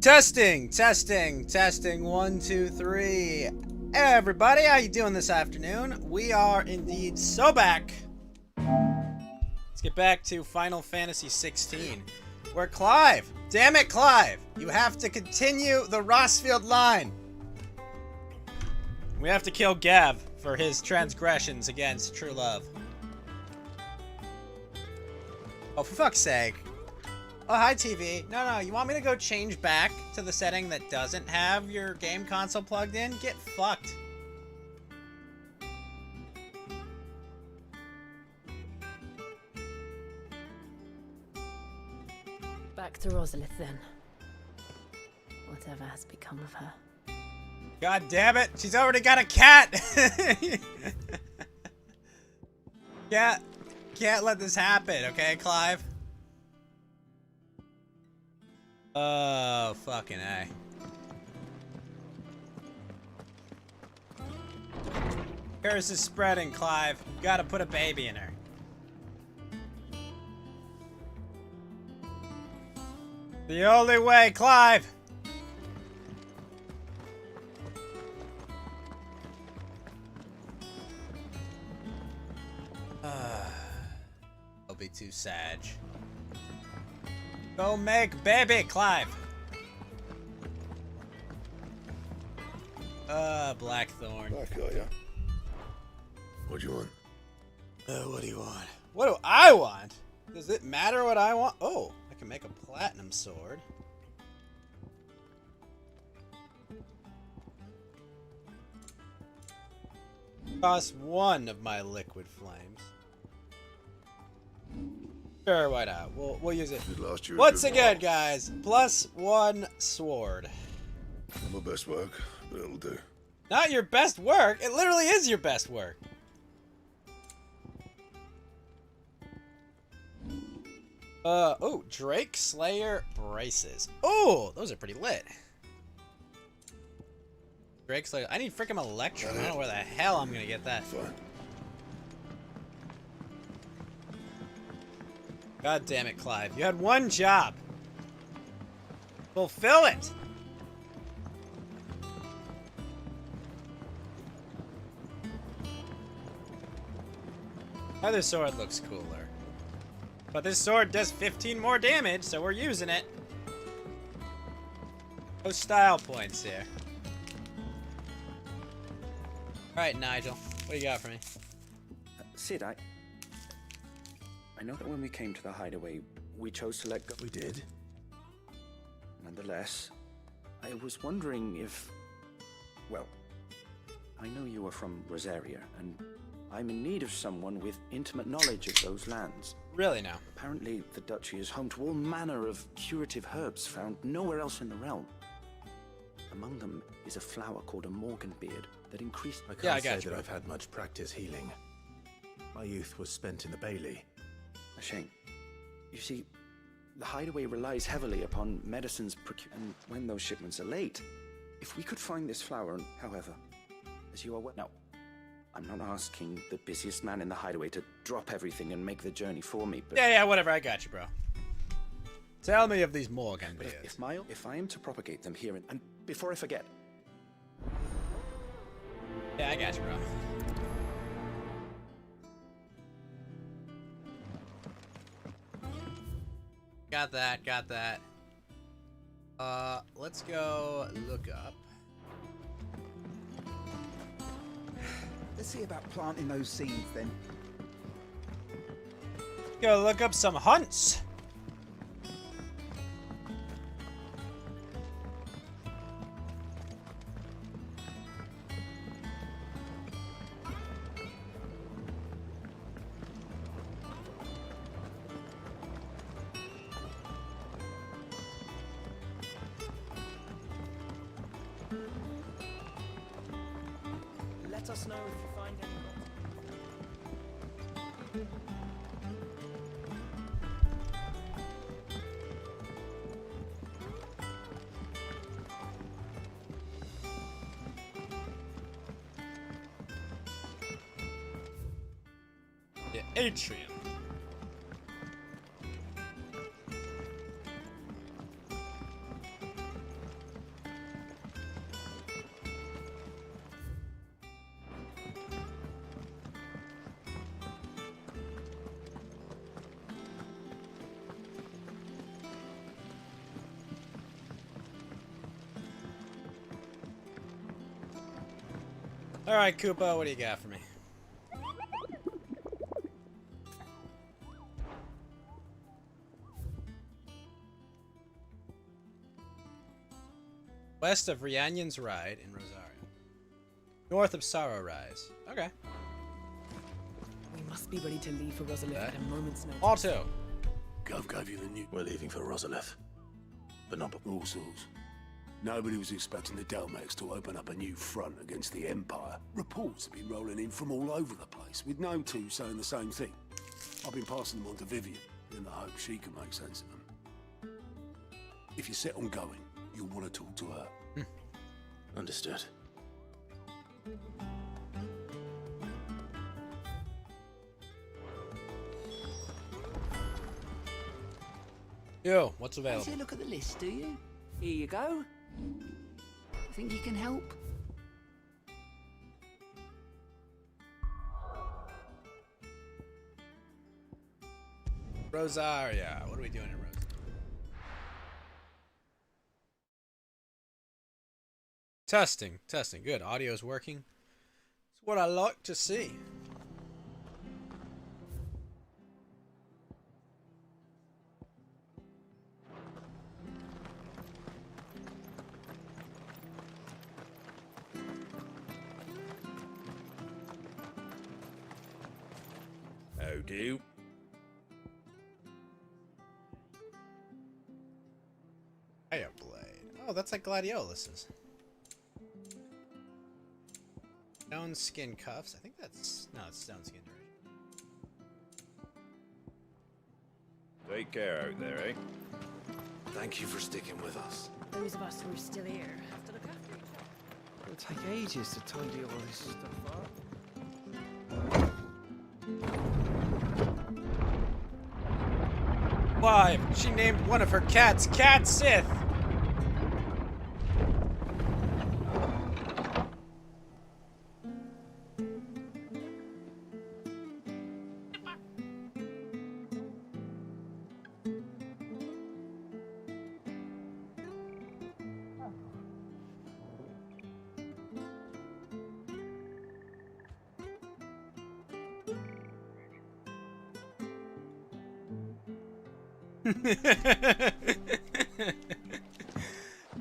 Testing, testing, testing. 1, 2, 3. Hey everybody, how you doing this afternoon? We are indeed so back. Let's get back to Final Fantasy 16. Where Clive, damn it Clive, you have to continue the Rossfield line. We have to kill Gav for his transgressions against true love. Oh, for fuck's sake. Oh, hi, TV. No, you want me to go change back to the setting that doesn't have your game console plugged in? Get fucked. Back to Rosalith, then. Whatever has become of her. God damn it, she's already got a cat! Can't let this happen, okay, Clive? Oh, fucking A. Curse is spreading, Clive. You gotta put a baby in her. The only way, Clive! I'll be too sad. Go make baby, Clive! Blackthorn. Black guy, yeah? What do you want? What do you want? What do I want? Does it matter what I want? Oh, I can make a platinum sword. Cost 1 of my liquid flames. Sure, why not? We'll use it. Once again, guys, +1 sword. Not my best work, but it'll do. Not your best work? It literally is your best work. Oh, Drake Slayer braces. Oh, those are pretty lit. Drake Slayer. I need freaking Electrum. I don't know where the hell I'm gonna get that. Fine. God damn it, Clive. You had one job. Fulfill it! Other sword looks cooler. But this sword does 15 more damage, so we're using it. No style points here. Alright, Nigel. What do you got for me? Sid, I know that when we came to the hideaway, we chose to let go. We did? Nonetheless, I was wondering if... Well, I know you are from Rosaria, and I'm in need of someone with intimate knowledge of those lands. Really now? Apparently, the duchy is home to all manner of curative herbs found nowhere else in the realm. Among them is a flower called a morganbeard that increased... I can't say that I've had much practice healing. My youth was spent in the Bailey. A shame. You see, the hideaway relies heavily upon medicines and when those shipments are late, if we could find this flower, however, as you are well... No, I'm not asking the busiest man in the hideaway to drop everything and make the journey for me, but... Yeah, whatever, I got you, bro. Tell me of these Morgan beards. If I am to propagate them here, and before I forget... Yeah, I got you, bro. Got that. Let's go look up. Let's see about planting those seeds then. Go look up some hunts. Let us know if you find any... The atrium. Alright, Koopa, what do you got for me? West of Rhiannon's Ride in Rosario. North of Sorrow Rise. Okay. We must be ready to leave for Rosalith Okay. at a moment's notice. Auto. Gov gave you the new We're leaving for Rosalith. But not before. all sorts. Nobody was expecting the Delmex to open up a new front against the Empire. Reports have been rolling in from all over the place, with no two saying the same thing. I've been passing them on to Vivian, in the hope she can make sense of them. If you're set on going, you'll want to talk to her. Understood. Yo, what's Fancy available? a look at the list, do you? Here you go. Think you can help? Rosaria. What are we doing in Rosaria? Testing, testing. Good. Audio's working. It's what I like to see. Oh, do. Fire Blade. Oh, that's like Gladiolus's. Stone skin cuffs. I think that's no, it's stone skin duration. Take care out there, eh? Thank you for sticking with us. Those of us who are still here have to look after each other. It'll take ages to tidy all this stuff up. Why? She named one of her cats Cat Sith.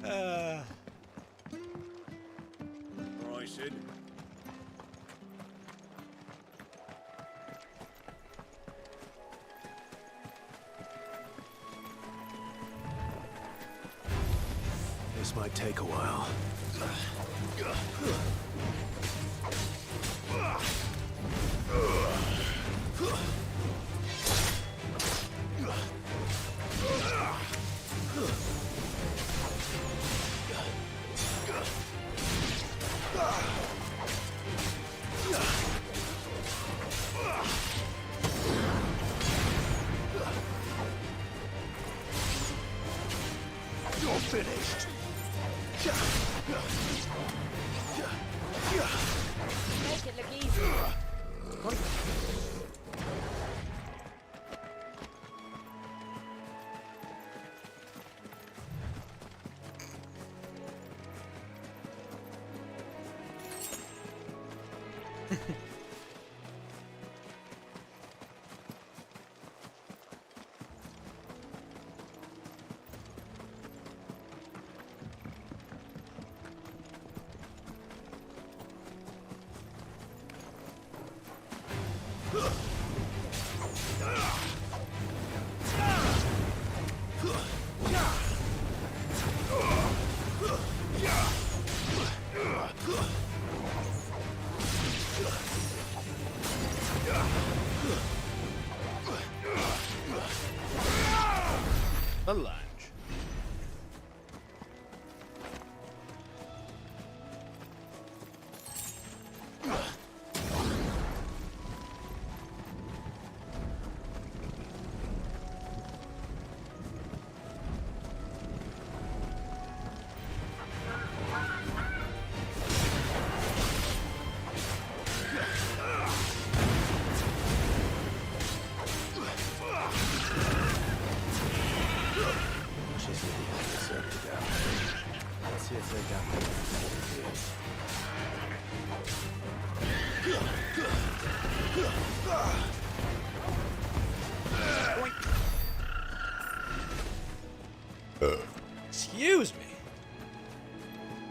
All right, Sid. This might take a while. You're finished. Make it look easy. The lunge.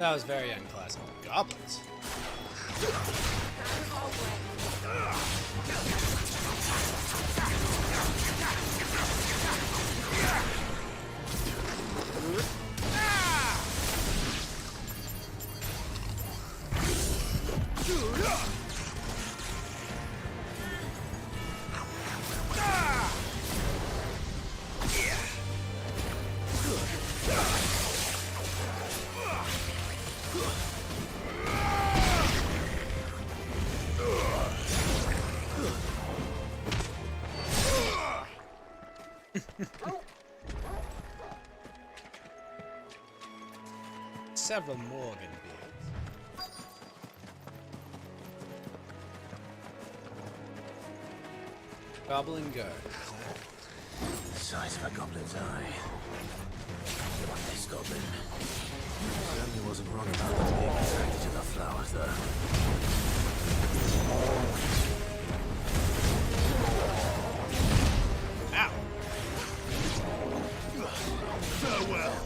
That was very unclassic. Goblins. Several Morgan beards. Goblin guard. The size of a goblin's eye. What this goblin? Certainly wasn't wrong about them being attracted to the flowers, though. Ow! Farewell.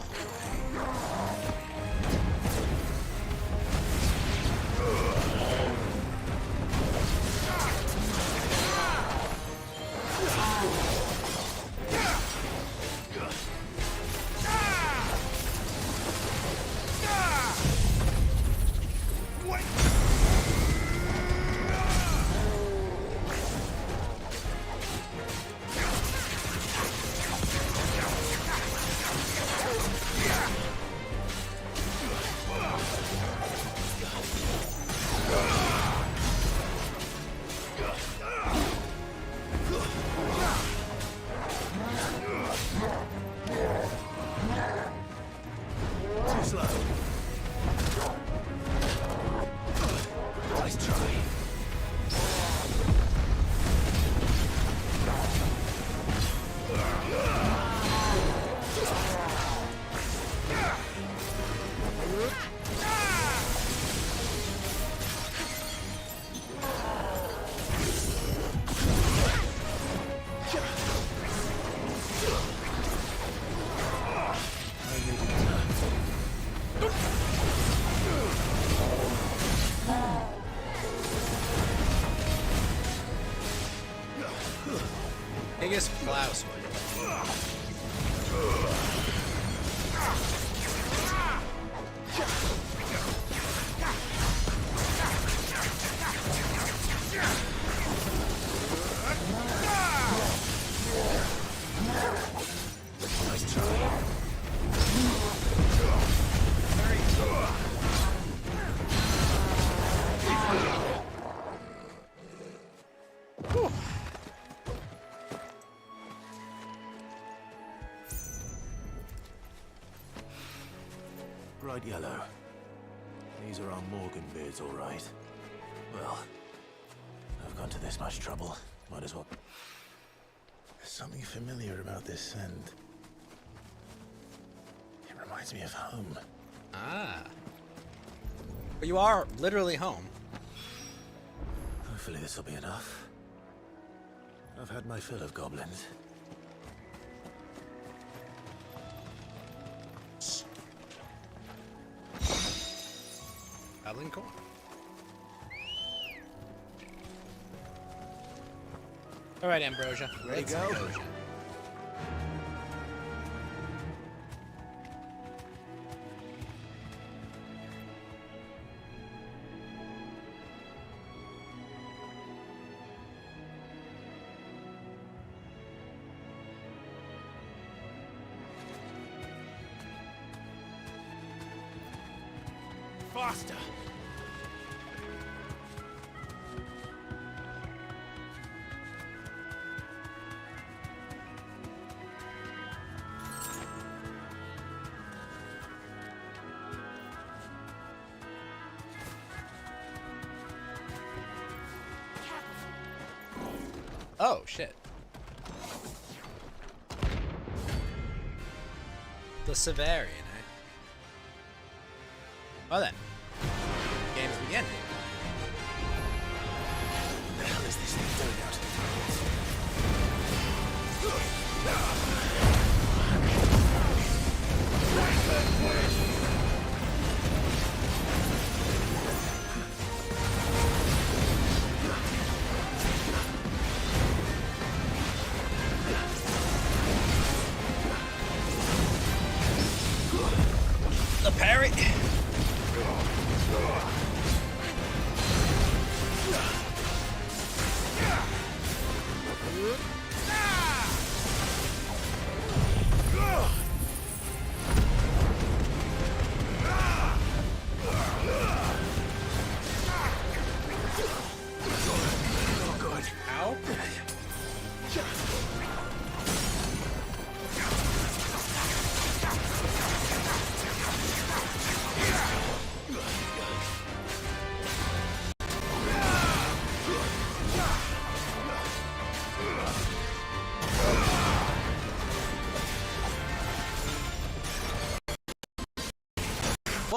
Biggest plow swing. Nice try. Bright yellow. These are our Morgan beards, all right. Well, I've gone to this much trouble. Might as well. There's something familiar about this scent. It reminds me of home. Ah. But you are literally home. Hopefully this will be enough. I've had my fill of goblins. Goblin core. All right, Ambrosia. Ready to go? Ambrosia. Faster. Oh, shit. The Severian, eh? Well then. Game's beginning. What the hell is this thing doing out?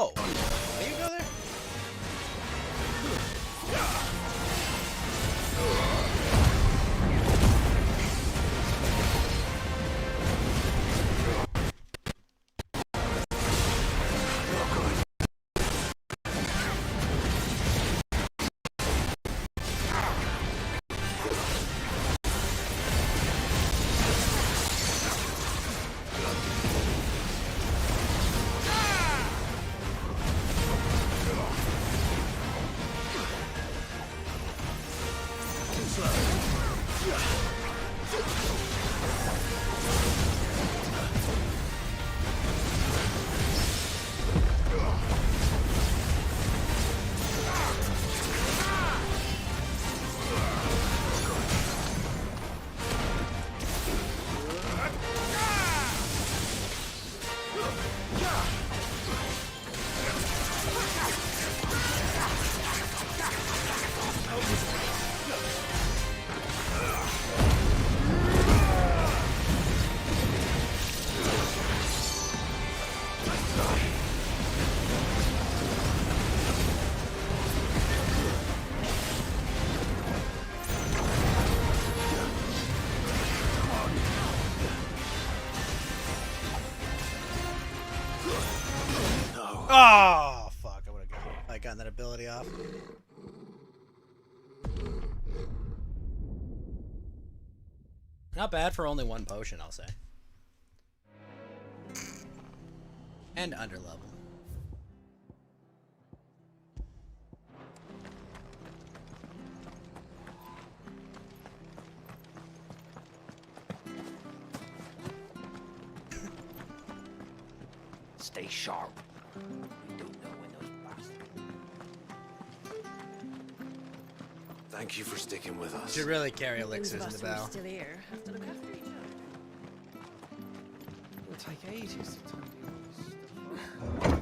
Whoa. How do you go there? Oh, fuck. I would have gotten that ability off. Not bad for only one potion, I'll say. And under level. Stay sharp. We don't know when those bastards. Thank you for sticking with us. Should really carry Those elixirs of in us the who are bow. still here have to look after each other. It'll take ages to tidy all this stuff up.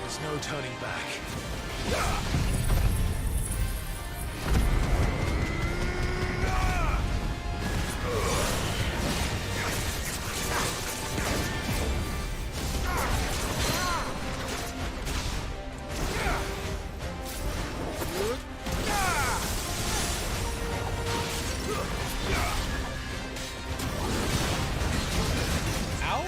There's no turning back. Ow?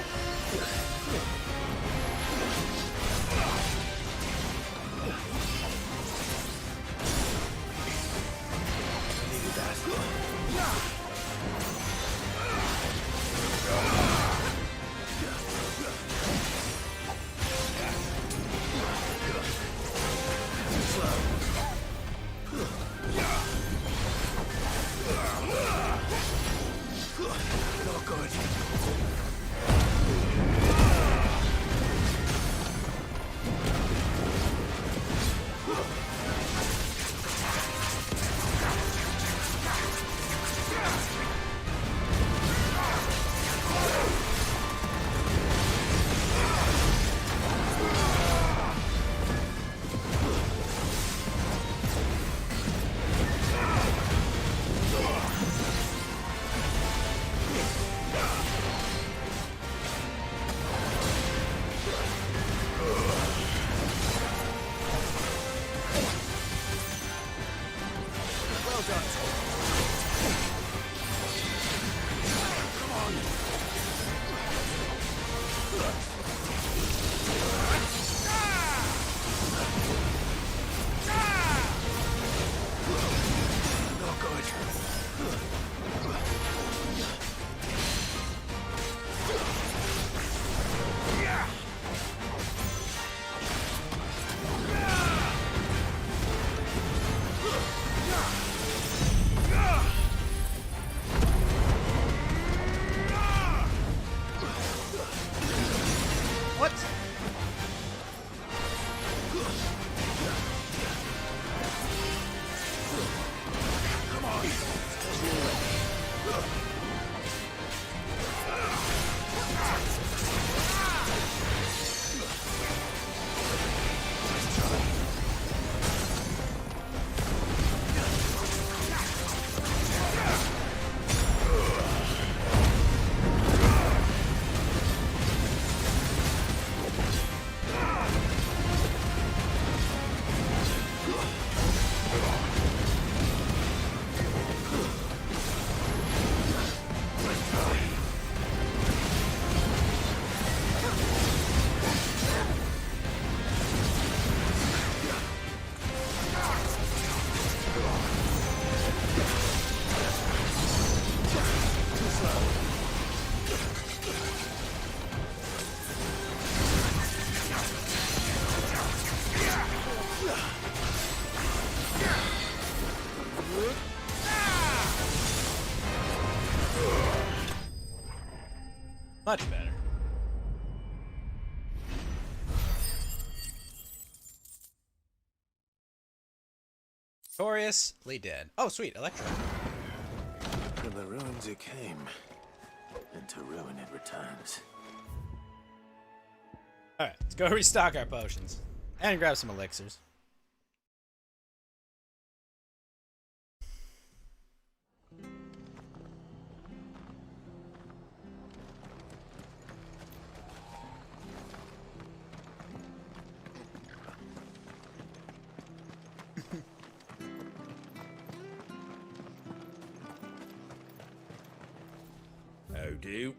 Much better. Notoriously dead. Oh, sweet. Electro. To the ruins it came, and to ruin it returns. Alright, let's go restock our potions. And grab some elixirs. How do?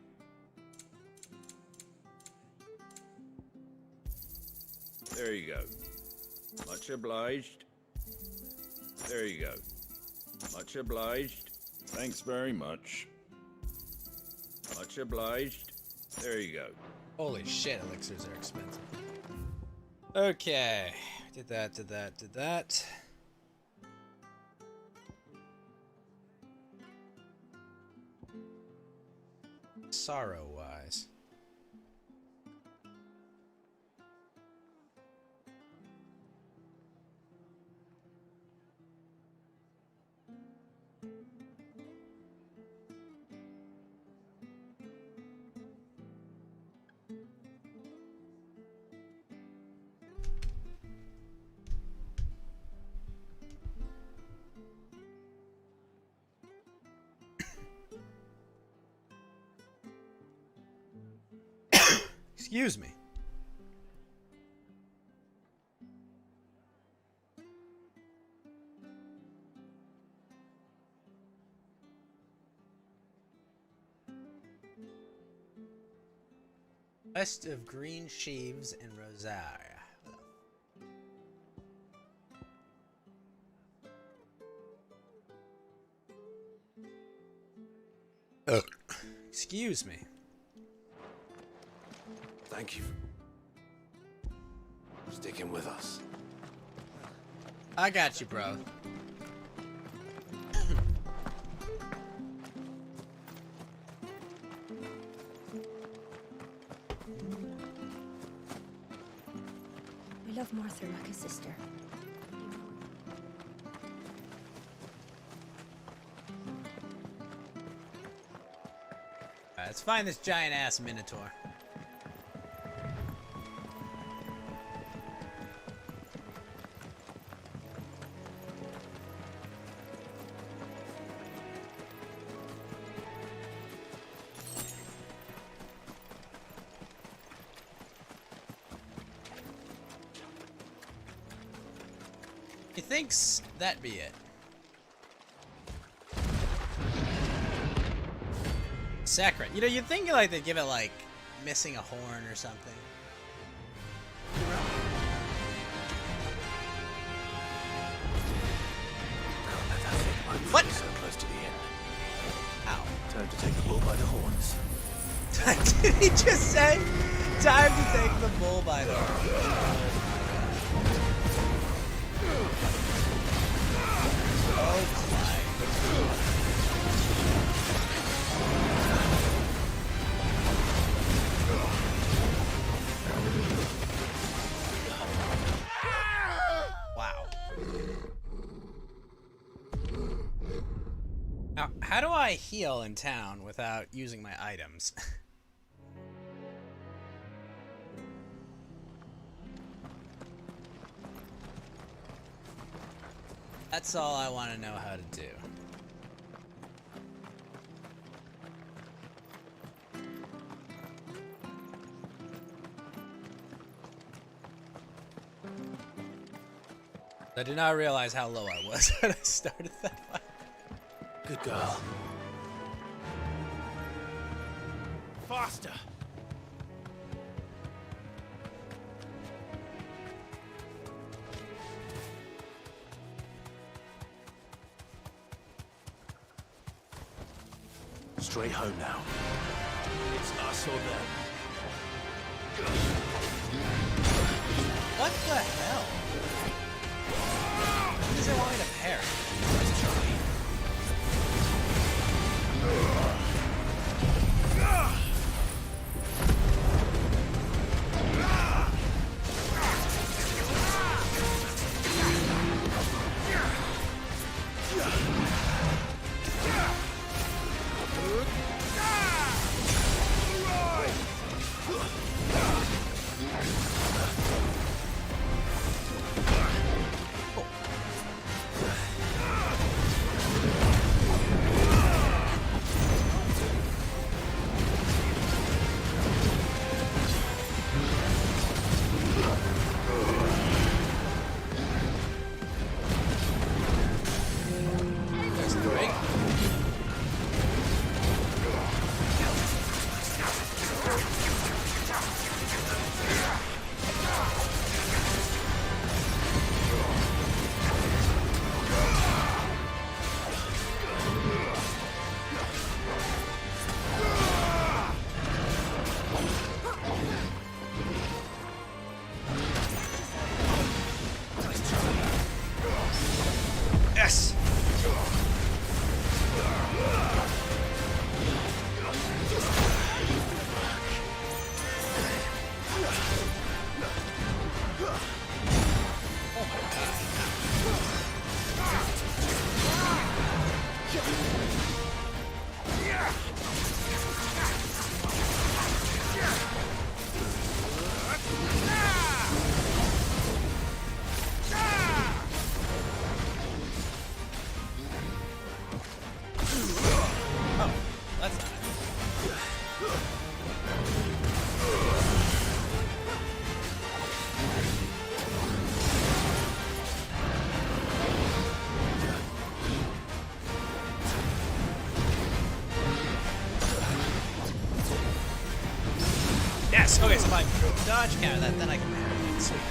There you go. Much obliged. There you go. Much obliged. Thanks very much. Much obliged. There you go. Holy shit, elixirs are expensive. Okay. Did that, did that, did that. Sorrow-wise. Excuse me. West of Green Sheaves and Rosaria. Excuse me. Thank you for sticking with us. I got you, bro. I love Martha like a sister. Alright, let's find this giant ass minotaur. He thinks that be it. Saccharin. You know, you'd think like they'd give it like missing a horn or something. What? So close to the end. Ow. Time to take the bull by the horns. Did he just say? Time to take the bull by the horns. Oh my. Wow. Now, how do I heal in town without using my items? That's all I want to know how to do. I did not realize how low I was when I started that fight. Good girl. Faster! Straight home now. It's us or them. What the hell? Does it want me to parry? Let's try. Yes! Okay, so if I dodge counter that, then I can parry it. Sweet.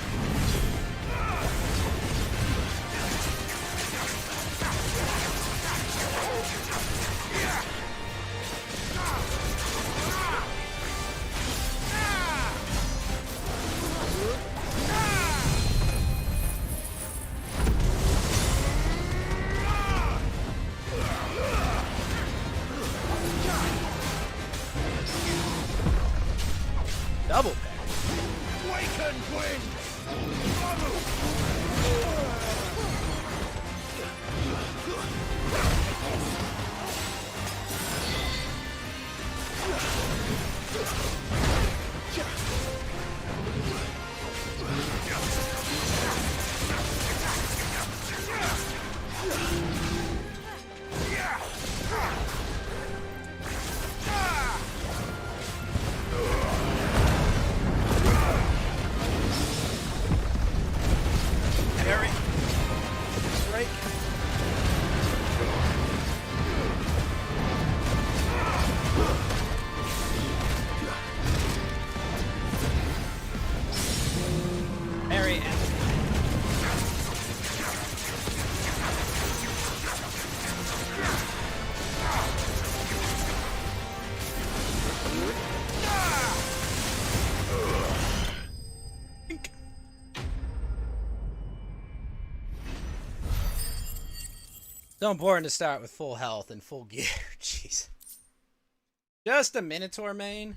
Double parry. Waken, Gwyn! Parry. Strike. Parry and so important to start with full health and full gear. Jeez. Just a Minotaur main.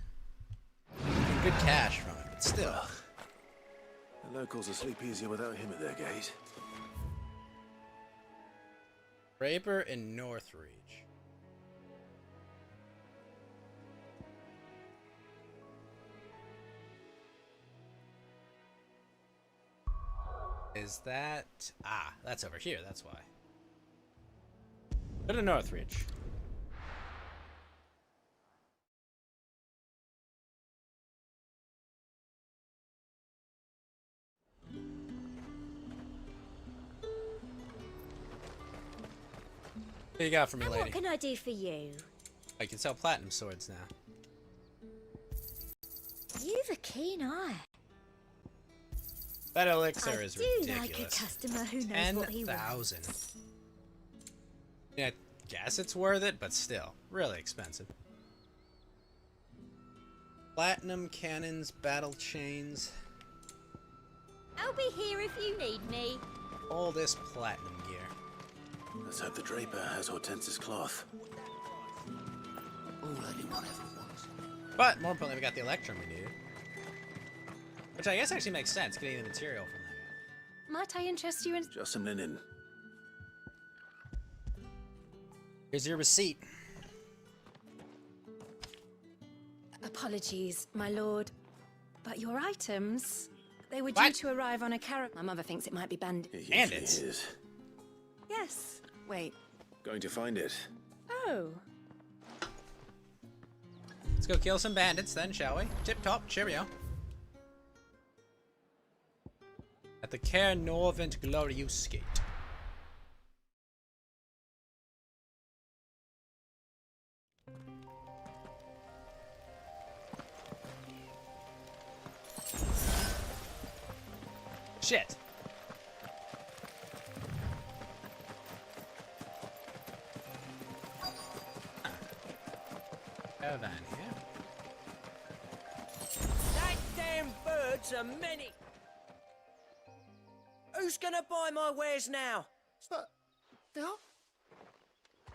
Good cash from it, but still. The locals will sleep easier without him at their gate. Raper in Northreach. Is that... Ah, that's over here, that's why. Go to Northreach. What you got for me, And lady? what can I do for you? I can sell platinum swords now. You've a keen eye. That elixir I is do ridiculous. like a customer who knows what he wants. 10,000. Yeah, I guess it's worth it, but still, really expensive. Platinum cannons, battle chains, I'll be here if you need me. all this platinum gear. Let's hope the Draper has Hortense's cloth. But more importantly, we got the electrum we needed, which I guess actually makes sense, getting the material from that. Might I interest you in... Just some linen. Here's your receipt. Apologies, my lord. But your items, they were due What? to arrive on a caravan. My mother thinks it might be bandit. It Bandits? usually is. Yes. Wait. Going to find it. Oh. Let's go kill some bandits then, shall we? Tip top, cheerio. At the Care Norvent Glorious Gate. Shit. Caravan here. That damn bird's a many. Who's gonna buy my wares now?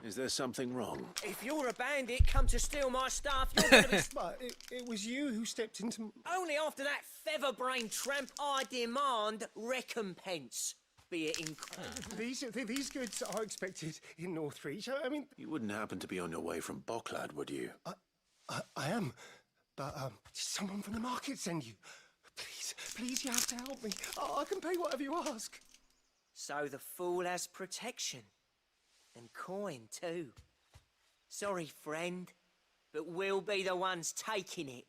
Is there something wrong? If you're a bandit come to steal my stuff, you're gonna be... But it was you who stepped into... Only after that feather-brained tramp I demand recompense. Be it in... These goods are expected in Northreach. I mean... You wouldn't happen to be on your way from Bocklad, would you? I am. But, did someone from the market send you? Please, you have to help me. I can pay whatever you ask. So the fool has protection. And coin, too. Sorry, friend, but we'll be the ones taking it.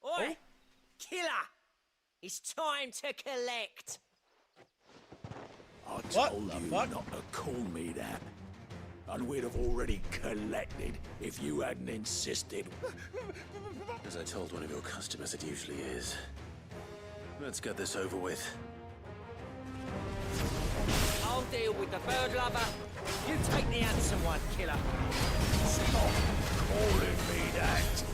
Oi! Killer! It's time to collect! I What told the you fuck? not to call me that. and we'd have already collected if you hadn't insisted. As I told one of your customers, it usually is. Let's get this over with. I'll deal with the bird lover. You take the handsome one, killer. Stop calling me that.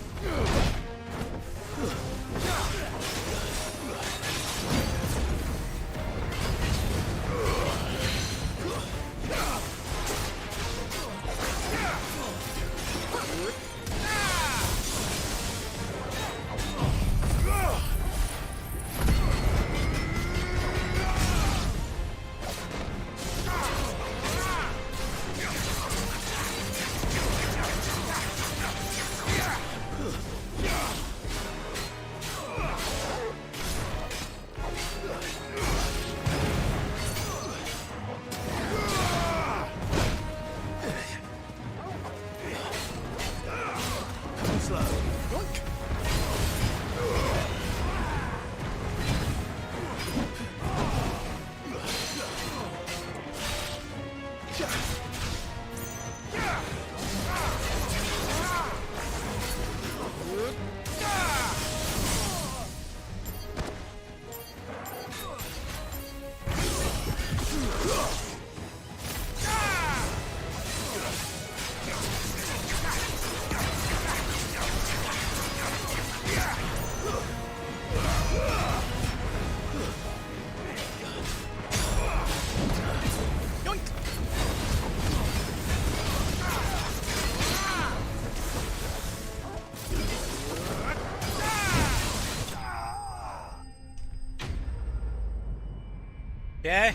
Okay.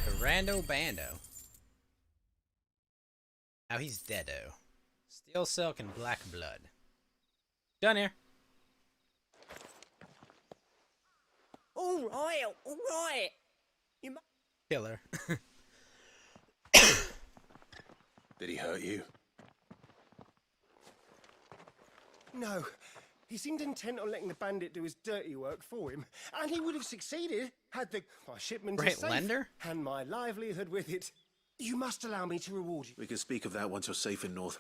The Rando Bando. Now he's deado. Steel Silk and Black Blood. Done here. All right. You mu- Killer. Did he hurt you? No. He seemed intent on letting the bandit do his dirty work for him, and he would have succeeded had the shipment Right, safe lender? and my livelihood with it. You must allow me to reward you. We can speak of that once you're safe in North.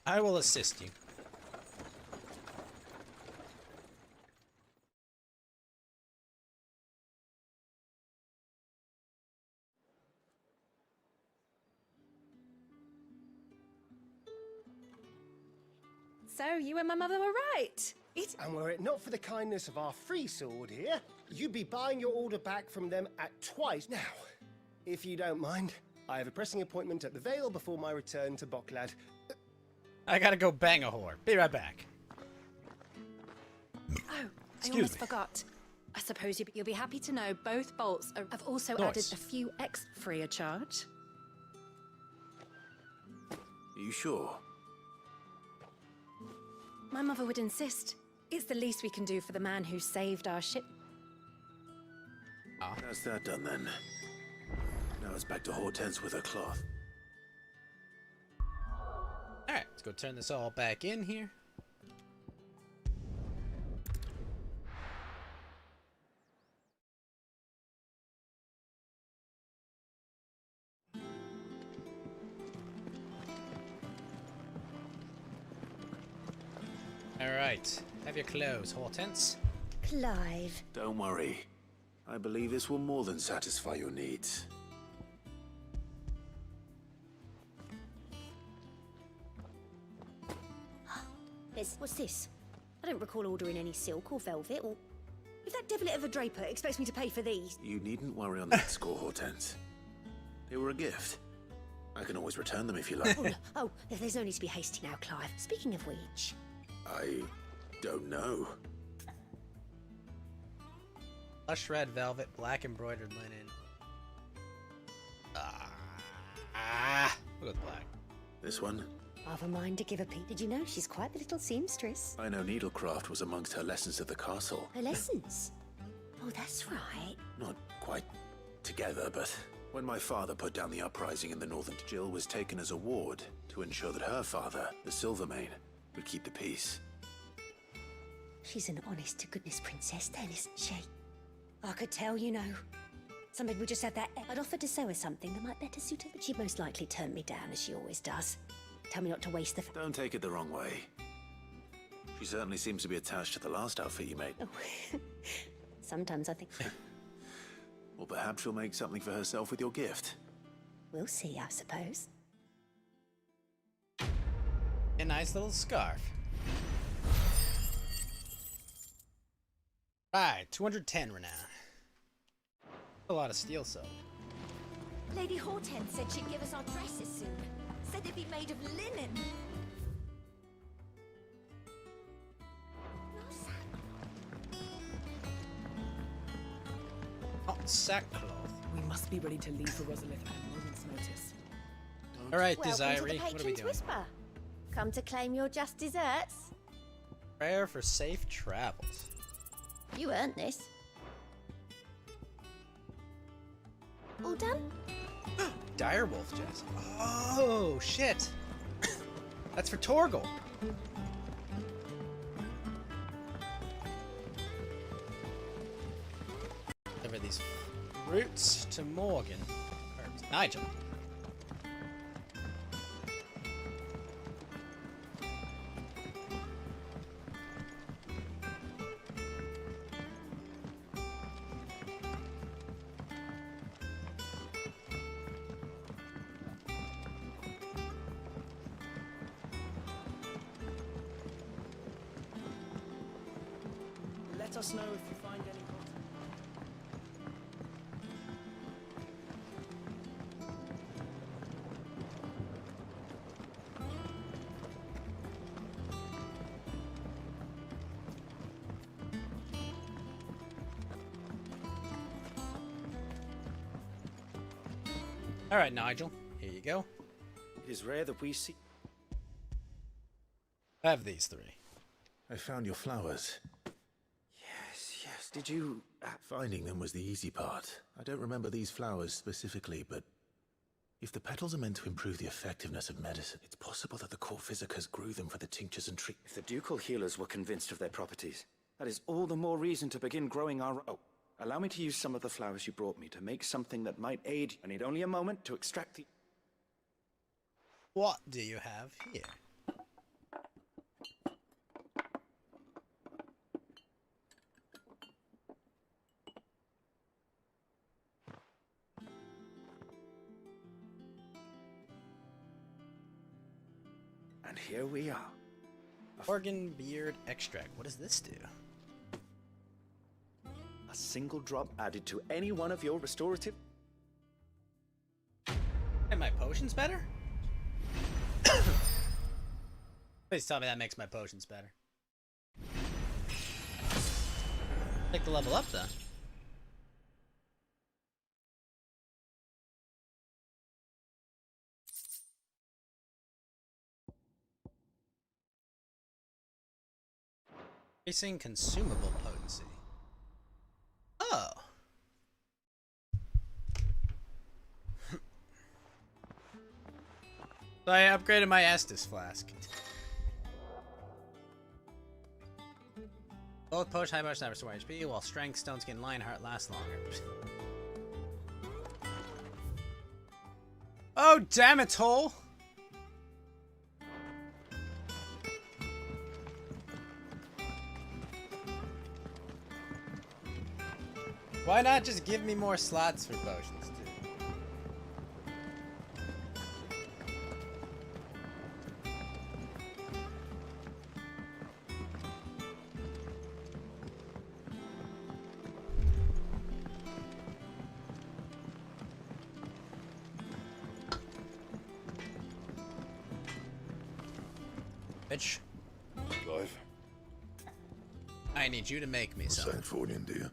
I will assist you. So, you and my mother were right. And were it not for the kindness of our free sword here, you'd be buying your order back from them at twice. Now, if you don't mind, I have a pressing appointment at the Vale before my return to Boklad. I gotta go bang a whore. Be right back. Oh, I Excuse almost me. forgot. I suppose you'll be happy to know both bolts have also Nice. added a few X free of charge. Are you sure? My mother would insist. It's the least we can do for the man who saved our ship. That's that done then. Now it's back to Hortense with her cloth. Alright, let's go turn this all back in here. Alright, have your clothes, Hortense. Clive. Don't worry. I believe this will more than satisfy your needs. What's this? I don't recall ordering any silk or velvet, or if that devilit of a draper expects me to pay for these. You needn't worry on that score, Hortense. They were a gift. I can always return them if you like. There's no need to be hasty now, Clive. Speaking of which... I don't know. Lush red velvet, black embroidered linen. Look at black. This one? I've a mind to give a peek. Did you know she's quite the little seamstress? I know needlecraft was amongst her lessons at the castle. Her lessons? Oh, that's right. Not quite together, but when my father put down the uprising in the northern, Jill was taken as a ward to ensure that her father, the Silvermane, would keep the peace. She's an honest-to-goodness princess then, isn't she? I could tell, you know. Somebody would just have that. I'd offered to sew her something that might better suit her, but she'd most likely turn me down, as she always does. Tell me not to waste the. Don't take it the wrong way. She certainly seems to be attached to the last outfit you made. Oh. Sometimes I think. Or perhaps she'll make something for herself with your gift. We'll see, I suppose. A nice little scarf. Right, 210 renown. A lot of steel soap. Lady Hortense said she'd give us our dresses soon. Said they'd be made of linen. Not sackcloth. We must be ready to leave for Rosalith at a moment's notice. Alright, Welcome to the Desiree, what are we Patron's doing? Whisper. Come to claim your just desserts. Prayer for safe travels. You earned this. All done? Direwolf Jess. Oh, shit. That's for Torgal. Deliver these fruits to Morgan. Or Nigel. Let us know if you find any content. Alright, Nigel. Here you go. It is rare that we see. Have these three. I found your flowers. Yes. Did you? Finding them was the easy part. I don't remember these flowers specifically, but if the petals are meant to improve the effectiveness of medicine, it's possible that the court physicers grew them for the tinctures and treat. If the ducal healers were convinced of their properties, that is all the more reason to begin growing our. Oh, allow me to use some of the flowers you brought me to make something that might aid. I need only a moment to extract the. What do you have here? And here we are. Organ beard extract. What does this do? A single drop added to any one of your restorative. And my potions better? Please tell me that makes my potions better. Take the level up then. Increasing consumable potency. Oh. So I upgraded my Estus flask. Both potion high potion restore HP, while strength, stone skin, lionheart last longer. Oh damn it, hole! Why not just give me more slots for potions, too? Bitch. Life. I need you to make me some. St. Fordian, do you?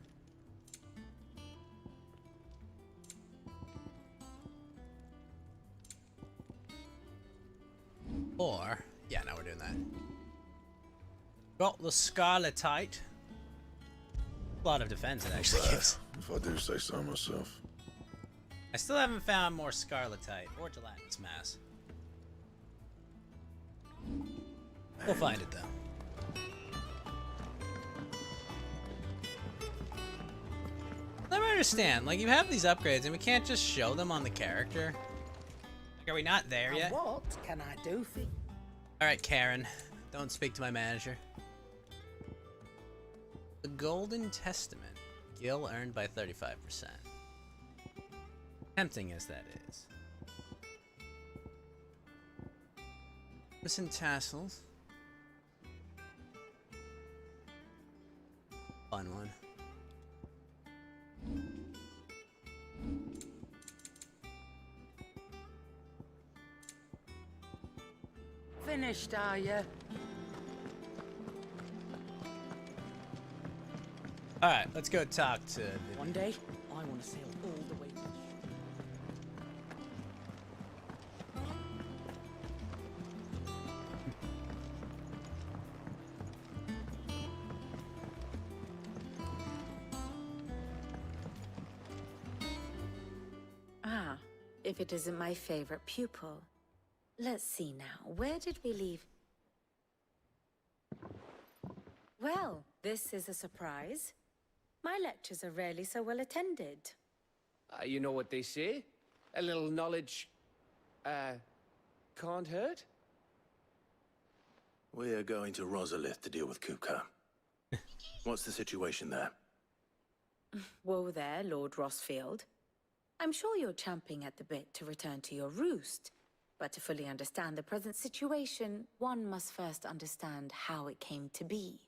Or, yeah, now we're doing that. Got the Scarletite. A lot of defense it actually gives. If I do say so myself. I still haven't found more Scarletite or Gelatinous Mass. We'll find it though. I don't understand. Like, you have these upgrades, and we can't just show them on the character. Like, are we not there yet? What can I do for you? All right, Karen. Don't speak to my manager. The Golden Testament. Gil earned by 35%. Tempting as that is. Missing tassels. Fun one. Finished, are you? Alright, let's go talk to Vivian. One day, I want to sail all the way to Ah, if it isn't my favorite pupil. Let's see now, where did we leave? Well, this is a surprise. My lectures are rarely so well attended. You know what they say? A little knowledge, can't hurt? We're going to Rosalith to deal with Kupka. What's the situation there? Whoa there, Lord Rossfield. I'm sure you're champing at the bit to return to your roost. But to fully understand the present situation, one must first understand how it came to be.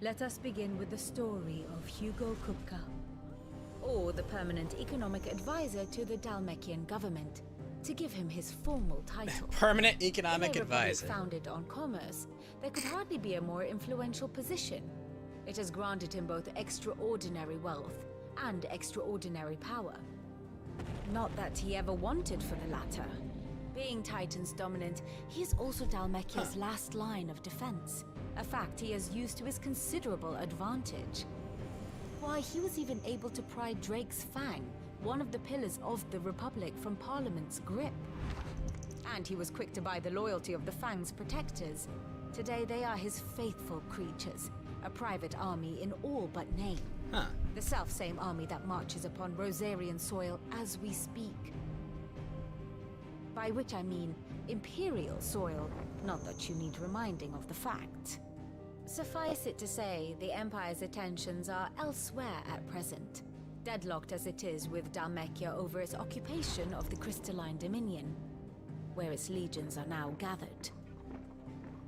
Let us begin with the story of Hugo Kupka, or the permanent economic advisor to the Dalmekian government, to give him his formal title. Permanent economic In a republic advisor. founded on commerce, there could hardly be a more influential position. It has granted him both extraordinary wealth and extraordinary power. Not that he ever wanted for the latter. Being Titan's dominant, he is also Dalmekia's last line of defense, a fact he has used to his considerable advantage. Why, he was even able to pry Drake's Fang, one of the pillars of the Republic, from Parliament's grip. And he was quick to buy the loyalty of the Fang's protectors. Today they are his faithful creatures, a private army in all but name. The self-same army that marches upon Rosarian soil as we speak. By which I mean Imperial soil, not that you need reminding of the fact. Suffice it to say, the Empire's attentions are elsewhere at present, deadlocked as it is with Dalmekia over its occupation of the Crystalline Dominion, where its legions are now gathered.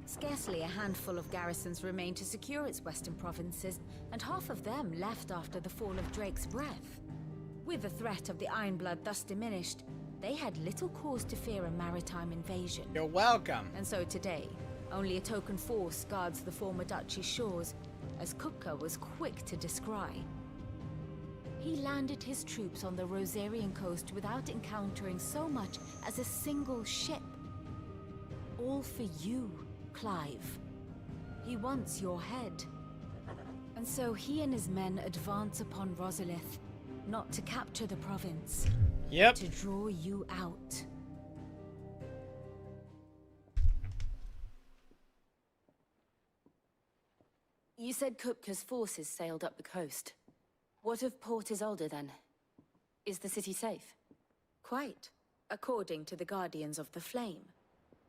Scarcely a handful of garrisons remain to secure its western provinces, and half of them left after the fall of Drake's Breath. With the threat of the Ironblood thus diminished, they had little cause to fear a maritime invasion. You're welcome. And so today, only a token force guards the former duchy's shores, as Kupka was quick to descry. He landed his troops on the Rosarian coast without encountering so much as a single ship. All for you, Clive. He wants your head. And so he and his men advance upon Rosalith, not to capture the province, Yep. to draw you out. You said Kupka's forces sailed up the coast. What of Port Isolde then? Is the city safe? Quite, according to the Guardians of the Flame.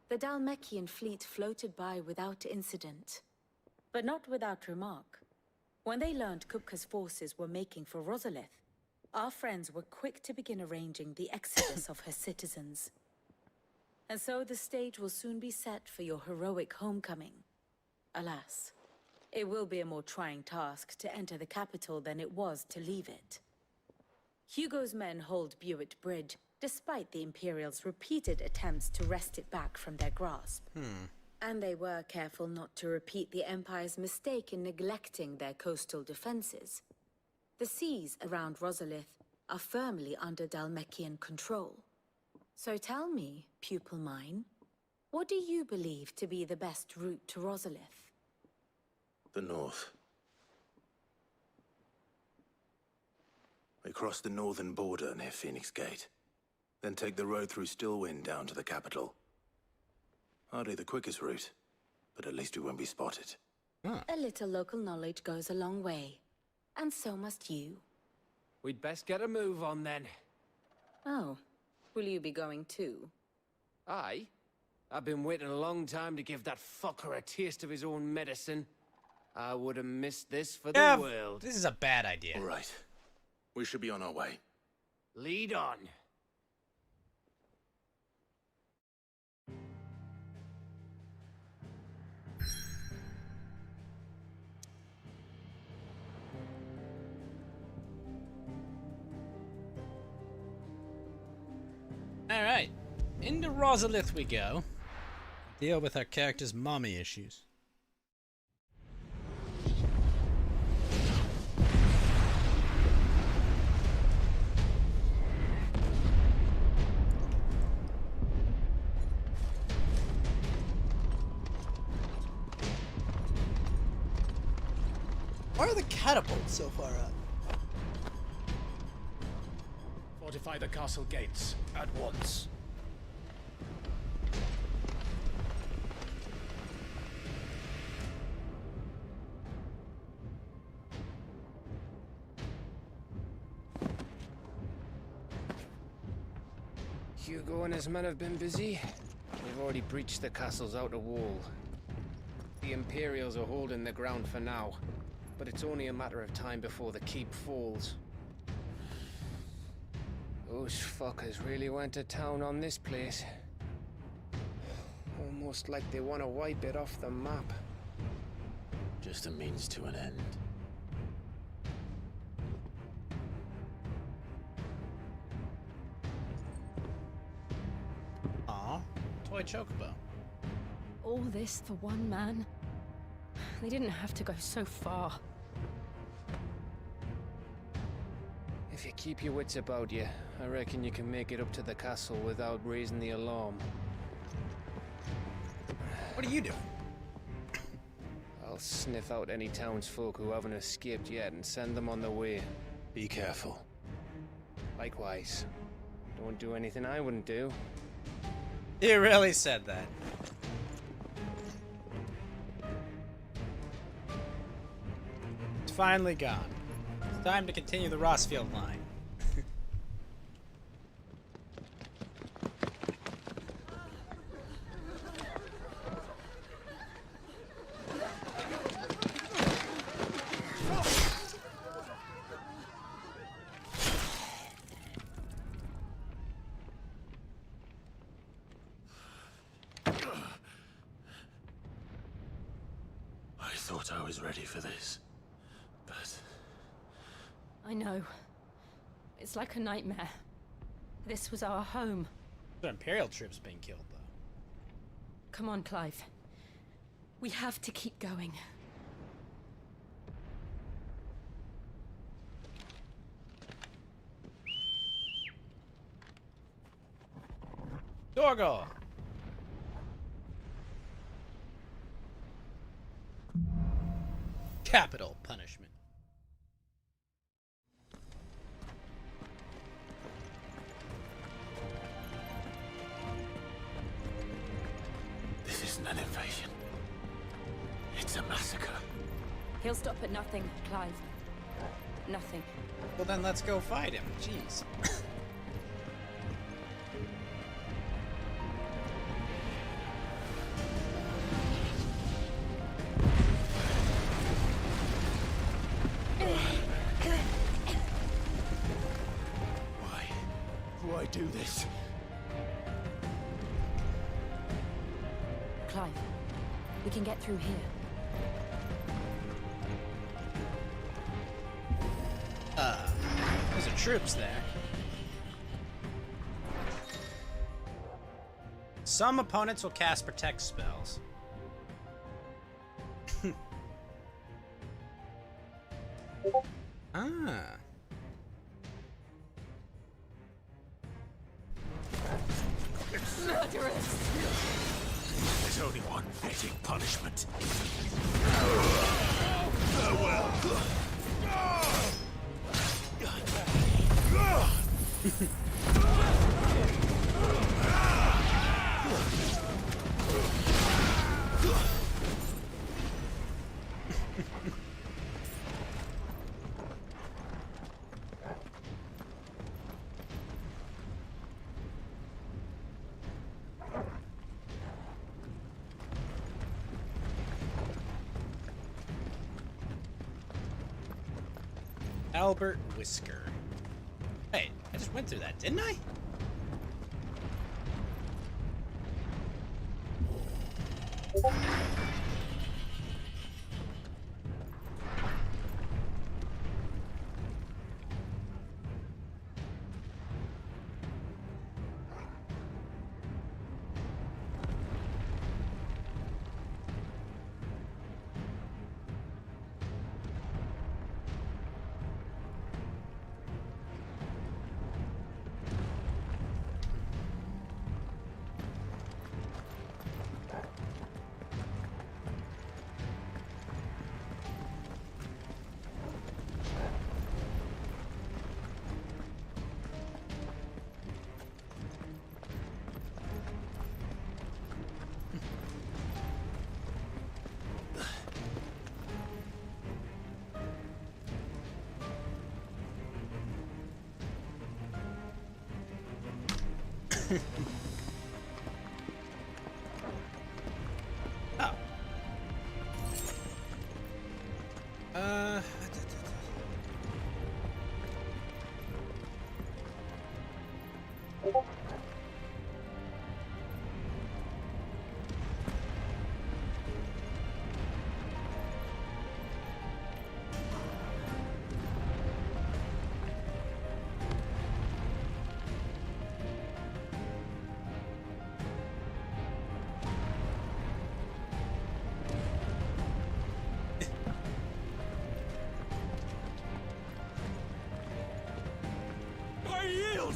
The Dalmekian fleet floated by without incident, but not without remark. When they learned Kupka's forces were making for Rosalith, our friends were quick to begin arranging the exodus of her citizens. And so the stage will soon be set for your heroic homecoming. Alas, it will be a more trying task to enter the capital than it was to leave it. Hugo's men hold Buet Bridge, despite the Imperials' repeated attempts to wrest it back from their grasp. And they were careful not to repeat the Empire's mistake in neglecting their coastal defenses. The seas around Rosalith are firmly under Dalmekian control. So tell me, pupil mine, what do you believe to be the best route to Rosalith? The north. We cross the northern border near Phoenix Gate. Then take the road through Stillwind down to the capital. Hardly the quickest route, but at least we won't be spotted. A little local knowledge goes a long way. And so must you. We'd best get a move on then. Oh, will you be going too? Aye. I've been waiting a long time to give that fucker a taste of his own medicine. I would have missed this for the world. This is a bad idea. All right. We should be on our way. Lead on. Alright, into Rosalith we go. Deal with our character's mommy issues. Why are the catapults so far up? Fortify the castle gates at once. Hugo and his men have been busy. We've already breached the castle's outer wall. The Imperials are holding the ground for now, but it's only a matter of time before the keep falls. Those fuckers really went to town on this place. Almost like they want to wipe it off the map. Just a means to an end. Aw, toy chocobo. All this for one man? They didn't have to go so far. If you keep your wits about you, I reckon you can make it up to the castle without raising the alarm. What are you doing? I'll sniff out any townsfolk who haven't escaped yet and send them on their way. Be careful. Likewise. Don't do anything I wouldn't do. You really said that. It's finally gone. It's time to continue the Rossfield line. I thought I was ready for this, but... I know. It's like a nightmare. This was our home. The Imperial troops being killed, though. Come on, Clive. We have to keep going. Dorgo! Capital punishment. This isn't an invasion. It's a massacre. He'll stop at nothing, Clive. Nothing. Well then let's go fight him. Jeez. Why do this? Clive, we can get through here. There's a troops there. Some opponents will cast protect spells. Ah. Murderers! There's only one fitting punishment. Farewell. Albert Whisker. Wait, I just went through that, didn't I? Oh.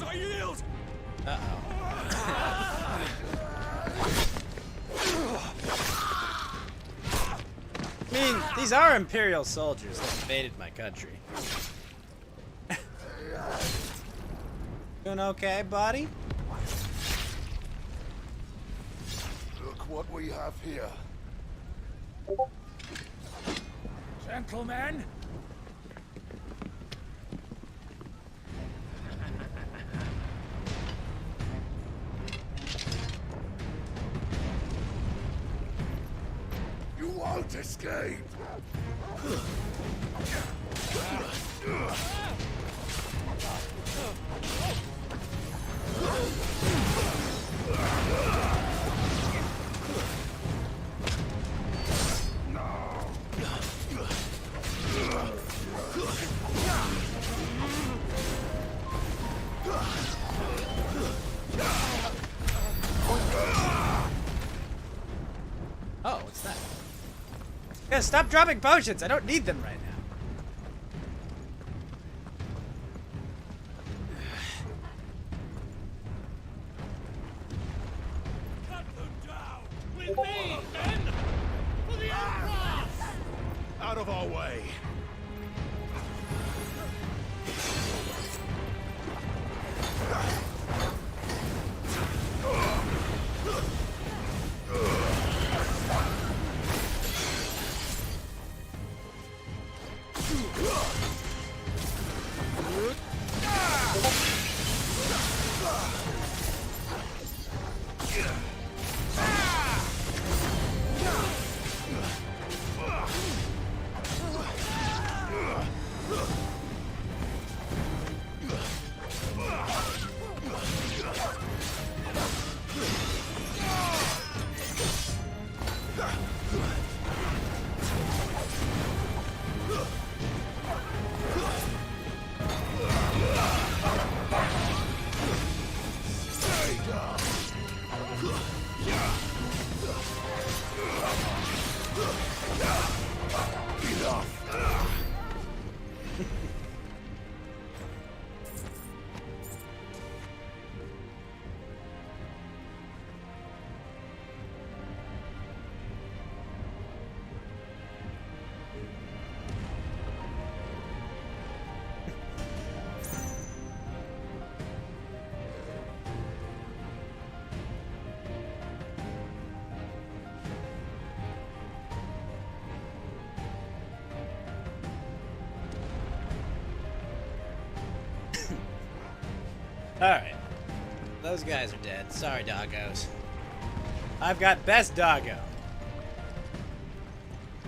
I yield! I mean, these are Imperial soldiers that invaded my country. Doing okay, buddy? Look what we have here. Gentlemen! You won't escape! Oh, what's that? Yeah, stop dropping potions. I don't need them right now. Cut them down! With me, men! For the Empire! Out of our way! Alright. Those guys are dead. Sorry, doggos. I've got best doggo.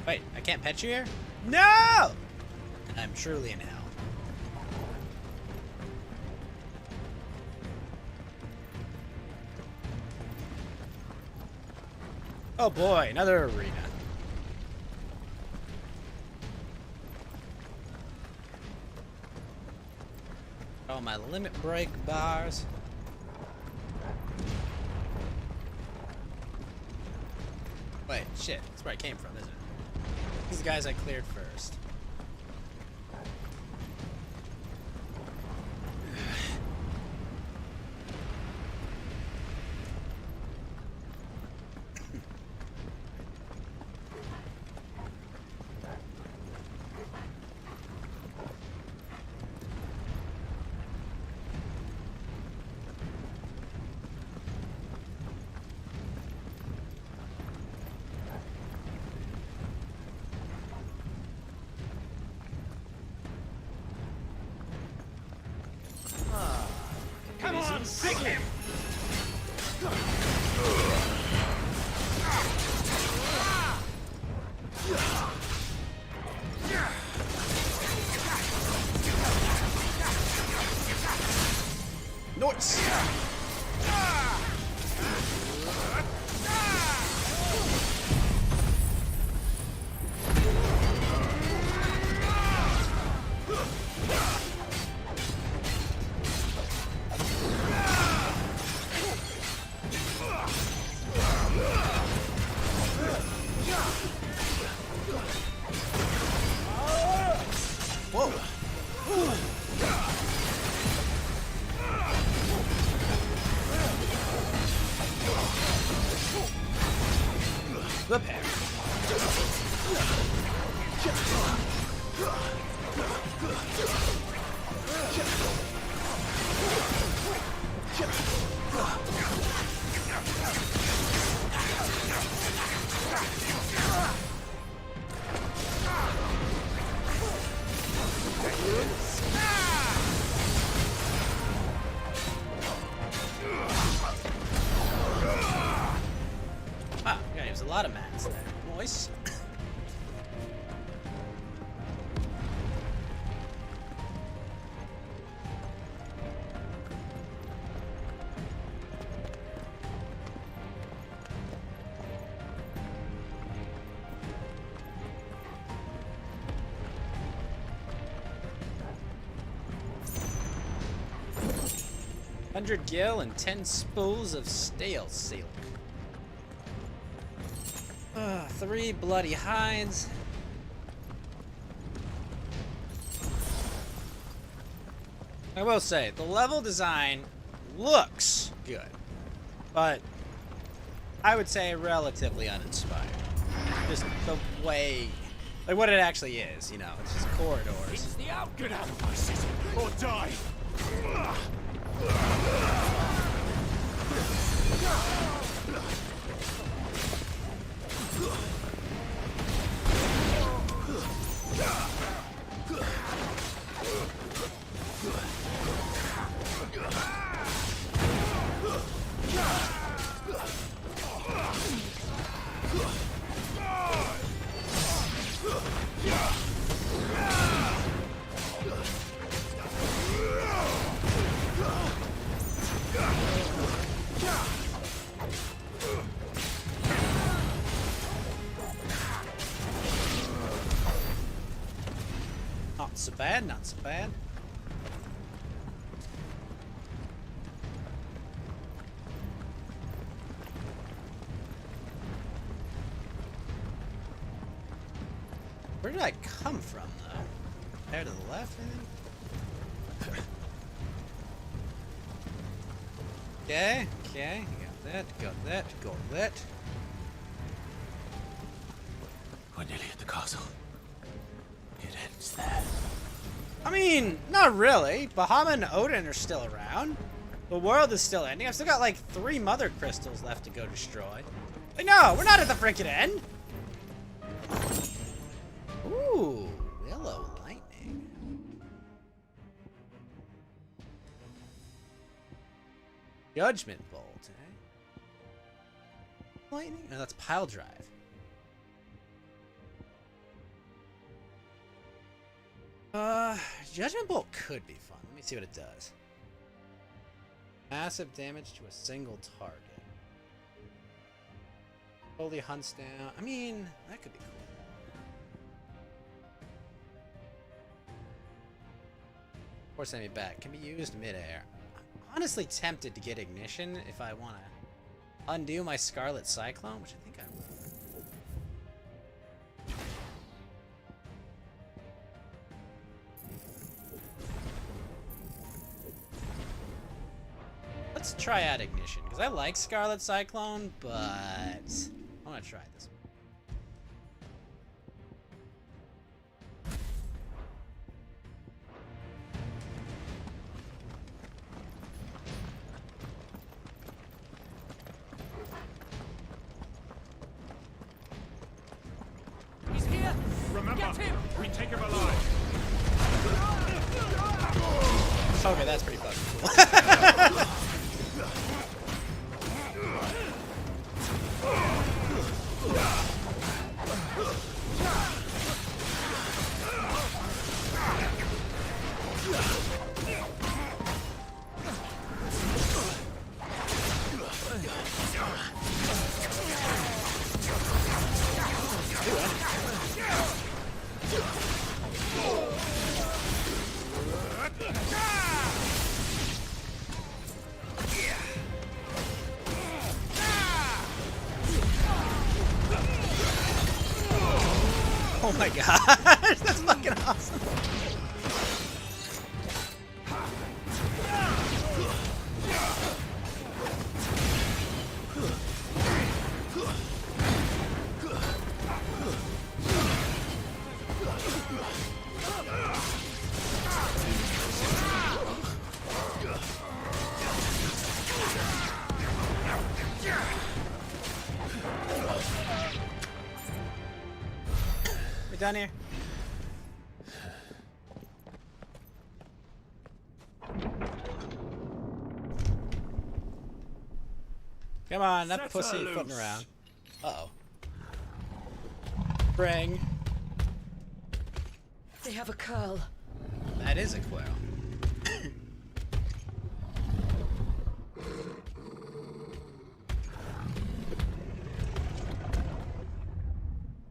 Wait, I can't pet you here? No! I'm truly in hell. Oh boy, another arena. Oh, my limit break bars. Wait, shit. That's where I came from, isn't it? These guys I cleared first. Come on, pick him! Nice! Whoa! The pair. Wow, yeah, there's a lot of mats there. Nice. $100 gil and 10 spools of stale silk. 3 bloody hides. I will say, the level design looks good, but I would say relatively uninspired. Just the way, like what it actually is, you know, it's just corridors. It's the out. Get out of my city, or die! Not so bad, not so bad. Where did I come from, though? There to the left, I think? Okay, okay. Got that, got that, got that. We're nearly at the castle. It ends there. I mean, not really. Bahamut and Odin are still around. The world is still ending. I've still got like 3 mother crystals left to go destroy. Like, no, we're not at the freaking end. Ooh, willow lightning. Judgment Bolt, eh? Lightning? No, that's Pile Drive. Judgment Bolt could be fun. Let me see what it does. Massive damage to a single target. Slowly hunts down. I mean, that could be cool. Force enemy back. Can be used midair. I'm honestly tempted to get Ignition if I want to undo my Scarlet Cyclone, which I think I will. Let's try out Ignition, because I like Scarlet Cyclone, but I want to try this one. He's here! Remember, Get him! we take him alive. Okay, that's pretty fucking cool. Oh my gosh, that's fucking awesome. We done here? Come on, that pussy footing around. Uh-oh. Bring. They have a curl. That is a quail.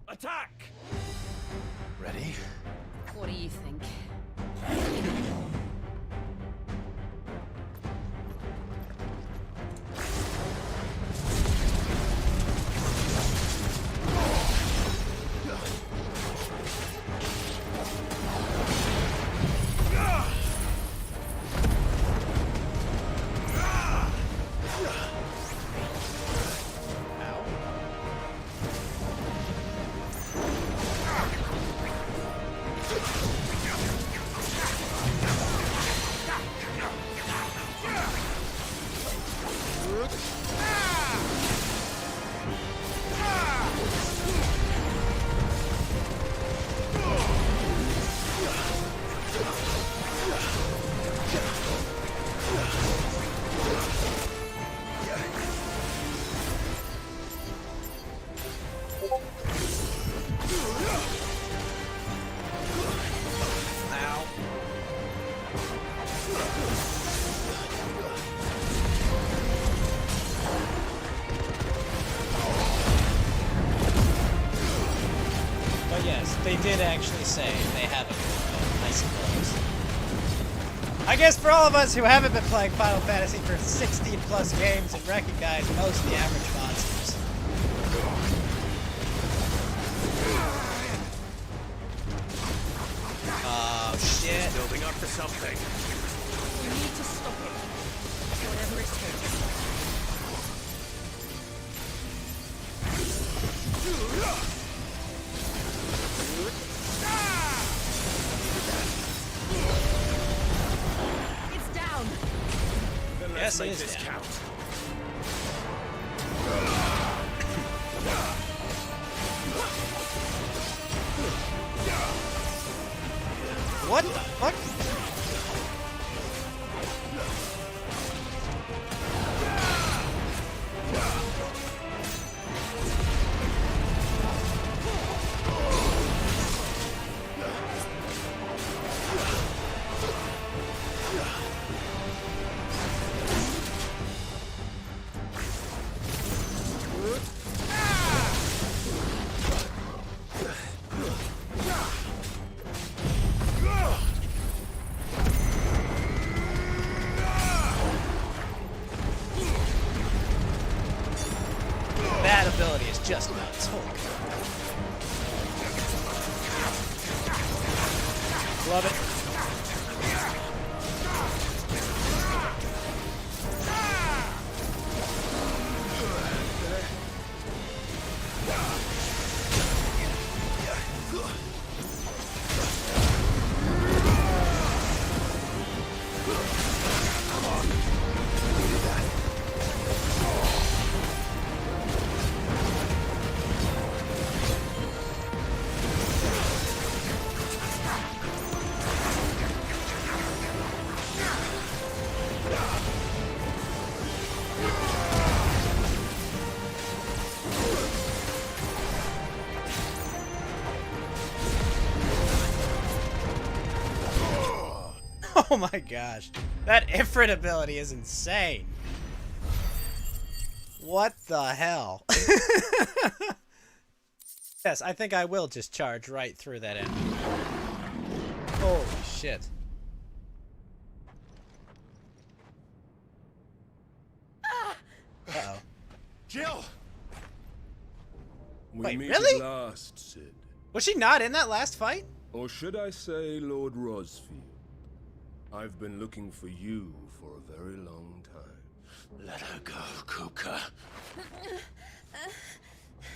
Attack! Ready? What do you think? But yes, they did actually say they have a coil, I suppose. I guess for all of us who haven't been playing Final Fantasy for 16 plus games and recognize most of the average monsters. Oh shit. Building up to something. You need to stop it. Whatever it takes. It's down. Then Yes, let's it make is this down. count. What the fuck? just nuts. Holy crap. Love it. Oh my gosh. That Ifrit ability is insane. What the hell? Yes, I think I will just charge right through that end. Holy shit. Uh-oh. Jill! We Wait, meet really? at last, Sid. Was she not in that last fight? Or should I say Lord Rosfield? I've been looking for you for a very long time. Let her go, Kupka.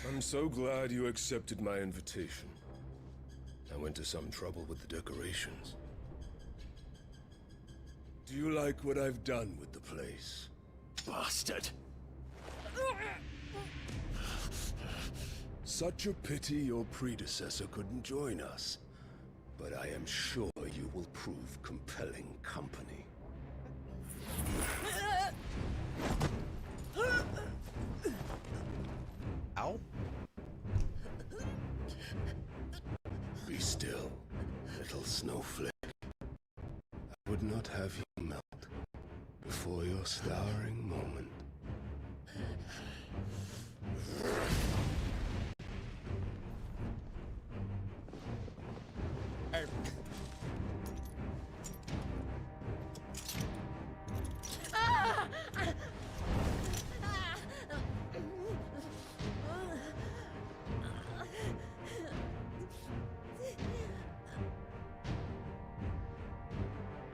I'm so glad you accepted my invitation. I went to some trouble with the decorations. Do you like what I've done with the place? Bastard. Such a pity your predecessor couldn't join us. But I am sure you will prove compelling company. Ow. Be still, little snowflake. I would not have you melt before your starring moment.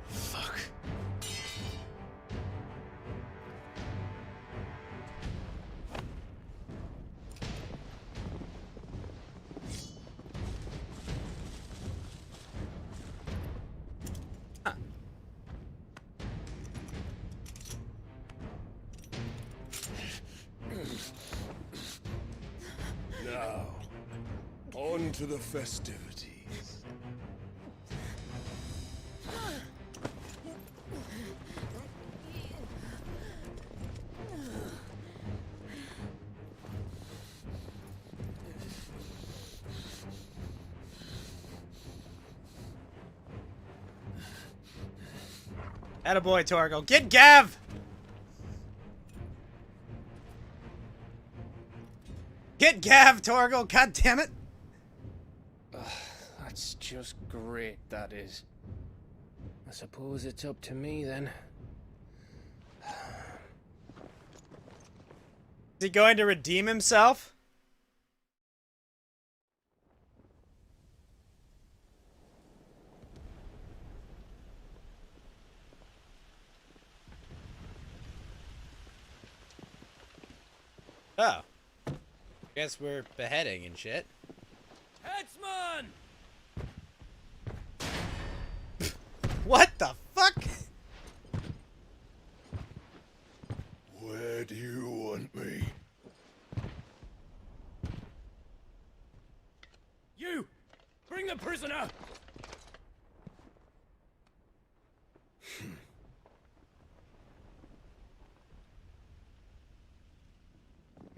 Fuck. Now, on to the festivities. Attaboy, Torgal. Get Gav! Get Gav, Torgal! God damn it! That's just great, that is. I suppose it's up to me then. Is he going to redeem himself? Oh. Guess we're beheading and shit. Headsman! What the fuck? Where do you want me? You! Bring the prisoner!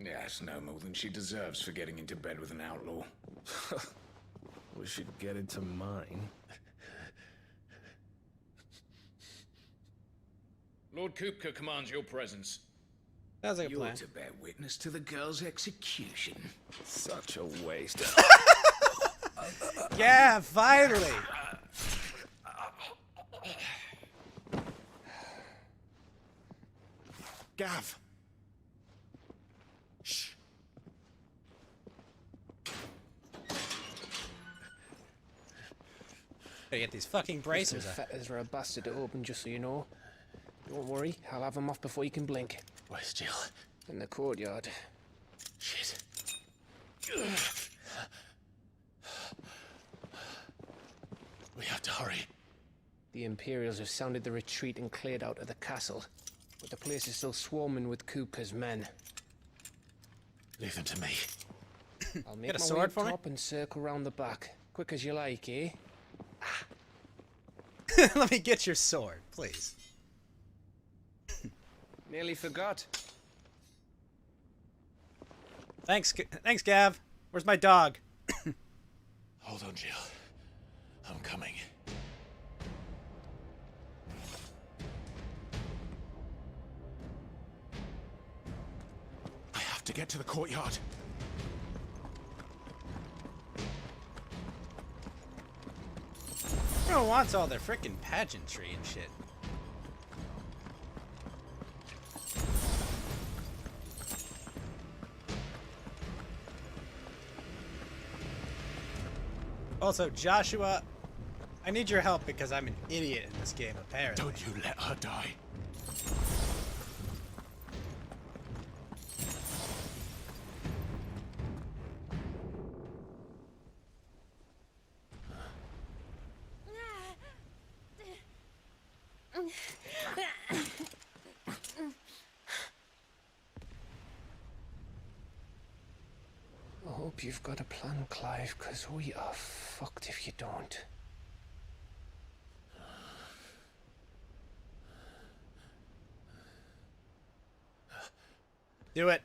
Yes, no more than she deserves for getting into bed with an outlaw. We should get into mine. Lord Kupka commands your presence. Sounds like a You're plan. to bear witness to the girl's execution. Such a waste. Yeah, finally! Gav! Shh. Gotta get these fucking bracers Some up. fetters are a bastard to open, just so you know. Don't worry, I'll have them off before you can blink. Where's Jill? In the courtyard. Shit. We have to hurry. The Imperials have sounded the retreat and cleared out of the castle. But the place is still swarming with Cooper's men. Leave them to me. I'll make Get a my sword way for me? top and circle round the back. Quick as you like, eh? Let me get your sword, please. Nearly forgot. Thanks, Gav. Where's my dog? Hold on, Jill. I'm coming. I have to get to the courtyard. Everyone wants all their frickin' pageantry and shit. Also, Joshua, I need your help because I'm an idiot in this game, apparently. Don't you let her die. I hope you've got a plan, Clive, because we are fucked if you don't. Do it.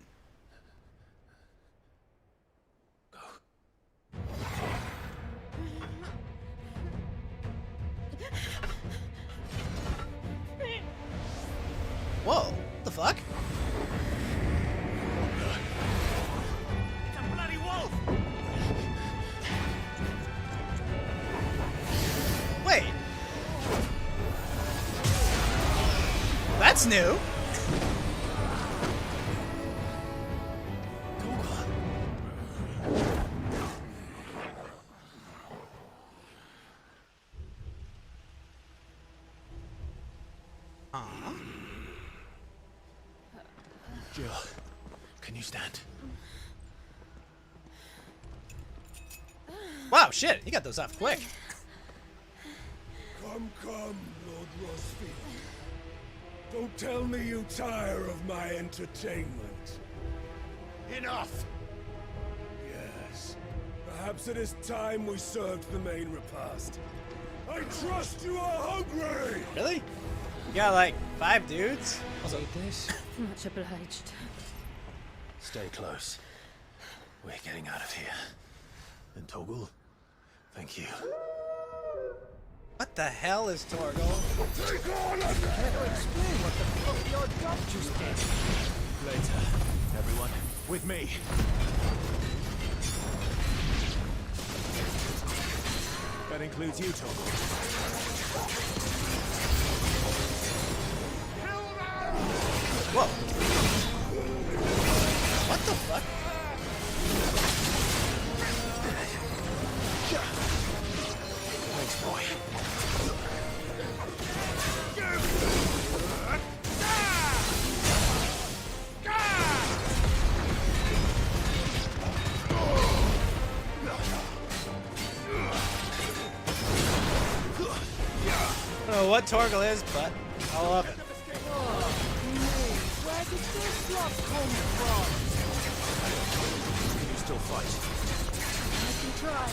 Whoa, what the fuck? It's a bloody wolf! Wait. That's new. Jill, can you stand? Wow, shit, he got those off quick. Come, Lord Rosfield. Don't tell me you tire of my entertainment. Enough! Yes. Perhaps it is time we served the main repast. I trust you are hungry! Really? You got like 5 dudes? Also, this? Much obliged. Stay close. We're getting out of here. And Toggle, thank you. what the hell is Torgal? Take on a Later, everyone. With me. That includes you, Toggle. Whoa. What the fuck? Thanks, boy. I don't know what Torgal is, but I love it. Where did this lot come from? Can you still fight? I can try.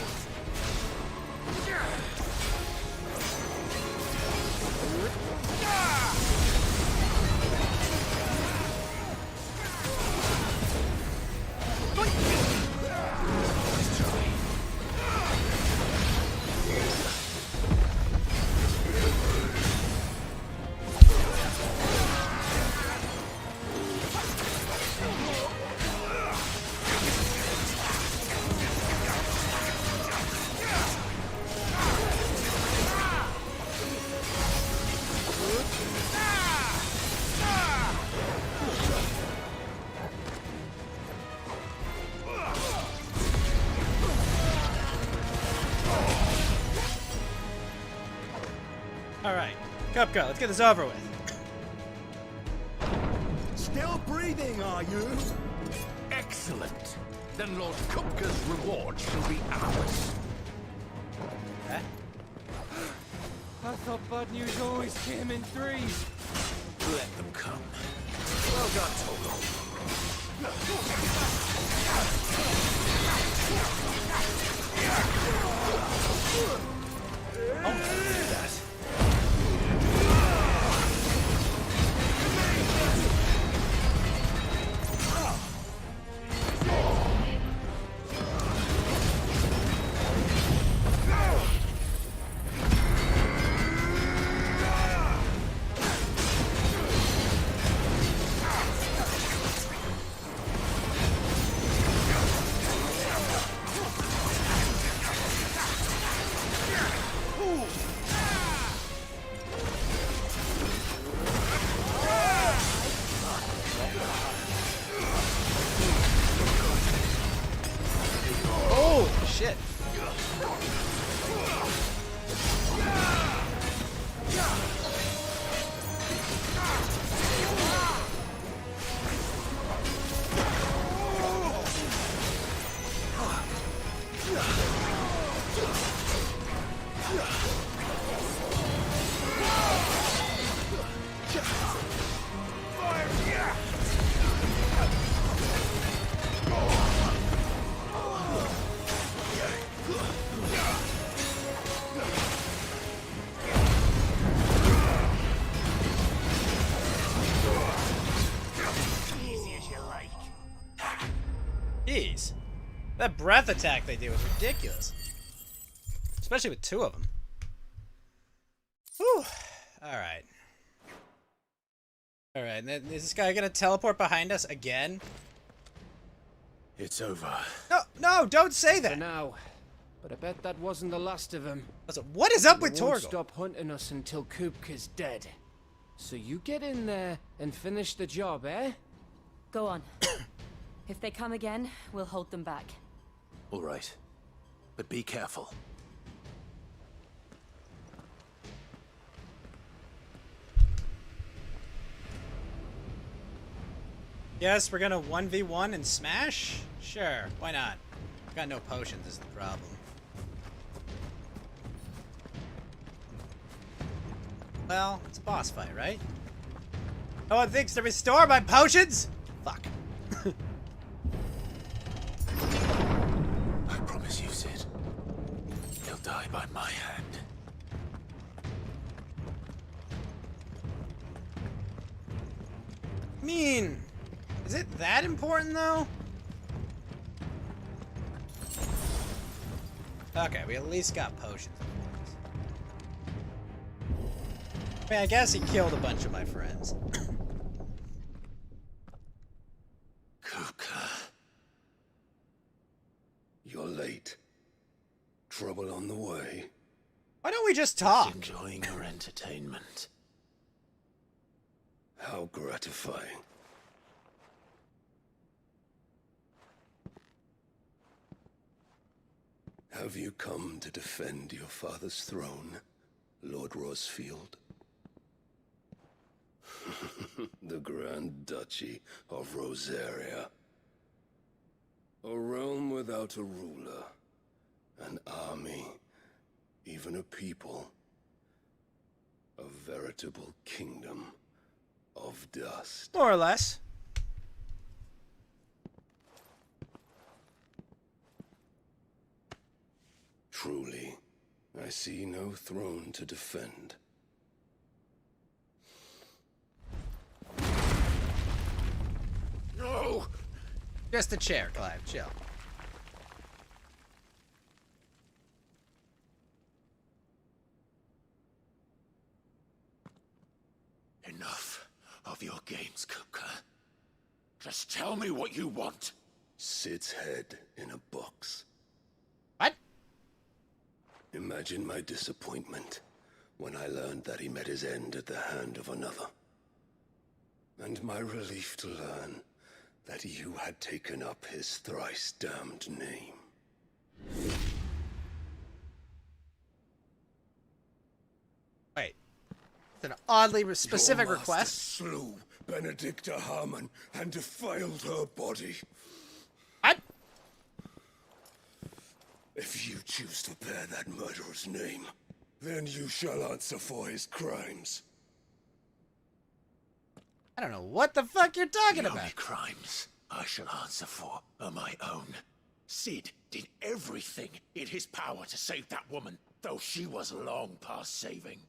Alright. Kupka, let's get this over with. Still breathing, are you? Excellent. Then Lord Kupka's reward shall be ours. Eh? I thought bad news always came in threes. Let them come. Well done, Tolo. Oh, that. Oh, shit. Jeez. That breath attack they do is ridiculous. Especially with two of them. Whew. Alright. Alright, is this guy gonna teleport behind us again? It's over. No, no, don't say For that! now. But I bet that wasn't the last of them. What is up with They won't Torgal? stop hunting us until Kupka's dead. So you get in there and finish the job, eh? Go on. If they come again, we'll hold them back. All right. But be careful. Yes, we're gonna 1v1 and smash? Sure, why not? Got no potions is the problem. Well, it's a boss fight, right? No one thinks to restore my potions? Fuck. I promise you, Sid. He'll die by my hand. I mean, is it that important though? Okay, we at least got potions. I mean, I guess he killed a bunch of my friends. Kupka. You're late. Trouble on the way. Why don't we just talk? Enjoying your entertainment. How gratifying. Have you come to defend your father's throne, Lord Rosfield? The Grand Duchy of Rosaria. A realm without a ruler, an army, even a people. A veritable kingdom of dust. More or less. Truly, I see no throne to defend. No! Just a chair, Clive. Chill. Enough of your games, Kupka. Just tell me what you want. Sid's head in a box. What? Imagine my disappointment when I learned that he met his end at the hand of another. And my relief to learn that you had taken up his thrice-damned name. Wait. an oddly specific Your master request. slew Benedicta Harmon and defiled her body. What? If you choose to bear that murderer's name, then you shall answer for his crimes. I don't know what the fuck you're talking The about. only crimes I shall answer for are my own. Sid did everything in his power to save that woman, though she was long past saving.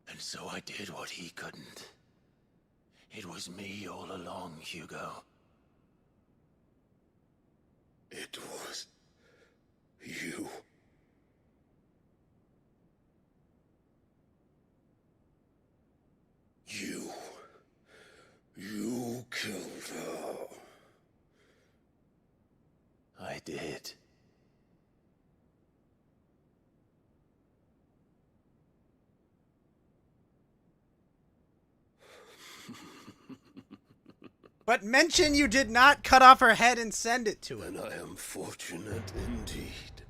And so I did what he couldn't. It was me all along, Hugo. It was you. You killed her. I did. But mention you did not cut off her head and send it to him. And I am fortunate indeed.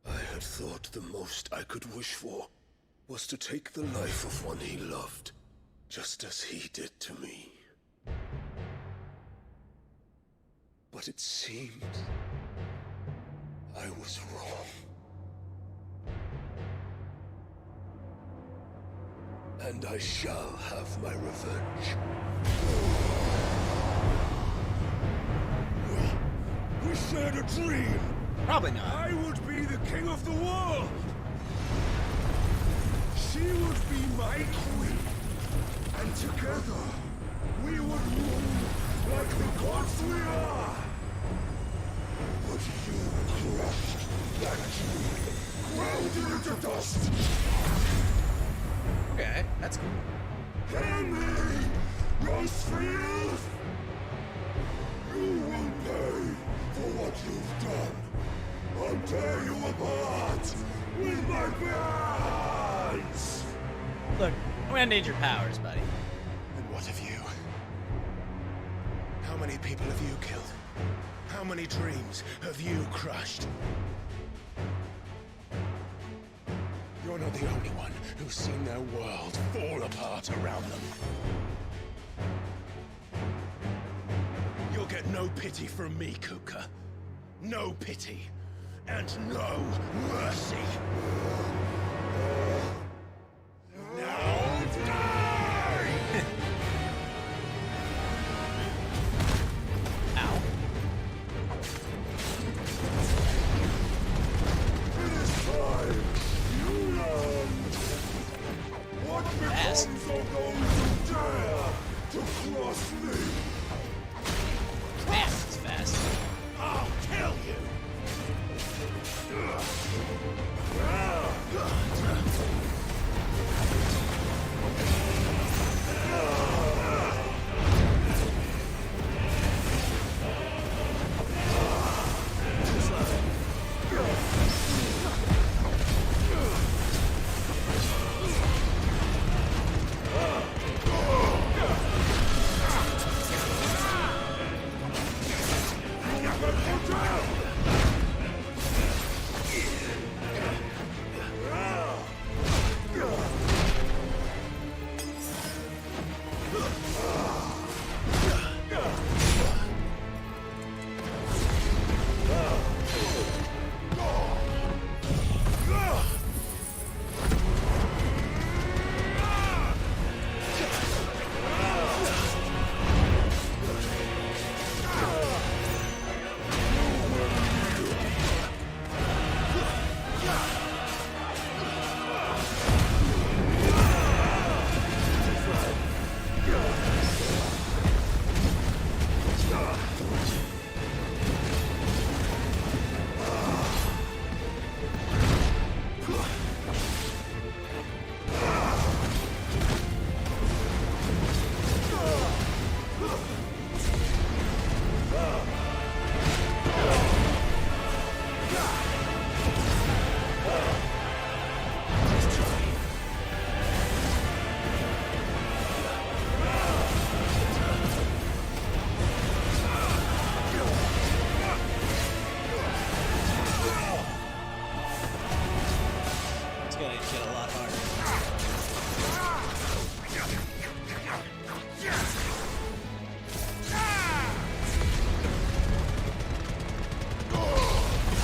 I had thought the most I could wish for was to take the life of one he loved, just as he did to me. But it seems I was wrong. And I shall have my revenge. We shared a dream. Probably not. I would be the king of the world. She would be my queen. And together, we would rule like the gods we are. But you crushed that dream, ground it into dust. Okay, that's cool. Henry Rosefield! You will pay for what you've done. I'll tear you apart with my hands! Look, I'm gonna need your powers, buddy. And what of you? How many people have you killed? How many dreams have you crushed? You're not the only one who's seen their world fall apart around them. You'll get no pity from me, Kuka. No pity. And no mercy. Now die! Ow. It is time you learn what Fast. becomes of those who dare to cross me. Man, it's fast. I'll kill you!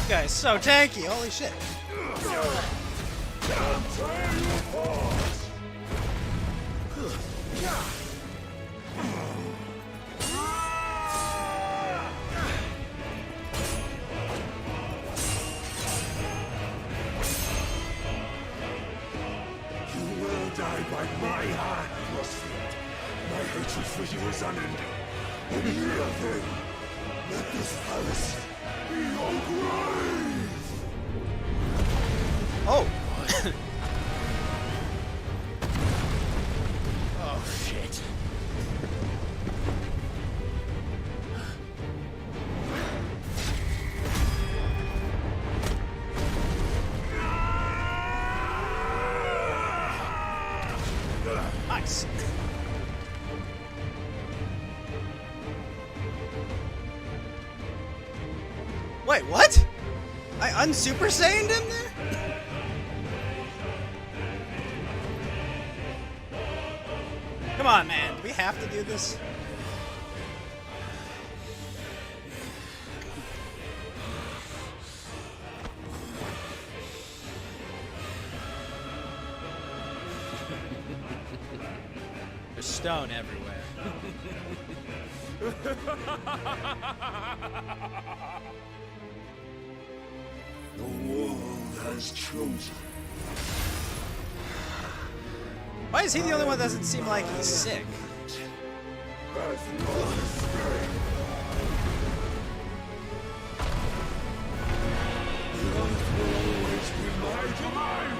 This guy's so tanky, holy shit. You will die by my hand, Crossfield. My hatred for you is unending. And hear then, let this palace be your grave! Oh! Oh, shit. Nice. Wait, what? I unsuper Saiyan'd him there? Come on, man. Do we have to do this? There's stone everywhere. The world has chosen. Why is he the only one that doesn't seem like he's sick? That's no mistake. The earth will always be my domain.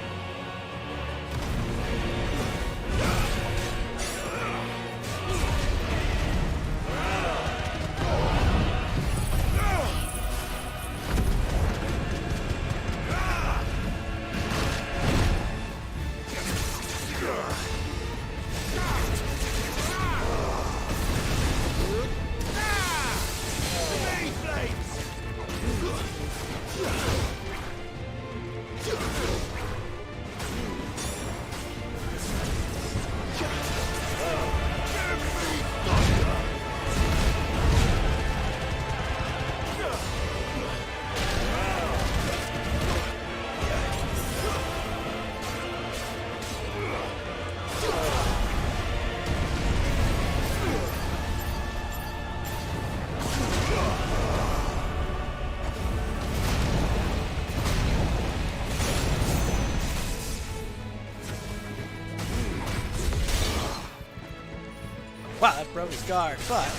Wow, that broke his guard, but...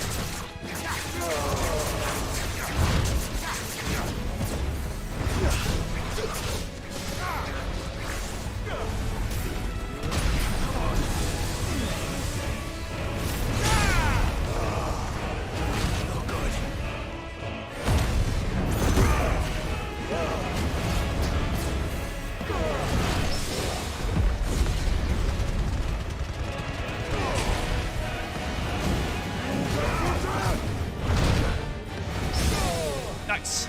Nice.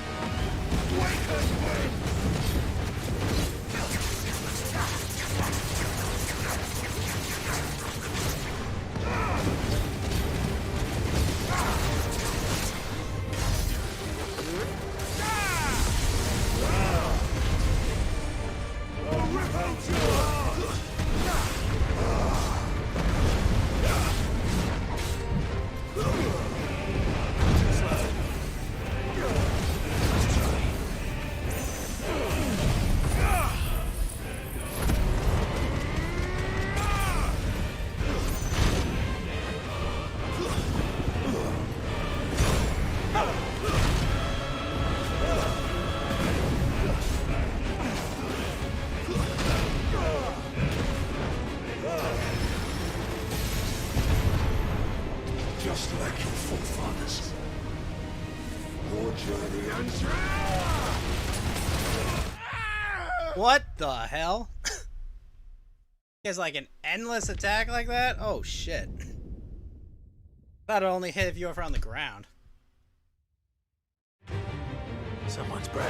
Just like your forefathers. Your journey ends here! What the hell? He has like an endless attack like that? Oh shit. Thought it only hit if you were on the ground. Someone's brave.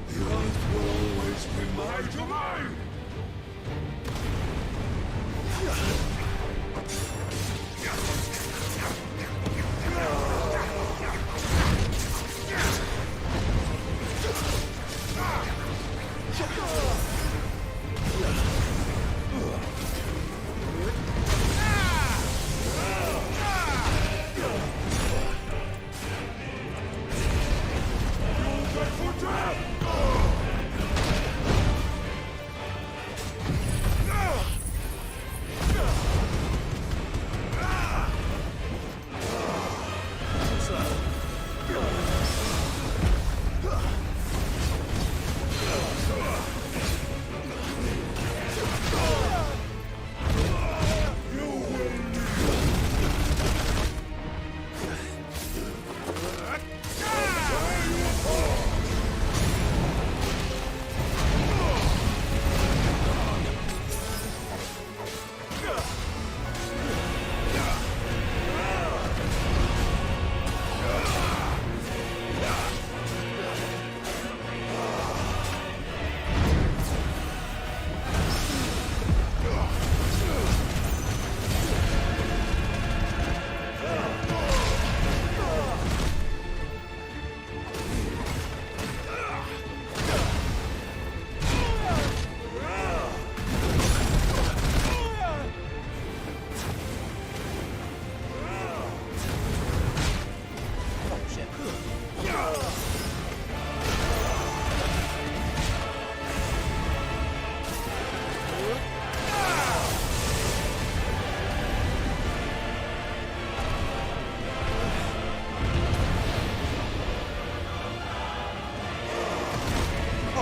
The earth will always be my domain!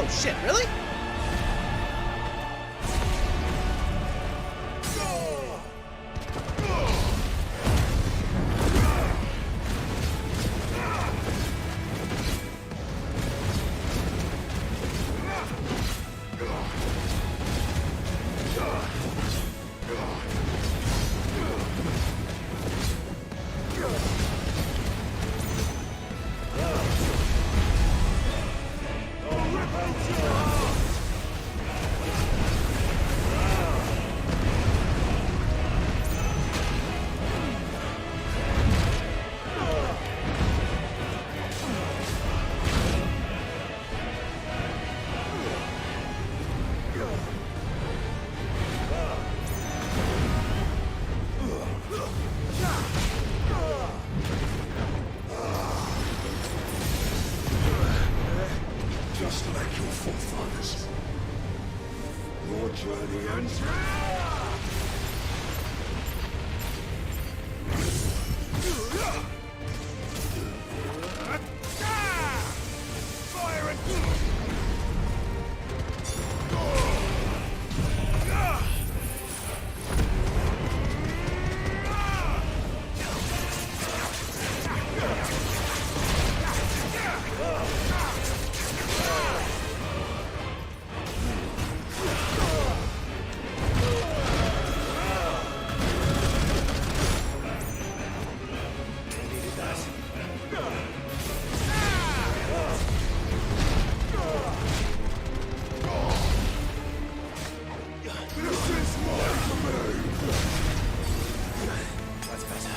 Oh shit, really? Just like your forefathers. Your journey ends Fire and That's better.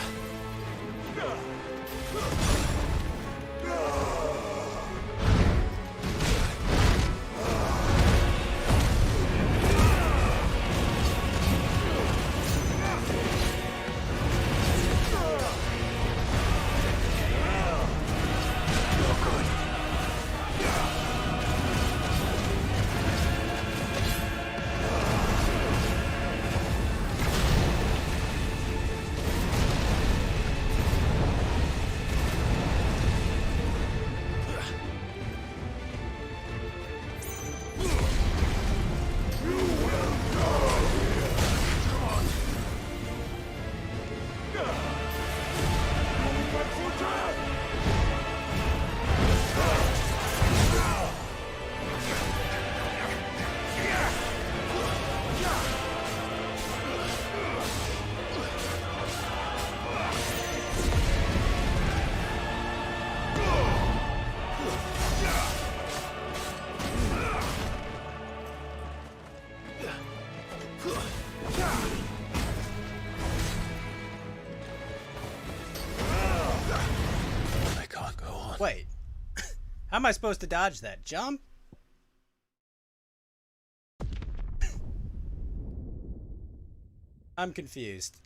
I can't go on. Wait. How am I supposed to dodge that? Jump? I'm confused.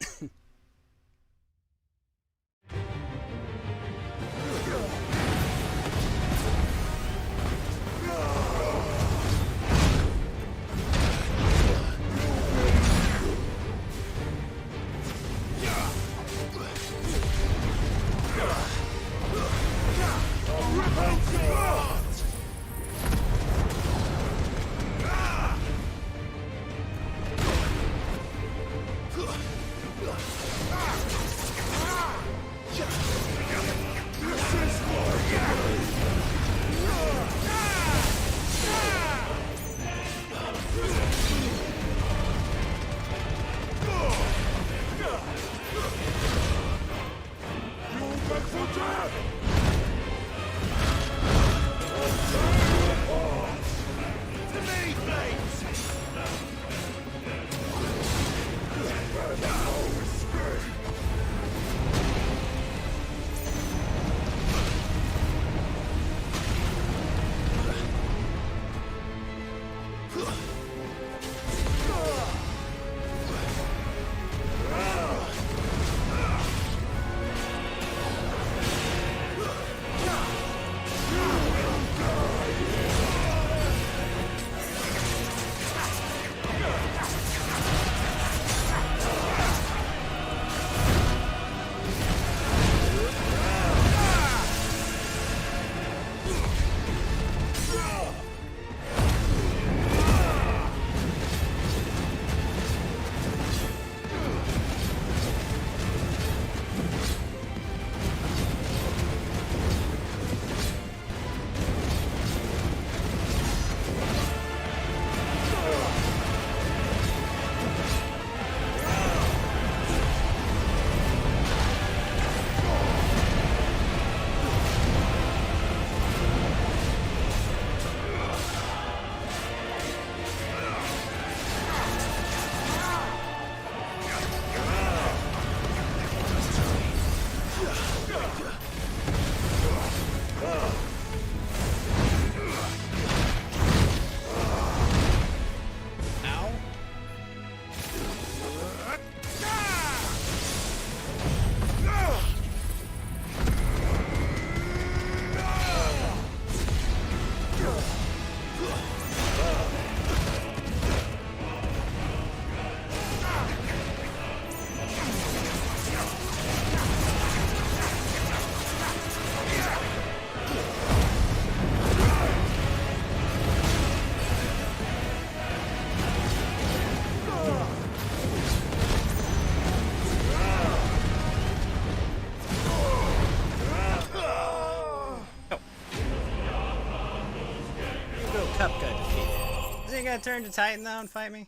you gonna turn to Titan though and fight me?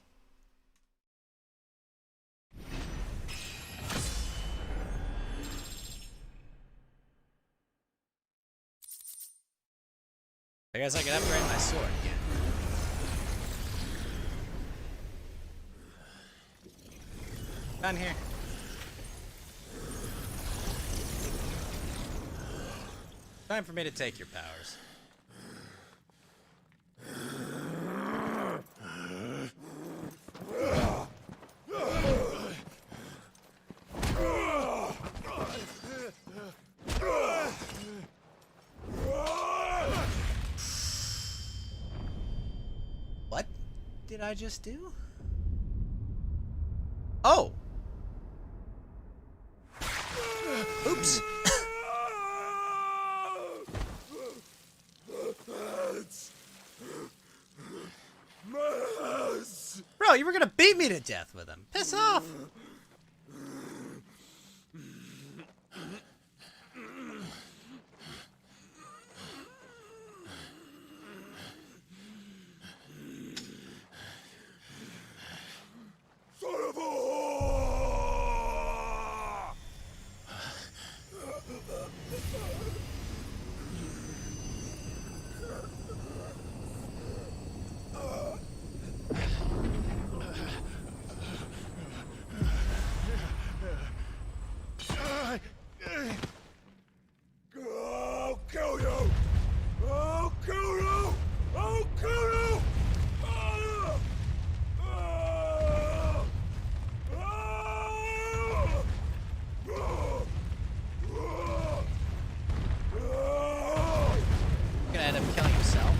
I guess I can upgrade my sword again. Down here. Time for me to take your powers. What did I just do? Oh! Oops. Bro, you were gonna beat me to death with him. Piss off! Son of a whore! I'll kill you! I'll kill you! I'll kill you! You're gonna end up killing yourself.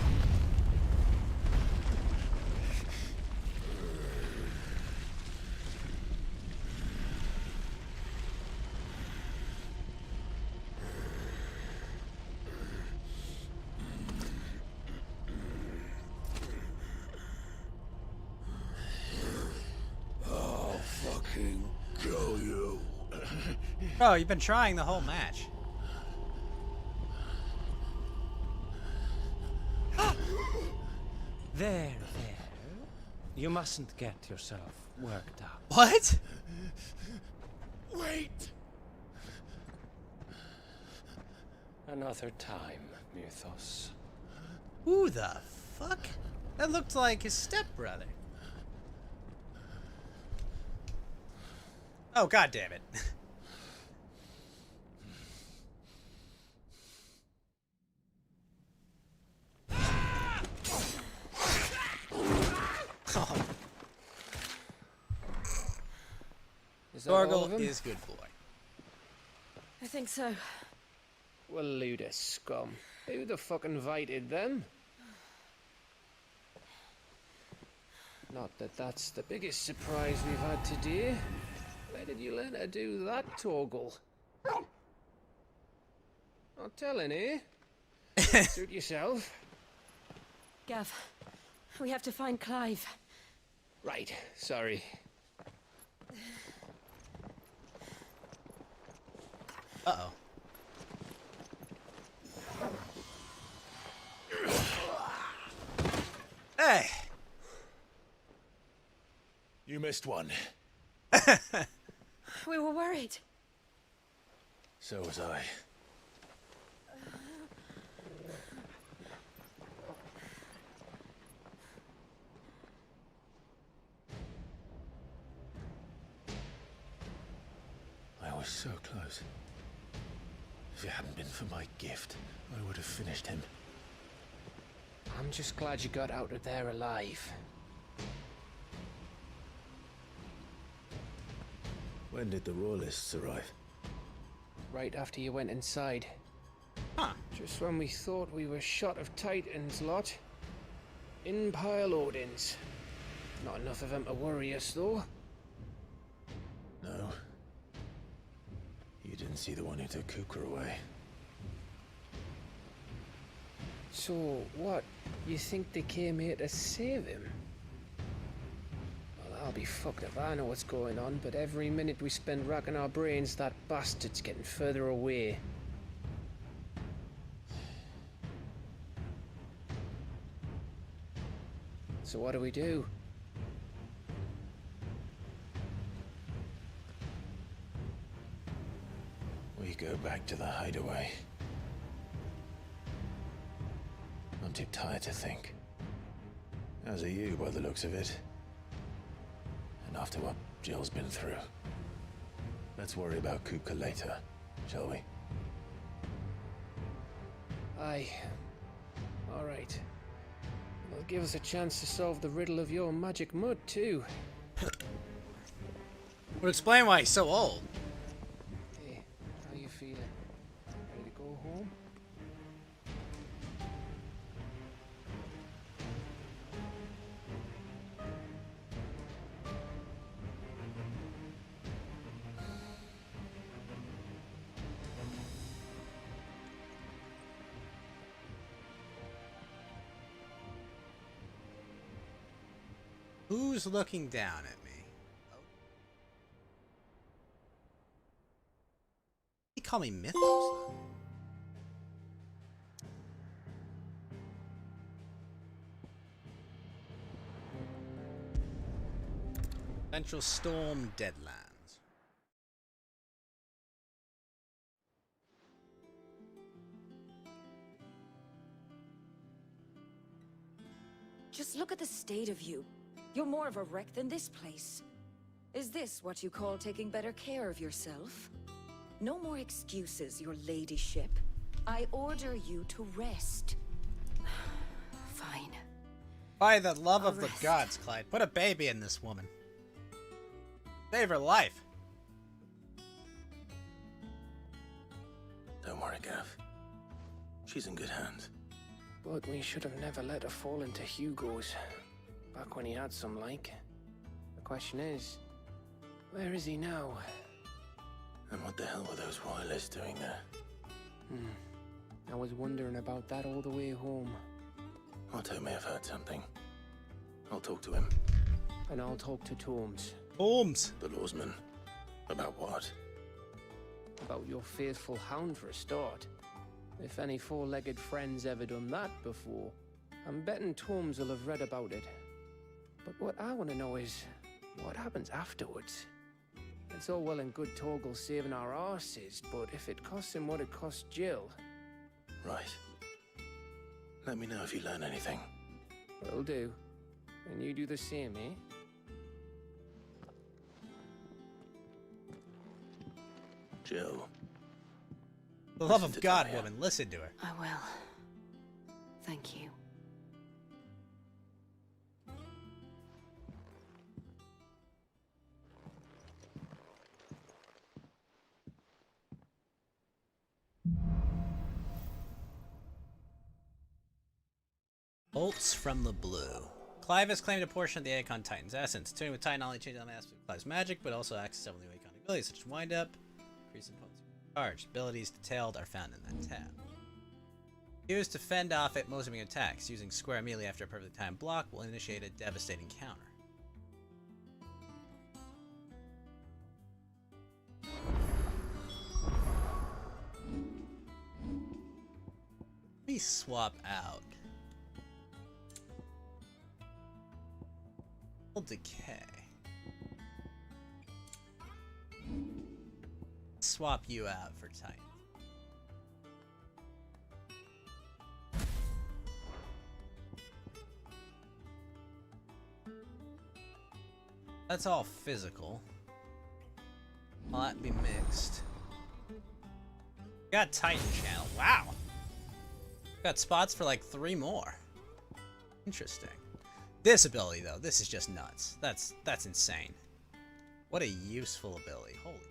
I'll fucking kill you. Bro, you've been trying the whole match. There. You mustn't get yourself worked up. What? Wait! Another time, Mythos. Who the fuck? That looked like his stepbrother. Oh, god damn it. Oh. Is that all of Dorgle them? is good boy. I think so. Well, Luda scum. Who the fuck invited them? Not that that's the biggest surprise we've had today. Where did you learn to do that, Torgal? Not telling, eh? Suit yourself. Gav, we have to find Clive. Right, sorry. Uh-oh. Hey! You missed one. We were worried. So was I. I was so close. If it hadn't been for my gift, I would have finished him. I'm just glad you got out of there alive. When did the Royalists arrive? Right after you went inside. Huh. Just when we thought we were shot of Titans, lot. In pile Odins. Not enough of them to worry us, though. No. You didn't see the one who took Kukra away. So, what? You think they came here to save him? Well, I'll be fucked if I know what's going on, but every minute we spend racking our brains, that bastard's getting further away. So what do we do? We go back to the hideaway. I'm too tired to think. As are you, by the looks of it. And after what Jill's been through. Let's worry about Kupka later, shall we? Aye. Alright. It'll give us a chance to solve the riddle of your magic mud, too. Would explain why he's so old. Hey, how you feeling? Ready to go home? Who's looking down at me? Oh. He call me Mythos, though. Central Storm Deadlands. Just look at the state of you. You're more of a wreck than this place. Is this what you call taking better care of yourself? No more excuses, your ladyship. I order you to rest. Fine. By the love of I'll the rest. gods, Clyde, put a baby in this woman. Save her life. Don't worry, Gav. She's in good hands. But we should have never let her fall into Hugo's. Back when he had some like. The question is, where is he now? And what the hell were those royalists doing there? I was wondering about that all the way home. Otto may have heard something. I'll talk to him. And I'll talk to Tomes. Tomes! The lawsman. About what? About your faithful hound for a start. If any four-legged friend's ever done that before, I'm betting Tomes will have read about it. But what I want to know is, what happens afterwards? It's all well and good Torgal saving our arses, but if it costs him what it cost Jill... Right. Let me know if you learn anything. Will do. And you do the same, eh? Jill. For the love Listen of to God, Talia. woman, listen to her. I will. Thank you. Bolts from the blue. Clive has claimed a portion of the Aegon Titan's essence. Tuning with Titan not only changes the aspect of Clive's magic, but also access several new Aegon abilities, such as Wind Up, increase opponent's charge. Abilities detailed are found in that tab. Used to fend off at most of your attacks. Using square immediately after a perfectly timed block will initiate a devastating counter. Let me swap out. Decay. Swap you out for Titan. That's all physical. Will that be mixed? Got Titan channel. Wow. Got spots for like 3 more. Interesting. This ability, though, this is just nuts. That's insane. What a useful ability. Holy crap.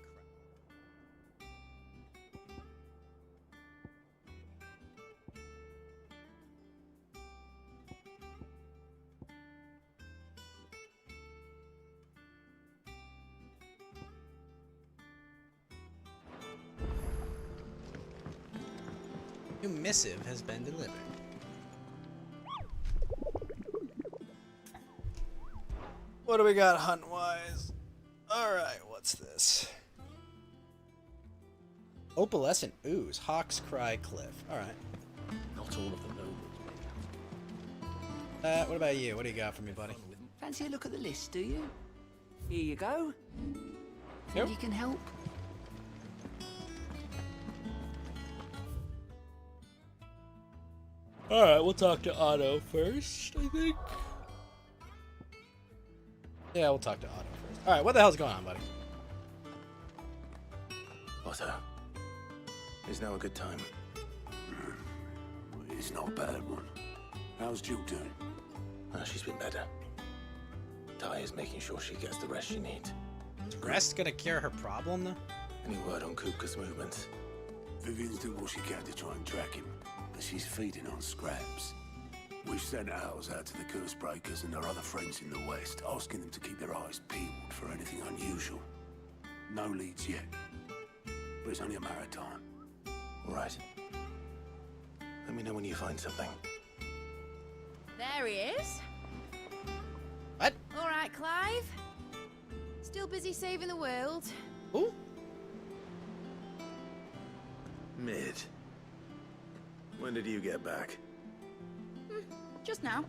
New missive has been delivered. What do we got hunt-wise? Alright, what's this? Opalescent Ooze, Hawk's Cry Cliff. Alright. Not all of the nobles. What about you? What do you got for me, buddy? Fancy a look at the list, do you? Here you go. Think Yep. you can help? Alright, we'll talk to Otto first, I think. Yeah, we'll talk to Otto first. Alright, what the hell's going on, buddy? Otto, is now a good time? It's not a bad one. How's Jill doing? She's been better. Ty is making sure she gets the rest she needs. Is rest gonna cure her problem, though? Any word on Kupka's movements? Vivian's doing what she can to try and track him, but she's feeding on scraps. We've sent ours out to the Curse Breakers and their other friends in the West, asking them to keep their eyes peeled for anything unusual. No leads yet, but it's only a matter of time. All right. Let me know when you find something. There he is. What? All right, Clive. Still busy saving the world. Ooh. Mid. When did you get back? Just now.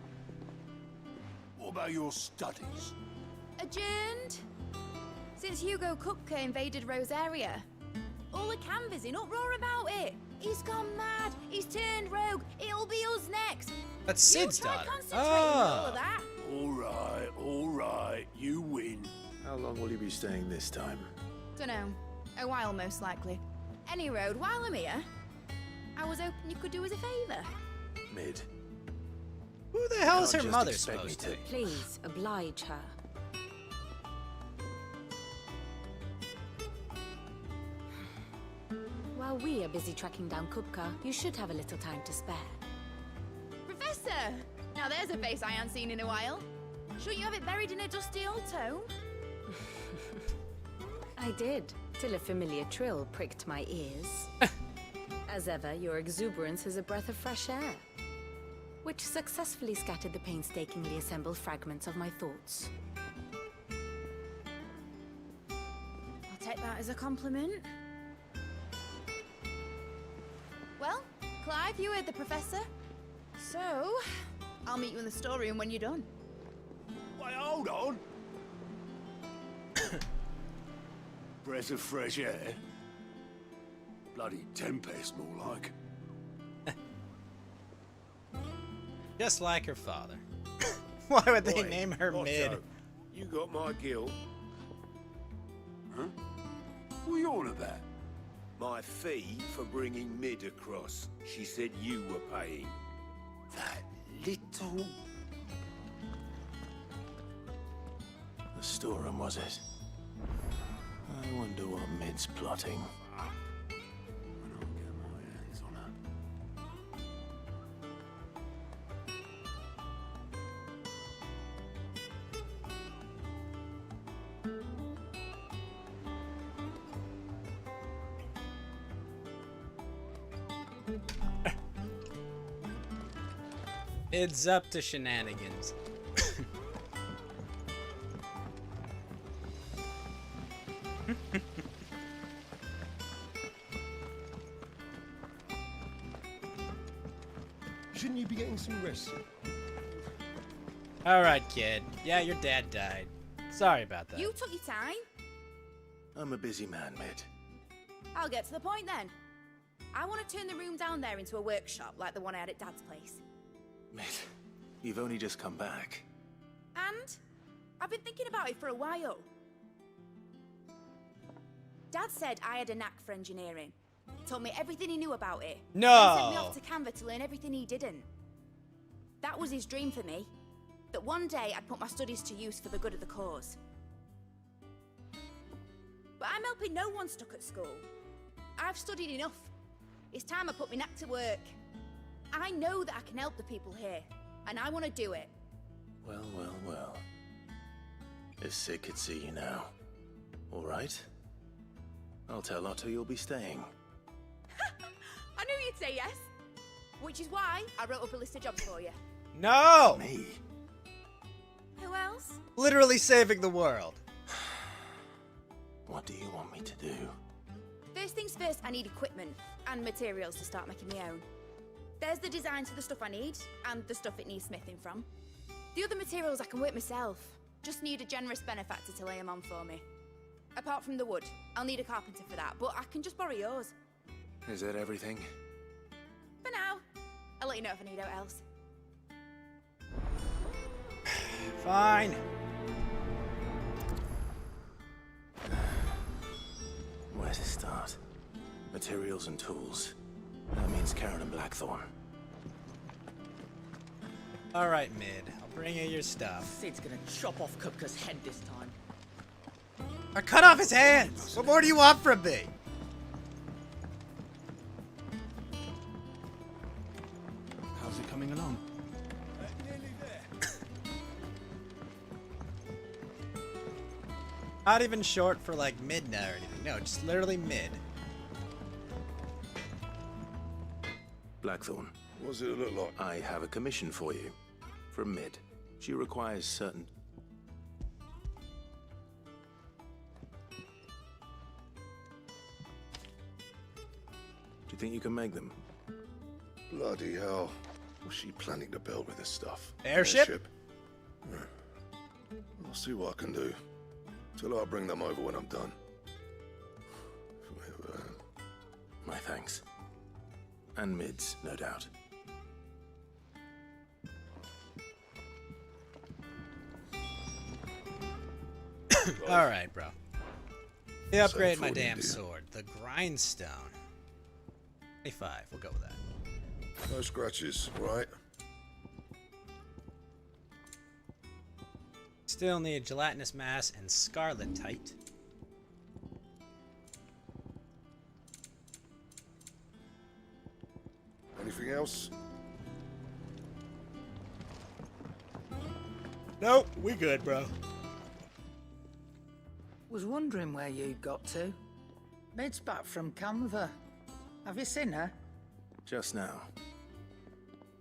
What about your studies? Adjourned. Since Hugo Kupka invaded Rosaria. All the canvassing, uproar about it. He's gone mad. He's turned rogue. It'll be us next. That's Sid's You try daughter. concentrating on all of that. All right, you win. How long will you be staying this time? Dunno. A while, most likely. Any road, while I'm here, I was hoping you could do us a favour. Mid. Who the hell is her Can't just mother expect me supposed to be? Please, oblige her. While we are busy tracking down Kupka, you should have a little time to spare. Professor! Now there's a face I haven't seen in a while. Shouldn't you have it buried in a dusty old tome? I did, till a familiar trill pricked my ears. As ever, your exuberance is a breath of fresh air, which successfully scattered the painstakingly assembled fragments of my thoughts. I'll take that as a compliment. Well, Clive, you heard the professor. So, I'll meet you in the storeroom when you're done. Wait, hold on. Breath of fresh air. Bloody tempest, more like. Just like her father. Why would they Oi, name her Otto, Mid? You got my guilt. Huh? What are you on about? My fee for bringing Mid across. She said you were paying. That little... The storeroom, was it? I wonder what Mid's plotting. When I get my hands on her. It's up to shenanigans. Shouldn't you be getting some rest? Alright, kid. Yeah, your dad died. Sorry about that. You took your time. I'm a busy man, Mid. I'll get to the point then. I want to turn the room down there into a workshop like the one I had at Dad's place. Mid, you've only just come back. And I've been thinking about it for a while. Dad said I had a knack for engineering. Told me everything he knew about it. No. Then sent me off to Canva to learn everything he didn't. That was his dream for me. That one day I'd put my studies to use for the good of the cause. But I'm helping no one stuck at school. I've studied enough. It's time I put my knack to work. I know that I can help the people here, and I want to do it. Well, well, well. If Sid could see you now. All right. I'll tell Otto you'll be staying. I knew you'd say yes. Which is why I wrote up a list of jobs for you. No! Me? Who else? Literally saving the world. What do you want me to do? First things first, I need equipment and materials to start making my own. There's the designs for the stuff I need, and the stuff it needs smithing from. The other materials I can work myself. Just need a generous benefactor to lay them on for me. Apart from the wood, I'll need a carpenter for that, but I can just borrow yours. Is that everything? For now. I'll let you know if I need out else. Fine. Where to start? Materials and tools. That means Karen and Blackthorn. Alright, Mid. I'll bring you your stuff. Sid's gonna chop off Kupka's head this time. Or cut off his hands! What more do you want from me? How's it coming along? Nearly there. Not even short for like mid now or anything. No, just literally mid. Blackthorn. What does it look like? I have a commission for you. From Mid. She requires certain... Do you think you can make them? Bloody hell. What's she planning to build with this stuff? Airship? Yeah. I'll see what I can do. Till I bring them over when I'm done. My thanks. And Mid's, no doubt. Alright, bro. They upgrade my damn sword. The grindstone. 25, we'll go with that. No scratches, right? Still need gelatinous mass and scarletite. Anything else? Nope, we good, bro. Was wondering where you got to. Mid's back from Canva. Have you seen her? Just now.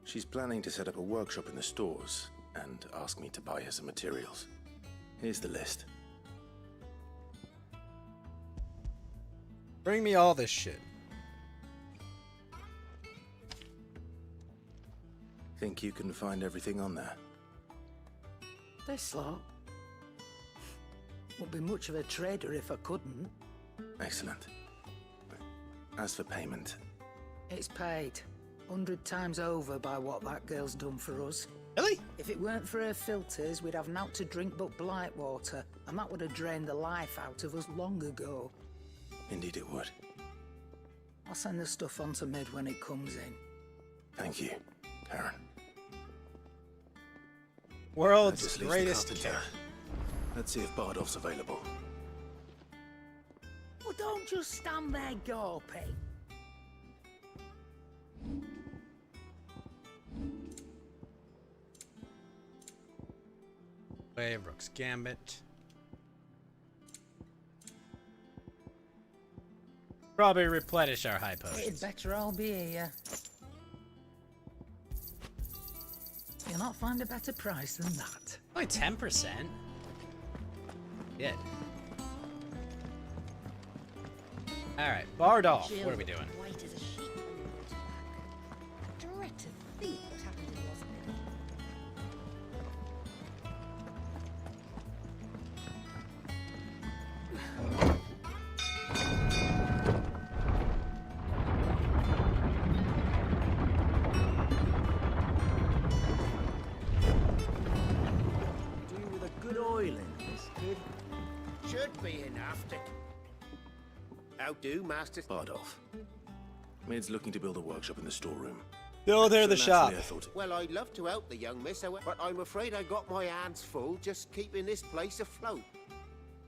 She's planning to set up a workshop in the stores and ask me to buy her some materials. Here's the list. Bring me all this shit. Think you can find everything on there? This lot. Wouldn't be much of a trader if I couldn't. Excellent. As for payment... It's paid. 100 times over by what that girl's done for us. Really? If it weren't for her filters, we'd have naught to drink but blight water, and that would have drained the life out of us long ago. Indeed it would. I'll send the stuff on to Mid when it comes in. Thank you, Karen. World's That just leaves greatest the cat. carpenter. Let's see if Bardolph's available. Well, don't just stand there gawping. Way, Rook's Gambit. Probably replenish our high It'd potions. better all be here. You'll not find a better price than that. Only 10%. Good. Alright, Bardolph, what are we doing? White as a sheep when he looks back. Dread to think what happened in Wasn't. Do with a good oil in this, kid. Should be enough to... How do, Master? Bardolph. Mid's looking to build a workshop in the storeroom. Build her So the shop. naturally I thought... Well, I'd love to help the young miss, but I'm afraid I got my hands full just keeping this place afloat.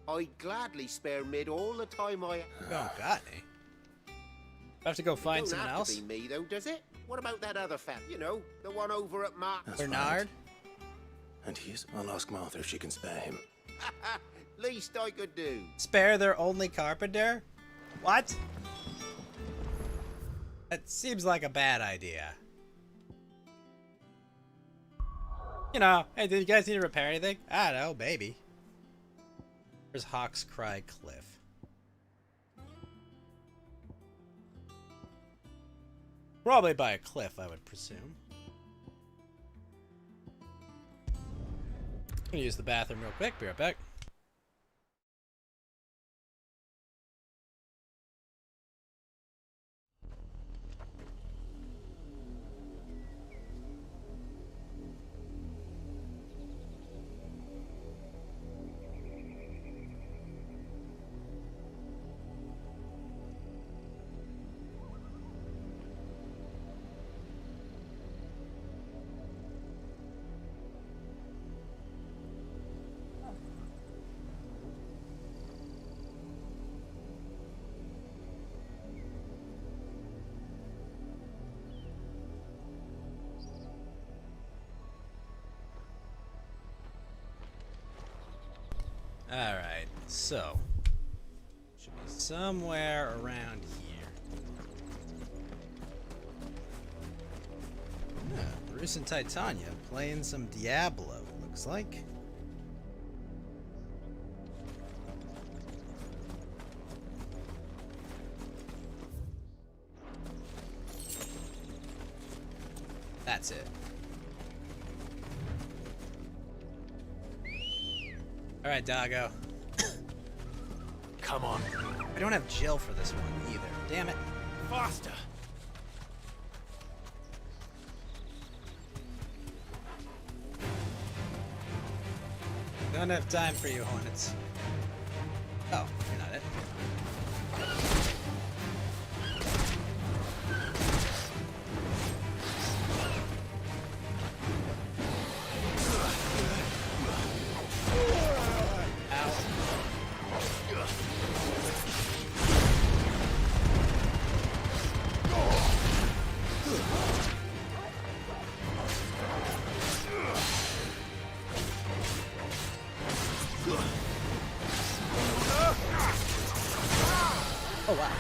I'd gladly spare Mid all the time I... Oh, got me. I have to go find Don't someone have else? to be me, though, does it? What about that other fat? You know, the one over at Mark... That's Bernard? And he's... I'll ask Martha if she can spare him. Least I could do. Spare their only carpenter? What? That seems like a bad idea. You know, hey, did you guys need to repair anything? I don't know, maybe. Where's Hawk's Cry Cliff? Probably by a cliff, I would presume. gonna use the bathroom real quick. Be right back. Alright, so should be somewhere around here. Yeah, Bruce and Titania playing some Diablo, looks like. That's it. Alright, doggo. Come on. I don't have Jill for this one either. Damn it. Faster! Don't have time for you, Hornets. Oh, you're not it. Oh, wow.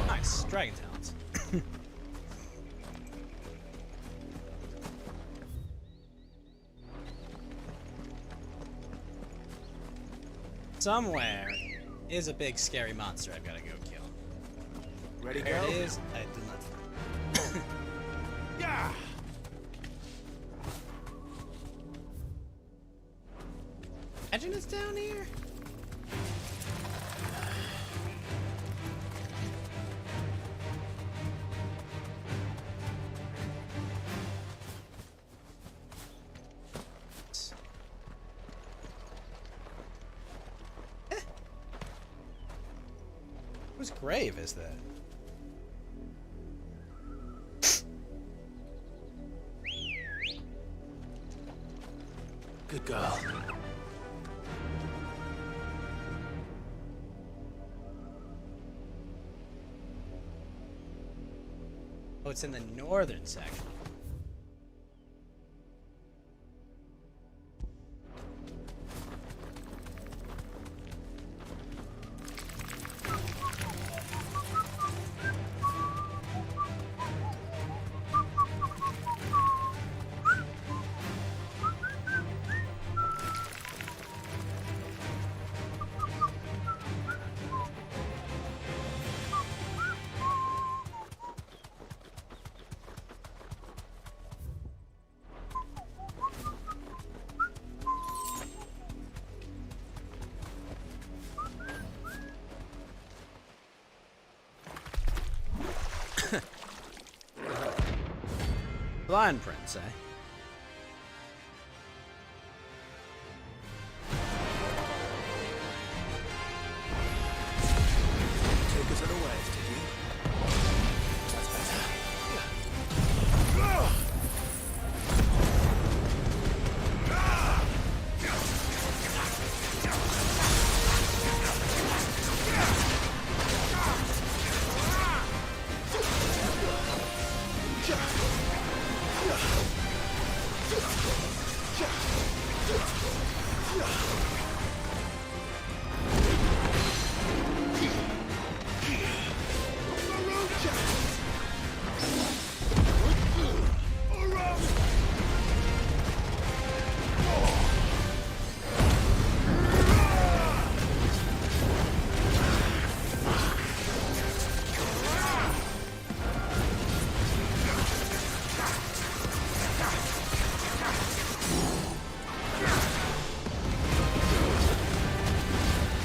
Nice. Dragon talents. Somewhere is a big scary monster I've got to go kill. Ready, There go? it is. I did not. Yeah! Imagine it's down here. Whose grave is that? Good girl. Oh, it's in the northern section. Blind Prince, eh? Take us to the west, did you? That's better.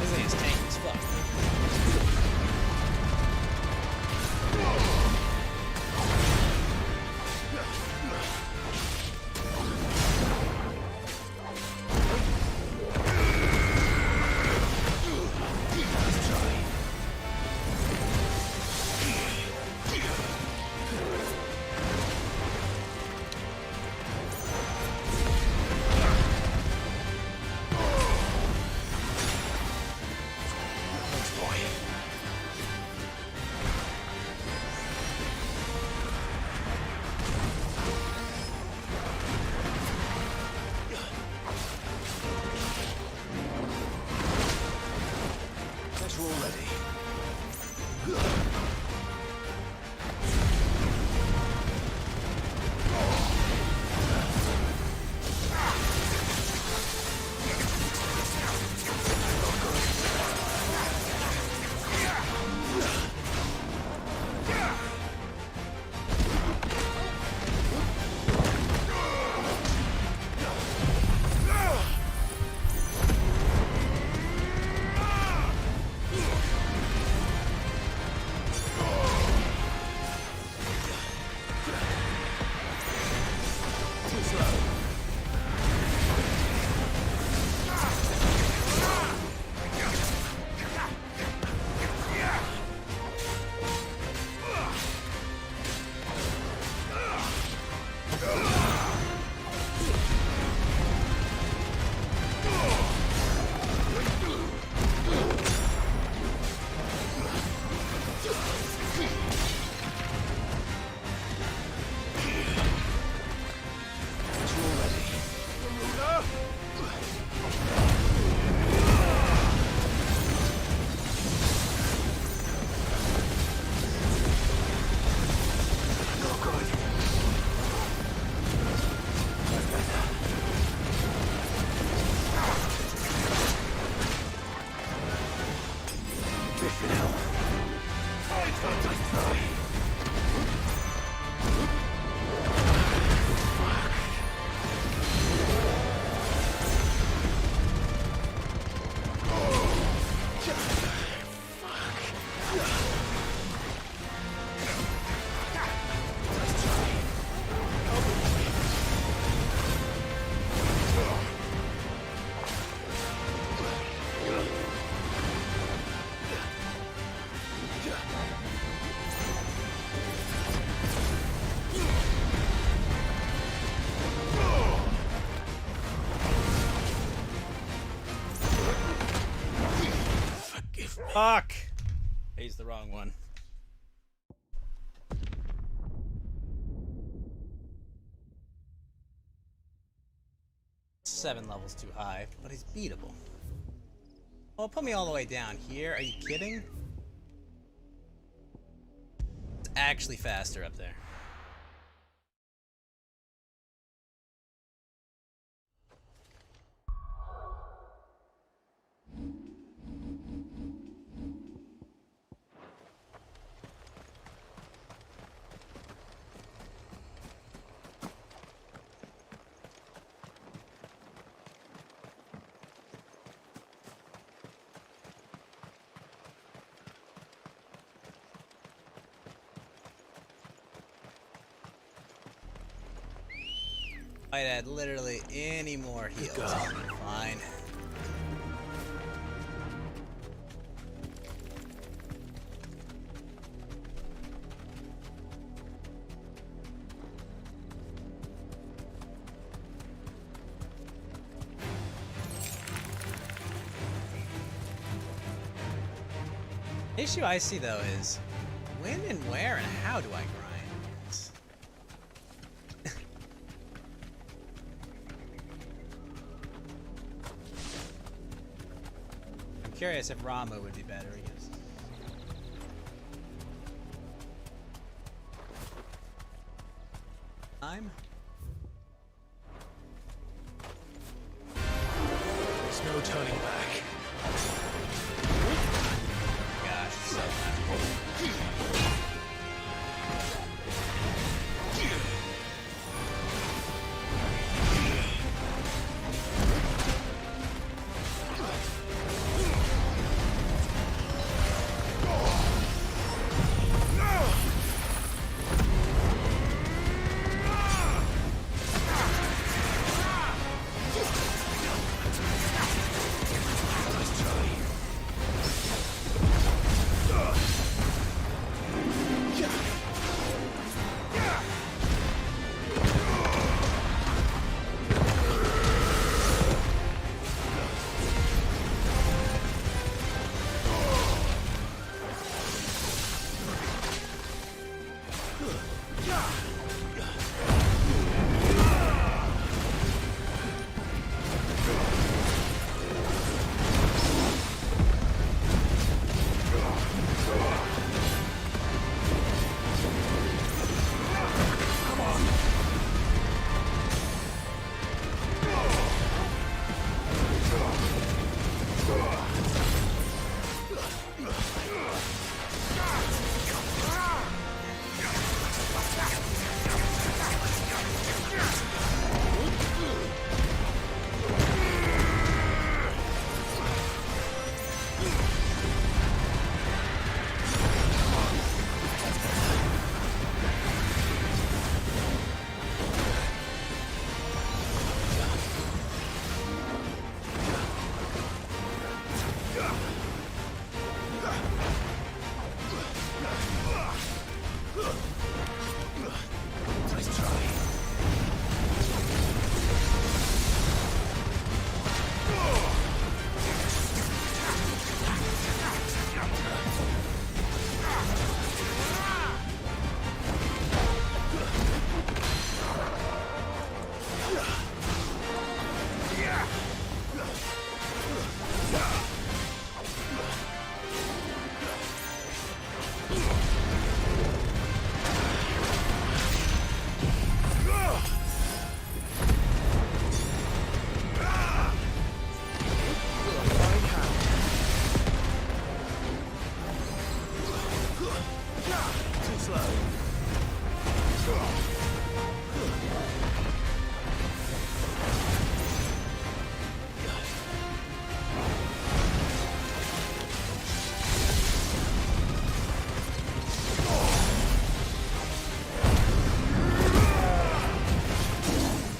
This thing is tanky as fuck. Guess we're all ready. Fuck! He's the wrong one. Seven levels too high, but he's beatable. Oh, put me all the way down here. Are you kidding? It's actually faster up there. I'd add literally any more heals. Fine. The issue I see though is when and where and how do I grind? I'm curious if Ramu would be better, I guess. There's no turning back. Gosh, so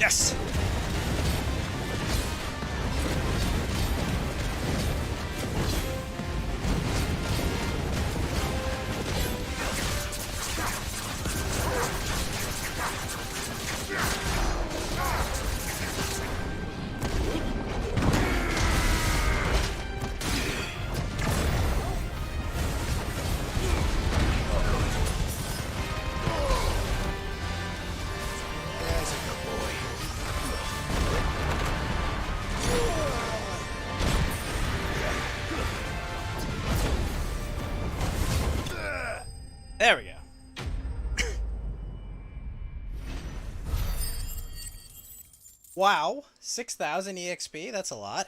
Yes! There we go. Wow, 6,000 EXP, that's a lot.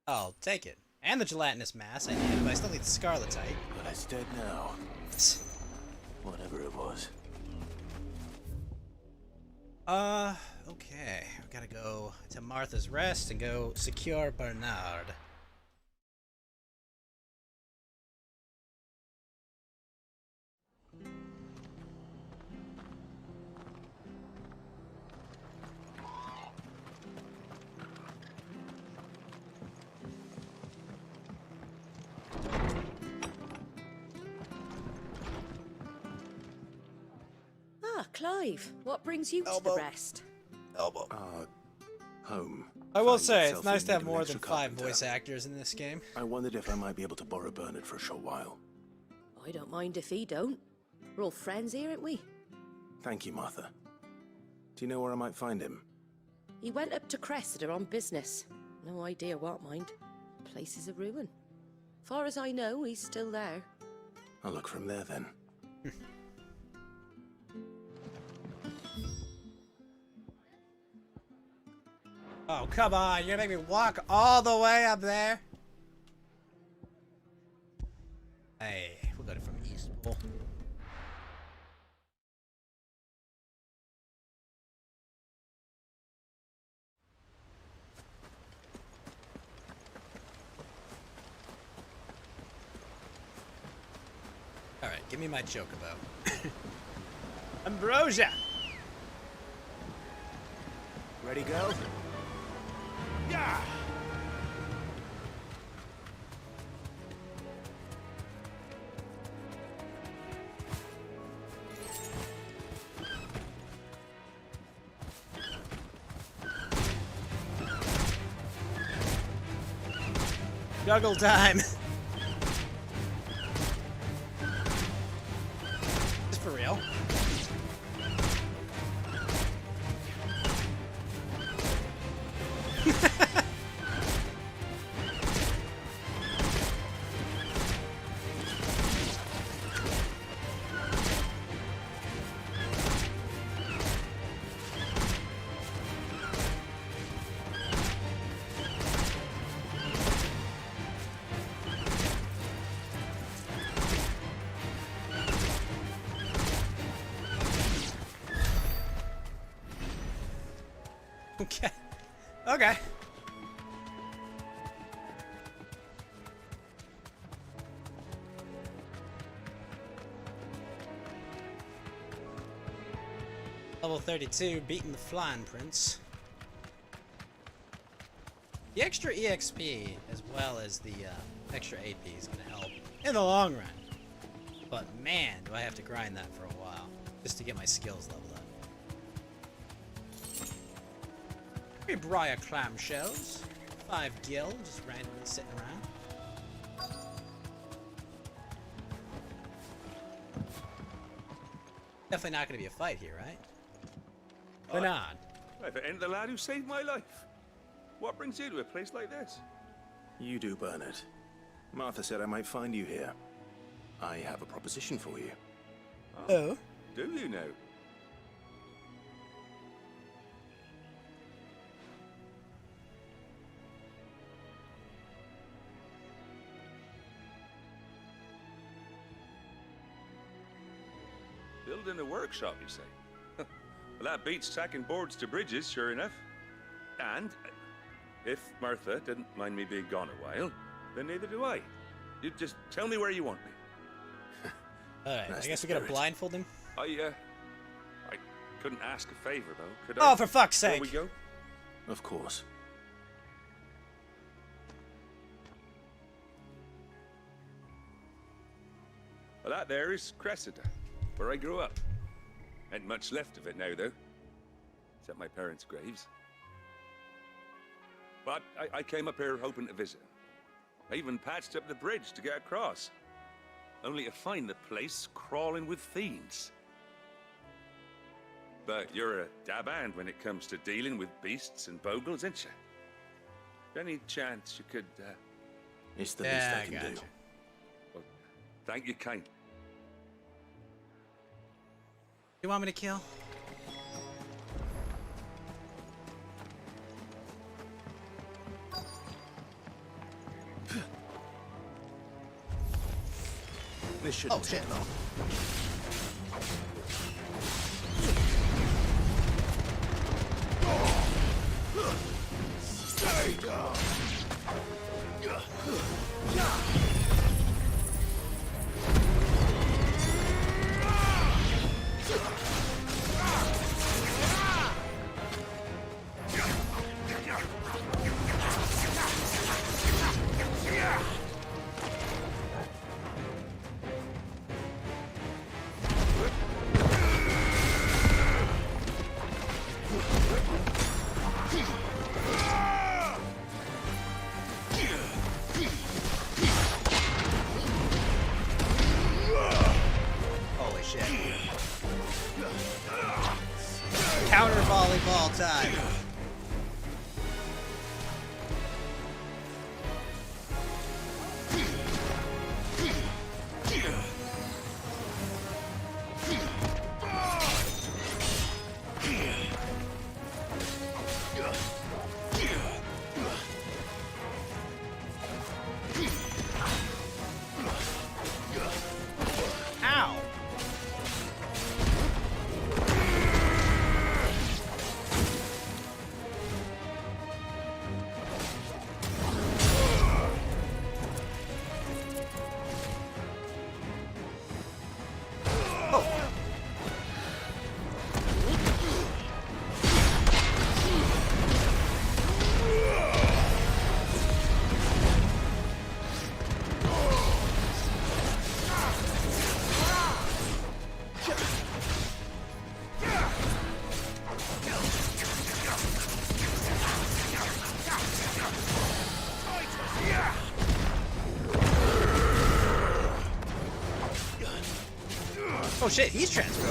I'll take it. And the gelatinous mass I need, but I still need the scarletite. But it's dead now. Whatever it was. Okay. We gotta go to Martha's Rest and go secure Bernard. Ah, Clive, what brings you to the rest? Elbow. Home. I will finds say, itself it's nice in to have need of an more extra than 5 carpenter. voice actors in this game. I wondered if I might be able to borrow Bernard for a short while. I don't mind if he don't. We're all friends here, aren't we? Thank you, Martha. Do you know where I might find him? He went up to Cressida on business. No idea what, mind. Place is a ruin. Far as I know, he's still there. I'll look from there then. Oh, come on. You're gonna make me walk all the way up there? Hey, we'll go to from East Pole. Alright, give me my chocobo. Ambrosia! Ready, go? Yeah! Juggle time! Just for real. Okay. Okay. Level 32, beating the Flying Prince. The extra EXP, as well as the extra AP, is going to help in the long run. But man, do I have to grind that for a while, just to get my skills leveled up. Briar clamshells. 5 gil, just randomly sitting around. Definitely not going to be a fight here, right? Bernard. If it ain't the lad who saved my life. What brings you to a place like this? You do, Bernard. Martha said I might find you here. I have a proposition for you. Oh? Do you now? Building a workshop, you say? Well, that beats tacking boards to bridges, sure enough. And if Martha didn't mind me being gone a while, then neither do I. You just tell me where you want me. Alright, I guess we gotta blindfold him. I couldn't ask a favor, though, could Oh, I? for fuck's Before sake. we go? Of course. Well, that there is Cressida, where I grew up. Ain't much left of it now, though. Except my parents' graves. But I came up here hoping to visit. I even patched up the bridge to get across. Only to find the place crawling with fiends. But you're a dab hand when it comes to dealing with beasts and bogles, ain't you? Any chance you could, It's the least I can do. Well, thank you kindly. You want me to kill? This shouldn't take long. Stay down! time. Ow! Oh shit, he's transferred.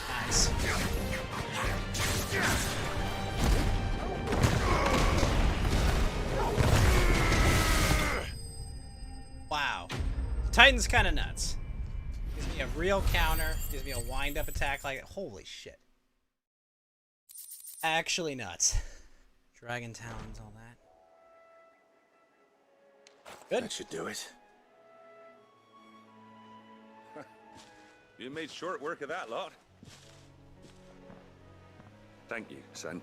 Nice. Wow. Titan's kind of nuts. Gives me a real counter, gives me a wind-up attack like holy shit. Actually nuts. Dragon talons, all that. Good. That should do it. You made short work of that lot. Thank you, son.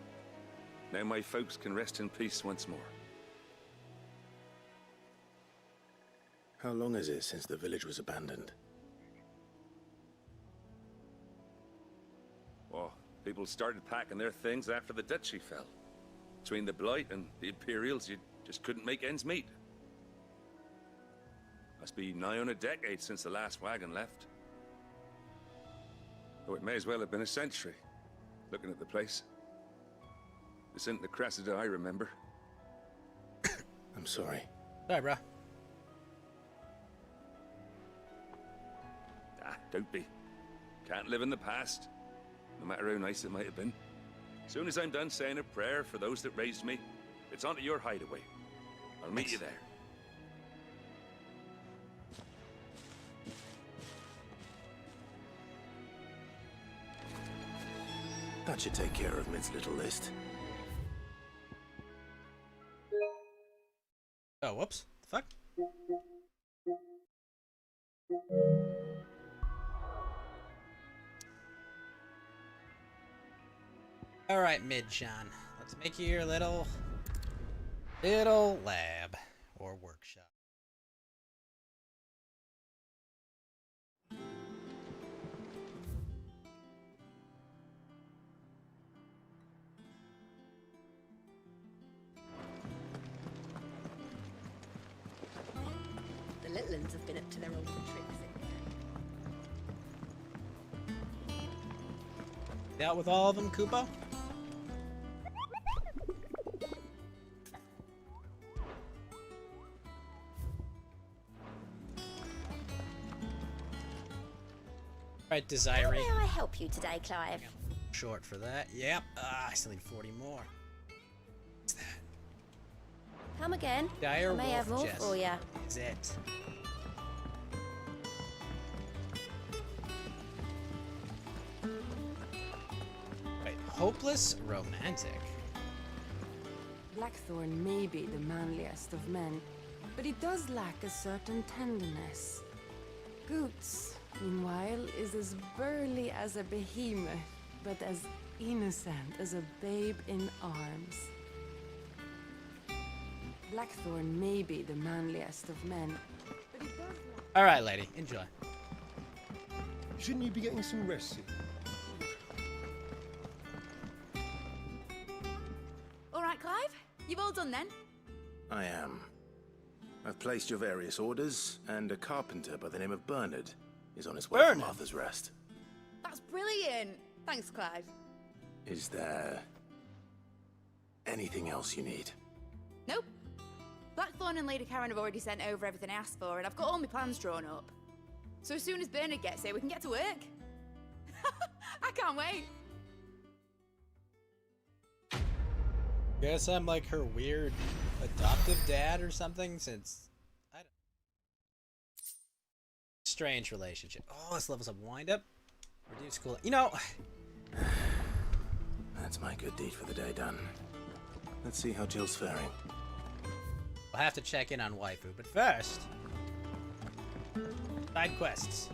Now my folks can rest in peace once more. How long is it since the village was abandoned? Well, people started packing their things after the duchy fell. Between the Blight and the Imperials, you just couldn't make ends meet. Must be nigh on a decade since the last wagon left. Oh, it may as well have been a century, looking at the place. This isn't the Cressida I remember. I'm sorry. Sorry, bro. Ah, don't be. Can't live in the past, no matter how nice it might have been. Soon as I'm done saying a prayer for those that raised me, it's onto your hideaway. I'll meet you there. That should take care of Mid's little list. Oh, whoops. The fuck? Alright, Mid-John. Let's make you your little lab or workshop. The little ones have been up to their old tricks. Out with all of them, Kupo? Right, Desiree. How may I help you today, Clive? Short for that. Yep. I still need 40 more. What's that? Come again. Dire I may have more Wolf for you. Is it? Wait, hopeless romantic. Blackthorn may be the manliest of men, but he does lack a certain tenderness. Goots, meanwhile, is as burly as a behemoth, but as innocent as a babe in arms. Blackthorn may be the manliest of men, but he does... All right, lady, enjoy. Shouldn't you be getting some rest soon? All right, Clive? You've all done then? I am. I've placed your various orders, and a carpenter by the name of Bernard is on his way from Arthur's Rest. That's brilliant. Thanks, Clive. Is there anything else you need? Nope. Blackthorn and Lady Karen have already sent over everything I asked for, and I've got all my plans drawn up. So as soon as Bernard gets here, we can get to work. I can't wait. Guess I'm like her weird adoptive dad or something, since I don't... Strange relationship. Oh, this levels up wind up. Reduce cool. You know, that's my good deed for the day done. Let's see how Jill's faring. we'll have to check in on waifu, but first, side quests.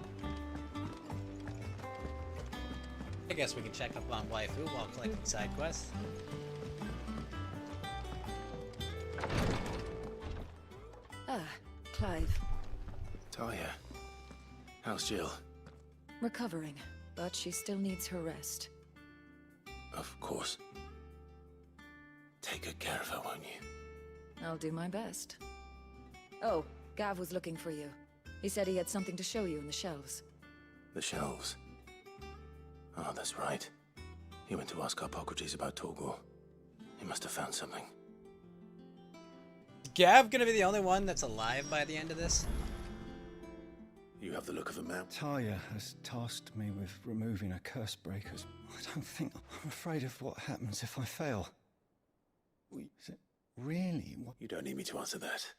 I guess we can check up on waifu while collecting side quests. Ah, Clive. Talia, how's Jill? Recovering, but she still needs her rest. Of course. Take good care of her, won't you? I'll do my best. Oh, Gav was looking for you. He said he had something to show you in the shelves. The shelves. Oh, that's right. He went to ask Hippocrates about Torgor. He must have found something. Is Gav gonna be the only one that's alive by the end of this? You have the look of a man. Talia has tasked me with removing her curse breakers. I don't think... I'm afraid of what happens if I fail. Is it really? What? You don't need me to answer that.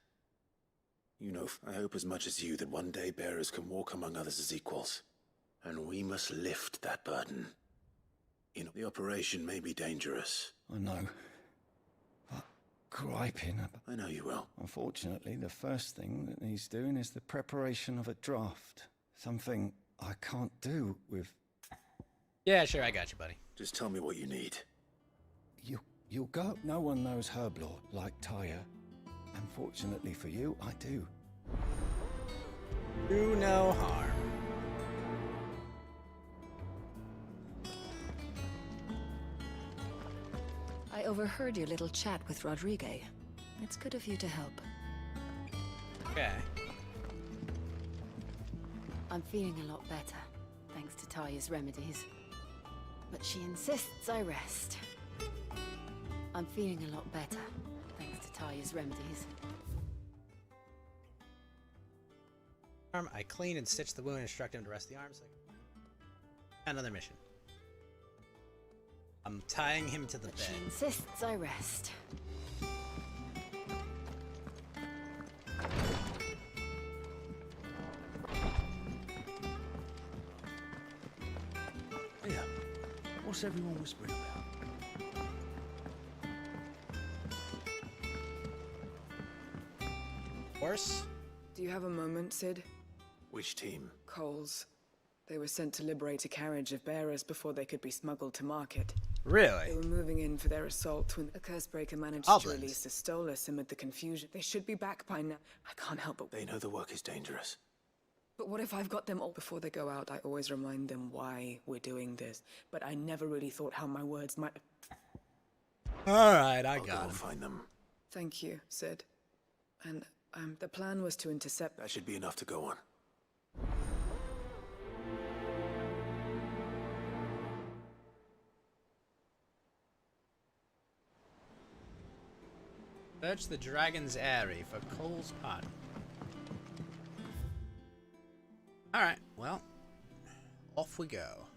You know, I hope as much as you that one day bearers can walk among others as equals. And we must lift that burden. You know, the operation may be dangerous. I know. But griping... I know you will. Unfortunately, the first thing that needs doing is the preparation of a draft. Something I can't do with... Yeah, sure, I got you, buddy. Just tell me what you need. You'll go. No one knows herb lore like Talia. Unfortunately for you, I do. Do no harm. I overheard your little chat with Rodrigue. It's good of you to help. Okay. I'm feeling a lot better, thanks to Talia's remedies. But she insists I rest. I'm feeling a lot better, thanks to Talia's remedies. I clean and stitch the wound and instruct him to rest the arm. So another mission. I'm tying him to the bed. She insists I rest. Yeah. What's everyone whispering about? Horse? Do you have a moment, Sid? Which team? Coles. They were sent to liberate a carriage of bearers before they could be smuggled to market. Really? They were moving in for their assault when a cursebreaker managed Oblins. to release a Stolas amid the confusion. They should be back by now. I can't help but... They know the work is dangerous. But what if I've got them all? Before they go out, I always remind them why we're doing this. But I never really thought how my words might... Alright, I I'll got go him. Find them. Thank you, Sid. And, the plan was to intercept... That should be enough to go on. Search the Dragon's Eyrie for Cole's pot. Alright, well, off we go.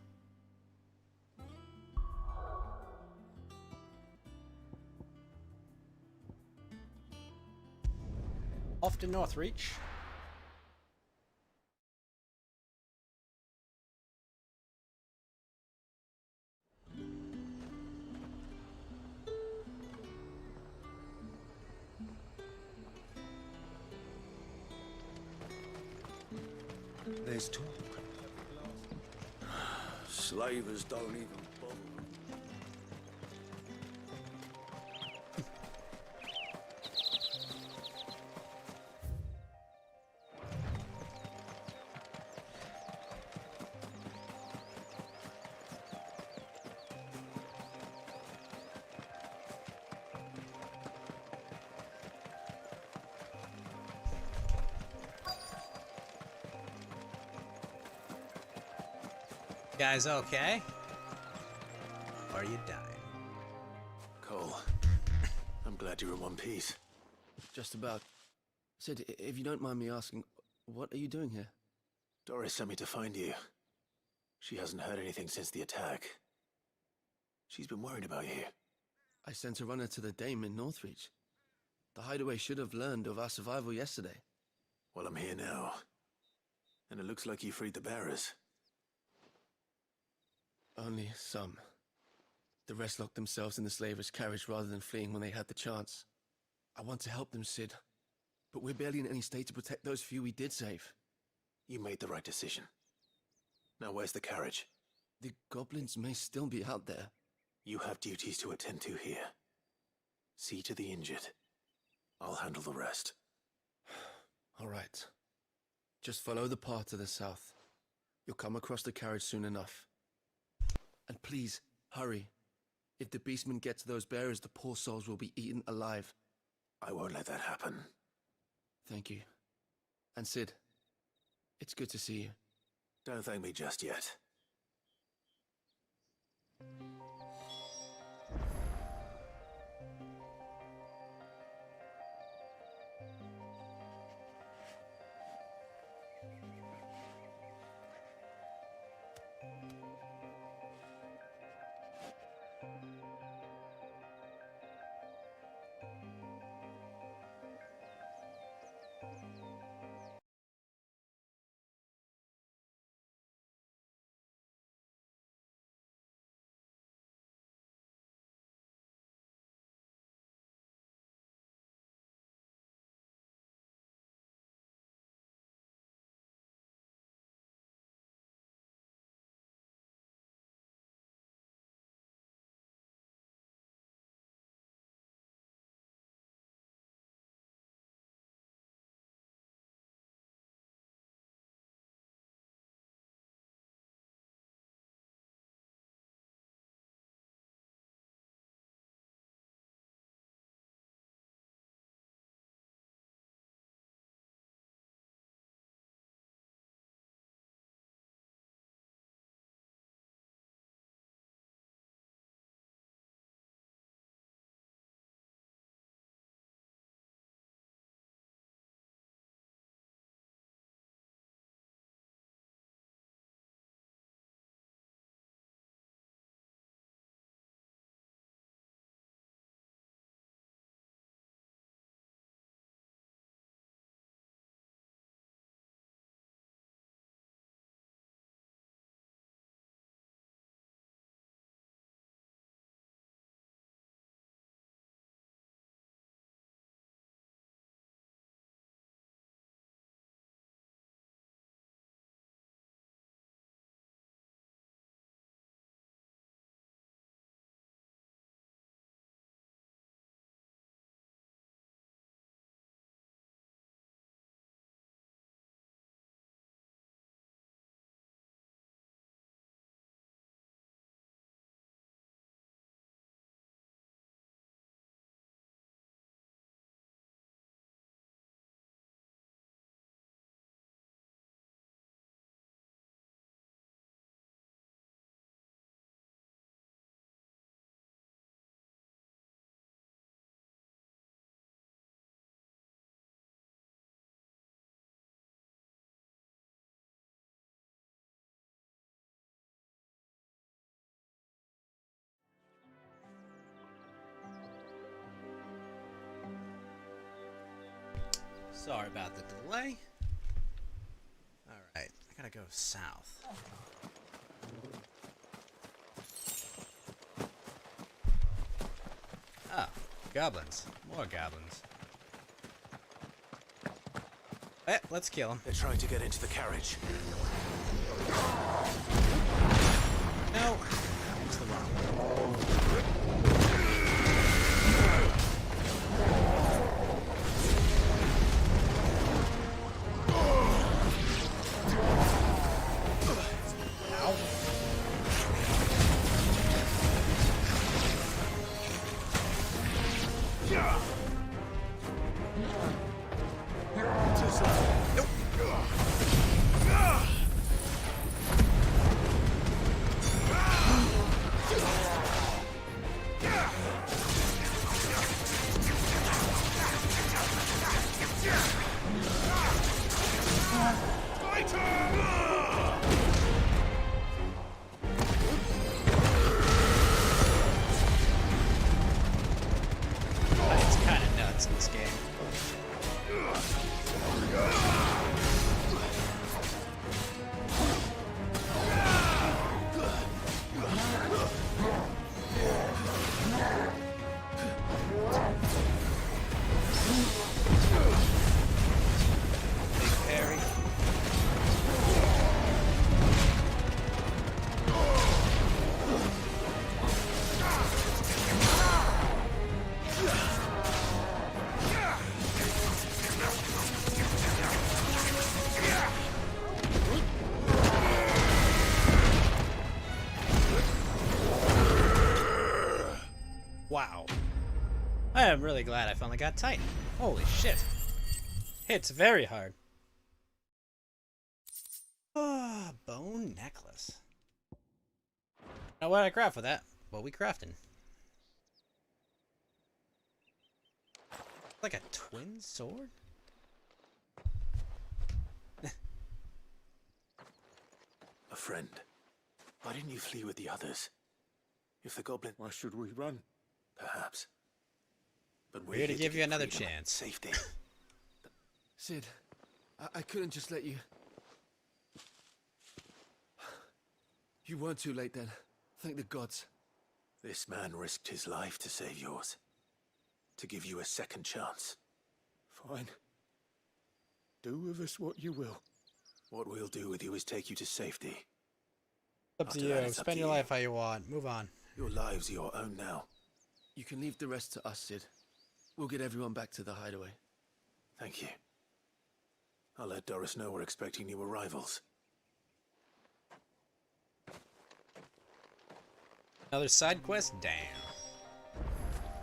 Off to Northreach. There's talk. Slavers don't even bother. Guys, okay? Or are you dying? Cole, I'm glad you're in one piece. Just about. Sid, if you don't mind me asking, what are you doing here? Doris sent me to find you. She hasn't heard anything since the attack. She's been worried about you. I sent a runner to the Dame in Northreach. The Hideaway should have learned of our survival yesterday. Well, I'm here now. And it looks like you freed the bearers. Only some. The rest locked themselves in the slaver's carriage rather than fleeing when they had the chance. I want to help them, Sid. But we're barely in any state to protect those few we did save. You made the right decision. Now where's the carriage? The goblins may still be out there. You have duties to attend to here. See to the injured. I'll handle the rest. All right. Just follow the path to the south. You'll come across the carriage soon enough. And please, hurry. If the beastmen get to those bearers, the poor souls will be eaten alive. I won't let that happen. Thank you. And Sid, it's good to see you. Don't thank me just yet. Sorry about the delay. Alright, I gotta go south. Ah, goblins. More goblins. Let's kill them. They're trying to get into the carriage. No! That's the wrong one. It's kind of nuts in this game. Big parry. Wow. I am really glad I finally got Titan. Holy shit. Hits very hard. Ah, bone necklace. Now what I craft with that? What we crafting? Like a twin sword? A friend. Why didn't you flee with the others? If the goblin... Why should we run? Perhaps. But We're here to give you get another freedom and chance. Safety. Sid, I couldn't just let you... You weren't too late then. Thank the gods. This man risked his life to save yours. To give you a second chance. Fine. Do with us what you will. What we'll do with you is take you to safety. Up to After that, you. it's up Spend to your you. life how you want. Move on. Your lives are your own now. You can leave the rest to us, Sid. We'll get everyone back to the hideaway. Thank you. I'll let Doris know we're expecting new arrivals. Another side quest? Damn.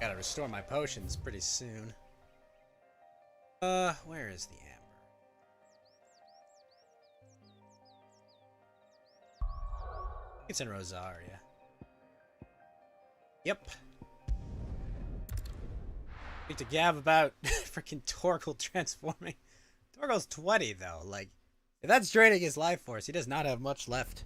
Gotta restore my potions pretty soon. Where is the amber? It's in Rosaria. Yep. Speak to Gav about freaking Torgal transforming. Torgal's 20 though, like, if that's draining his life force, he does not have much left.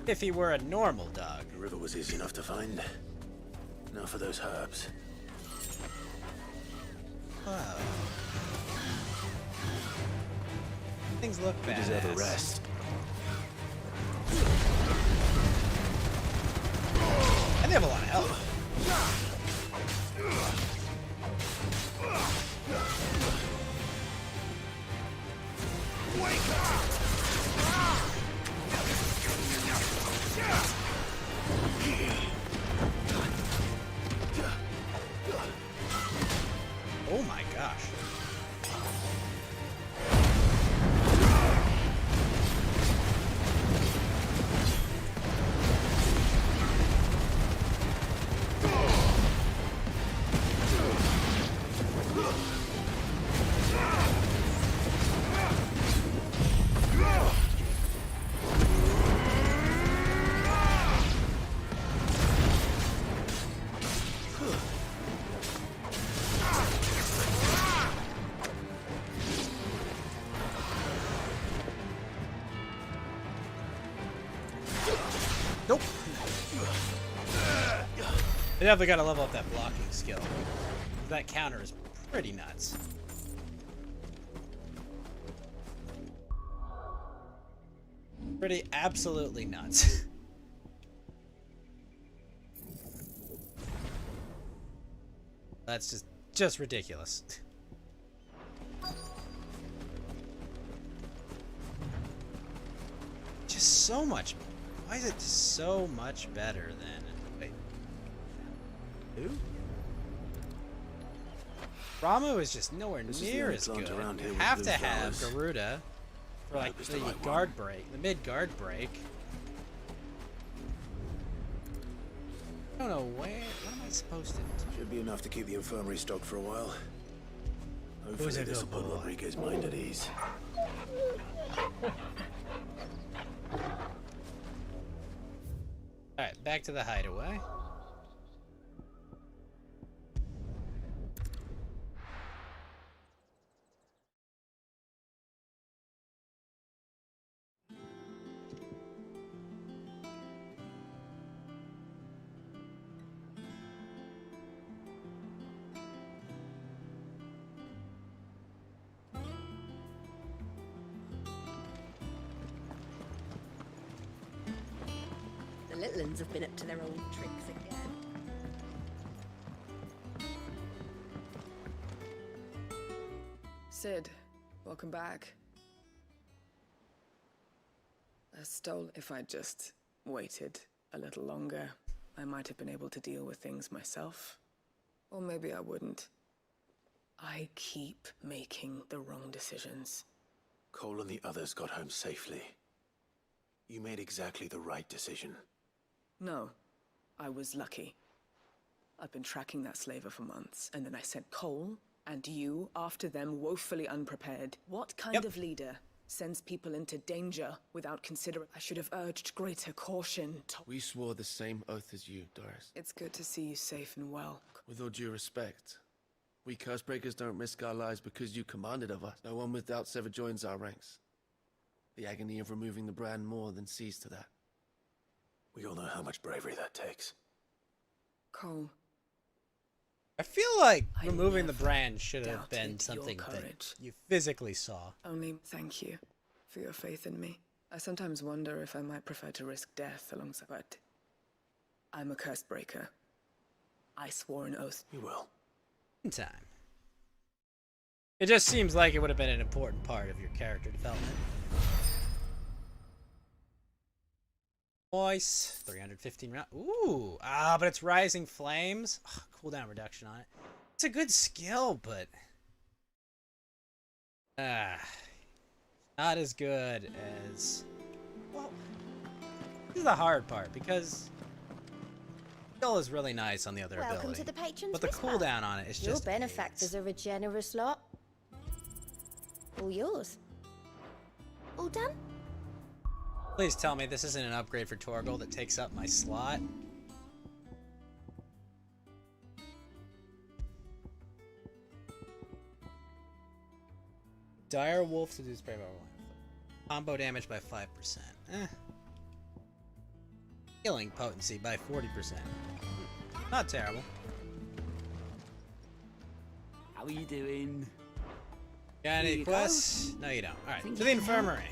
If he were a normal dog. The river was easy enough to find. Now for those herbs. Wow. Things look You bad. deserve a rest. And they have a lot of health. Wake up! Oh my gosh. Nope. They definitely gotta level up that blocking skill. That counter is pretty nuts. Pretty absolutely nuts. That's just ridiculous. Just so much. Why is it so much better than? Wait. Who? Ramu is just nowhere This is the near only as plant good. around here You with have blue to have flowers. Garuda for like Hope it's the the right guard one. break, the mid guard break. I don't know where. What am I supposed to do? Should be enough to keep the infirmary stocked for a while. Hopefully it this will go, put boy? Rodriguez's mind at ease. back to the hideaway. The little uns have been up to their old tricks again. Sid, welcome back. If I'd just waited a little longer, I might have been able to deal with things myself. Or maybe I wouldn't. I keep making the wrong decisions. Cole and the others got home safely. You made exactly the right decision. No, I was lucky. I've been tracking that slaver for months, and then I sent Cole and you after them, woefully unprepared. What kind of leader sends people into danger without considering? I should have urged greater caution. We swore the same oath as you, Doris. It's good to see you safe and well. With all due respect, we Cursebreakers don't risk our lives because you commanded of us. No one with doubts ever joins our ranks. The agony of removing the brand more than sees to that. We all know how much bravery that takes. Cole. I feel like removing the brand should have been something that you physically saw. Only thank you for your faith in me. I sometimes wonder if I might prefer to risk death alongside, but I'm a curse breaker. I swore an oath. You will. In time. It just seems like it would have been an important part of your character development. Voice, 315 round. Ooh, but it's Rising Flames. Ugh, cooldown reduction on it. It's a good skill, but not as good as. Well, this is the hard part because skill is really nice on the other ability. Welcome to the Patron's but the Whisper. cooldown on it is Your just. benefactors are a generous lot. All yours. All done? Please tell me this isn't an upgrade for Torgal that takes up my slot. Dire Wolf to do spray by 1. Combo damage by 5%. Healing potency by 40%. Not terrible. How are you doing? Got Here any you quests? go. No, you don't. Alright, Think to you the can help? infirmary.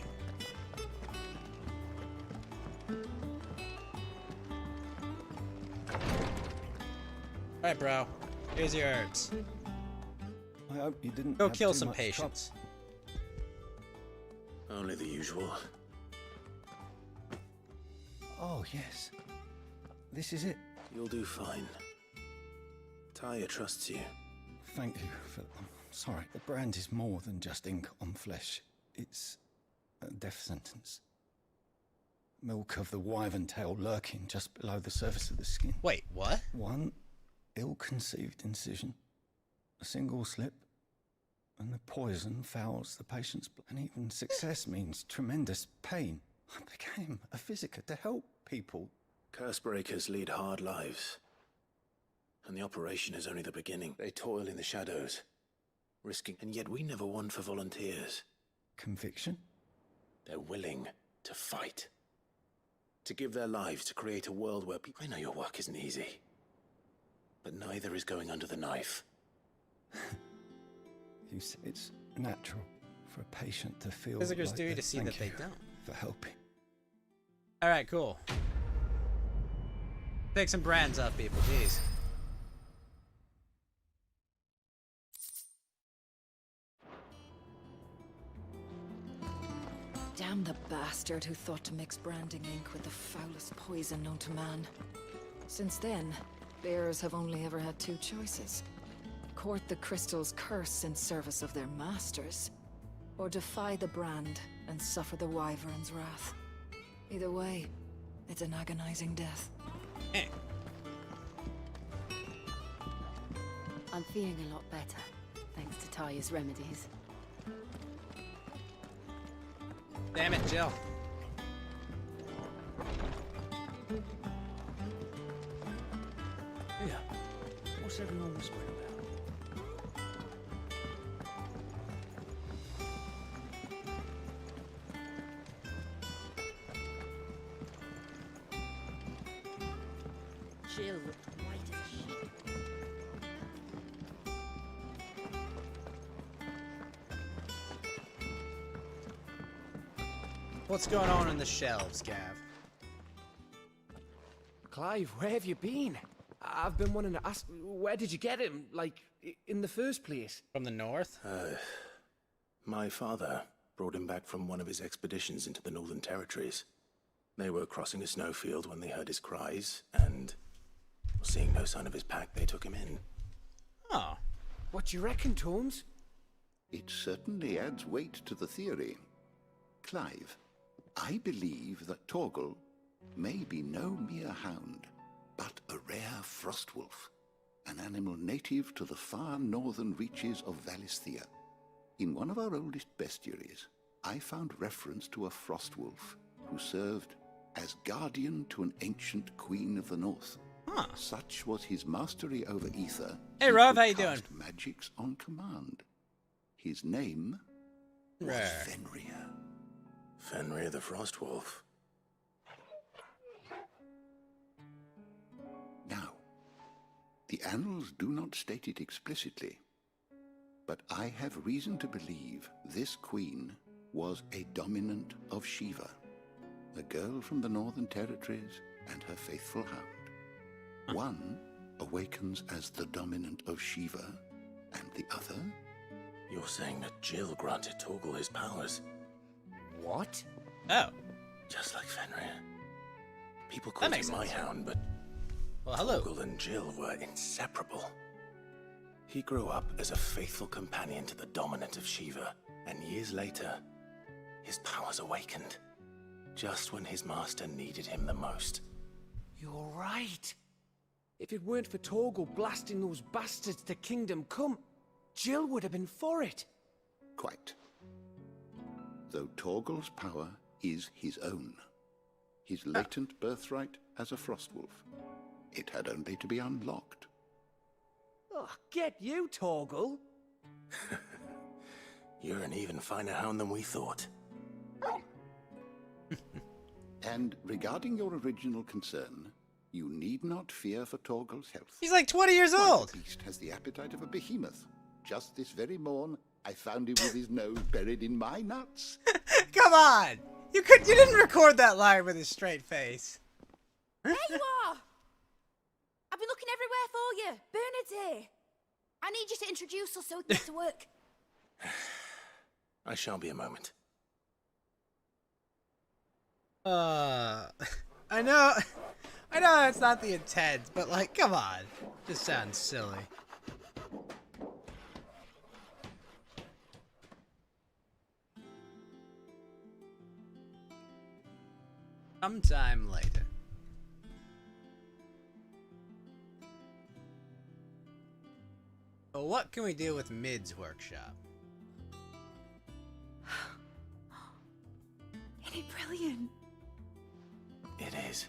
Alright, bro. Here's your herbs. I hope you didn't Go have kill too some much patients. Only the usual. Oh, yes. This is it. You'll do fine. Talia trusts you. Thank you for... I'm sorry. The brand is more than just ink on flesh. It's a death sentence. Milk of the wyvern tail lurking just below the surface of the skin. Wait, what? One ill-conceived incision, a single slip, and the poison fouls the patient's blood. And even success means tremendous pain. I became a physiker to help people. Cursebreakers lead hard lives. And the operation is only the beginning. They toil in the shadows, risking, and yet we never won for volunteers. Conviction? They're willing to fight. To give their lives to create a world where people... I know your work isn't easy. But neither is going under the knife. You say it's natural for a patient to feel Physicers like do that. to see Thank that they you don't. for helping. Alright, cool. Pick some brands up, people, jeez. Damn the bastard who thought to mix branding ink with the foulest poison known to man. Since then, bearers have only ever had two choices. Court the crystal's curse in service of their masters, or defy the brand and suffer the wyvern's wrath. Either way, it's an agonizing death. I'm feeling a lot better, thanks to Talia's remedies. Damn it, Jill. What's everyone whispering about? Jill looked white as a sheet. What's going on in the shelves, Gav? Clive, where have you been? I've been wanting to ask, where did you get him? Like, in the first place? From the north? My father brought him back from one of his expeditions into the Northern Territories. They were crossing a snowfield when they heard his cries, and seeing no sign of his pack, they took him in. Oh. What do you reckon, Tomes? It certainly adds weight to the theory. Clive, I believe that Torgal may be no mere hound, but a rare frostwolf, an animal native to the far northern reaches of Valisthea. In one of our oldest bestiaries, I found reference to a frostwolf who served as guardian to an ancient queen of the north. Huh. Such was his mastery over ether. Hey, Rob, how you doing? Magics on command. His name was Fenrir. Fenrir the Frostwolf. Now, the annals do not state it explicitly, but I have reason to believe this queen was a dominant of Shiva, a girl from the Northern Territories and her faithful hound. One awakens as the dominant of Shiva, and the other... You're saying that Jill granted Torgal his powers? What? Oh. Just like Fenrir. People called him my hound, but well, hello. Torgal and Jill were inseparable. He grew up as a faithful companion to the dominant of Shiva, and years later, his powers awakened, just when his master needed him the most. You're right. If it weren't for Torgal blasting those bastards to Kingdom Come, Jill would have been for it. Quite. Though Torgal's power is his own, his latent birthright as a frostwolf, it had only to be unlocked. Oh, get you, Torgal. You're an even finer hound than we thought. And regarding your original concern, you need not fear for Torgal's health. He's like 20 years old. The beast has the appetite of a behemoth. Just this very morn, I found him with his nose buried in my nuts. Come on! You didn't record that line with his straight face. There you are! I've been looking everywhere for you. Bernard's here. I need you to introduce us so we can get to work. I shall be a moment. I know that's not the intent, but like, come on. This sounds silly. Sometime later. But what can we do with Mid's workshop? Isn't it brilliant? It is.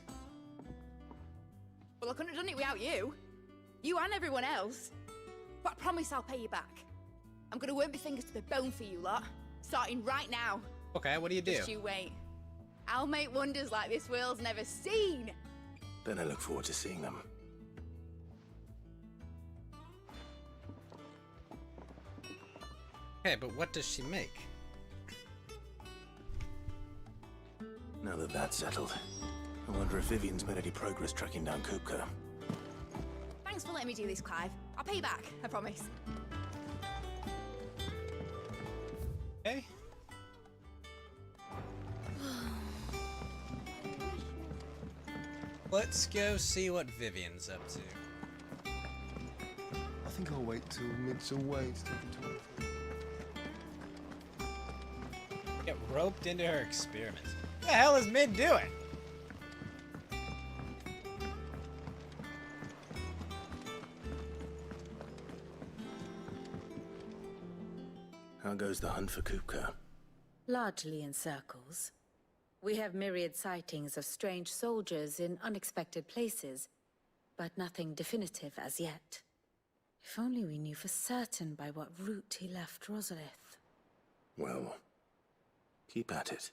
Well, I couldn't have done it without you. You and everyone else. But I promise I'll pay you back. I'm gonna work my fingers to the bone for you lot. Starting right now. Okay, what do you do? Just you wait. I'll make wonders like this world's never seen. Then I look forward to seeing them. Okay, but what does she make? Now that that's settled, I wonder if Vivian's made any progress tracking down Kupka. Thanks for letting me do this, Clive. I'll pay you back, I promise. Okay. Let's go see what Vivian's up to. I think I'll wait till Mid's away to take him to Get roped into her experiment. What the hell is Mid doing? How goes the hunt for Kupka? Largely in circles. We have myriad sightings of strange soldiers in unexpected places, but nothing definitive as yet. If only we knew for certain by what route he left Rosalith. Well, keep at it.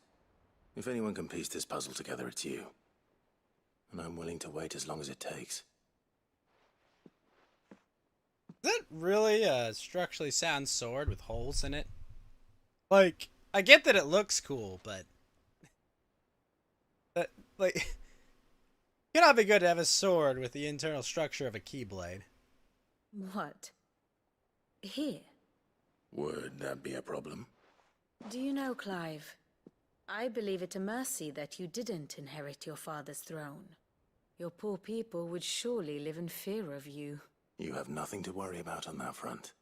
If anyone can piece this puzzle together, it's you. And I'm willing to wait as long as it takes. Is that really a structurally sound sword with holes in it? Like, I get that it looks cool, but... like... it cannot be good to have a sword with the internal structure of a keyblade. What? Here? Would that be a problem? Do you know, Clive? I believe it a mercy that you didn't inherit your father's throne. Your poor people would surely live in fear of you. You have nothing to worry about on that front.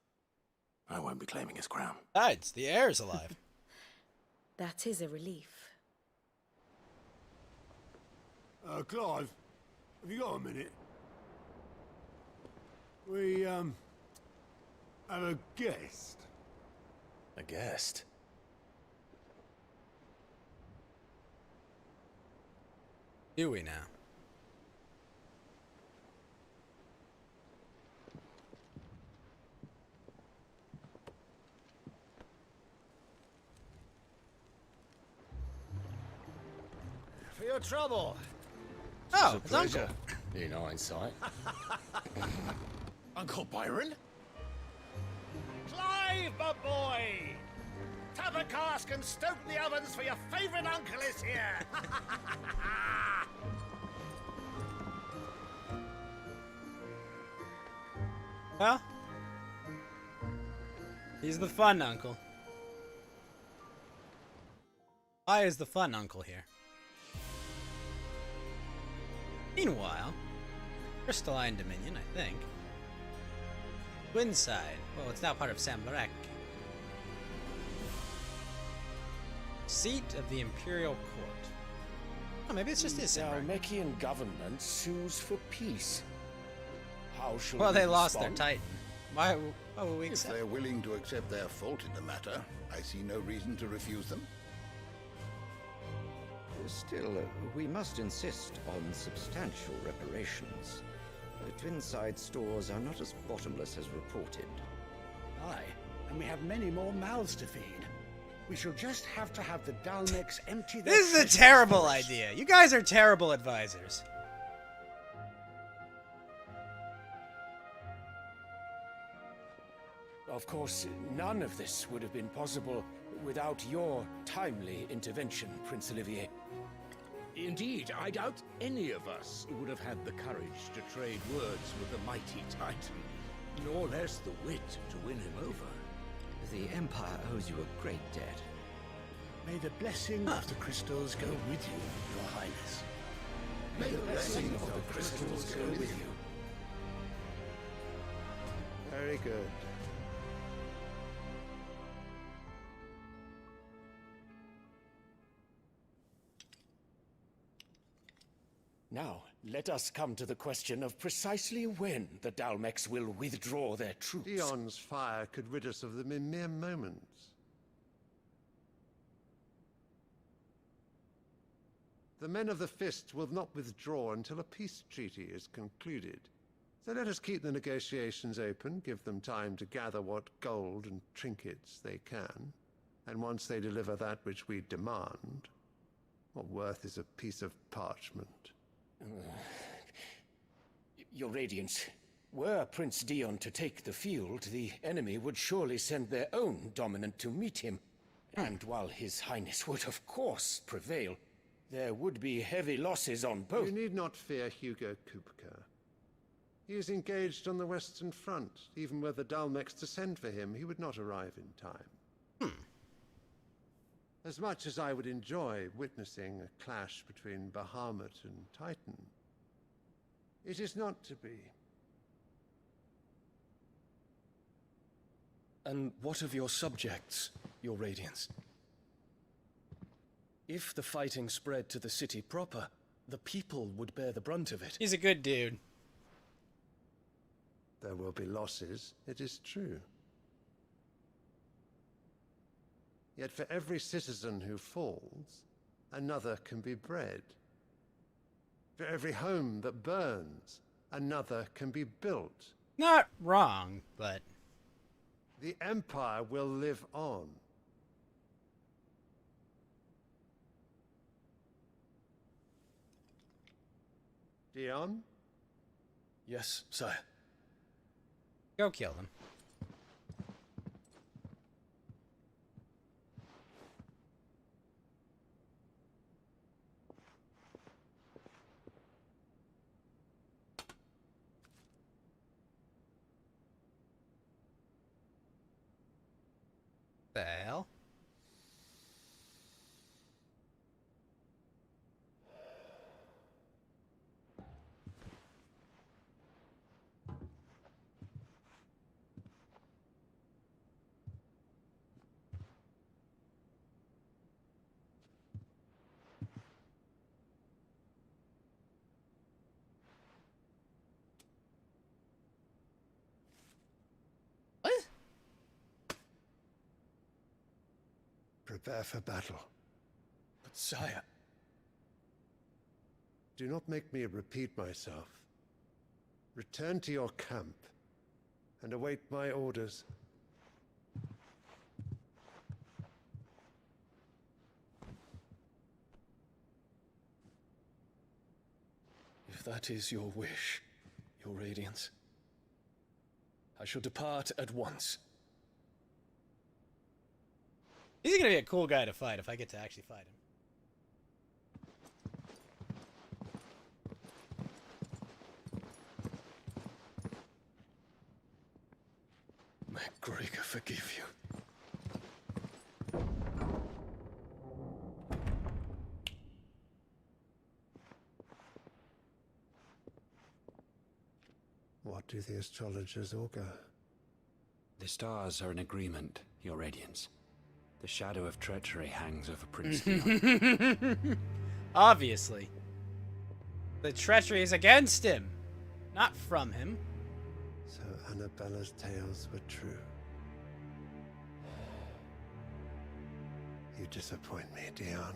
I won't be claiming his crown. Besides, the heir is alive. That is a relief. Clive, have you got a minute? We, have a guest. A guest? Do we now? For your trouble. Oh, it's Uncle. In hindsight. Uncle Byron? Clive, my boy! Tap a cask and stoke the ovens for your favourite uncle is here! Well, he's the fun uncle. Why is the fun uncle here? Meanwhile, Crystalline Dominion, I think. Twinside. Well, it's now part of Sambarak. Seat of the Imperial Court. Oh, maybe it's just this. The Dalmekian government sues for peace. How shall Well, we they lost their respond? Titan. Why would we If accept? they're willing to accept their fault in the matter, I see no reason to refuse them. Still, we must insist on substantial reparations. The Twinside stores are not as bottomless as reported. Aye, and we have many more mouths to feed. We shall just have to have the Dalmex empty their This is a treasures terrible for us. idea. You guys are terrible advisors. Of course, none of this would have been possible without your timely intervention, Prince Olivier. Indeed, I doubt any of us would have had the courage to trade words with the mighty Titan, nor less the wit to win him over. The Empire owes you a great debt. May the blessing of the crystals go with you, Your Highness. May the blessing of the crystals go with you. Very good. Now, let us come to the question of precisely when the Dalmex will withdraw their troops. Dion's fire could rid us of them in mere moments. The men of the Fist will not withdraw until a peace treaty is concluded. So let us keep the negotiations open, give them time to gather what gold and trinkets they can, and once they deliver that which we demand, what worth is a piece of parchment? Your Radiance, were Prince Dion to take the field, the enemy would surely send their own dominant to meet him. And while His Highness would of course prevail, there would be heavy losses on both. You need not fear Hugo Kupka. He is engaged on the Western Front. Even were the Dalmex to send for him, he would not arrive in time. As much as I would enjoy witnessing a clash between Bahamut and Titan, it is not to be. And what of your subjects, Your Radiance? If the fighting spread to the city proper, the people would bear the brunt of it. He's a good dude. There will be losses, it is true. Yet for every citizen who falls, another can be bred. For every home that burns, another can be built. Not wrong, but... The Empire will live on. Dion? Yes, sire. Go kill them. The hell? What? Prepare for battle. But sire... Do not make me repeat myself. Return to your camp and await my orders. If that is your wish, your Radiance, I shall depart at once. He's gonna be a cool guy to fight if I get to actually fight him. May Gregor forgive you. What do the astrologers augur? The stars are in agreement, Your Radiance. The shadow of treachery hangs over Prince Dion. Obviously. The treachery is against him, not from him. So Annabella's tales were true. You disappoint me, Dion.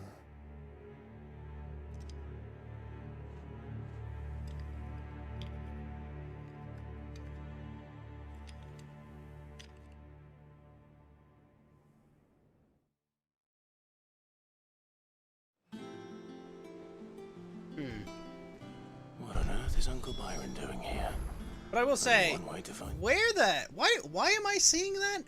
What on earth is Uncle Byron doing here? But I will say, One way to find... where the... Why am I seeing that?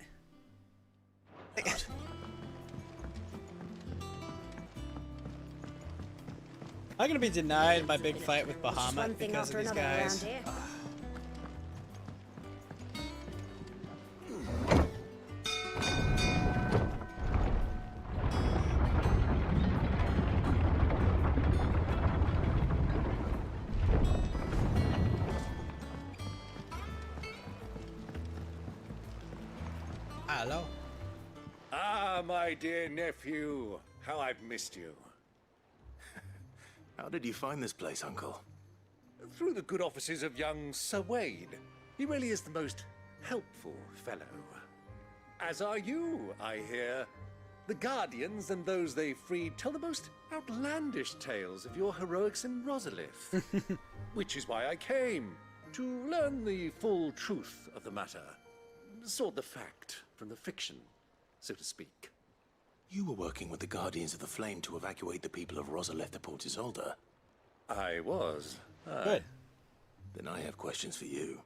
I'm gonna be denied my big fight with Bahamut because of these guys. Hello. Ah, my dear nephew. How I've missed you. How did you find this place, Uncle? Through the good offices of young Sir Wade. He really is the most helpful fellow. As are you, I hear. The Guardians and those they freed tell the most outlandish tales of your heroics in Rosalith. Which is why I came, to learn the full truth of the matter. Sort the fact from the fiction, so to speak. You were working with the Guardians of the Flame to evacuate the people of Rosalith to Port Isolde. I was. Good. Then I have questions for you.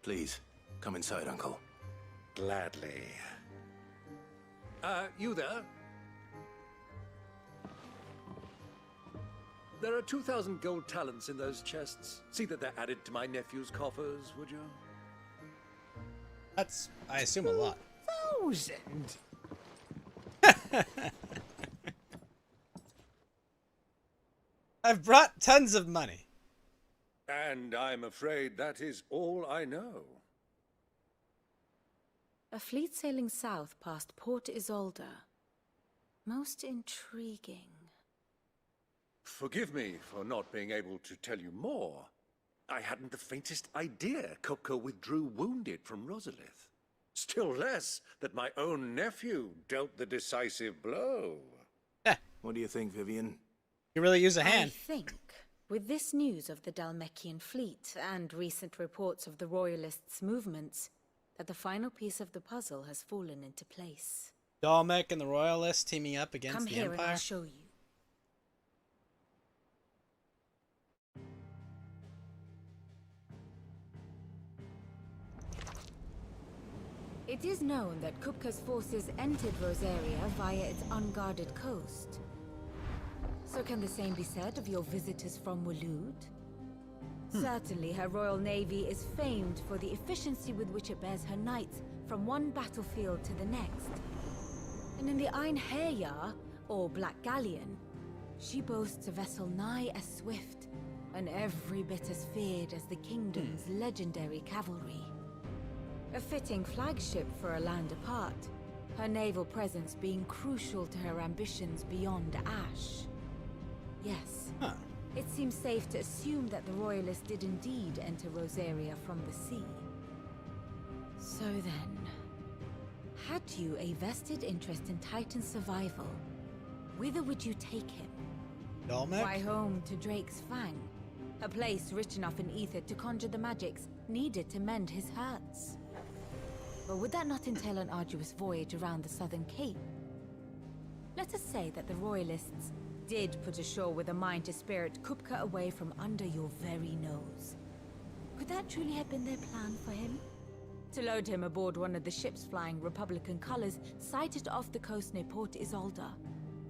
Please, come inside, Uncle. Gladly. You there? There are 2,000 gold talents in those chests. See that they're added to my nephew's coffers, would you? That's, I assume, a lot. 1,000? I've brought tons of money. And I'm afraid that is all I know. A fleet sailing south past Port Isolde. Most intriguing. Forgive me for not being able to tell you more. I hadn't the faintest idea Kopko withdrew wounded from Rosalith. Still less that my own nephew dealt the decisive blow. What do you think, Vivian? You really use a hand. I think With this news of the Dalmekian fleet and recent reports of the Royalists' movements, that the final piece of the puzzle has fallen into place. Dalmek and the Royalists teaming up against Come the here Empire? and I'll show you. It is known that Kupka's forces entered Rosaria via its unguarded coast. So can the same be said of your visitors from Waloed? Certainly her royal navy is famed for the efficiency with which it bears her knights from one battlefield to the next. And in the Einherjar, or Black Galleon, she boasts a vessel nigh as swift and every bit as feared as the kingdom's legendary cavalry. A fitting flagship for a land apart, her naval presence being crucial to her ambitions beyond Ash. Yes, it seems safe to assume that the Royalists did indeed enter Rosaria from the sea. So then, had you a vested interest in Titan's survival, whither would you take him? Dalmek? Why home to Drake's Fang, a place rich enough in ether to conjure the magics needed to mend his hurts. But would that not entail an arduous voyage around the southern cape? Let us say that the Royalists did put ashore with a mind to spirit Kupka away from under your very nose. Could that truly have been their plan for him? To load him aboard one of the ships flying Republican colors sighted off the coast near Port Isolde.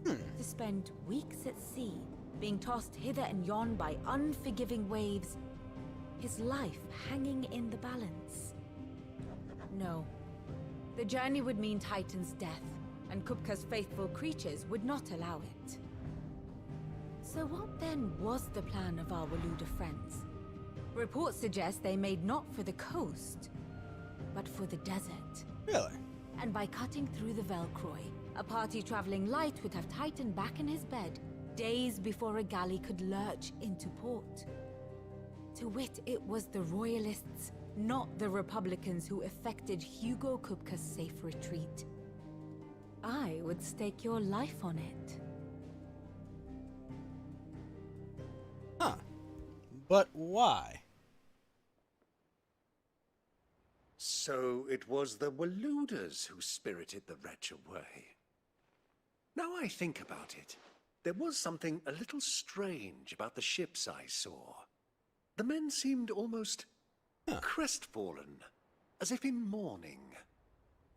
To spend weeks at sea, being tossed hither and yon by unforgiving waves, his life hanging in the balance. No. The journey would mean Titan's death, and Kupka's faithful creatures would not allow it. So what then was the plan of our Waluda friends? Reports suggest they made not for the coast, but for the desert. Really? And by cutting through the Velcroy, a party traveling light would have Titan back in his bed days before a galley could lurch into port. To wit, it was the Royalists, not the Republicans, who effected Hugo Kupka's safe retreat. I would stake your life on it. But why? So it was the Waluders who spirited the wretch away. Now I think about it, there was something a little strange about the ships I saw. The men seemed almost crestfallen, as if in mourning,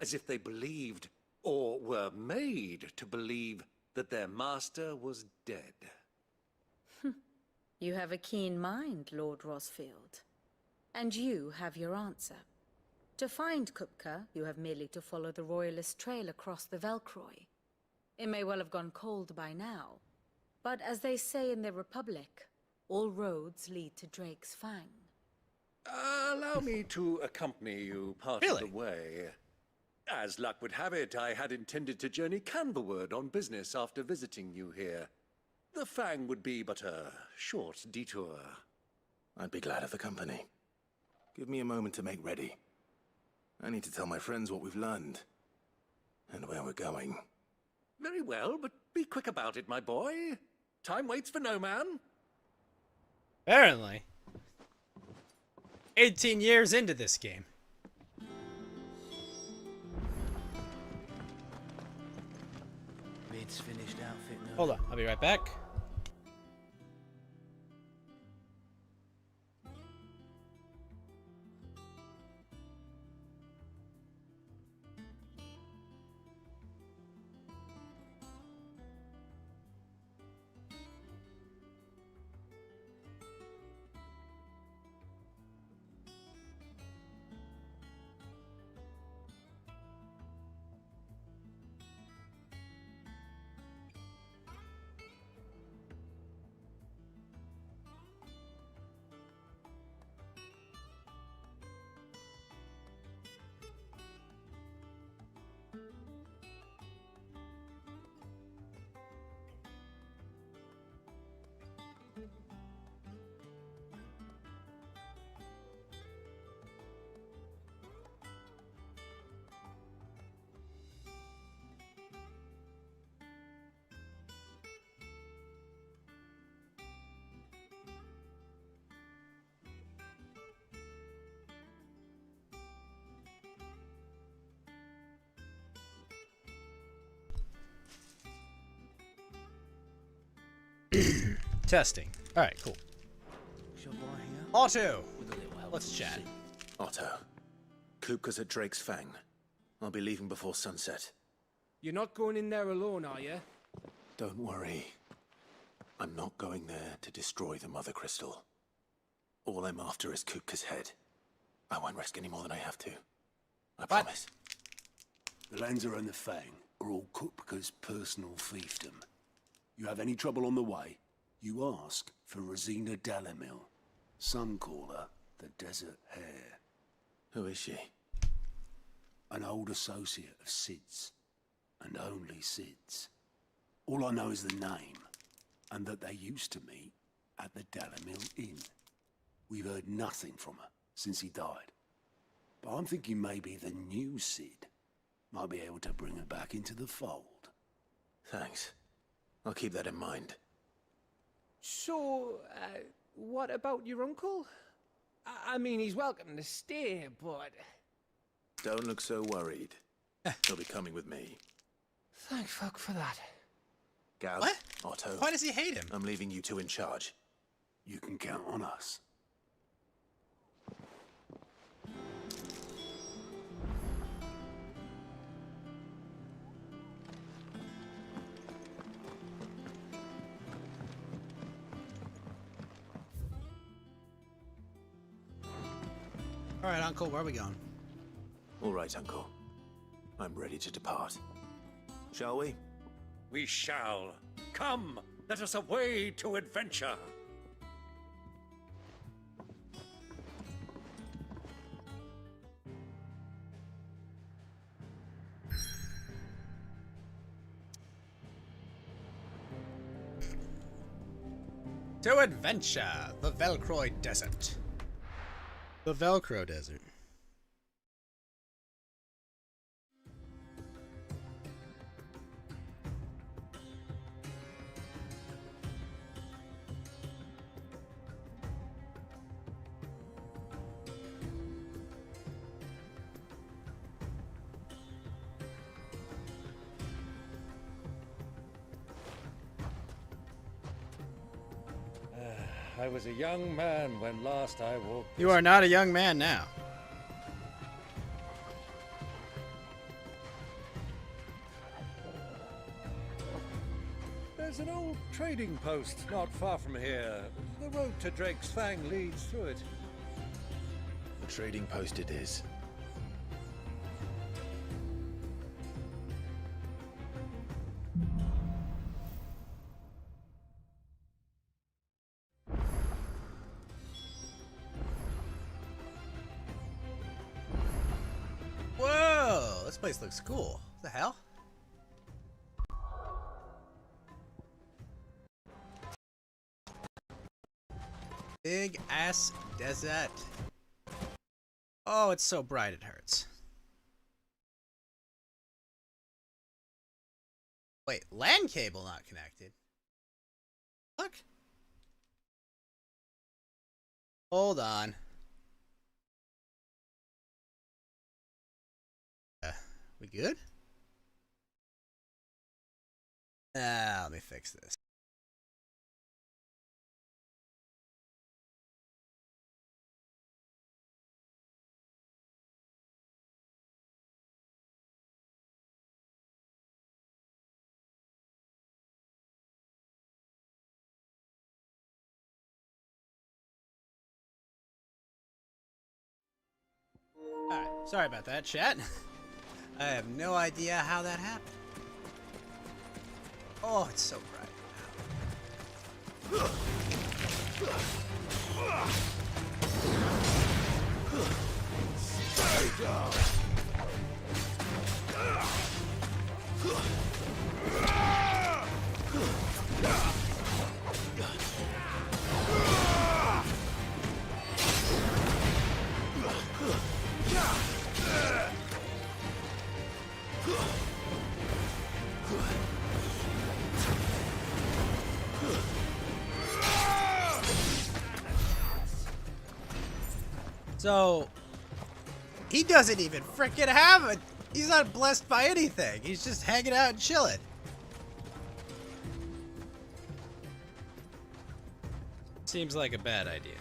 as if they believed, or were made to believe, that their master was dead. You have a keen mind, Lord Rosfield. And you have your answer. To find Kupka, you have merely to follow the Royalist trail across the Velcroy. It may well have gone cold by now, but as they say in the Republic, all roads lead to Drake's Fang. Allow me to accompany you part of the way. As luck would have it, I had intended to journey Canverward on business after visiting you here. The Fang would be but a short detour. I'd be glad of the company. Give me a moment to make ready. I need to tell my friends what we've learned. And where we're going. Very well, but be quick about it, my boy. Time waits for no man. Apparently. 18 years into this game. Mid's finished outfit now. Hold on, I'll be right back. Testing. Alright, cool. Otto! Let's chat. Otto. Kupka's at Drake's Fang. I'll be leaving before sunset. You're not going in there alone, are you? Don't worry. I'm not going there to destroy the Mother Crystal. All I'm after is Kupka's head. I won't risk any more than I have to. I promise. The Lanza and the Fang are all Kupka's personal fiefdom. You have any trouble on the way, you ask for Rosina Dalamil. Some call her the Desert Hare. Who is she? An old associate of Sid's, and only Sid's. All I know is the name, and that they used to meet at the Dalamil Inn. We've heard nothing from her since he died. But I'm thinking maybe the new Sid might be able to bring her back into the fold. Thanks. I'll keep that in mind. So, what about your uncle? I mean, he's welcome to stay, but... Don't look so worried. He'll be coming with me. Thank fuck for that. Gav, What? Otto. Why does he hate him? I'm leaving you two in charge. You can count on us. Alright, Uncle, where are we going? All right, Uncle. I'm ready to depart. Shall we? We shall. Come, let us away to adventure. To adventure, the Velcroy Desert. The Velcro Desert. I was a young man when last I walked. You are not a young man now. There's an old trading post not far from here. The road to Drake's Fang leads through it. The trading post it is. Whoa, this place looks cool. What the hell? Big ass desert. Oh, it's so bright it hurts. Wait, LAN cable not connected. Look. Hold on. We good? Let me fix this. Alright, sorry about that, chat. I have no idea how that happened. Oh, it's so bright. Stay down. So, he doesn't even frickin' have it. He's not blessed by anything. He's just hanging out and chilling. Seems like a bad idea.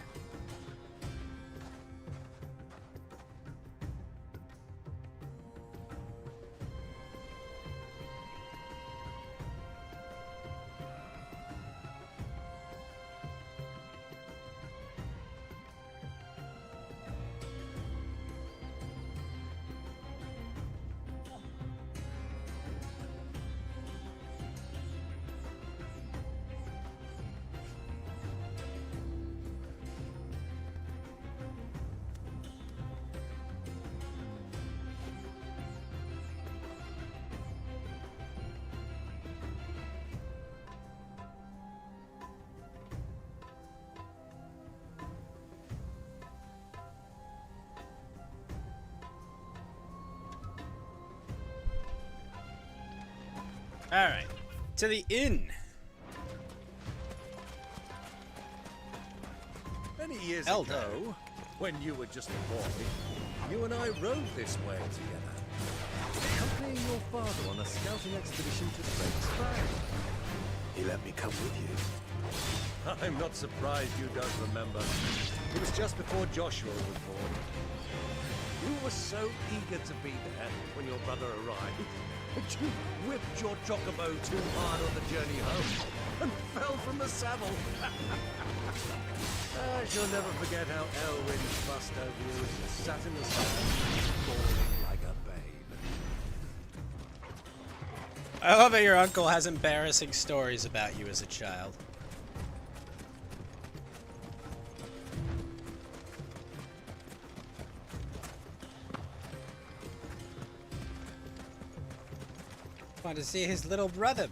Alright, to the inn. Many years Elder. ago, when you were just a boy, you and I rode this way together, accompanying your father on a scouting expedition to Drake's Bay. He let me come with you. I'm not surprised you don't remember. It was just before Joshua was born. You were so eager to be there when your brother arrived that you whipped your chocobo too hard on the journey home and fell from the saddle. I shall never forget how Elwyn fussed over you as you sat in the sun, bawling like a babe. I love that your uncle has embarrassing stories about you as a child. Want to see his little brother.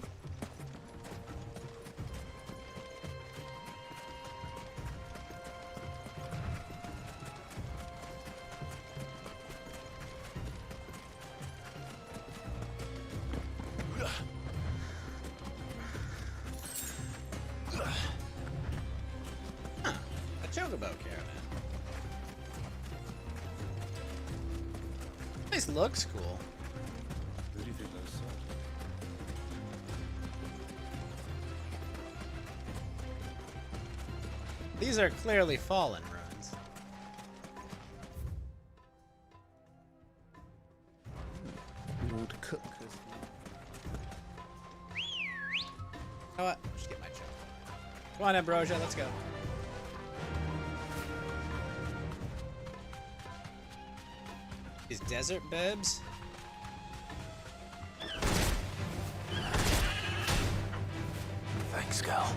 Huh, a chocobo caravan. This looks cool. Who do you think those are? These are clearly fallen ruins. Lord Cook has... You know what? Just get my choke. Come on, Ambrosia, let's go. These desert bibs? Thanks, Gal.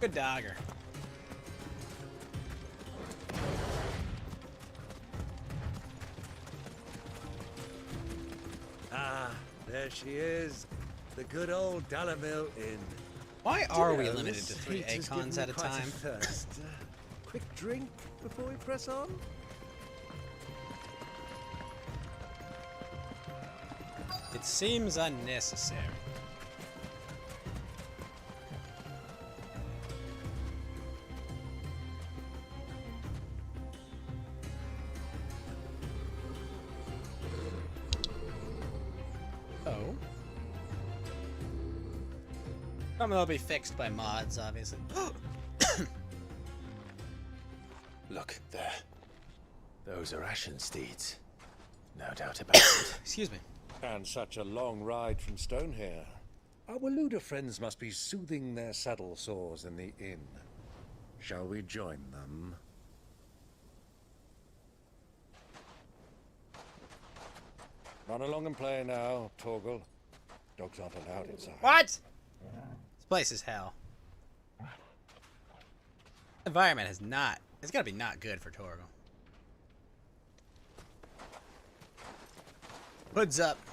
Good dogger. Ah, there she is. The good old Dalamil Inn. Why are we Ditto, limited this to 3 heat has given acons me at a quite time? thirst. Quick drink before we press on? It seems unnecessary. Oh. Some of them will be fixed by mods, obviously. Look, there. Those are Ashen steeds. No doubt about it. Excuse me. And such a long ride from Stonehair. Our Waluda friends must be soothing their saddle sores in the inn. Shall we join them? Run along and play now, Torgal. Dogs aren't allowed inside. What? This place is hell. Environment has not. It's gotta be not good for Torgal. Hood's up. Well,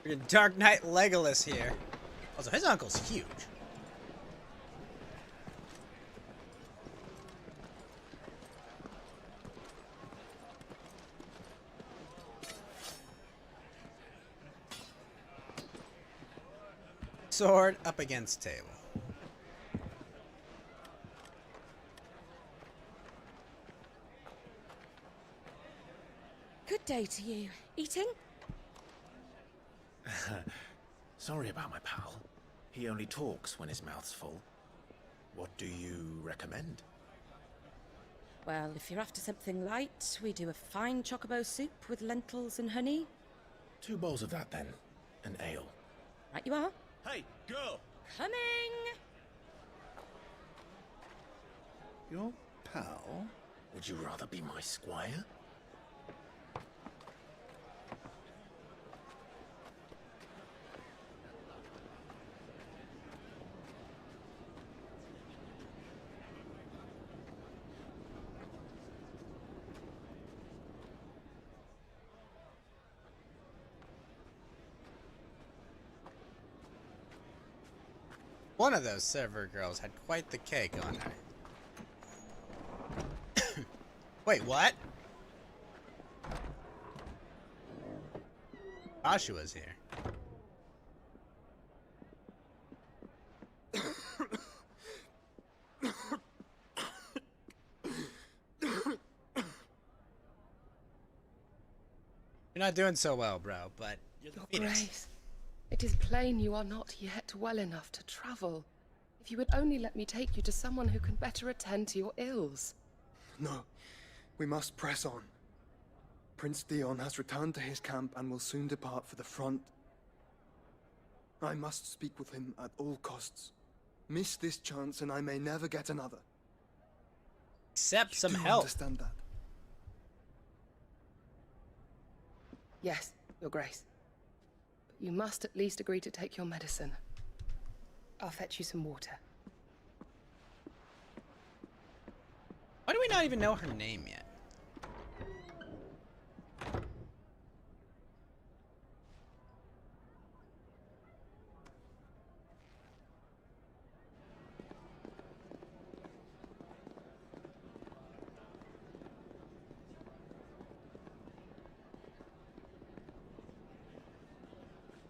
Freaking Dark Knight Legolas here. Also, his uncle's huge. Sword up against table. Good day to you. Eating? Sorry about my pal. He only talks when his mouth's full. What do you recommend? Well, if you're after something light, we do a fine chocobo soup with lentils and honey. 2 bowls of that, then. An ale. Right you are. Hey, girl! Coming! Your pal? Would you rather be my squire? One of those server girls had quite the cake on her. Wait, what? Joshua's here. You're not doing so well, bro, but you're the Your Phoenix. Grace, it is plain you are not yet well enough to travel. If you would only let me take you to someone who can better attend to your ills. No, we must press on. Prince Dion has returned to his camp and will soon depart for the front. I must speak with him at all costs. Miss this chance and I may never get another. Accept some Do help. Understand that? Yes, Your Grace. But you must at least agree to take your medicine. I'll fetch you some water. Why do we not even know her name yet?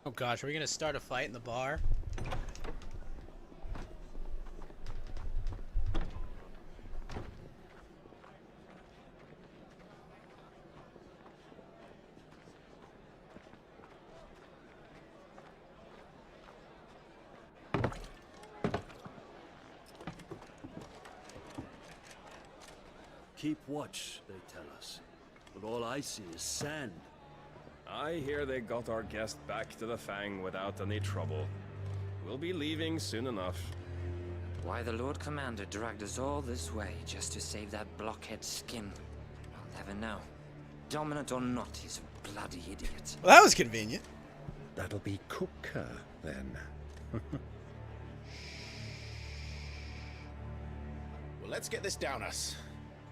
Oh gosh, are we gonna start a fight in the bar? Keep watch, they tell us. But all I see is sand. I hear they got our guest back to the Fang without any trouble. We'll be leaving soon enough. Why the Lord Commander dragged us all this way just to save that blockhead skin, I'll never know. Dominant or not, he's a bloody idiot. Well, that was convenient. That'll be Kupka, then. Well, let's get this down us.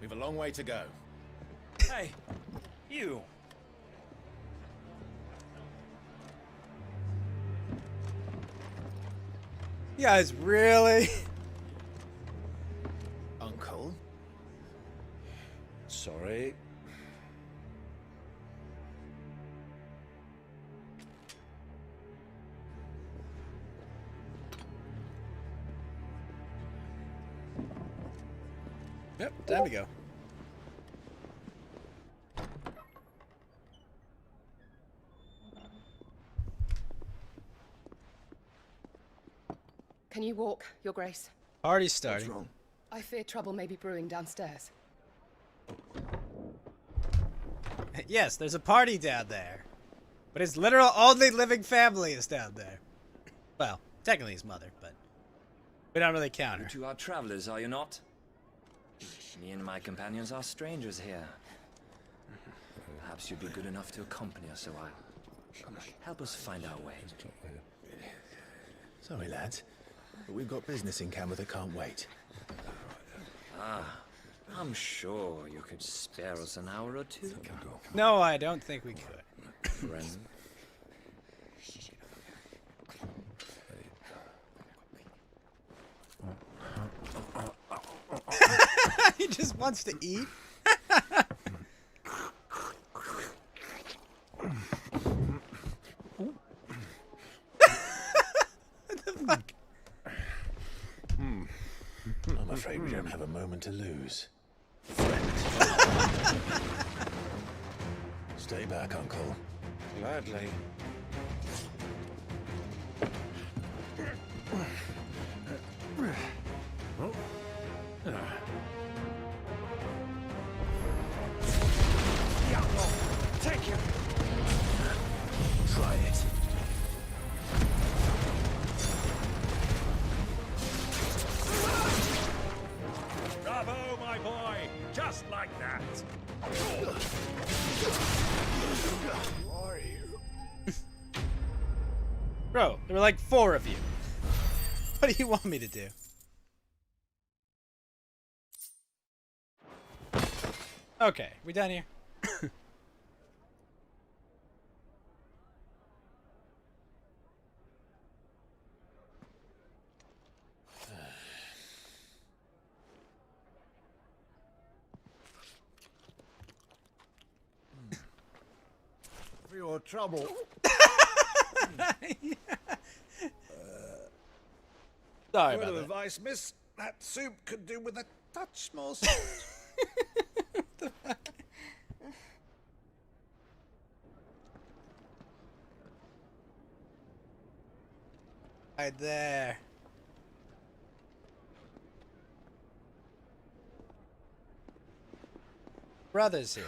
We've a long way to go. Hey, you! You guys really? Uncle? Sorry. Yep, time to go. Can you walk, Your Grace? Party's starting. What's wrong? I fear trouble may be brewing downstairs. Yes, there's a party down there. But his literal only living family is down there. Well, technically his mother, but we don't really count her. You two are travelers, are you not? Me and my companions are strangers here. Perhaps you'd be good enough to accompany us a while. Come on, help us find our way. Sorry, lads. But we've got business in camera that can't wait. Ah, I'm sure you could spare us an hour or two. No, I don't think we could. Friend. wants to eat. What the fuck? I'm afraid we don't have a moment to lose. Stay back, Uncle. Gladly. Take him! Try it. Bravo, my boy! Just like that! Who are you? Bro, there were like 4 of you. What do you want me to do? Okay, we done here? For your trouble. Sorry Word about of that. advice, miss. That soup could do with a touch more salt. Right there. Brothers here.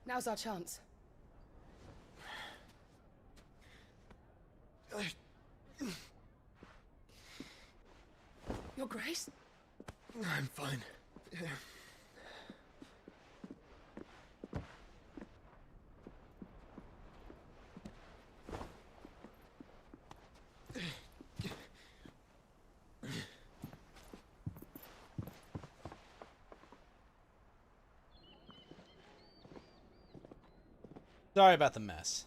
Now's our chance. Your Grace? I'm fine. Sorry about the mess.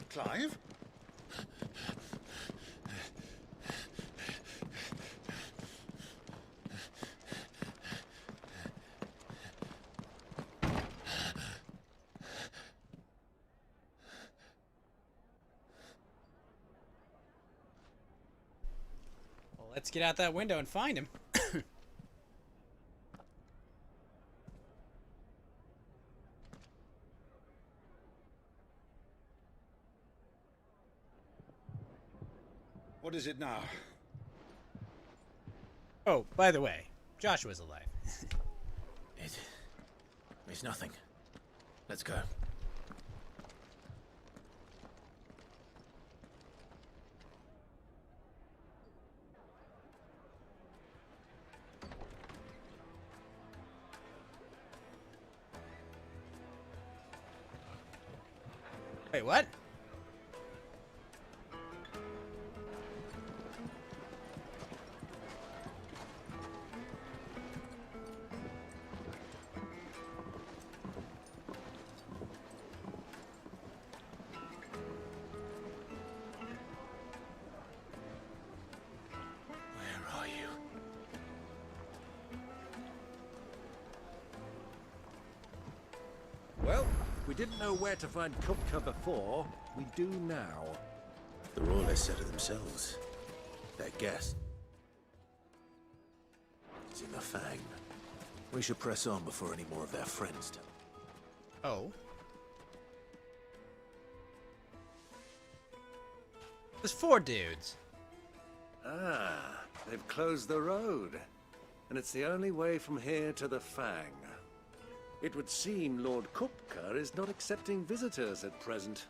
Clive? Well, let's get out that window and find him. What is it now? Oh, by the way, Joshua's alive. It's nothing. Let's go. Wait, what? Where are you? Well, we didn't know where to find Kupka before. We do now. They're all less said of themselves. Their guess is in the Fang. We should press on before any more of their friends do. Oh. There's 4 dudes. Ah, they've closed the road. And it's the only way from here to the Fang. It would seem Lord Kupka is not accepting visitors at present.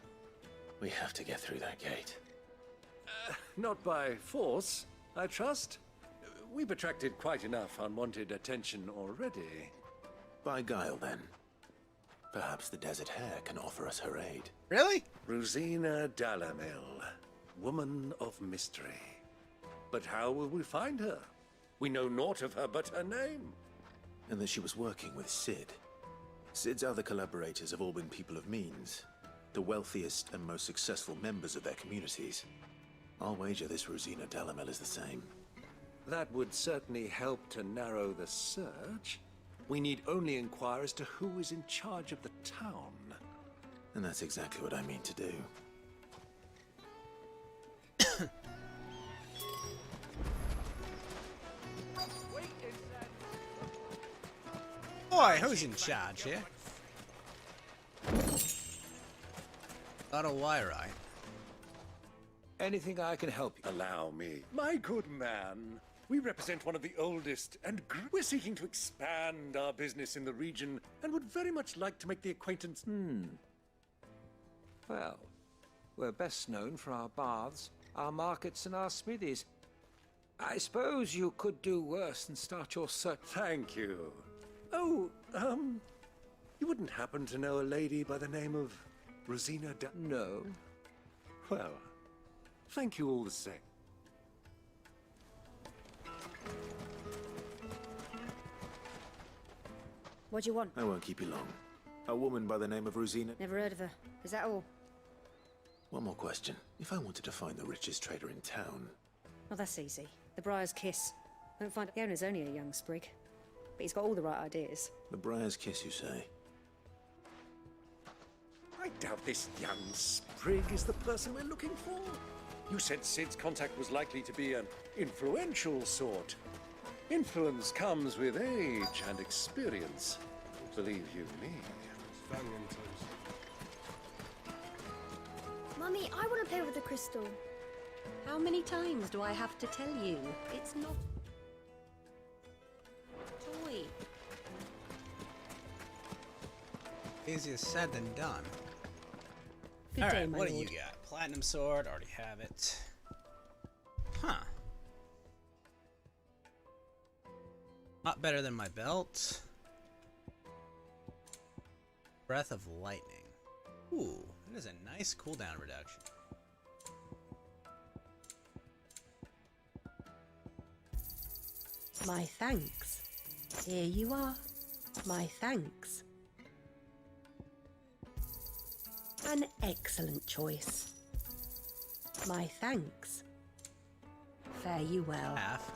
We have to get through that gate. Not by force, I trust. we've attracted quite enough unwanted attention already. By guile, then. Perhaps the Desert Hare can offer us her aid. Really? Rosina Dalamil, woman of mystery. But how will we find her? We know naught of her but her name. And that she was working with Cid. Cid's other collaborators have all been people of means, the wealthiest and most successful members of their communities. I'll wager this Rosina Dalamel is the same. That would certainly help to narrow the search. We need only inquire as to who is in charge of the town. And that's exactly what I mean to do. Boy, who's in charge here? Got a wire, right? Anything I can help you? Allow me. My good man, we represent one of the oldest, and we're seeking to expand our business in the region, and would very much like to make the acquaintance. Well, we're best known for our baths, our markets, and our smithies. I suppose you could do worse than start your search. Thank you. Oh, you wouldn't happen to know a lady by the name of Rosina No. Well, thank you all the same. What do you want? I won't keep you long. A woman by the name of Rosina? Never heard of her. Is that all? One more question. If I wanted to find the richest trader in town... Well, that's easy. The Briar's Kiss. Won't find the owner's only a young sprig. But he's got all the right ideas. The Briar's Kiss, you say? I doubt this young sprig is the person we're looking for. You said Cid's contact was likely to be an influential sort. Influence comes with age and experience. Believe you me. Mummy, I want to play with the crystal. How many times do I have to tell you? It's not a toy. Easier said than done. Good Alright, day, my what do lord. you got? Platinum sword, already have it. Huh. Not better than my belt. Breath of lightning. Ooh, that is a nice cooldown reduction. My thanks. Here you are. My thanks. An excellent choice. My thanks. Fare you well. Half.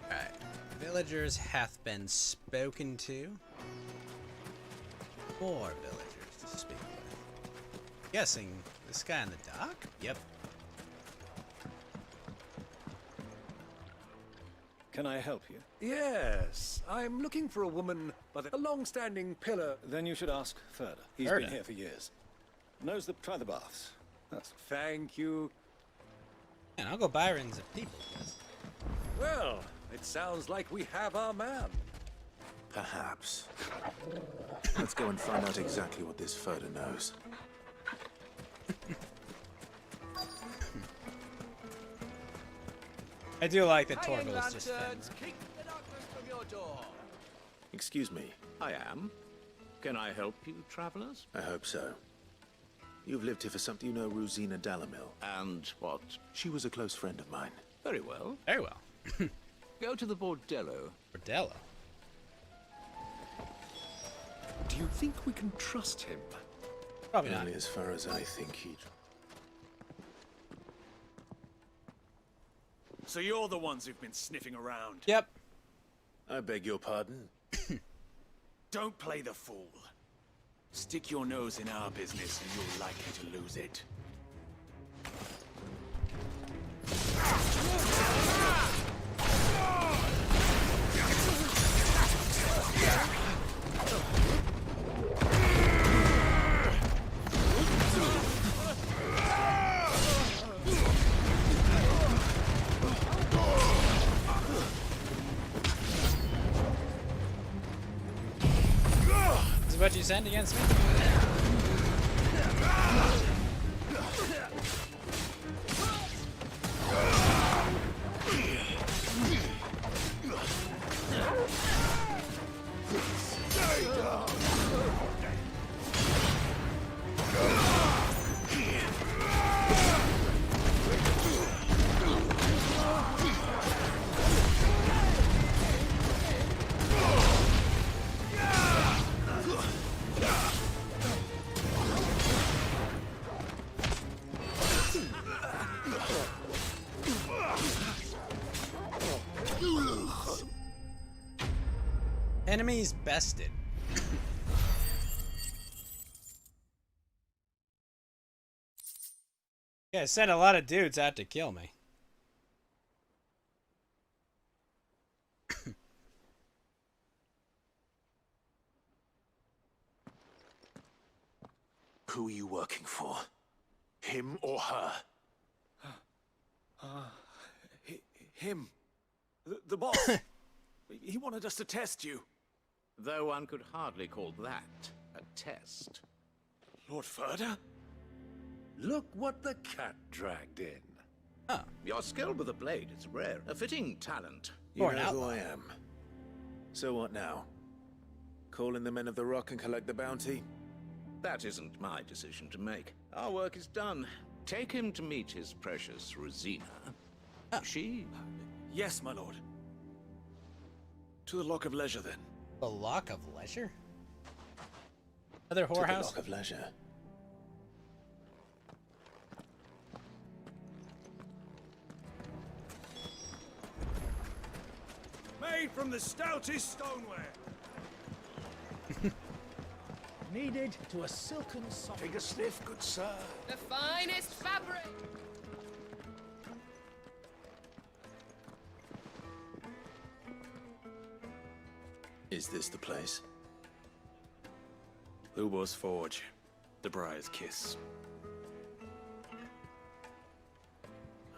Alright. Villagers hath been spoken to. 4 villagers to speak with. Guessing this guy in the dock? Yep. Can I help you? Yes, I'm looking for a woman by a long-standing pillar. Then you should ask further. He's Further? been here for years. Try the baths. That's... Thank you. And I'll go Byron's of people. Well, it sounds like we have our man. Perhaps. Let's go and find out exactly what this Furder knows. I do like that Torgal is just Keep the darkness from your door. Excuse me. I am. Can I help you, travelers? I hope so. You've lived here for something. You know Rosina Dalamil. And what? She was a close friend of mine. Very well. Very well. Go to the bordello. Bordello? Do you think we can trust him? Probably not. Only as far as I think he'd... So you're the ones who've been sniffing around? Yep. I beg your pardon? Don't play the fool. Stick your nose in our business and you're likely to lose it. This is what you send against me? Enemies bested. Yeah, I sent a lot of dudes out to kill me. Who are you working for? Him or her? Him. The boss. He wanted us to test you. Though one could hardly call that a test. Lord Furder? Look what the cat dragged in. Ah, your skill with the blade is rare. A fitting talent. You know who I am. So what now? Call in the men of the Rock and collect the bounty? That isn't my decision to make. Our work is done. Take him to meet his precious Rosina. She... Yes, my lord. To the Lock of Leisure, then. The Lock of Leisure? Other To the whorehouse? Lock of Leisure. Made from the stoutest stoneware. Needed to a silken soft. Take a sniff, good sir. The finest fabric! Is this the place? Lubor's Forge. The Briar's Kiss.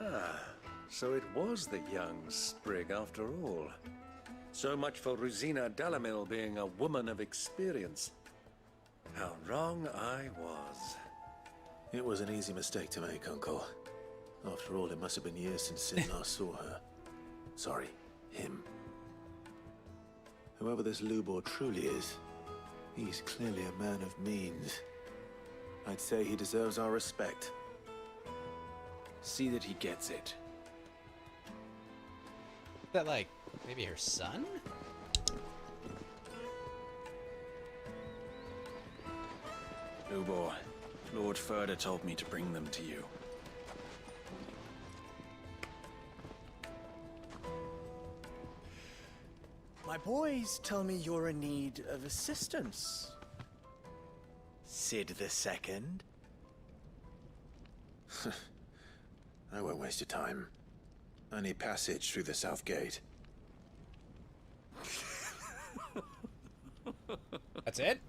Ah, so it was the young sprig after all. So much for Rosina Dalamil being a woman of experience. How wrong I was. It was an easy mistake to make, Uncle. After all, it must have been years since Sin last saw her. Sorry, him. Whoever this Lubor truly is, he's clearly a man of means. I'd say he deserves our respect. See that he gets it. Is that like maybe her son? Lubor, Lord Furder told me to bring them to you. My boys tell me you're in need of assistance. Sid the Second. I won't waste your time. I need passage through the south gate. That's it?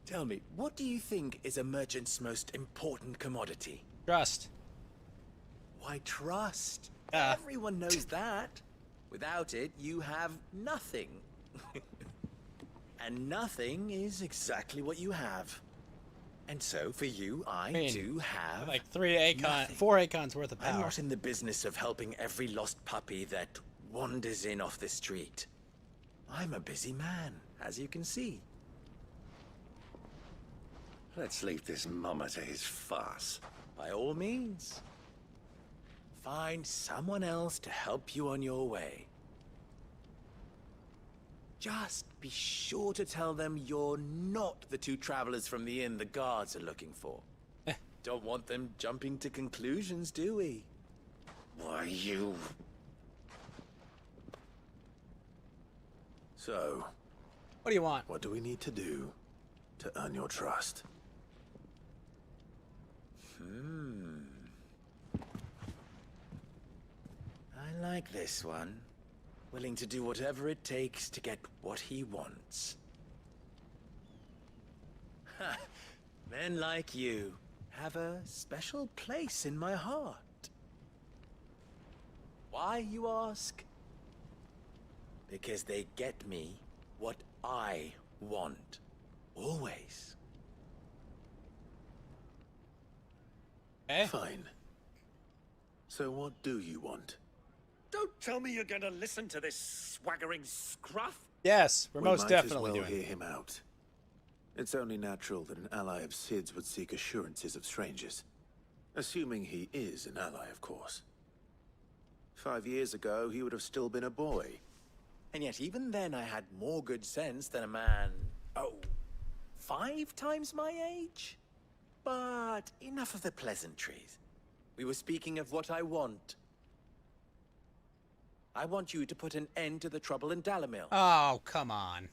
Tell me, what do you think is a merchant's most important commodity? Trust. Why, trust. Everyone knows that. Without it, you have nothing. And nothing is exactly what you have. And so, for you, I mean, do have... like 4 acons worth of power. I'm not in the business of helping every lost puppy that wanders in off the street. I'm a busy man, as you can see. Let's leave this mummer to his farce. By all means. Find someone else to help you on your way. Just be sure to tell them you're not the two travelers from the inn the guards are looking for. Don't want them jumping to conclusions, do we? Why, you... So... What do you want? What do we need to do to earn your trust? I like this one. Willing to do whatever it takes to get what he wants. Ha! Men like you have a special place in my heart. Why, you ask? Because they get me what I want. Always. Fine. So what do you want? Don't tell me you're going to listen to this swaggering scruff. Yes, we're most definitely We might as well doing hear him out. It's only natural that an ally of Sid's would seek assurances of strangers. Assuming he is an ally, of course. 5 years ago, he would have still been a boy. And yet even then I had more good sense than a man, 5 times my age? But enough of the pleasantries. We were speaking of what I want. I want you to put an end to the trouble in Dalamil. Oh, come on.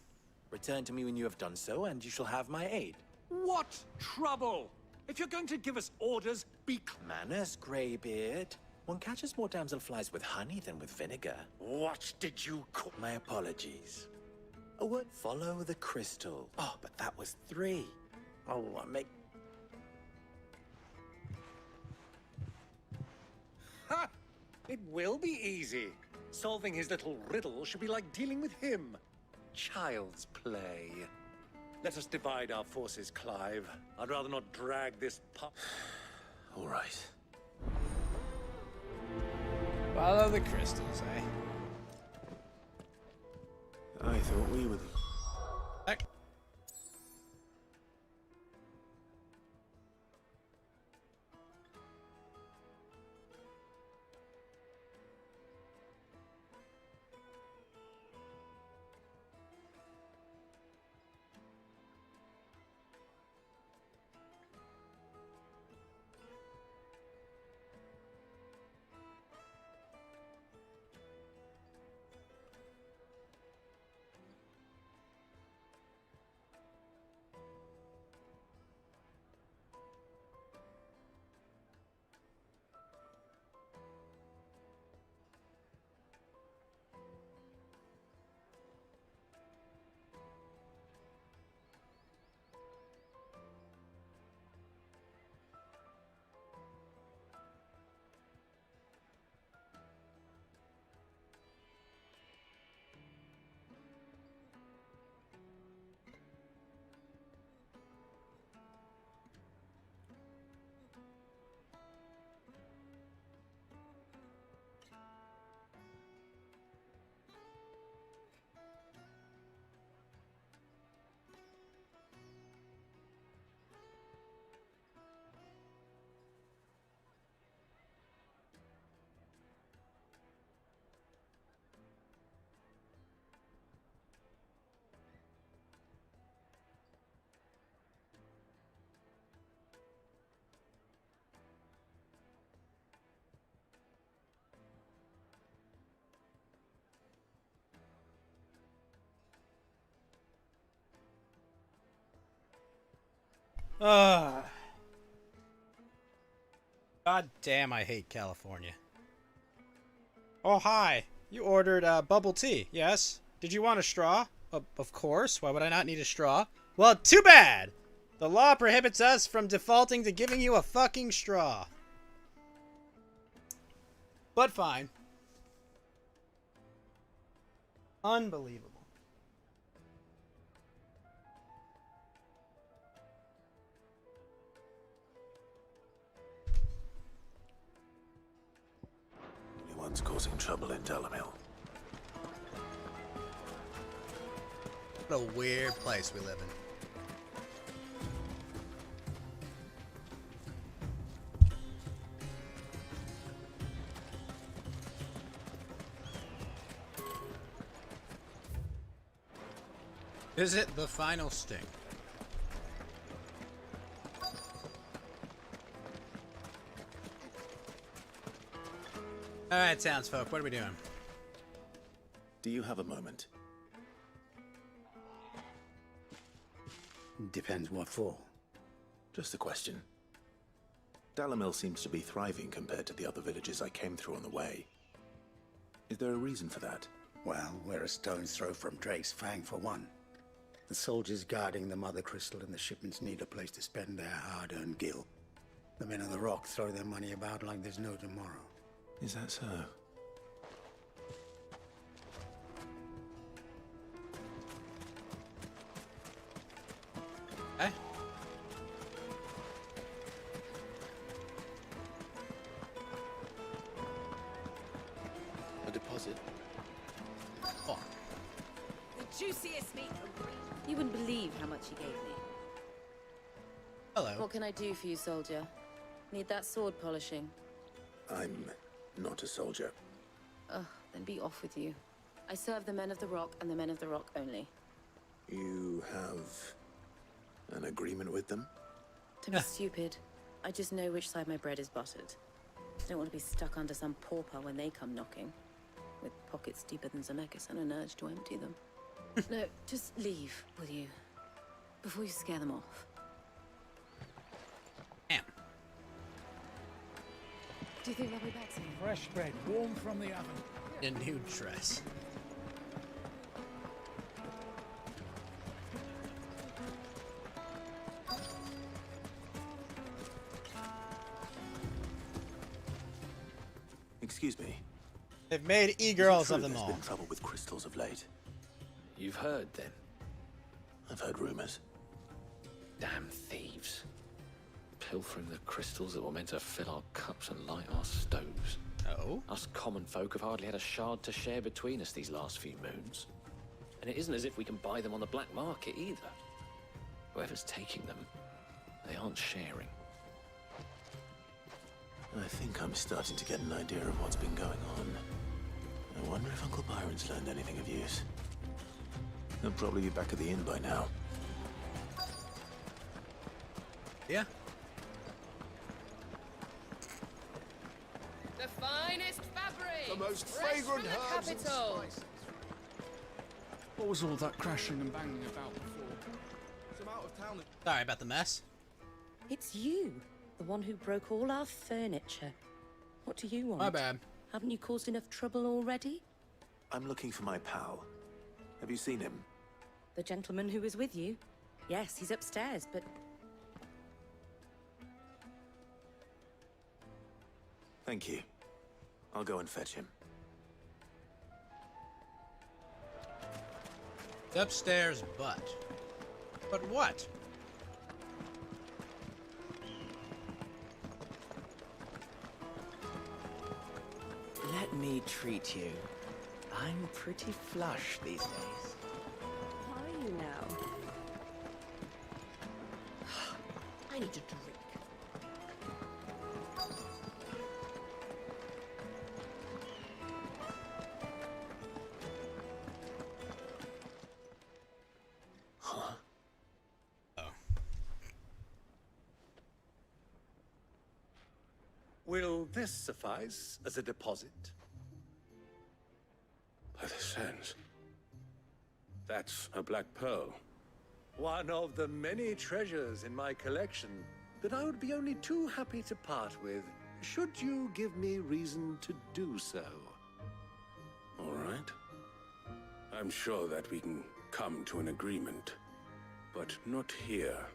Return to me when you have done so, and you shall have my aid. What trouble? If you're going to give us orders, be manners, Greybeard. One catches more damselflies with honey than with vinegar. What did you call? My apologies. A word. Follow the crystal. Oh, but that was 3. Oh, make. Ha! It will be easy. Solving his little riddle should be like dealing with him. Child's play. Let us divide our forces, Clive. I'd rather not drag this pup. All right. Follow the crystals, eh? I thought we were. Heck. God damn, I hate California. Oh, hi. You ordered bubble tea, yes? Did you want a straw? Of course. Why would I not need a straw? Well, too bad! The law prohibits us from defaulting to giving you a fucking straw. But fine. Unbelievable. Anyone's causing trouble in Dalamil. What a weird place we live in. Visit the final sting. Alright, townsfolk, what are we doing? Do you have a moment? Depends what for. Just a question. Dalamil seems to be thriving compared to the other villages I came through on the way. Is there a reason for that? Well, we're a stone's throw from Drake's Fang for one. The soldiers guarding the Mother Crystal and the shipments need a place to spend their hard-earned gil. The men of the Rock throw their money about like there's no tomorrow. Is that so? Eh? A deposit. Oh. The juiciest meat. You wouldn't believe how much he gave me. Hello. What can I do for you, soldier? Need that sword polishing? I'm not a soldier. Ugh, then be off with you. I serve the men of the Rock and the men of the Rock only. You have an agreement with them? Don't be stupid. I just know which side my bread is buttered. Don't want to be stuck under some pauper when they come knocking. with pockets deeper than Zemeckis and an urge to empty them. No, just leave, will you? Before you scare them off. Damn. Do you think they'll be back soon? Fresh bread, warm from the oven. A new dress. Excuse me. They've made e-girls Is it of true them there's all. been trouble with crystals of late. You've heard, then? I've heard rumors. Damn thieves. Pilfering the crystals that were meant to fill our cups and light our stoves. Oh? Us common folk have hardly had a shard to share between us these last few moons. And it isn't as if we can buy them on the black market either. Whoever's taking them, they aren't sharing. I think I'm starting to get an idea of what's been going on. I wonder if Uncle Byron's learned anything of use. He'll probably be back at the inn by now. Yeah. The finest fabric! The most fresh fragrant from the herbs and capital. spices. What was all that crashing and banging about before? Some out of town. Sorry about the mess. It's you, the one who broke all our furniture. What do you want? My bad. Haven't you caused enough trouble already? I'm looking for my pal. Have you seen him? The gentleman who was with you? Yes, he's upstairs, but... Thank you. I'll go and fetch him. Upstairs, but what? Let me treat you. I'm pretty flush these days. Are you now? I need a drink. Huh? Oh. Will this suffice as a deposit? By the sands. That's a black pearl. One of the many treasures in my collection that I would be only too happy to part with, should you give me reason to do so. All right. I'm sure that we can come to an agreement, but not here.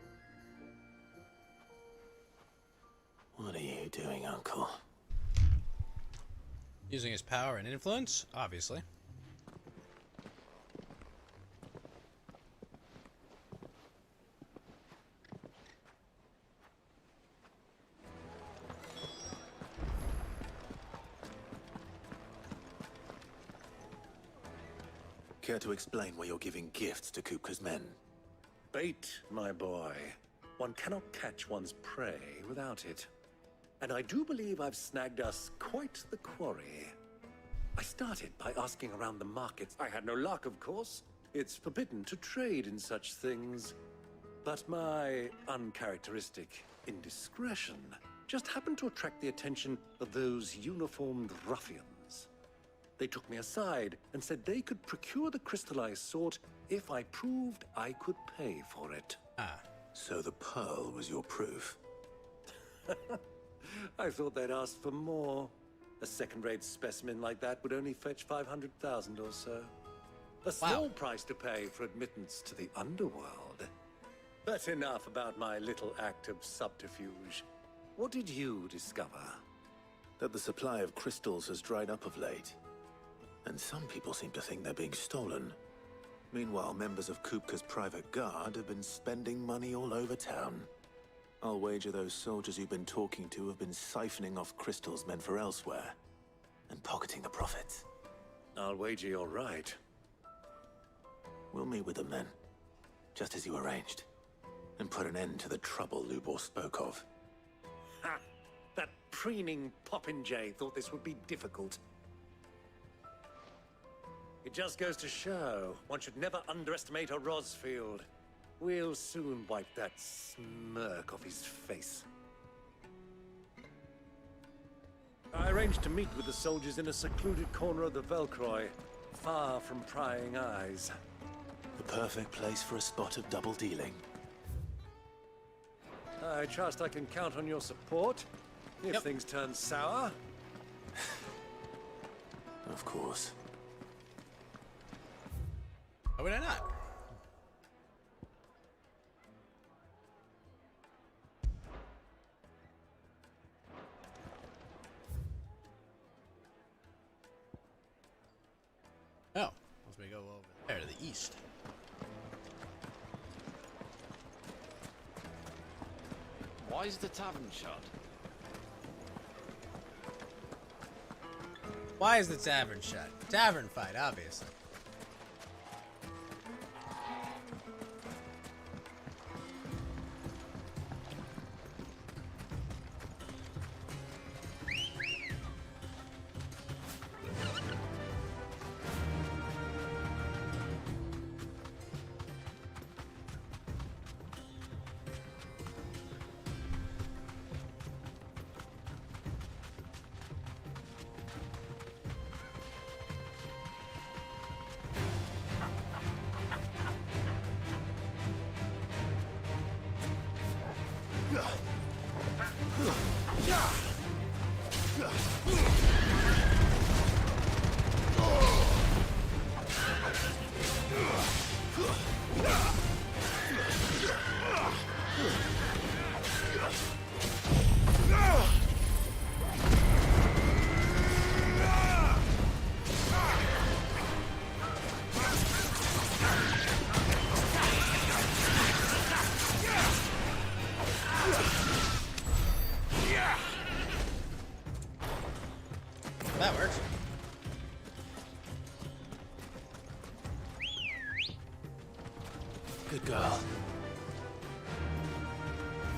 What are you doing, Uncle? Using his power and influence, obviously. Care to explain why you're giving gifts to Kupka's men? Bait, my boy. One cannot catch one's prey without it. And I do believe I've snagged us quite the quarry. I started by asking around the markets. I had no luck, of course. It's forbidden to trade in such things. But my uncharacteristic indiscretion just happened to attract the attention of those uniformed ruffians. They took me aside and said they could procure the crystal I sought if I proved I could pay for it. Ah. So the pearl was your proof? I thought they'd ask for more. A second-rate specimen like that would only fetch 500,000 or so. A small price to pay for admittance to the underworld. But enough about my little act of subterfuge. What did you discover? That the supply of crystals has dried up of late. And some people seem to think they're being stolen. Meanwhile, members of Kupka's private guard have been spending money all over town. I'll wager those soldiers you've been talking to have been siphoning off crystals meant for elsewhere, and pocketing the profits. I'll wager you're right. We'll meet with them then, just as you arranged, and put an end to the trouble Lubor spoke of. Ha! That preening popinjay thought this would be difficult. It just goes to show one should never underestimate a Rosfield. We'll soon wipe that smirk off his face. I arranged to meet with the soldiers in a secluded corner of the Velcroy, far from prying eyes. The perfect place for a spot of double dealing. I trust I can count on your support if things turn sour. Of course. Why would I not? Oh, as we go over there to the east. Why is the tavern shut? Why is the tavern shut? Tavern fight, obviously. That works. Good girl.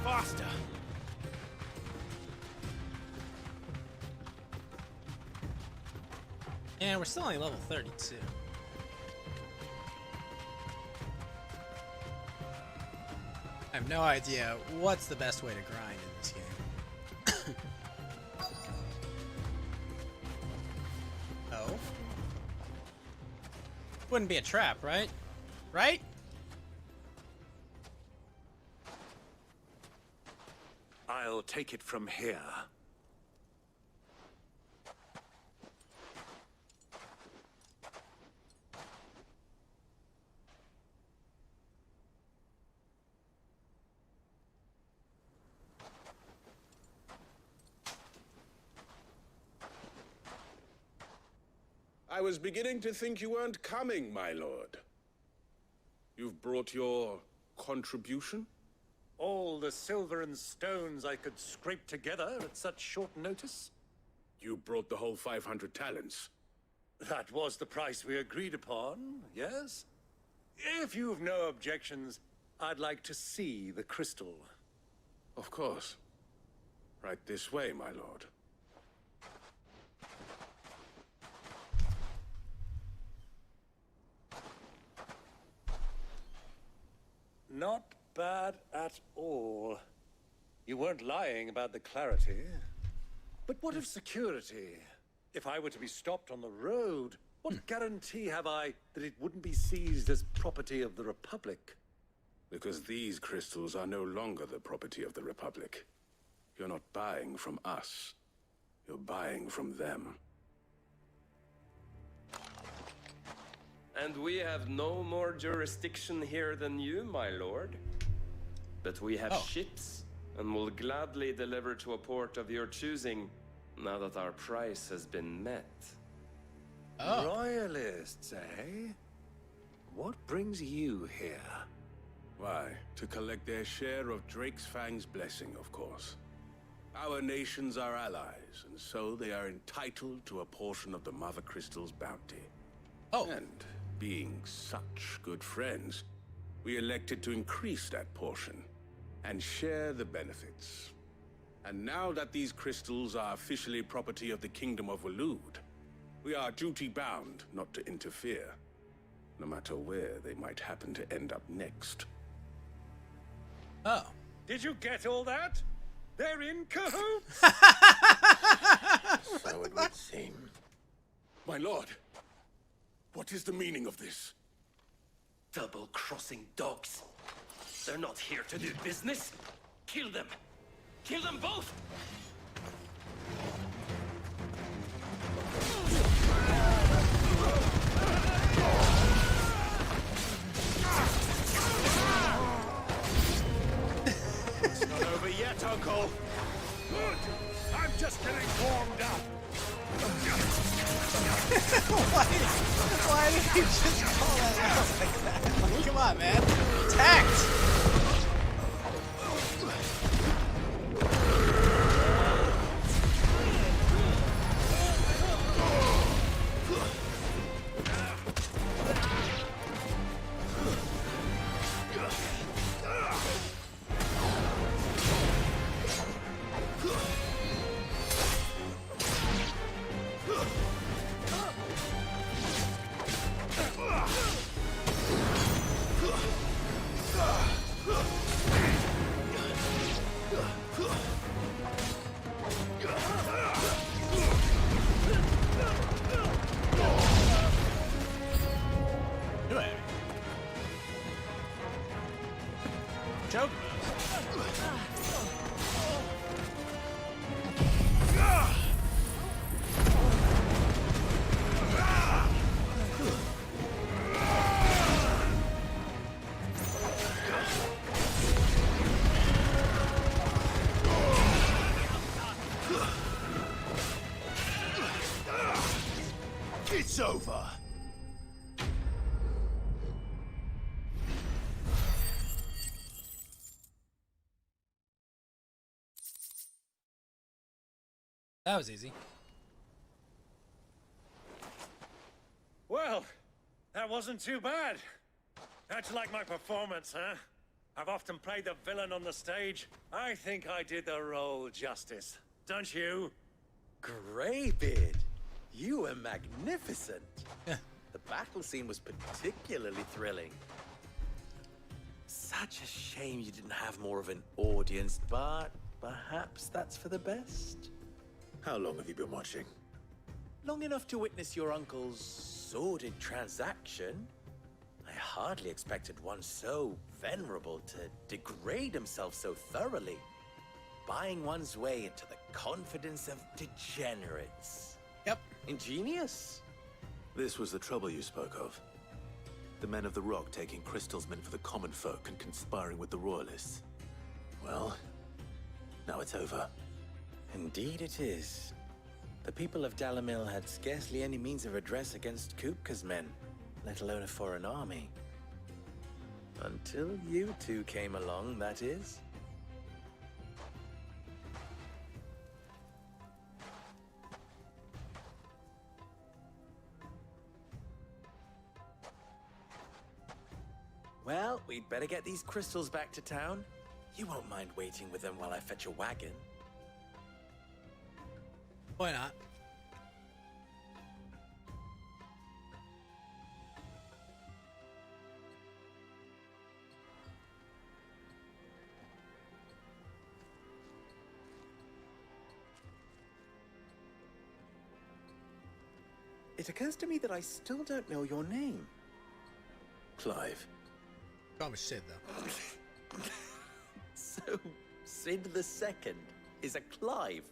Faster! And we're still only level 32. I have no idea what's the best way to grind in this game. Oh? Wouldn't be a trap, right? Right? I'll take it from here. I was beginning to think you weren't coming, my lord. You've brought your contribution? All the silver and stones I could scrape together at such short notice? You brought the whole 500 talents. That was the price we agreed upon, yes? If you've no objections, I'd like to see the crystal. Of course. Right this way, my lord. Not bad at all. You weren't lying about the clarity. But what of security? If I were to be stopped on the road, what guarantee have I that it wouldn't be seized as property of the Republic? Because these crystals are no longer the property of the Republic. You're not buying from us. You're buying from them. And we have no more jurisdiction here than you, my lord. But we have ships, and will gladly deliver to a port of your choosing, now that our price has been met. Royalists, eh? What brings you here? Why, to collect their share of Drake's Fang's blessing, of course. Our nations are allies, and so they are entitled to a portion of the Mother Crystal's bounty. And being such good friends, we elected to increase that portion and share the benefits. And now that these crystals are officially property of the Kingdom of Waloed, we are duty-bound not to interfere, no matter where they might happen to end up next. Oh. Did you get all that? They're in cahoots! So it would seem. My lord, what is the meaning of this? Double-crossing dogs. They're not here to do business. Kill them. Kill them both! It's not over yet, Uncle. Good. I'm just getting warmed up. Why did he just call that out like that? Like, come on, man. Tact! Choke. It's over. That was easy. Well, that wasn't too bad. How'd you like my performance, huh? I've often played the villain on the stage. I think I did the role justice. Don't you? Greybeard, you were magnificent. The battle scene was particularly thrilling. Such a shame you didn't have more of an audience, but perhaps that's for the best. How long have you been watching? Long enough to witness your uncle's sordid transaction. I hardly expected one so venerable to degrade himself so thoroughly, buying one's way into the confidence of degenerates. Yep. Ingenious. This was the trouble you spoke of. The men of the Rock taking crystals meant for the common folk and conspiring with the royalists. Well, now it's over. Indeed it is. The people of Dalamil had scarcely any means of redress against Kupka's men, let alone a foreign army. Until you two came along, that is. Well, we'd better get these crystals back to town. You won't mind waiting with them while I fetch a wagon. Why not? It occurs to me that I still don't know your name. Clive. Call me Sid, though. So, Sid the Second is a Clive?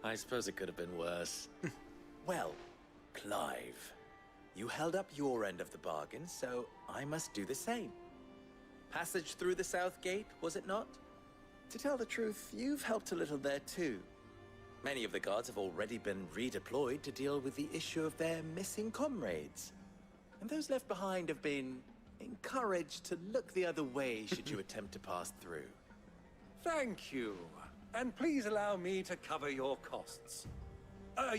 I suppose it could have been worse. Well, Clive, you held up your end of the bargain, so I must do the same. Passage through the South Gate, was it not? To tell the truth, you've helped a little there too. Many of the guards have already been redeployed to deal with the issue of their missing comrades. And those left behind have been encouraged to look the other way should you attempt to pass through. Thank you. And please allow me to cover your costs.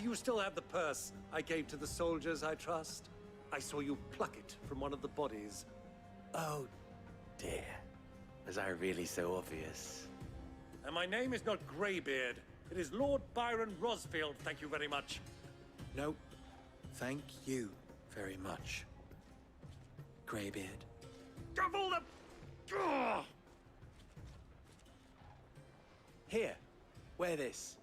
You still have the purse I gave to the soldiers, I trust? I saw you pluck it from one of the bodies. Oh, dear. Was I really so obvious? And my name is not Greybeard. It is Lord Byron Rosfield, thank you very much. No, thank you very much, Greybeard. Double the... Ugh! Here, wear this.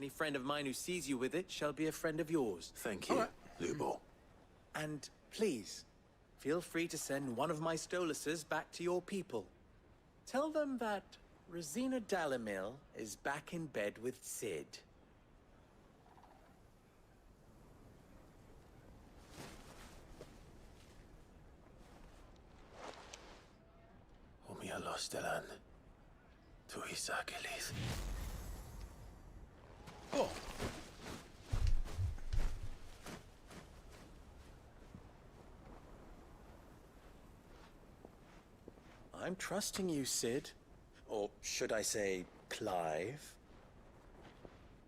Any friend of mine who sees you with it shall be a friend of yours. Thank you, Lubo. And please, feel free to send one of my Stoluses back to your people. Tell them that Rosina Dalamil is back in bed with Sid. Omia Lostelan. Tuisa Kelith. Cool. I'm trusting you, Sid. Or should I say, Clive?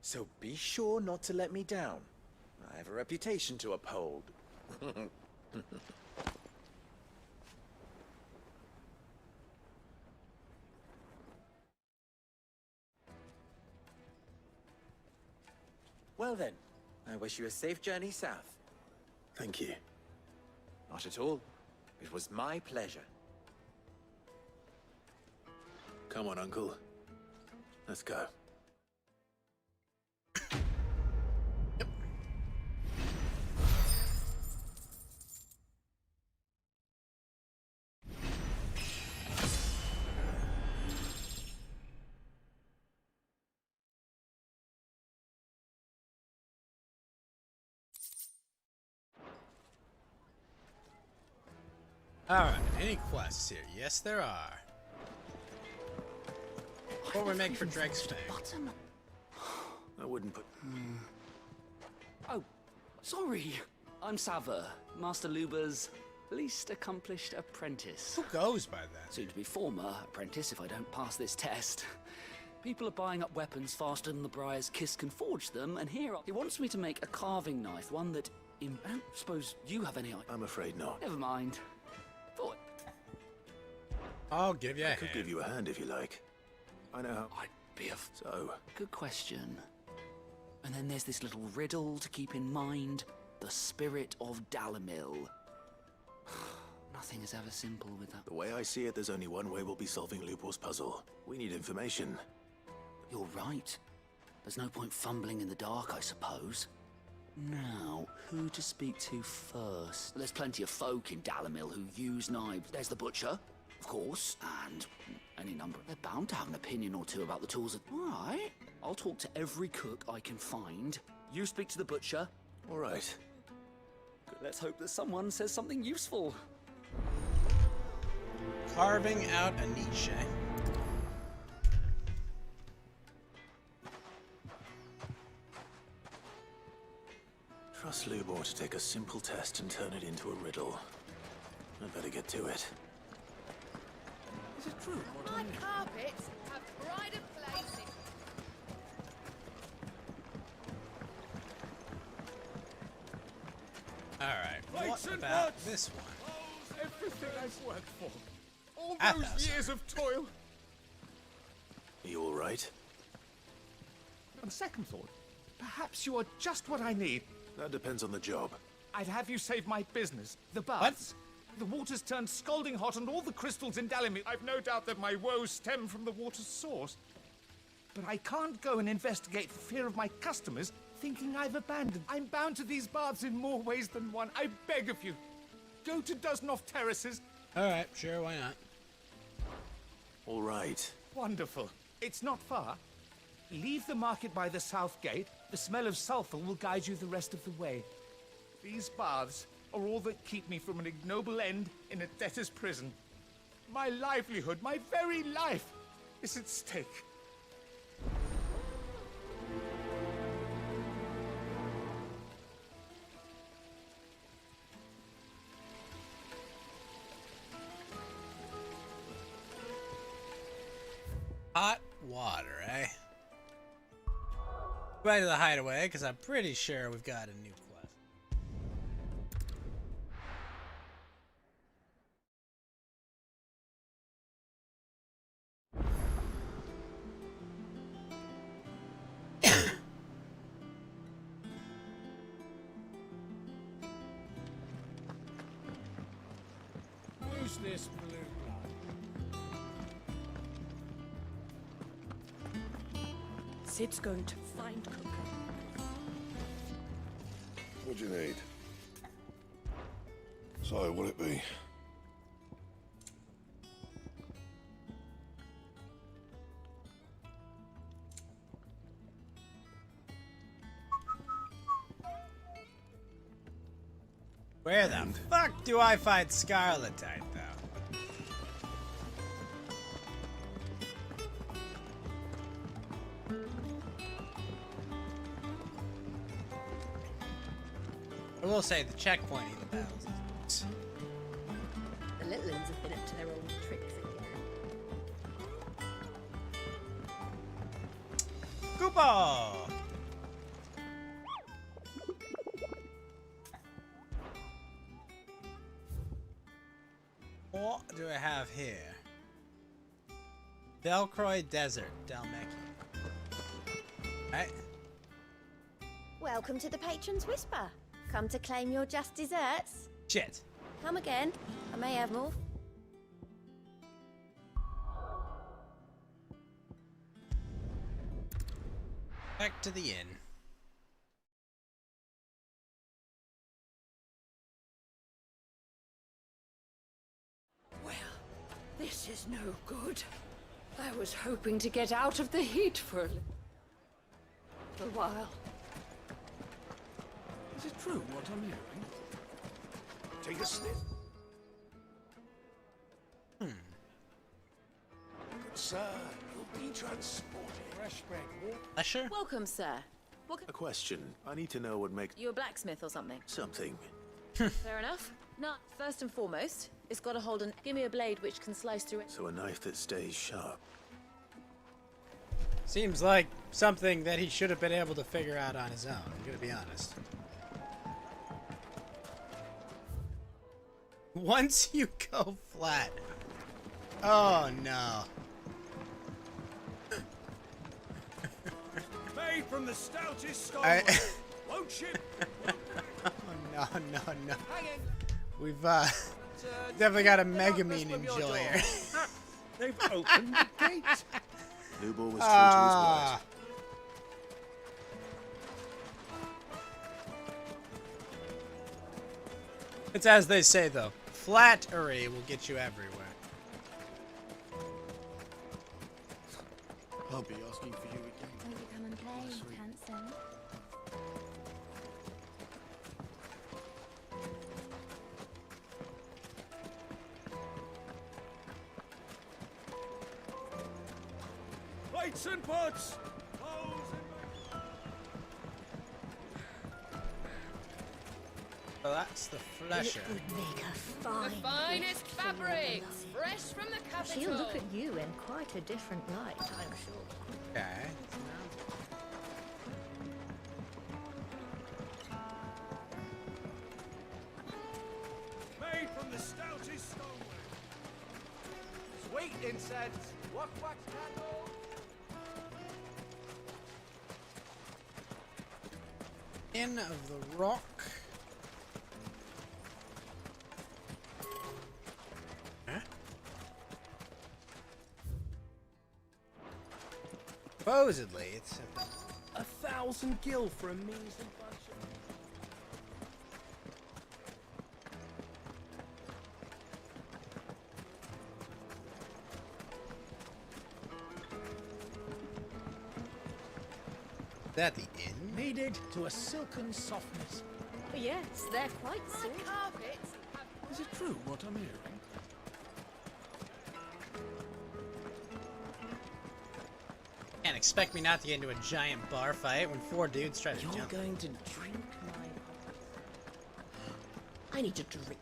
So be sure not to let me down. I have a reputation to uphold. Well then, I wish you a safe journey south. Thank you. Not at all. It was my pleasure. Come on, Uncle. Let's go. Alright, any quests here? Yes, there are. What we make for Drake's Tank? I wouldn't put... Oh, sorry. I'm Sava, Master Luber's least accomplished apprentice. Who goes by that? Soon to be former apprentice if I don't pass this test. People are buying up weapons faster than the Briar's Kiss can forge them, and here he wants me to make a carving knife, one that... I don't suppose you have any idea. I'm afraid not. Never mind. Thought... I'll give you a hand. I could give you a hand if you like. I know how... I'd be a... So... Good question. And then there's this little riddle to keep in mind. The spirit of Dalamil. Nothing is ever simple with that. The way I see it, there's only one way we'll be solving Lupor's puzzle. We need information. You're right. There's no point fumbling in the dark, I suppose. Now, who to speak to first? There's plenty of folk in Dalamil who use knives. There's the butcher, of course, and any number. They're bound to have an opinion or two about the tools. All right. I'll talk to every cook I can find. You speak to the butcher. All right. Let's hope that someone says something useful. Carving out a niche. Trust Lubor to take a simple test and turn it into a riddle. I'd better get to it. Is it true? My carpets have pride of place. Alright, what about this one? Everything I've worked for. All Athos. those years of toil. Are you all right? On second thought, perhaps you are just what I need. That depends on the job. I'd have you save my business. The baths. The water's turned scalding hot and all the crystals in Dalamir. I've no doubt that my woes stem from the water's source. But I can't go and investigate for fear of my customers thinking I've abandoned. I'm bound to these baths in more ways than one. I beg of you. Go to Dusnoff Terraces. Alright, sure, why not? All right. Wonderful. It's not far. Leave the market by the south gate. The smell of sulfur will guide you the rest of the way. These baths are all that keep me from an ignoble end in a debtor's prison. My livelihood, my very life, is at stake. Hot water, eh? Back to the hideaway, because I'm pretty sure we've got a new quest. Who's this blue blood? Sid's going to find Cook. What'd you need? So, what'll it be? Where the fuck do I find Scarletite, though? I will say the checkpointing in the battles is The little ones have been up to their old tricks again. Koopa! What do I have here? Velcroy Desert, Dalmeki. Right? Welcome to the Patron's Whisper. Come to claim your just desserts? Shit. Come again. I may have more. Back to the inn. This is no good. I was hoping to get out of the heat for a while. Is it true what I'm hearing? Take a sniff. Hmm. Good sir, you'll be transported. Fresh bread. Sure. Welcome, sir. A question. I need to know what makes You a blacksmith or something? something. Fair enough. No, first and foremost, it's got to hold an. Give me a blade which can slice through it. So a knife that stays sharp. Seems like something that he should have been able to figure out on his own, I'm gonna be honest. Once you go flat. Oh no. Made from the stoutest stone. Won't you? Oh no, no, no. We've definitely got a Megamine enjoyer. They've opened the gate. Newball was true to his word. It's as they say though, flattery will get you everywhere. I'll be asking for you again. Will you come and play, handsome? Plates and pots. So that's the flesher. It would make a fine. The finest fabrics, fresh from the capital. She'll look at you in quite a different light, I'm sure. Okay. Made from the stoutest stoneware. Sweet incense. Wax candle. Inn of the Rock. Huh? Supposedly, it's 1,000 gil for a measly bunch of... Is that the inn? Kneaded to a silken softness. Yes, they're quite soft. Is it true what I'm hearing? Can't expect me not to get into a giant bar fight when 4 dudes try to You're jump. going to drink my... I need to drink.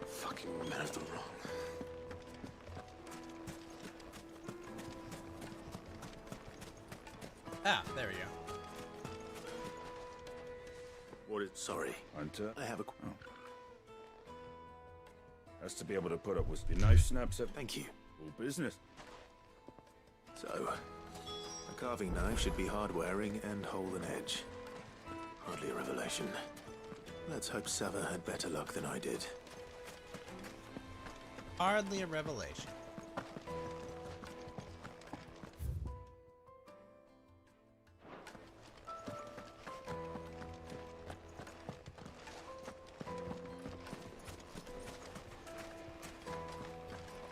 Fucking men of the wrong. Ah, there we go. What is... Sorry. Hunter? I have a... Has to be able to put up with your knife snaps up. Thank you. All business. So, a carving knife should be hard-wearing and hold an edge. Hardly a revelation. Let's hope Sava had better luck than I did. Hardly a revelation.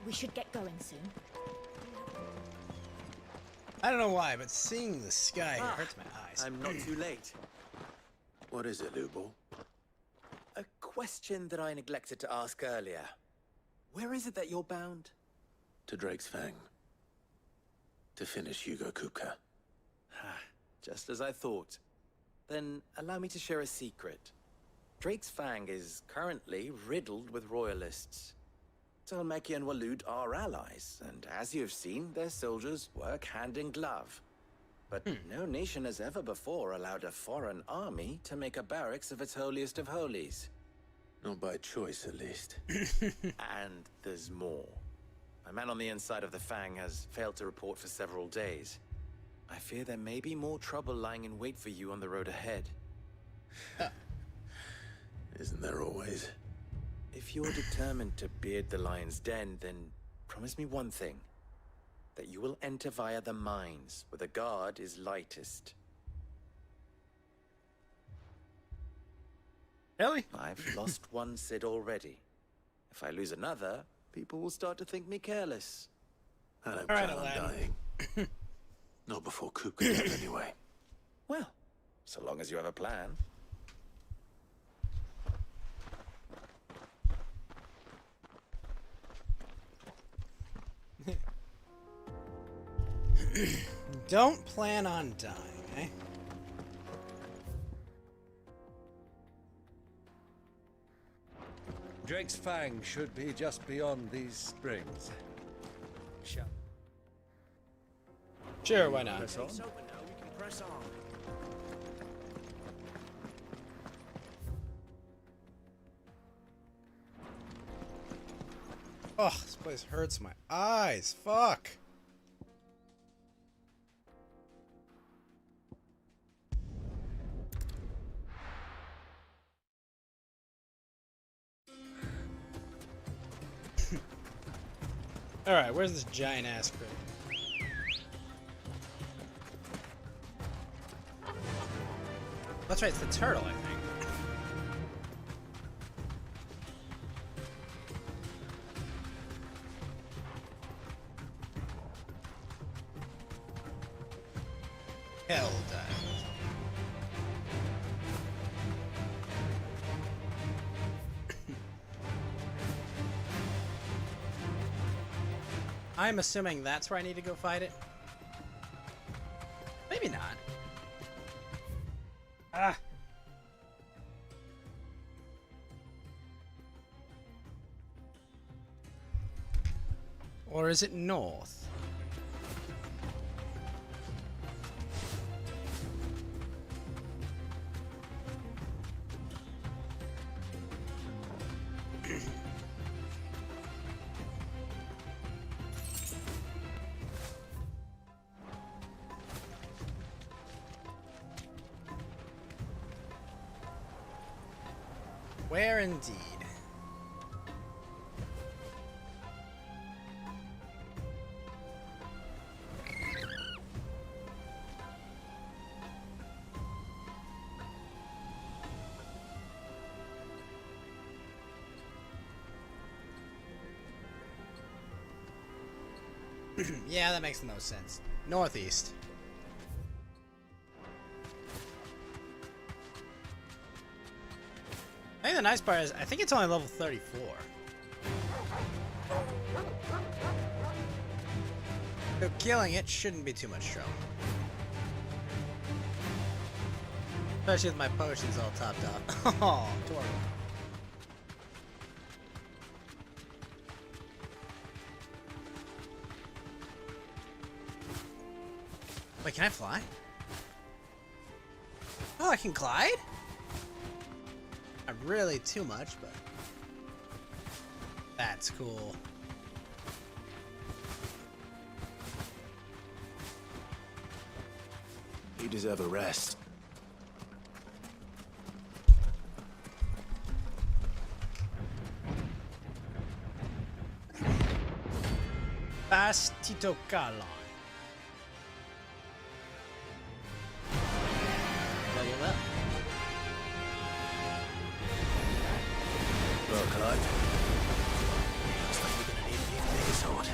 We should get going soon. I don't know why, but seeing the sky here hurts my eyes. I'm not too late. What is it, Lubo? A question that I neglected to ask earlier. Where is it that you're bound? To Drake's Fang. To finish Hugo Kupka. Just as I thought. Then allow me to share a secret. Drake's Fang is currently riddled with royalists. Talmeki and Waloed are allies, and as you've seen, their soldiers work hand in glove. But no nation has ever before allowed a foreign army to make a barracks of its holiest of holies. Not by choice, at least. And there's more. A man on the inside of the Fang has failed to report for several days. I fear there may be more trouble lying in wait for you on the road ahead. Isn't there always? If you're determined to beard the lion's den, then promise me one thing. That you will enter via the mines, where the guard is lightest. Really? I've lost one Cid already. If I lose another, people will start to think me careless. I don't plan on dying. Not before Kupka does, anyway. Well, so long as you have a plan. Don't plan on dying, eh? Drake's Fang should be just beyond these springs. Sure, why not? Press on. It's open now, we can press on. Oh, this place hurts my eyes. Fuck. Alright, where's this giant ass critter? That's right, it's the turtle, I think. Hell dive. I'm assuming that's where I need to go fight it. Maybe not. Ah. Or is it north? Where indeed? Yeah, that makes the most sense. Northeast. I think the nice part is, I think it's only level 34. So killing it shouldn't be too much trouble. Especially with my potions all topped off. Oh, adorable. Wait, can I fly? Oh, I can glide? Not really too much, but that's cool. You deserve a rest. Pass Tito Calon. Level up. Well, Clive. Looks like we're gonna need an even bigger sword.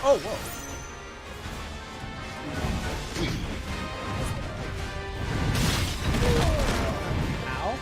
Oh, whoa. Ow.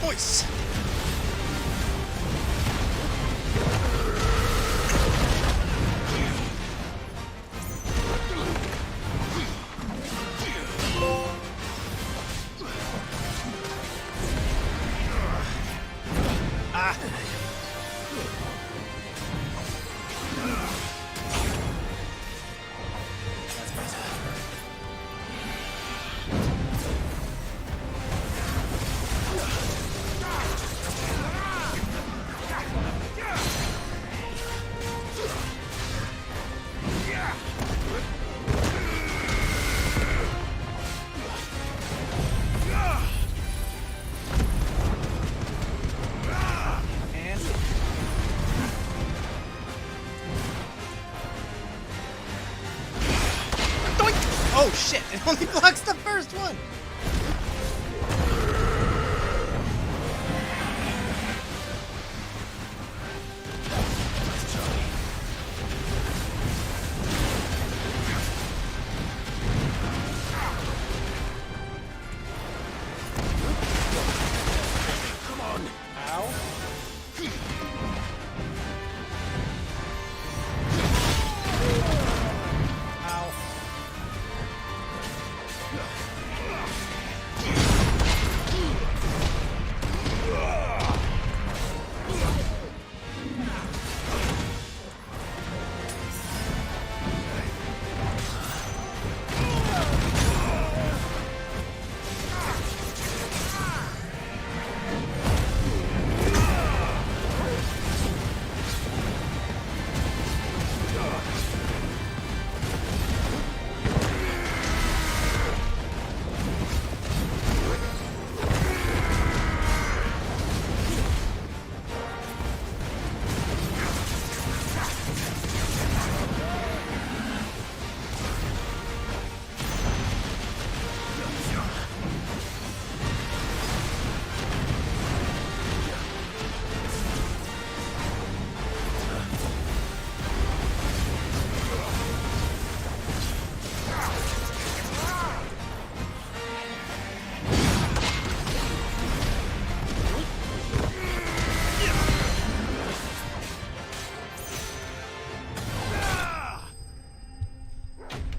Voice. Ah. That's better. And doink! Oh shit! It only blocks the first one. Come on. Ow. Ow.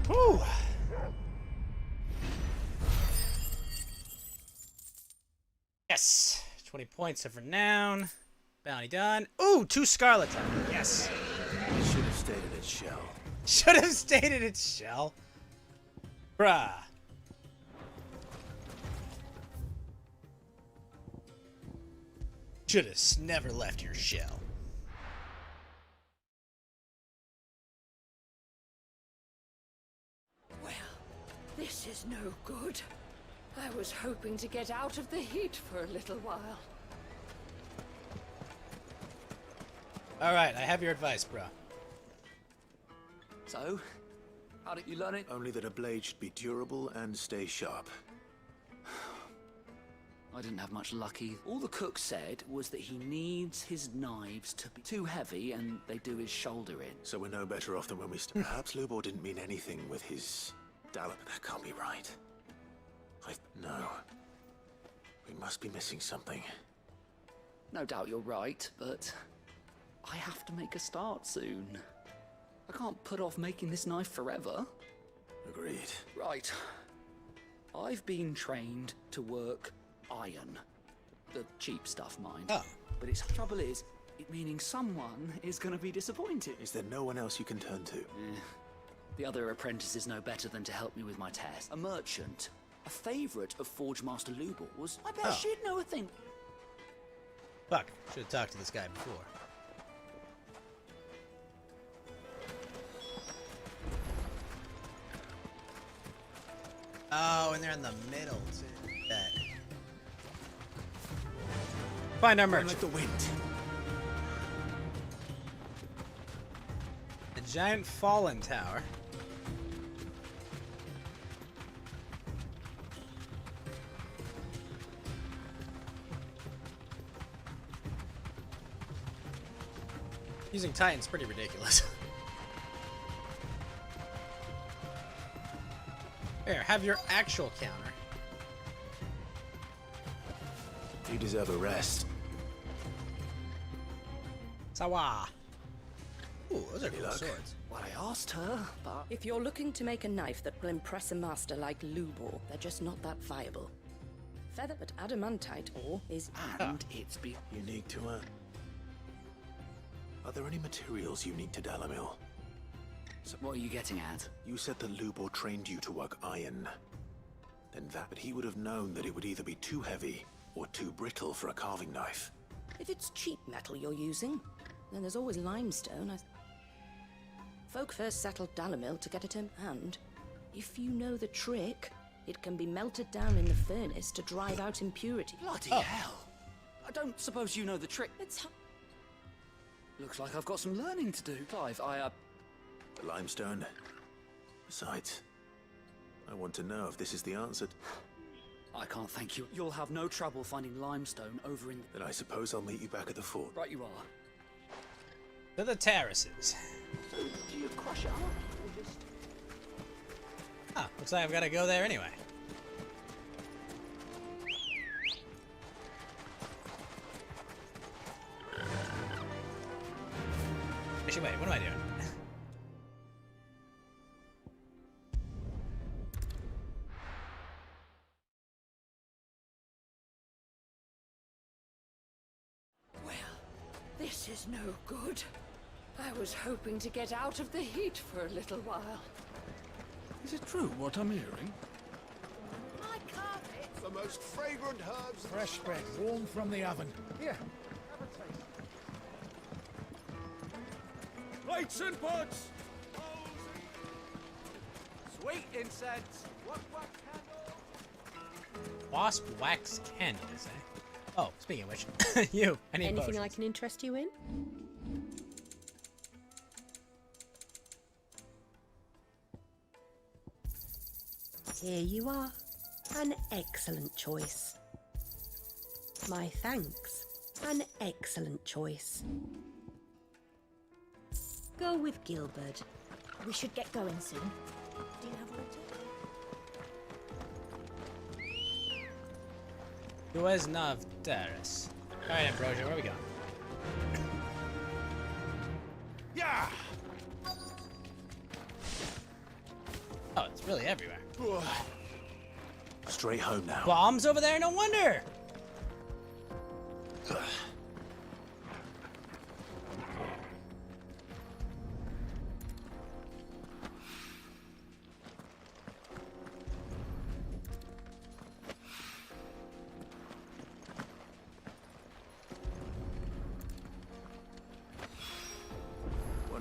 Whew. Yes. 20 points of renown. Bounty done. Ooh, 2 Scarlet. Yes. It should have stayed in its shell. Should have stayed in its shell. Bruh. Should've never left your shell. Well, this is no good. I was hoping to get out of the heat for a little while. Alright, I have your advice, bruh. So, how did you learn it? Only that a blade should be durable and stay sharp. I didn't have much luck either. All the cook said was that he needs his knives to be too heavy and they do his shoulder in. So we're no better off than when we Perhaps Lubor didn't mean anything with his Dalip. That can't be right. No. We must be missing something. No doubt you're right, but I have to make a start soon. I can't put off making this knife forever. Agreed. Right. I've been trained to work iron. The cheap stuff, mind. Oh. But its trouble is, it meaning someone is going to be disappointed. Is there no one else you can turn to? The other apprentices know better than to help me with my test. A merchant, a favourite of Forge Master Lubor's. I bet she'd know a thing. Fuck, should have talked to this guy before. Oh, and they're in the middle too. Bet. Find our merchant. Like the wind. A giant fallen tower. Using Titan's pretty ridiculous. Here, have your actual counter. You deserve a rest. Sawa. Ooh, those are cool swords. Well, I asked her, but... If you're looking to make a knife that will impress a master like Lubor, they're just not that viable. Feather, but adamantite ore is... And it's unique to her. Are there any materials unique to Dalamil? So what are you getting at? You said that Lubor trained you to work iron. Then but he would have known that it would either be too heavy or too brittle for a carving knife. If it's cheap metal you're using, then there's always limestone. Folk first settled Dalamil to get it in hand. If you know the trick, it can be melted down in the furnace to drive out impurity. Bloody hell! I don't suppose you know the trick. It's... Looks like I've got some learning to do. Clive, The limestone. Besides, I want to know if this is the answer. I can't thank you. You'll have no trouble finding limestone over in... Then I suppose I'll meet you back at the fort. Right you are. To the terraces. So, do you crush it up, or just... Ah, looks like I've got to go there anyway. Actually, wait, what am I doing? Well, this is no good. I was hoping to get out of the heat for a little while. Is it true what I'm hearing? My carpet. The most fragrant herbs. Fresh bread, warm from the oven. Here, have a taste. Lights and pots! Sweet incense. Wasp wax candles, eh? Oh, speaking of which, you. I need Anything potions. I can interest you in? Here you are. An excellent choice. My thanks. An excellent choice. Go with Gilbert. We should get going soon. Do you have water? Dues Nav Terrace. Alright, Ambrosia, where are we going? Yeah! Oh, it's really everywhere. Straight home now. Bombs over there? No wonder!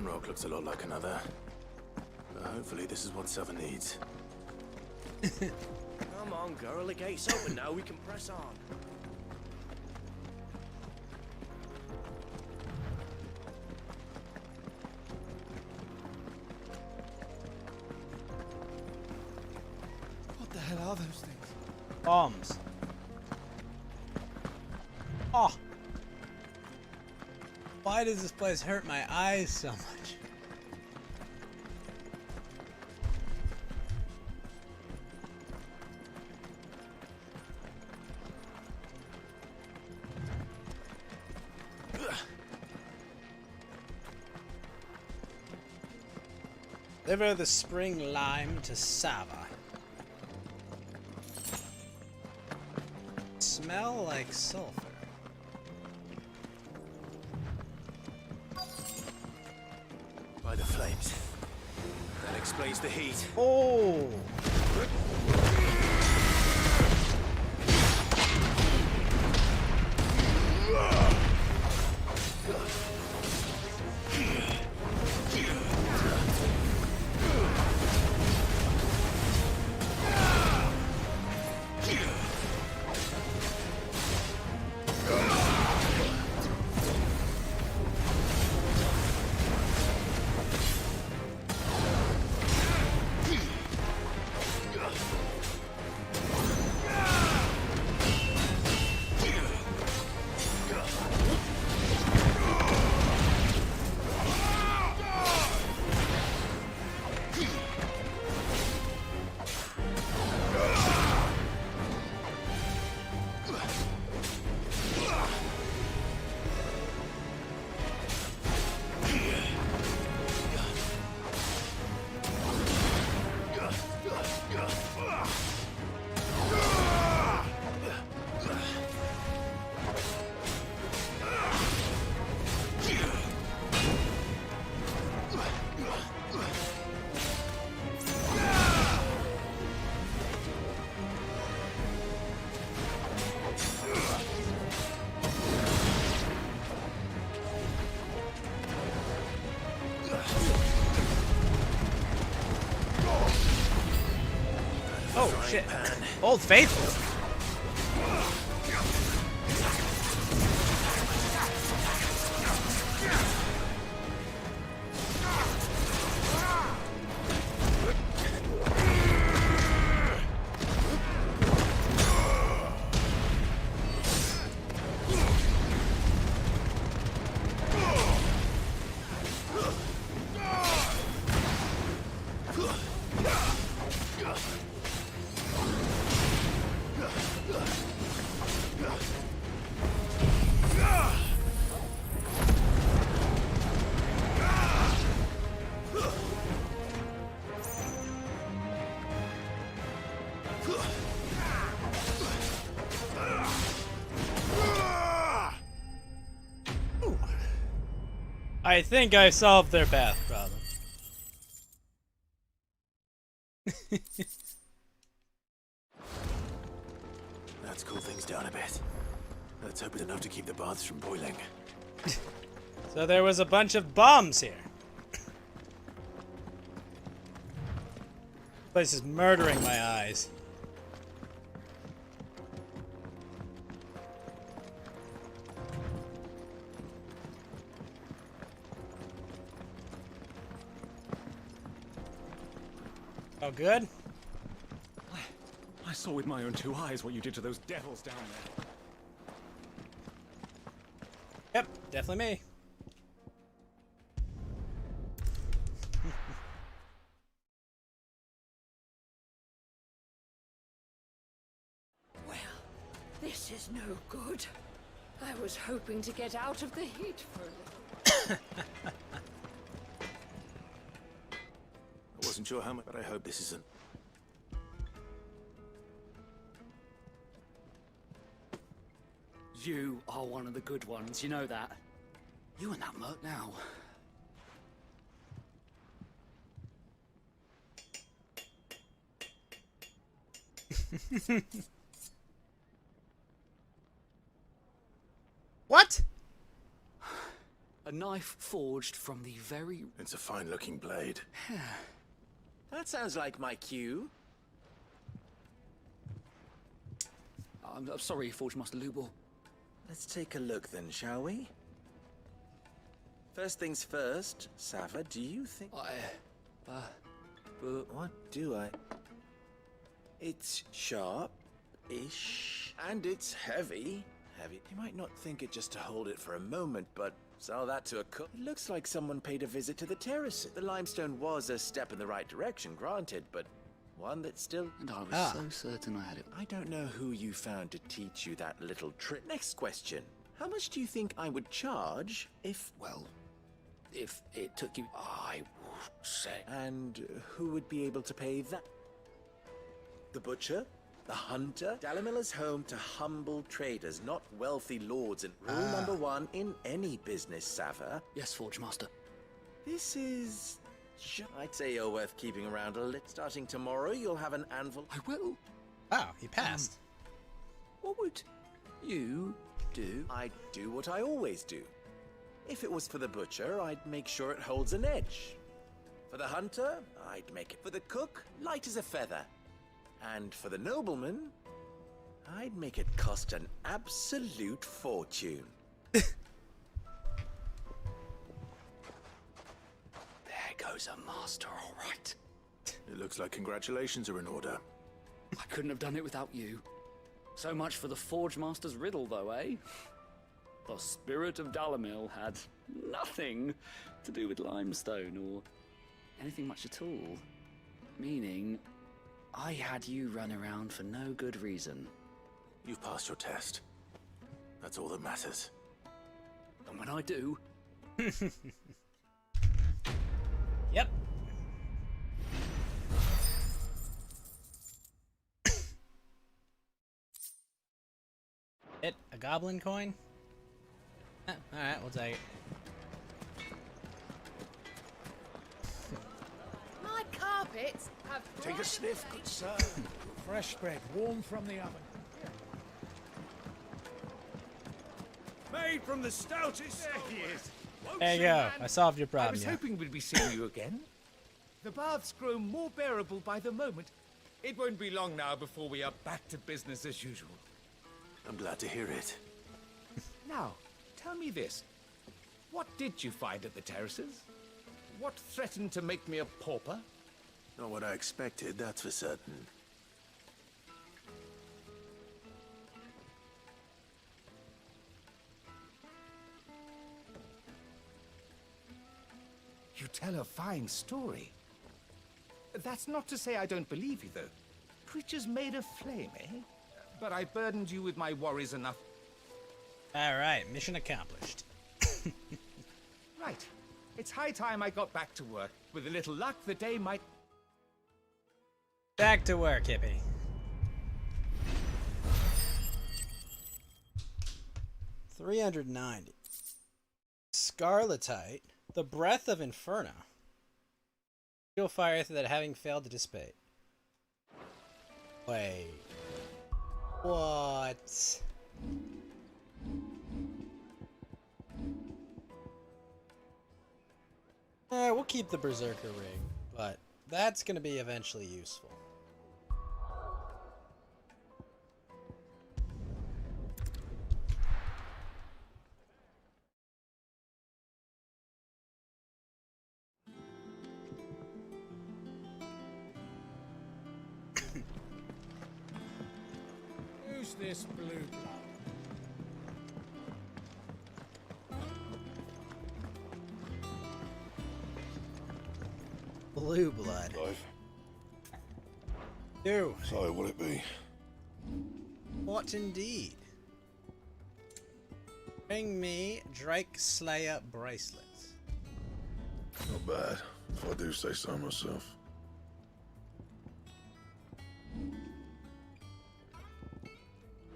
rock looks a lot like another. But hopefully this is what Seven needs. Come on, girl. The gate's open now. We can press on. What the hell are those things? Bombs. Oh. Why does this place hurt my eyes so much? Deliver the spring lime to Sava. Smell like sulfur. By the flames. That explains the heat. Oh! Oh shit. Old Faithful. I think I solved their path problem. Let's cool things down a bit. Let's hope it's enough to keep the baths from boiling. So there was a bunch of bombs here. This place is murdering my eyes. Oh, good? I saw with my own two eyes what you did to those devils down there. Yep, definitely me. Well, this is no good. I was hoping to get out of the heat for a little. I wasn't sure how much, but I hope this isn't. You are one of the good ones, you know that. You and that Merc now. What? A knife forged from the very... It's a fine-looking blade. That sounds like my cue. I'm sorry, Forge Master Lubor. Let's take a look then, shall we? First things first, Sava, do you think... What do I... It's sharp-ish, and it's heavy. Heavy. You might not think it just to hold it for a moment, but sell that to a cook. It looks like someone paid a visit to the terraces. The limestone was a step in the right direction, granted, but one that still... And I was so certain I had it. I don't know who you found to teach you that little trick. Next question. How much do you think I would charge if... Well, if it took you... I would say... And who would be able to pay that? The butcher? The hunter? Dalimil is home to humble traders, not wealthy lords. And rule number one in any business, Sava. Yes, Forge Master. This is... I'd say you're worth keeping around a little. Starting tomorrow, you'll have an anvil. I will. Oh, he passed. What would you do? I'd do what I always do. If it was for the butcher, I'd make sure it holds an edge. For the hunter, I'd make it. For the cook, light as a feather. And for the nobleman, I'd make it cost an absolute fortune. There goes a master, all right. It looks like congratulations are in order. I couldn't have done it without you. So much for the Forge Master's riddle, though, eh? The spirit of Dalimil had nothing to do with limestone or anything much at all. Meaning, I had you run around for no good reason. You've passed your test. That's all that matters. And when I do... Yep. Hit a goblin coin? Alright, we'll take it. My carpets have... Take a sniff, good sir. Fresh bread, warm from the oven. Made from the stoutest... There he is. There you go. I solved your problem. I was hoping we'd be seeing you again. The baths grow more bearable by the moment. It won't be long now before we are back to business as usual. I'm glad to hear it. Now, tell me this. What did you find at the terraces? What threatened to make me a pauper? Not what I expected, that's for certain. You tell a fine story. That's not to say I don't believe you, though. Creatures made of flame, eh? But I burdened you with my worries enough. Alright, mission accomplished. Right. It's high time I got back to work. With a little luck, the day might... Back to work, hippie. $390. Scarletite. The Breath of Inferno. Fuel fire that having failed to dissipate. Wait. What? We'll keep the Berserker ring, but that's gonna be eventually useful. Who's this blue blood? Blue blood. Life. Ew. So, will it be? What indeed? Bring me Drake Slayer bracelets. Not bad, if I do say so myself.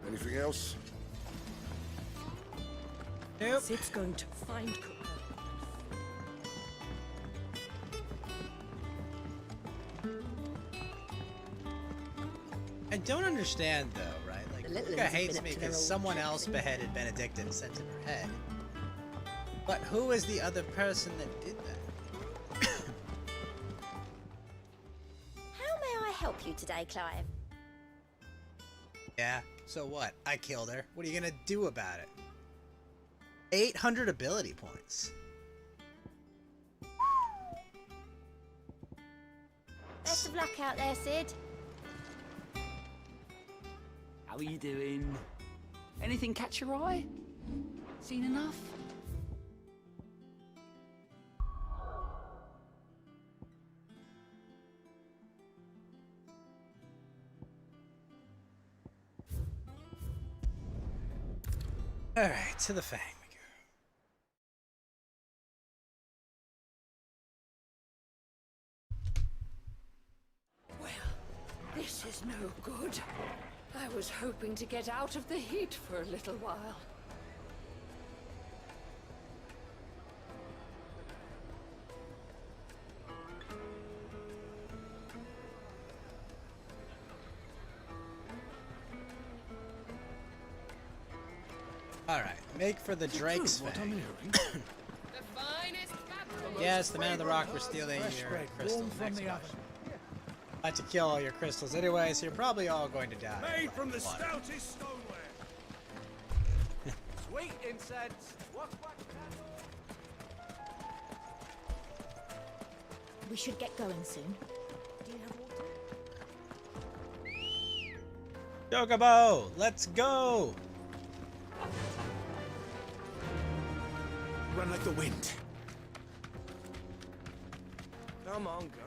Anything else? Nope. Sid's going to find Cooper. I don't understand though, right? Like, The little Luca ones have hates been me up to their because old someone tricks, else haven't they? beheaded Benedict and sent in her head. But who is the other person that did that? How may I help you today, Clive? Yeah, so what? I killed her. What are you gonna do about it? 800 ability points. Best of luck out there, Sid. How are you doing? Anything catch your eye? Seen enough? Alright, to the Fang we go. Well, this is no good. I was hoping to get out of the heat for a little while. Alright, make for the Drake's Fang. Yes, the men of the rock were stealing your crystals. Like to kill all your crystals anyway, so you're probably all going to die. Made from the stoutest stoneware. Sweet incense. We should get going soon. Do you have water? Chocobo, let's go! Run like the wind. Come on, girl.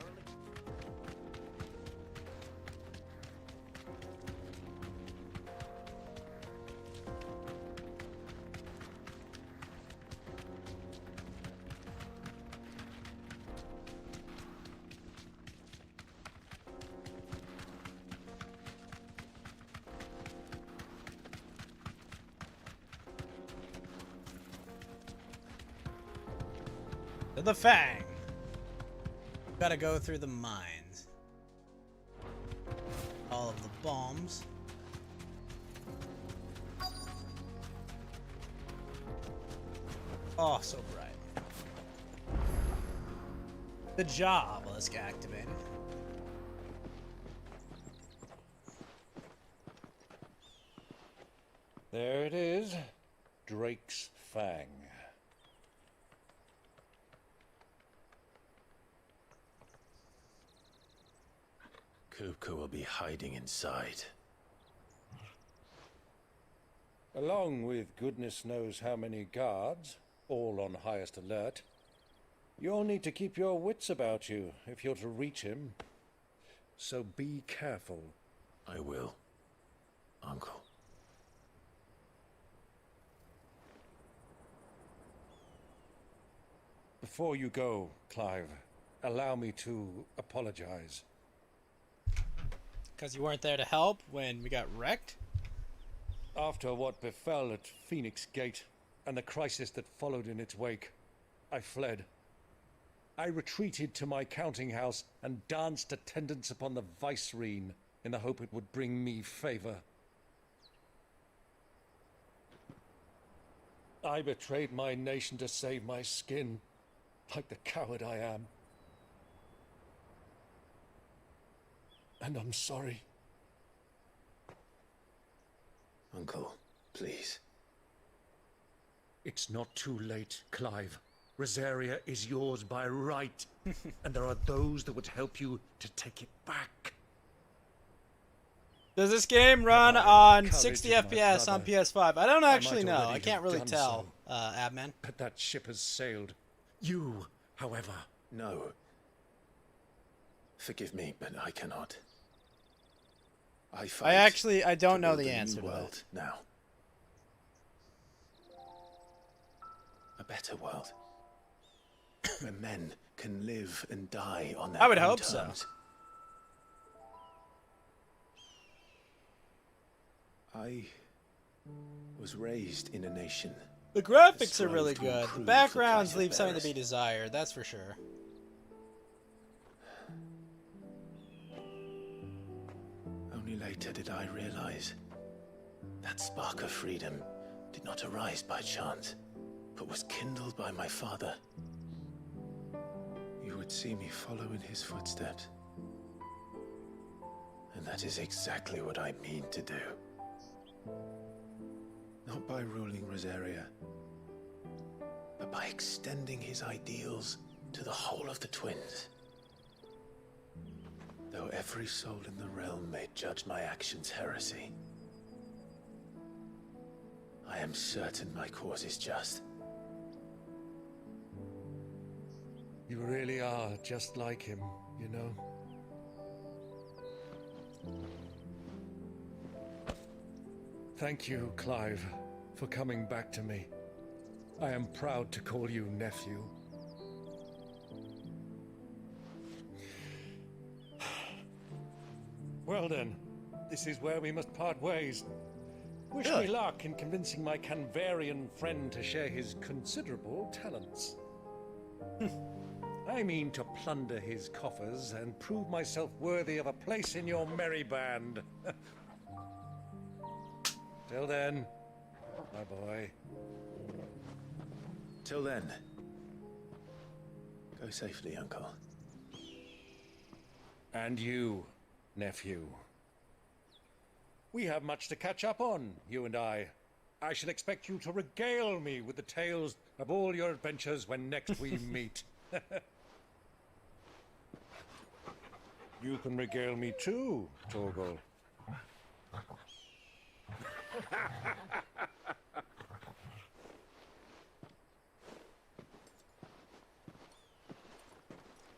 To the Fang! Gotta go through the mines. All of the bombs. Oh, so bright. The job, let's get activated. There it is. Drake's Fang. Kupka will be hiding inside. Along with goodness knows how many guards, all on highest alert. You'll need to keep your wits about you if you're to reach him. So be careful. I will, Uncle. Before you go, Clive, allow me to apologize. Because you weren't there to help when we got wrecked? After what befell at Phoenix Gate and the crisis that followed in its wake, I fled. I retreated to my counting house and danced attendance upon the vicereine in the hope it would bring me favor. I betrayed my nation to save my skin, like the coward I am. And I'm sorry. Uncle, please. It's not too late, Clive. Rosaria is yours by right. And there are those that would help you to take it back. Does this game run on 60 FPS on PS5? I don't actually know. I can't really tell, Abman. But that ship has sailed. You, however. No. Forgive me, but I cannot. I don't know the answer to world that. Now. A better world. Where men can live and die on their I would own hope terms. so. I was raised in a nation. The graphics are really good. The backgrounds leave something to be desired, that's for sure. Only later did I realize that spark of freedom did not arise by chance. but was kindled by my father, you would see me follow in his footsteps. And that is exactly what I mean to do. Not by ruling Rosaria, but by extending his ideals to the whole of the twins. Though every soul in the realm may judge my actions heresy, I am certain my cause is just. You really are just like him, you know? Thank you, Clive, for coming back to me. I am proud to call you nephew. Well then, this is where we must part ways. Wish me luck in convincing my Canvarian friend to share his considerable talents. I mean to plunder his coffers and prove myself worthy of a place in your merry band. Till then, my boy. Till then, go safely, Uncle. And you, nephew. We have much to catch up on, you and I. I shall expect you to regale me with the tales of all your adventures when next we meet. You can regale me too, Torgal.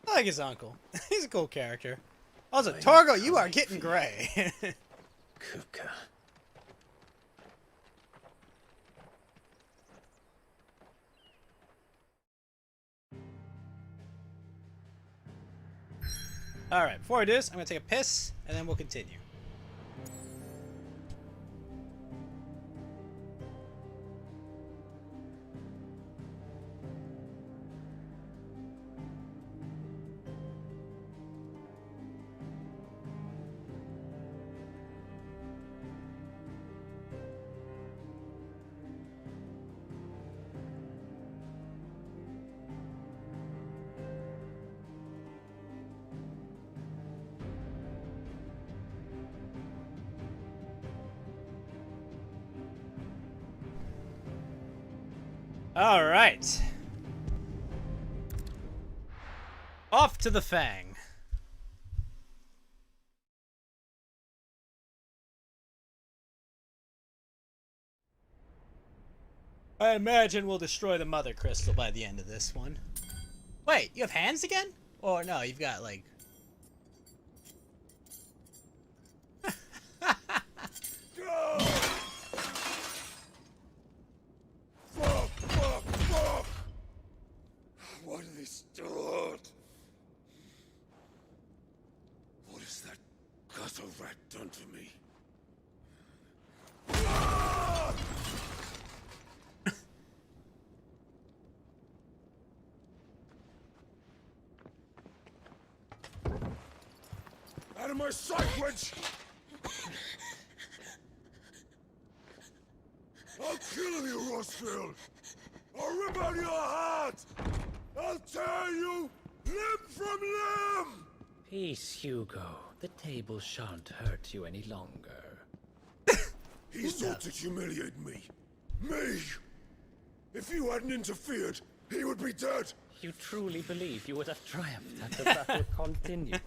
I like his uncle. He's a cool character. Also, Torgo, you are getting gray. Kuka. Alright, before I do this, I'm going to take a piss, and then we'll continue. All right. Off to the Fang. I imagine we'll destroy the Mother Crystal by the end of this one. Wait, you have hands again? Or no, you've got like... Why do they start? What has that gutter rat done to me? Out of my sight, wench! I'll kill you, Rossfield! I'll rip out your heart! I'll tear you limb from limb! Peace, Hugo. The table shan't hurt you any longer. He sought to humiliate me. Me! If you hadn't interfered, he would be dead! You truly believe you would have triumphed had the battle continued?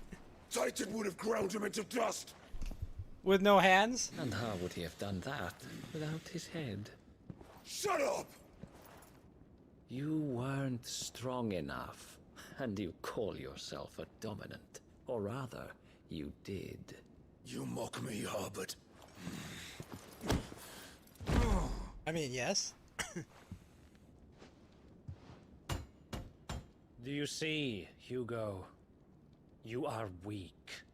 Titan would have ground him into dust! With no hands? And how would he have done that without his head? Shut up! You weren't strong enough, and you call yourself a dominant. Or rather, you did. You mock me, Harbert. I mean, yes. Do you see, Hugo? You are weak.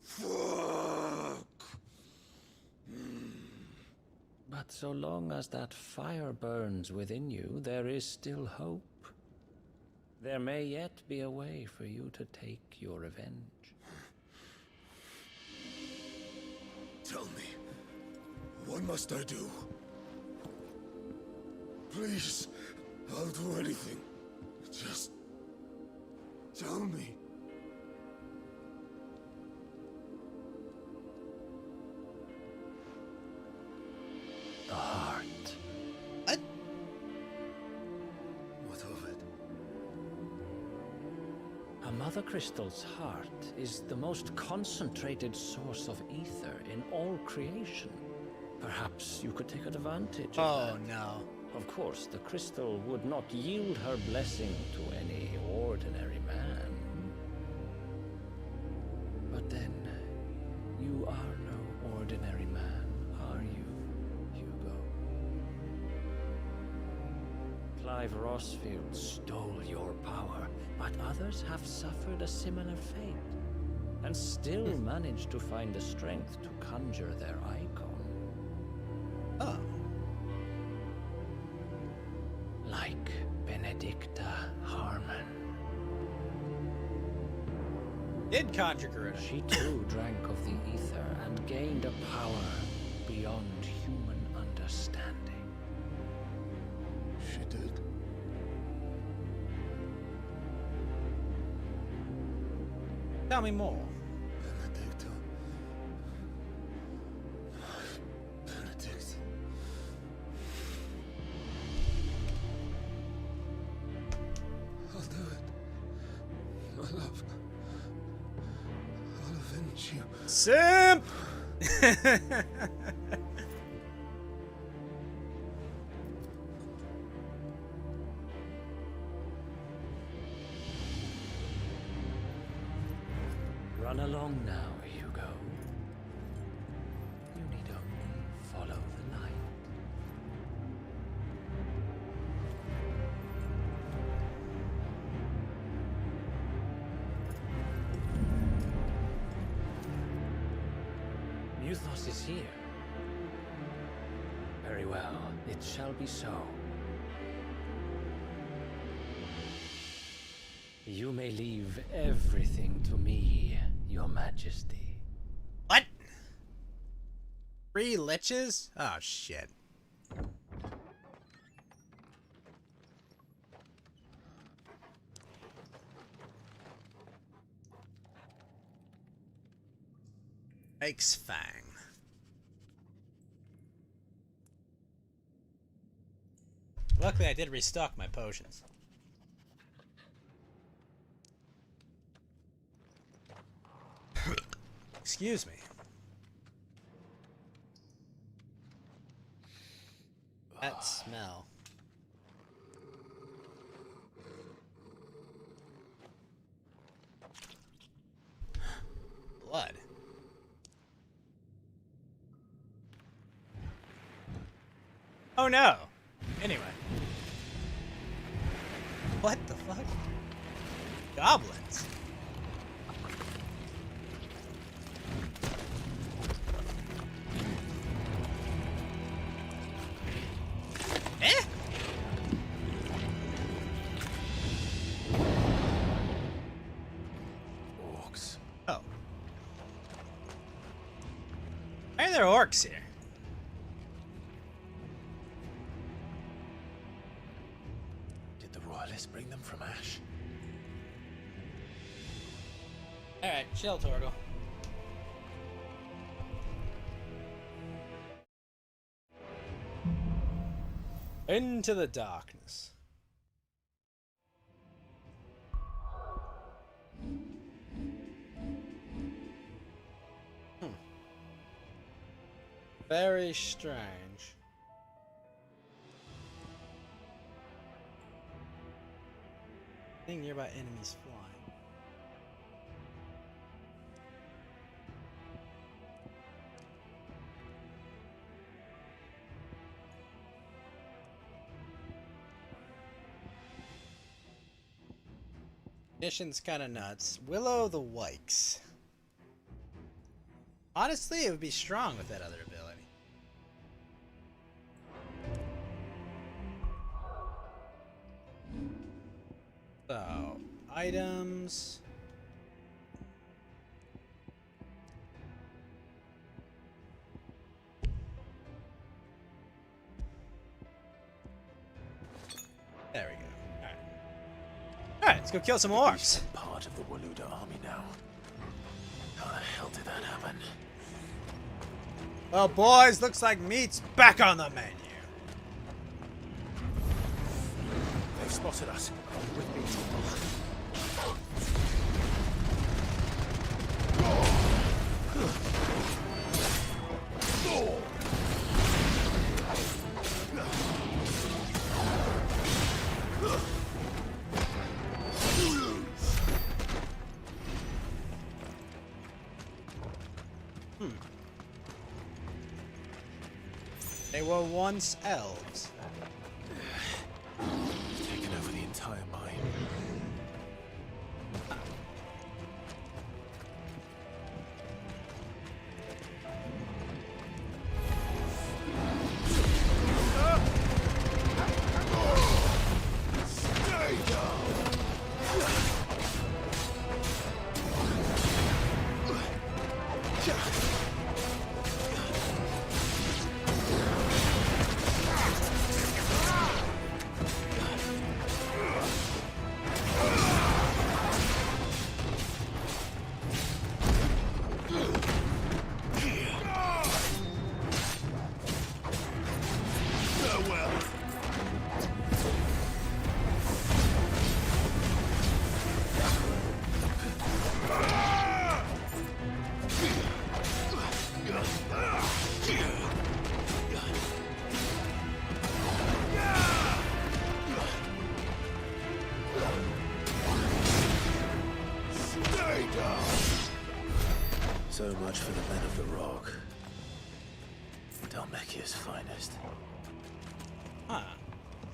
Fuck! But so long as that fire burns within you, there is still hope. There may yet be a way for you to take your revenge. Tell me, what must I do? Please, I'll do anything. Just tell me. The heart. What? What of it? A mother crystal's heart is the most concentrated source of ether in all creation. Perhaps you could take advantage of that. No. Of course, the crystal would not yield her blessing to any ordinary man. But then, you are no ordinary man, are you, Hugo? Clive Rossfield stole your power, but others have suffered a similar fate, and still managed to find the strength to conjure their icon. Oh. Like Benedicta Harmon. Did conjure Garuda. She too drank of the ether and gained a power beyond human understanding. She did. Tell me more. Benedicta. Benedict. I'll do it. My love. I'll avenge you. Simp! Run along now, Hugo. You need only follow the light. Muthos is here. Very well, it shall be so. You may leave everything to me, Your Majesty. What? 3 liches? Oh, shit. Ike's Fang. Luckily, I did restock my potions. Excuse me. That smell. Blood. Oh no! Anyway. What the fuck? Goblins. Eh? Orcs. Oh. Why are there orcs here? Did the royalists bring them from Ash? Alright, chill, Torgal. Into the darkness. Very strange. Seeing nearby enemies flying. Mission's kind of nuts. Willow the Wikes. Honestly, it would be strong with that other ability. So, items. Alright, let's go kill some orcs. Part of the Waluda army now. How the hell did that happen? Well, boys, looks like meat's back on the menu. They've spotted us. With me. They were once elves. Taken over the entire mine. So much for the men of the rock. Dalmekia's finest. Huh.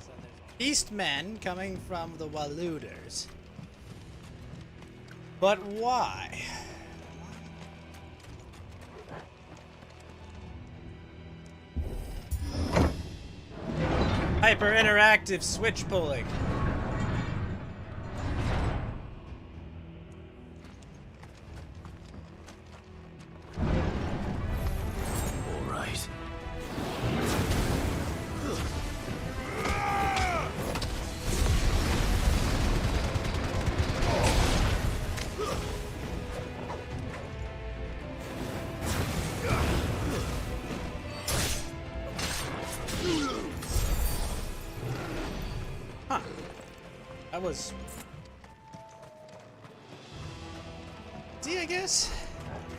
So there's beast men coming from the Waluders. But why? Hyper interactive switch pulling. That was... D, I guess?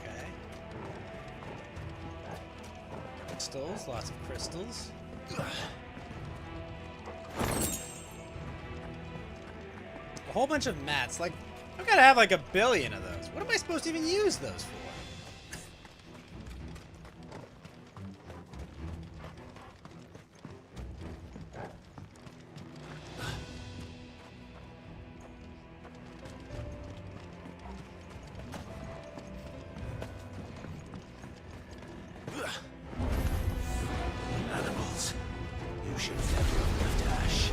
Okay. Crystals, lots of crystals. A whole bunch of mats, like, I've gotta have like a billion of those. What am I supposed to even use those for? Animals, you should never have left Ash.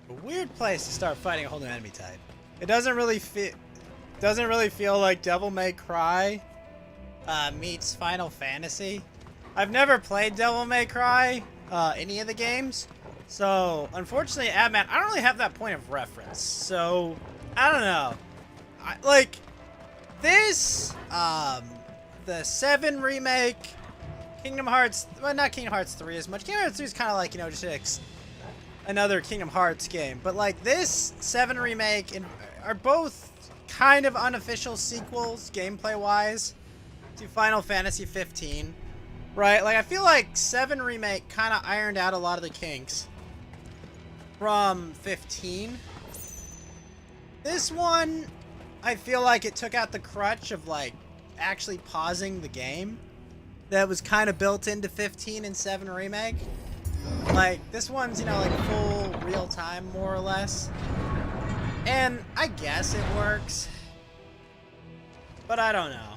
A weird place to start fighting a whole new enemy type. It doesn't really feel like Devil May Cry meets Final Fantasy. I've never played Devil May Cry, any of the games. So, unfortunately, Adman, I don't really have that point of reference. So, I don't know. Like, this, the 7 remake, Kingdom Hearts, well, not Kingdom Hearts 3 as much. Kingdom Hearts 3 is kind of like, you know, just another Kingdom Hearts game. But, like, this 7 remake are both kind of unofficial sequels, gameplay-wise, to Final Fantasy 15. Right? Like, I feel like 7 remake kind of ironed out a lot of the kinks from 15. This one, I feel like it took out the crutch of, like, actually pausing the game that was kind of built into 15 and 7 remake. Like, this one's, you know, like, full real time, more or less. And I guess it works. But I don't know.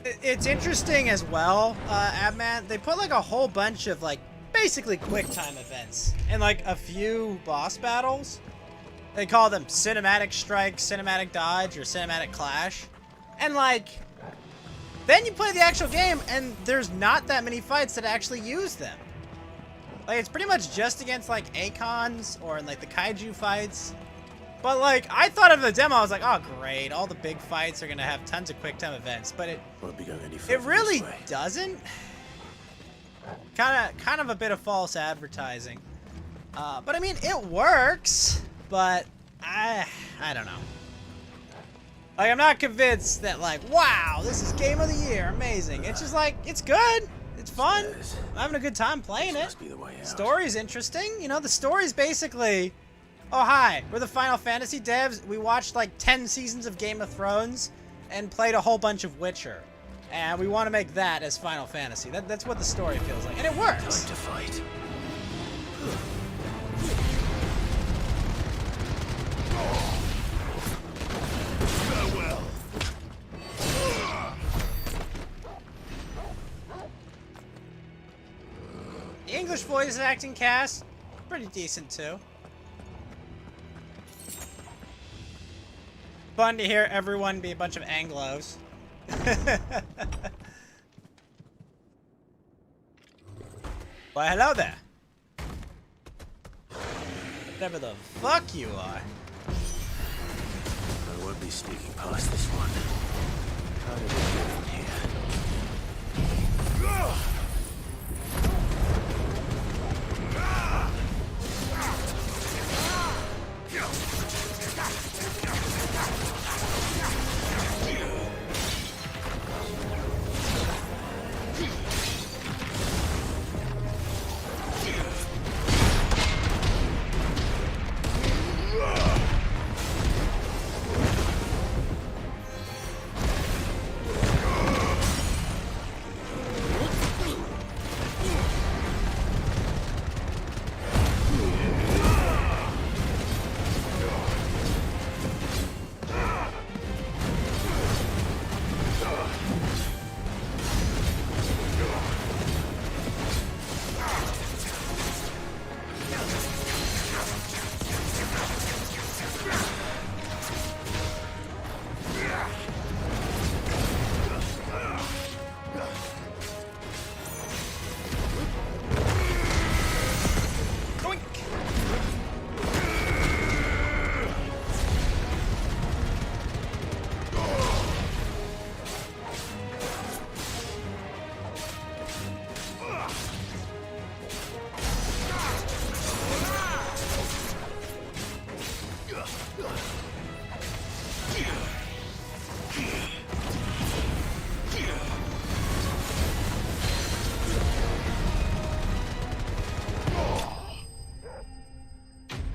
It's interesting as well, Abman. They put, like, a whole bunch of, like, basically quick time events and, like, a few boss battles. They call them cinematic strike, cinematic dodge, or cinematic clash. And, like, then you play the actual game, and there's not that many fights that actually use them. Like, it's pretty much just against, like, Akons or, like, the kaiju fights. But, like, I thought of the demo, I was like, oh, great, all the big fights are going to have tons of quick time events. But it really doesn't. Kind of a bit of false advertising. But, I mean, it works. But, I don't know. Like, I'm not convinced that, like, wow, this is game of the year, amazing. It's just like, it's good. It's fun. I'm having a good time playing it. Story's interesting. You know, the story's basically... Oh, hi, we're the Final Fantasy devs. We watched like 10 seasons of Game of Thrones and played a whole bunch of Witcher. And we want to make that as Final Fantasy. That's what the story feels like. And it works. Time to fight. Farewell. The English voice acting cast, pretty decent too. Fun to hear everyone be a bunch of Anglos. Why, hello there. Whatever the fuck you are. I won't be sneaking past this one. How did it get from here?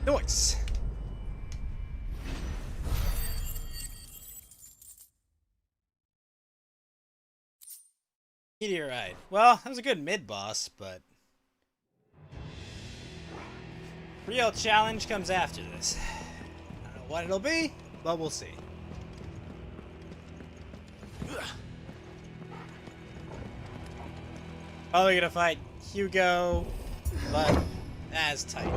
Nice. Meteorite. Well, that was a good mid-boss, but... real challenge comes after this. I don't know what it'll be, but we'll see. Probably gonna fight Hugo, but as tight.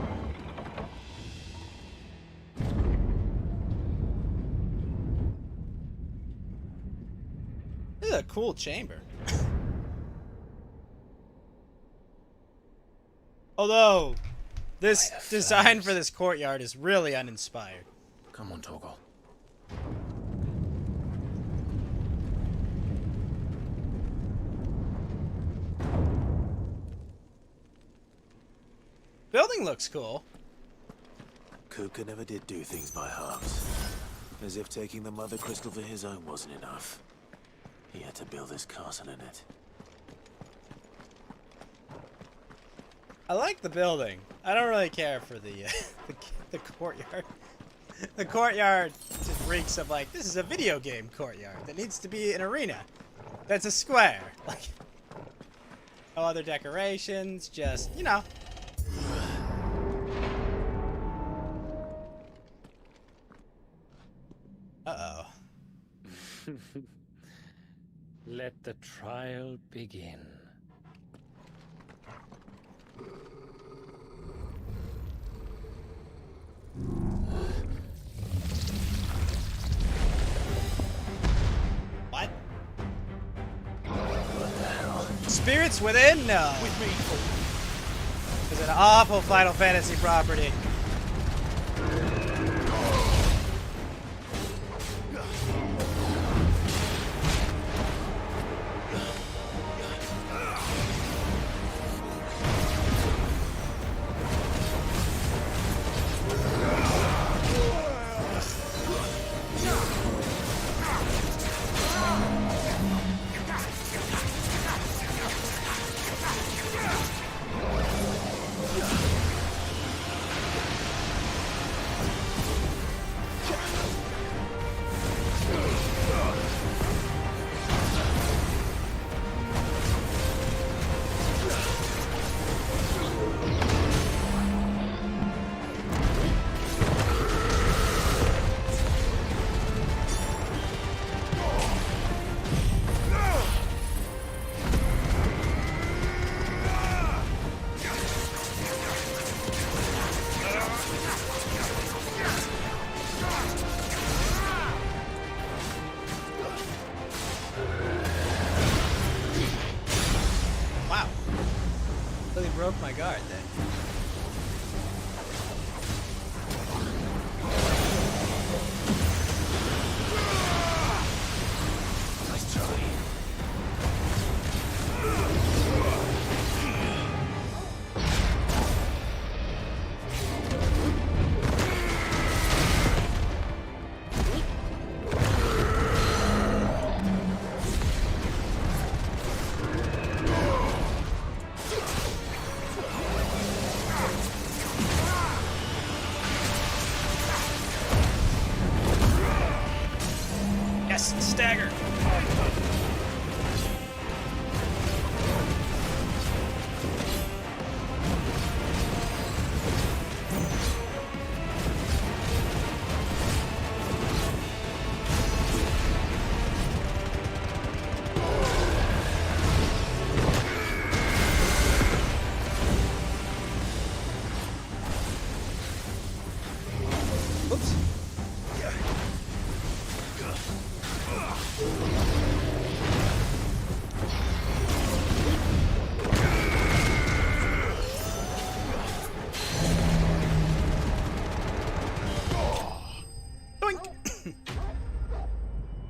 a cool chamber. Although, this design for this courtyard is really uninspired. Come on, Torgal. Building looks cool. Kupka never did do things by halves. As if taking the Mother Crystal for his own wasn't enough. He had to build this castle in it. I like the building. I don't really care for the the courtyard. The courtyard just reeks of like, this is a video game courtyard that needs to be an arena. That's a square. Like, no other decorations, just, you know. Uh-oh. Let the trial begin. What? Spirits within? No. With me. It's an awful Final Fantasy property. Broke my guard then. Nice try. Stagger. Oops.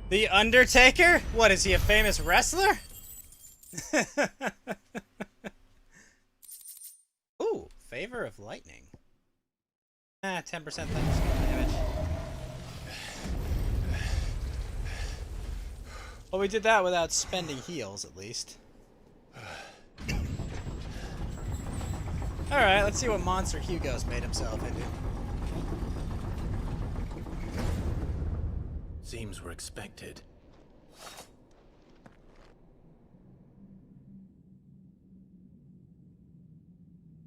The Undertaker? What, is he a famous wrestler? Ooh, Favor of Lightning. 10% thunderstorm damage. Well, we did that without spending heals, at least. Alright, let's see what monster Hugo's made himself into. Seems we're expected.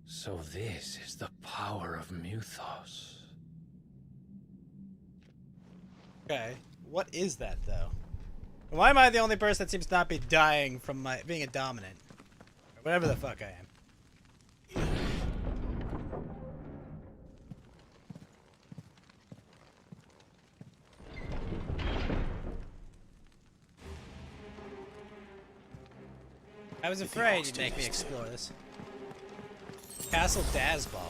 So this is the power of Mythos. Okay, what is that, though? Why am I the only person that seems to not be dying from my being a dominant? Or whatever the fuck I am. I was afraid you'd make me explore this. Castle Dazbog.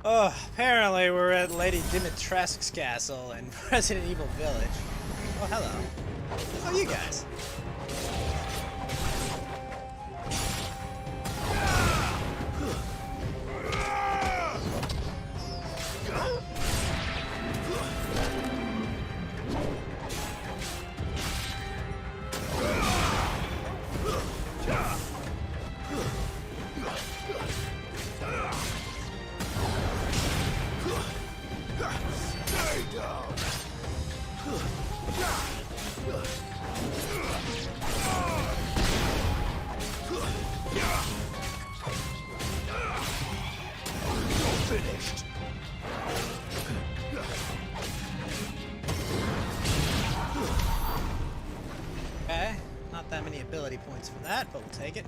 Oh, apparently we're at Lady Dimitrescu's castle in Resident Evil Village. Oh, hello. Oh, you guys. Finished. Okay, not that many ability points for that, but we'll take it.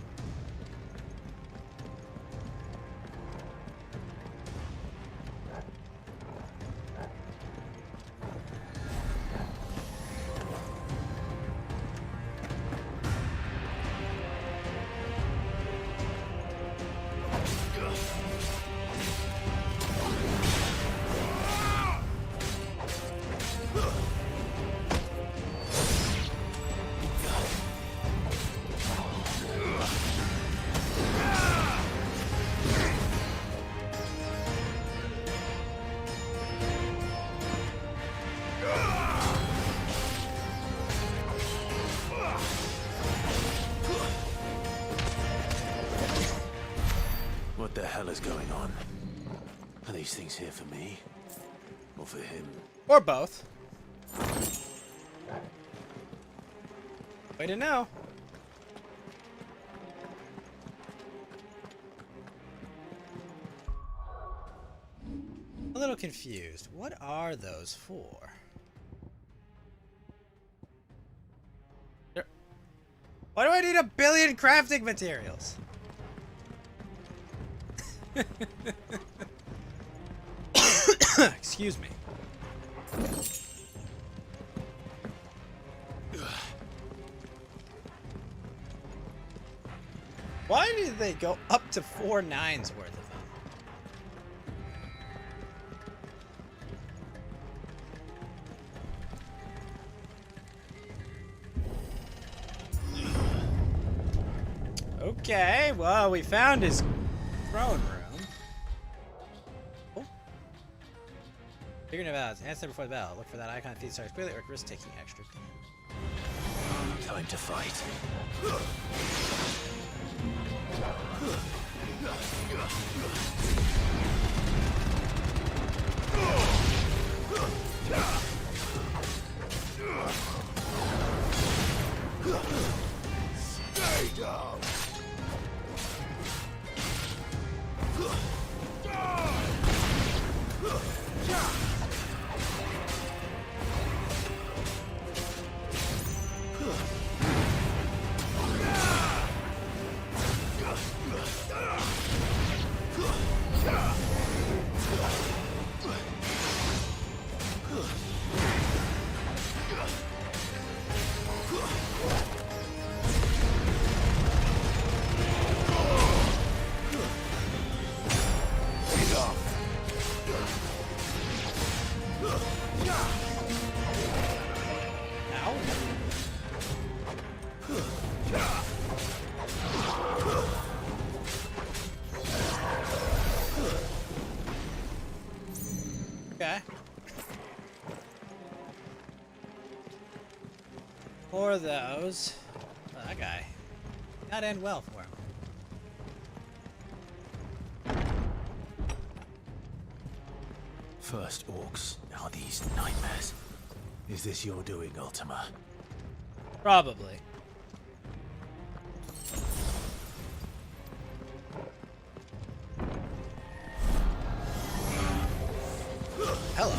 What the hell is going on? Are these things here for me? Or for him? Or both. Way to know. A little confused. What are those for? Why do I need 1 billion crafting materials? Excuse me. Why did they go up to 4 9s worth of them? Okay, well, we found his throne room. Oh. Figuring it out. Answer before the battle. Look for that icon. Feed stars clearly or risk taking extra damage. Time to fight. Stay down. Okay. More of those. Oh, that guy. That end well for him. First orcs, now these nightmares. Is this your doing, Ultima? Probably. Hello.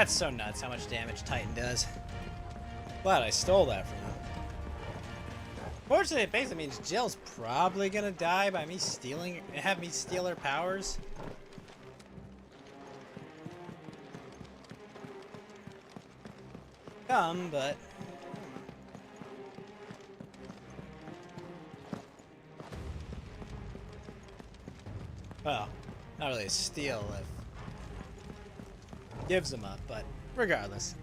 That's so nuts how much damage Titan does. Glad I stole that from him. Fortunately, it basically means Jill's probably gonna die by me have me steal her powers. But well, not really a steal if gives them up, but regardless.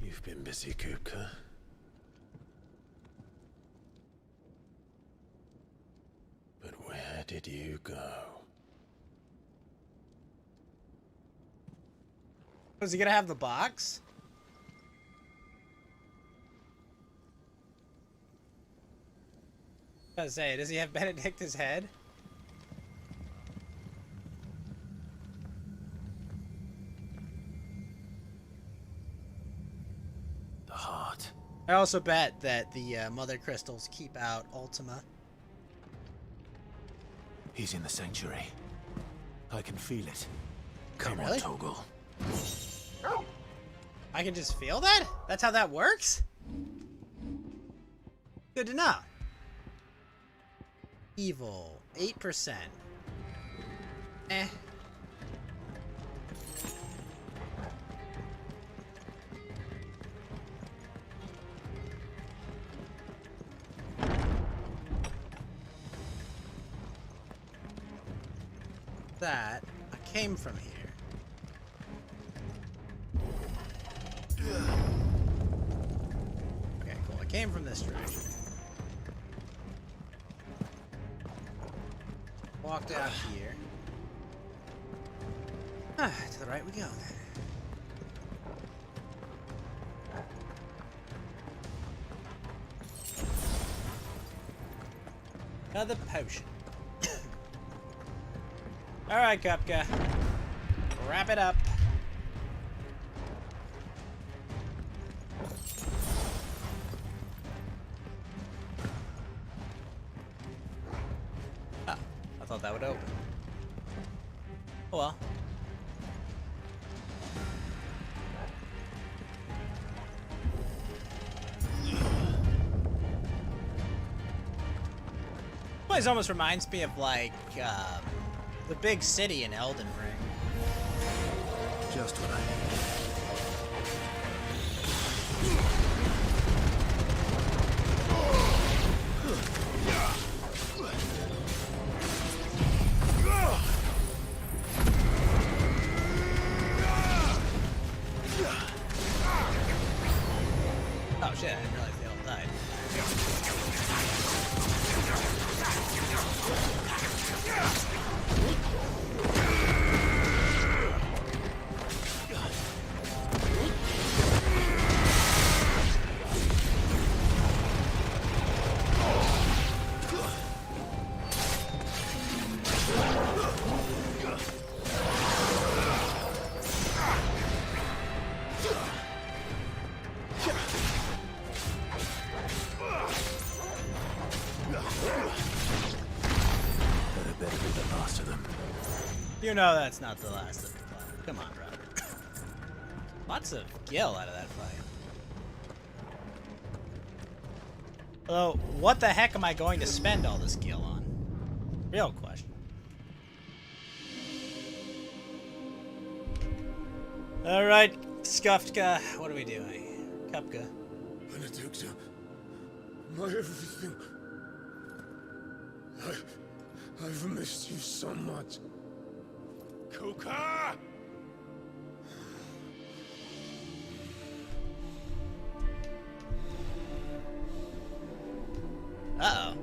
You've been busy, Kupka. But where did you go? Was he gonna have the box? I was gonna say, does he have Benedicta's head? The heart. I also bet that the mother crystals keep out Ultima. He's in the sanctuary. I can feel it. Come Wait, really? on, Toggle. I can just feel that? That's how that works? Good to know. Evil, 8%. Eh. That I came from here. Okay, cool. I came from this direction. Walked out here. To the right we go then. Another potion. Alright, Kupka. Wrap it up. Oh, I thought that would open. Oh well. This place almost reminds me of like the big city in Elden Ring. Just what I need. Oh shit, I didn't realize they all died. You know that's not the last of the fight. Come on, Robert. Lots of gil out of that fight. Although, what the heck am I going to spend all this gil on? Real question. Alright, Skuftka, what are we doing? Kupka. Benedicta, my everything. I've missed you so much. Kuka! Uh-oh.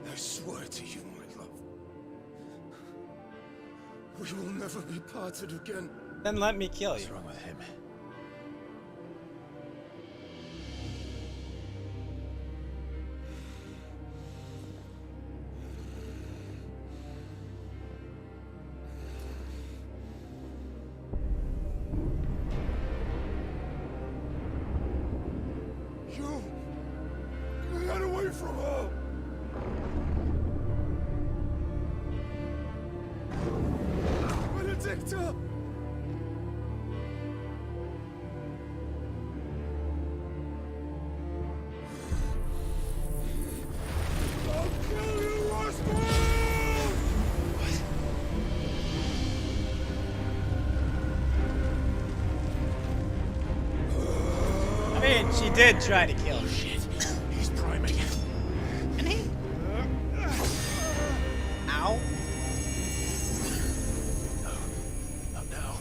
I swear to you, my love. We will never be parted again. Then let me kill you. What's wrong with him? from her! Benedicta! I'll kill you, Roscoe! I mean, she did try to kill him. Shit. He's priming. And he... Ow. Not now.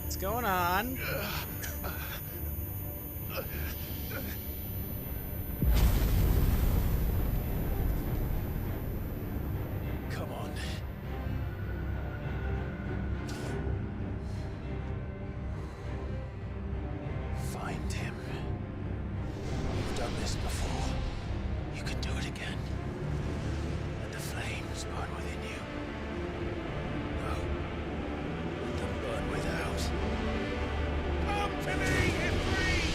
What's going on? Come on. Find him. You've done this before. You can do it again. Let the flames burn within you. No. Let them burn without. Come to me, Ifrit!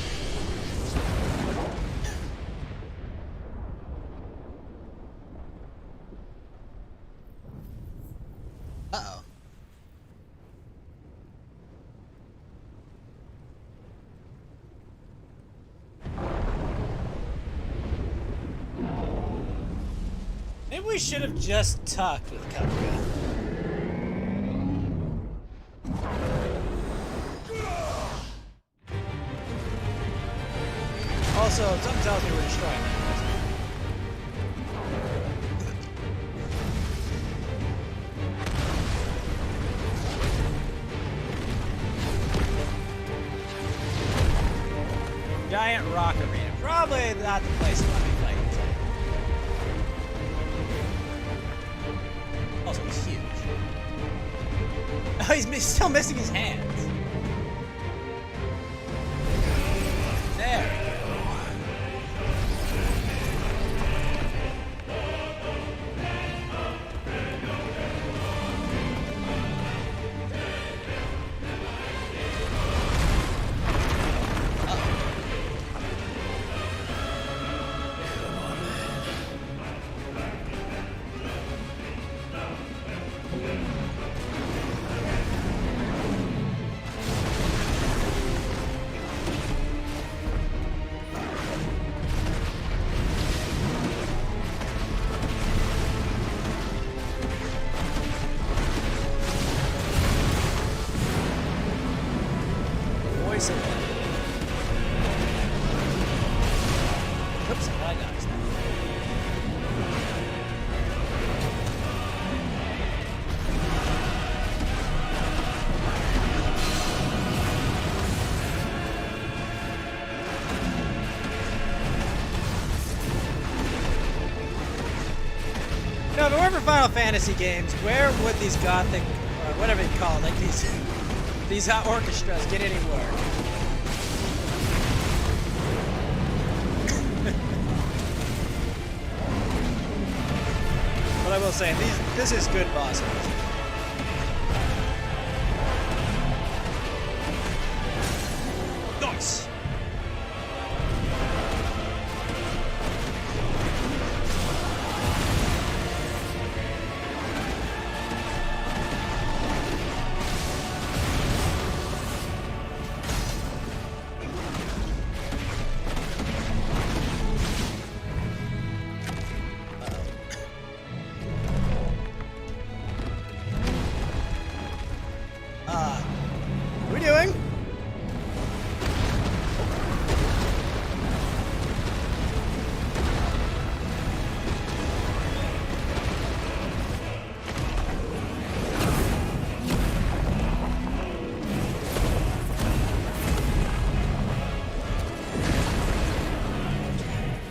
Uh-oh. Maybe we should have just talked with Kafka. Also, something tells me we're destroying that. Giant rock arena. Probably not the place to let me fight. Also, he's huge. Oh, he's still missing his hands. There. Voice of it. Oops, I got this now. No, if it weren't for Final Fantasy games, where would these gothic, or whatever you call it, like these orchestras get any work? But I will say, this is good boss music. Nice! What are we doing?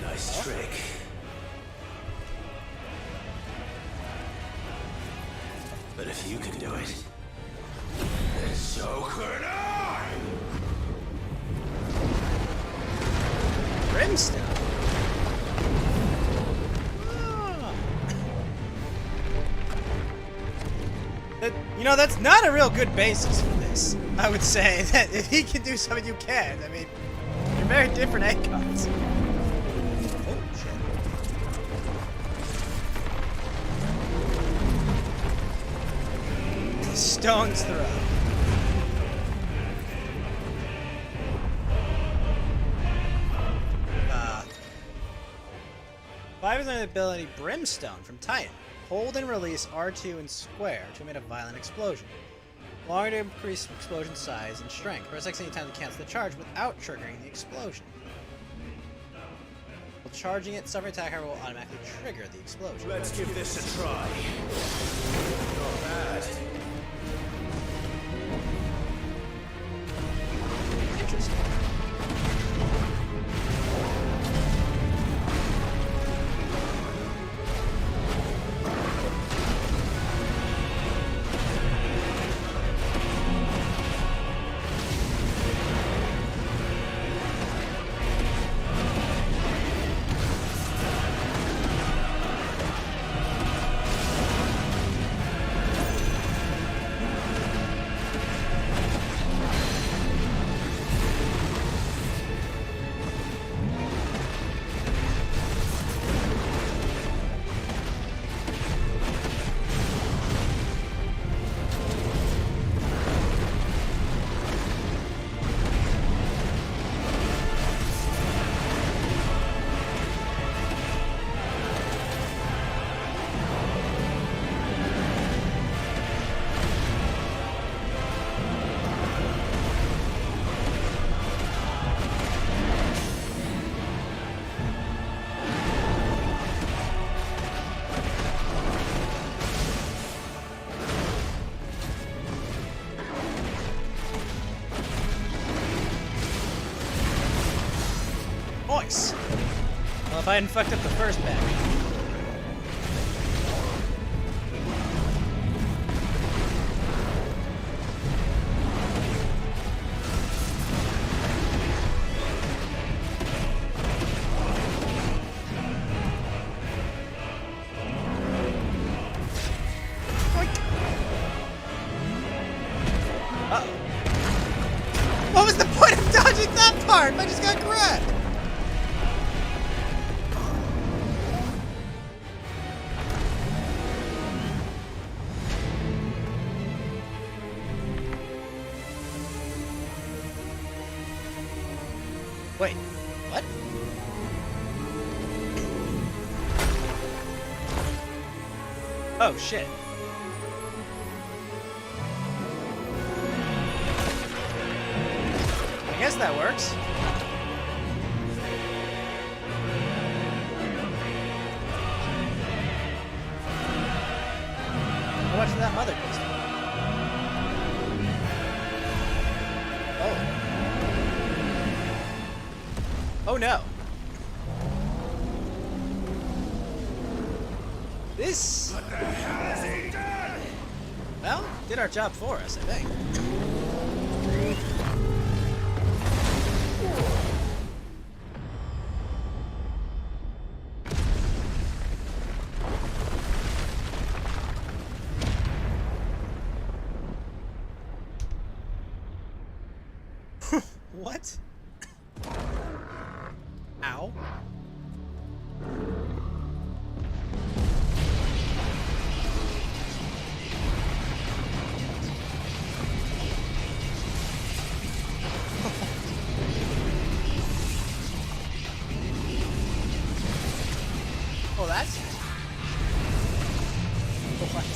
Nice trick. But if you can do it, then so could I! Grim brimstone. You know, that's not a real good basis for this. I would say that if he can do something you can't, I mean, you're very different icons. Oh, shit. Stone's throw. Five is an ability Brimstone from Titan. Hold and release R2 and square to emit a violent explosion. Longer to increase explosion size and strength. Press X any time to cancel the charge without triggering the explosion. While charging it, suffering attacker will automatically trigger the explosion. Let's give this a try. Not bad. Interesting. Nice. Well, if I hadn't fucked up the first batch. Uh-oh. What was the point of dodging that part? I just got grabbed. Wait, what? Oh, shit. I guess that works. How much did that mother pistol? Oh. Oh no. This... What the hell has he done? Well, did our job for us, I think. What? Ow. Oh, that's... What?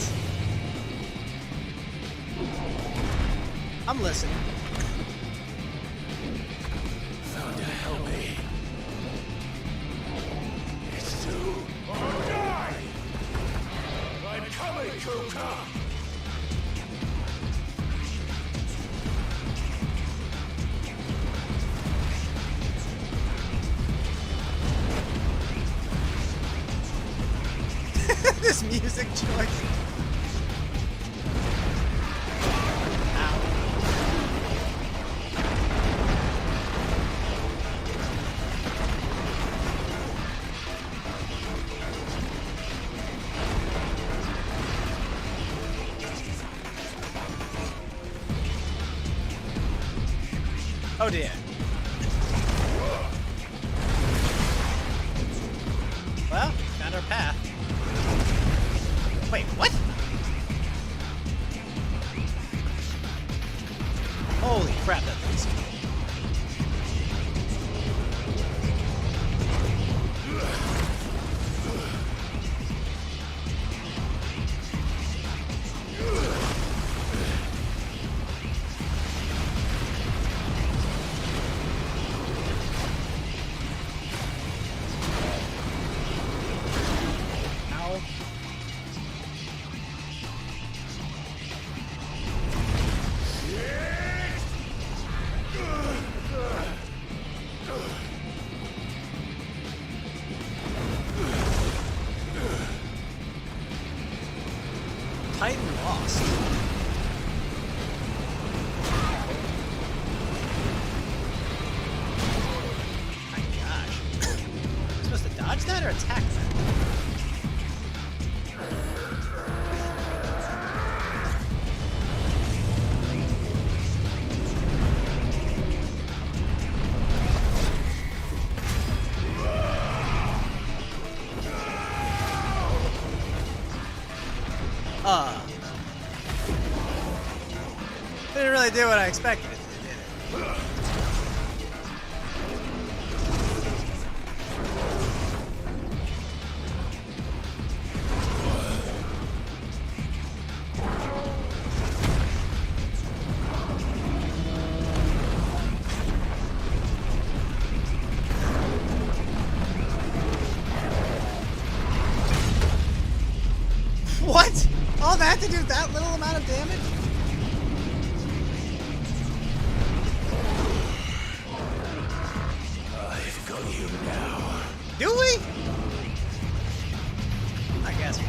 I'm listening. Thunder, help me. It's too... Oh, die! I'm coming, Kuka! This music choice. Ow. Oh dear. Well, found our path. Wait, what? Holy crap, that thing's cool. Ow. Titan lost. My gosh. Am I supposed to dodge that or attack that? Didn't really do what I expected it to, did it? What? All that to do that little amount of damage? I've got you now. Do we? I guess not.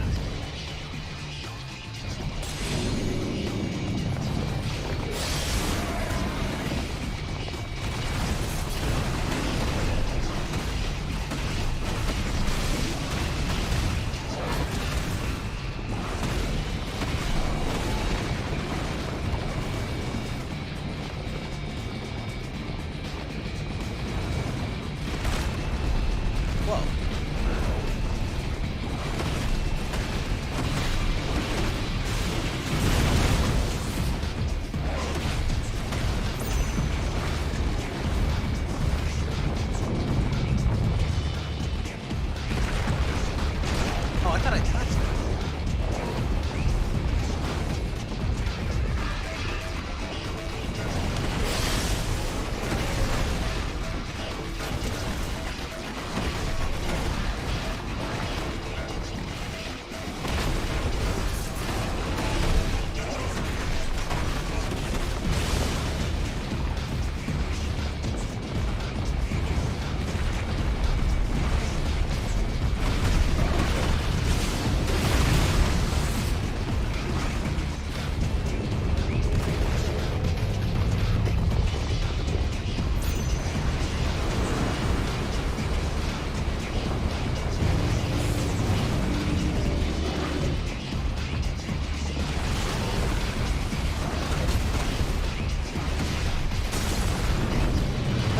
Whoa. Oh, I thought I touched that.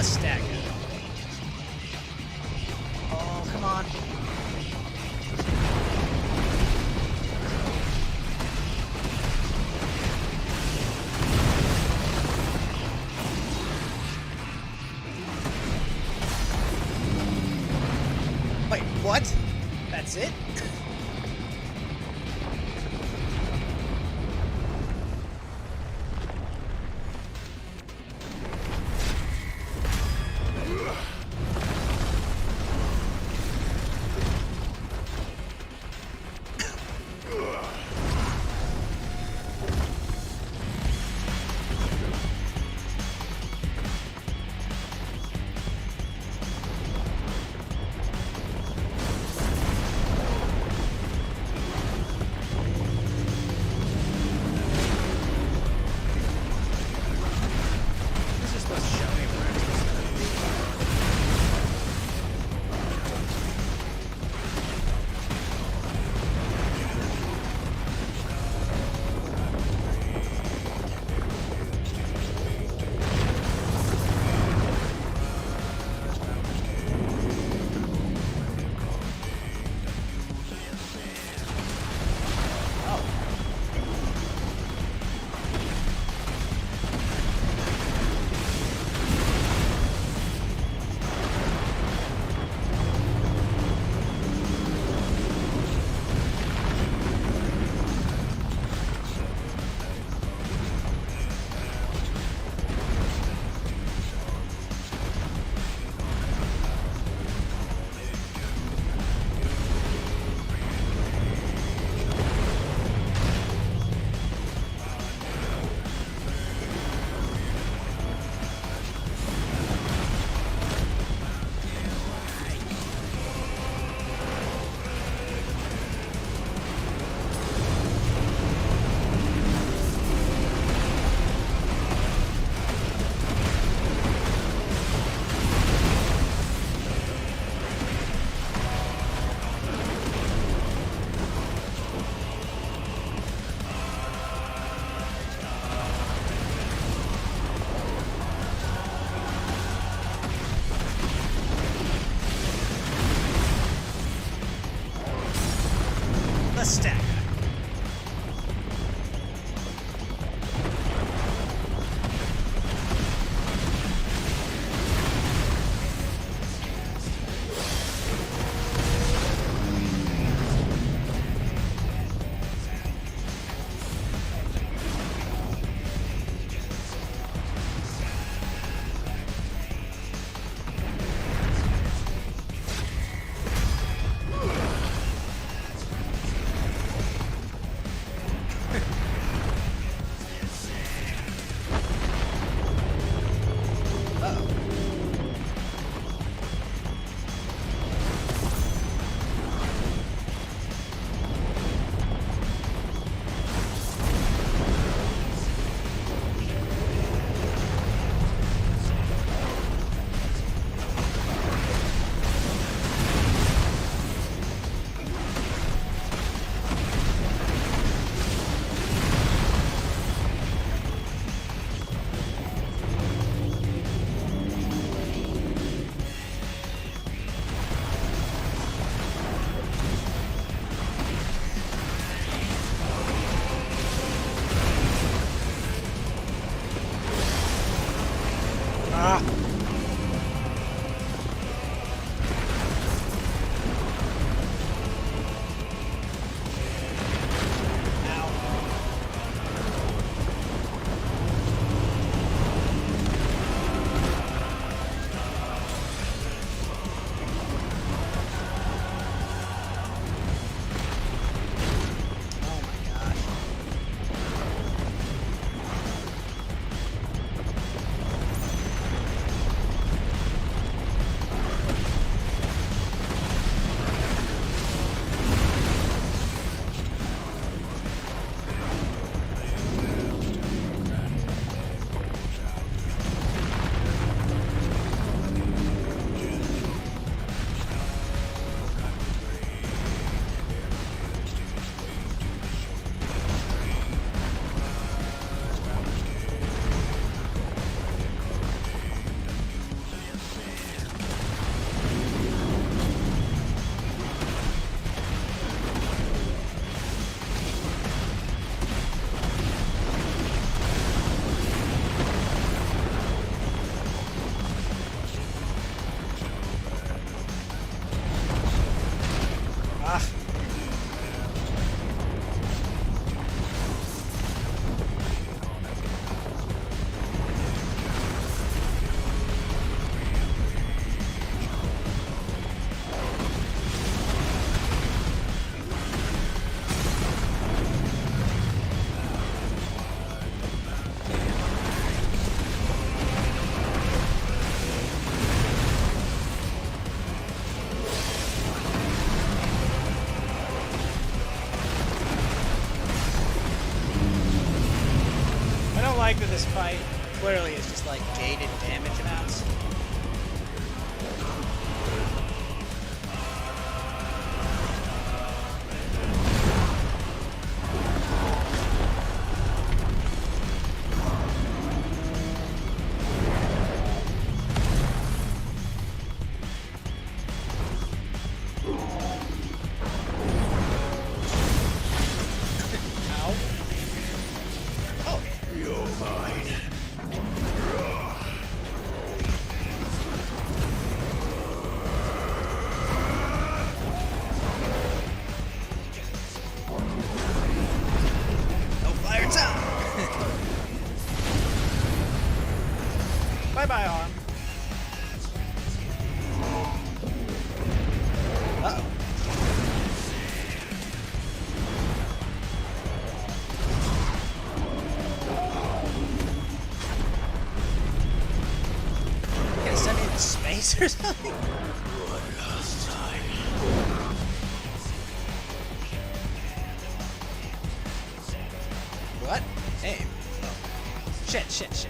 Let's stack it. Oh, come on. Wait, what? That's it? Ah. Like that this fight clearly is just like gated damage amounts. Bye-bye, arm. Uh-oh. You gonna send me into space or something? One last time. What? Aim. Oh. Shit.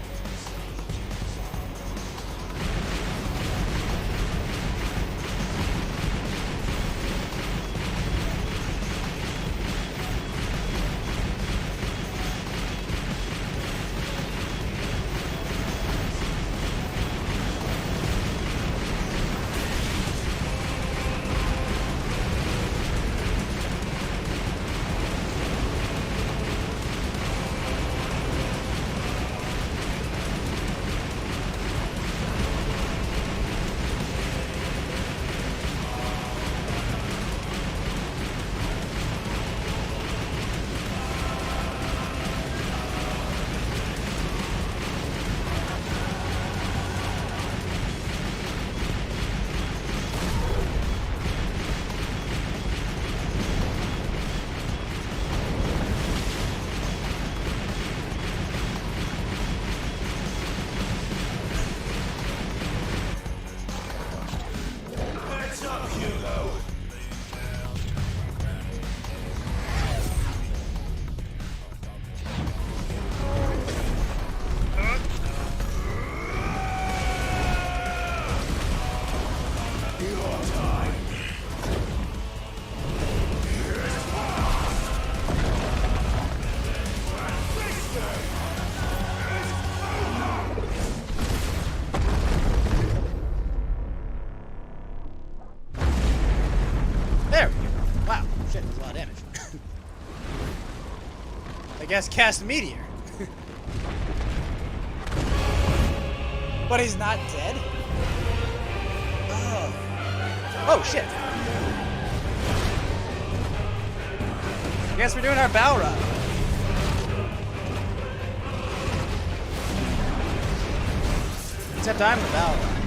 I guess cast Meteor. But he's not dead? Oh. Oh, shit. I guess we're doing our bow run. Except I'm the bow run.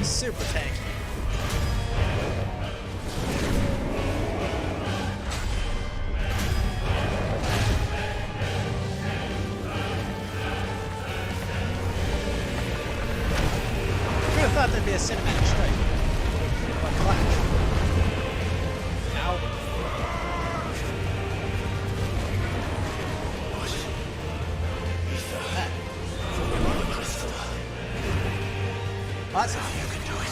super tanky. Who'd have thought there'd be a cinematic strike? Or clash. Ow. Awesome. You can do it.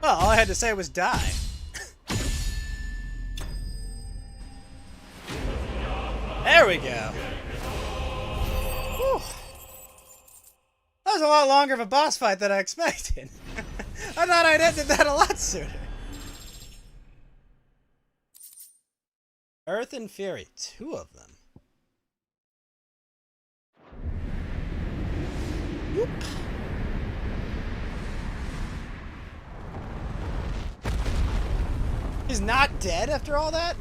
Well, all I had to say was die. There we go. Whew. That was a lot longer of a boss fight than I expected. I thought I'd ended that a lot sooner. Earth and Fury, 2 of them. Whoop. He's not dead after all that?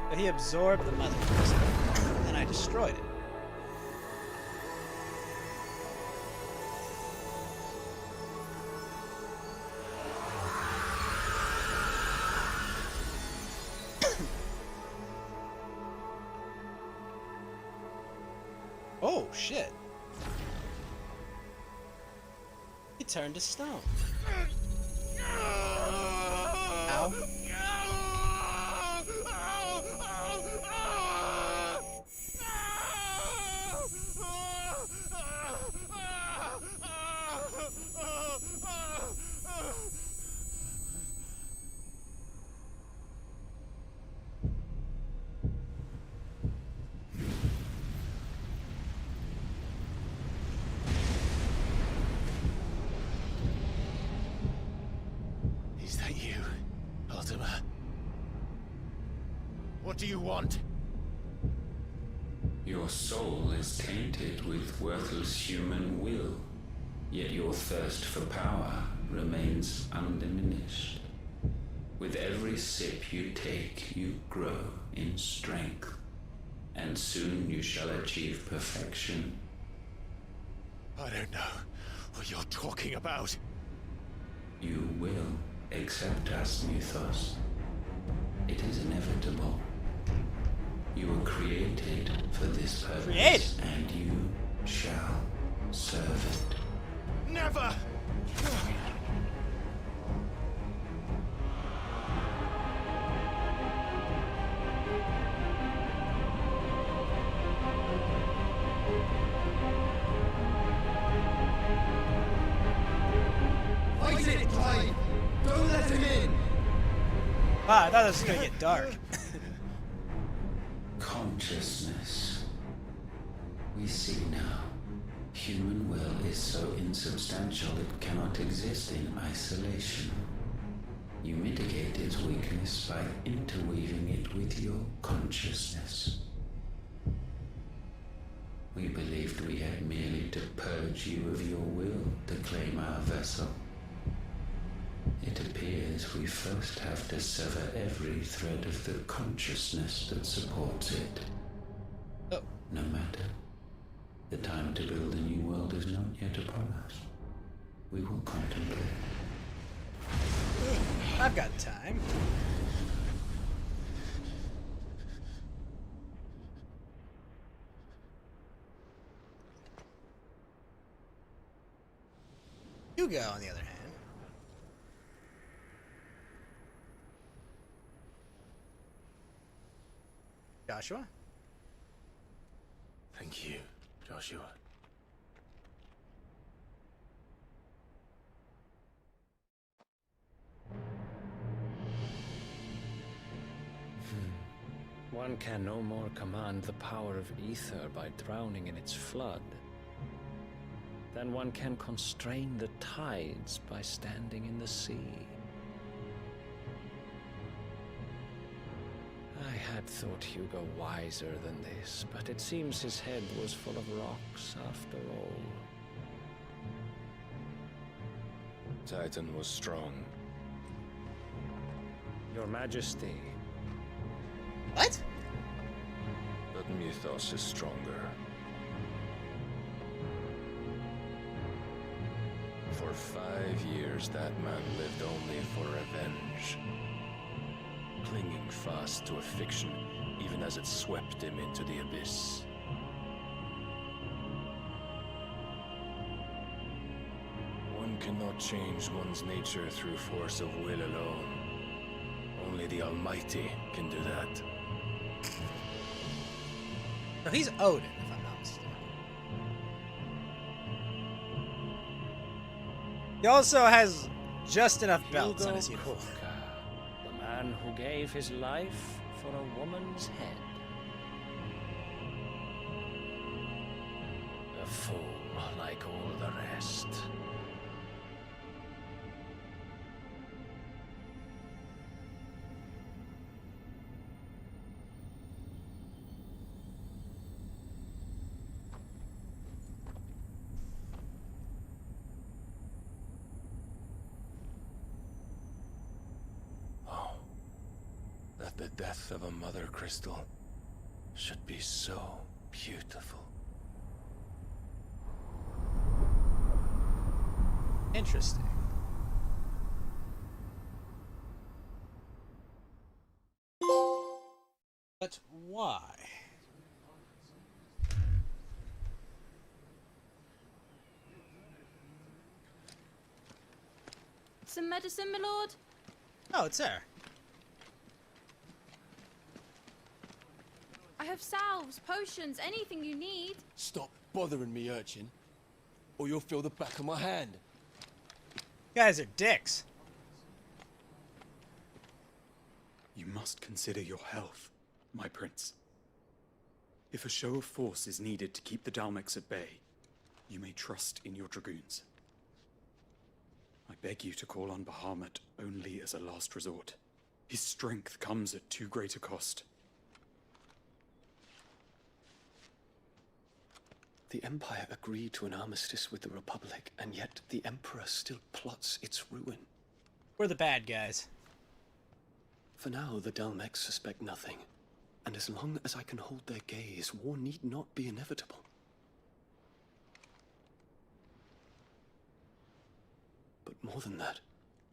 But he absorbed the mother crystal, and I destroyed it. Oh, shit. He turned to stone. Ow. Is that you, Ultima? What do you want? Your soul is tainted with worthless human will, yet your thirst for power remains undiminished. With every sip you take, you grow in strength, and soon you shall achieve perfection. I don't know what you're talking about. You will accept us, Mythos. It is inevitable. You were created for this purpose, and you shall serve it. Never! Fight it, Clive! Don't let him in! Ah, I thought this was gonna get dark. Consciousness. We see now. Human will is so insubstantial it cannot exist in isolation. You mitigate its weakness by interweaving it with your consciousness. We believed we had merely to purge you of your will to claim our vessel. It appears we first have to sever every thread of the consciousness that supports it. Oh. No matter. The time to build a new world is not yet upon us. We will contemplate. I've got time. Hugo, on the other hand. Joshua? Thank you, Joshua. One can no more command the power of ether by drowning in its flood than one can constrain the tides by standing in the sea. I had thought Hugo wiser than this, but it seems his head was full of rocks after all. Titan was strong. Your Majesty. What? But Mythos is stronger. For 5 years, that man lived only for revenge. Clinging fast to a fiction, even as it swept him into the abyss. One cannot change one's nature through force of will alone. Only the Almighty can do that. No, he's Odin, if I'm not mistaken. He also has just enough belts on his uniform. The man who gave his life for a woman's head. A fool like all the rest. That the death of a mother crystal should be so beautiful. Interesting. But why? Some medicine, my lord? Oh, it's there. I have salves, potions, anything you need. Stop bothering me, urchin, or you'll feel the back of my hand. You guys are dicks. You must consider your health, my prince. If a show of force is needed to keep the Dalmex at bay, you may trust in your dragoons. I beg you to call on Bahamut only as a last resort. His strength comes at too great a cost. The Empire agreed to an armistice with the Republic, and yet the Emperor still plots its ruin. We're the bad guys. For now, the Dalmex suspect nothing, and as long as I can hold their gaze, war need not be inevitable. But more than that,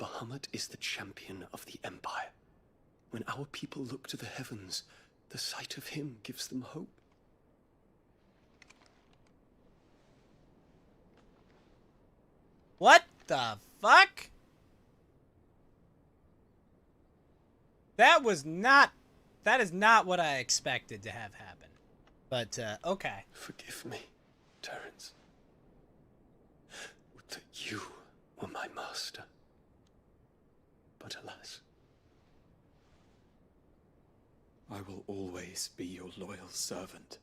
Bahamut is the champion of the Empire. When our people look to the heavens, the sight of him gives them hope. What the fuck? That is not what I expected to have happen. But, okay. Forgive me, Terence. Would that you were my master. But alas. I will always be your loyal servant.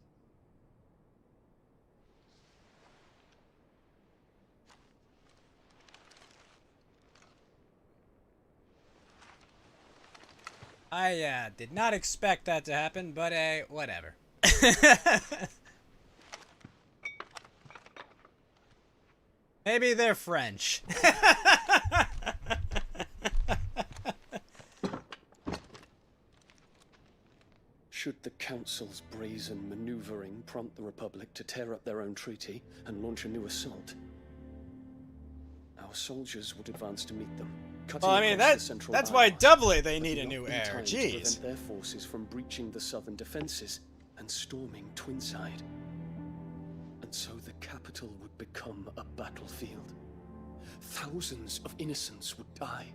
I did not expect that to happen, but whatever. Maybe they're French. Should the Council's brazen maneuvering prompt the Republic to tear up their own treaty and launch a new assault, our soldiers would advance to meet them. Well, I mean, that's why doubly they need a new heir. Jeez. To prevent their forces from breaching the southern defenses and storming Twinside. And so the capital would become a battlefield. Thousands of innocents would die.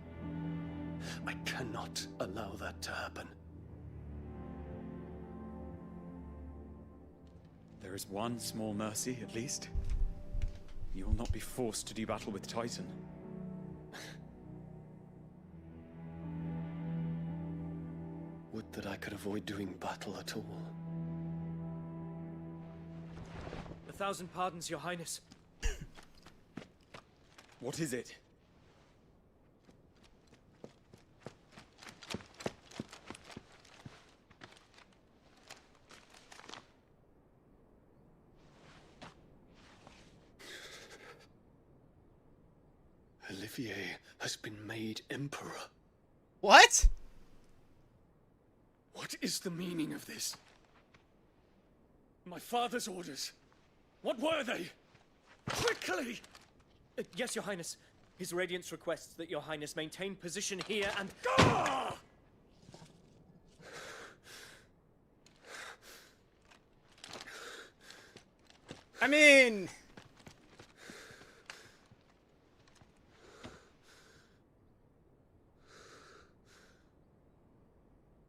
I cannot allow that to happen. There is one small mercy, at least. You will not be forced to do battle with Titan. Would that I could avoid doing battle at all. 1,000 pardons, Your Highness. What is it? Olivier has been made Emperor. What? What is the meaning of this? My father's orders. What were they? Quickly! Yes, Your Highness. His Radiance requests that Your Highness maintain position here and... Ah! I mean...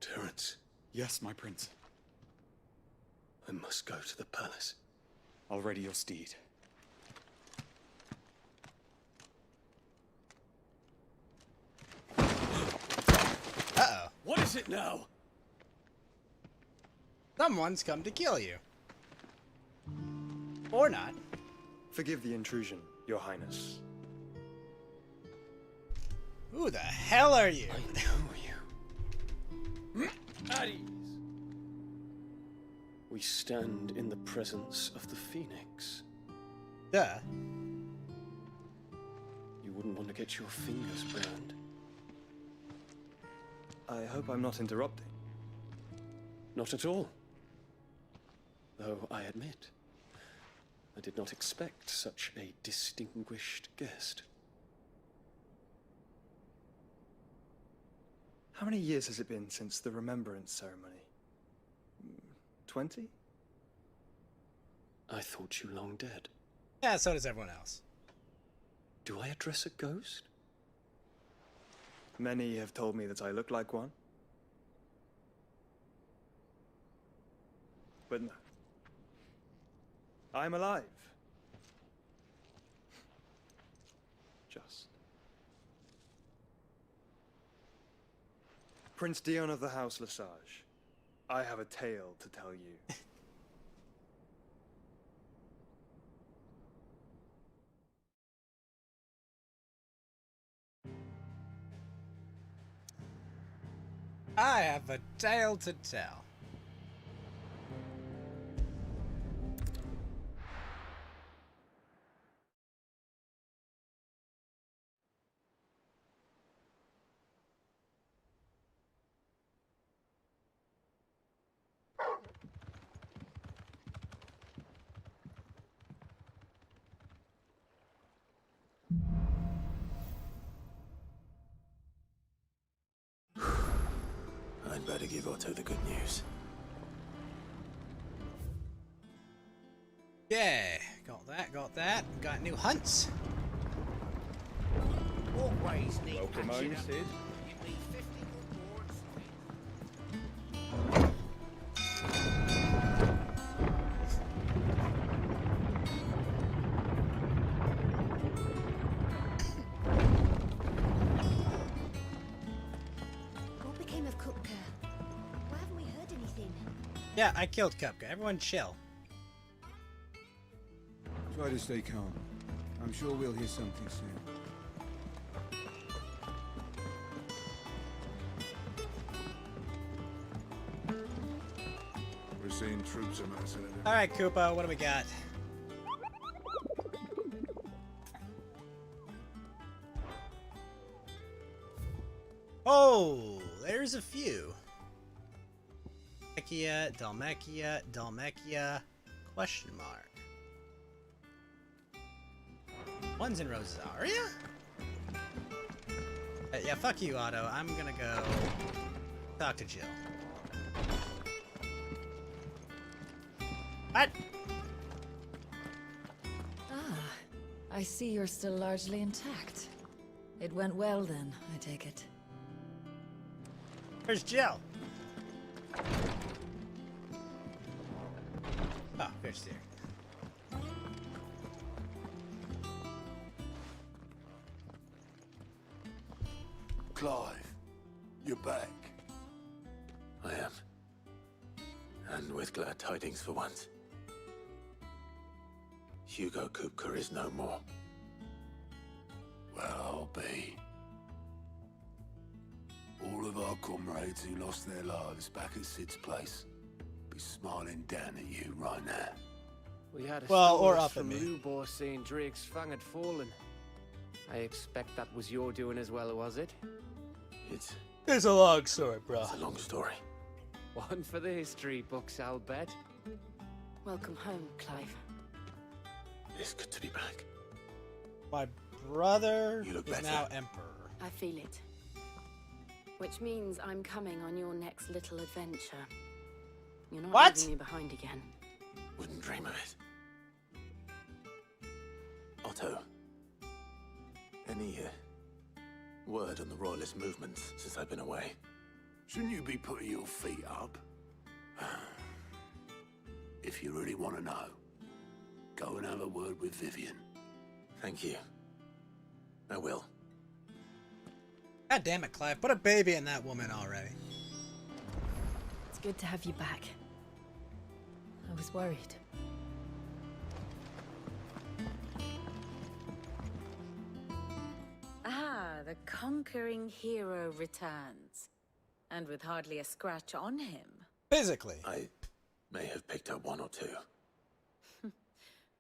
Terence. Yes, my prince. I must go to the palace. I'll ready your steed. Uh-oh. What is it now? Someone's come to kill you. Or not. Forgive the intrusion, Your Highness. Who the hell are you? I know you. At ease. We stand in the presence of the Phoenix. Duh. You wouldn't want to get your fingers burned. I hope I'm not interrupting. Not at all. Though I admit, I did not expect such a distinguished guest. How many years has it been since the Remembrance ceremony? 20? I thought you long dead. Yeah, so does everyone else. Do I address a ghost? Many have told me that I look like one. But no. I'm alive. Just. Prince Dion of the House Lesage, I have a tale to tell you. I have a tale to tell. I'd better give Otto the good news. Yeah, got that, got that. Got new hunts. Walkways need Welcome home, Sid. Give me 50 more boards. What became of Kupka? Why haven't we heard anything? Yeah, I killed Kupka. Everyone chill. Try to stay calm. I'm sure we'll hear something soon. We're seeing troops amassing. Alright, Koopa, what do we got? Oh, there's a few. Dalmekia, question mark. One's in Rosaria? Yeah, fuck you, Otto. I'm gonna go talk to Jill. What? Ah, I see you're still largely intact. It went well then, I take it. Where's Jill? Oh, there's there. Clive, you're back. I am. And with glad tidings for once. Hugo Kupka is no more. Well, I'll be. All of our comrades who lost their lives back at Sid's place be smiling down at you right now. We had a Well, or story up at from me. Lubor saying Drake's fang had fallen. I expect that was your doing as well, was it? It's a long story, bro. It's a long story. One for the history books, I'll bet. Welcome home, Clive. It's good to be back. My brother You look is better. now emperor. I feel it. Which means I'm coming on your next little adventure. You're not What? leaving me behind again. Wouldn't dream of it. Otto. Any word on the royalist movement since I've been away? Shouldn't you be putting your feet up? If you really want to know, go and have a word with Vivian. Thank you. I will. God damn it, Clive. Put a baby in that woman already. It's good to have you back. I was worried. Ah, the conquering hero returns. And with hardly a scratch on him. Physically. I may have picked up one or two.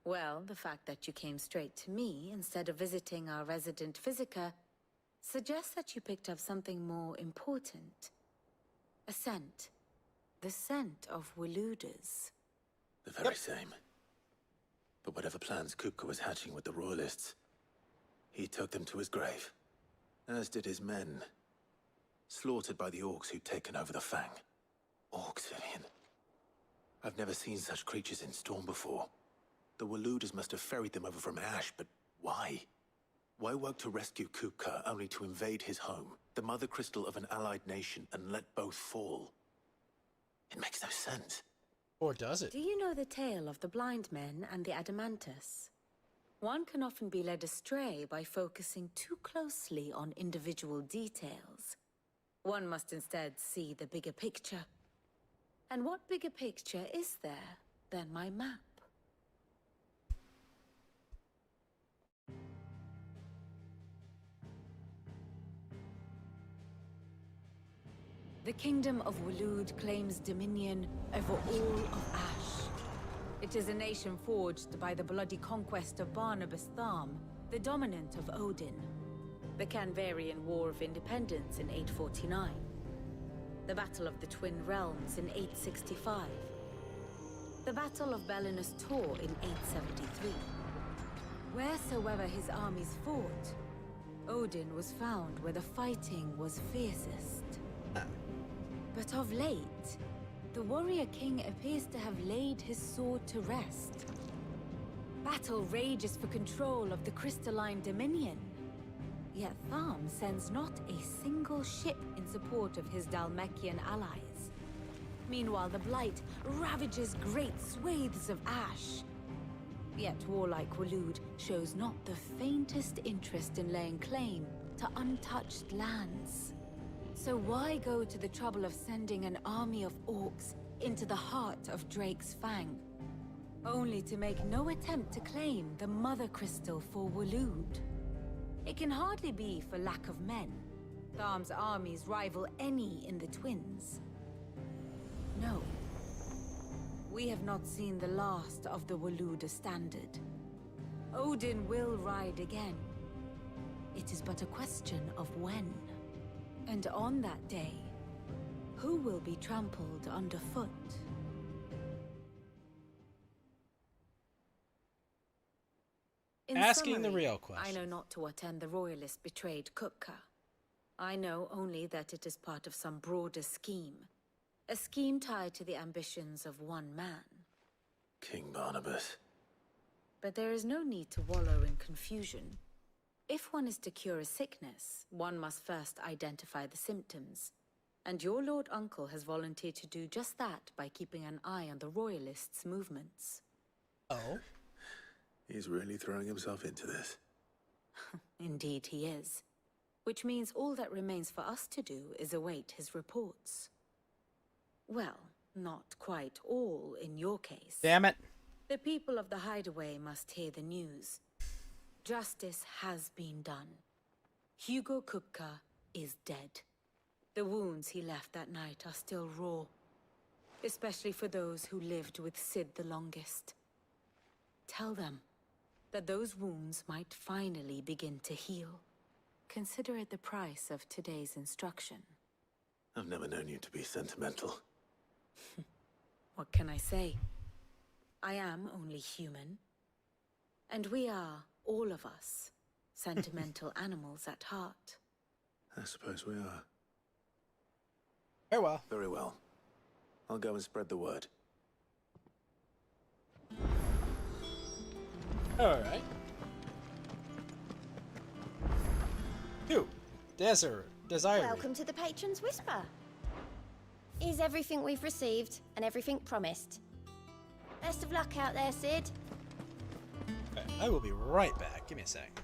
Well, the fact that you came straight to me instead of visiting our resident physiker suggests that you picked up something more important. A scent. The scent of Waludas. The very same. But whatever plans Kupka was hatching with the royalists, he took them to his grave. As did his men. Slaughtered by the orcs who'd taken over the Fang. Orcs, Vivian. I've never seen such creatures in Storm before. The Waludas must have ferried them over from Ash, but why? Why work to rescue Kupka only to invade his home, the mother crystal of an allied nation, and let both fall? It makes no sense. Or does it? Do you know the tale of the blind men and the Adamantus? One can often be led astray by focusing too closely on individual details. One must instead see the bigger picture. And what bigger picture is there than my map? The Kingdom of Waloed claims dominion over all of Ash. It is a nation forged by the bloody conquest of Barnabas Tharm, the dominant of Odin. The Canvarian War of Independence in 849. The Battle of the Twin Realms in 865. The Battle of Belinus Tor in 873. Wheresoever his armies fought, Odin was found where the fighting was fiercest. But of late, the warrior king appears to have laid his sword to rest. Battle rages for control of the crystalline dominion. Yet Tharm sends not a single ship in support of his Dalmekian allies. Meanwhile, the Blight ravages great swathes of Ash. Yet warlike Waloed shows not the faintest interest in laying claim to untouched lands. So why go to the trouble of sending an army of orcs into the heart of Drake's Fang, only to make no attempt to claim the Mother Crystal for Waloed? It can hardly be for lack of men. Tharm's armies rival any in the Twins. No. We have not seen the last of the Waluda standard. Odin will ride again. It is but a question of when. And on that day, who will be trampled underfoot? In Asking the summary, real I question. know not to attend the royalist betrayed Kupka. I know only that it is part of some broader scheme. A scheme tied to the ambitions of one man. King Barnabas. But there is no need to wallow in confusion. If one is to cure a sickness, one must first identify the symptoms. And your Lord Uncle has volunteered to do just that by keeping an eye on the royalists' movements. Oh? He's really throwing himself into this. Indeed he is. Which means all that remains for us to do is await his reports. Well, not quite all in your case. Damn it. The people of the Hideaway must hear the news. Justice has been done. Hugo Kupka is dead. The wounds he left that night are still raw, especially for those who lived with Sid the longest. Tell them that those wounds might finally begin to heal. Consider it the price of today's instruction. I've never known you to be sentimental. What can I say? I am only human. And we are, all of us, sentimental animals at heart. I suppose we are. Very well. Very well. I'll go and spread the word. Alright. Two. Desire. Welcome to the Patron's Whisper. Is everything we've received and everything promised? Best of luck out there, Sid. Okay, I will be right back. Give me a sec.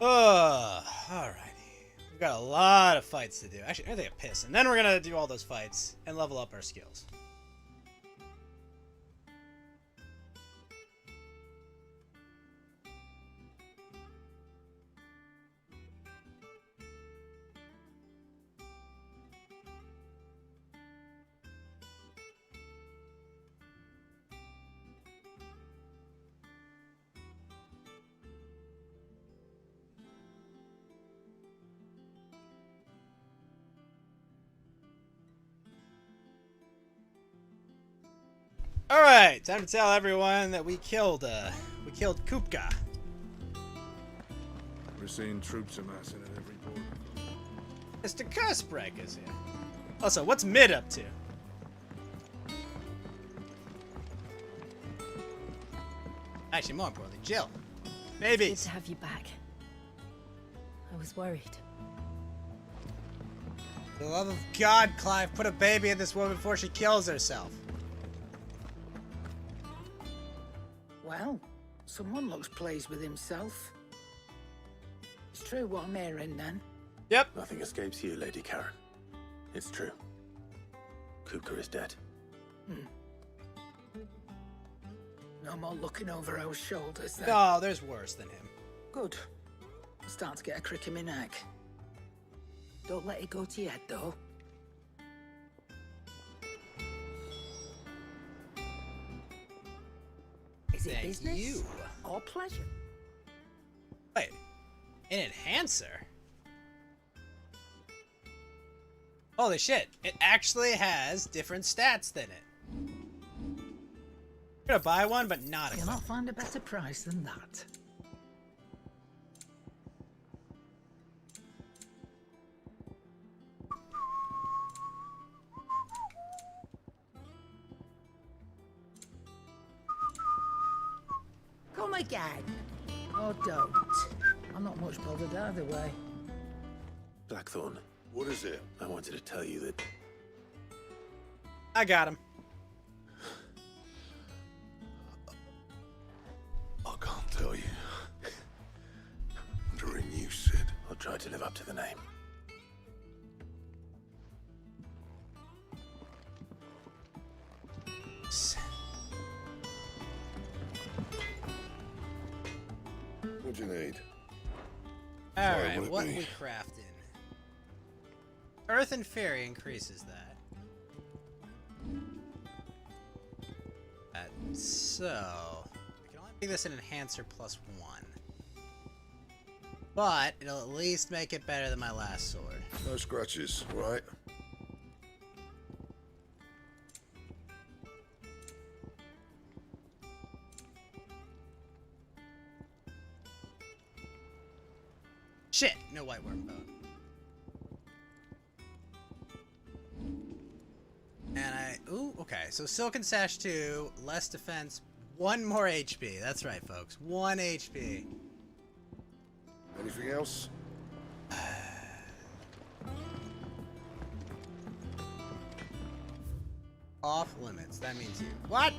Alrighty. We've got a lot of fights to do. Actually, I think a piss. And then we're gonna do all those fights and level up our skills. Alright, time to tell everyone that we killed Kupka. We're seeing troops amassing at every border. Mr. Cursebreaker's here. Also, what's Mid up to? Actually, more importantly, Jill. Babies. It's good to have you back. I was worried. For the love of God, Clive, put a baby in this woman before she kills herself. Well, someone looks pleased with himself. It's true what I'm hearing, then. Yep. Nothing escapes you, Lady Karen. It's true. Kupka is dead. No more looking over our shoulders, then. No, there's worse than him. Good. I'm starting to get a crick in my neck. Don't let it go to your head, though. Is it Thank business you. or pleasure? Wait, an enhancer? Holy shit, it actually has different stats than it. I'm gonna buy one, but not a You'll not find a better price than that. Come again. Or don't. I'm not much bothered either way. Blackthorn. What is it? I wanted to tell you that I got him. I can't tell you. During you, Sid. I'll try to live up to the name. What do you need? Alright, What what would it we be? crafting? Earth and Fairy increases that. So, we can only make this an enhancer +1. But, it'll at least make it better than my last sword. No scratches, right? Shit! No white worm bone. And ooh, okay, so Silken Sash 2, less defense, 1 more HP. That's right, folks. 1 HP. Anything else? Off limits. That means you. What?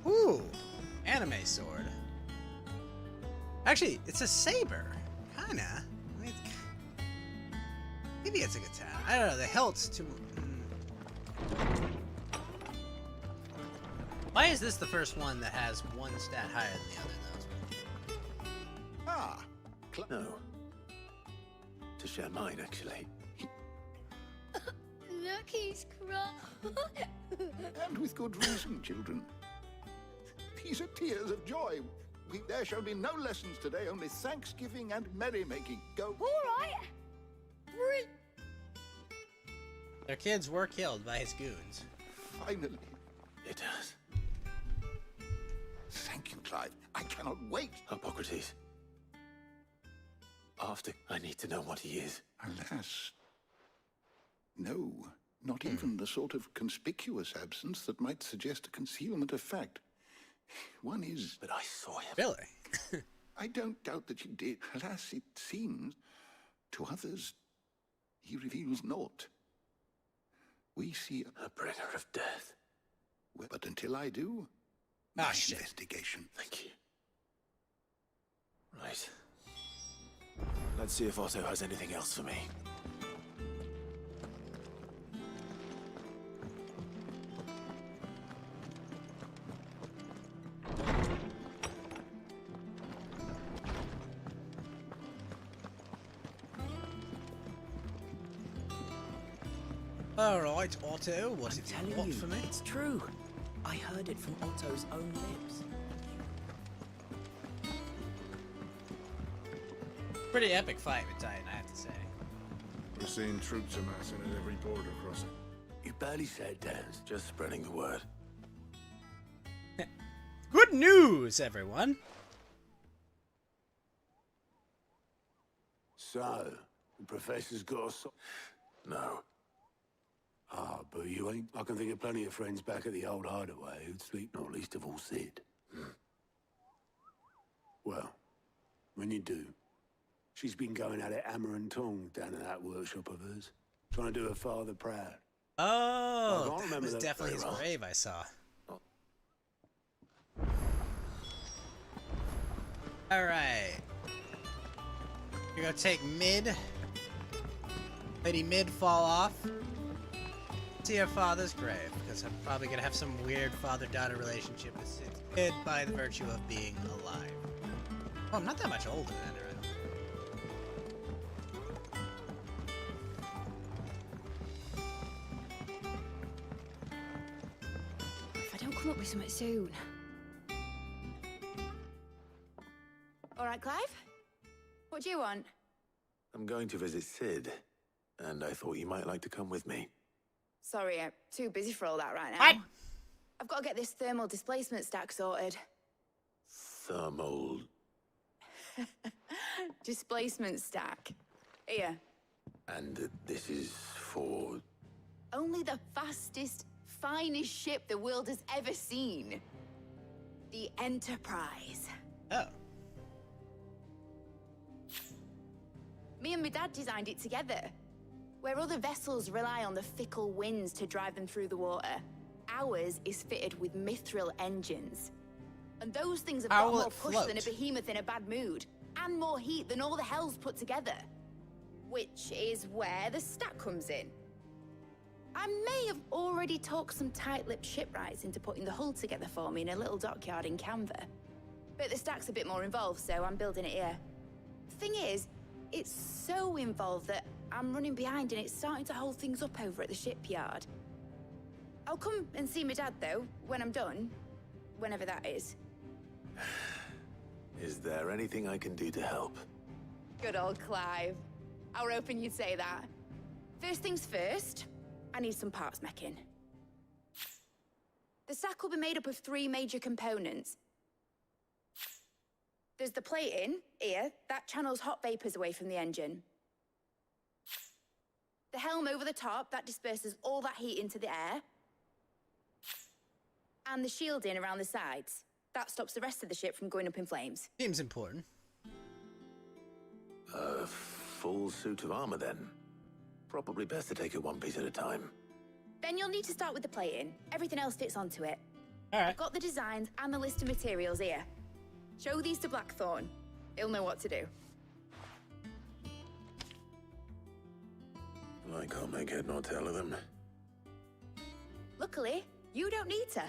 Ooh, anime sword. Actually, it's a saber. Kinda. I mean, maybe it's a katana. I don't know. The hilt's too. Why is this the first one that has 1 stat higher than the other, though? Ah, no. To share mine, actually. Look, he's crying. And with good reason, children. These are tears of joy. There shall be no lessons today, only thanksgiving and merrymaking. Go. All right. Their kids were killed by his goons. Finally. It does. Thank you, Clive. I cannot wait. Hippocrates. After, I need to know what he is. Alas. No, not even the sort of conspicuous absence that might suggest a concealment of fact. One is... But I saw him. Really? I don't doubt that you did. Alas, it seems, to others, he reveals naught. we see a bringer of death. Well, but until I do, Ah, my shit. investigation. Thank you. Right. Let's see if Otto has anything else for me. Alright, Otto, what have you got for me? It's true. I heard it from Otto's own lips. Pretty epic fight with Titan, I have to say. We're seeing troops amassing at every border crossing. You barely sat down. Just spreading the word. Good news, everyone! So, the professor's got us. No. Ah, but you ain't. I can think of plenty of friends back at the old hideaway who'd sleep, not least of all Sid. Well, when you do, she's been going at it hammer and tong down in that workshop of hers, trying to do her father proud. Oh, I can't that remember was that definitely very his well. grave I saw. Alright. You're gonna take mid. Lady mid fall off. See her father's grave, because I'm probably gonna have some weird father-daughter relationship with Sid's kid by the virtue of being alive. Oh, I'm not that much older than her. If I don't come up with something soon. All right, Clive? What do you want? I'm going to visit Sid, and I thought you might like to come with me. Sorry, I'm too busy for all that right now. What? I've got to get this thermal displacement stack sorted. Thermal... Displacement stack. Here. And this is for... Only the fastest, finest ship the world has ever seen. The Enterprise. Oh. Me and my dad designed it together. Where other vessels rely on the fickle winds to drive them through the water, ours is fitted with mithril engines. And those things have got more push than a behemoth in a bad mood, and more heat than all the hells put together. Which is where the stack comes in. I may have already talked some tight-lipped shipwrights into putting the hull together for me in a little dockyard in Canva. But the stack's a bit more involved, so I'm building it here. Thing is, it's so involved that I'm running behind and it's starting to hold things up over at the shipyard. I'll come and see my dad, though, when I'm done. Whenever that is. Is there anything I can do to help? Good old Clive. I were hoping you'd say that. First things first, I need some parts meching. The stack will be made up of 3 major components. There's the plating, here, that channels hot vapors away from the engine. The helm over the top, that disperses all that heat into the air. And the shielding around the sides. That stops the rest of the ship from going up in flames. Seems important. A full suit of armor, then. Probably best to take it one piece at a time. Then you'll need to start with the plating. Everything else fits onto it. All right. I've got the designs and the list of materials here. Show these to Blackthorn. He'll know what to do. I can't make head nor tail of them. Luckily, you don't need to.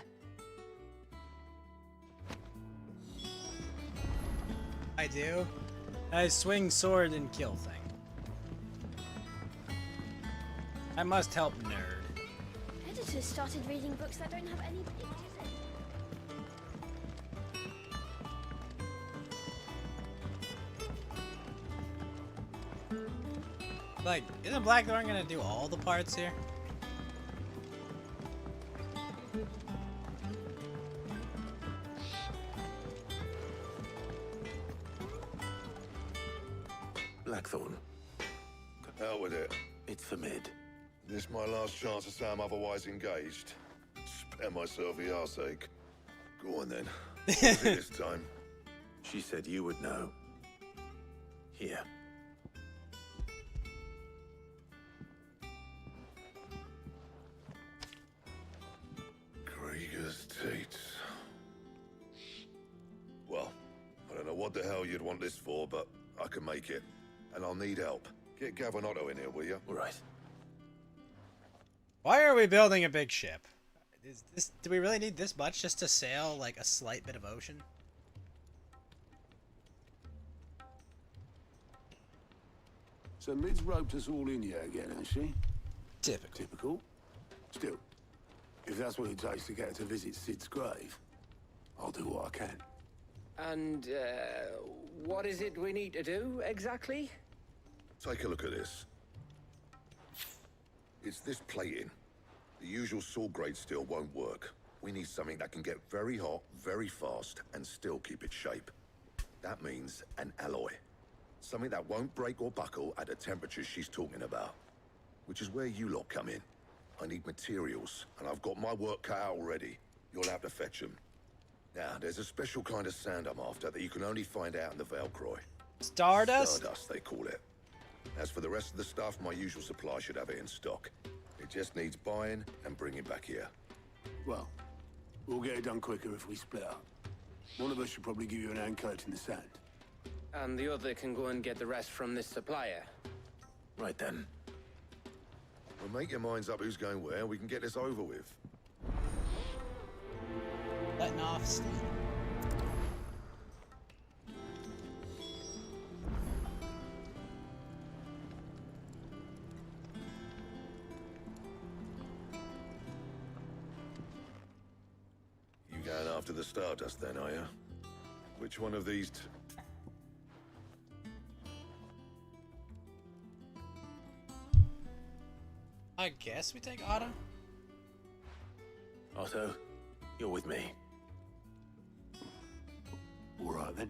I do. I swing sword and kill thing. I must help nerd. Editors started reading books that don't have any pictures in. Like, isn't Blackthorn gonna do all the parts here? Blackthorn. Hell with it. It's for mid. This my last chance to say I'm otherwise engaged. Spare myself the arseache. Go on then. What is it this time? She said you would know. Here. what the hell you'd want this for, but I can make it. And I'll need help. Get Gavin in here, will you? All right. Why are we building a big ship? Do we really need this much just to sail like a slight bit of ocean? So Mid's roped us all in here again, has she? Typical. Typical. Still, if that's what it takes to get her to visit Sid's grave, I'll do what I can. And, what is it we need to do, exactly? Take a look at this. It's this plating. The usual sword grade steel won't work. We need something that can get very hot, very fast, and still keep its shape. That means an alloy. Something that won't break or buckle at the temperatures she's talking about. Which is where you lot come in. I need materials, and I've got my work cut out already. You'll have to fetch them. Now, there's a special kind of sand I'm after that you can only find out in the Velcroy. Stardust? Stardust, they call it. As for the rest of the stuff, my usual supply should have it in stock. It just needs buying and bringing back here. Well, we'll get it done quicker if we split up. One of us should probably give you an hand coating the sand. And the other can go and get the rest from this supplier. Right then. Well, make your minds up who's going where, and we can get this over with. Letting off steam. You going after the Stardust then, are you? Which one of these I guess we take Otto. Otto, you're with me. All right, then.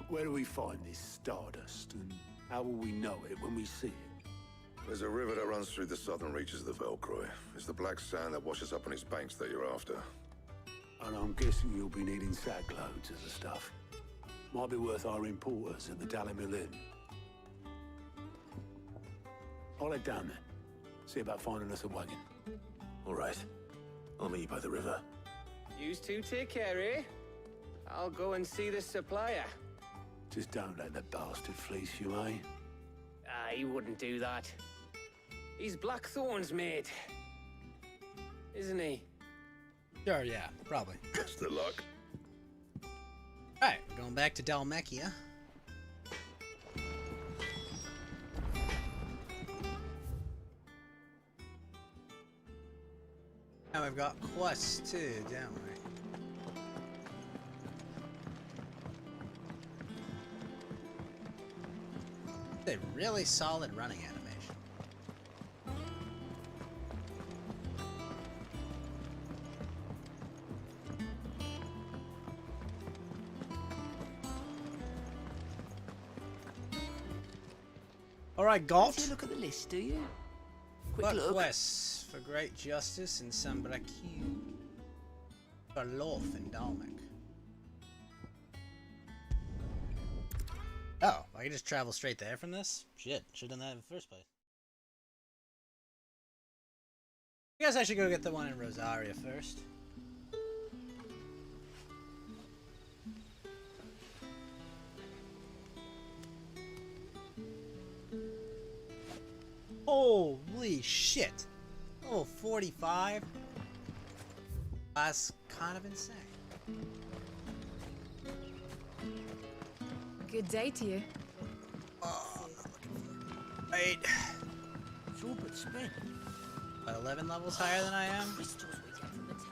Where do we find this Stardust, and how will we know it when we see it? There's a river that runs through the southern reaches of the Velcroy. It's the black sand that washes up on its banks that you're after. And I'm guessing you'll be needing sack loads of the stuff. Might be worth our importers at the Dalimil Inn. I'll head down there. See about finding us a wagon. All right. I'll meet you by the river. Yous two take care, eh? I'll go and see this supplier. Just don't let the bastard fleece you, eh? He wouldn't do that. He's Blackthorn's mate. Isn't he? Sure, yeah, probably. Best of luck. Alright, going back to Dalmechia. Now we've got quests too, don't we? A really solid running animation. Alright, Galt. You look at the list, do you? Quick What look. quests for great justice in Sambraku? For Lorth in Dalmec. Oh, I can just travel straight there from this? Shit, should've done that in the first place. I guess I should go get the one in Rosaria first. Holy shit! Level 45? That's kind of insane. Good day to you. Oh, I'm not looking for it. Wait. It's all but spent. About 11 levels higher than I am? Crystals we get from the table.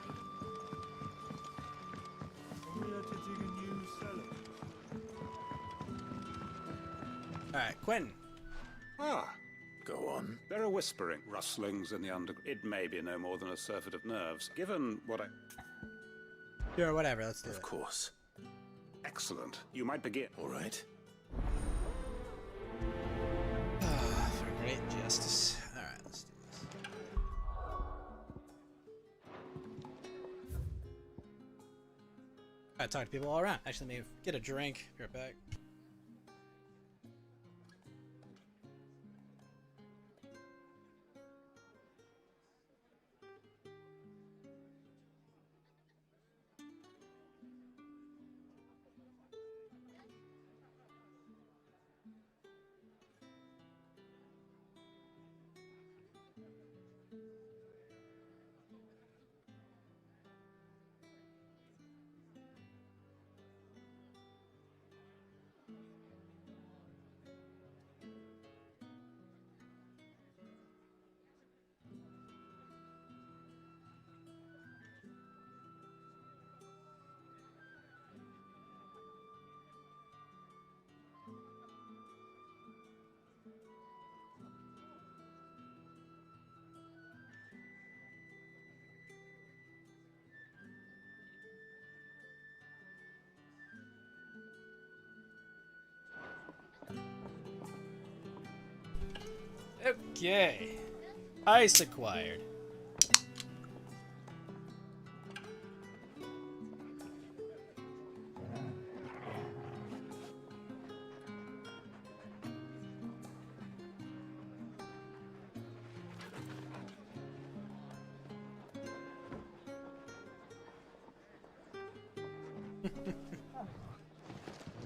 Alright, Quentin. Ah, Go on. there are whispering, rustlings in the underground. It may be no more than a surfeit of nerves, given what I... Sure, whatever, let's do it. Of course. Excellent. You might begin. All right. For great justice. Alright, let's do this. Alright, talk to people all around. Actually, let me get a drink. Be right back. Okay. Ice acquired.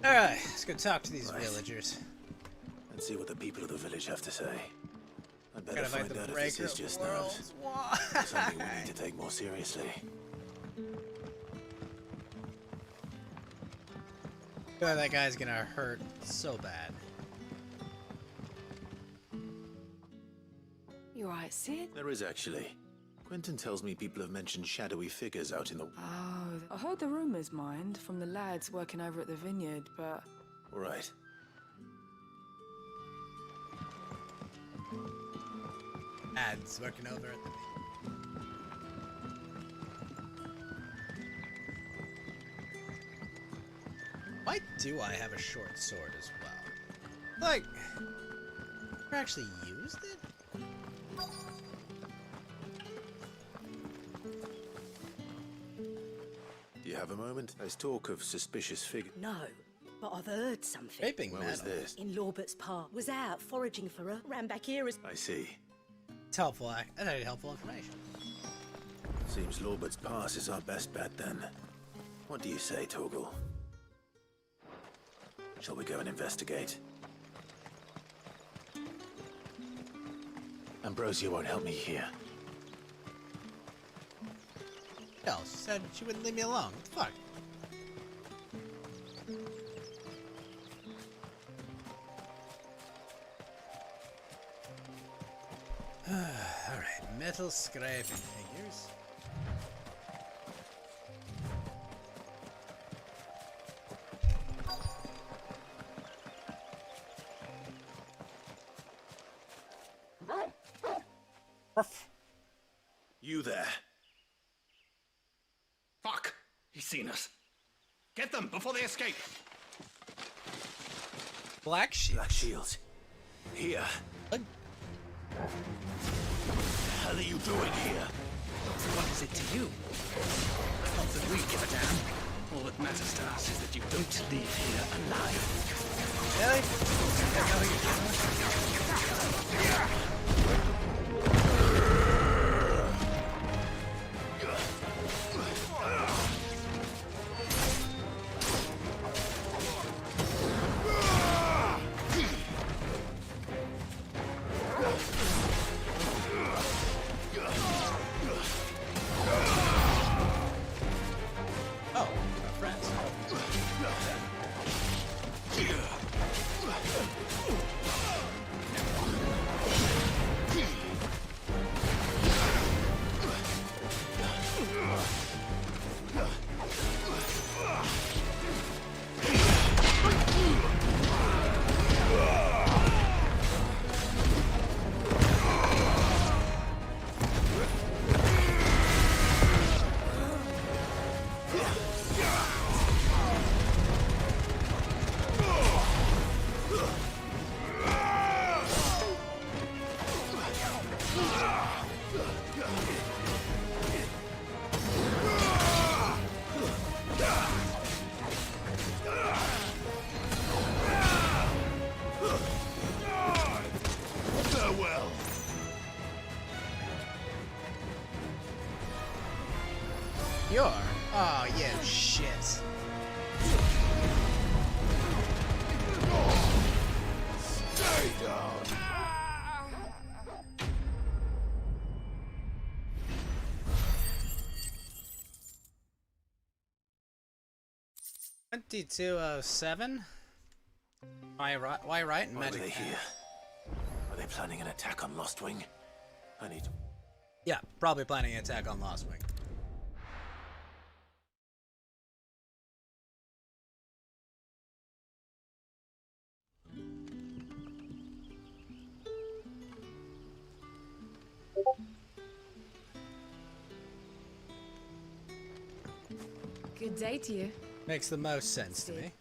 Alright, let's go talk to these villagers. And see what the people of the village have to say. I'd better Gotta fight find the out if breaker this is of just worlds. nerves. Or something we need to take more seriously. Oh, that guy's gonna hurt so bad. You alright, Sid? There is actually. Quentin tells me people have mentioned shadowy figures out in the... Oh, I heard the rumours, mind, from the lads working over at the vineyard, but... Right. Ads working over at the... Why do I have a short sword as well? Like, never actually used it? Do you have a moment? There's talk of suspicious figures. No, but I've heard something. Vaping Where was this? In Lorbert's Park. Was out foraging for her. Ran back here as... I see. It's helpful. That's helpful information. Seems Lorbert's Pass is our best bet then. What do you say, Torgal? Shall we go and investigate? Ambrosia won't help me here. Hell, she said she wouldn't leave me alone. Fuck. Alright, metal scraping figures. You there. Fuck! He's seen us. Get them before they escape. Black Shield. Black Shields. Here. What the hell are you doing here? What is it to you? Not that we give a damn. All that matters to us is that you don't leave here alive. Really? Oh, our friends. Farewell. You're? Oh, you shit. Stay down. 2207? Why right? Why right? Why are Magic. they here? Are they planning an attack on Lostwing? I need... Yeah, probably planning an attack on Lostwing. Good day to you. Makes the most sense to me.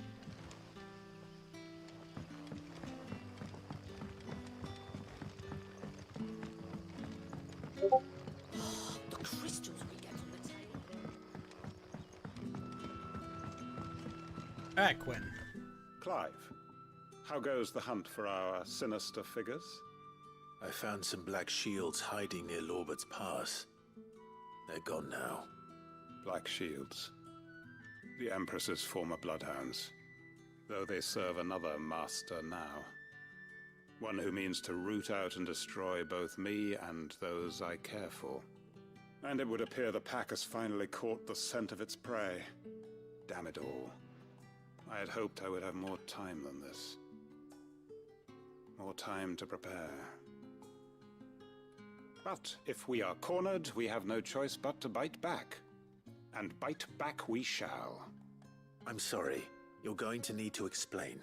The crystals we get on the table. Alright, Quinn. Clive, how goes the hunt for our sinister figures? I found some black shields hiding near Lorbert's Pass. They're gone now. Black Shields. The Empress's former bloodhounds. Though they serve another master now. One who means to root out and destroy both me and those I care for. And it would appear the pack has finally caught the scent of its prey. Damn it all. I had hoped I would have more time than this. More time to prepare. But if we are cornered, we have no choice but to bite back. And bite back we shall. I'm sorry. You're going to need to explain.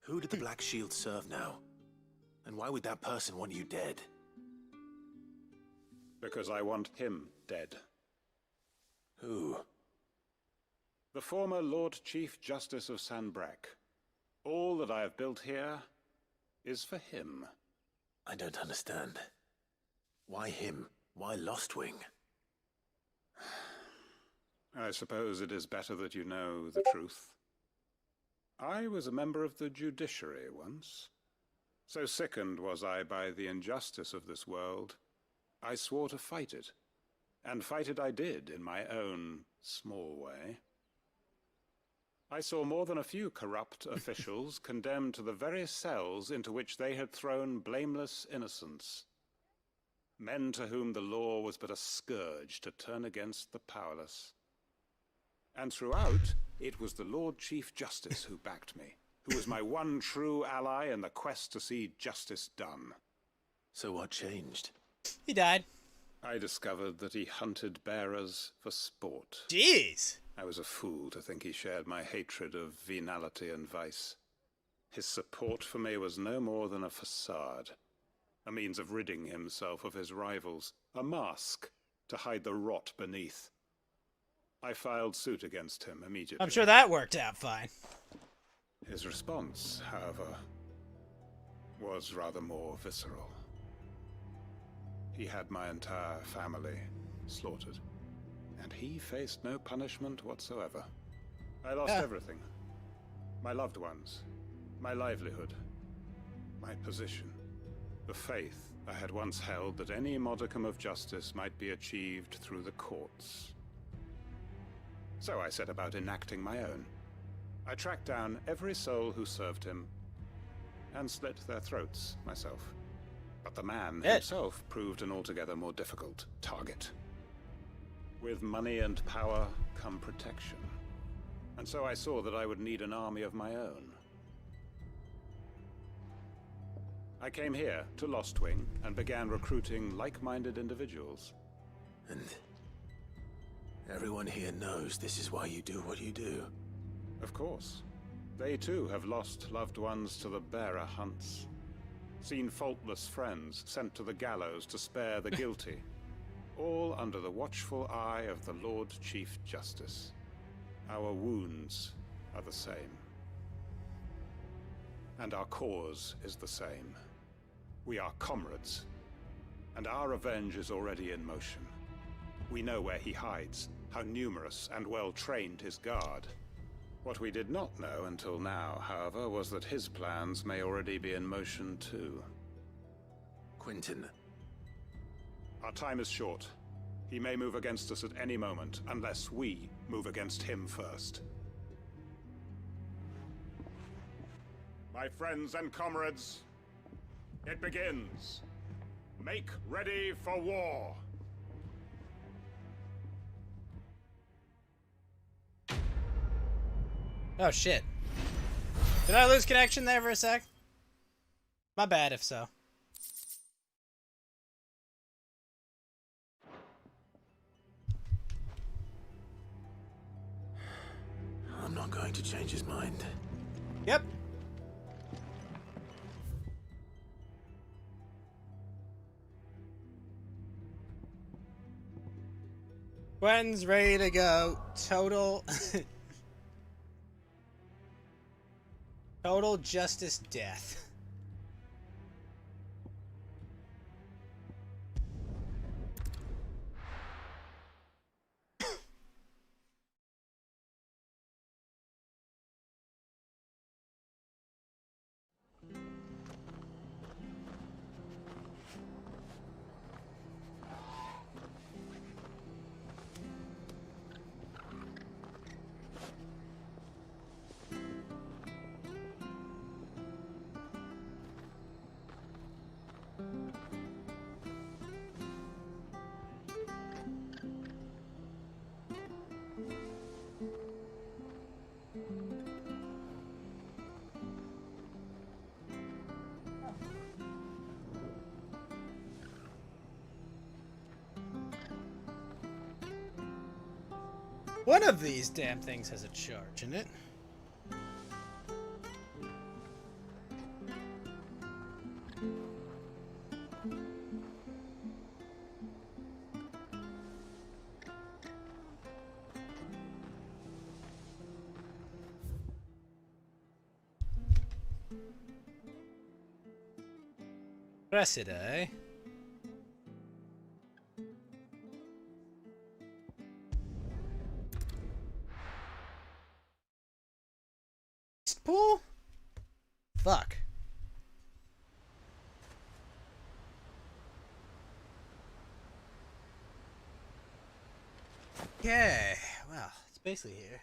Who did the Black Shield serve now? And why would that person want you dead? Because I want him dead. Who? The former Lord Chief Justice of Sanbreque. All that I have built here is for him. I don't understand. Why him? Why Lostwing? I suppose it is better that you know the truth. I was a member of the judiciary once. So sickened was I by the injustice of this world, I swore to fight it. And fight it I did in my own small way. I saw more than a few corrupt officials condemned to the very cells into which they had thrown blameless innocents. Men to whom the law was but a scourge to turn against the powerless. And throughout, it was the Lord Chief Justice who backed me, who was my one true ally in the quest to see justice done. So what changed? He died. I discovered that he hunted bearers for sport. Jeez! I was a fool to think he shared my hatred of venality and vice. His support for me was no more than a facade. A means of ridding himself of his rivals, a mask to hide the rot beneath. I filed suit against him immediately. I'm sure that worked out fine. His response, however, was rather more visceral. He had my entire family slaughtered, and he faced no punishment whatsoever. I lost everything. My loved ones, my livelihood, my position. The faith I had once held that any modicum of justice might be achieved through the courts. So I set about enacting my own. I tracked down every soul who served him, and slit their throats myself. But the man himself proved an altogether more difficult target. With money and power come protection. And so I saw that I would need an army of my own. I came here to Lostwing and began recruiting like-minded individuals. And everyone here knows this is why you do what you do. Of course. They too have lost loved ones to the bearer hunts. Seen faultless friends sent to the gallows to spare the guilty. All under the watchful eye of the Lord Chief Justice. Our wounds are the same. And our cause is the same. We are comrades, and our revenge is already in motion. We know where he hides, how numerous and well-trained his guard. What we did not know until now, however, was that his plans may already be in motion too. Quentin. Our time is short. He may move against us at any moment, unless we move against him first. My friends and comrades, it begins. Make ready for war. Oh shit. Did I lose connection there for a sec? My bad if so. I'm not going to change his mind. Yep. Gwen's ready to go. Total... Total justice death. One of these damn things has a charge in it. Press it, eh? Pool? Fuck. Okay, well, it's basically here.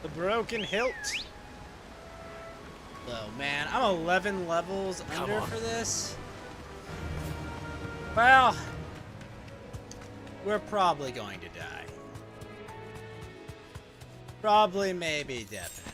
The broken hilt. Oh man, I'm 11 levels under for this. Well, we're probably going to die. Probably, maybe, definitely.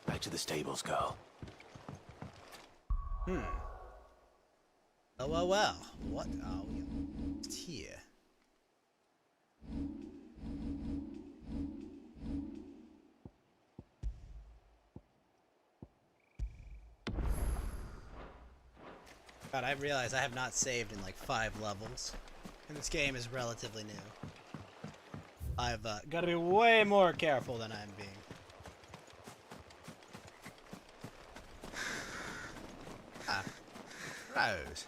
Back to the stables, girl. Well. What are we here? God, I realize I have not saved in like 5 levels. And this game is relatively new. I've got to be way more careful than I'm being. Ah, Rose.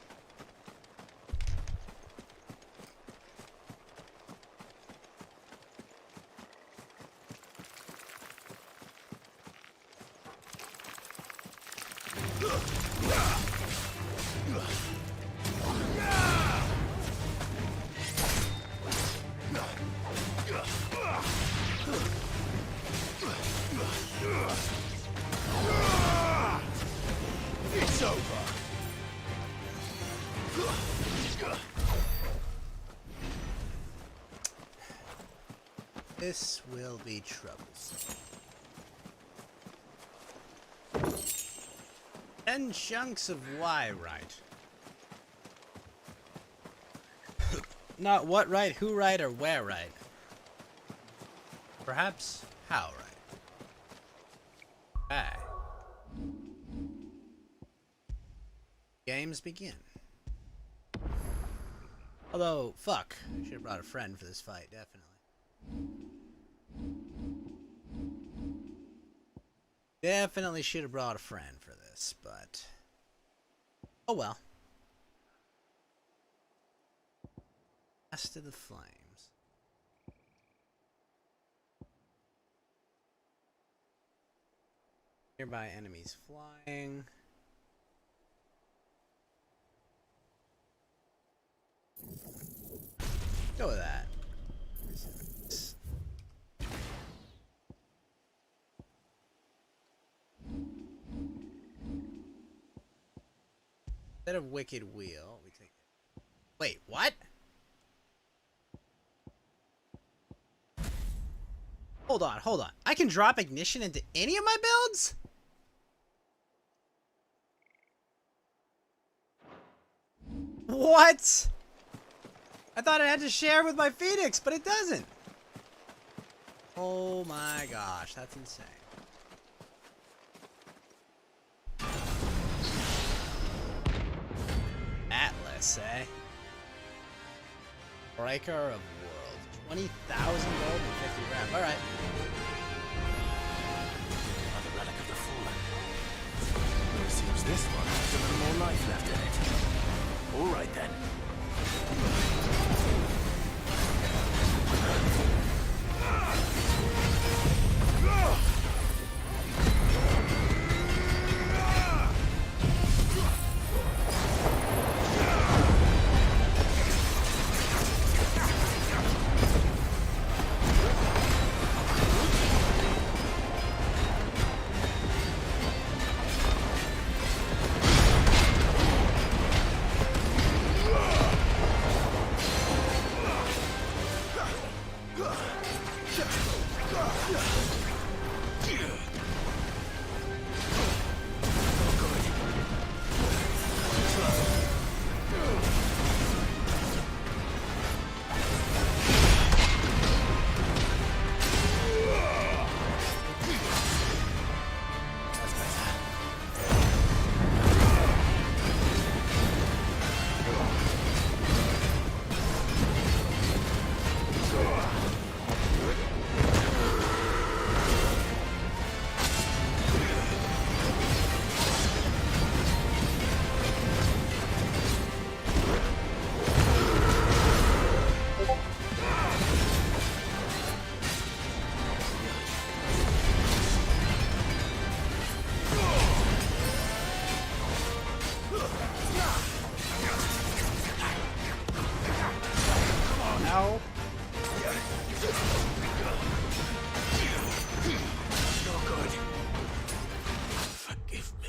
It's over. This will be troublesome. 10 chunks of why right. Not what right, who right, or where right. Perhaps how right. Aye. Games begin. Although, fuck. I should have brought a friend for this fight, definitely. Definitely should have brought a friend for this, but... oh well. Last of the flames. Nearby enemies flying. Go with that. Instead of Wicked Wheel, we take... wait, what? Hold on. I can drop ignition into any of my builds? What? I thought it had to share with my Phoenix, but it doesn't. Oh my gosh, that's insane. this say? Breaker of World. 20,000 gold and 50 RAM. Alright. Another relic of the fallen. It seems this one has a little more life left in it. All right then.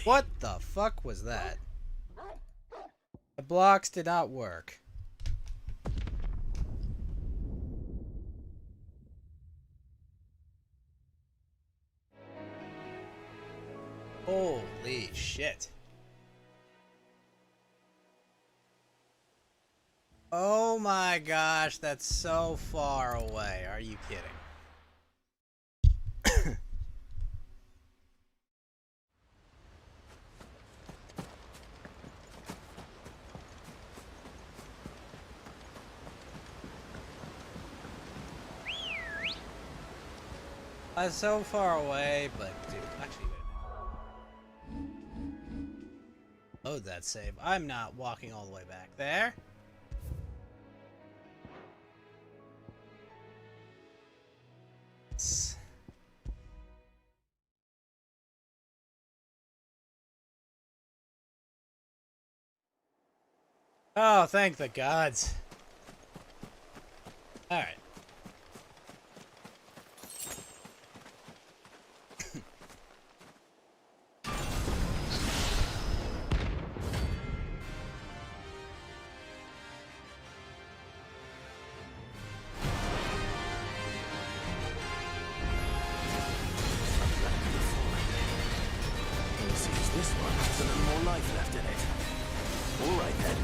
What the fuck was that? The blocks did not work. Holy shit. Oh my gosh, that's so far away. Are you kidding? That's so far away, but dude, actually, wait a minute. Load that save. I'm not walking all the way back there. Oh, thank the gods. All right. This one has a little more life left in it. All right then.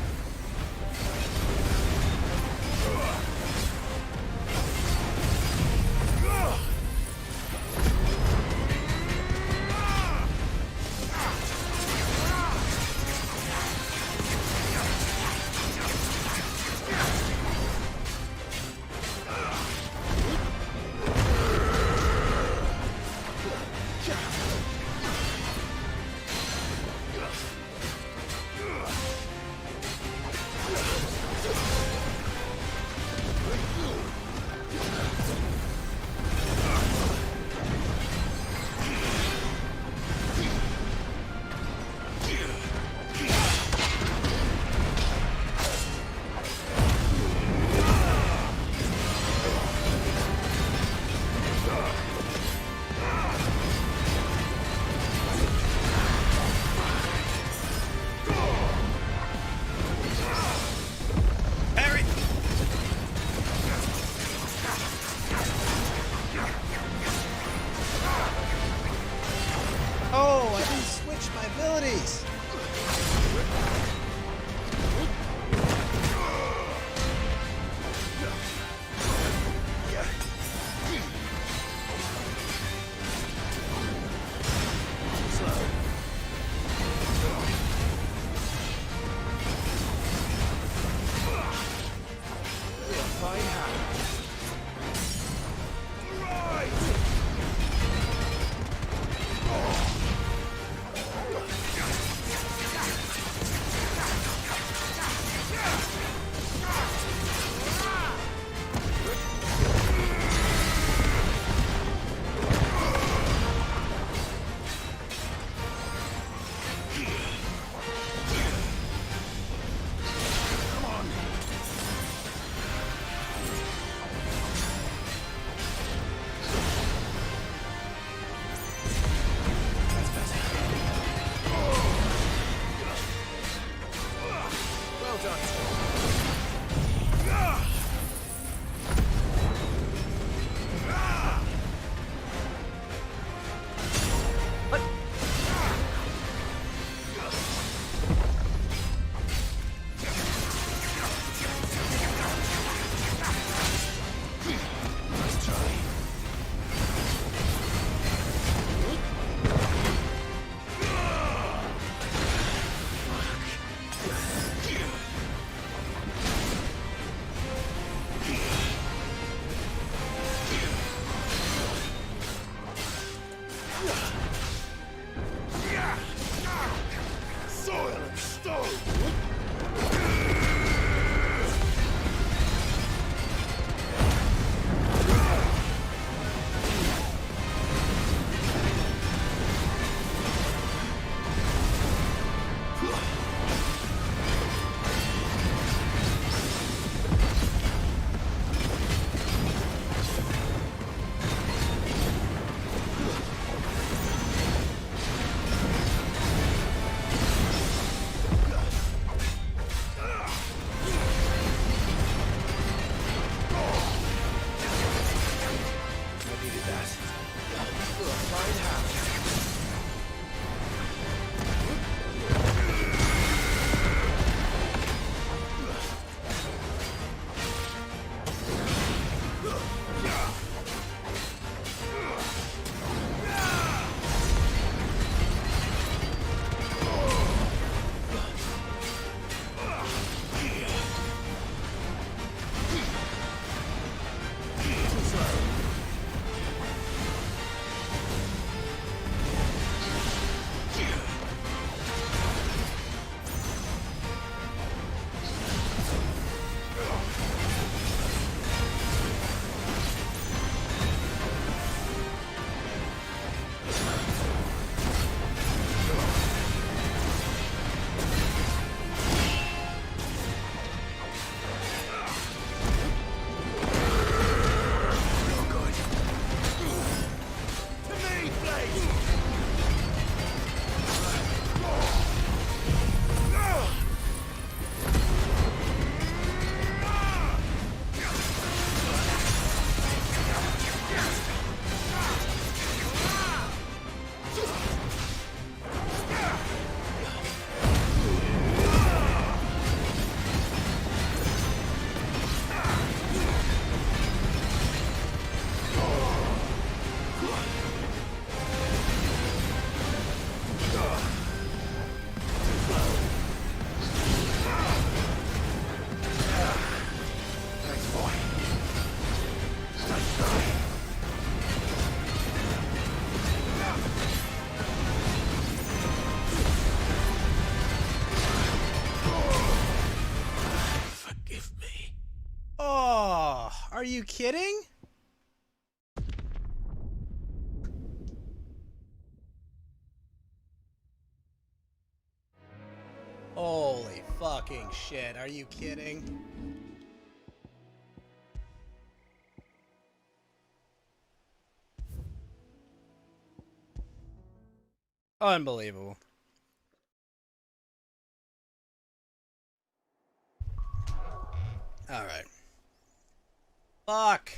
Oh, I didn't switch my abilities. Soil and stone! Are you kidding? Holy fucking shit, are you kidding? Unbelievable. Alright. Fuck.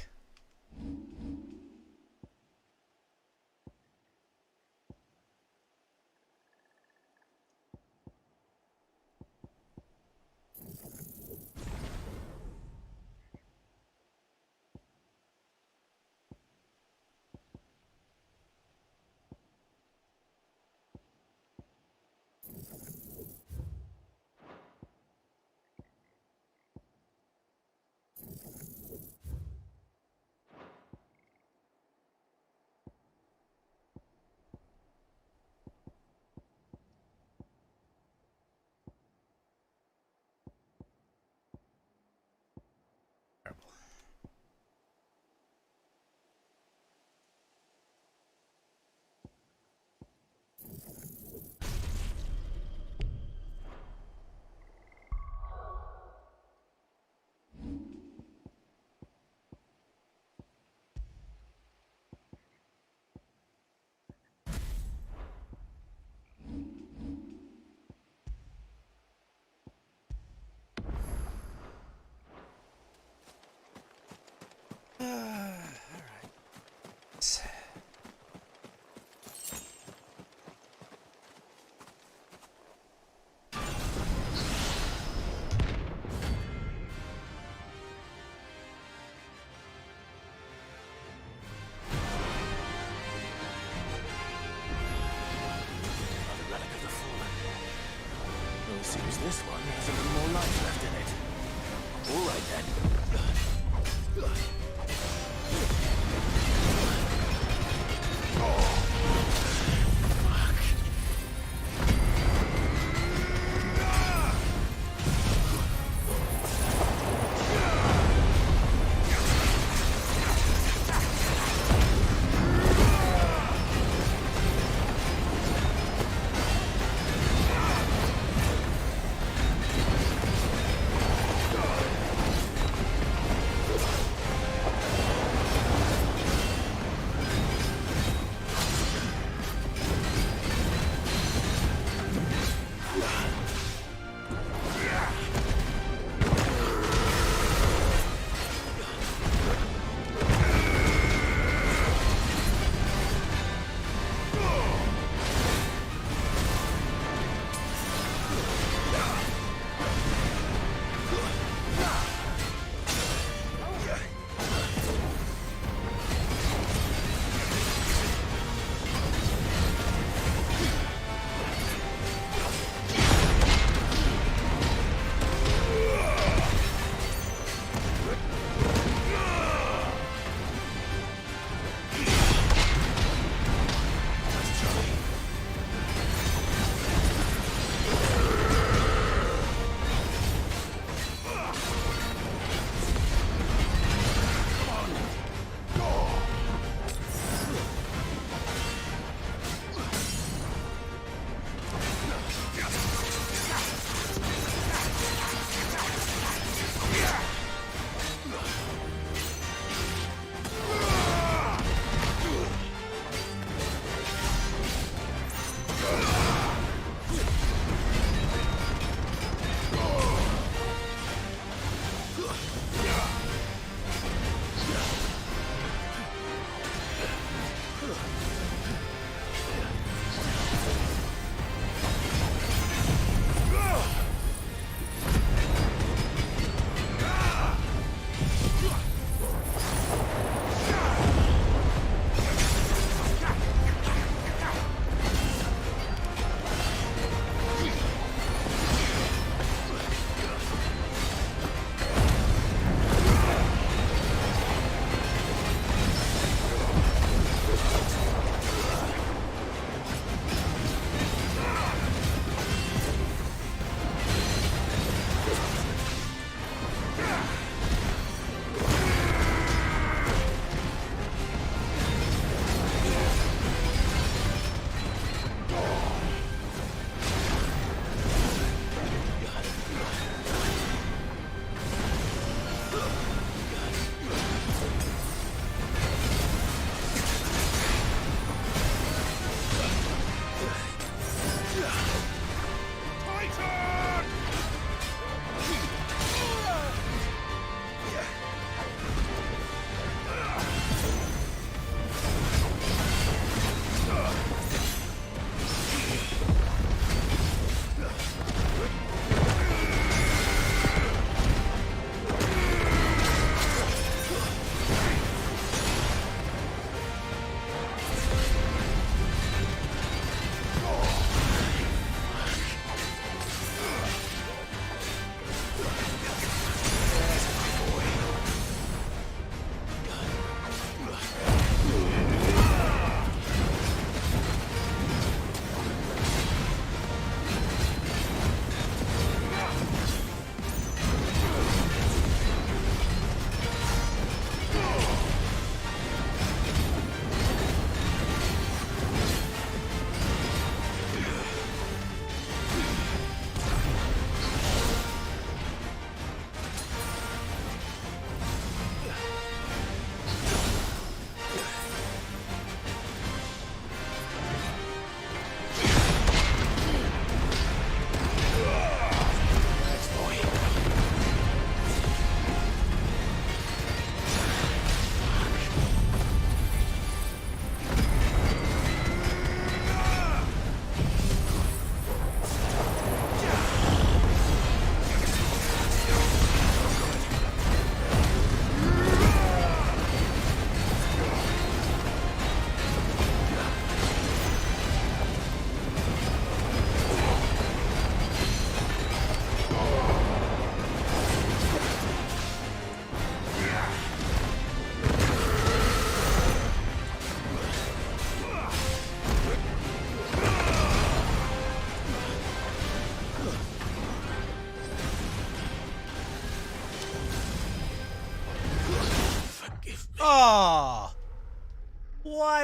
Seems this one has a little more life left in it. All right then.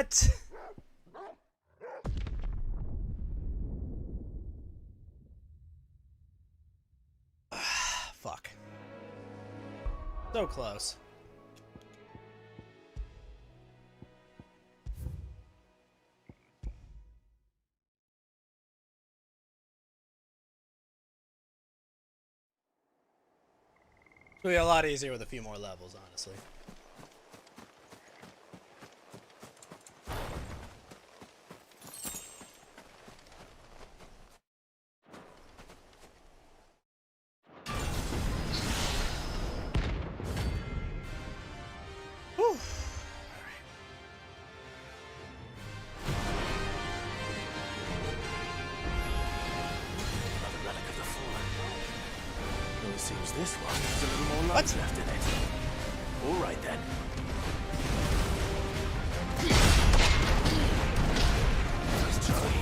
What? Fuck. So close. It'll be a lot easier with a few more levels, honestly. Whew. Another relic of the fallen. Well, it seems this one has a little more life left in it. All right then. Let's try.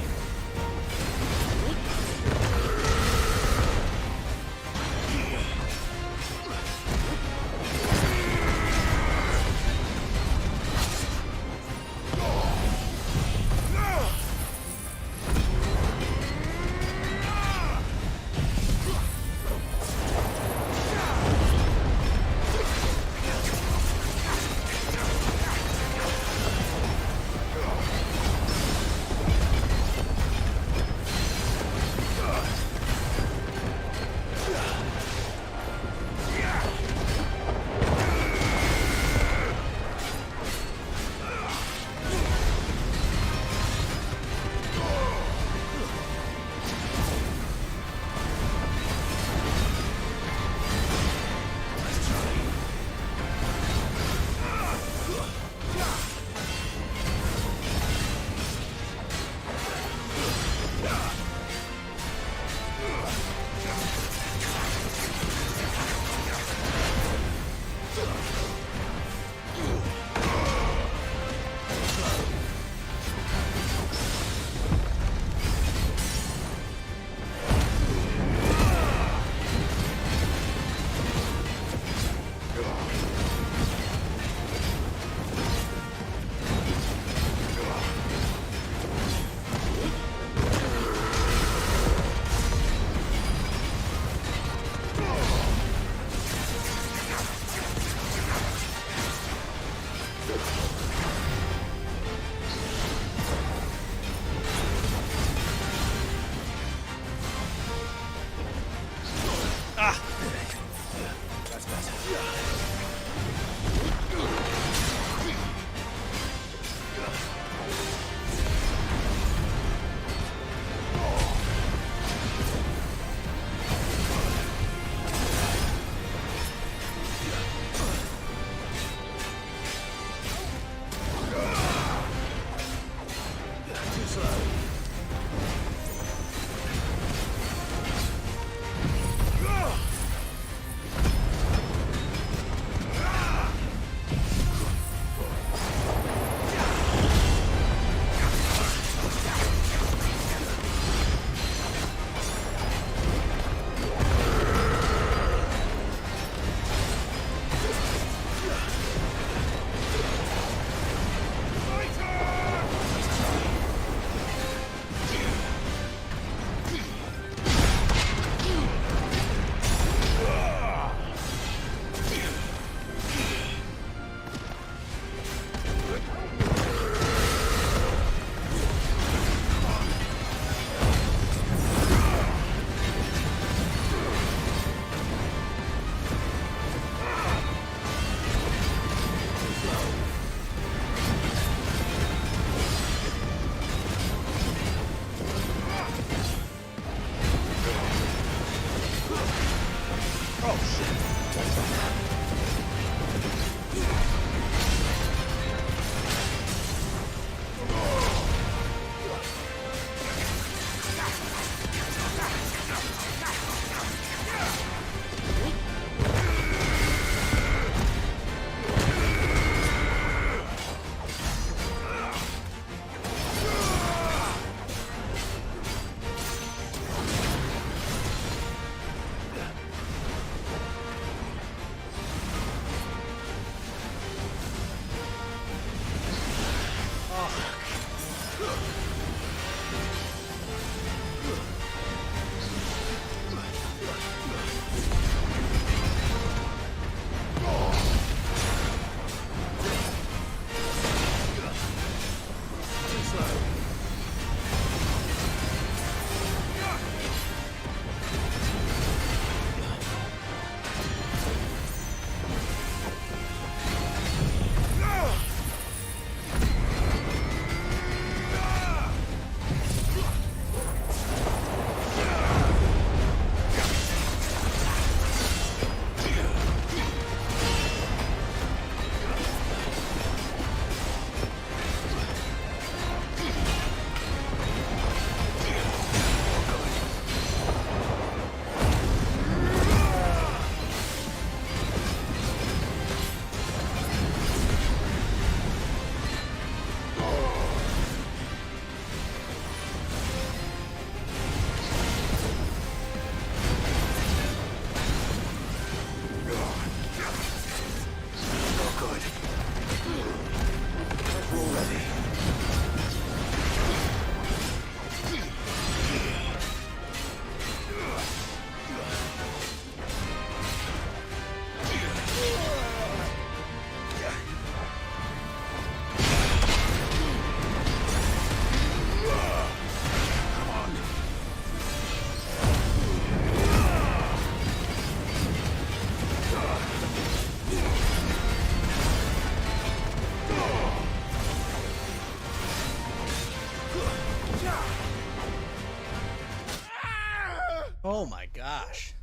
Oh my gosh.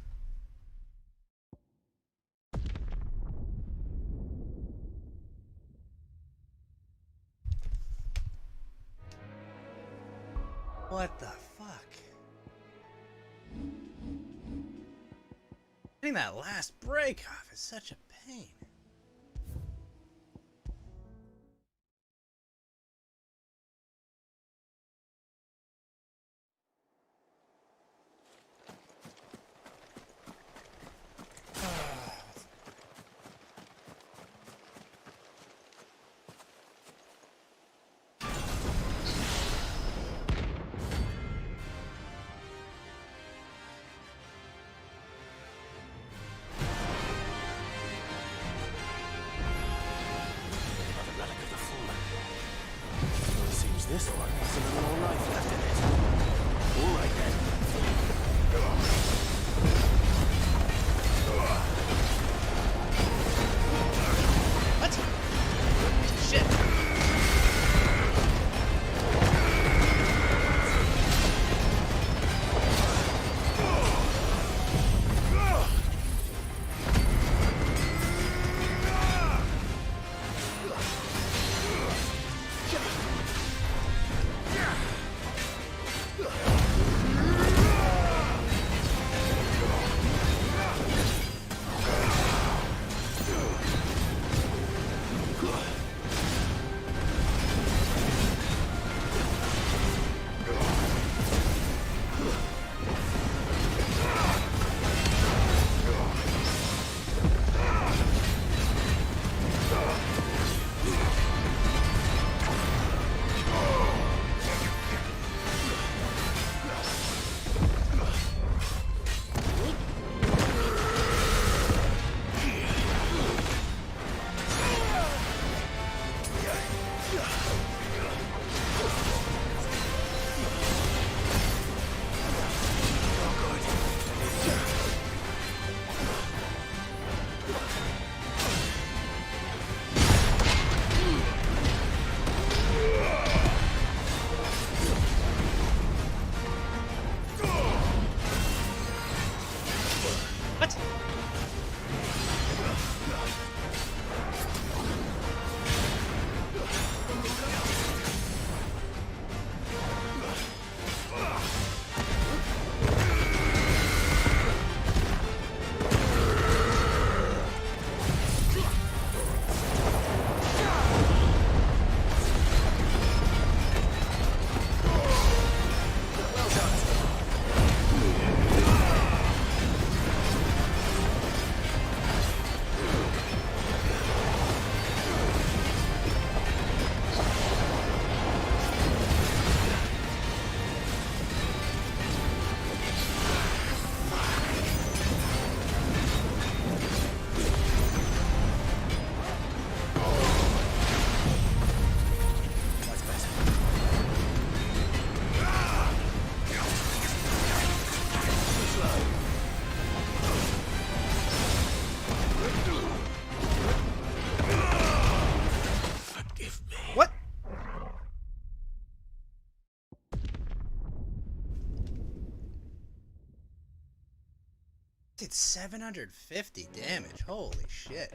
What the fuck? Getting that last break off is such a pain. This one has a little more life left in it. All right then. What? Shit. Did 750 damage. Holy shit.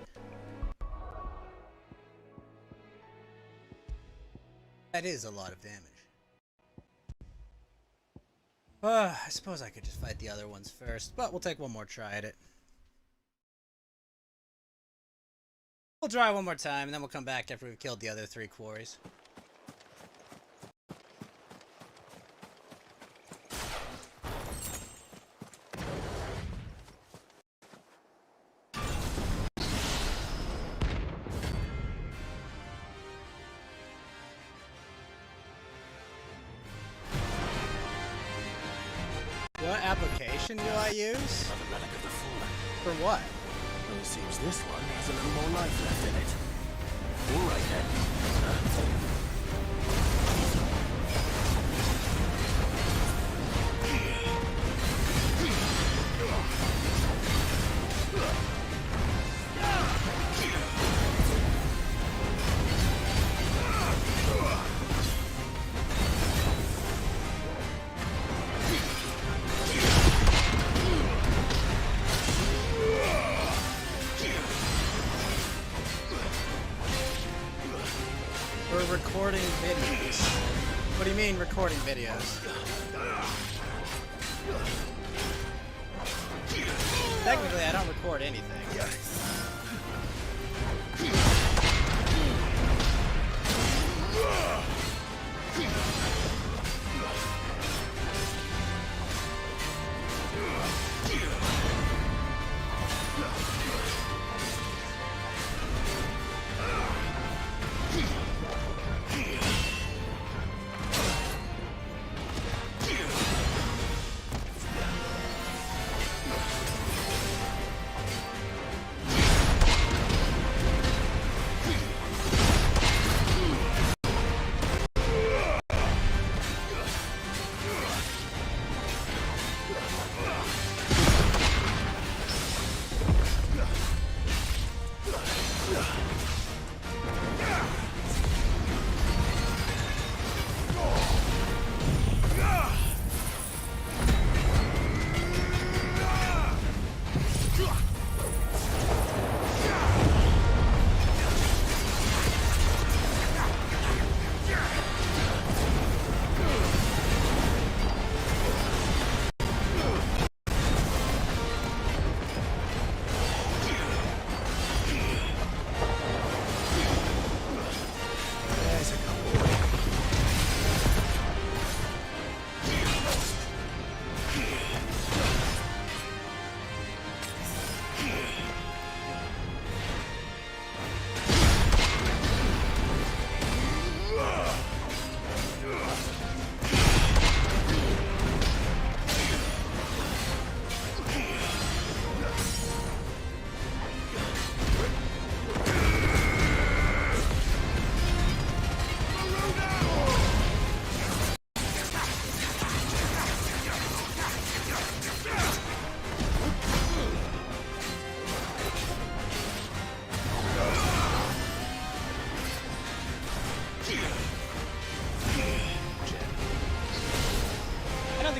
That is a lot of damage. I suppose I could just fight the other ones first, but we'll take one more try at it. We'll try one more time, and then we'll come back after we've killed the other 3 quarries. What application do I use? Another relic of the fallen. For what? Well, it seems this one has a little more life left in it. All right then. recording videos. What do you mean recording videos? Technically, I don't record anything.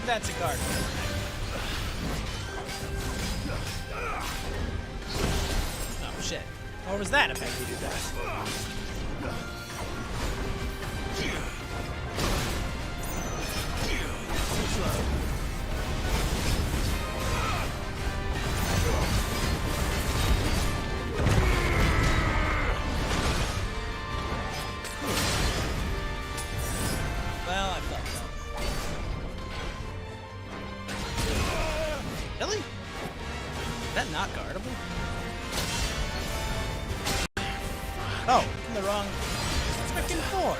That's a card. Oh shit. What was that effect? He did that. Well, I fucked up. Really? Is that not guardable? Oh, in the wrong freaking form.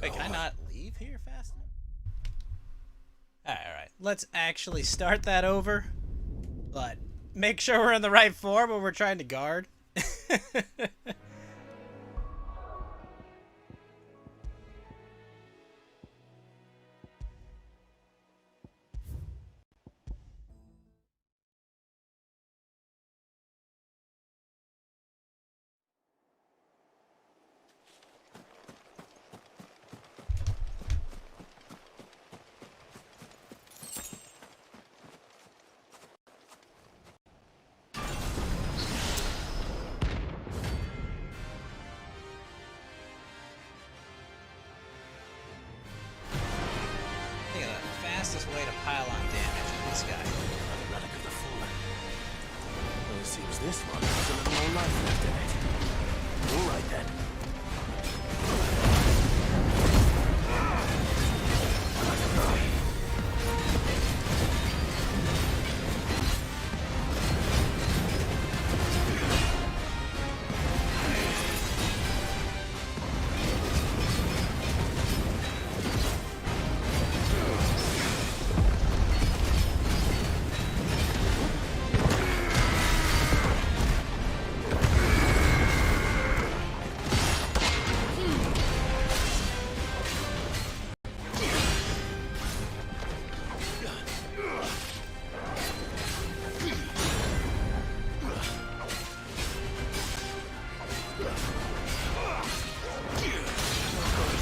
Wait, can I not leave here fast enough? Alright, let's actually start that over. But make sure we're in the right form when we're trying to guard. Fastest way to pile on damage on this guy. A relic of the fallen. Well, it seems this one has a little more life left in it. All right then.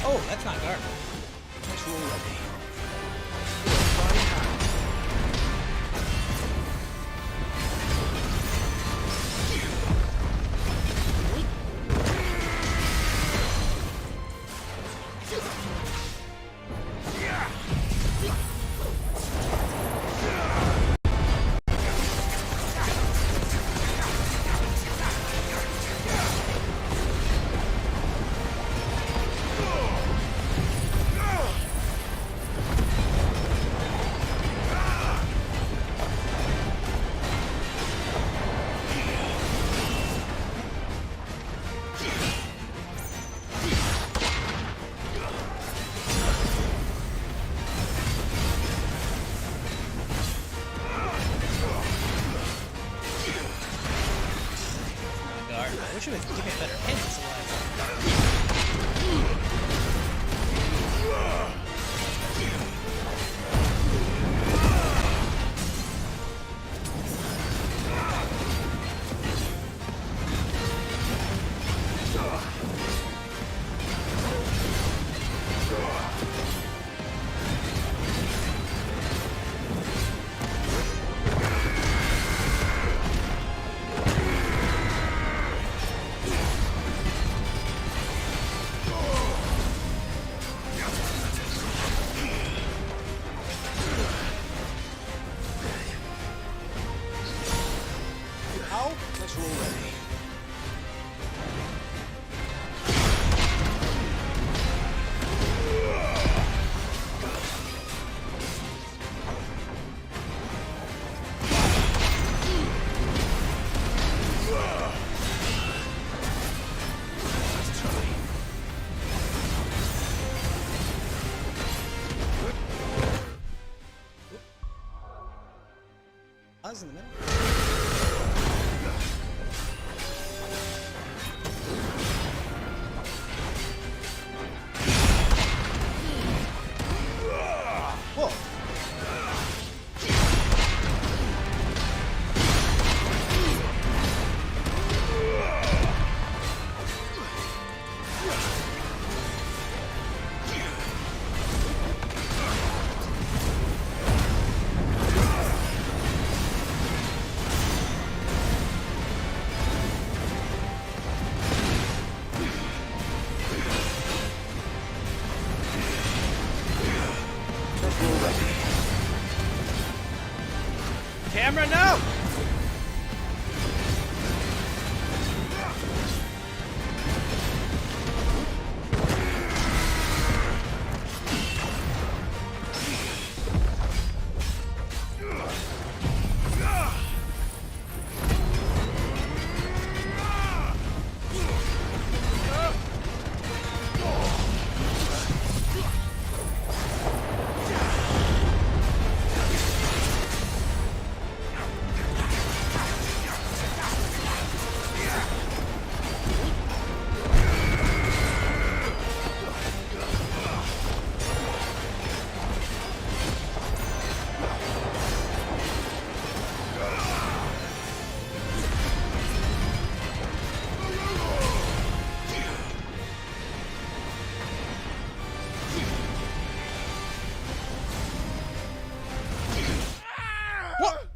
Oh, that's not garbage. Let's roll ready. I wish it would give me a better hit. Let's roll ready. I was in the middle. Whoa. Camera, no! What?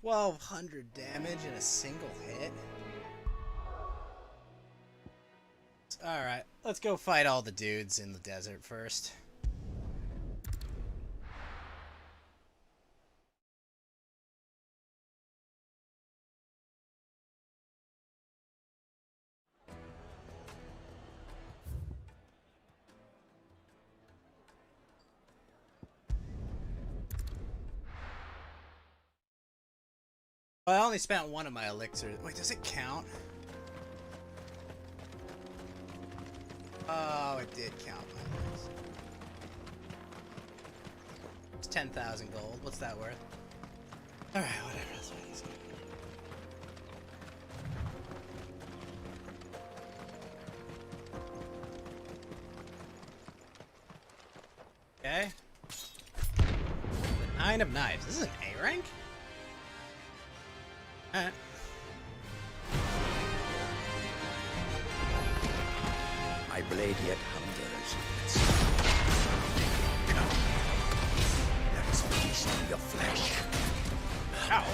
$1,200 damage in a single hit? Alright, let's go fight all the dudes in the desert first. Well, I only spent one of my elixirs. Wait, does it count? Oh, it did count. It's 10,000 gold. What's that worth? Alright, whatever. That's fine. Okay. kind of knives? This is an A rank? Alright. My blade yet hungers. Come. Let us feast on your flesh. Ow.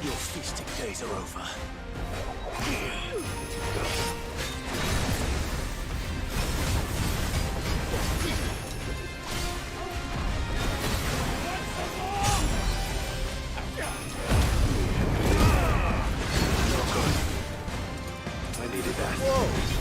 Your feasting days are over. I needed that. Whoa.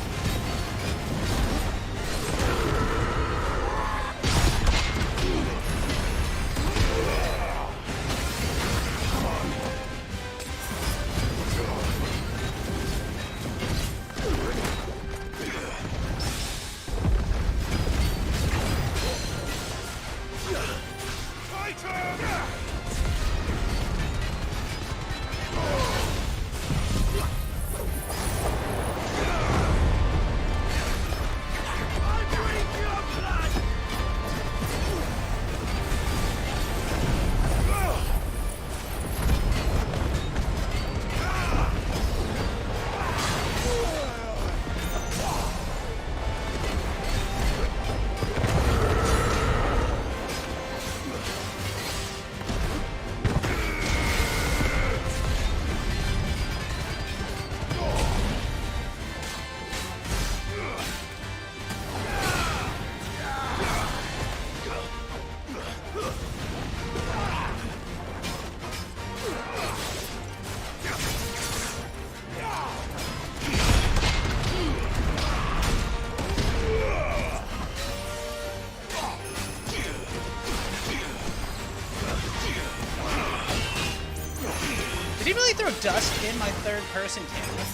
Did he really throw dust in my third-person camera?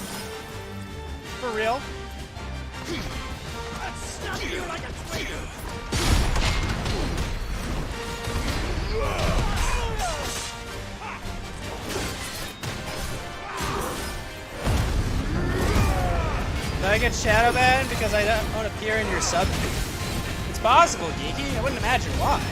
For real? I'll snap you like a twig! Did I get shadow banned because I don't appear in your sub? It's possible, Geeky. I wouldn't imagine why.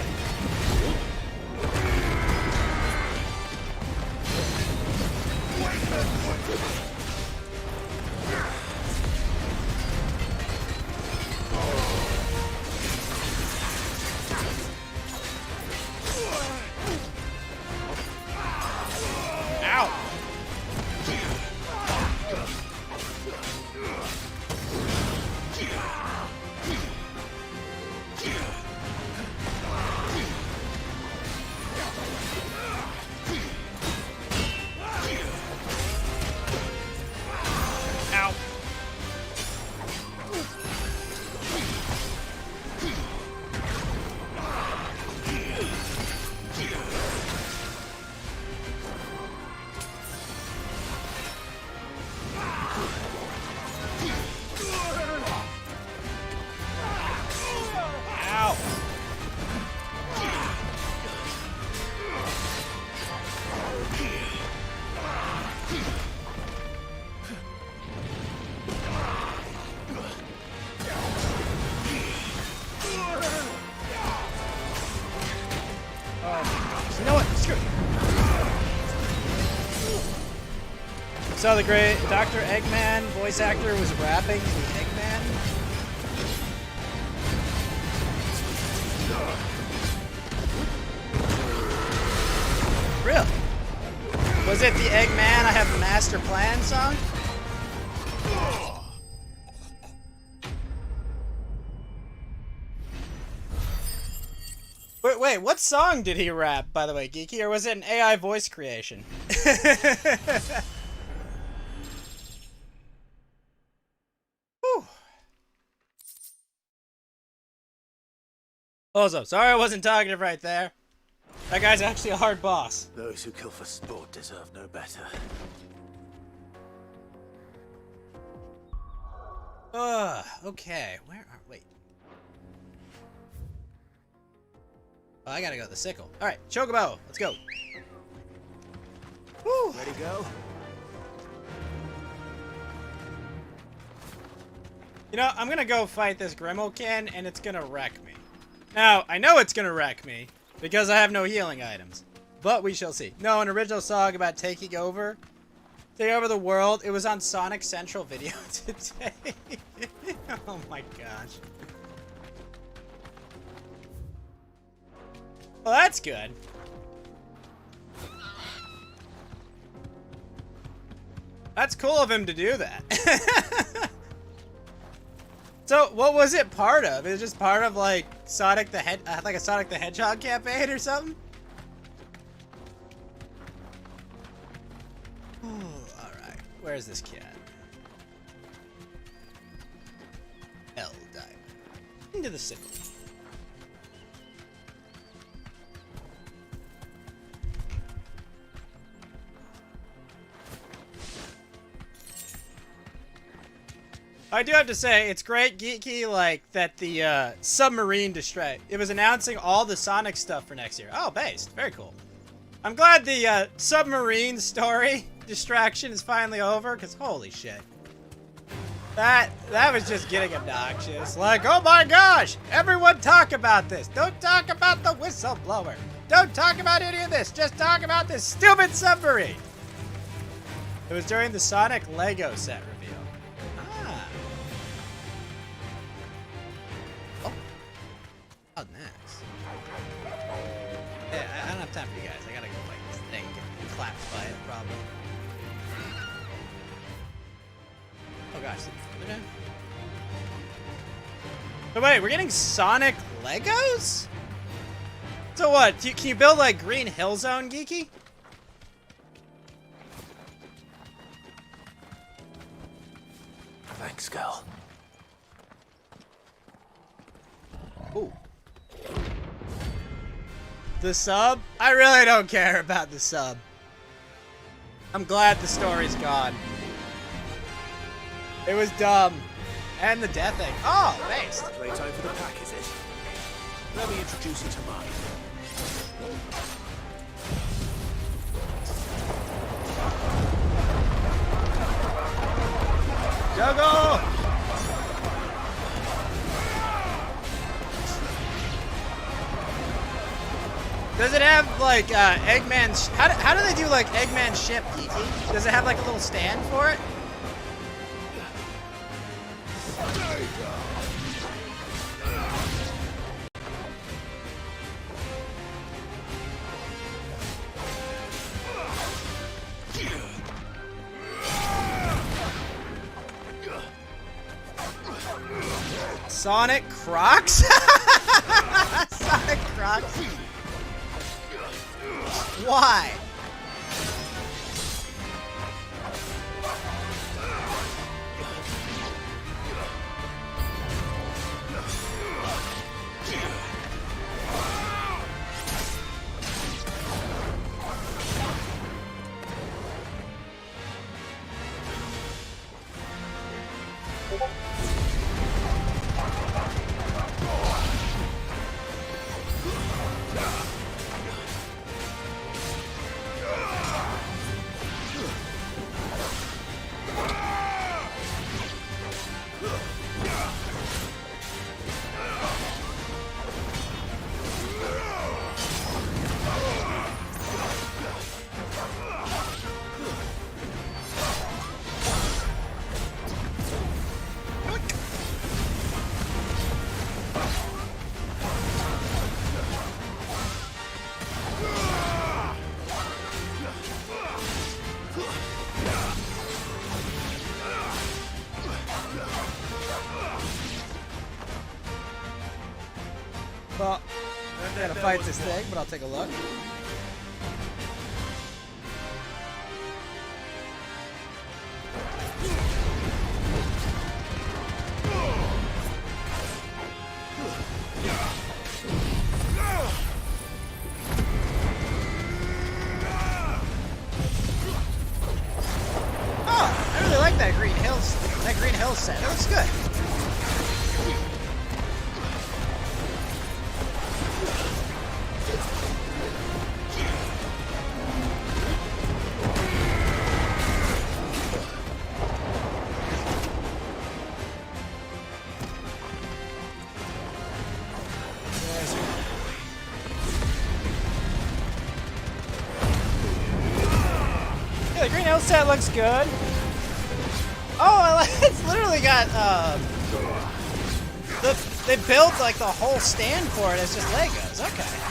Ow! Ow. Ow. You know what? Screw it. So the great Dr. Eggman voice actor was rapping to Eggman. Really? Was it the Eggman I Have a Master Plan song? Wait, what song did he rap, by the way, Geeky? Or was it an AI voice creation? Whew. Also, sorry I wasn't talkative right there. That guy's actually a hard boss. Those who kill for sport deserve no better. Okay. Where are... Wait. Oh, I gotta go with the sickle. Alright, Chocobo, let's go. Woo. Ready to go? You know, I'm gonna go fight this Grimalkin, and it's gonna wreck me. Now, I know it's gonna wreck me, Because I have no healing items. But we shall see. No, an original song about taking over the world. It was on Sonic Central Video today. Oh my gosh. Well, that's good. That's cool of him to do that. So, what was it part of? It was just part of, like, Sonic the Hedgehog campaign or something? Alright. Where's this cat? L diamond. Into the sickle. I do have to say, it's great, Geeky, like, that the submarine distray. It was announcing all the Sonic stuff for next year. Oh, based. Very cool. I'm glad the submarine story distraction is finally over, because holy shit. That was just getting obnoxious. Like, oh my gosh, everyone talk about this. Don't talk about the whistleblower. Don't talk about any of this. Just talk about this stupid submarine. It was during the Sonic Lego set reveal. Oh, nice. Yeah, I don't have time for you guys. I gotta go fight this thing. Get clapped by it, probably. Oh gosh, is it further down? So wait, we're getting Sonic Legos? So what? Can you build like Green Hill Zone, Geeky? Thanks, Gal. Ooh. The sub? I really don't care about the sub. I'm glad the story's gone. It was dumb. And the death thing. Oh, based. Playtime for the pack, is it? Let me introduce you to mine. Juggle! Does it have, like, Eggman's... How do they do, like, Eggman's ship, Geeky? Does it have, like, a little stand for it? There you go. Sonic Crocs? Sonic Crocs? Why? Well, I'm gonna fight this thing, but I'll take a look. Oh, I really like that Green Hills set. That looks good. battle set looks good. Oh, it's literally got they built like the whole stand for it as just Legos. Okay.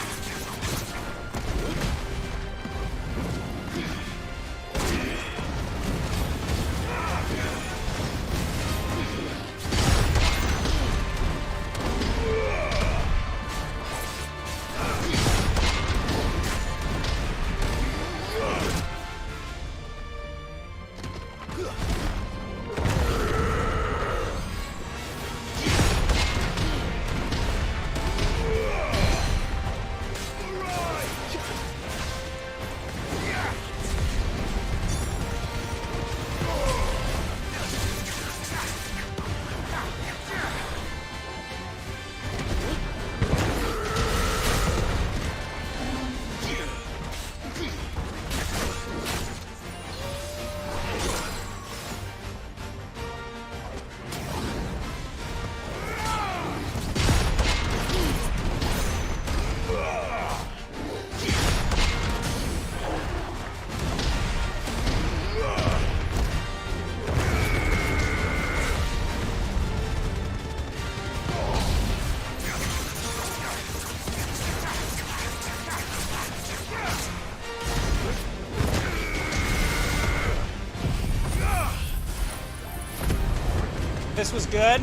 This was good.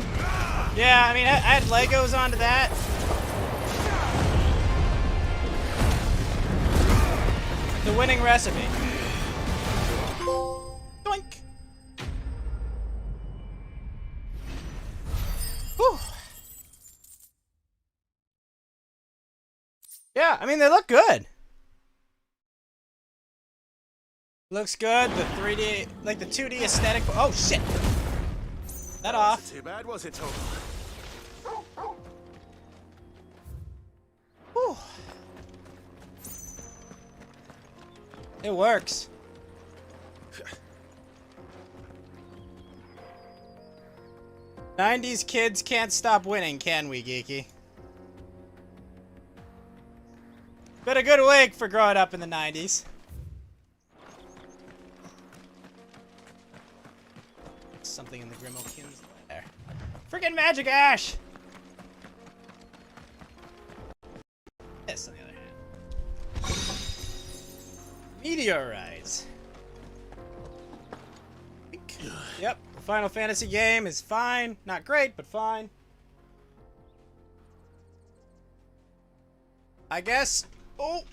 Yeah, I mean, I had Legos onto that. The winning recipe. Doink. Whew. Yeah, I mean, they look good. Looks good. The 3D, like the 2D aesthetic. Oh, shit. That off. Wasn't too bad, was it, Tom? Whew. It works. '90s kids can't stop winning, can we, Geeky? Been a good week for growing up in the '90s. Something in the Grimokin's lair. Freaking Magic Ash! This, on the other hand. Meteorites. Yep, the Final Fantasy game is fine. Not great, but fine. I guess... Oh,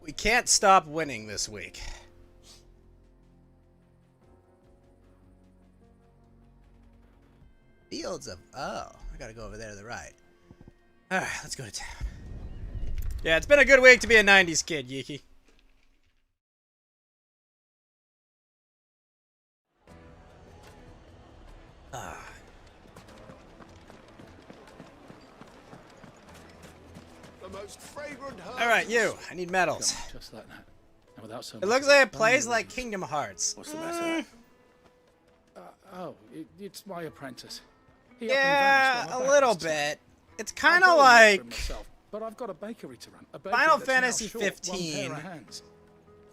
we can't stop winning this week. Fields of... Oh, I gotta go over there to the right. Alright, let's go to town. Yeah, it's been a good week to be a 90s kid, Yiki. The most fragrant herbs. Alright, you. I need medals. Just like that. And without so It looks like it plays like Kingdom Hearts. What's the matter? It's my apprentice. He up and Yeah, vanished a on my little back. bit. It's I kind got of a like knife for myself, but I've got a bakery to run. A bakery Final that's now Fantasy short one 15. pair of hands.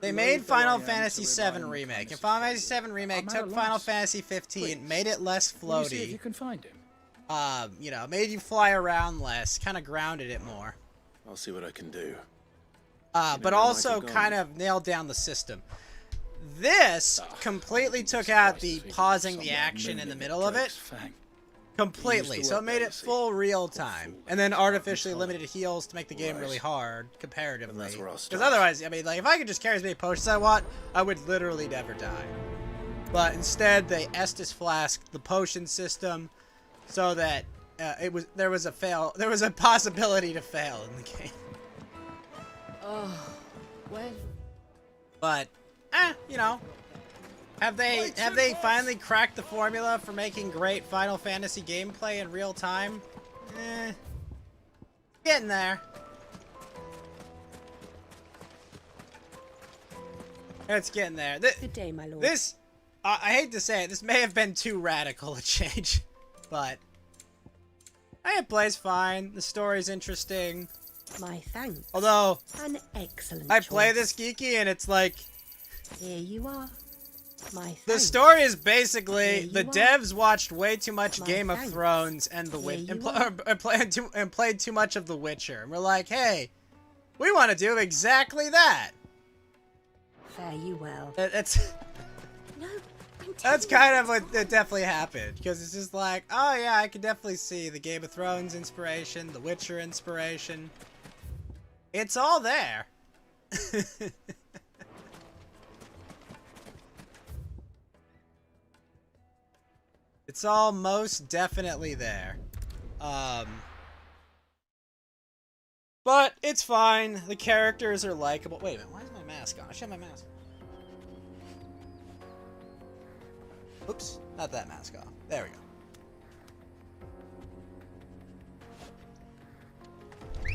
They Loath made though Final I am Fantasy to 7 rely on Remake. kindness And of Final fate. Fantasy 7 Remake I'm at took a Final loss. Fantasy 15, Please. made it less Will you see if you floaty. can find him? You know, made you fly around less, kind of grounded it more. I'll see what I can do. But where also might have kind gone? of nailed down the system. This completely took out the pausing the action in the middle of it. Completely. So it made it full real time. And then artificially limited heals to make the game really hard, comparatively. that's where I'll Because start. otherwise, I mean, like, if I could just carry as many potions as I want, I would literally never die. But instead, they Estus flasked the potion system so that there was a possibility to fail in the game. Oh, well. But, you know, have they finally cracked the formula for making great Final Fantasy gameplay in real time? Getting there. It's getting there. Good day, my lord. This, I hate to say it, this may have been too radical a change, but it plays fine. The story's interesting. My thanks. Although, An excellent I play choice. this geeky and it's like, Here you are. My The thanks. story is basically Here the you are. devs watched way too much My Game of thanks. Thrones and and played too much of The Witcher, and we're like, hey, we want to do exactly that. Fare you well. It's No, that's kind of what it definitely happened, because it's just like, oh yeah, I can definitely see the Game of Thrones inspiration, the Witcher inspiration. It's all there. It's all most definitely there. But it's fine. The characters are likable. Wait a minute, why is my mask on? I should have my mask. Oops, not that mask off. There we go.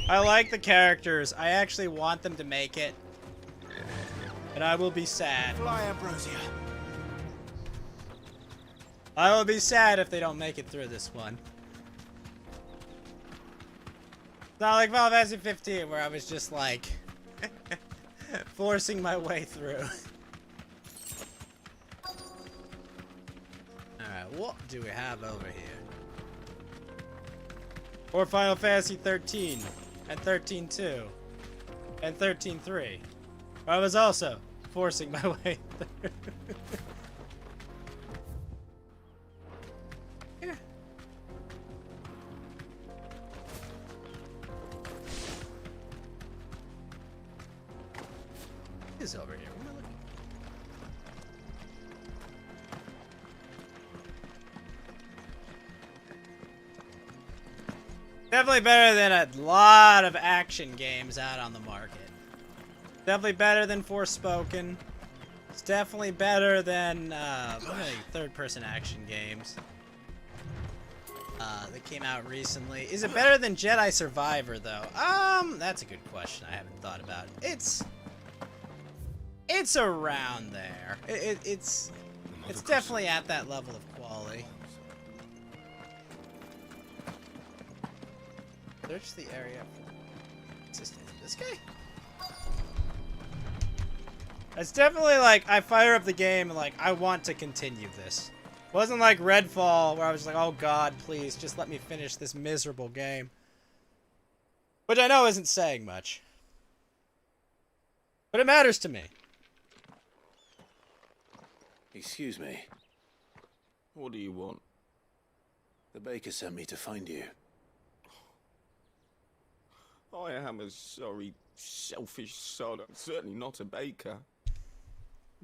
I like the characters. I actually want them to make it. And I will be sad. Fly, Ambrosia. I will be sad if they don't make it through this one. It's not like Final Fantasy 15 where I was just like forcing my way through. Alright, what do we have over here? Or Final Fantasy 13 and 13-2 and 13-3. I was also forcing my way through. Is over here. What am I looking for? Definitely better than a lot of action games out on the market. Definitely better than Forspoken. It's definitely better than third-person action games that came out recently. Is it better than Jedi Survivor though? That's a good question. I haven't thought about it. It's around there. It's definitely at that level of quality. Search the area for assistance. This guy? It's definitely like I fire up the game and like I want to continue this. It wasn't like Redfall where I was like, oh god, please just let me finish this miserable game. Which I know isn't saying much. But it matters to me. Excuse me. What do you want? The baker sent me to find you. I am a sorry, selfish sod. I'm certainly not a baker.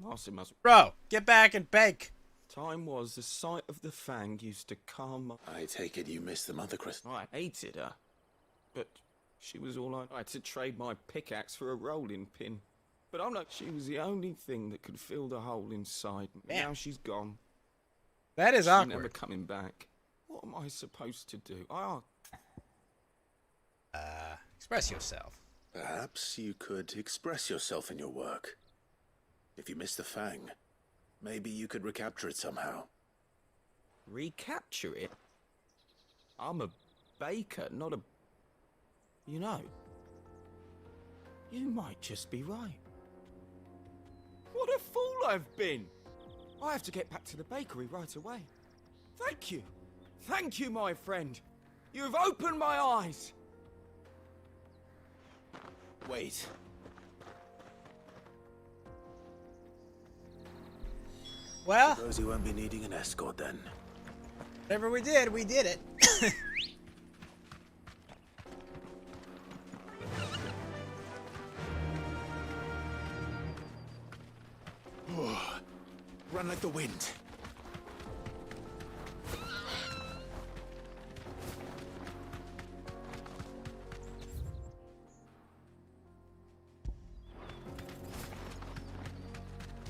Marcy must... Bro, get back and bake. Time was the sight of the fang used to calm my... I take it you missed the mother crystal. I hated her. But she was all I had to trade my pickaxe for a rolling pin. But I'm not... She was the only thing that could fill the hole inside me. Man. Now she's gone. That is she's awkward. Never coming back. What am I supposed to do? Express yourself. Perhaps you could express yourself in your work. If you miss the fang, maybe you could recapture it somehow. Recapture it? I'm a baker, not a... You know, you might just be right. What a fool I've been! I have to get back to the bakery right away. Thank you. Thank you, my friend. You have opened my eyes. Wait. Well, suppose you won't be needing an escort then. Whatever we did it. Run like the wind.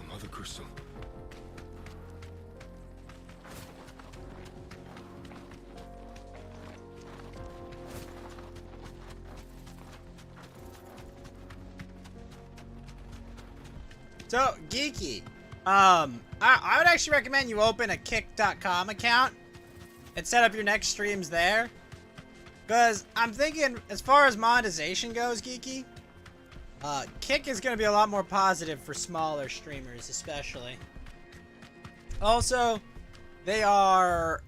Mother Crystal. So, Geeky, I would actually recommend you open a kick.com account and set up your next streams there. Because I'm thinking, as far as monetization goes, Geeky, Kick is going to be a lot more positive for smaller streamers, especially. Also, they are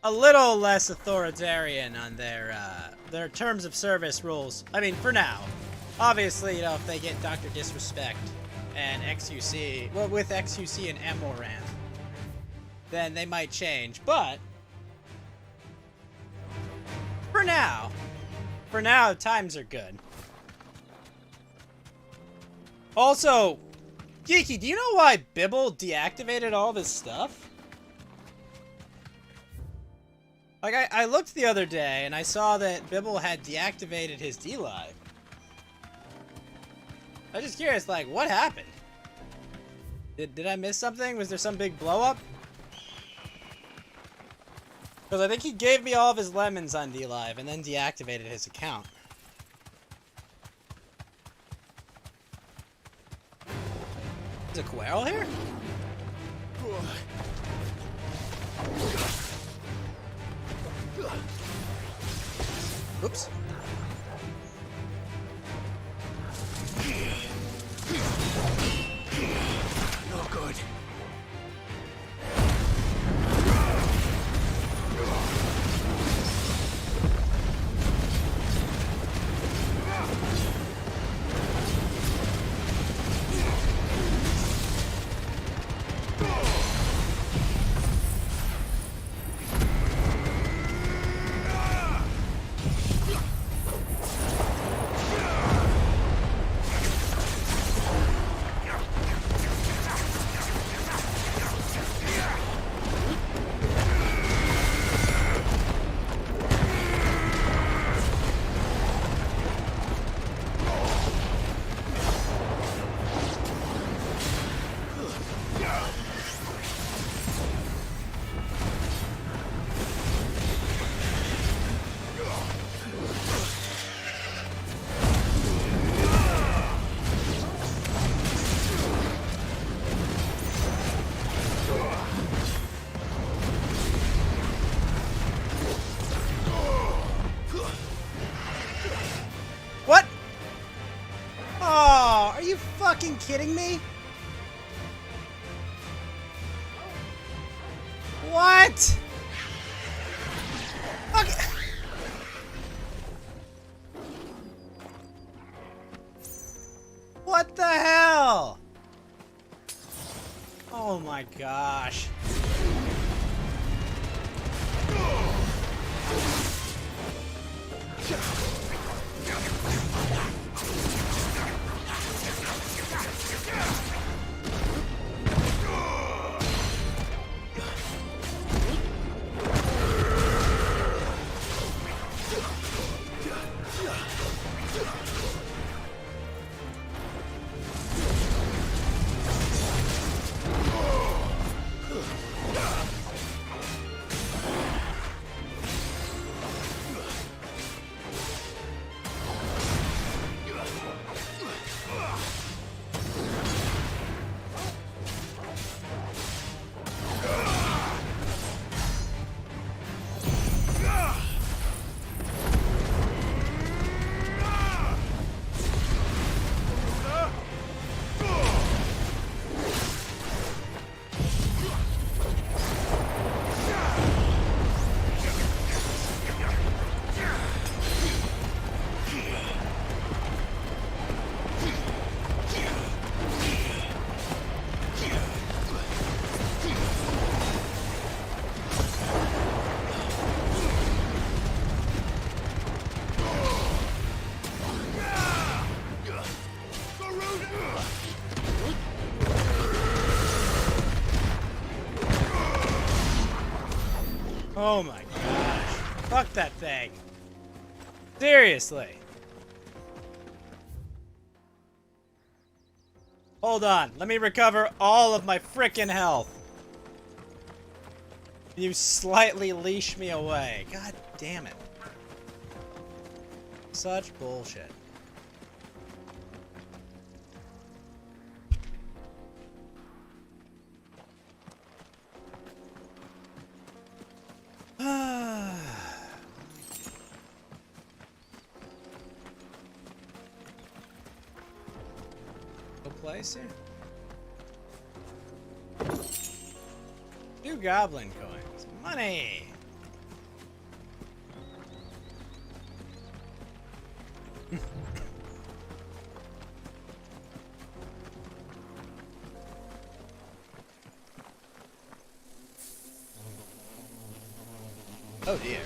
a little less authoritarian on their terms of service rules. I mean, for now. Obviously, you know, if they get Dr. Disrespect and XUC, well, with XUC and Amoranth, then they might change. But for now, times are good. Also, Geeky, do you know why Bibble deactivated all this stuff? Like, I looked the other day, and I saw that Bibble had deactivated his D-Live. I'm just curious, like, what happened? Did I miss something? Was there some big blow-up? Because I think he gave me all of his lemons on D-Live, and then deactivated his account. Is a Quail here? Oops. Not good. What? Oh, are you fucking kidding me? What? Okay. What the hell? Oh my gosh. Oh my gosh. Fuck that thing. Seriously. Hold on. Let me recover all of my frickin' health. You slightly leash me away. God damn it. Such bullshit. Go place here. 2 goblin coins. Money! Oh dear.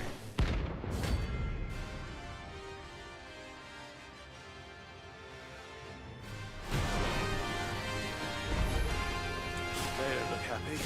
They don't look happy.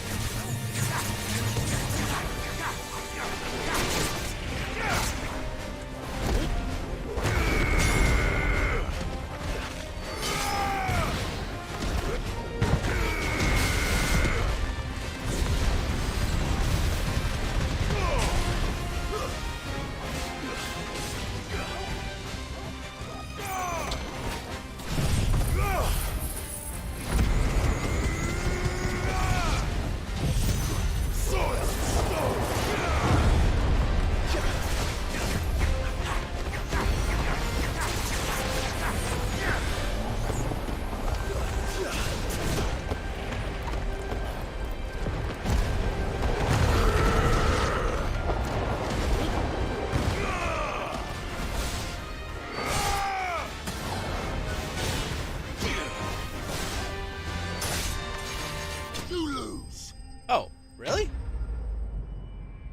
Oh, really?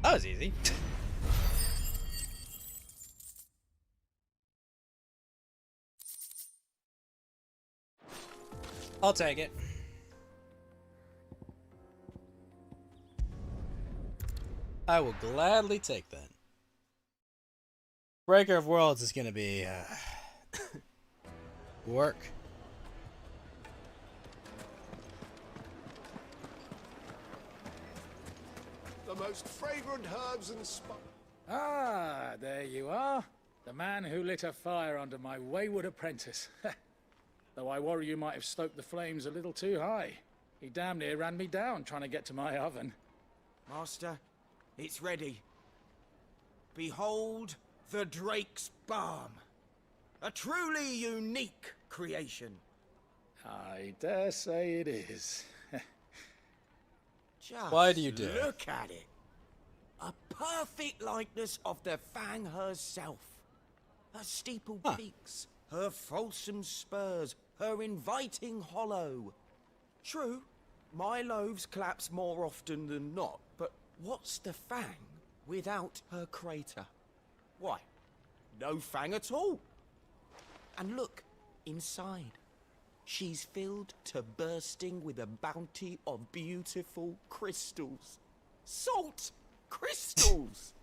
That was easy. I'll take it. I will gladly take that. Breaker of Worlds is gonna be work. The most fragrant herbs and spices. Ah, there you are. The man who lit a fire under my wayward apprentice. Though I worry you might have stoked the flames a little too high. He damn near ran me down trying to get to my oven. Master, it's ready. Behold the Drake's Balm. A truly unique creation. I dare say it is. Just Why do you dare? look at it. A perfect likeness of the Fang herself. Her steepled peaks, her fulsome spurs, her inviting hollow. True, my loaves collapse more often than not, but what's the Fang without her crater? Why, no Fang at all. And look, inside. She's filled to bursting with a bounty of beautiful crystals. Salt crystals!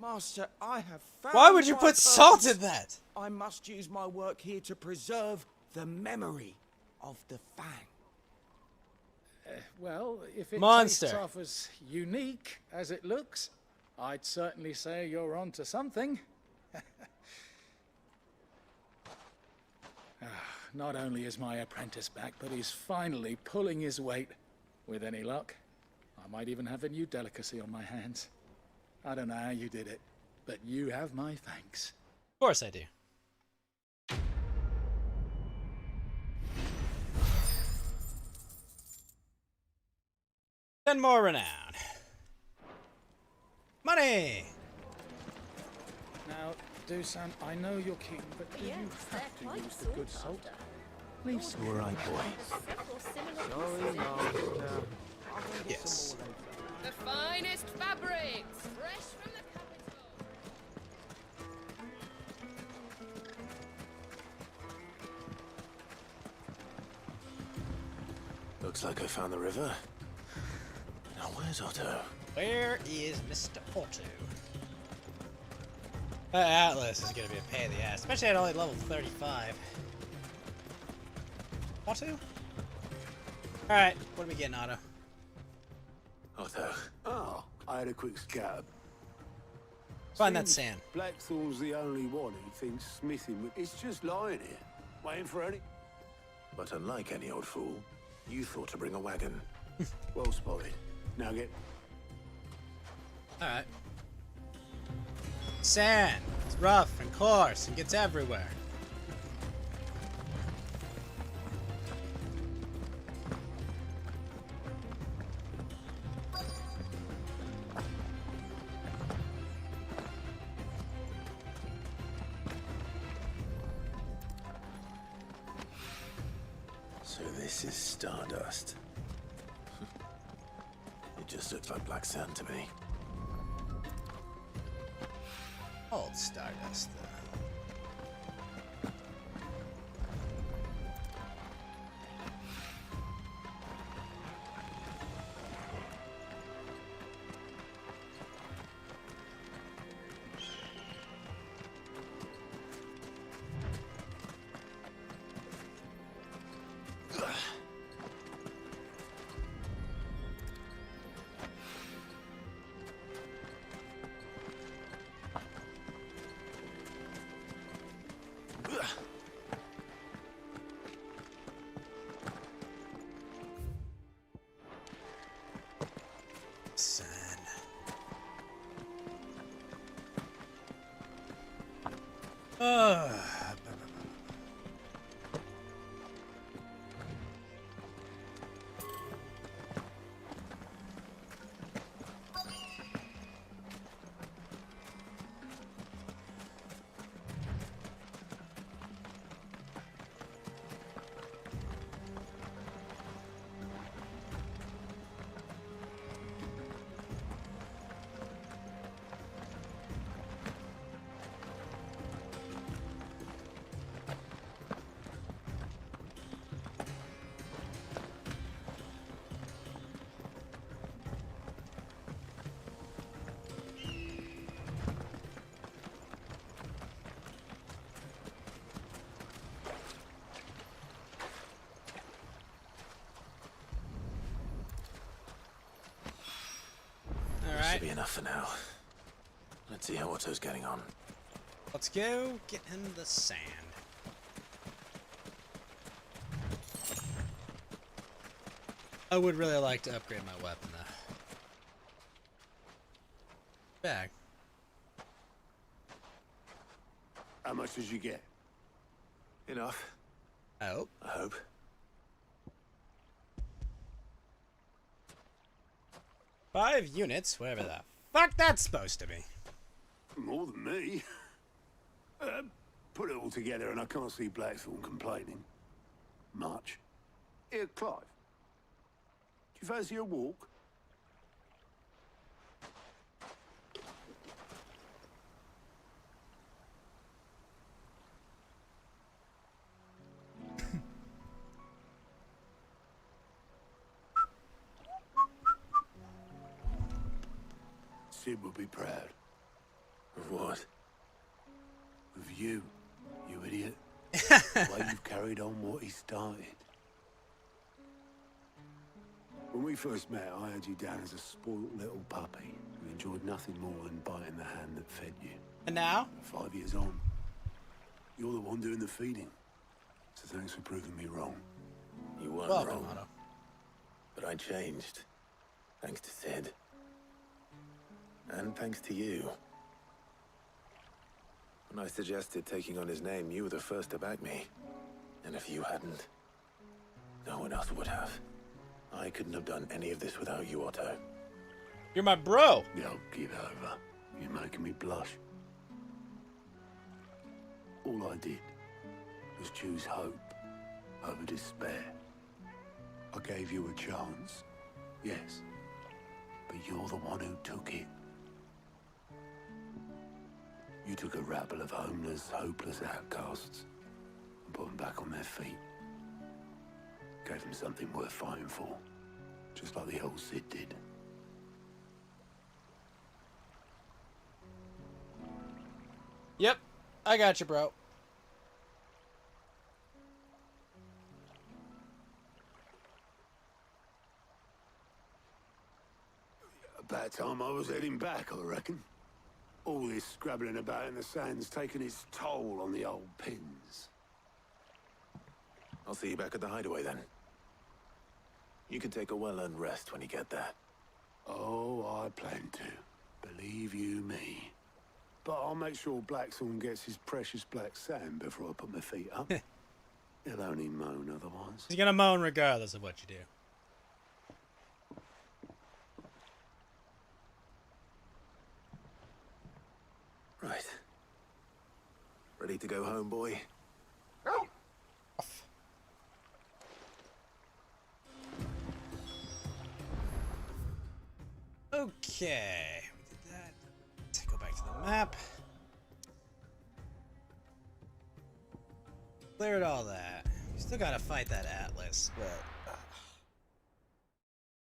Master, I have found Why would you my put salt purpose. in that? I must use my work here to preserve the memory of the Fang. Well, if it Monster. tastes off as unique as it looks, I'd certainly say you're onto something. Not only is my apprentice back, but he's finally pulling his weight. With any luck, I might even have a new delicacy on my hands. I don't know how you did it, but you have my thanks. Of course I do. And more renown. Money! Now, Dusan, I know you're king, but do you have to use the good salt? Please. All right, boy. Sorry, Master. Yes. The finest fabrics, fresh from the capital. Looks like I found the river. Now where's Otto? Where is Mr. Otto? That Atlas is gonna be a pain in the ass, especially at only level 35. Otto? Alright, what are we getting, Otto? Otto. Oh, I had a quick scout. Find that Seems sand. Blackthorn's the only one he thinks smithing. It's just lying here, waiting for any. But unlike any old fool, you thought to bring a wagon. Well spotted. Now get. Alright. Sand. It's rough and coarse and gets everywhere. So this is stardust. It just looks like black sand to me. Old stardust, though. That should be enough for now. Let's see how Otto's getting on. Let's go get in the sand. I would really like to upgrade my weapon, though. Bag. How much did you get? Enough. I hope. I hope. 5 units, whatever the fuck that's supposed to be. More than me. Put it all together and I can't see Blackthorn complaining. Much. Here, Clive. Do you fancy a walk? Sid would be proud. Of what? Of you, you idiot. The way you've carried on what he started. When we first met, I had you down as a spoilt little puppy who enjoyed nothing more than biting the hand that fed you. And now? 5 years on, you're the one doing the feeding. So thanks for proving me wrong. You weren't Welcome, wrong. Otto. But I changed. Thanks to Sid. And thanks to you. When I suggested taking on his name, you were the first to back me. And if you hadn't, no one else would have. I couldn't have done any of this without you, Otto. You're my bro. Yo, give over. You're making me blush. All I did was choose hope over despair. I gave you a chance, yes, but you're the one who took it. You took a rabble of homeless, hopeless outcasts and put them back on their feet. Gave them something worth fighting for, just like the old Sid did. Yep, I got you, bro. About time I was heading back, I reckon. All this scrabbling about in the sand's taken its toll on the old pins. I'll see you back at the hideaway then. You can take a well-earned rest when you get there. Oh, I plan to. Believe you me. But I'll make sure Blackthorn gets his precious black sand before I put my feet up. He'll only moan otherwise. He's gonna moan regardless of what you do. Right. Ready to go home, boy? Okay, we did that. Let's go back to the map. Cleared all that. We still gotta fight that Atlas, but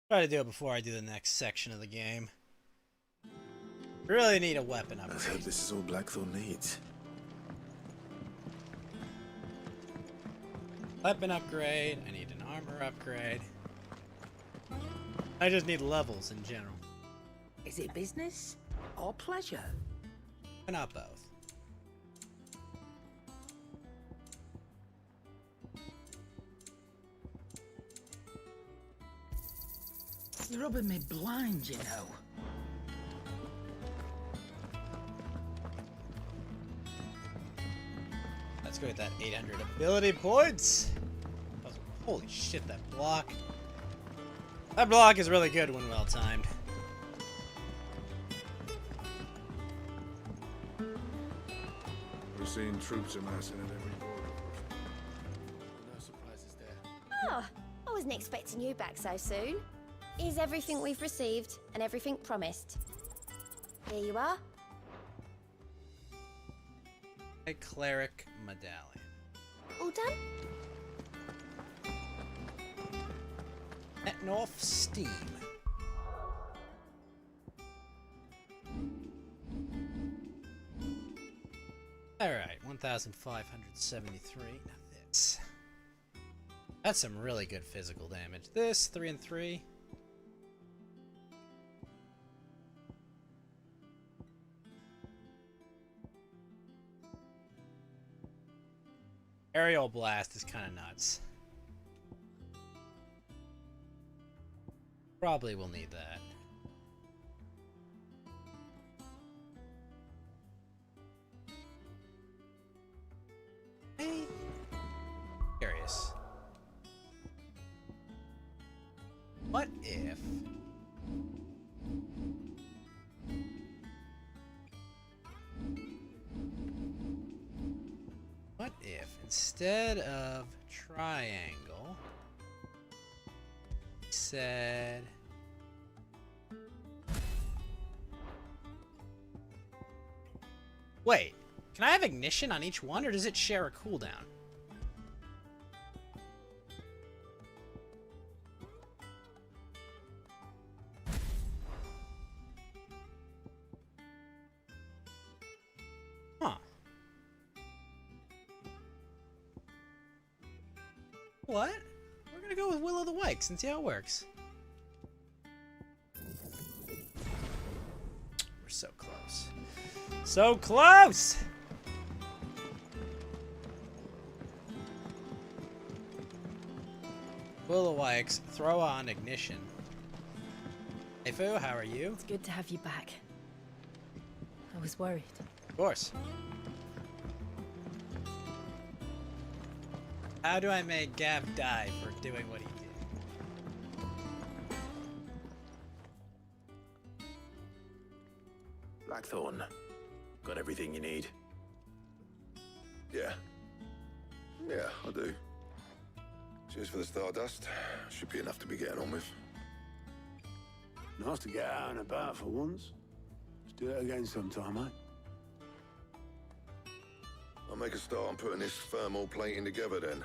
try to do it before I do the next section of the game. Really need a weapon upgrade. Let's hope this is all Blackthorn needs. Weapon upgrade. I need an armor upgrade. I just need levels in general. Is it business or pleasure? Why not both? You're rubbing me blind, you know. Let's go get that 800 ability points. Holy shit, that block. That block is really good when well timed. We're seeing troops amassing at every border. No surprises there. Oh, I wasn't expecting you back so soon. Here's everything we've received and everything promised. Here you are. A cleric medallion. All done? Letting off steam. Alright, 1,573. Now this. That's some really good physical damage. This, 3 and 3. Aerial blast is kind of nuts. Probably will need that. Hey. Curious. What if... What if instead of triangle, said wait, can I have ignition on each one or does it share a cooldown? Huh. What? We're gonna go with Will of the Wikes and see how it works. We're so close. So close! Will of the Wikes, throw on ignition. Hey Fu, how are you? It's good to have you back. I was worried. Of course. How do I make Gav die for doing what he did? Blackthorn, got everything you need? Yeah. Yeah, I do. Cheers for the Stardust. Should be enough to be getting on with. Nice to get out and about for once. Let's do it again sometime, eh? I'll make a start on putting this thermal plating together then.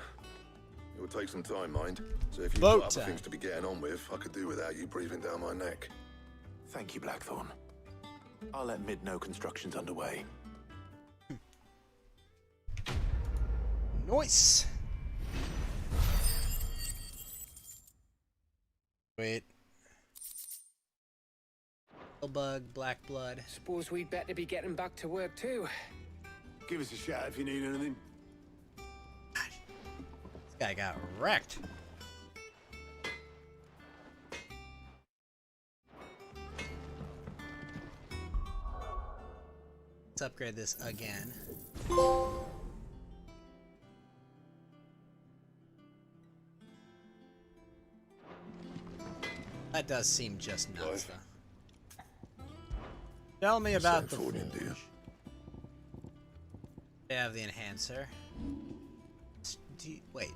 It will take some time, mind. So if you've got other things to be getting on with, I could do without you breathing down my neck. Thank you, Blackthorn. I'll let Mid know construction's underway. Nice! Wait. Bug, black blood. Suppose we'd better be getting back to work too. Give us a shout if you need anything. This guy got wrecked. Let's upgrade this again. That does seem just nuts, though. Tell me about the forge. They have the enhancer. Wait.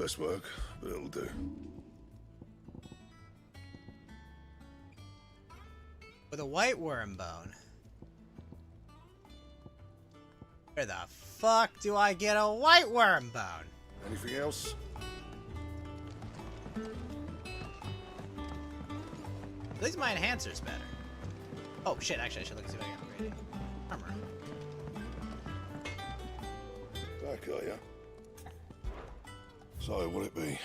best work, but it'll do. With a white worm bone. Where the fuck do I get a white worm bone? Anything else? At least my enhancer's better. Oh shit, actually I should look and see if I can upgrade it. Armor. That guy, yeah? So, what'll it be?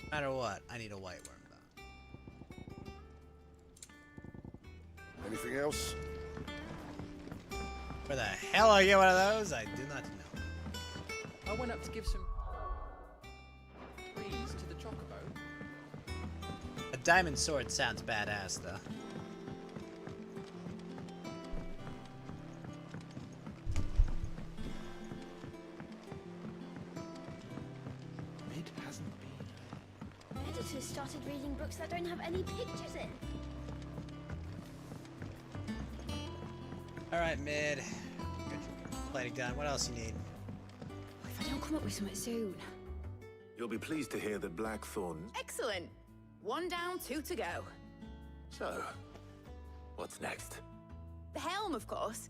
No matter what, I need a white worm bone. Anything else? Where the hell I get one of those? I do not know. I went up to give some trees to the chocobo. A diamond sword sounds badass, though. Mid hasn't been. Editors started reading books that don't have any pictures in. Alright, Mid. Got your plating done. What else you need? If I don't come up with something soon. You'll be pleased to hear that Blackthorn... Excellent. 1 down, 2 to go. So, what's next? The helm, of course.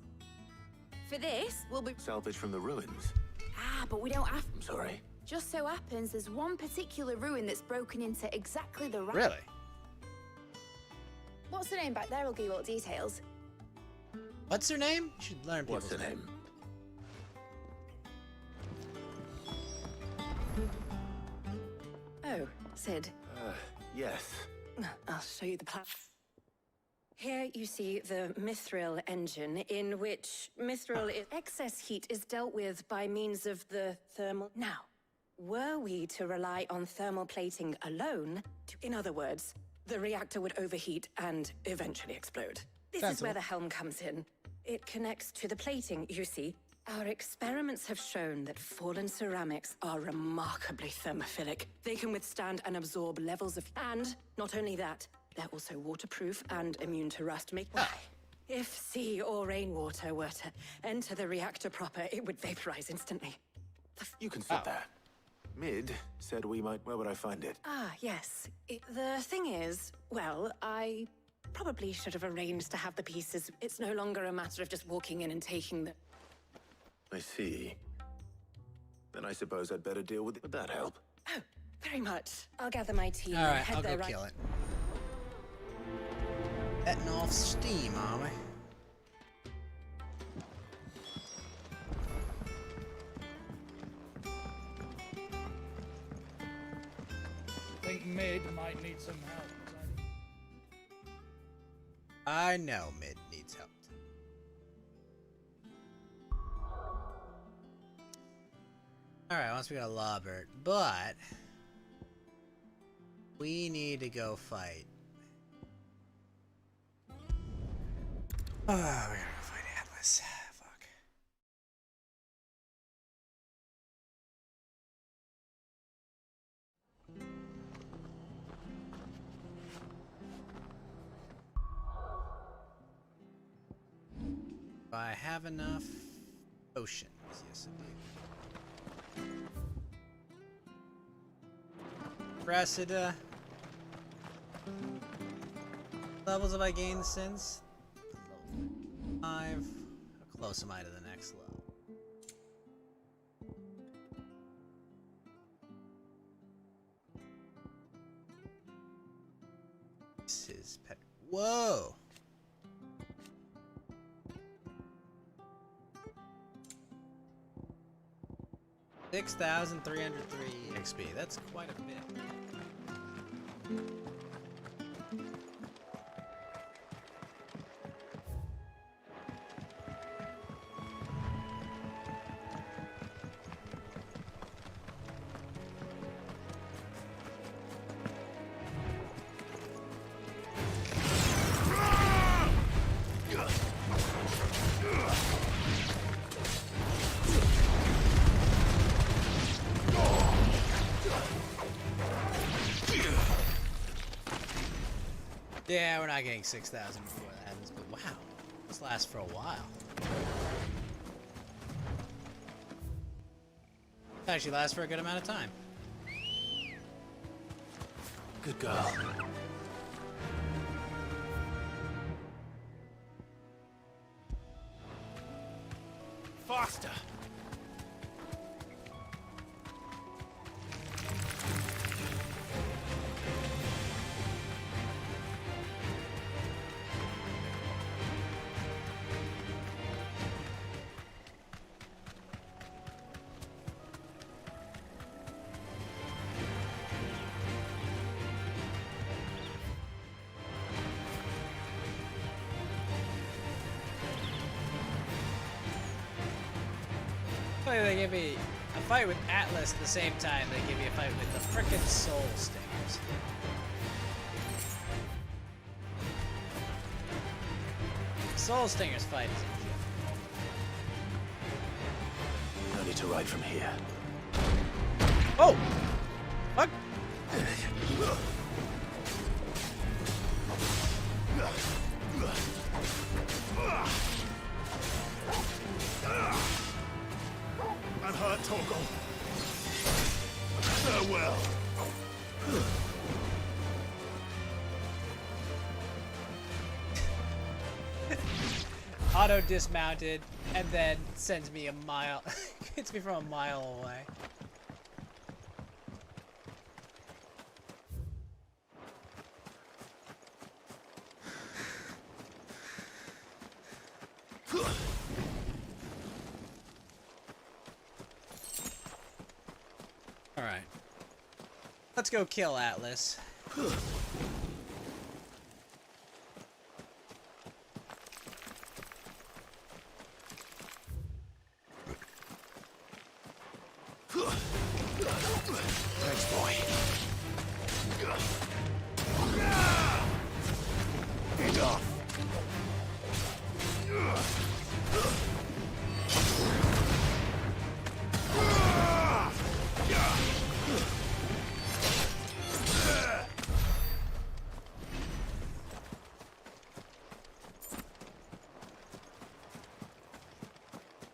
For this, we'll be... Salvage from the ruins. Ah, but we don't have... I'm sorry. Just so happens there's one particular ruin that's broken into exactly the right... Really? What's the name back there? I'll give you all the details. What's her name? You should learn people's What's her name? Oh, Sid. Yes. I'll show you the plan. Here you see the mithril engine, in which excess heat is dealt with by means of the thermal... Now, were we to rely on thermal plating alone, in other words, the reactor would overheat and eventually explode. This is where the helm comes in. It connects to the plating, you see. Our experiments have shown that fallen ceramics are remarkably thermophilic. They can withstand and absorb levels of... And, not only that, they're also waterproof and immune to rust. If sea or rainwater were to enter the reactor proper, it would vaporize instantly. You can sit there. Mid said we might... Where would I find it? Ah, yes. The thing is, well, I probably should have arranged to have the pieces. It's no longer a matter of just walking in and taking the... I see. Then I suppose I'd better deal with it. Would that help? Oh, very much. I'll gather my team and Alright, head I'll there go right... kill it. Letting off steam, are we? I think Mid might need some help. I know Mid needs help. Alright, once we got a Lawbert, but we need to go fight. Oh, we gotta go fight Atlas. Fuck. Do I have enough potions? Yes, I do. Cressida. Levels have I gained since? Level 5. How close am I to the next level? This is pet. Whoa! $6,303 XP. That's quite a bit. Yeah, we're not getting 6,000 before that happens, but wow. This lasts for a while. Actually lasts for a good amount of time. Good girl. Faster! They give me a fight with Atlas at the same time they give me a fight with the frickin' Soul Stingers. Soul Stingers fight is a joke. No need to ride from here. Oh! Fuck! I'm hurt, Torgal. Farewell. Auto dismounted and then sends me a mile. Hits me from a mile away. Alright. Let's go kill Atlas. Thanks, boy. Enough.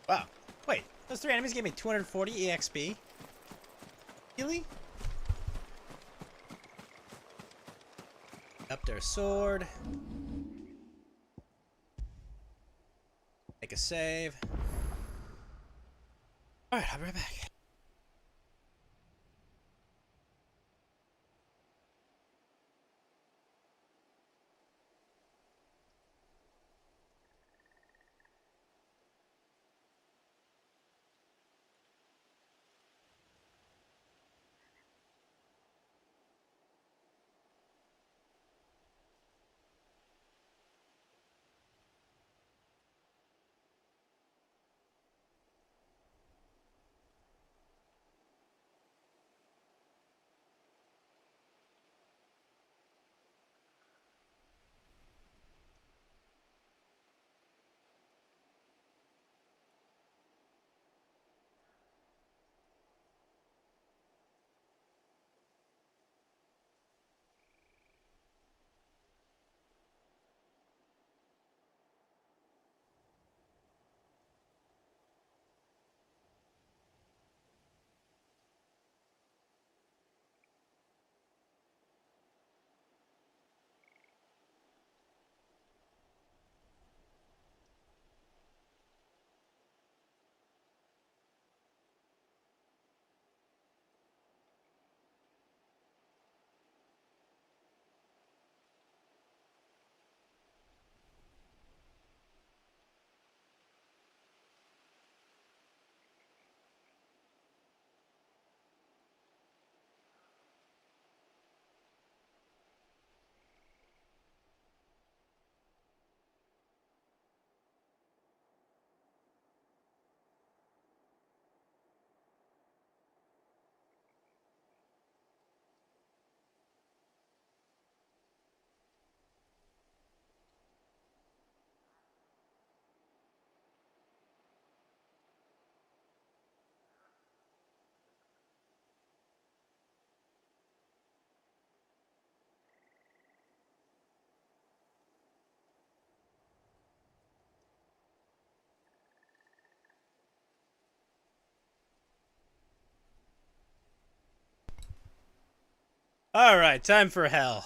Wow. Wait, those 3 enemies gave me 240 EXP? Really? Up their sword. Make a save. Alright, I'll be right back. Alright, time for hell.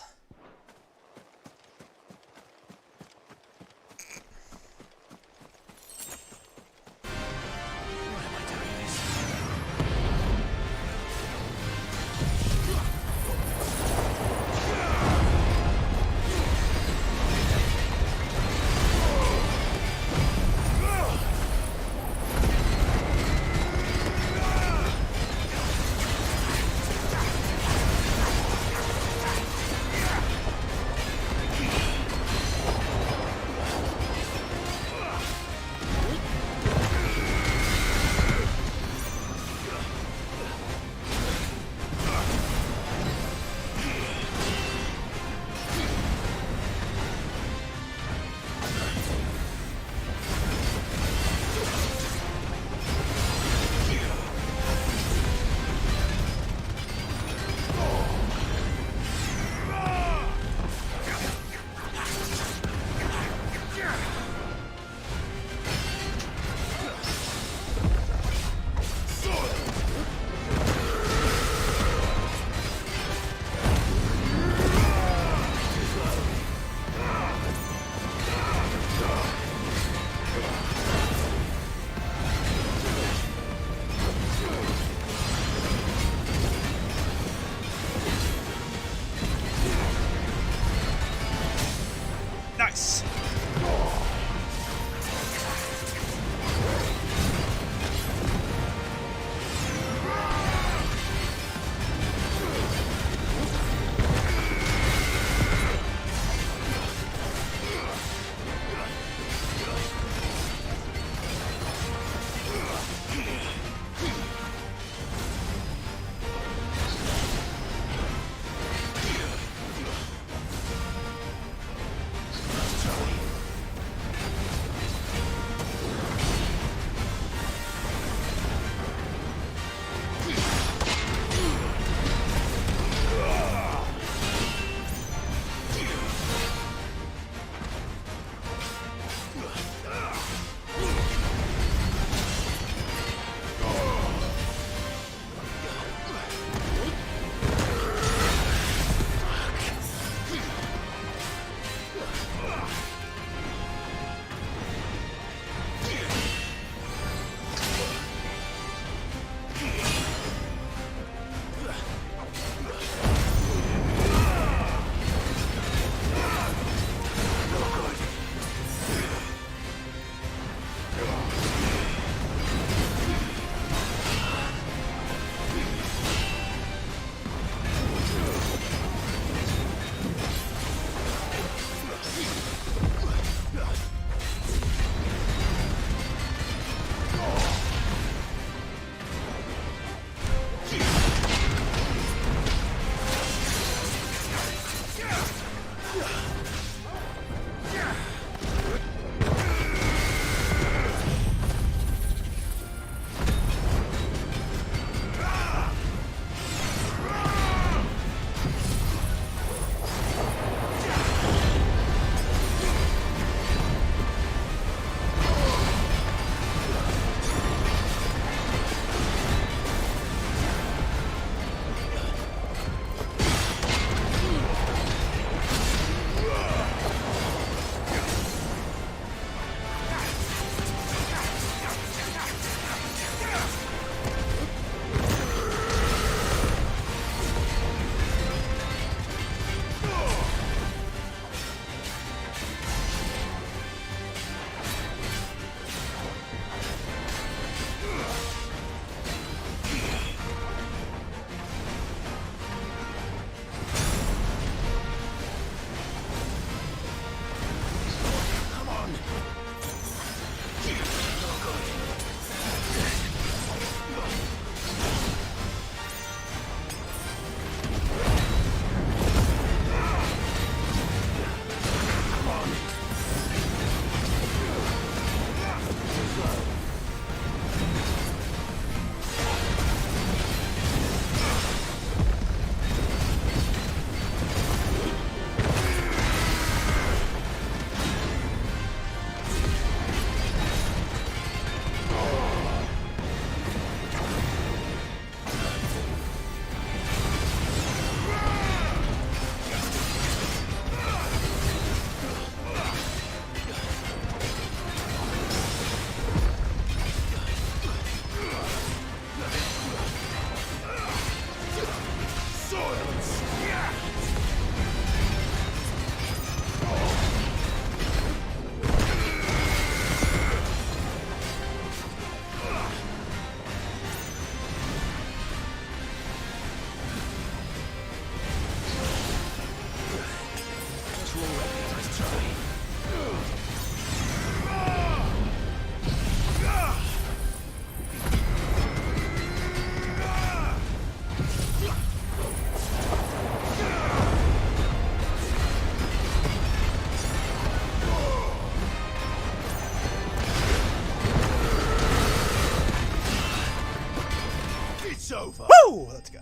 over. Woo! Let's go.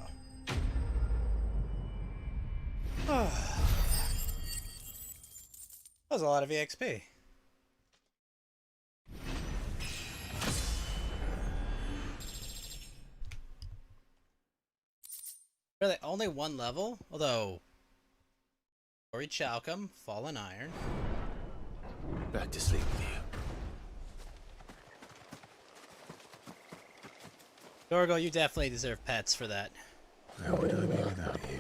That was a lot of EXP. Really, only one level? Although, Ori Chalcom, Fallen Iron. Back to sleep with you. Dorgo, you definitely deserve pets for that. How would I be without you?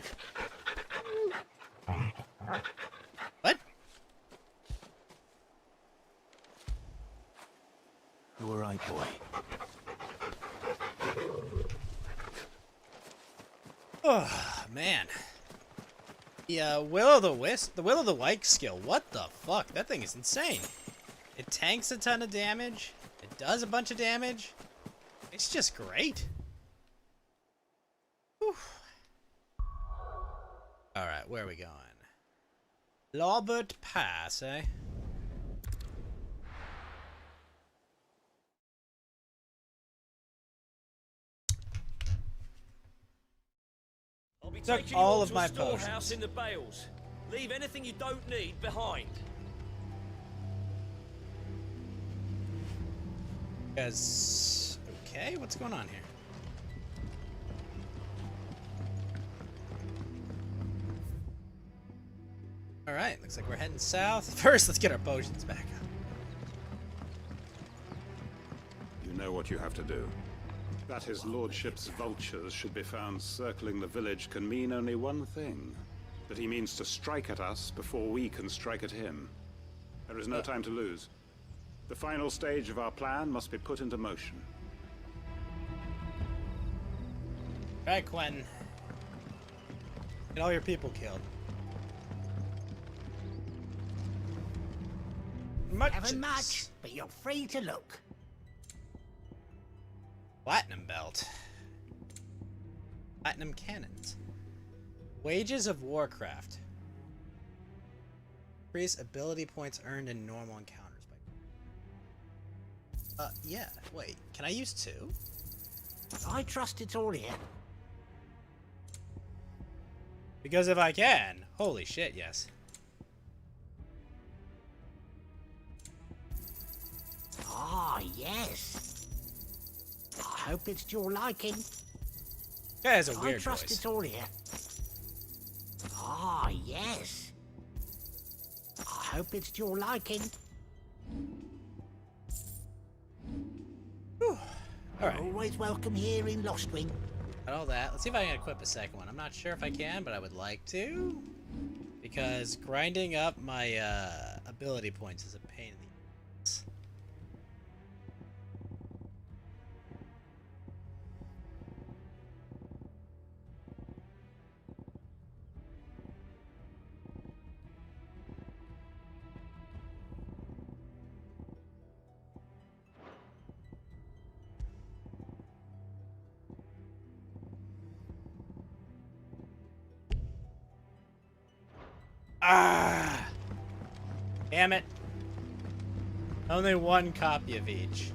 What? You were right, boy. Oh, man. The Will o' the Wisp skill. What the fuck? That thing is insane. It tanks a ton of damage. It does a bunch of damage. It's just great. Alright, where are we going? Lawbert Pass, eh? I'll be Took taking all you of to my a storehouse potions. in the bales. Leave anything you don't need behind. Because... Okay, what's going on here? Alright, looks like we're heading south. First, let's get our potions back up. You know what you have to do. That his lordship's vultures should be found circling the village can mean only one thing. That he means to strike at us before we can strike at him. There is no time to lose. The final stage of our plan must be put into motion. Alright, Quentin. Get all your people killed. Haven't much, but you're free to look. Platinum belt. Platinum cannons. Wages of Warcraft. Increase ability points earned in normal encounters by... yeah. Wait, can I use 2? I trust it's all here. Because if I can, holy shit, yes. Ah, yes. I hope it's to your liking. That has a I weird trust voice. it's all here. Ah, yes. I hope it's to your liking. Alright. Always welcome here in Lostwing. Got all that. Let's see if I can equip a second one. I'm not sure if I can, but I would like to. Because grinding up my ability points is a pain in the ass. Ah! Damn it. Only one copy of each.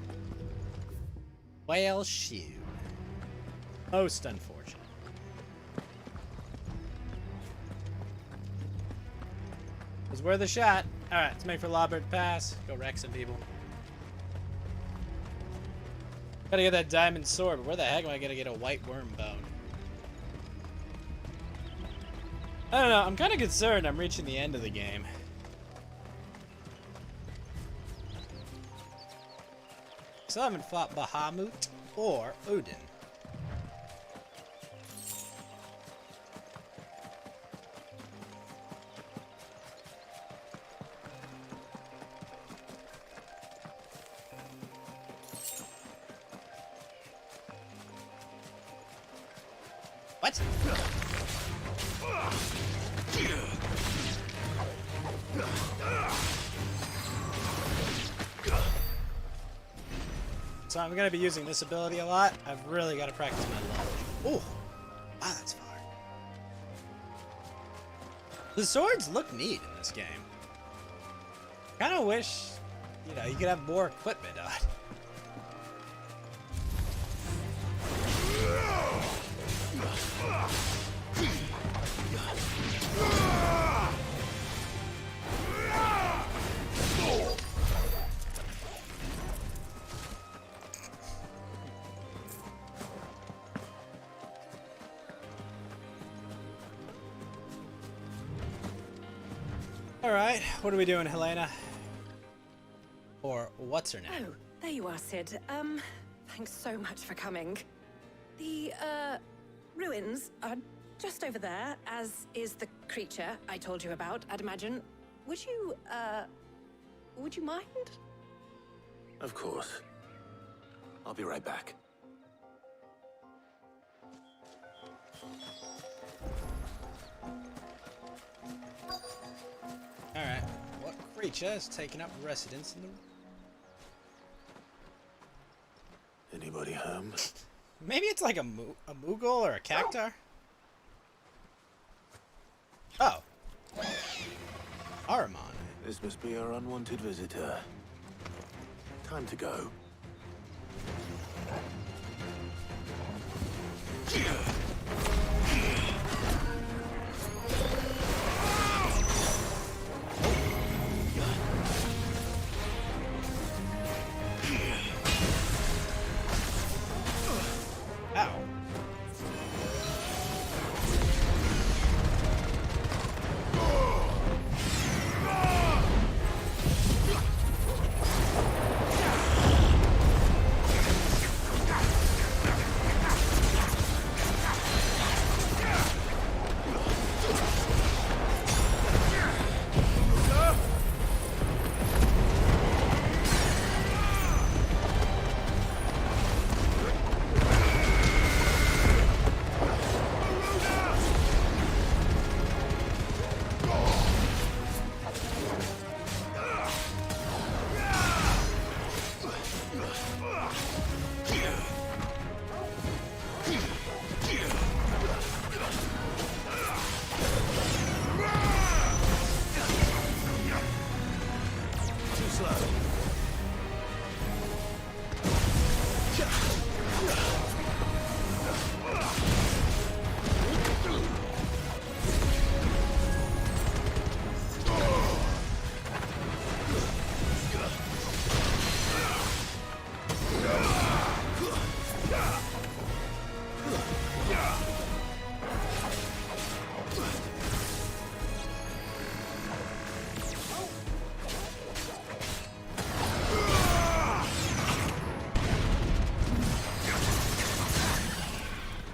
Whale shoe. Most unfortunate. Was worth a shot. Alright, let's make for Lawbert Pass. Go wreck some people. Gotta get that diamond sword, but where the heck am I gonna get a white worm bone? I don't know, I'm kind of concerned I'm reaching the end of the game. Still haven't fought Bahamut or Odin. What? So I'm going to be using this ability a lot. I've really got to practice my lunge. Oh, wow, that's far. The swords look neat in this game. Kind of wish, you know, you could have more equipment on. Alright, what are we doing, Helena? Or what's her name? Oh, there you are, Sid. Thanks so much for coming. The, ruins are just over there, as is the creature I told you about, I'd imagine. Would you mind? Of course. I'll be right back. Alright, what creature has taken up residence in the... Anybody home? Maybe it's like a Moogle or a Cactar? Oh. Ahriman. This must be our unwanted visitor. Time to go. Ow.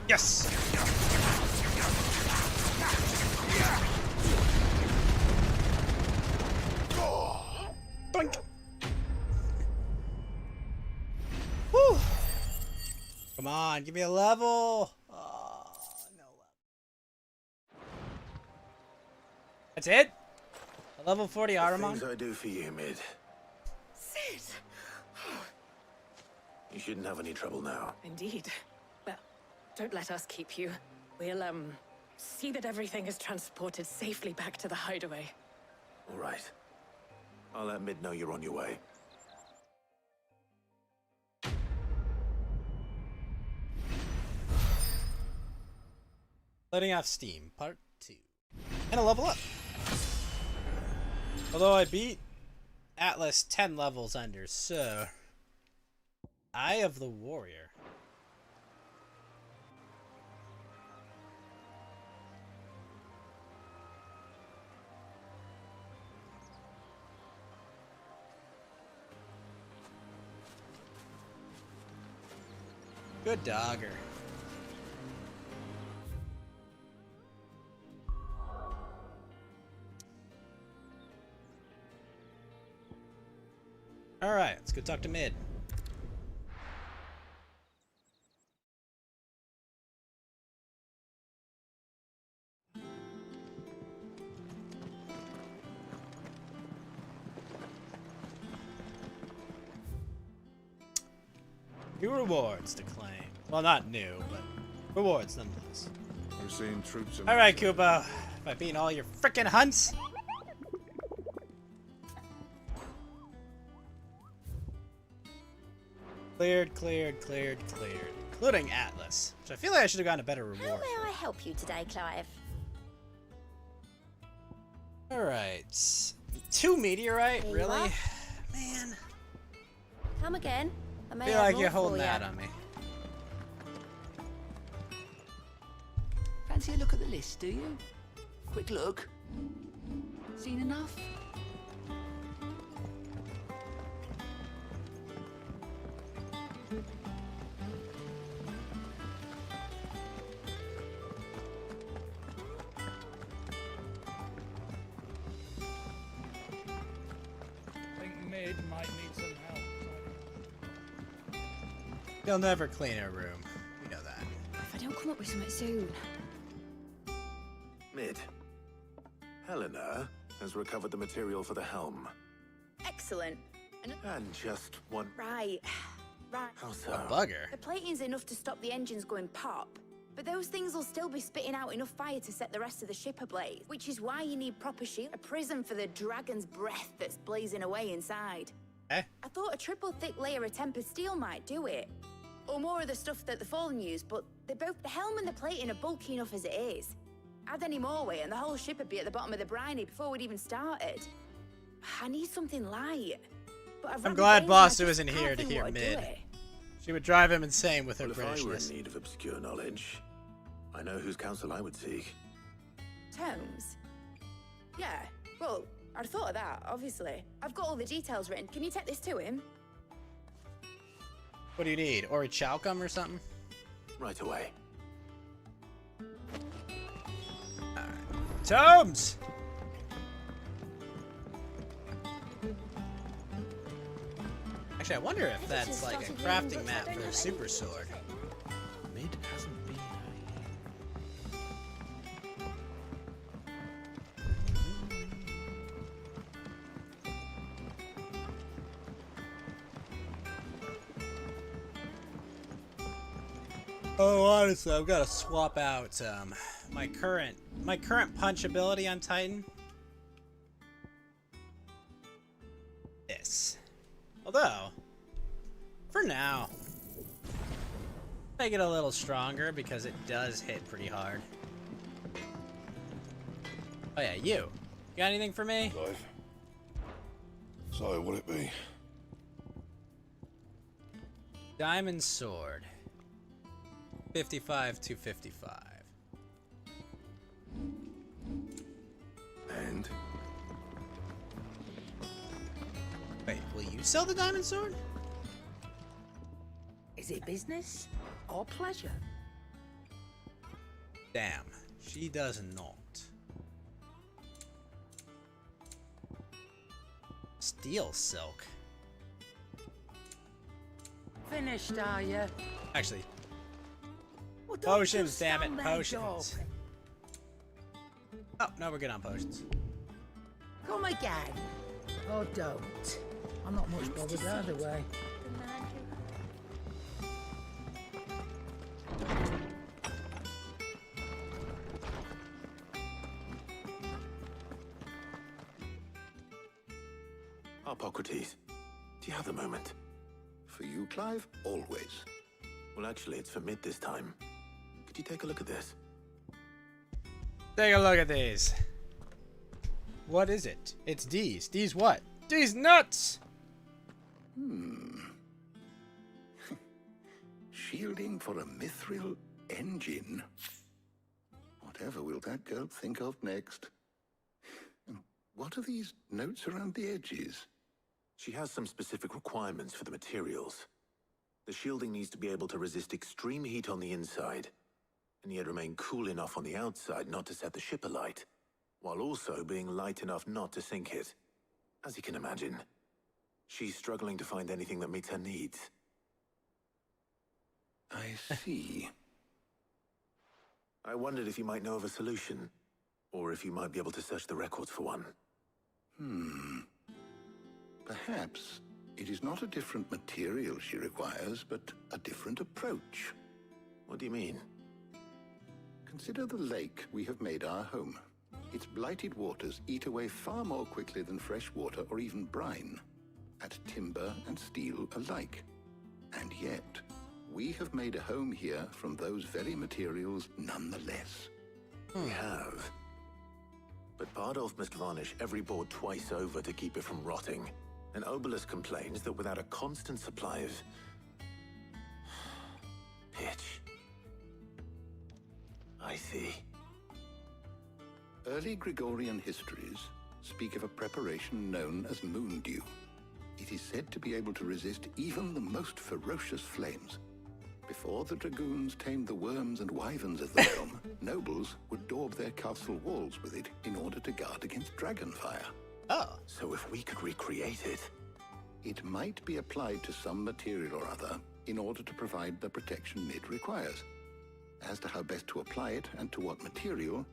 Yes! Boink! Whew! Come on, give me a level! Oh, no level. That's it? A level 40 Ahriman? Things I do for you, Mid. Sid! You shouldn't have any trouble now. Indeed. Well, don't let us keep you. We'll, see that everything is transported safely back to the hideaway. All right. I'll let Mid know you're on your way. Letting off steam, part 2. And a level up. Although I beat Atlas 10 levels under, so... Eye of the Warrior. Good dogger. Alright, let's go talk to Mid. New rewards to claim. Well, not new, but rewards nonetheless. We're seeing troops. Alright, Koopa. If I beat all your frickin' hunts. Cleared, cleared, cleared, cleared. Including Atlas. Which I feel like I should have gotten a better reward. How may I help you today, Clive? Alright. 2 meteorite? There you Really? are. Man. Come again. I I may feel have like more you're for holding ya. that on me. Fancy a look at the list, do you? Quick look. Seen enough? I think Mid might need some help. They'll never clean a room. We know that. If I don't come up with something soon. Mid. Helena has recovered the material for the helm. Excellent. And just one... Right. Right. How so? A bugger. The plating's enough to stop the engines going pop, but those things will still be spitting out enough fire to set the rest of the ship ablaze, which is why you need proper shield. A prison for the dragon's breath that's blazing away inside. Eh? I thought a triple thick layer of tempered steel might do it. Or more of the stuff that the Fallen use, but the helm and the plating are bulky enough as it is. Add any more weight and the whole ship would be at the bottom of the briny before we'd even started. I need something light. But I'm glad Bossa isn't here to hear Mid. It. She would drive him insane with her Well, if I were in Britishness. need of obscure knowledge, I know whose counsel I would seek. Tomes? Yeah, well, I'd thought of that, obviously. I've got all the details written. Can you take this to him? What do you need? Ori Chalcum or something? Right away. Tomes! Actually, I wonder if that's like a crafting map for a super sword. Mid hasn't been Oh, honestly, I've got to swap out my current punch ability on Titan. This. Although, for now, make it a little stronger because it does hit pretty hard. Oh yeah, you got anything for me? Clive. So, what'd it be? Diamond sword. 55 to 55. And? Wait, will you sell the diamond sword? Is it business or pleasure? Damn, she does not. Steel silk. Finished, are you? Actually, Well, don't potions, just damn it, stand there, potions. Oh, no, we're good on potions. Come again. Or don't. I'm not much bothered either way. Hippocrates, do you have a moment? For you, Clive? Always. Well, actually, it's for Mid this time. Could you take a look at this? Take a look at these. What is it? It's D's. D's what? D's nuts! Shielding for a mithril engine. Whatever will that girl think of next? And what are these notes around the edges? She has some specific requirements for the materials. The shielding needs to be able to resist extreme heat on the inside, and yet remain cool enough on the outside not to set the ship alight, while also being light enough not to sink it. As you can imagine, she's struggling to find anything that meets her needs. I see. I wondered if you might know of a solution, or if you might be able to search the records for one. Perhaps it is not a different material she requires, but a different approach. What do you mean? Consider the lake we have made our home. Its blighted waters eat away far more quickly than fresh water or even brine, at timber and steel alike. And yet, we have made a home here from those very materials nonetheless. We have. But Bardolph must varnish every board twice over to keep it from rotting. And Obelus complains that without a constant supply of pitch. I see. Early Gregorian histories speak of a preparation known as moon dew. It is said to be able to resist even the most ferocious flames. Before the dragoons tamed the worms and wyverns of the realm, nobles would daub their castle walls with it in order to guard against dragon fire. Oh. So if we could recreate it, it might be applied to some material or other in order to provide the protection it requires. As to how best to apply it and to what material,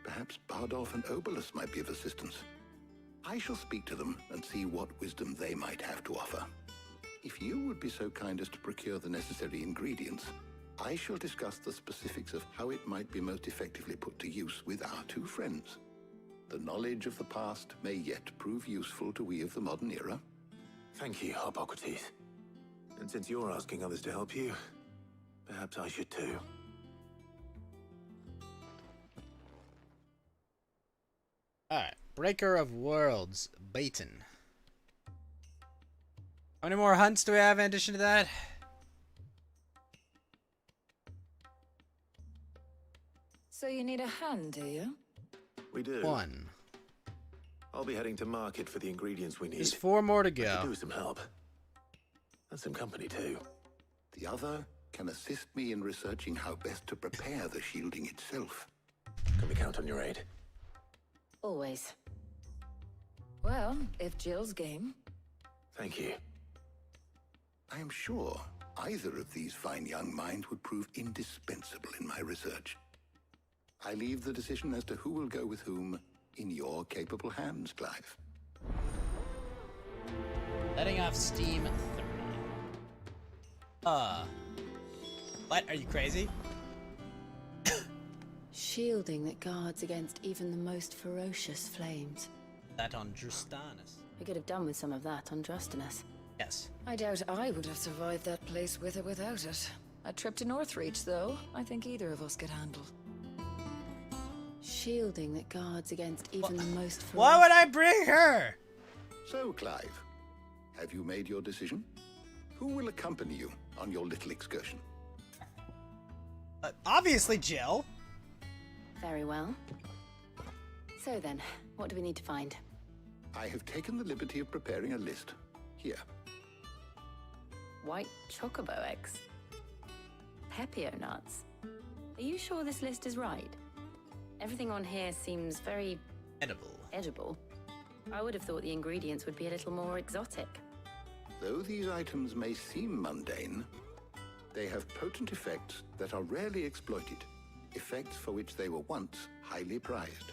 perhaps Bardolph and Obolus might be of assistance. I shall speak to them and see what wisdom they might have to offer. If you would be so kind as to procure the necessary ingredients, I shall discuss the specifics of how it might be most effectively put to use with our two friends. The knowledge of the past may yet prove useful to we of the modern era. Thank you, Hippocrates. And since you're asking others to help you, perhaps I should too. Alright, Breaker of Worlds, Baton. How many more hunts do we have in addition to that? So you need a hand, do you? We do. One. I'll be heading to market for the ingredients we need. There's 4 more to I go. could do with some help. And some company too. The other can assist me in researching how best to prepare the shielding itself. Can we count on your aid? Always. Well, if Jill's game. Thank you. I am sure either of these fine young minds would prove indispensable in my research. I leave the decision as to who will go with whom in your capable hands, Clive. Letting off steam 30. What? Are you crazy? Shielding that guards against even the most ferocious flames. That on Drustanus. We could have done with some of that on Drustanus. Yes. I doubt I would have survived that place with or without it. A trip to Northreach, though, I think either of us could handle. Shielding that guards against even the most ferocious... Why would I bring her? So, Clive, have you made your decision? Who will accompany you on your little excursion? Obviously, Jill. Very well. So then, what do we need to find? I have taken the liberty of preparing a list. Here. White chocobo eggs. Pepio nuts. Are you sure this list is right? Everything on here seems very... edible. I would have thought the ingredients would be a little more exotic. Though these items may seem mundane, they have potent effects that are rarely exploited, effects for which they were once highly prized.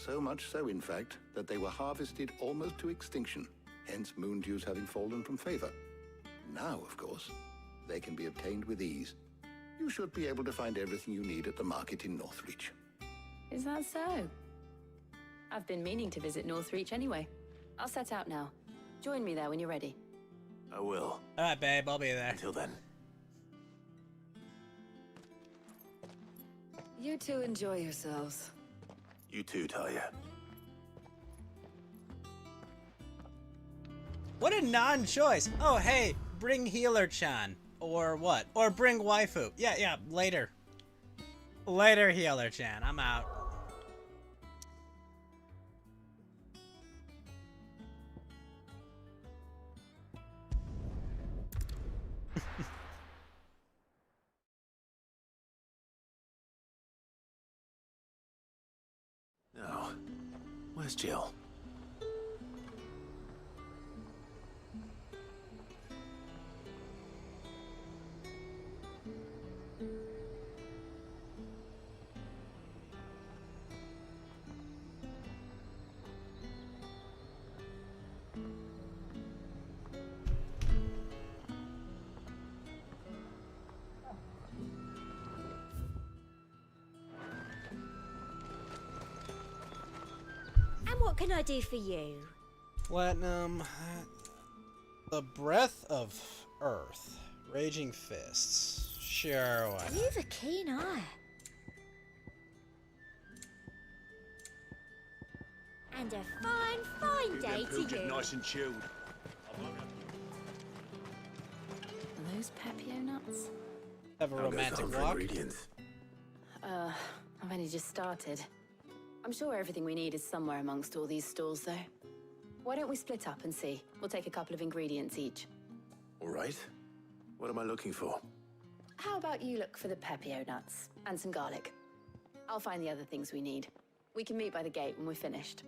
So much so, in fact, that they were harvested almost to extinction, hence moon dews having fallen from favor. Now, of course, they can be obtained with ease. You should be able to find everything you need at the market in Northreach. Is that so? I've been meaning to visit Northreach anyway. I'll set out now. Join me there when you're ready. I will. Alright, babe, I'll be there. Until then. You two enjoy yourselves. You too, Talia. What a non-choice. Oh, hey, bring Healer-chan. Or what? Or bring waifu. Yeah, later. Later, Healer-chan. I'm out. Now, where's Jill? What can I do for you? Platinum. The Breath of Earth. Raging Fists. Sure, why not? You've a keen eye. And a fine day to you. Nice and chilled. Are those Pepio nuts? Have a romantic walk. I've only just started. I'm sure everything we need is somewhere amongst all these stores, though. Why don't we split up and see? We'll take a couple of ingredients each. All right. What am I looking for? How about you look for the pepio nuts and some garlic? I'll find the other things we need. We can meet by the gate when we're finished.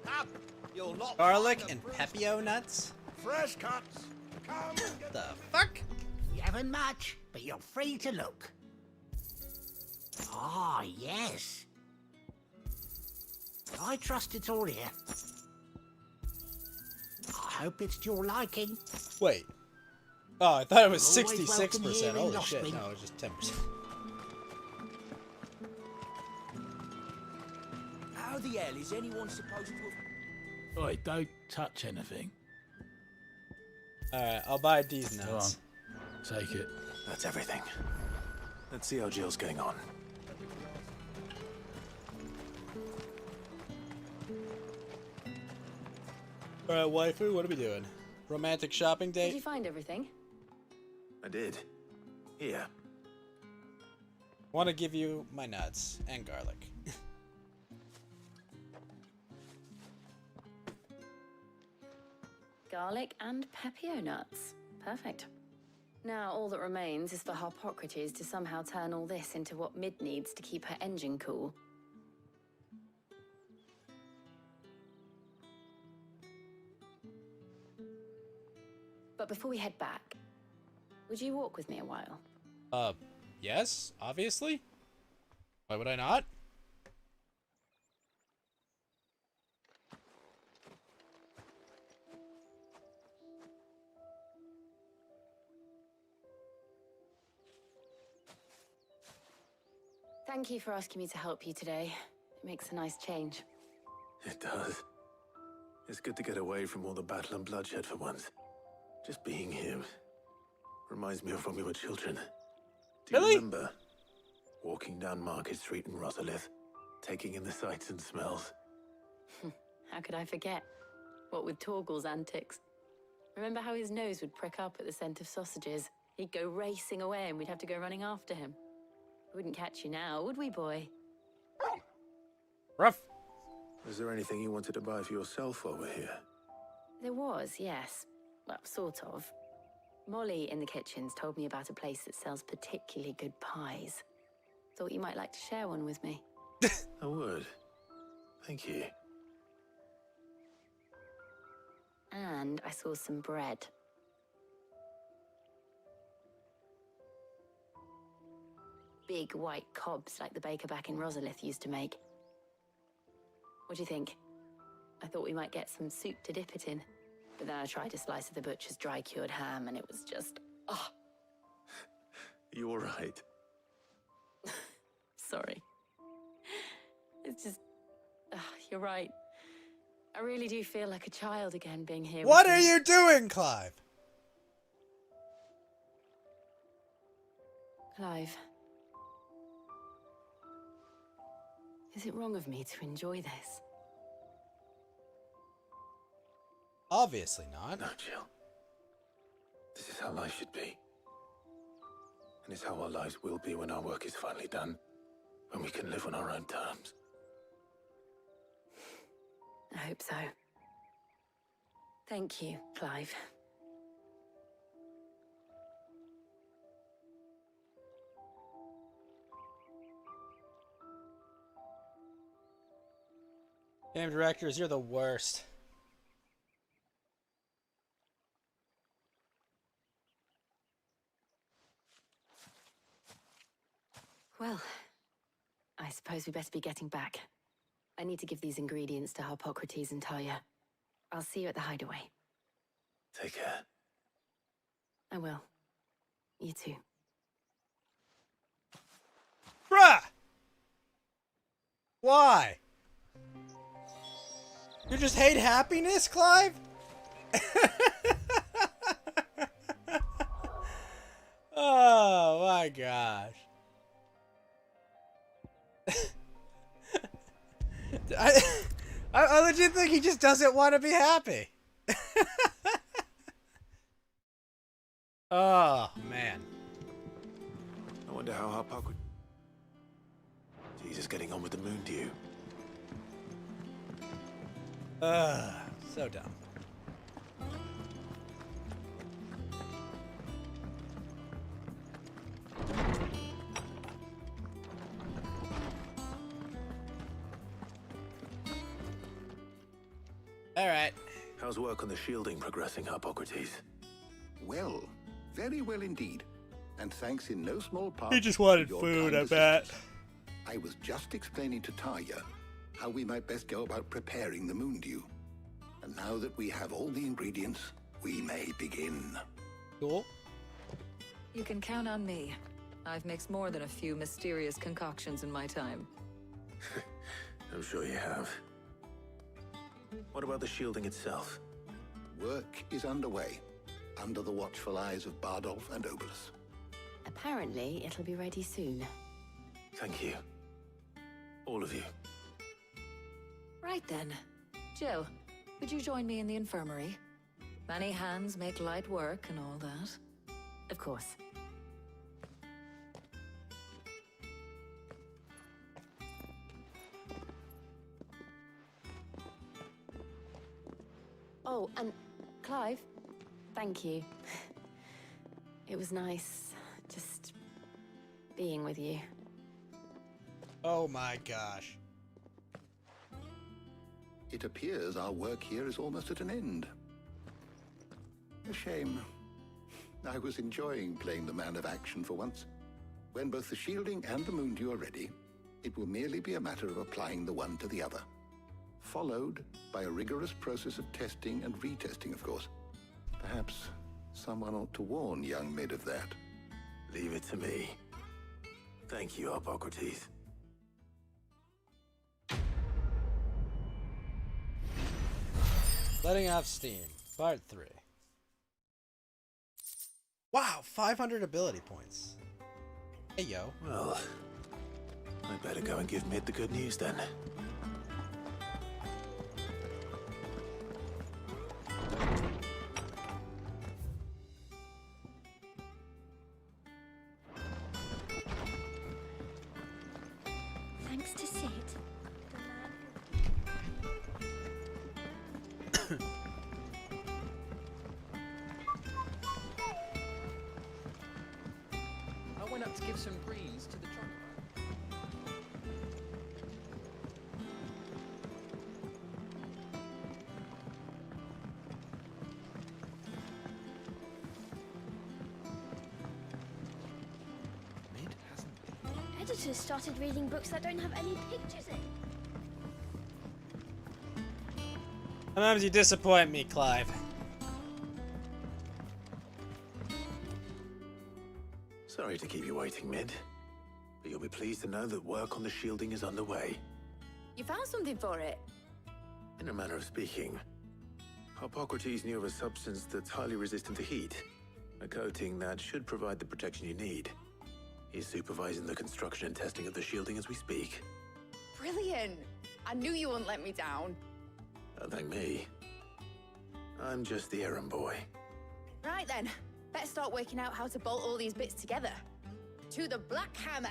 Up, you'll not Garlic find and the pepio nuts? fresh cuts. Come and get The fuck? You haven't much, but you're free to look. Ah, yes. I trust it's all here. I hope it's to your liking. Wait. Oh, I thought it was You're always welcome 66%. here in Holy shit. Lostman. No, it was just 10%. How the hell is anyone supposed to have... Oi, don't touch anything. Alright, I'll buy these Go nuts. on. Take it. That's everything. Let's see how Jill's getting on. Alright, waifu, what are we doing? Romantic shopping Did you date? find everything? I did. Here. Want to give you my nuts and garlic. Garlic and pepio nuts. Perfect. Now all that remains is for Harpocrates to somehow turn all this into what Mid needs to keep her engine cool. But before we head back, would you walk with me a while? Yes, obviously. Why would I not? Thank you for asking me to help you today. It makes a nice change. It does. It's good to get away from all the battle and bloodshed for once. Just being here reminds me of when we were children. Do you remember walking down Market Street in Rosalith, taking in the sights and smells? How could I forget? What with Torgal's antics. Remember how his nose would prick up at the scent of sausages? He'd go racing away and we'd have to go running after him. We wouldn't catch you now, would we, boy? Rough. Was there anything you wanted to buy for yourself while we're here? There was, yes. Well, sort of. Molly in the kitchens told me about a place that sells particularly good pies. Thought you might like to share one with me. I would. Thank you. And I saw some bread. Big white cobs like the baker back in Rosalith used to make. What do you think? I thought we might get some soup to dip it in. But then I tried a slice of the butcher's dry-cured ham and it was just... oh, You all right? sorry. It's just... you're right. I really do feel like a child again being here What with are you. you doing, Clive? Clive. Is it wrong of me to enjoy this? Obviously not. No, Jill. This is how life should be. And it's how our lives will be when our work is finally done. When we can live on our own terms. I hope so. Thank you, Clive. Game directors, you're the worst. Well, I suppose we better be getting back. I need to give these ingredients to Harpocrates and Talia. I'll see you at the hideaway. Take care. I will. You too. Bruh! Why? You just hate happiness, Clive? Oh my gosh. I legit think he just doesn't want to be happy. Oh, man. I wonder how Harpok would... Jesus, getting on with the moon dew. So dumb. All right. How's work on the shielding progressing, Hippocrates? Well, very well indeed. And thanks in no small part... He just wanted to your food, kind I bet. assistance. I was just explaining to Tarja how we might best go about preparing the moon dew. And now that we have all the ingredients, we may begin. Cool. You can count on me. I've mixed more than a few mysterious concoctions in my time. I'm sure you have. What about the shielding itself? Work is underway, under the watchful eyes of Bardolph and Obolus. Apparently, it'll be ready soon. Thank you. All of you. Right then. Jill, would you join me in the infirmary? Many hands make light work and all that. Of course. Oh, and Clive, thank you. It was nice just being with you. Oh my gosh. It appears our work here is almost at an end. A shame. I was enjoying playing the man of action for once. When both the shielding and the moon dew are ready, it will merely be a matter of applying the one to the other. Followed by a rigorous process of testing and retesting, of course. Perhaps someone ought to warn young Mid of that. Leave it to me. Thank you, Hippocrates. Letting off steam. Part 3. Wow, 500 ability points. Hey, yo. Well, I better go and give Mid the good news then. Thanks to Sid. I went up to give some greens to the chocolate. Mid hasn't. Editors started reading books that don't have any pictures in. Sometimes you disappoint me, Clive. Sorry to keep you waiting, Mid. But you'll be pleased to know that work on the shielding is underway. You found something for it? In a manner of speaking, Hippocrates knew of a substance that's highly resistant to heat. A coating that should provide the protection you need. He's supervising the construction and testing of the shielding as we speak. Brilliant! I knew you wouldn't let me down. Don't thank me. I'm just the errand boy. Right then, better start working out how to bolt all these bits together. To the Black Hammer!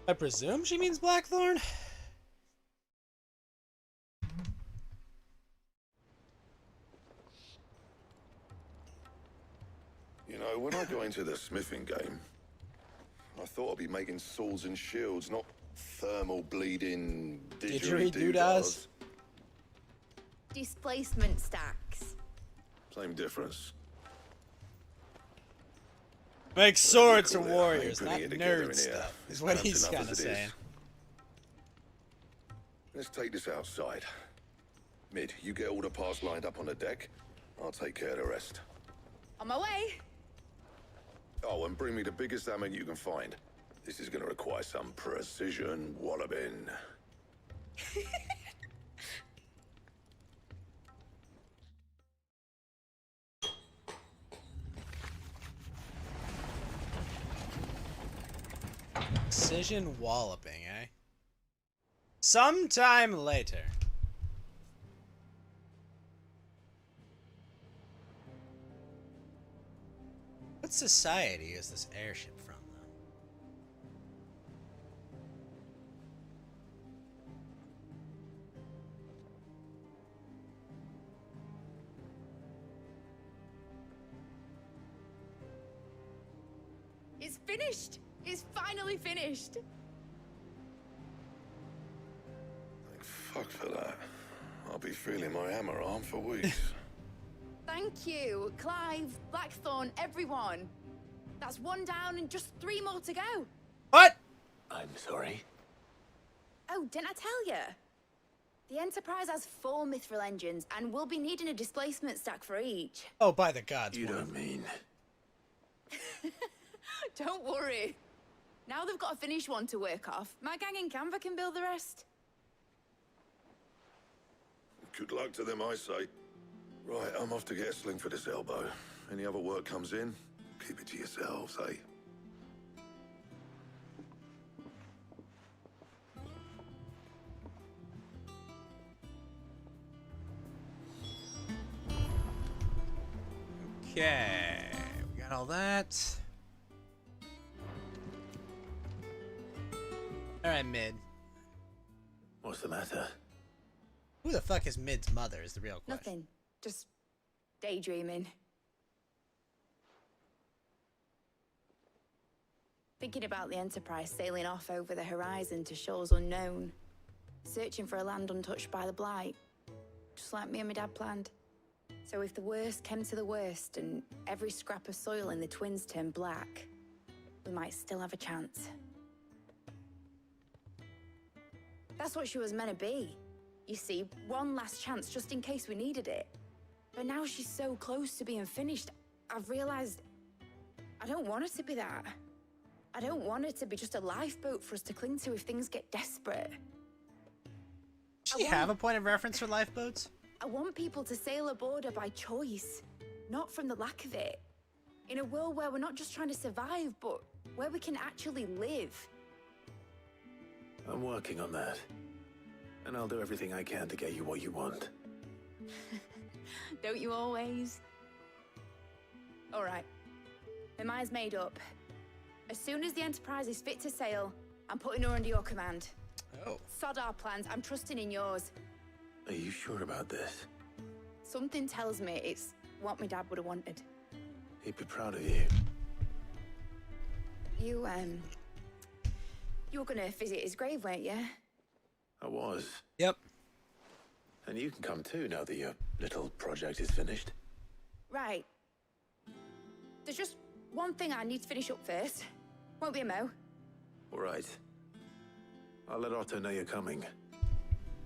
I presume she means Blackthorn? You know, when I got into the smithing game, I thought I'd be making swords and shields, not thermal bleeding didgeridoo-dahs. Displacement stacks. Same difference. Make swords for Call it warriors, putting not it together nerd in here. stuff, is what That's he's enough kind of as it is. saying. Let's take this outside. Mid, you get all the parts lined up on the deck. I'll take care of the rest. On my way! Oh, and bring me the biggest hammer you can find. This is gonna require some precision walloping. Precision walloping, eh? Sometime later. What society is this airship from, though? It's finished! It's finally finished! Thank fuck for that. I'll be feeling my hammer arm for weeks. Thank you, Clive, Blackthorn, everyone. That's one down and just 3 more to go. What? I'm sorry. Oh, didn't I tell you? The Enterprise has 4 mithril engines, and we'll be needing a displacement stack for each. Oh, by the gods. You don't mean... Don't worry. Now they've got a finished one to work off. My gang in Canva can build the rest. Good luck to them, I say. Right, I'm off to get a sling for this elbow. Any other work comes in, keep it to yourselves, eh? Okay, we got all that. Alright, Mid. What's the matter? Who the fuck is Mid's mother is the real question. Nothing. Just daydreaming. Thinking about the Enterprise sailing off over the horizon to shores unknown. Searching for a land untouched by the Blight. Just like me and my dad planned. So if the worst came to the worst and every scrap of soil in the Twins turned black, we might still have a chance. That's what she was meant to be. You see, one last chance just in case we needed it. But now she's so close to being finished, I've realized I don't want her to be that. I don't want her to be just a lifeboat for us to cling to if things get desperate. Does she have a point of reference for lifeboats? I want people to sail aboard her by choice, not from the lack of it. In a world where we're not just trying to survive, but where we can actually live. I'm working on that. And I'll do everything I can to get you what you want. Don't you always? All right. My mind's made up. As soon as the Enterprise is fit to sail, I'm putting her under your command. Oh. Sod our plans. I'm trusting in yours. Are you sure about this? Something tells me it's what my dad would have wanted. He'd be proud of you. You were gonna visit his grave, weren't you? I was. Yep. And you can come too now that your little project is finished. Right. There's just one thing I need to finish up first. Won't be a mo. All right. I'll let Otto know you're coming.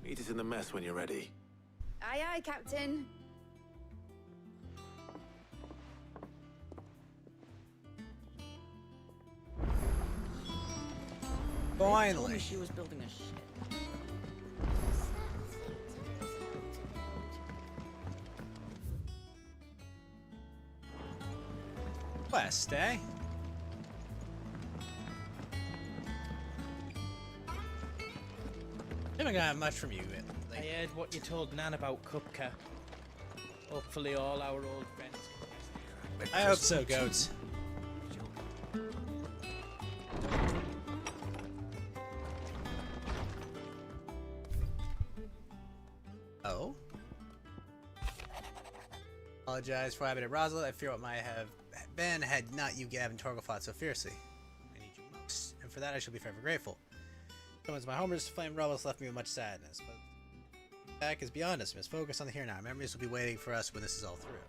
Meet us in the mess when you're ready. Aye, aye, Captain. Finally. She was building a ship. Quest, eh? I haven't got much from you. I heard what you told Nan about Kupka. Hopefully all our old friends can I hope so, goats. Oh? Apologize for having it, Rosalind. I fear what might have been had not you Gavin Torgal fought so fiercely. I need you most, and for that I shall be forever grateful. Someone's my homers, flame rebels left me with much sadness, but back is beyond us. We must focus on the here and now. Memories will be waiting for us when this is all through.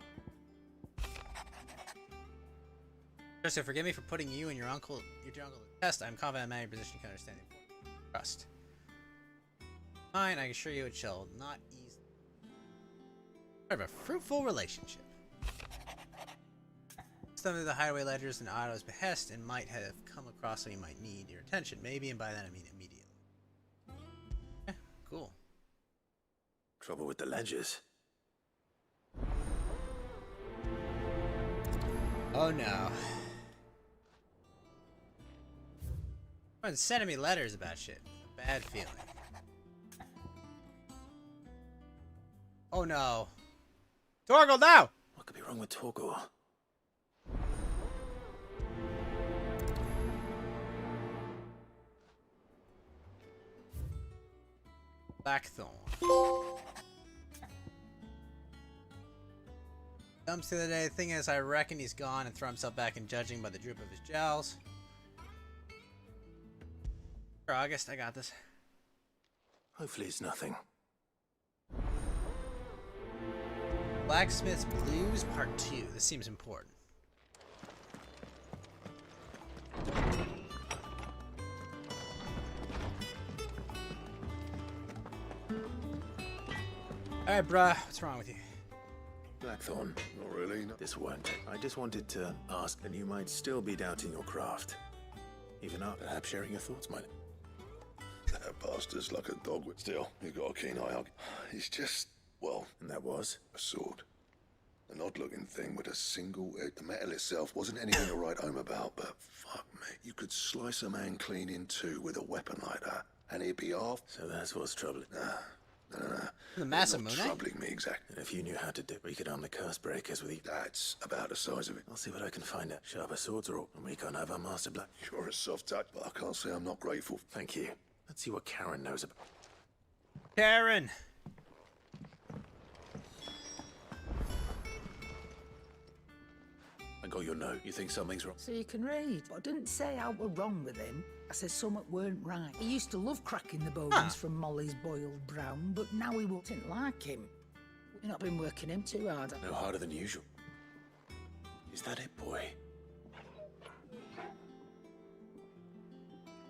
So forgive me for putting you and your uncle to the test. I'm confident I'm in a position to understand the trust. Fine, I assure you it shall not ease. We have a fruitful relationship. Some of the hideaway ledgers in Otto's behest and might have come across when you might need your attention. Maybe, and by that I mean immediately. Cool. Trouble with the ledgers. Oh no. Everyone's sending me letters about shit. A bad feeling. Oh no. Torgal, no! What could be wrong with Torgal? Blackthorn. Dumps the other day. Thing is, I reckon he's gone and throw himself back in judging by the droop of his jowls. For August, I got this. Hopefully it's nothing. Blacksmith's Blues Part 2. This seems important. Alright, bruh. What's wrong with you? Blackthorn. Not really. No. This won't. I just wanted to ask, and you might still be doubting your craft. Even after perhaps sharing your thoughts might... That bastard's like a dog with still. He's got a keen eye out. He's just, well... And that was? A sword. An odd-looking thing with a single edge. The metal itself wasn't anything to write home about, but fuck me. You could slice a man clean in two with a weapon like that, and he'd be off. So that's what's troubling. Nah. The massive not moon, troubling me exactly. And if you knew how to do it, we could arm the curse breakers with you. That's about the size of it. I'll see what I can find out. Sharper swords or all, and we can't have our master black. You're a soft touch, but I can't say I'm not grateful. Thank you. Let's see what Karen knows about. Karen! I got your note. You think something's wrong? So you can read. But I didn't say I were wrong with him. I said something weren't right. He used to love cracking the bones from Molly's boiled brown, but now he wouldn't like him. You've not been working him too hard. No harder than usual. Is that it, boy?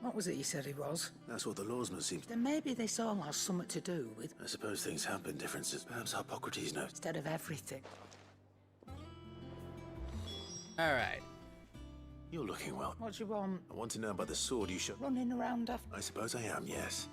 What was it you said he was? That's what the lawsman seems... Then maybe this all has something to do with... I suppose things happen, differences. Perhaps Hippocrates knows. Instead of everything. Alright. You're looking well. What do you want? I want to know about the sword you shot. Running around after... I suppose I am, yes.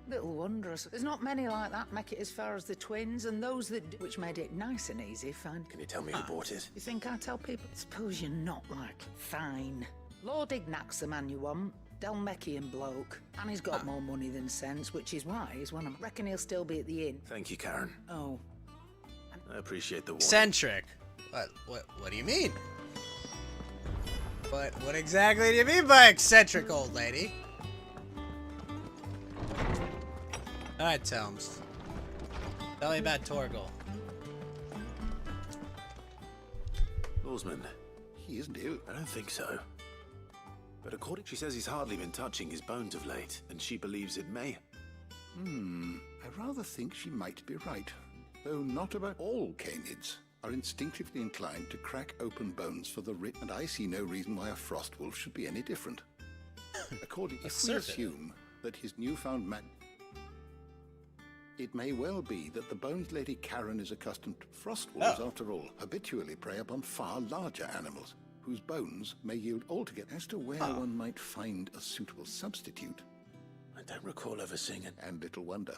Little wondrous. There's not many like that make it as far as the twins, and those that do, which made it nice and easy, find... Can you tell me who bought it? You think I tell people? Suppose you're not like... Fine. Lord Ignac's the man you want. Delmeckian bloke. And he's got more money than sense, which is wise when I reckon he'll still be at the inn. Thank you, Karen. Oh. I appreciate the warning. Eccentric. What do you mean? What exactly do you mean by eccentric, old lady? Alright, Telms. Tell me about Torgal. Lawsman. He isn't ill. I don't think so. But according, she says he's hardly been touching his bones of late, and she believes it may. I rather think she might be right. Though not about all canids are instinctively inclined to crack open bones for the rich, and I see no reason why a frost wolf should be any different. According, if we assume that his newfound it may well be that the Bones Lady Karen is accustomed to frost wolves, after all, habitually prey upon far larger animals, whose bones may yield altogether. As to where one might find a suitable substitute, I don't recall ever seeing it. And little wonder.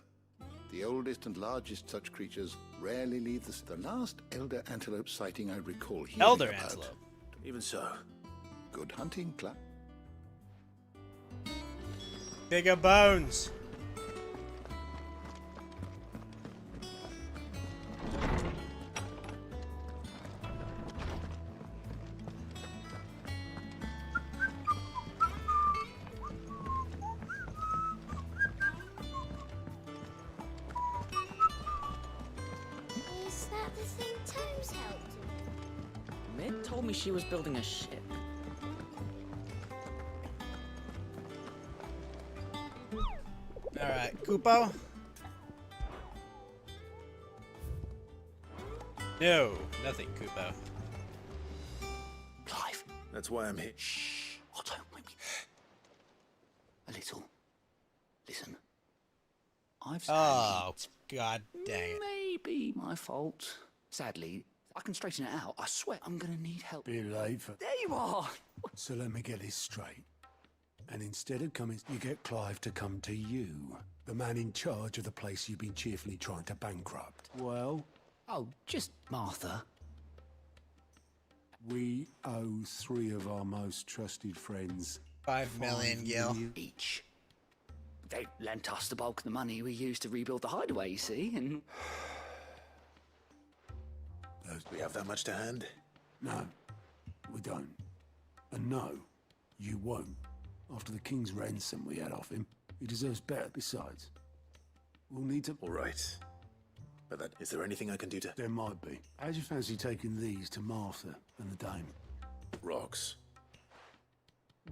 The oldest and largest such creatures rarely leave the last elder antelope sighting I recall hearing Elder about. antelope. Even so. Good hunting, Clap. Bigger bones. Is that the thing Tomes helped him? Mid told me she was building a ship. Alright, Kupo? No, nothing, Kupo. Clive. That's why I'm here. Shh. Oh, don't make me... A little. Listen. I've Oh, god dang it. Maybe my fault. Sadly, I can straighten it out. I swear I'm gonna need help. Be late for... There you are! So let me get this straight. And instead of coming, you get Clive to come to you, the man in charge of the place you've been cheerfully trying to bankrupt. Well? Oh, just Martha. We owe 3 of our most trusted friends 5 million, Gil. Each. They lent us the bulk of the money we used to rebuild the hideaway, you see, and... Do we have that much to hand? No, we don't. And no, you won't. After the king's ransom we had off him, he deserves better besides. We'll need to... All right. But is there anything I can do to... There might be. How'd you fancy taking these to Martha and the dame? Rocks.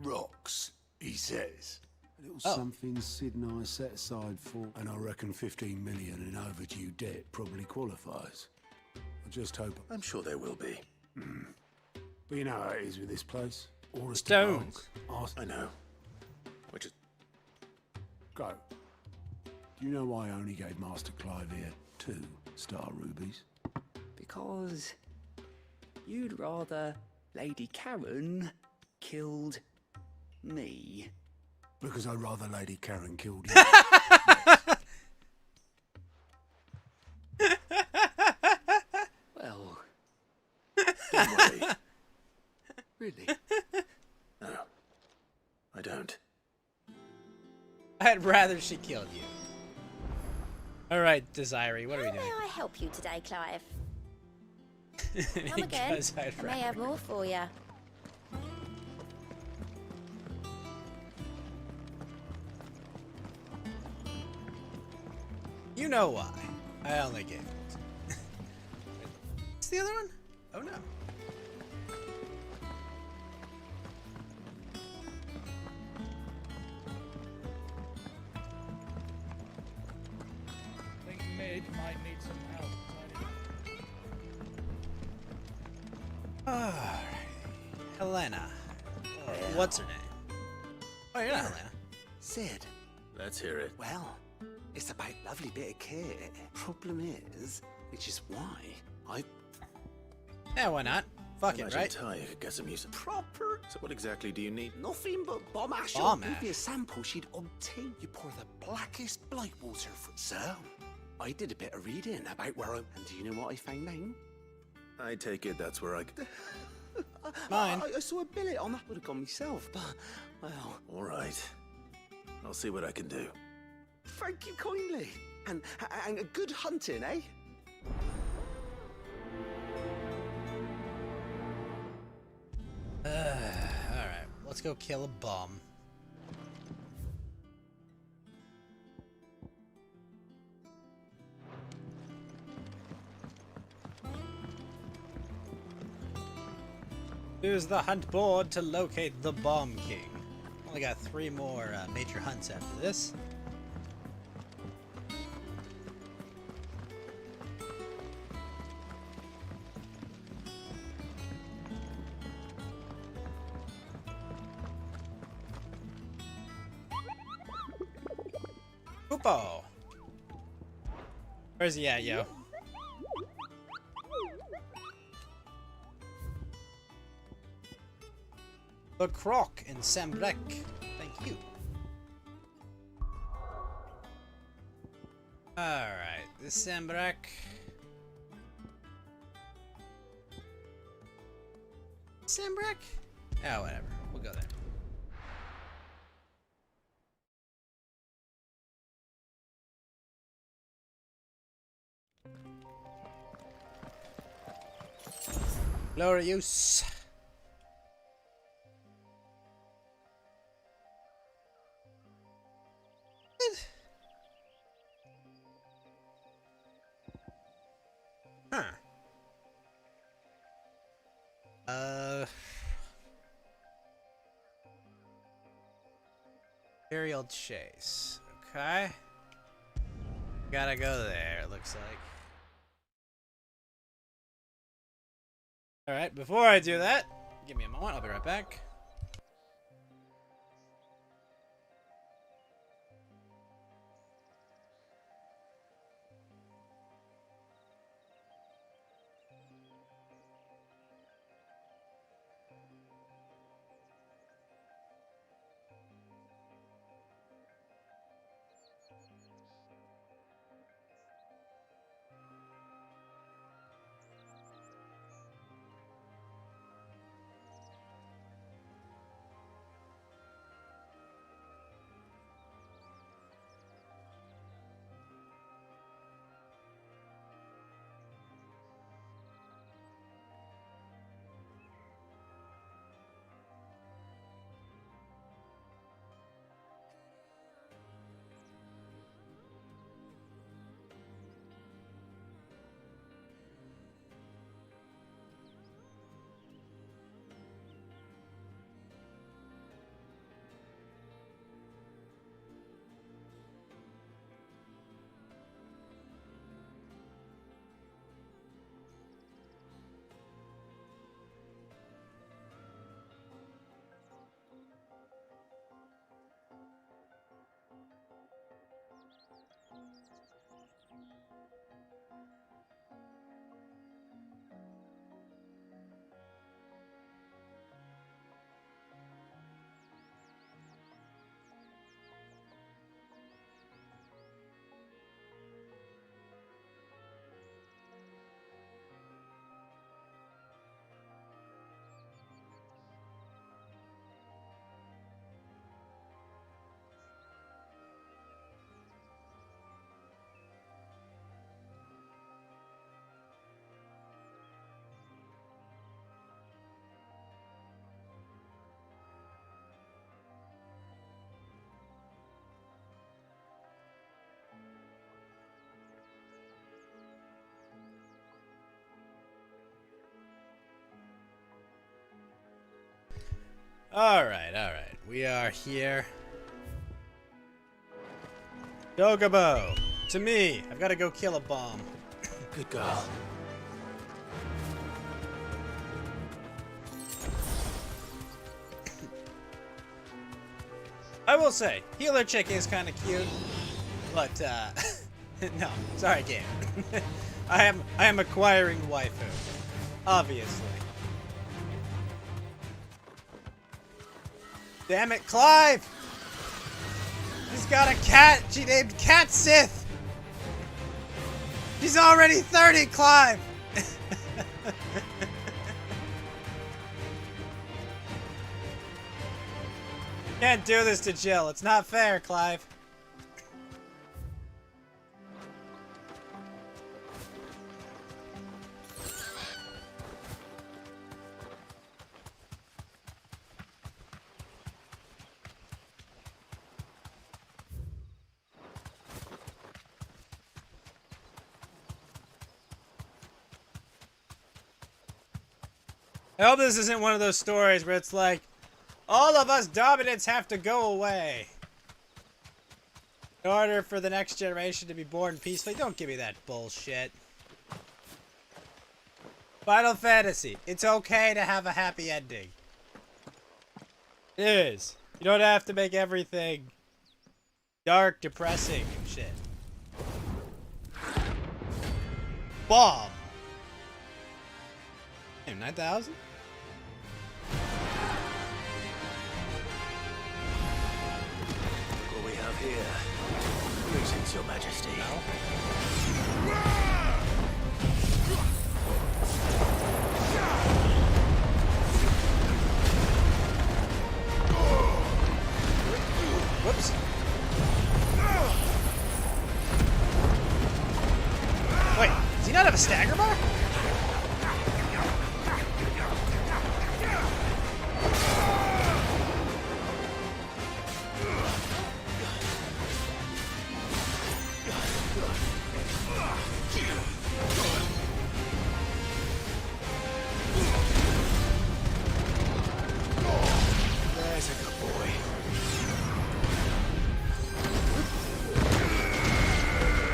Rocks, he says. A little Oh. something Sid and I set aside for, and I reckon 15 million in overdue debt probably qualifies. I just hope... I'm sure there will be. But you know how it is with this place. All Stones. I know. Which is... Go. Do you know why I only gave Master Clive here 2 star rubies? Because you'd rather Lady Karen killed me. Because I'd rather Lady Karen killed you. Well, Don't worry. really? No. I don't. I'd rather she killed you. Alright, Desiree, what are we How doing? may I help you today, Clive? Come again. Because I'd I may rather... have more for you. You know why. I only gave it. What's the other one? Oh no. I think Mid might need some help. Alright. Helena. What's her name? Oh, you're not Helena. Sid. Let's hear it. Well, it's about lovely bit of kit. Problem is, which is why I Yeah, why not? Fuck it, Imagine right? Ty could get some use of... proper So what exactly do you need? nothing but bomb ash. Bomb I'll give you a ash. sample she'd obtain. You pour the blackest blight water for so. I did a bit of reading about where I'm, and do you know what I found out? I take it that's where I... Mine. I saw a billet on that. Would have gone myself, but well. All right. I'll see what I can do. Thank you kindly, and a good hunting, eh? Alright, let's go kill a bomb. Use the hunt board to locate the Bomb King. Only got 3 more major hunts after this. Hoopo! Where's he at, yo? The Croc in Sambrek. Thank you. Alright, this Sambrek. Sambrek? Oh, whatever. We'll go there. Glorious. Huh. Burial Chase. Okay. Gotta go there, it looks like. Alright, before I do that, give me a moment, I'll be right back. Alright, alright. We are here. Dogabo! To me! I've got to go kill a bomb. Good girl. I will say, healer chick is kind of cute, but no, sorry game. I am acquiring waifu, obviously. Damn it, Clive! She's got a cat. She named Cat Sith. She's already 30, Clive. Can't do this to Jill. It's not fair, Clive. I hope this isn't one of those stories where it's like, all of us dominants have to go away in order for the next generation to be born peacefully. Don't give me that bullshit. Final Fantasy. It's okay to have a happy ending. It is. You don't have to make everything dark, depressing, and shit. Bomb. Damn, 9,000? What we have here? Greetings, Your Majesty. Whoops. Wait, does he not have a stagger bar? There's a good boy.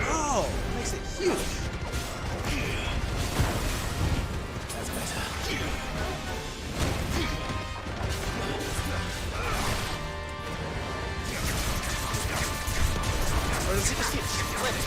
Oh, makes it huge. That's better. Or does he just keep splitting?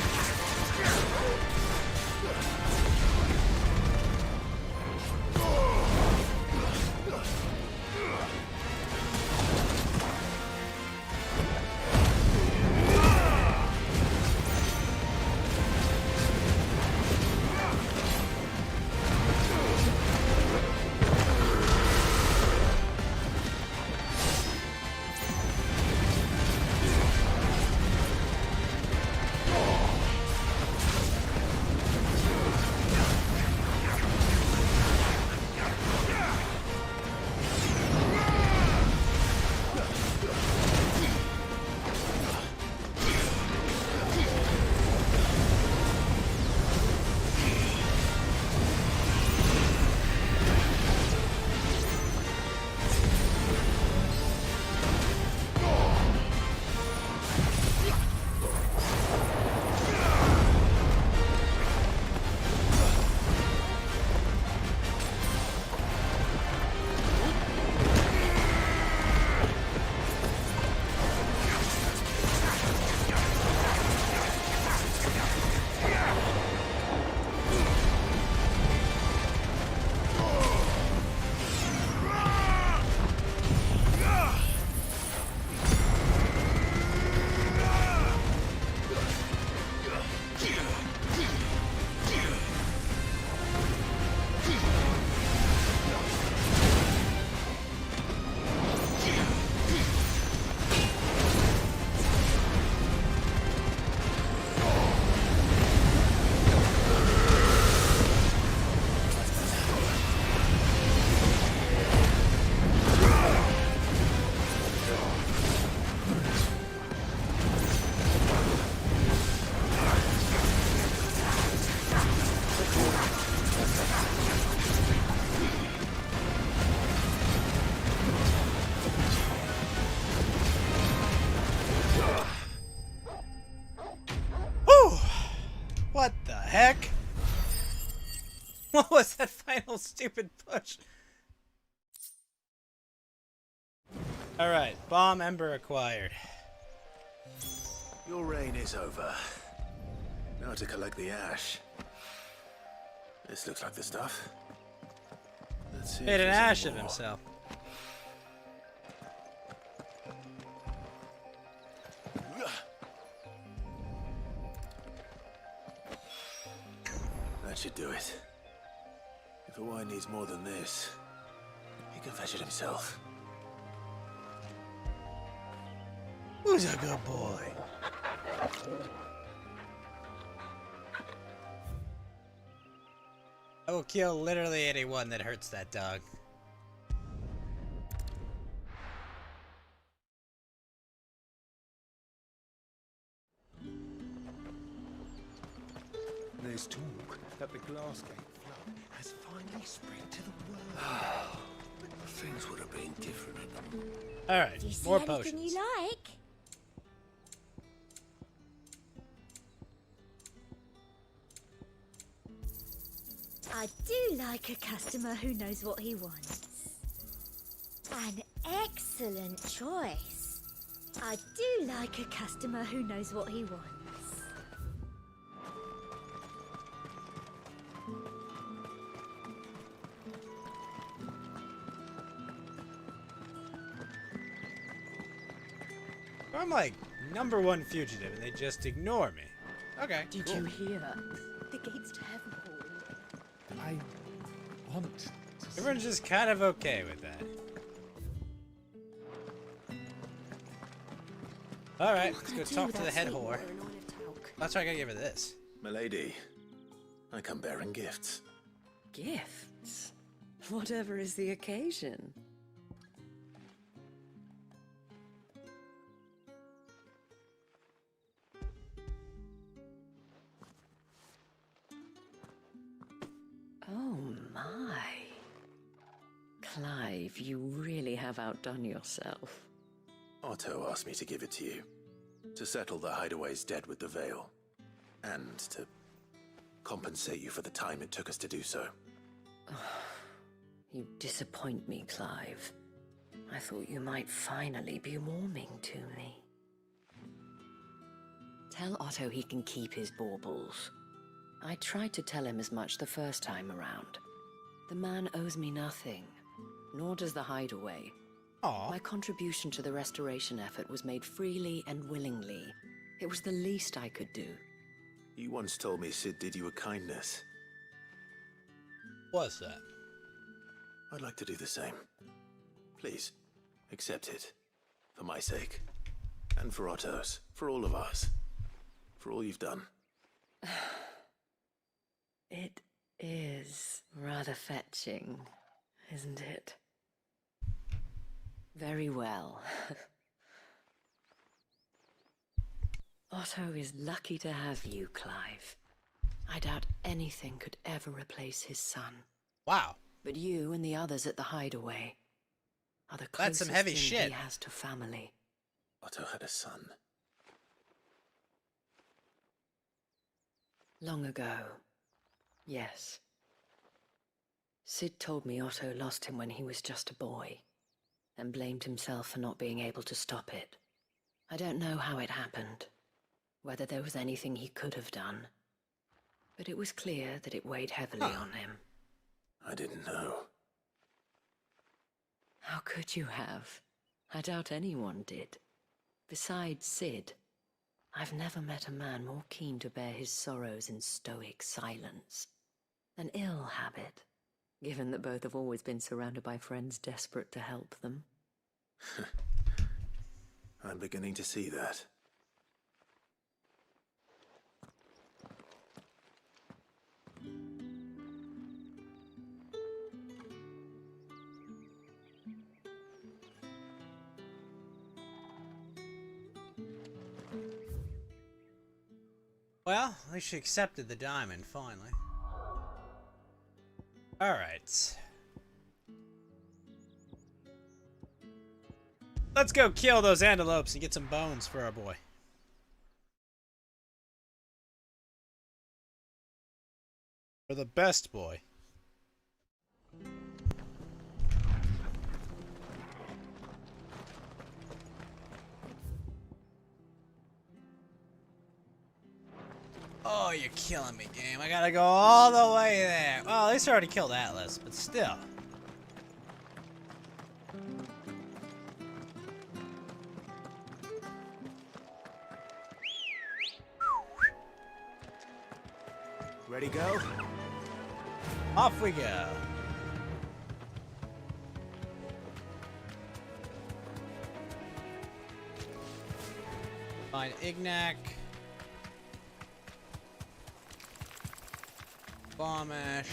What the heck? What was that final stupid push? Alright, bomb ember acquired. Your reign is over. Now to collect the ash. This looks like the stuff. Let's see. Made an ash of himself. That should do it. If the wine needs more than this, he can fetch it himself. Who's a good boy? I will kill literally anyone that hurts that dog. There's talk that the Glassgate flood has finally spread to the world. Things would have been different. Alright, Do you see more anything potions. you like? I do like a customer who knows what he wants. An excellent choice. I do like a customer who knows what he wants. I'm like #1 fugitive and they just ignore me. Okay. Did cool. you hear? The gates to heaven calling. I want to Everyone's just kind of okay with that. Alright, let's go talk to the head whore. That's why I gotta give her this. Milady, I come bearing gifts. Gifts? Whatever is the occasion. Oh my. Clive, you really have outdone yourself. Otto asked me to give it to you. To settle the hideaway's debt with the Veil. And to compensate you for the time it took us to do so. You disappoint me, Clive. I thought you might finally be warming to me. Tell Otto he can keep his baubles. I tried to tell him as much the first time around. The man owes me nothing, nor does the hideaway. Aww. My contribution to the restoration effort was made freely and willingly. It was the least I could do. You once told me Sid did you a kindness. What's that? I'd like to do the same. Please, accept it. For my sake. And for Otto's. For all of us. For all you've done. It is rather fetching, isn't it? Very well. Otto is lucky to have you, Clive. I doubt anything could ever replace his son. Wow. But you and the others at the hideaway are the That's closest some heavy thing shit. he has to family. Otto had a son. Long ago, yes. Sid told me Otto lost him when he was just a boy, and blamed himself for not being able to stop it. I don't know how it happened, whether there was anything he could have done, but it was clear that it weighed heavily on him. I didn't know. How could you have? I doubt anyone did. Besides Sid, I've never met a man more keen to bear his sorrows in stoic silence. An ill habit, given that both have always been surrounded by friends desperate to help them. I'm beginning to see that. Well, at least she accepted the diamond, finally. Alright. Let's go kill those antelopes and get some bones for our boy. You're the best boy. Oh, you're killing me, game. I gotta go all the way there. Well, at least I already killed Atlas, but still. Ready, go? Off we go. Find Ignac. Bombash.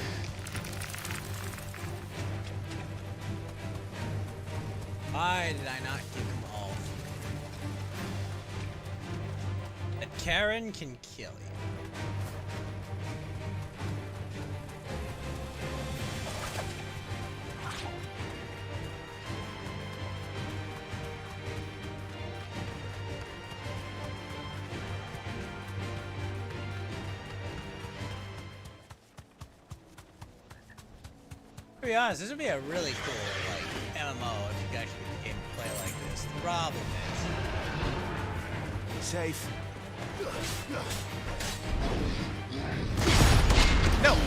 Why did I not get them all? That Karen can kill you. To be honest, this would be a really cool, like, MMO if you guys came to play like this. The problem is... Safe. No!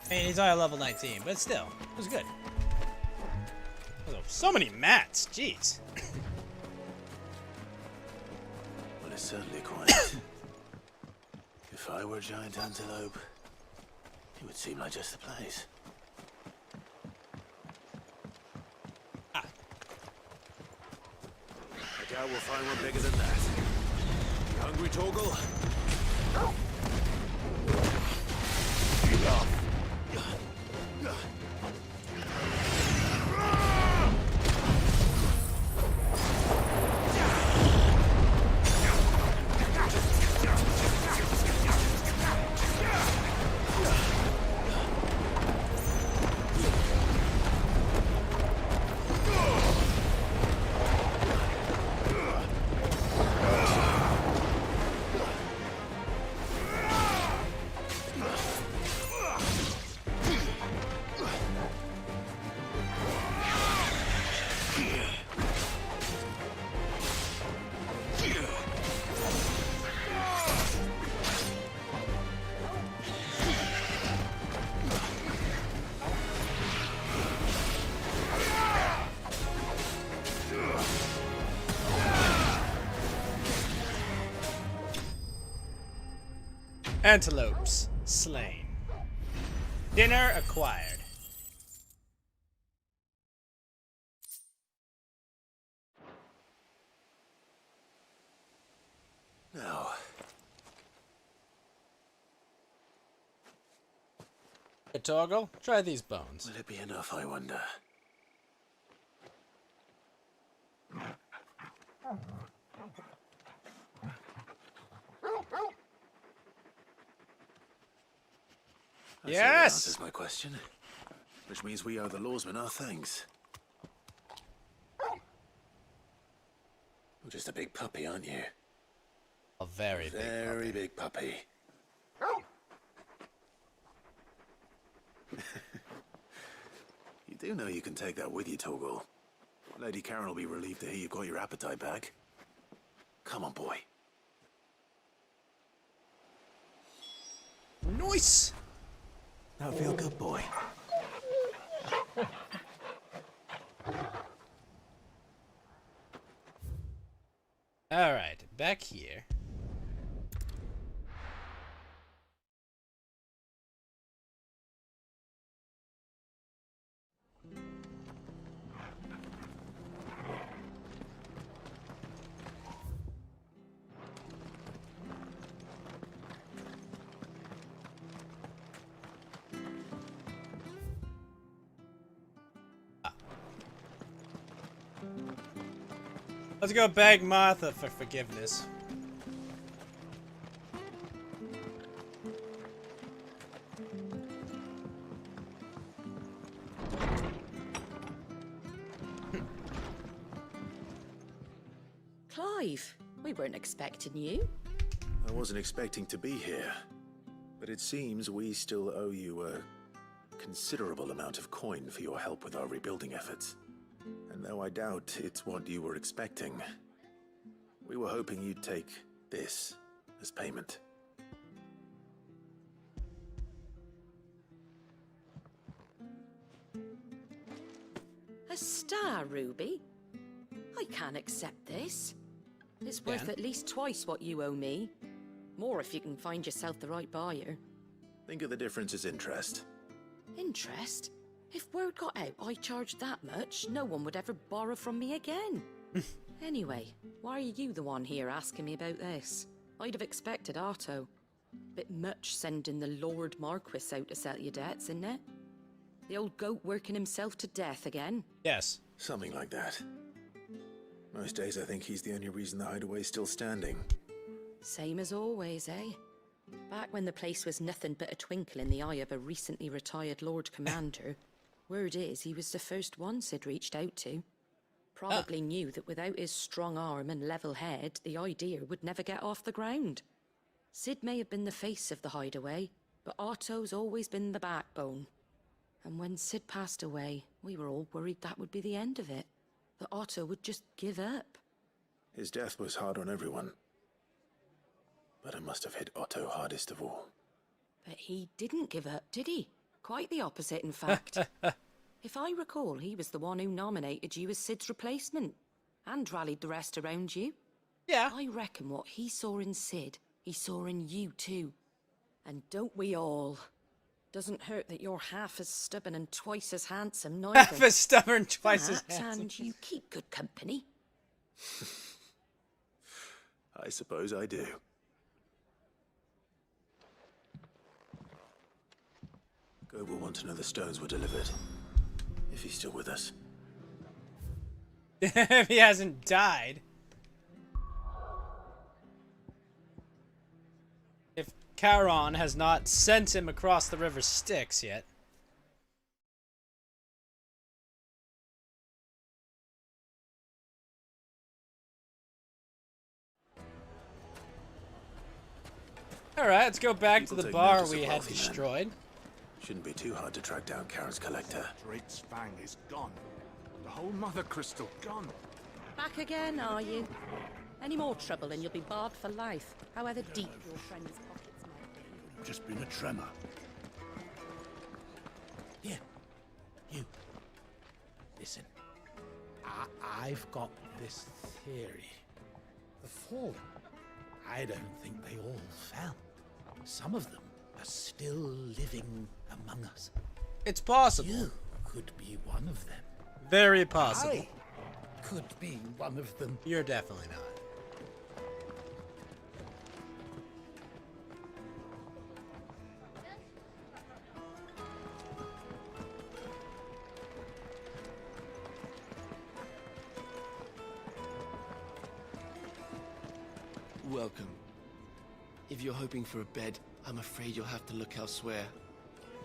I mean, he's only level 19, but still, it was good. Oh, so many mats, jeez. Well, it's certainly quiet. If I were a giant antelope, it would seem like just the place. Ah. I doubt we'll find one bigger than that. You hungry, Torgal? Enough. Antelopes slain. Dinner acquired. No. Hey, Torgal, try these bones. Will it be enough, I wonder? I see that Yes! answers my question. Which means we owe the lawsmen our thanks. You're just a big puppy, aren't you? A very big puppy. You do know you can take that with you, Torgal. Lady Karen will be relieved to hear you've got your appetite back. Come on, boy. Nice! That feel good, boy. Alright, back here. Let's go beg Martha for forgiveness. Clive, we weren't expecting you. I wasn't expecting to be here, but it seems we still owe you a considerable amount of coin for your help with our rebuilding efforts. And though I doubt it's what you were expecting, we were hoping you'd take this as payment. A star ruby? I can't accept this. It's worth Yeah. at least twice what you owe me. More if you can find yourself the right buyer. Think of the difference as interest. Interest? If word got out I charged that much, no one would ever borrow from me again. Anyway, why are you the one here asking me about this? I'd have expected Otto. Bit much sending the Lord Marquis out to settle your debts, isn't it? The old goat working himself to death again? Yes. Something like that. Most days I think he's the only reason the hideaway's still standing. Same as always, eh? Back when the place was nothing but a twinkle in the eye of a recently retired Lord Commander, word is he was the first one Sid reached out to. Probably knew that without his strong arm and level head, the idea would never get off the ground. Sid may have been the face of the hideaway, but Otto's always been the backbone. And when Sid passed away, we were all worried that would be the end of it. That Otto would just give up. His death was hard on everyone. But it must have hit Otto hardest of all. But he didn't give up, did he? Quite the opposite, in fact. If I recall, he was the one who nominated you as Sid's replacement. And rallied the rest around you. Yeah. I reckon what he saw in Sid, he saw in you too. And don't we all? Doesn't hurt that you're half as stubborn and twice as handsome, neither. Half as stubborn, twice as That, handsome. And you keep good company. I suppose I do. Go will want to know the stones were delivered. If he's still with us. If he hasn't died. If Charon has not sent him across the river Styx yet. Alright, let's go back to People the take bar notice of we had wealthy men. destroyed. Shouldn't be too hard to track down Karen's collector. Drake's Fang is gone. The whole Mother Crystal gone. Back again, are you? Any more trouble and you'll be barred for life, however deep your friend's pockets might be. Just been a tremor. Here, you. Listen, I've got this theory. The Fallen, I don't think they all fell. Some of them are still living among us. It's possible. You could be one of them. Very possible. I could be one of them. You're definitely not. Welcome. If you're hoping for a bed, I'm afraid you'll have to look elsewhere.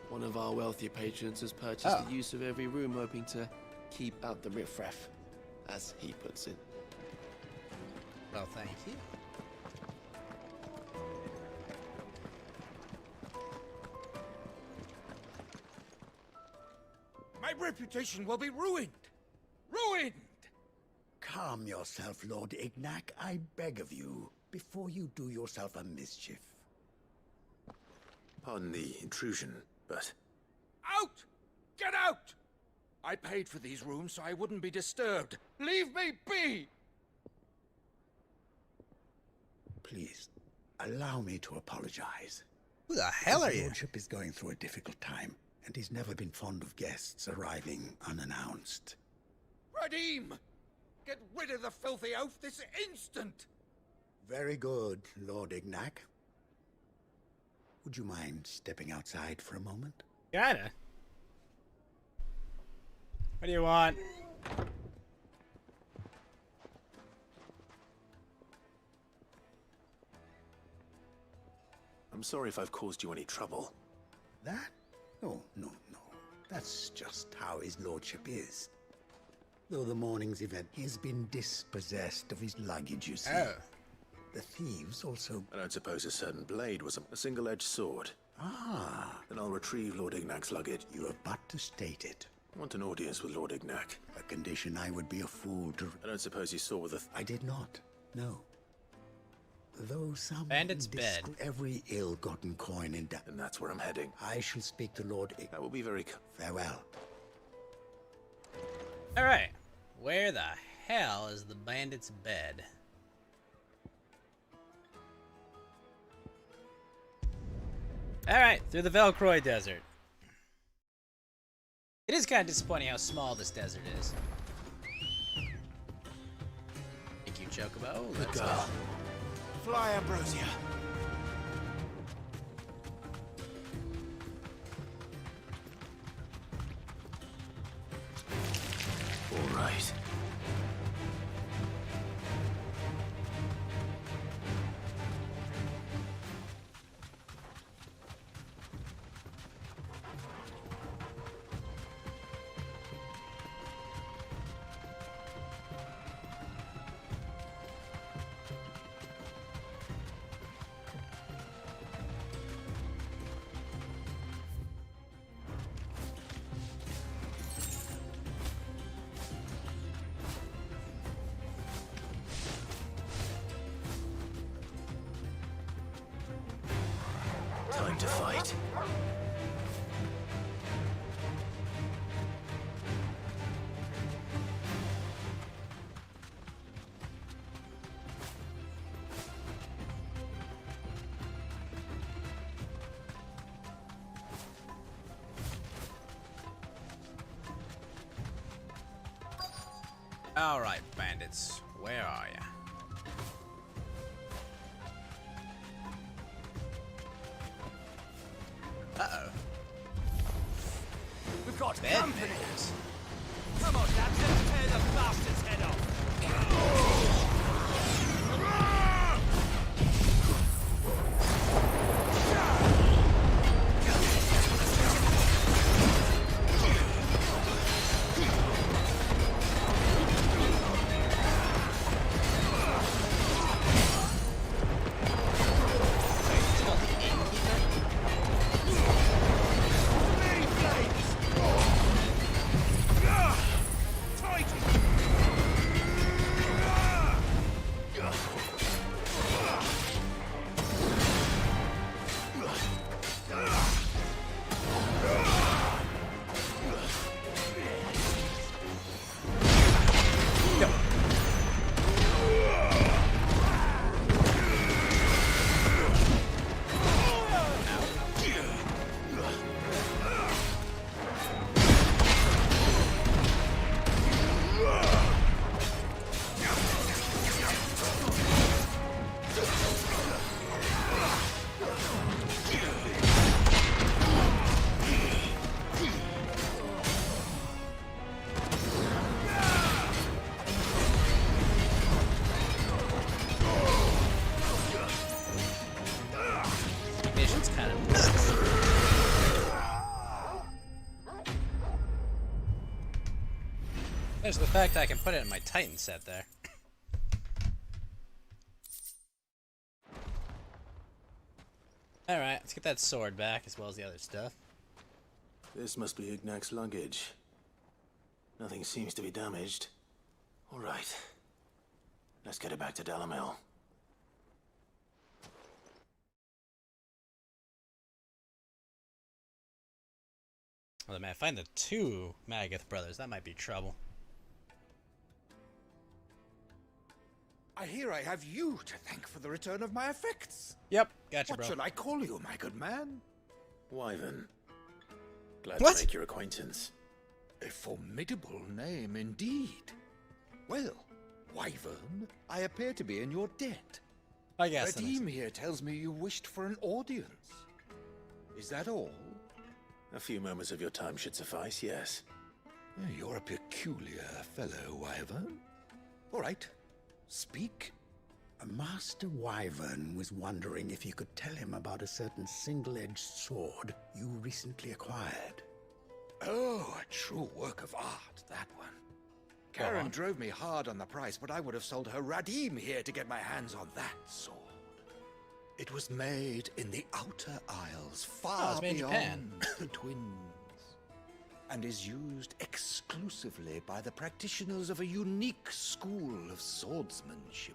One of our wealthier patrons has purchased the use of every room, hoping to keep out the riffraff, as he puts it. Well, thank you. My reputation will be ruined. Ruined! Calm yourself, Lord Ignac, I beg of you, before you do yourself a mischief. Pardon the intrusion, but... Out! Get out! I paid for these rooms so I wouldn't be disturbed. Leave me be! Please, allow me to apologize. Who the hell are His you? lordship is going through a difficult time, and he's never been fond of guests arriving unannounced. Radim! Get rid of the filthy oaf this instant! Very good, Lord Ignac. Would you mind stepping outside for a moment? Kinda. What do you want? I'm sorry if I've caused you any trouble. That? Oh, no, no. That's just how his lordship is. Though the morning's event, he has been dispossessed of his luggage, you see. Oh. The thieves also... I don't suppose a certain blade was a single-edged sword. Ah. Then I'll retrieve Lord Ignac's luggage. You have but to state it. I want an audience with Lord Ignac. A condition I would be a fool to... I don't suppose you saw with the... I did not, no. Though some... Bandit's bed. Every ill-gotten coin in... And that's where I'm heading. I shall speak to Lord That will be very... Farewell. Alright. Where the hell is the bandit's bed? Alright, through the Velcroy Desert. It is kind of disappointing how small this desert is. Thank you, Chocobo. Oh, Good girl. Fly, Ambrosia. All right. Time to fight. Alright, bandits. Where are ya? Uh-oh. We've got Bed company. bandits. Come on, lads, let's tear the bastard's head off. Mission's kind of nuts. There's the fact I can put it in my Titan set there. Alright, let's get that sword back as well as the other stuff. This must be Ignac's luggage. Nothing seems to be damaged. All right, Let's get it back to Delamil. Well, man, find the two Magath brothers. That might be trouble. I hear I have you to thank for the return of my effects. Yep, gotcha, what bro. What shall I call you, my good man? Wyvern. Glad What? to make your acquaintance. A formidable name indeed. Well, Wyvern, I appear to be in your debt. I guess that makes Radim here tells me you wished for an audience. Is that all? A few moments of your time should suffice, yes. You're a peculiar fellow, Wyvern. All right, speak. Master Wyvern was wondering if you could tell him about a certain single-edged sword you recently acquired. Oh, a true work of art, that one. Karen drove me hard on the price, but I would have sold her Radim here to get my hands on that sword. It was made in the Outer Isles, far beyond the Twins, and is used exclusively by the practitioners of a unique school of swordsmanship.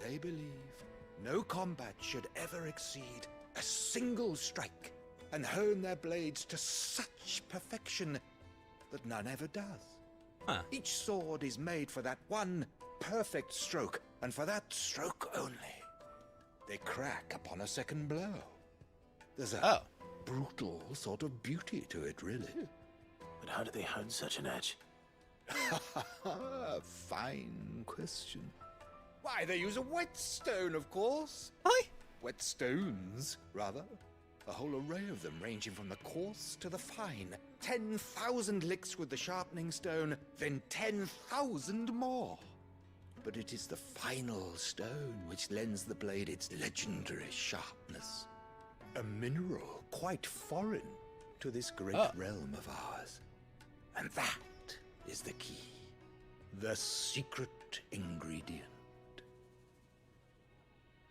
They believe no combat should ever exceed a single strike, and hone their blades to such perfection that none ever does. Each sword is made for that one perfect stroke, and for that stroke only. They crack upon a second blow. There's a brutal sort of beauty to it, really. But how do they hone such an edge? Fine question. Why, they use a whetstone, of course. Whetstones, rather. A whole array of them, ranging from the coarse to the fine. 10,000 licks with the sharpening stone, then 10,000 more. But it is the final stone which lends the blade its legendary sharpness. A mineral quite foreign to this great realm of ours. And that is the key. The secret ingredient.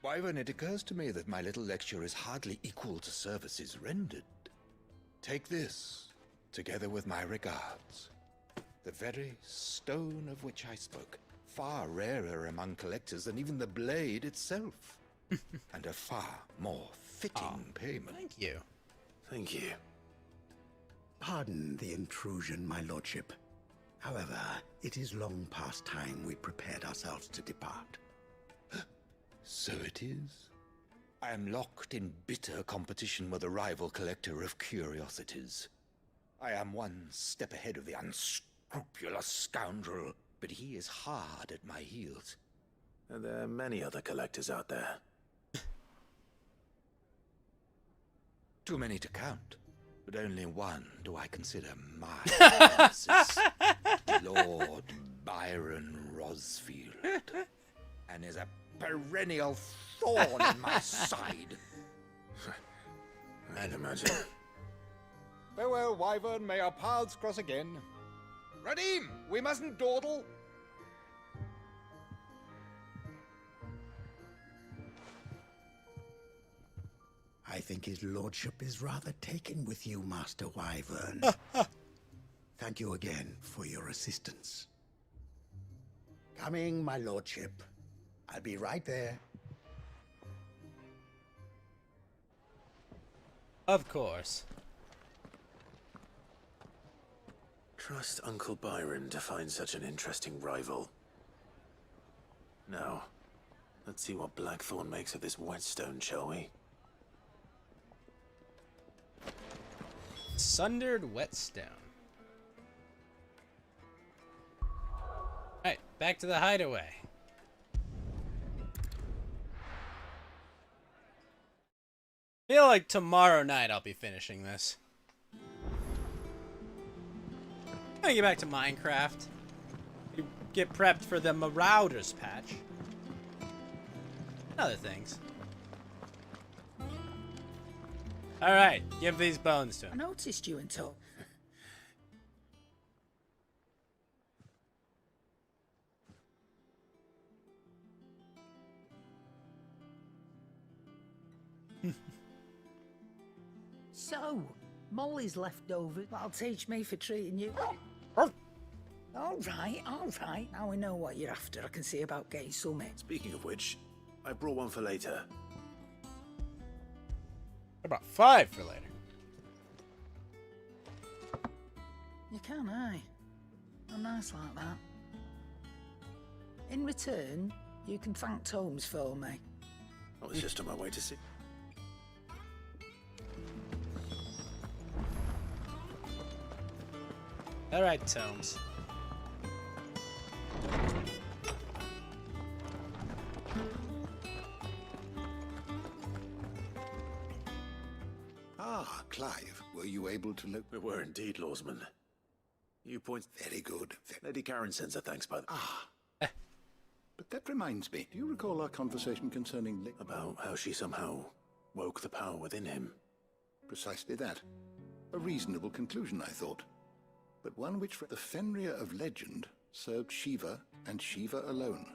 Wyvern, it occurs to me that my little lecture is hardly equal to services rendered. Take this, together with my regards. The very stone of which I spoke, far rarer among collectors than even the blade itself. And a far more fitting payment. Thank you. Thank you. Pardon the intrusion, my lordship. However, it is long past time we prepared ourselves to depart. So it is. I am locked in bitter competition with a rival collector of curiosities. I am one step ahead of the unscrupulous scoundrel, but he is hard at my heels. And there are many other collectors out there. Too many to count, but only one do I consider my nemesis. Lord Byron Rosfield. And is a perennial thorn in my side. I'd imagine. Farewell, Wyvern. May our paths cross again. Radim, we mustn't dawdle. I think his lordship is rather taken with you, Master Wyvern. Thank you again for your assistance. Coming, my lordship. I'll be right there. Of course. Trust Uncle Byron to find such an interesting rival. Now, let's see what Blackthorn makes of this whetstone, shall we? Sundered whetstone. Alright, back to the hideaway. Feel like tomorrow night I'll be finishing this. I'm gonna get back to Minecraft. Get prepped for the Marauders patch. And other things. Alright, give these bones to I him. noticed you until... So, Molly's leftovers. That'll teach me for treating you. All right, all right. Now we know what you're after. I can see about getting some. Speaking of which, I brought one for later. What about 5 for later? You can, aye. I'm nice like that. In return, you can thank Tomes for me. I was just on my way to see. Alright, Tomes. Ah, Clive, were you able to look? We were indeed, Lawsman. You point. Very good. Lady Karen sends her thanks by the. Ah. But that reminds me, do you recall our conversation concerning about how she somehow woke the power within him? Precisely that. A reasonable conclusion, I thought. But one which the Fenrir of legend served Shiva and Shiva alone.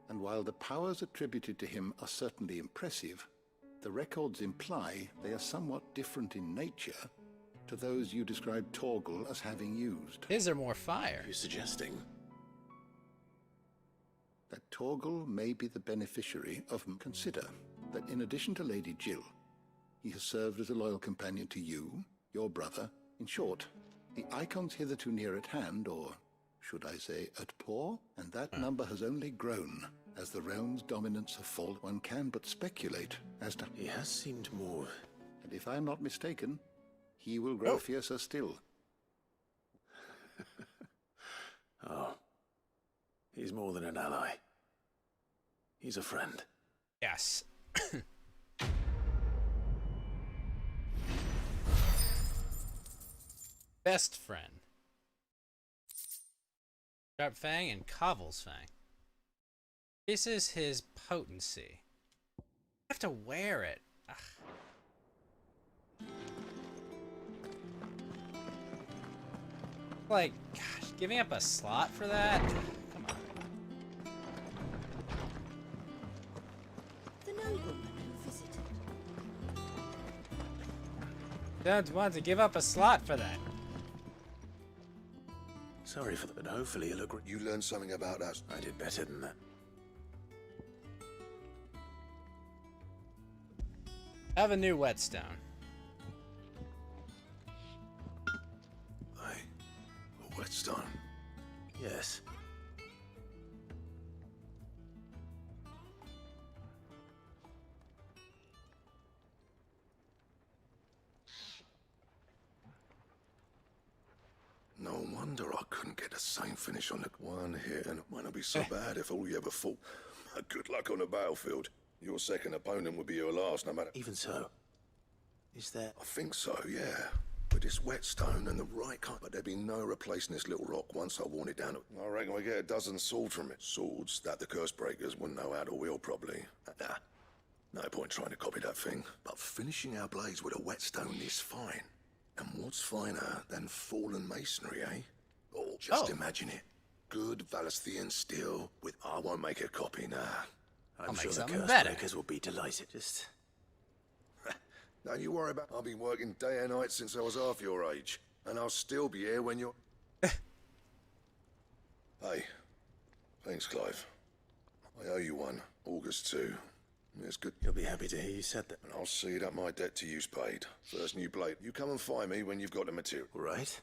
And while the powers attributed to him are certainly impressive, the records imply they are somewhat different in nature to those you described Torgal as having used. His are more fire. You're suggesting that Torgal may be the beneficiary of. Consider that in addition to Lady Jill, he has served as a loyal companion to you, your brother. In short, the icons hitherto near at hand, or should I say at paw, and that number has only grown as the realm's dominance have fallen. One can but speculate as to. He has seemed more. And if I'm not mistaken, he will grow fiercer still. Oh. He's more than an ally. He's a friend. Yes. Best friend. Sharp Fang and Cobble's Fang. Increases his potency. I have to wear it. Ugh. Like, gosh, giving up a slot for that? Come on. The nobleman who visited. Don't want to give up a slot for that. Sorry for that, but hopefully you'll agree. You learned something about us. I did better than that. I have a new whetstone. A whetstone? Yes. No wonder I couldn't get the same finish on the one hit, and it might be so bad if all you ever fought. Good luck on the battlefield. Your second opponent would be your last, no matter. Even so, is there? I think so, yeah. With this whetstone and the right kind, but there'd be no replacing this little rock once I worn it down. I reckon we get a dozen swords from it. Swords that the curse breakers wouldn't know how to wield properly. Nah, no point trying to copy that thing. But finishing our blades with a whetstone is fine. And what's finer than fallen masonry, eh? Oh, just imagine it. Good Valasthian steel with. I won't make a copy, nah. I'm sure the curse breakers will be delighted. Just. Don't you worry about. I've been working day and night since I was half your age, and I'll still be here when you're. Hey, thanks, Clive. I owe you one. August 2. It's good. You'll be happy to hear you said that. And I'll see that my debt to you's paid. First new blade. You come and find me when you've got the material. Right.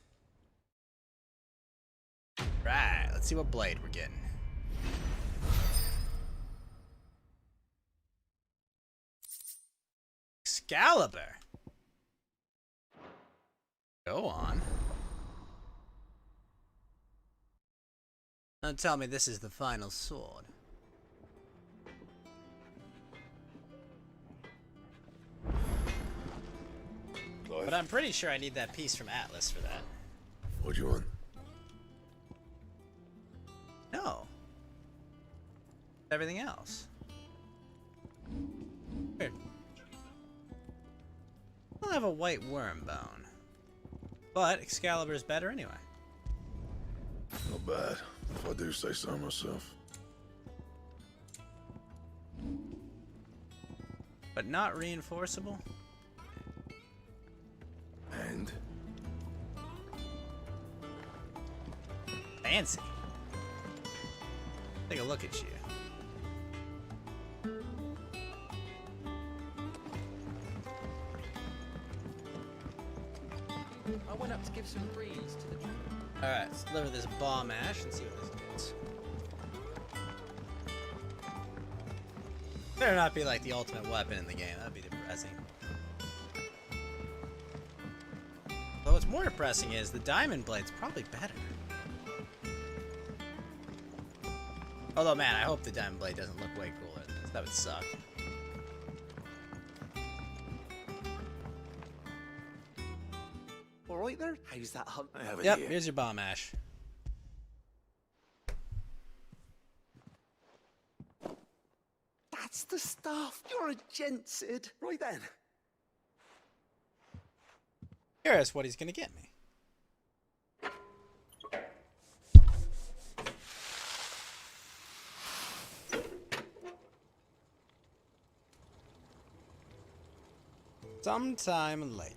Right, let's see what blade we're getting. Excalibur. Go on. Don't tell me this is the final sword. Clive? But I'm pretty sure I need that piece from Atlas for that. What do you want? No. Everything else. Weird. I don't have a white worm bone. But Excalibur's better anyway. Not bad, if I do say so myself. But not reinforceable? And? Fancy. Take a look at you. I went up to give some breeze to the... Alright, let's deliver this bomb ash and see what this gets. Better not be like the ultimate weapon in the game. That'd be depressing. But what's more depressing is the diamond blade's probably better. Although, man, I hope the diamond blade doesn't look way cooler than this. That would suck. Alright there? How's that hunt? Yep, here's your bomb ash. That's the stuff. You're a gent, Sid. Right then. Curious what he's gonna get me. Sometime later.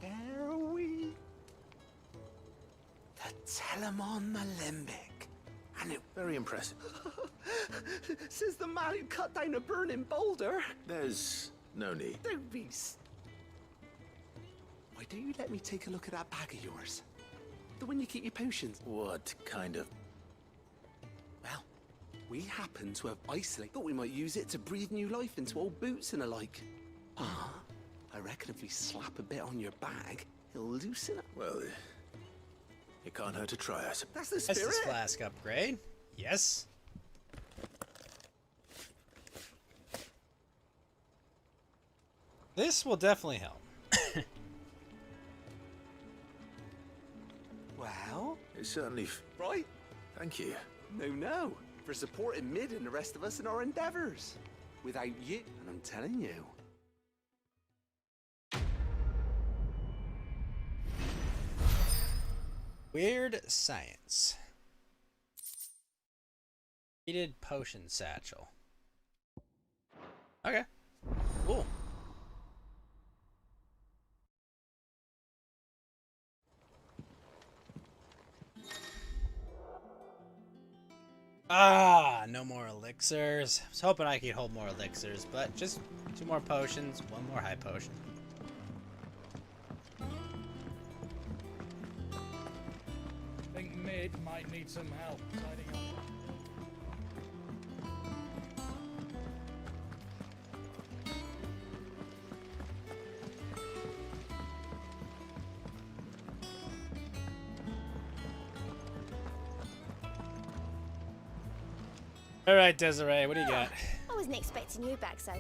There we. The Telemon Malembic. And it Very impressive. says the man who cut down a burning boulder. There's no need. Don't be. Why don't you let me take a look at that bag of yours? The one you keep your potions. What kind of... Well, we happen to have isolated. Thought we might use it to breathe new life into old boots and the like. I reckon if we slap a bit on your bag, it'll loosen up. Well, it can't hurt to try, I suppose. That's the spirit. That's this flask upgrade. Yes. This will definitely help. Well, It certainly... right? Thank you. No. For supporting Mid and the rest of us in our endeavors. Without you, and I'm telling you. Weird science. Heated potion satchel. Okay. Cool. Ah, no more elixirs. I was hoping I could hold more elixirs, but just 2 more potions, 1 more high potion. Think Mid might need some help tidying up. All right, Desiree, what do you got? I wasn't expecting you back, so.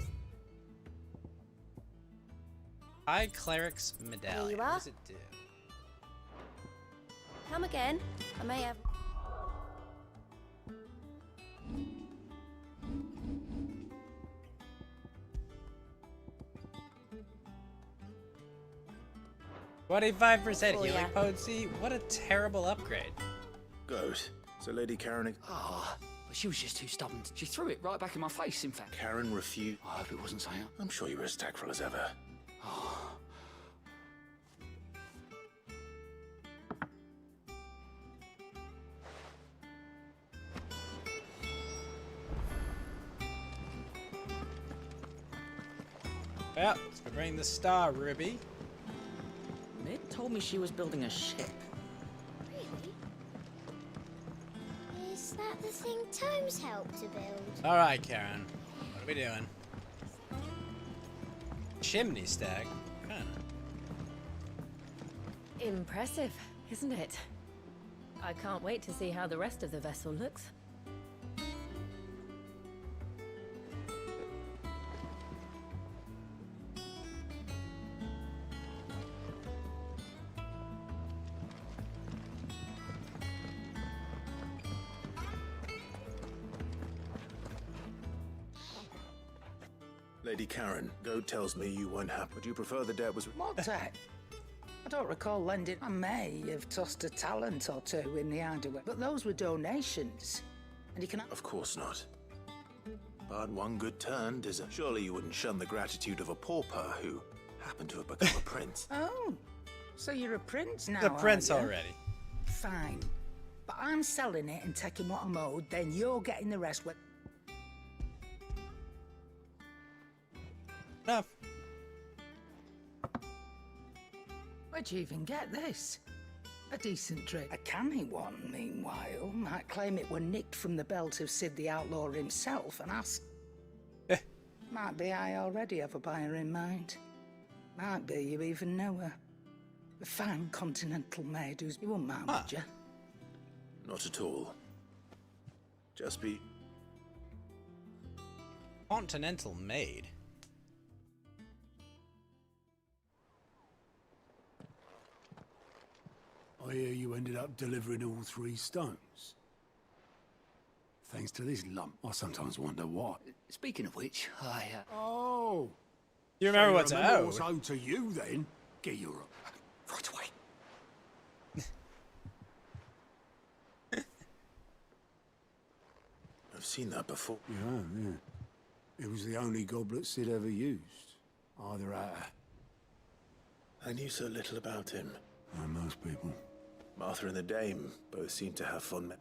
High Cleric's Medallion. Here you What are. does it do? Come again. I may have. $25% Oh, healing yeah. potency. What a terrible upgrade. Good. So Lady Karen... Ah, but she was just too stubborn. She threw it right back in my face, in fact. Karen refused... I hope it wasn't Saya. I'm sure you were as tactful as ever. Oh. Well, let's go bring the star, Ruby. Mid told me she was building a ship. Really? Is that the thing Tomes helped to build? All right, Karen. What are we doing? Chimney stack? Kinda. Impressive, isn't it? I can't wait to see how the rest of the vessel looks. Lady Karen, Goad tells me you weren't happy. Would you prefer the debt was... What debt? I don't recall lending. I may have tossed a talent or two in the underwear, but those were donations. And you can... Of course not. But one good turn deserves... Surely you wouldn't shun the gratitude of a pauper who happened to have become a prince. Oh, so you're a prince now, The prince are you? already. Fine. But I'm selling it and taking what I'm owed, then you're getting the rest. Enough. Where'd you even get this? A decent trick. A canny one, meanwhile, might claim it were nicked from the belt of Sid the Outlaw himself and ask. Might be I already have a buyer in mind. Might be you even know her. A fine continental maid who's... You wouldn't mind, would you? Not at all. Just be... Continental maid? I hear you ended up delivering all 3 stones. Thanks to this lump, I sometimes wonder why. Speaking of which, I... Oh! You remember so what's owed? What's owed to you, then? Get your... Right away. I've seen that before. Yeah. It was the only goblet Sid ever used. Either at... I knew so little about him. Like most people. Martha and the Dame both seem to have fond...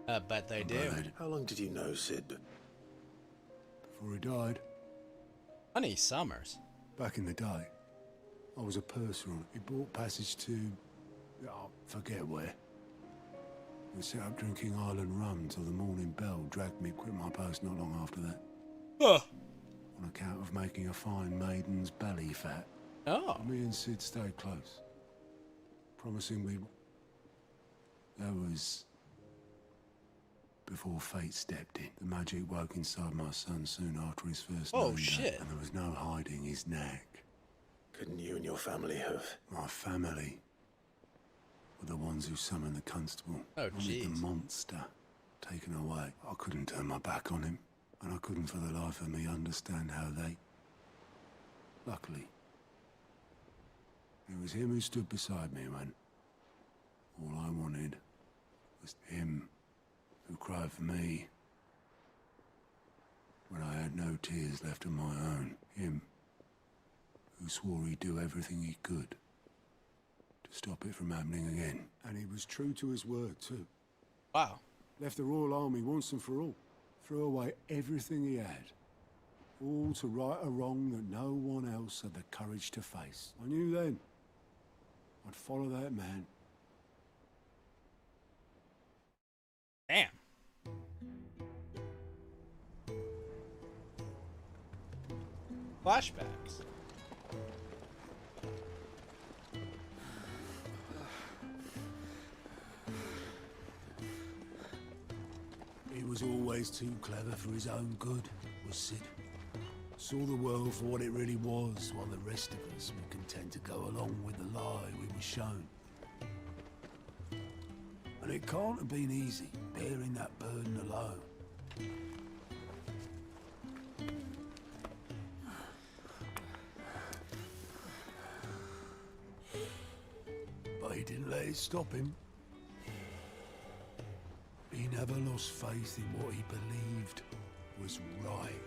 I bet they do. How long did you know Sid? Before he died. Honey Summers. Back in the day, I was a purser on it. He bought passage to... I forget where. We set up drinking Island rum till the morning bell dragged me quit my post not long after that. Huh. On account of making a fine maiden's belly fat. Oh. Me and Sid stayed close. Promising we'd... That was... before fate stepped in. The magic woke inside my son soon after his first known death, and there was no hiding his knack. Couldn't you and your family have... My family were the ones who summoned the constable. Oh, jeez. The monster taken away. I couldn't turn my back on him, and I couldn't for the life of me understand how they... Luckily, it was him who stood beside me when all I wanted was him who cried for me when I had no tears left of my own. Him who swore he'd do everything he could to stop it from happening again. And he was true to his word, too. Wow. Left the Royal Army once and for all. Threw away everything he had. All to right a wrong that no one else had the courage to face. I knew then I'd follow that man. Damn. Flashbacks. He was always too clever for his own good, was Sid. Saw the world for what it really was, while the rest of us were content to go along with the lie we were shown. And it can't have been easy, bearing that burden alone. But he didn't let it stop him. He never lost faith in what he believed was right.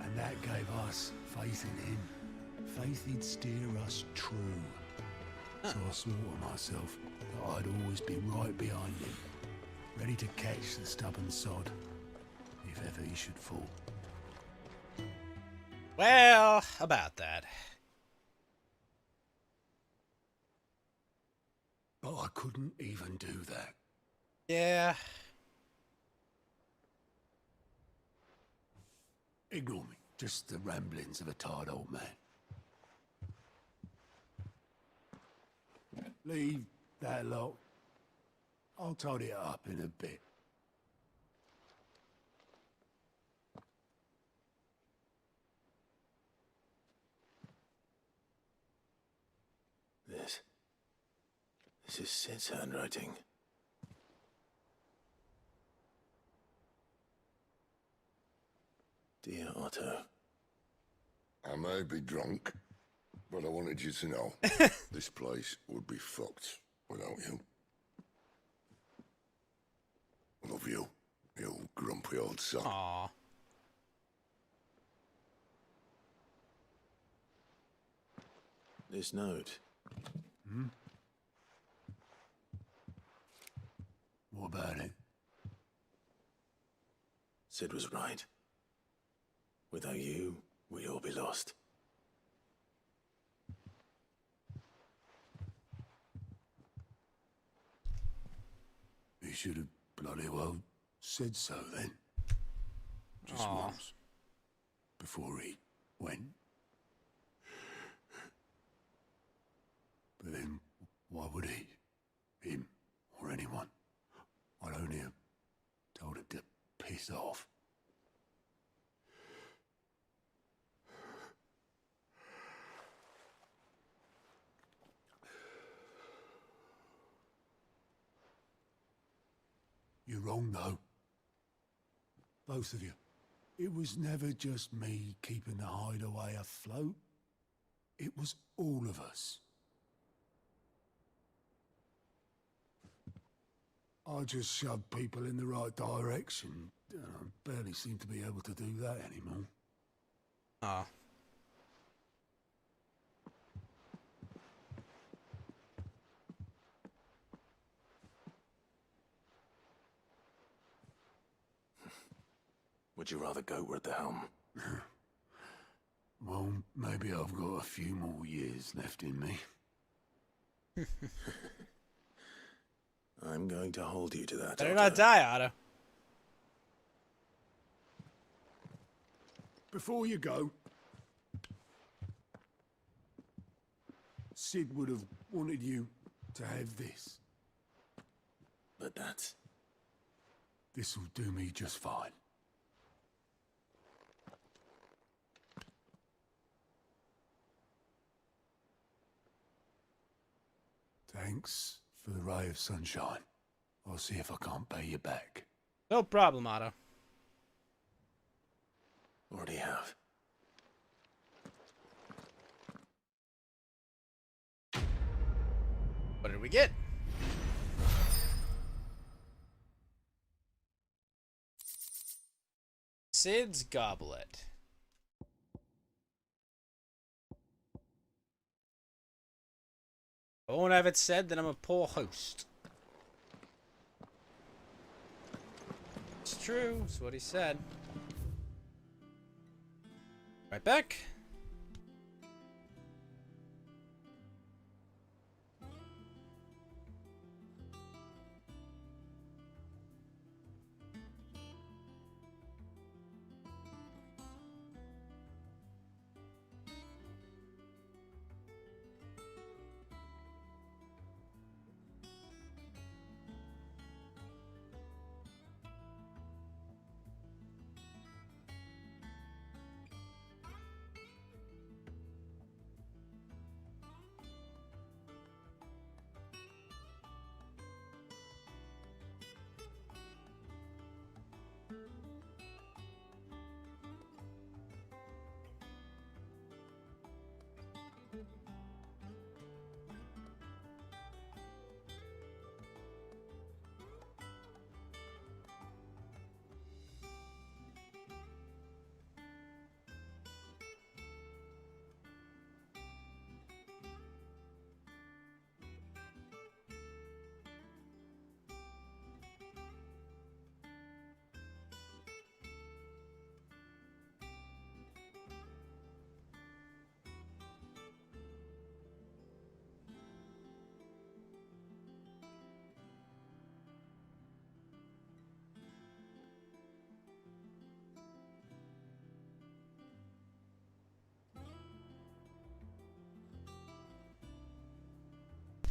And that gave us faith in him. Faith he'd steer us true. So I swore to myself that I'd always be right behind him, ready to catch the stubborn sod, if ever he should fall. Well, about that. But I couldn't even do that. Yeah. Ignore me. Just the ramblings of a tired old man. Leave that lot. I'll tidy it up in a bit. This is Sid's handwriting. Dear Otto. I may be drunk, but I wanted you to know this place would be fucked without you. Love you, you grumpy old son. Aww. This note. Sid was right. Without you, we'd all be lost. He should have bloody well said so then. Just Aw. once. Before he went. But then, why would he? Him, or anyone? I'd only have told him to piss off. You're wrong, though. Both of you. It was never just me keeping the hideaway afloat. It was all of us. I just shoved people in the right direction, and I barely seem to be able to do that anymore. Ah. Would you rather go at the helm? Well, maybe I've got a few more years left in me. I'm going to hold you to that. Better not die, Otto. Before you go, Sid would have wanted you to have this. But that's... This'll do me just fine. Thanks for the ray of sunshine. I'll see if I can't pay you back. No problem, Otto. Already have. What did we get? Sid's Goblet. I won't have it said that I'm a poor host. It's true. It's what he said. Right back.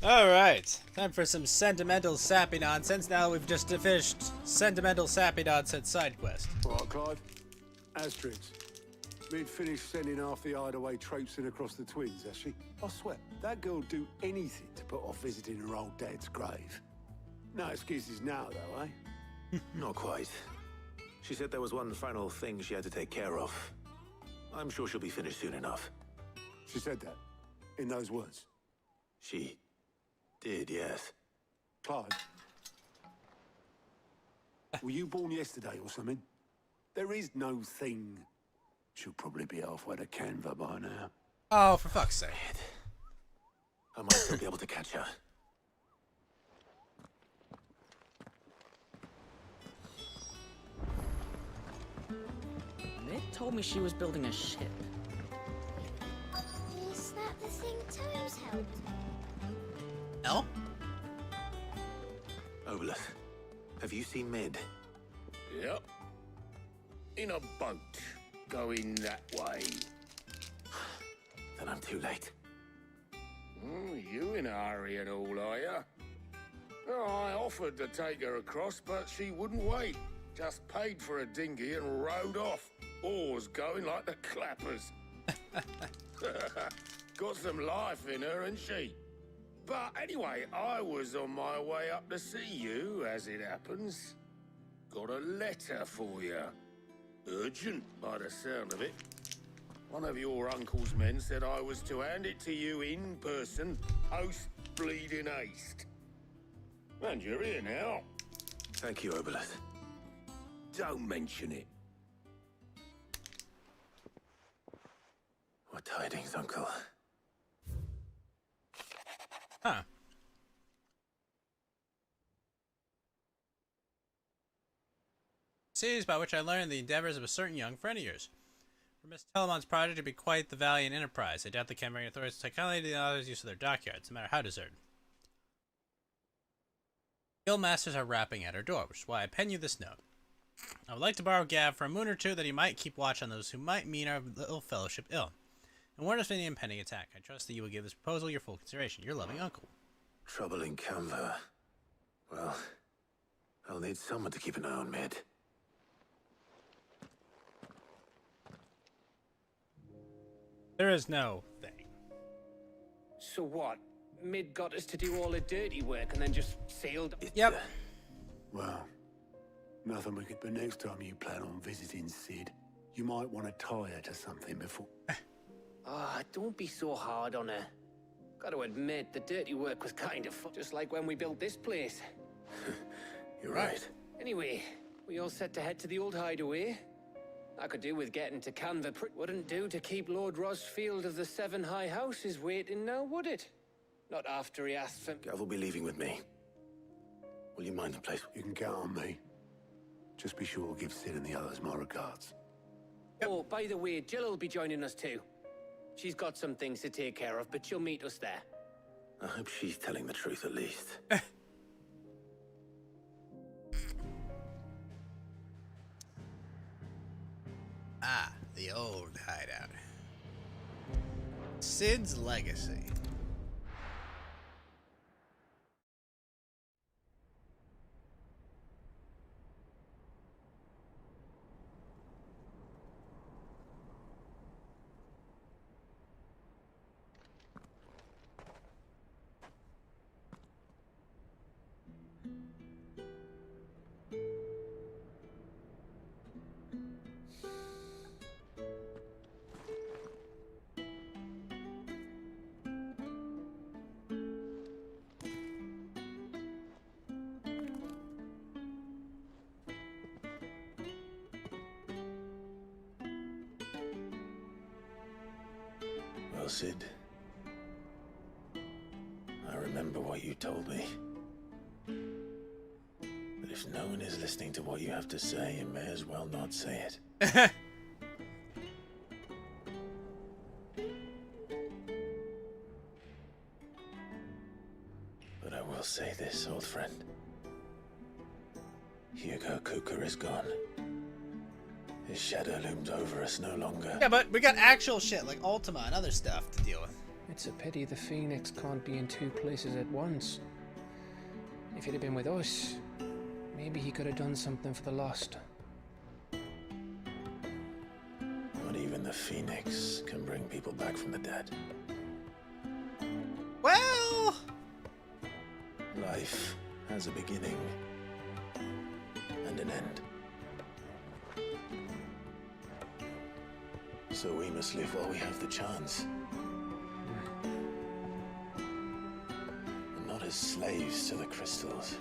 Alright, time for some sentimental sappy nonsense now we've just finished sentimental sappy nonsense side quest. Right, Clive. Asterix. We'd finished sending half the hideaway traipsing across the twins, has she? I swear, that girl'd do anything to put off visiting her old dad's grave. No excuses now, though, eh? Not quite. She said there was one final thing she had to take care of. I'm sure she'll be finished soon enough. She said that? In those words? She did, yes. Clive. Were you born yesterday or something? There is no thing. She'll probably be halfway to Canva by now. Oh, for fuck's sake. I might still be able to catch her. Mid told me she was building a ship. Is that the thing Toes helped? No? Obolus, have you seen Mid? Yep. In a boat, going that way. Then I'm too late. You in a hurry and all, are ya? Oh, I offered to take her across, but she wouldn't wait. Just paid for a dinghy and rowed off. Oars going like the clappers. Got some life in her, ain't she? But anyway, I was on my way up to see you, as it happens. Got a letter for you. Urgent, by the sound of it. One of your uncle's men said I was to hand it to you in person, post bleeding haste. And you're here now. Thank you, Obolus. Don't mention it. What tidings, Uncle? Huh. Series by which I learned the endeavors of a certain young friend of yours. For Miss Telemon's project to be quite the valiant enterprise, I doubt the Cameron authorities take kindly to the others' use of their dockyards, no matter how deserted. Guildmasters are rapping at our door, which is why I pen you this note. I would like to borrow Gav for a moon or two that he might keep watch on those who might mean our little fellowship ill, and warn us of any impending attack. I trust that you will give this proposal your full consideration. Your loving uncle. Trouble in Canva. Well, I'll need someone to keep an eye on Mid. There is no thing. So what? Mid got us to do all the dirty work and then just sailed? Yep. Well, nothing we could. But next time you plan on visiting Sid, you might want to tie her to something before. Ah, don't be so hard on her. Got to admit, the dirty work was kind of fun, just like when we built this place. You're right. Anyway, we all set to head to the old hideaway. I could do with getting to Canva. Wouldn't do to keep Lord Rosfield of the Seven High Houses waiting now, would it? Not after he asked for... Gav will be leaving with me. Will you mind the place? You can count on me. Just be sure to give Sid and the others my regards. Oh, by the way, Jill will be joining us too. She's got some things to take care of, but she'll meet us there. I hope she's telling the truth at least. Ah, the old hideout. Sid's legacy. Well, Sid, I remember what you told me. But if no one is listening to what you have to say, you may as well not say it. But I will say this, old friend. Hugo Cooker is gone. His shadow looms over us no longer. Yeah, but we got actual shit like Ultima and other stuff to deal with. It's a pity the Phoenix can't be in two places at once. If he'd have been with us, maybe he could have done something for the Lost. Not even the Phoenix can bring people back from the dead. Well... Life has a beginning and an end. So we must live while we have the chance. And not as slaves to the crystals,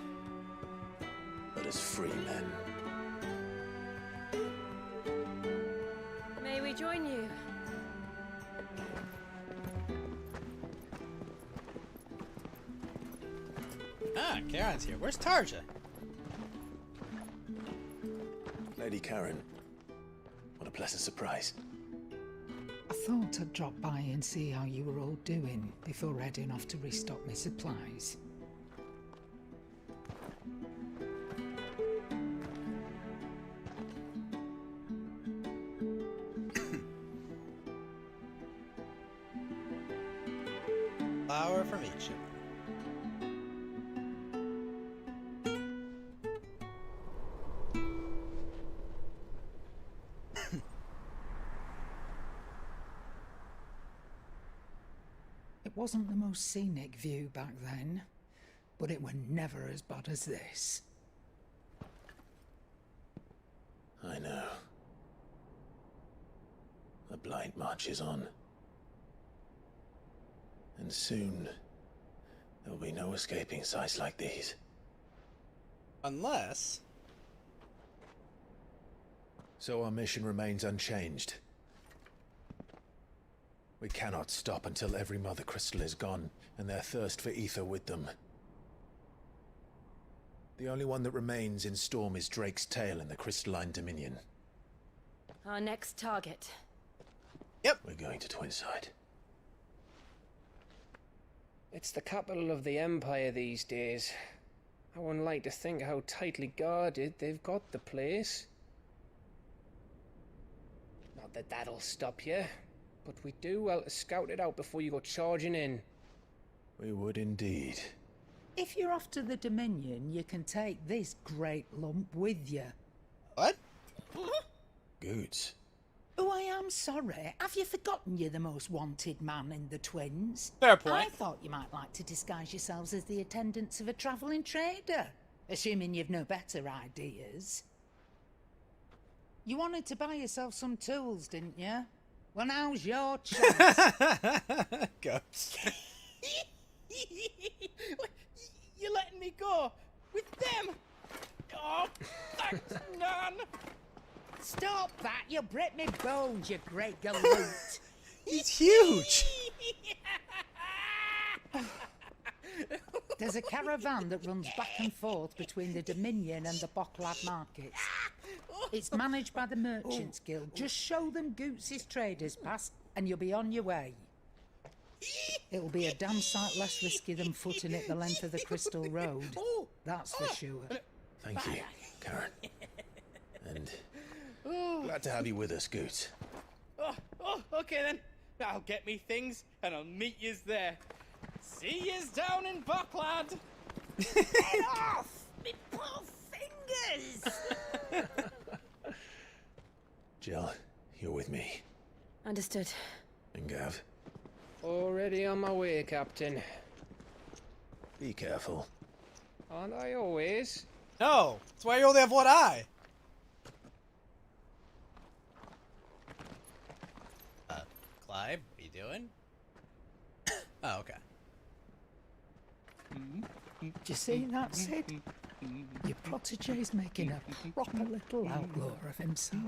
but as free men. May we join you? Ah, Karen's here. Where's Tarja? Lady Karen, What a pleasant surprise. I thought I'd drop by and see how you were all doing before heading off to restock my supplies. Flower from each. It wasn't the most scenic view back then, but it were never as bad as this. I know. The Blight March is on. And soon, there'll be no escaping sights like these. Unless... So our mission remains unchanged. We cannot stop until every Mother Crystal is gone, and their thirst for ether with them. The only one that remains in Storm is Drake's Tail in the Crystalline Dominion. Our next target. Yep. We're going to Twinside. It's the capital of the Empire these days. I wouldn't like to think how tightly guarded they've got the place. Not that that'll stop you, but we do well to scout it out before you go charging in. We would indeed. If you're off to the Dominion, you can take this great lump with you. What? Goods. Oh, I am sorry. Have you forgotten you're the most wanted man in the Twins? Fair point. I thought you might like to disguise yourselves as the attendants of a travelling trader, assuming you've no better ideas. You wanted to buy yourself some tools, didn't you? Well, now's your chance. Ghost. You're letting me go with them? Oh, thanks, Nan. Stop that! You'll break me bones, you great galoot. He's huge. There's a caravan that runs back and forth between the Dominion and the Bocklad markets. It's managed by the Merchants Guild. Just show them Goots' traders past and you'll be on your way. It'll be a damn sight less risky than footing it the length of the Crystal Road. That's for sure. Thank you, Karen. And glad to have you with us, Goots. Okay then. I'll get me things and I'll meet yous there. See yous down in Bucklad. Get off! Me poor fingers! Jill, you're with me. Understood. And Gav, Already on my way, Captain. be careful. Aren't I always? No, that's why you only have one eye. Clive, what are you doing? Oh, okay. Do you see that, Sid? Your protege's making a proper little outlaw of himself.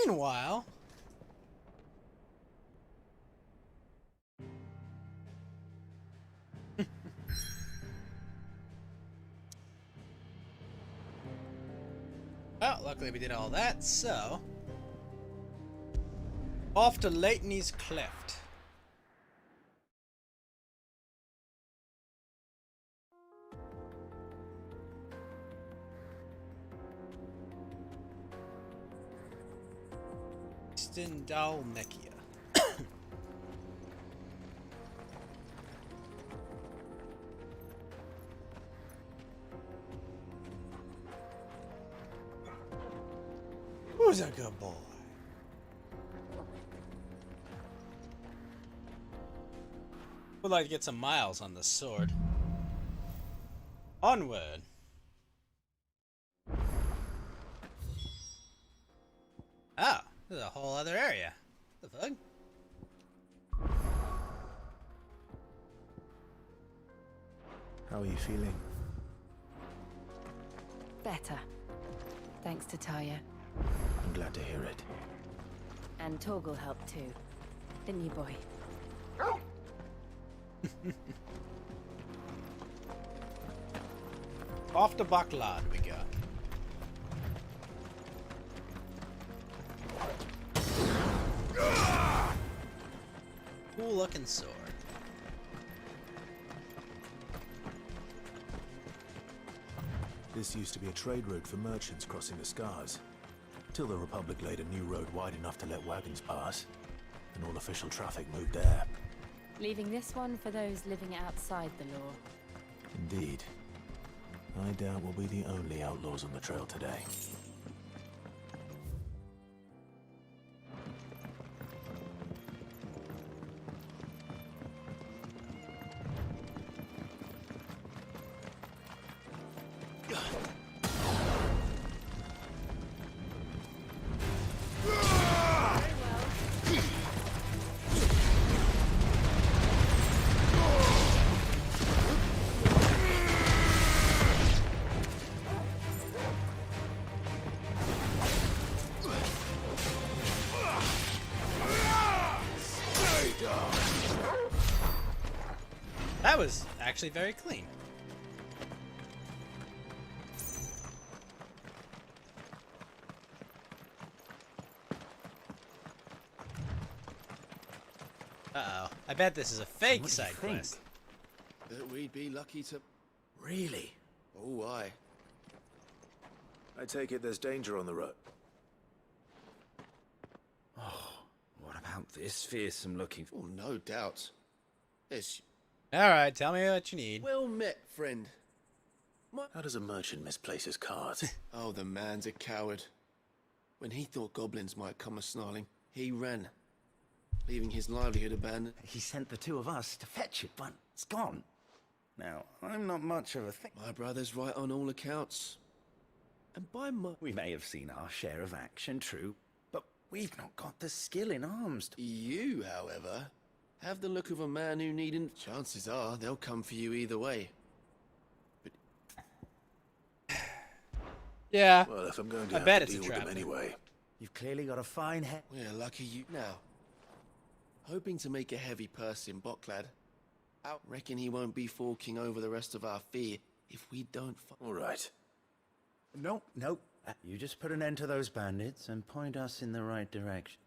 Meanwhile... Well, luckily we did all that, so... Off to Leighton's Cleft. Dalmekia. Who's a good boy? Would like to get some miles on this sword. Onward. Ah, there's a whole other area. What the fuck? How are you feeling? Better. Thanks to Taya. I'm glad to hear it. And Torgal helped too. Didn't you, boy? Off to Baklad we go. Cool looking sword. This used to be a trade route for merchants crossing the Scars, till the Republic laid a new road wide enough to let wagons pass, and all official traffic moved there. Leaving this one for those living outside the law. Indeed. I doubt we'll be the only outlaws on the trail today. That was actually very clean. Uh-oh. I bet this is a fake side quest. That we'd be lucky to... Really? Oh, aye. I take it there's danger on the road. Oh, what about this fearsome looking... Oh, no doubt. Yes. Alright, tell me what you need. Well met, friend. How does a merchant misplace his cart? Oh, the man's a coward. When he thought goblins might come a-snarling, he ran, leaving his livelihood abandoned. He sent the two of us to fetch it, but it's gone. Now, I'm not much of a thing. My brother's right on all accounts. And by my... We may have seen our share of action, true, but we've not got the skill in arms. You, however, have the look of a man who needn't... Chances are they'll come for you either way. Yeah. Well, if I'm going to I have bet to it's a deal with trap. them anyway. You've clearly got a fine head. We're lucky you... Now, hoping to make a heavy purse in Boklad. I reckon he won't be forking over the rest of our fee if we don't... All right. Nope. You just put an end to those bandits and point us in the right direction.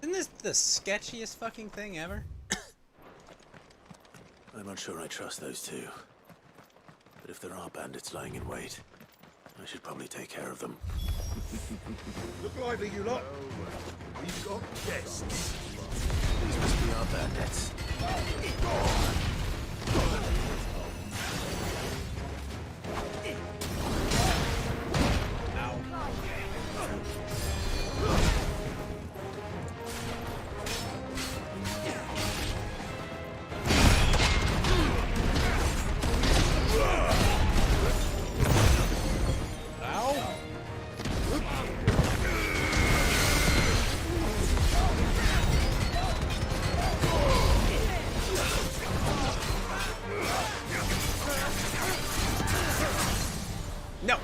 Isn't this the sketchiest fucking thing ever? I'm not sure I trust those two. But if there are bandits lying in wait, I should probably take care of them. Look lively, you lot. We've got guests. These must be our bandits. No.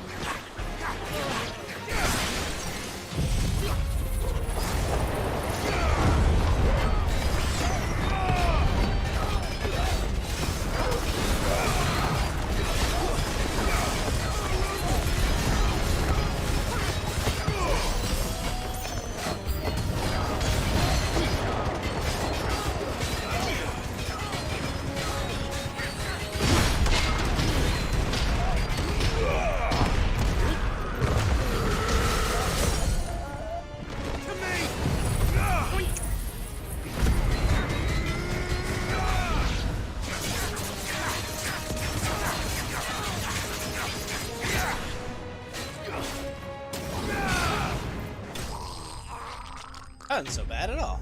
That wasn't so bad at all.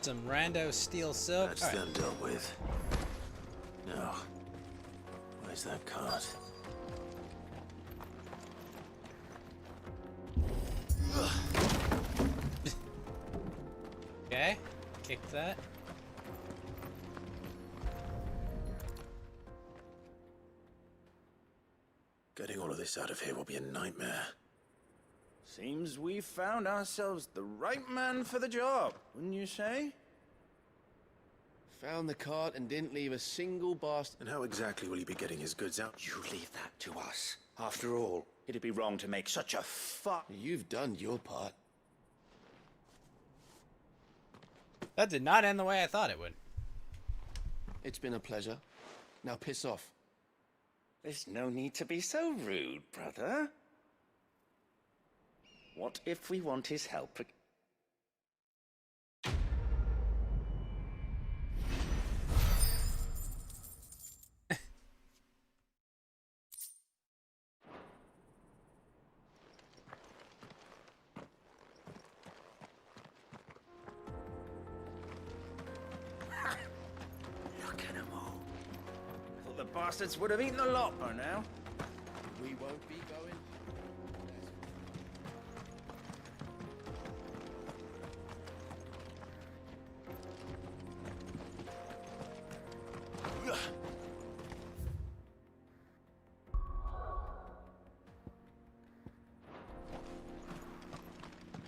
Some rando steel silk. That's them dealt with. Now, where's that cart? Okay, kick that. this out of here will be a nightmare. Seems we've found ourselves the right man for the job, wouldn't you say? Found the cart and didn't leave a single bastard. And how exactly will he be getting his goods out? You leave that to us. After all, it'd be wrong to make such a You've done your part. That did not end the way I thought it would. It's been a pleasure. Now piss off. There's no need to be so rude, brother. What if we want his help? Look at them all. Thought the bastards would have eaten the lot by now. We won't be going.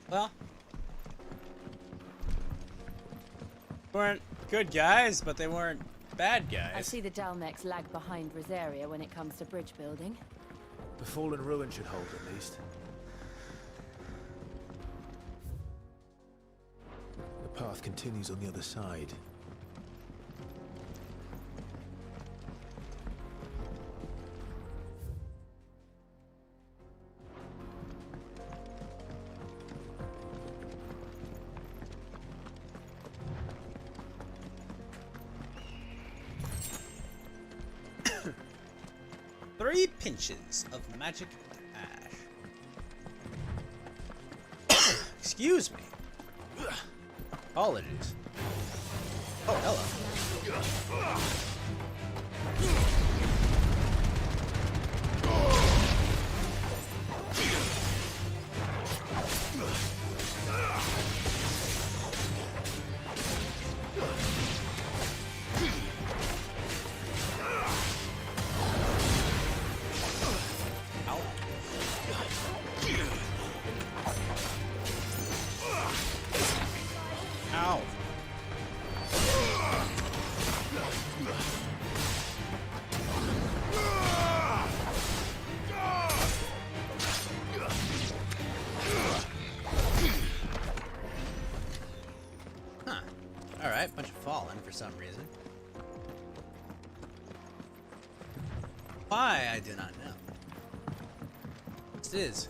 Well, weren't good guys, but they weren't bad guys. I see the Dalmex lag behind Rosaria when it comes to bridge building. The fallen ruin should hold at least. The path continues on the other side. Three pinches of magic ash. Excuse me. Apologies. Oh, hello. Ow. Huh. Alright, bunch of fallen for some reason. Why, I do not know. It is.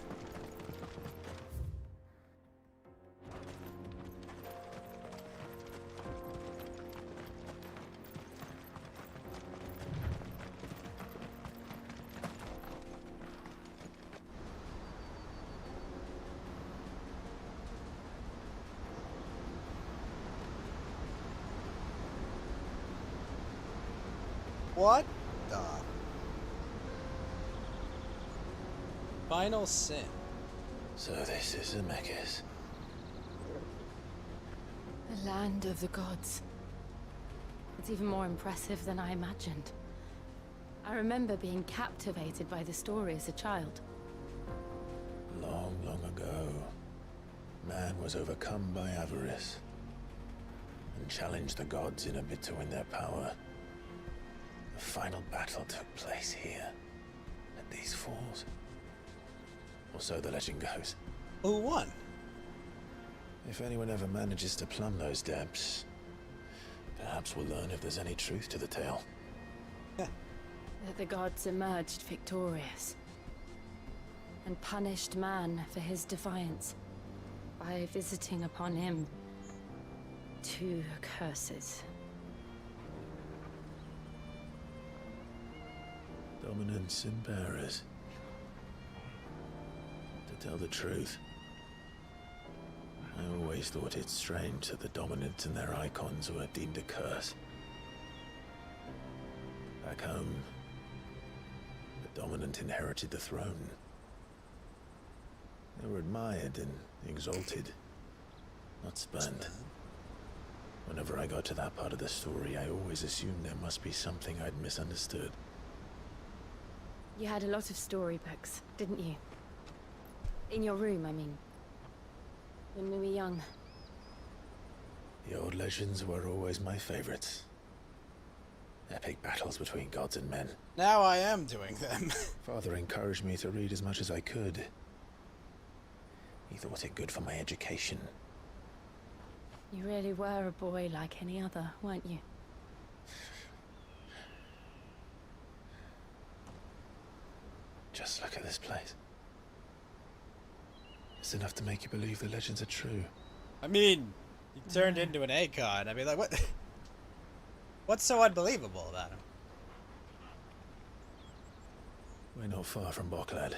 What the? Final sin. So this is Zemeckis. The land of the gods. It's even more impressive than I imagined. I remember being captivated by the story as a child. Long, long ago, man was overcome by avarice and challenged the gods in a bid to win their power. The final battle took place here, at these falls. Or so the legend goes. Who won? If anyone ever manages to plumb those depths, perhaps we'll learn if there's any truth to the tale. That the gods emerged victorious and punished man for his defiance by visiting upon him 2 curses. Dominants and bearers. To tell the truth, I always thought it strange that the dominants and their icons were deemed a curse. Back home, the dominant inherited the throne. They were admired and exalted, not spurned. Whenever I got to that part of the story, I always assumed there must be something I'd misunderstood. You had a lot of storybooks, didn't you? In your room, I mean. When we were young. The old legends were always my favorites. Epic battles between gods and men. Now I am doing them. Father encouraged me to read as much as I could. He thought it good for my education. You really were a boy like any other, weren't you? Just look at this place. It's enough to make you believe the legends are true. I mean, he turned into an Akon. I mean, like, what? What's so unbelievable about him? We're not far from Boklad.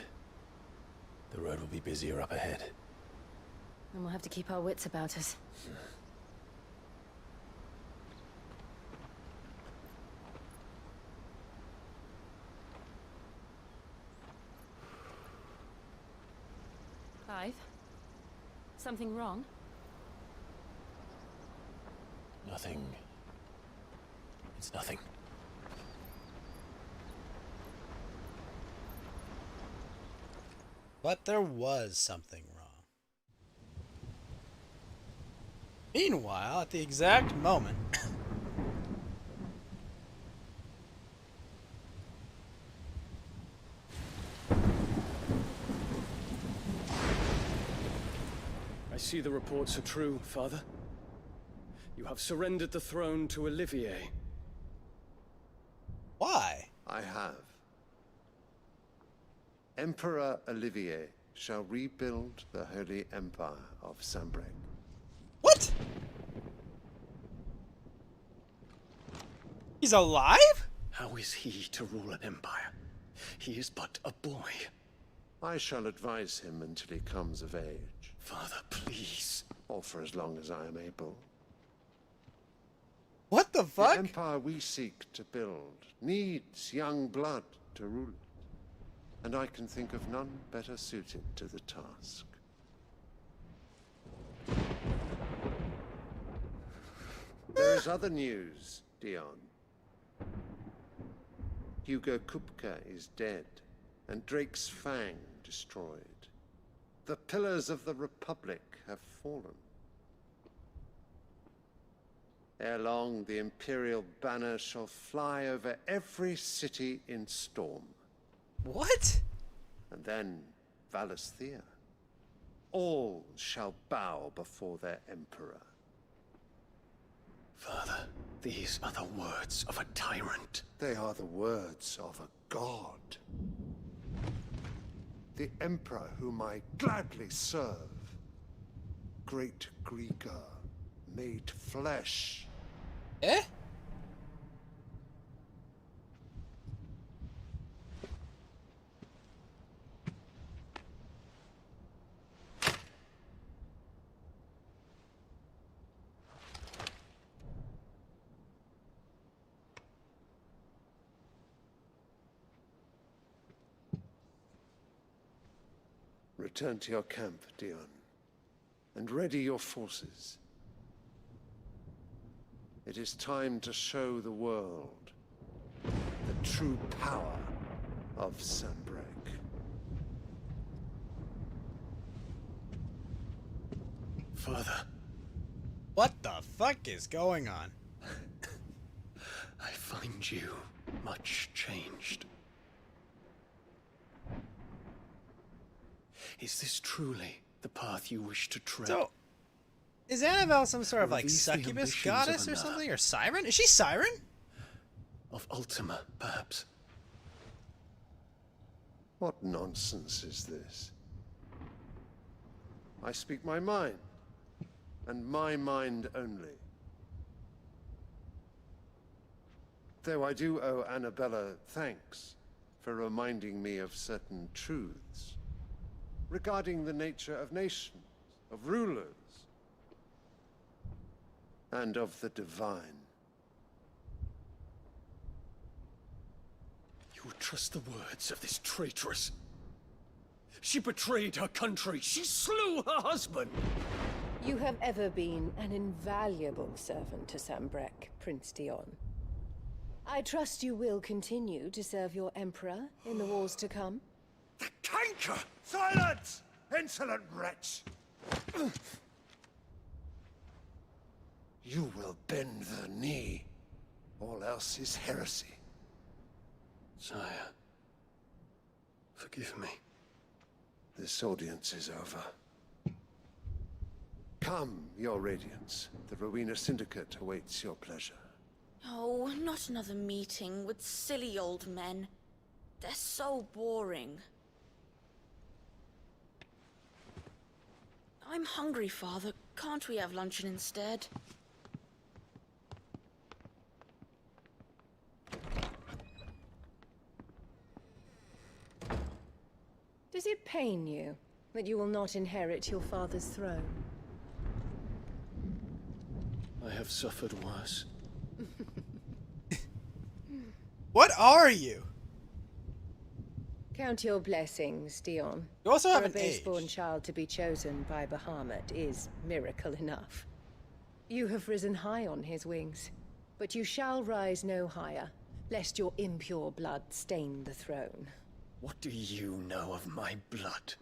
The road will be busier up ahead. And we'll have to keep our wits about us. Clive? Something wrong? Nothing. It's nothing. But there was something wrong. Meanwhile, at the exact moment... I see the reports are true, Father. You have surrendered the throne to Olivier. Why? I have. Emperor Olivier shall rebuild the Holy Empire of Sanbreque. What? He's alive? How is he to rule an empire? He is but a boy. I shall advise him until he comes of age. Father, please. Or for as long as I am able. What the fuck? The empire we seek to build needs young blood to rule it. And I can think of none better suited to the task. There is other news, Dion. Hugo Kupka is dead, and Drake's Fang destroyed. The pillars of the Republic have fallen. Ere long, the Imperial banner shall fly over every city in Storm. What? And then Valisthea. All shall bow before their Emperor. Father, these are the words of a tyrant. They are the words of a god. The Emperor whom I gladly serve. Great Grieger, made flesh. Eh? Return to your camp, Dion, and ready your forces. It is time to show the world the true power of Sanbreque. Father. What the fuck is going on? I find you much changed. Is this truly the path you wish to tread? So, is Annabelle some sort of Or are like these the succubus ambitions goddess of or another? something? Or siren? Is she siren? Of Ultima, perhaps. What nonsense is this? I speak my mind, and my mind only. Though I do owe Annabella thanks for reminding me of certain truths regarding the nature of nations, of rulers, and of the divine. You would trust the words of this traitress. She betrayed her country. She slew her husband. You have ever been an invaluable servant to Sanbreque, Prince Dion. I trust you will continue to serve your Emperor in the wars to come. Canker! Silence! Insolent wretch! You will bend the knee. All else is heresy. Sire, forgive me. This audience is over. Come, your Radiance. The Rowena Syndicate awaits your pleasure. Oh, not another meeting with silly old men. They're so boring. I'm hungry, Father. Can't we have luncheon instead? Does it pain you that you will not inherit your father's throne? I have suffered worse. What are you? Count your blessings, Dion. You also have For an a age. base-born child to be chosen by Bahamut is miracle enough. You have risen high on his wings, but you shall rise no higher, lest your impure blood stain the throne. What do you know of my blood?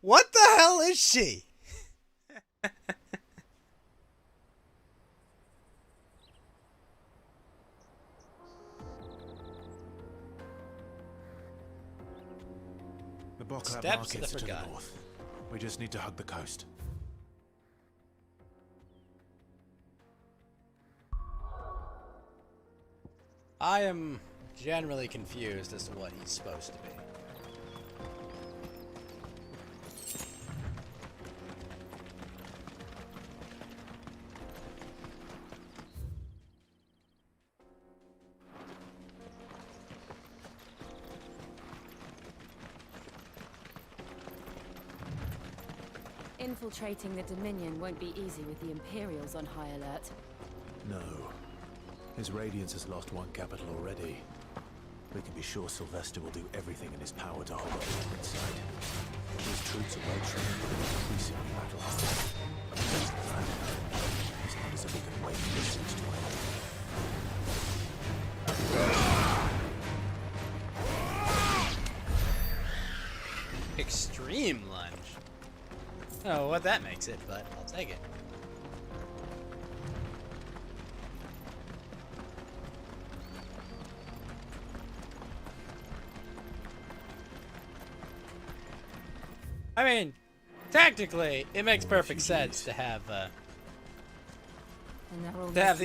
What the hell is she? The Boklab Steps market's that to the forgot. north. We just need to hug the coast. I am generally confused as to what he's supposed to be. Infiltrating the Dominion won't be easy with the Imperials on high alert. No. His Radiance has lost one capital already. We can be sure Sylvester will do everything in his power to hold up inside. His troops are well trained, but increasingly battle-hardened. That's the fact. It's not as if we can wait for this siege to end. Extreme lunge. I don't know what that makes it, but I'll take it. I mean, technically, it makes perfect sense to have the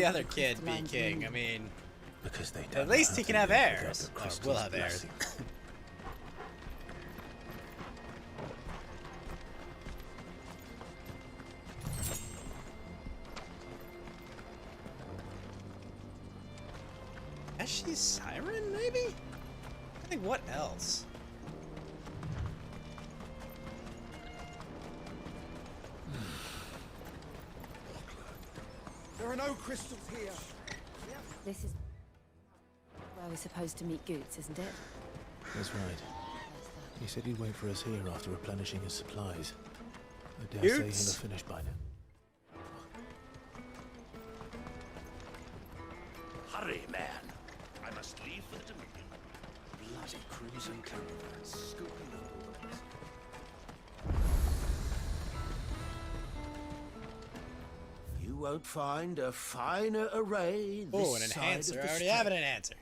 other kid be king. I mean, because they at least he can have heirs, or will have heirs. Is she Siren, maybe? I think what else? There are no crystals here. This is where we're supposed to meet Goots, isn't it? That's right. He said he'd wait for us here after replenishing his supplies. I dare say he'll have finished by now. Hurry, man. I must leave for the Dominion. Bloody crimson caravan scooping up all this. You won't find a finer array this Oh, an enhancer. side I of the already have an strait. enhancer.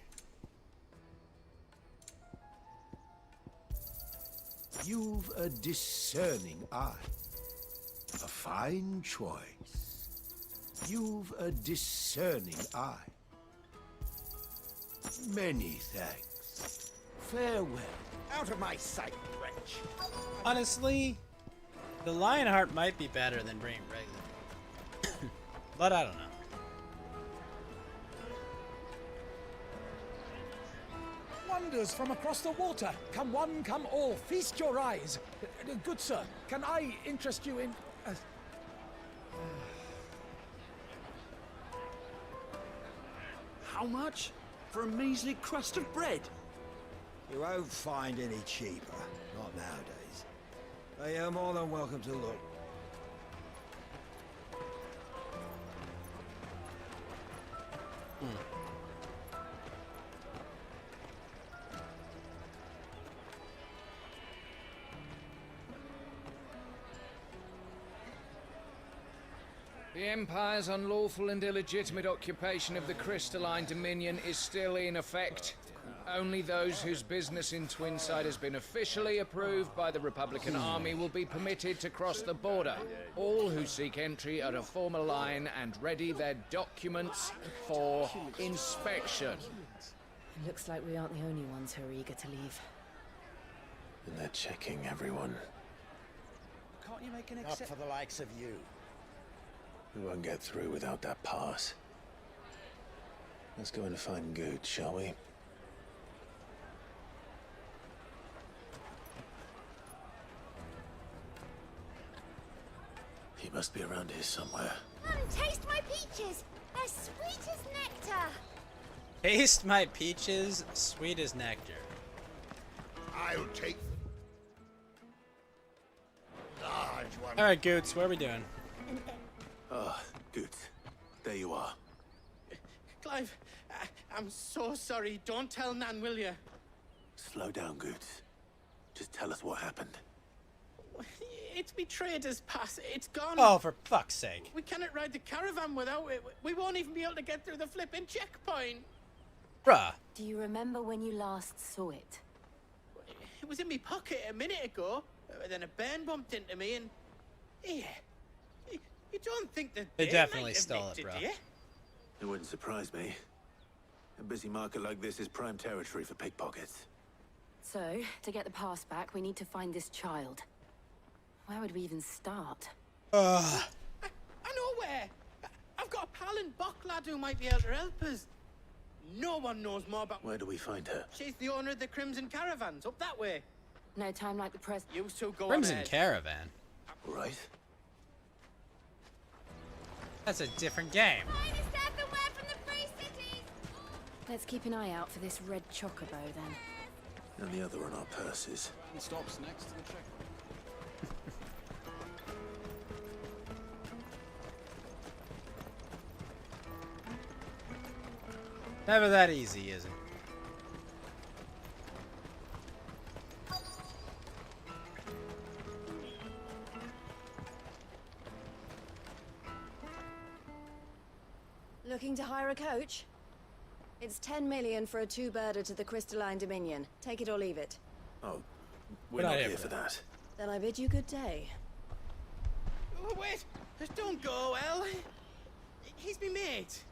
You've a discerning eye. A fine choice. You've a discerning eye. Many thanks. Farewell. Out of my sight, wretch. Honestly, the Lionheart might be better than bringing regular. But I don't know. Wonders from across the water. Come one, come all. Feast your eyes. Good sir, can I interest you in... How much? For a measly crust of bread? You won't find any cheaper. Not nowadays. But you're more than welcome to look. The Empire's unlawful and illegitimate occupation of the crystalline dominion is still in effect. Only those whose business in Twinside has been officially approved by the Republican Army will be permitted to cross the border. All who seek entry are to form a line and ready their documents for inspection. It looks like we aren't the only ones who are eager to leave. And they're checking everyone. Can't you make an exception? Not for the likes of you. We won't get through without that pass. Let's go and find Good, shall we? He must be around here somewhere. Come taste my peaches. They're sweet as nectar. Taste my peaches, sweet as nectar. I'll take large one. All right, Goots, what are we doing? Ah, Good. There you are. Clive, I'm so sorry. Don't tell Nan, will you? Slow down, Good. Just tell us what happened. It's me trader's pass. It's gone. Oh, for fuck's sake. We cannot ride the caravan without it. We won't even be able to get through the flipping checkpoint. Bruh. Do you remember when you last saw it? It was in my pocket a minute ago. Then a bairn bumped into me and... Yeah. You don't think that They they definitely might have stole nicked it, bro. do you? It wouldn't surprise me. A busy market like this is prime territory for pickpockets. So, to get the pass back, we need to find this child. Where would we even start? I know where. I've got a pal in Bocklad who might be able to help us. No one knows more about... Where do we find her? She's the owner of the Crimson Caravans, up that way. No time like the present. You two go Crimson ahead. Caravan? Right. That's a different game. Let's keep an eye out for this red chocobo then. And the other on our purses. He stops next to the check. Never that easy, is it? Looking to hire a coach? It's 10 million for a two-birder to the Crystalline Dominion. Take it or leave it. Oh, we're not here for that. Then I bid you good day. Oh, wait! Don't go, El. He's me mate.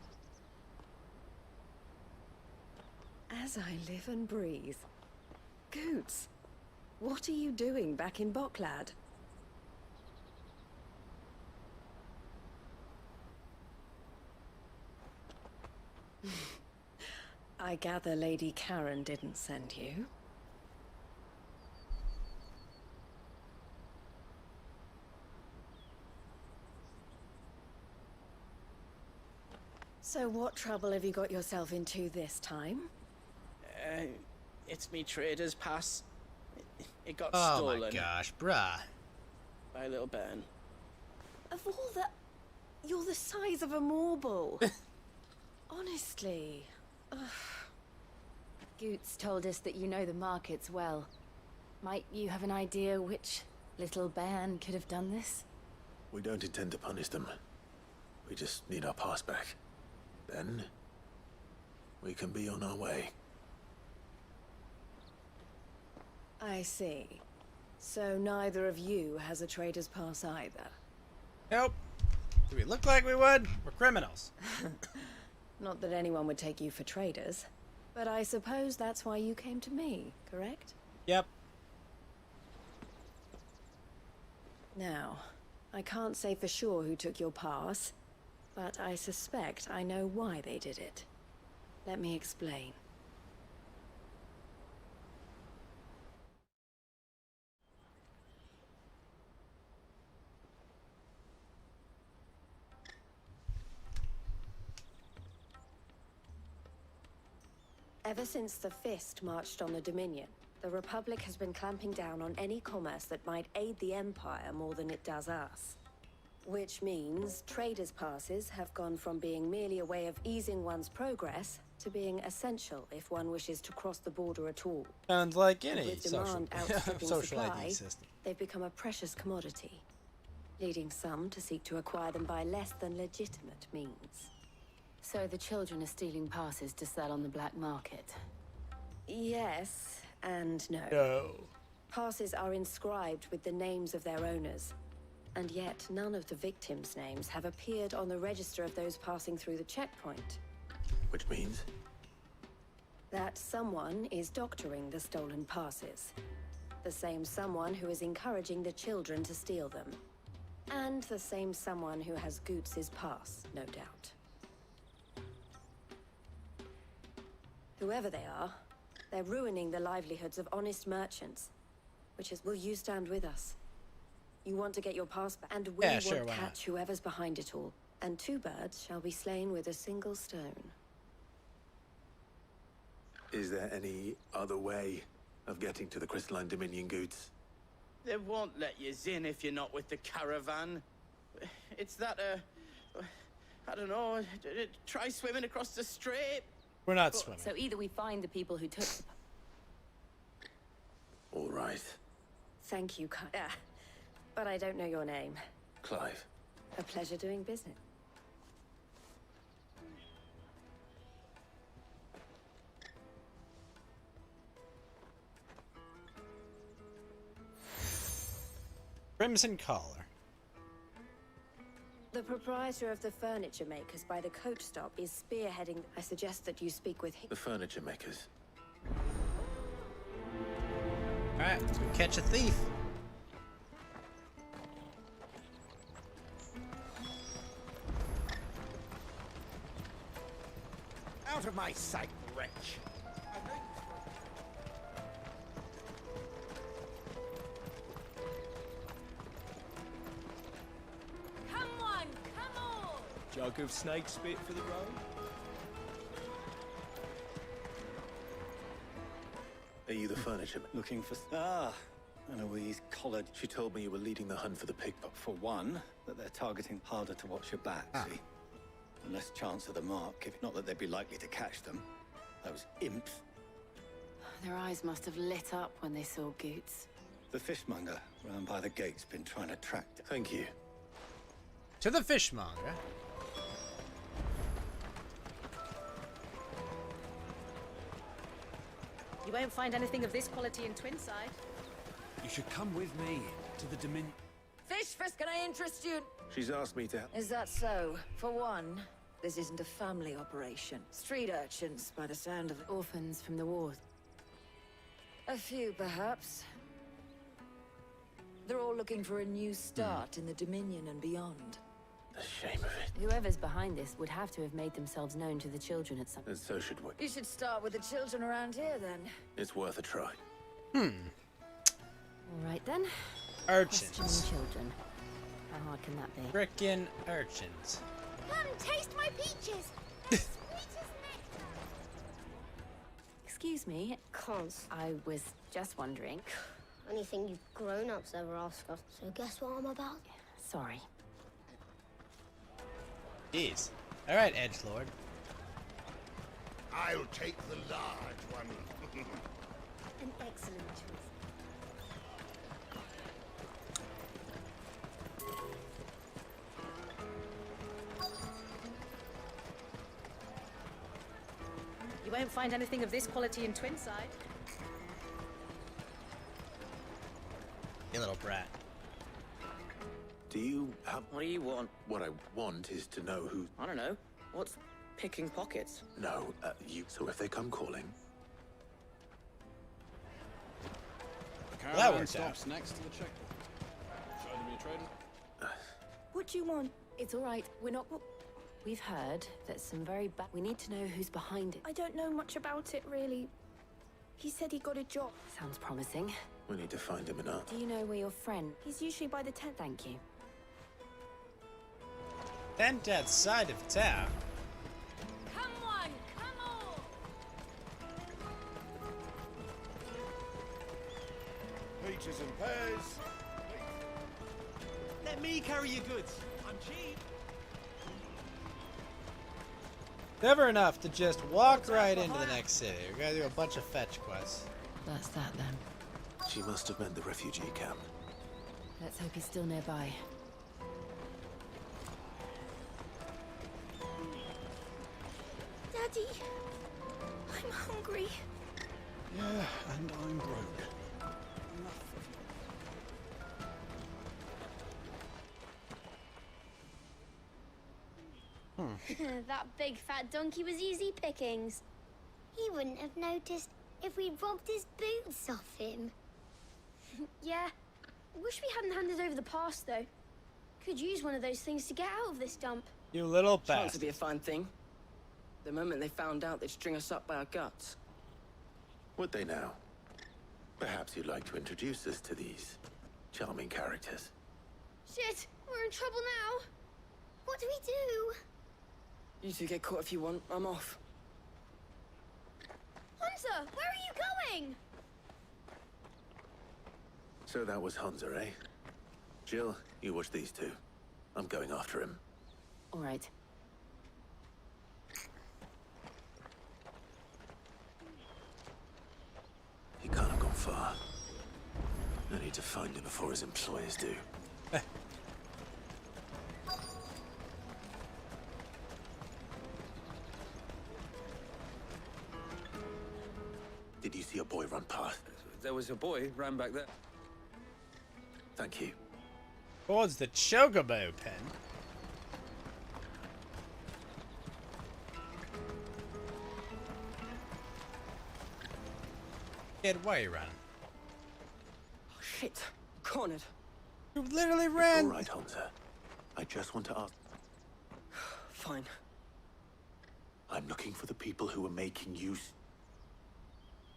As I live and breathe. Goots, what are you doing back in Bocklad? I gather Lady Karen didn't send you. So what trouble have you got yourself into this time? It's me trader's pass. It got Oh stolen. my gosh, bruh. By little Ben. Of all the... You're the size of a marble. Honestly. Ugh. Goots told us that you know the markets well. Might you have an idea which little bairn could have done this? We don't intend to punish them. We just need our pass back. Then, we can be on our way. I see. So neither of you has a trader's pass either. Nope. Do we look like we would? We're criminals. Not that anyone would take you for traders, but I suppose that's why you came to me, correct? Yep. Now, I can't say for sure who took your pass, but I suspect I know why they did it. Let me explain. Ever since the Fist marched on the Dominion, The Republic has been clamping down on any commerce that might aid the Empire more than it does us. Which means traders' passes have gone from being merely a way of easing one's progress to being essential if one wishes to cross the border at all. Sounds like And any with demand outstripping social supply, ID system. they've become a precious commodity, leading some to seek to acquire them by less than legitimate means. So the children are stealing passes to sell on the black market? Yes and no. No. Passes are inscribed with the names of their owners, and yet none of the victims' names have appeared on the register of those passing through the checkpoint. Which means? That someone is doctoring the stolen passes. The same someone who is encouraging the children to steal them. And the same someone who has Goots's pass, no doubt. Whoever they are, they're ruining the livelihoods of honest merchants. Which is, will you stand with us? You want to get your pass back, and we will catch whoever's behind it all. And 2 birds shall be slain with a single stone. Is there any other way of getting to the Crystalline Dominion goods? They won't let you in if you're not with the caravan. It's that, I don't know, try swimming across the strait. We're not swimming. So either we find the people who took the... All right. Thank you, but I don't know your name. Clive. A pleasure doing business. Crimson Collar. The proprietor of the furniture makers by the coach stop is spearheading. I suggest that you speak with him. The furniture makers. Alright, let's go catch a thief. Out of my sight, wretch! Come on, come on! Jug of snake spit for the road? Are you the furniture man? Looking for... Ah, Eloise collared. She told me you were leading the hunt for the pickpocket. For one, that they're targeting harder to watch your back, see? And less chance of the mark, if not that they'd be likely to catch them. Those imps. Their eyes must have lit up when they saw Goots. The fishmonger round by the gate's been trying to track them. Thank you. To the fishmonger. You won't find anything of this quality in Twinside. You should come with me to the Dominion. Fish Frisk, can I interest you? She's asked me to... Is that so? For one, this isn't a family operation. Street urchins, by the sound of it. Orphans from the war. A few, perhaps. They're all looking for a new start in the Dominion and beyond. The shame of it. Whoever's behind this would have to have made themselves known to the children at some... And so should we. You should start with the children around here, then. It's worth a try. All right, then. Urchins. Questioning children. How hard can that be? Frickin' urchins. Come, taste my peaches! They're sweet as nectar! Excuse me. Cons. I was just wondering. Anything you grown-ups ever ask us. So guess what I'm about? Sorry. Jeez. Alright, Edgelord. I'll take the large one. An excellent choice. You won't find anything of this quality in Twinside. You little brat. Do you have... What do you want? What I want is to know who... I don't know. What's picking pockets? No, you... So if they come calling... The Well, that worked stops next to the checkpoint. Show them your traders. What do you want? It's all right. We're not... We've heard that some very bad... We need to know who's behind it. I don't know much about it, really. He said he got a job. Sounds promising. We need to find him enough. Do you know where your friend... He's usually by the tent. Thank you. Tent outside of town. Come on, come on! Peaches and pears. Let me carry your goods. I'm cheap. Never enough to just walk right into the next city. We gotta do a bunch of fetch quests. That's that then. She must have meant the refugee camp. Let's hope he's still nearby. Daddy, I'm hungry. Yeah, and I'm broke. That big fat donkey was easy pickings. He wouldn't have noticed if we'd robbed his boots off him. Yeah. Wish we hadn't handed over the pass, though. Could use one of those things to get out of this dump. You little Chance bastard. to be a fine thing. The moment they found out, they'd string us up by our guts. Would they now? Perhaps you'd like to introduce us to these charming characters. Shit, we're in trouble now. What do we do? You two get caught if you want. I'm off. Hunter, where are you going? So that was Hunter, eh? Jill, you watch these two. I'm going after him. All right. He can't have gone far. I need to find him before his employers do. Did you see a boy run past? There was a boy ran back there. Thank you. Oh, it's the Chocobo pen. Kid, why are you running? Oh, shit. Cornered. You literally ran. All right, Hunter. I just want to ask. Fine. I'm looking for the people who are making use.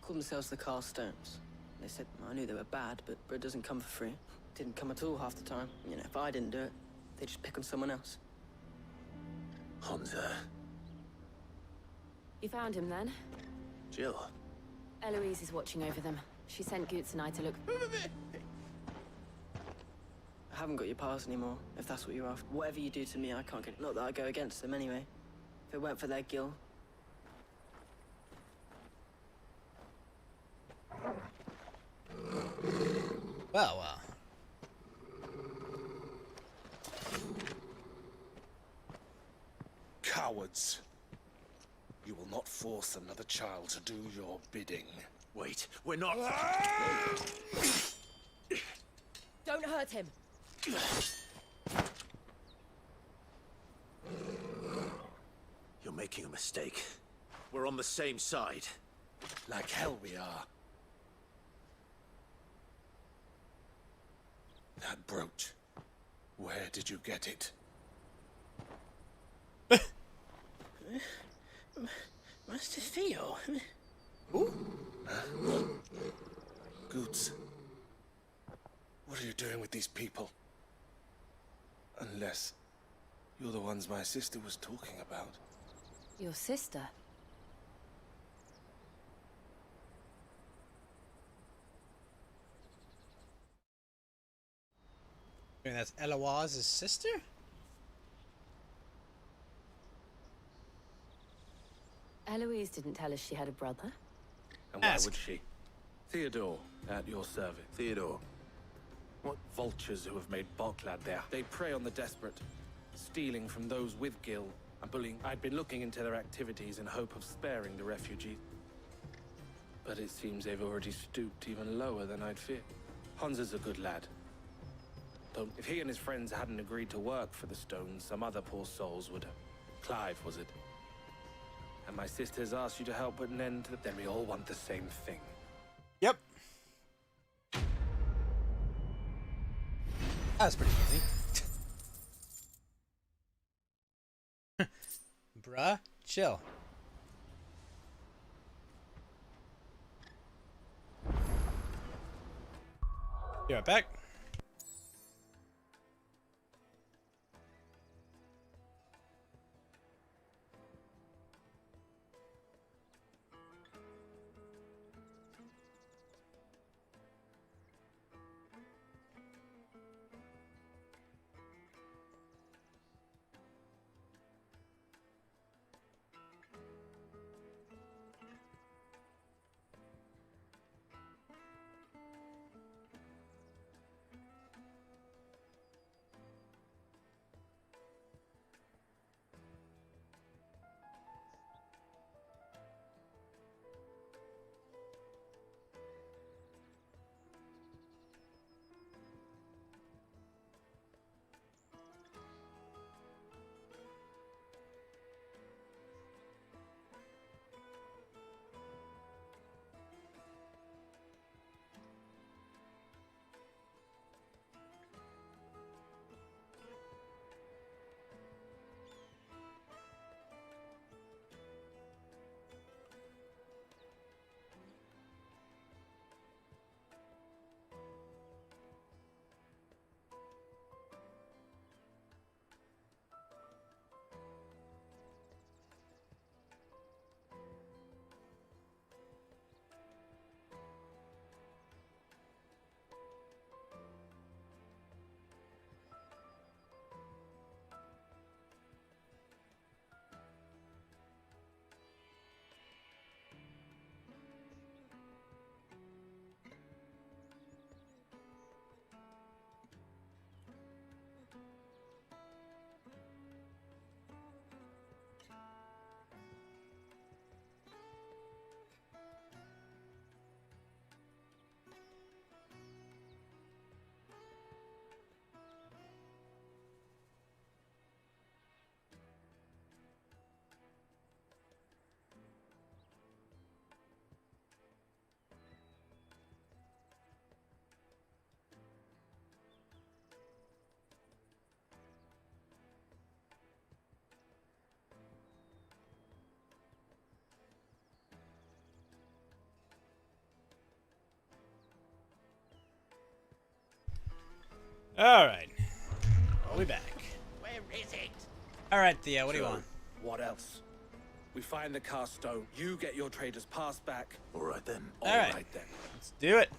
Called themselves the Carstones. They said I knew they were bad, but bread doesn't come for free. Didn't come at all half the time. You know, if I didn't do it, they'd just pick on someone else. Hunter. You found him then? Jill. Eloise is watching over them. She sent Goots and I to look. I haven't got your pass anymore, if that's what you're after. Whatever you do to me, I can't get. Not that I go against them anyway. If it weren't for their guild. Well, well. Cowards. You will not force another child to do your bidding. Wait, we're not. Don't hurt him. You're making a mistake. We're on the same side. Like hell we are. That brooch. Where did you get it? Master Theo. Goots. What are you doing with these people? Unless you're the ones my sister was talking about. Your sister? I mean, that's Eloise's sister? Eloise didn't tell us she had a brother. And why would she? Theodore, at your service. Theodore. What vultures who have made Boklad there? They prey on the desperate, stealing from those with Gil and bullying. I'd been looking into their activities in hope of sparing the refugees. But it seems they've already stooped even lower than I'd feared. Hansa's a good lad. Though if he and his friends hadn't agreed to work for the Stones, some other poor souls would have. Clive, was it? And my sisters asked you to help put an end to them. Then we all want the same thing. Yep. That's pretty easy. Bruh, chill. Be right back. Alright. We back. Where is it? Alright, Theo, what do you want? What else? We find the cast stone. You get your trader's pass back. All right then. All right. Then. Let's do it.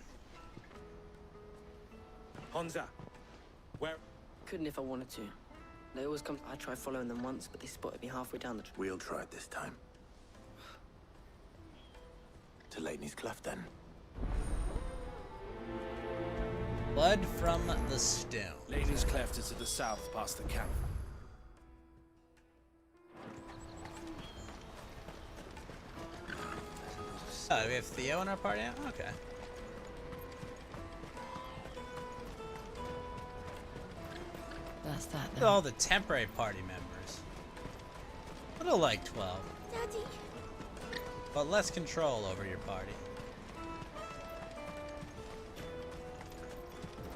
Honza, where? Couldn't if I wanted to. They always come. I tried following them once, but they spotted me halfway down the trail. We'll try it this time. To Lateney's Cleft then. Blood from the stone. Lateney's Cleft is to the south, past the camp. Oh, do we have Theo in our party now? Okay. That's that Look at all the temporary party members. Little like 12. Daddy. But less control over your party.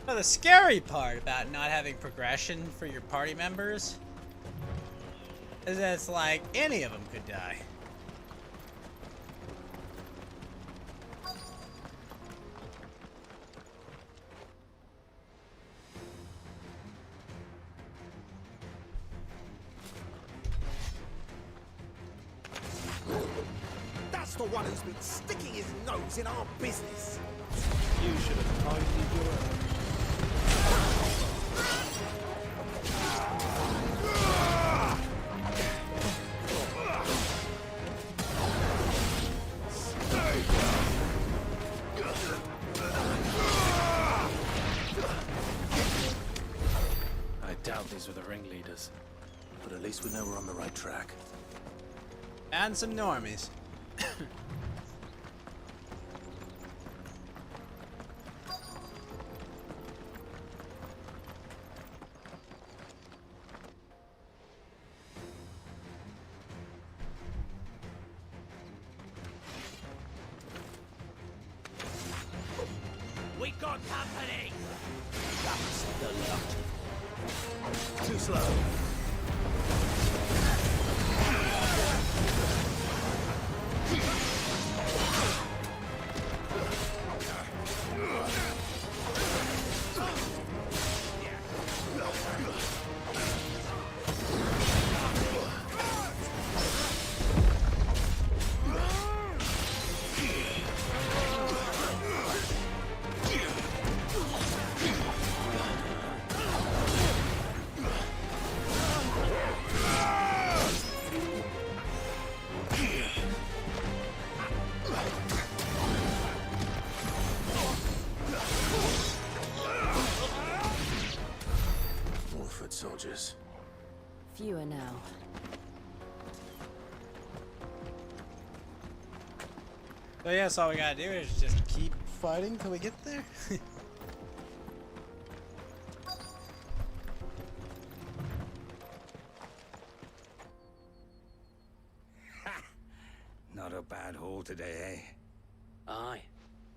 Oh, the scary part about not having progression for your party members is that it's like any of them could die. That's the one who's been sticking his nose in our business. You should have minded your own. I doubt these were the ringleaders. But at least we know we're on the right track. And some normies. We got company. That's the lot. Too slow. Soldiers. Fewer now. So yeah, so all we gotta do is just keep fighting till we get there. Not a bad haul today, eh? Aye.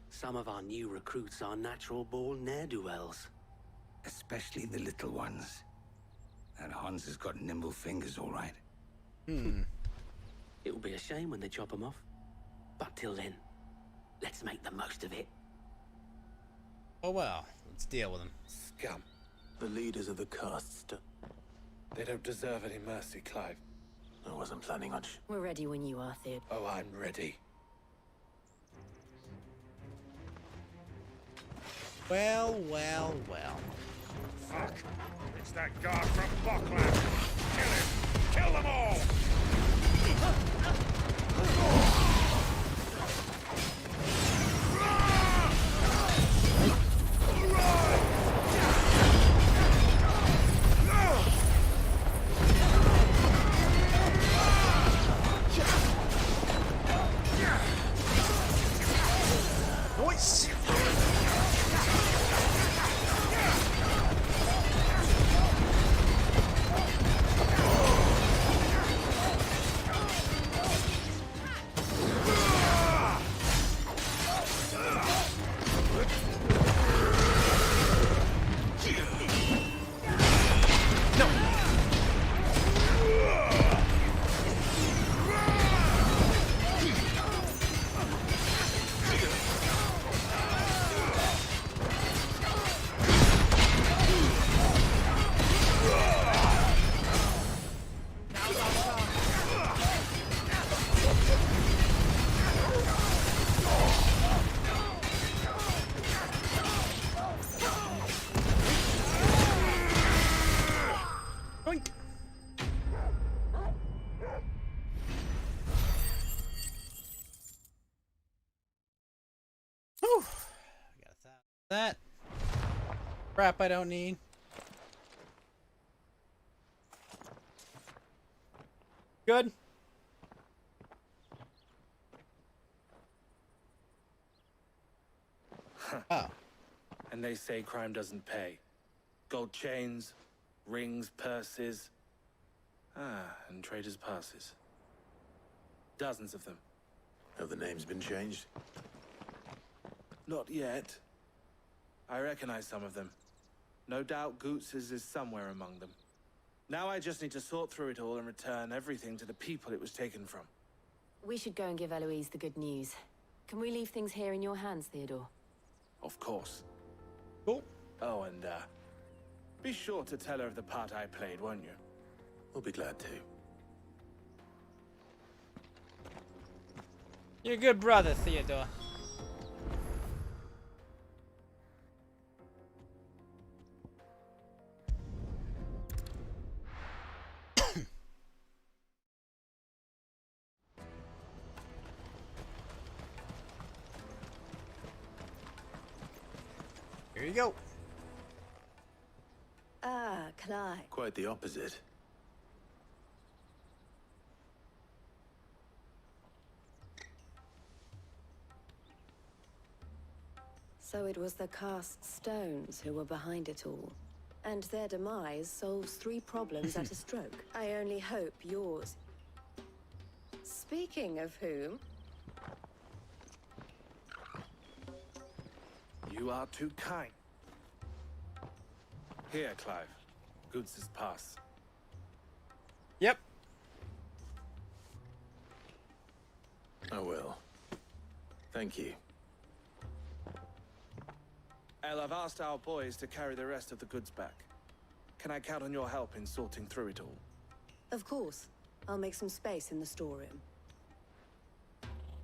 Some of our new recruits are natural-born ne'er-do-wells. Especially the little ones. And Hans has got nimble fingers, all right. It'll be a shame when they chop them off. But till then, let's make the most of it. Oh well, let's deal with them. Scum. The leaders of the caste. They don't deserve any mercy, Clive. I wasn't planning on We're ready when you are, Thib. Oh, I'm ready. Well, well, well. Fuck! It's that guard from Bockland! Kill him! Kill them all! Voice! Whew. Got that. Crap I don't need. Good. Oh. And they say crime doesn't pay. Gold chains, rings, purses. And traders' passes. Dozens of them. Have the names been changed? Not yet. I recognize some of them. No doubt Goots's is somewhere among them. Now I just need to sort through it all and return everything to the people it was taken from. We should go and give Eloise the good news. Can we leave things here in your hands, Theodore? Of course. Cool. Oh, and be sure to tell her of the part I played, won't you? We'll be glad to. You're a good brother, Theodore. Here you go. Ah, Clive. Quite the opposite. So it was the cast stones who were behind it all. And their demise solves 3 problems at a stroke. I only hope yours. Speaking of whom... You are too kind. Here, Clive. Goods' pass. Yep. I will. Thank you. El, I've asked our boys to carry the rest of the goods back. Can I count on your help in sorting through it all? Of course. I'll make some space in the storeroom.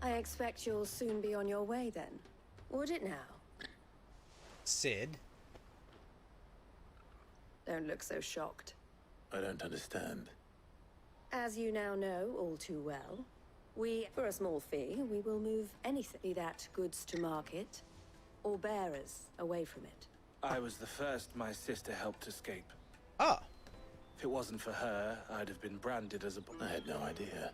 I expect you'll soon be on your way then. Would it now? Sid? Don't look so shocked. I don't understand. As you now know all too well, for a small fee, we will move anything, be that goods to market, or bearers away from it. I was the first my sister helped escape. Oh. If it wasn't for her, I'd have been branded as a... I had no idea.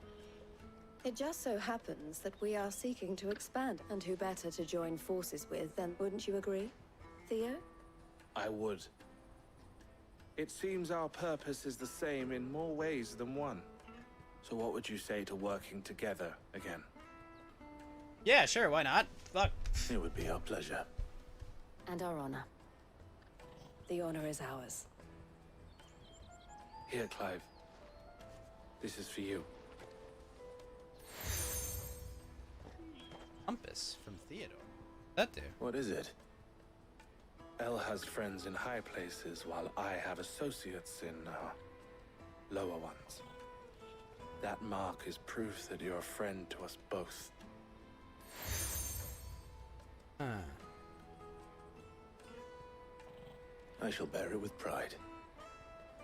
It just so happens that we are seeking to expand, and who better to join forces with than, wouldn't you agree, Theo? I would. It seems our purpose is the same in more ways than one. So what would you say to working together again? Yeah, sure, why not? Fuck. It would be our pleasure. And our honor. The honor is ours. Here, Clive. This is for you. Compass from Theodore. That do? What is it? El has friends in high places, while I have associates in, lower ones. That mark is proof that you're a friend to us both. Huh. I shall bear it with pride.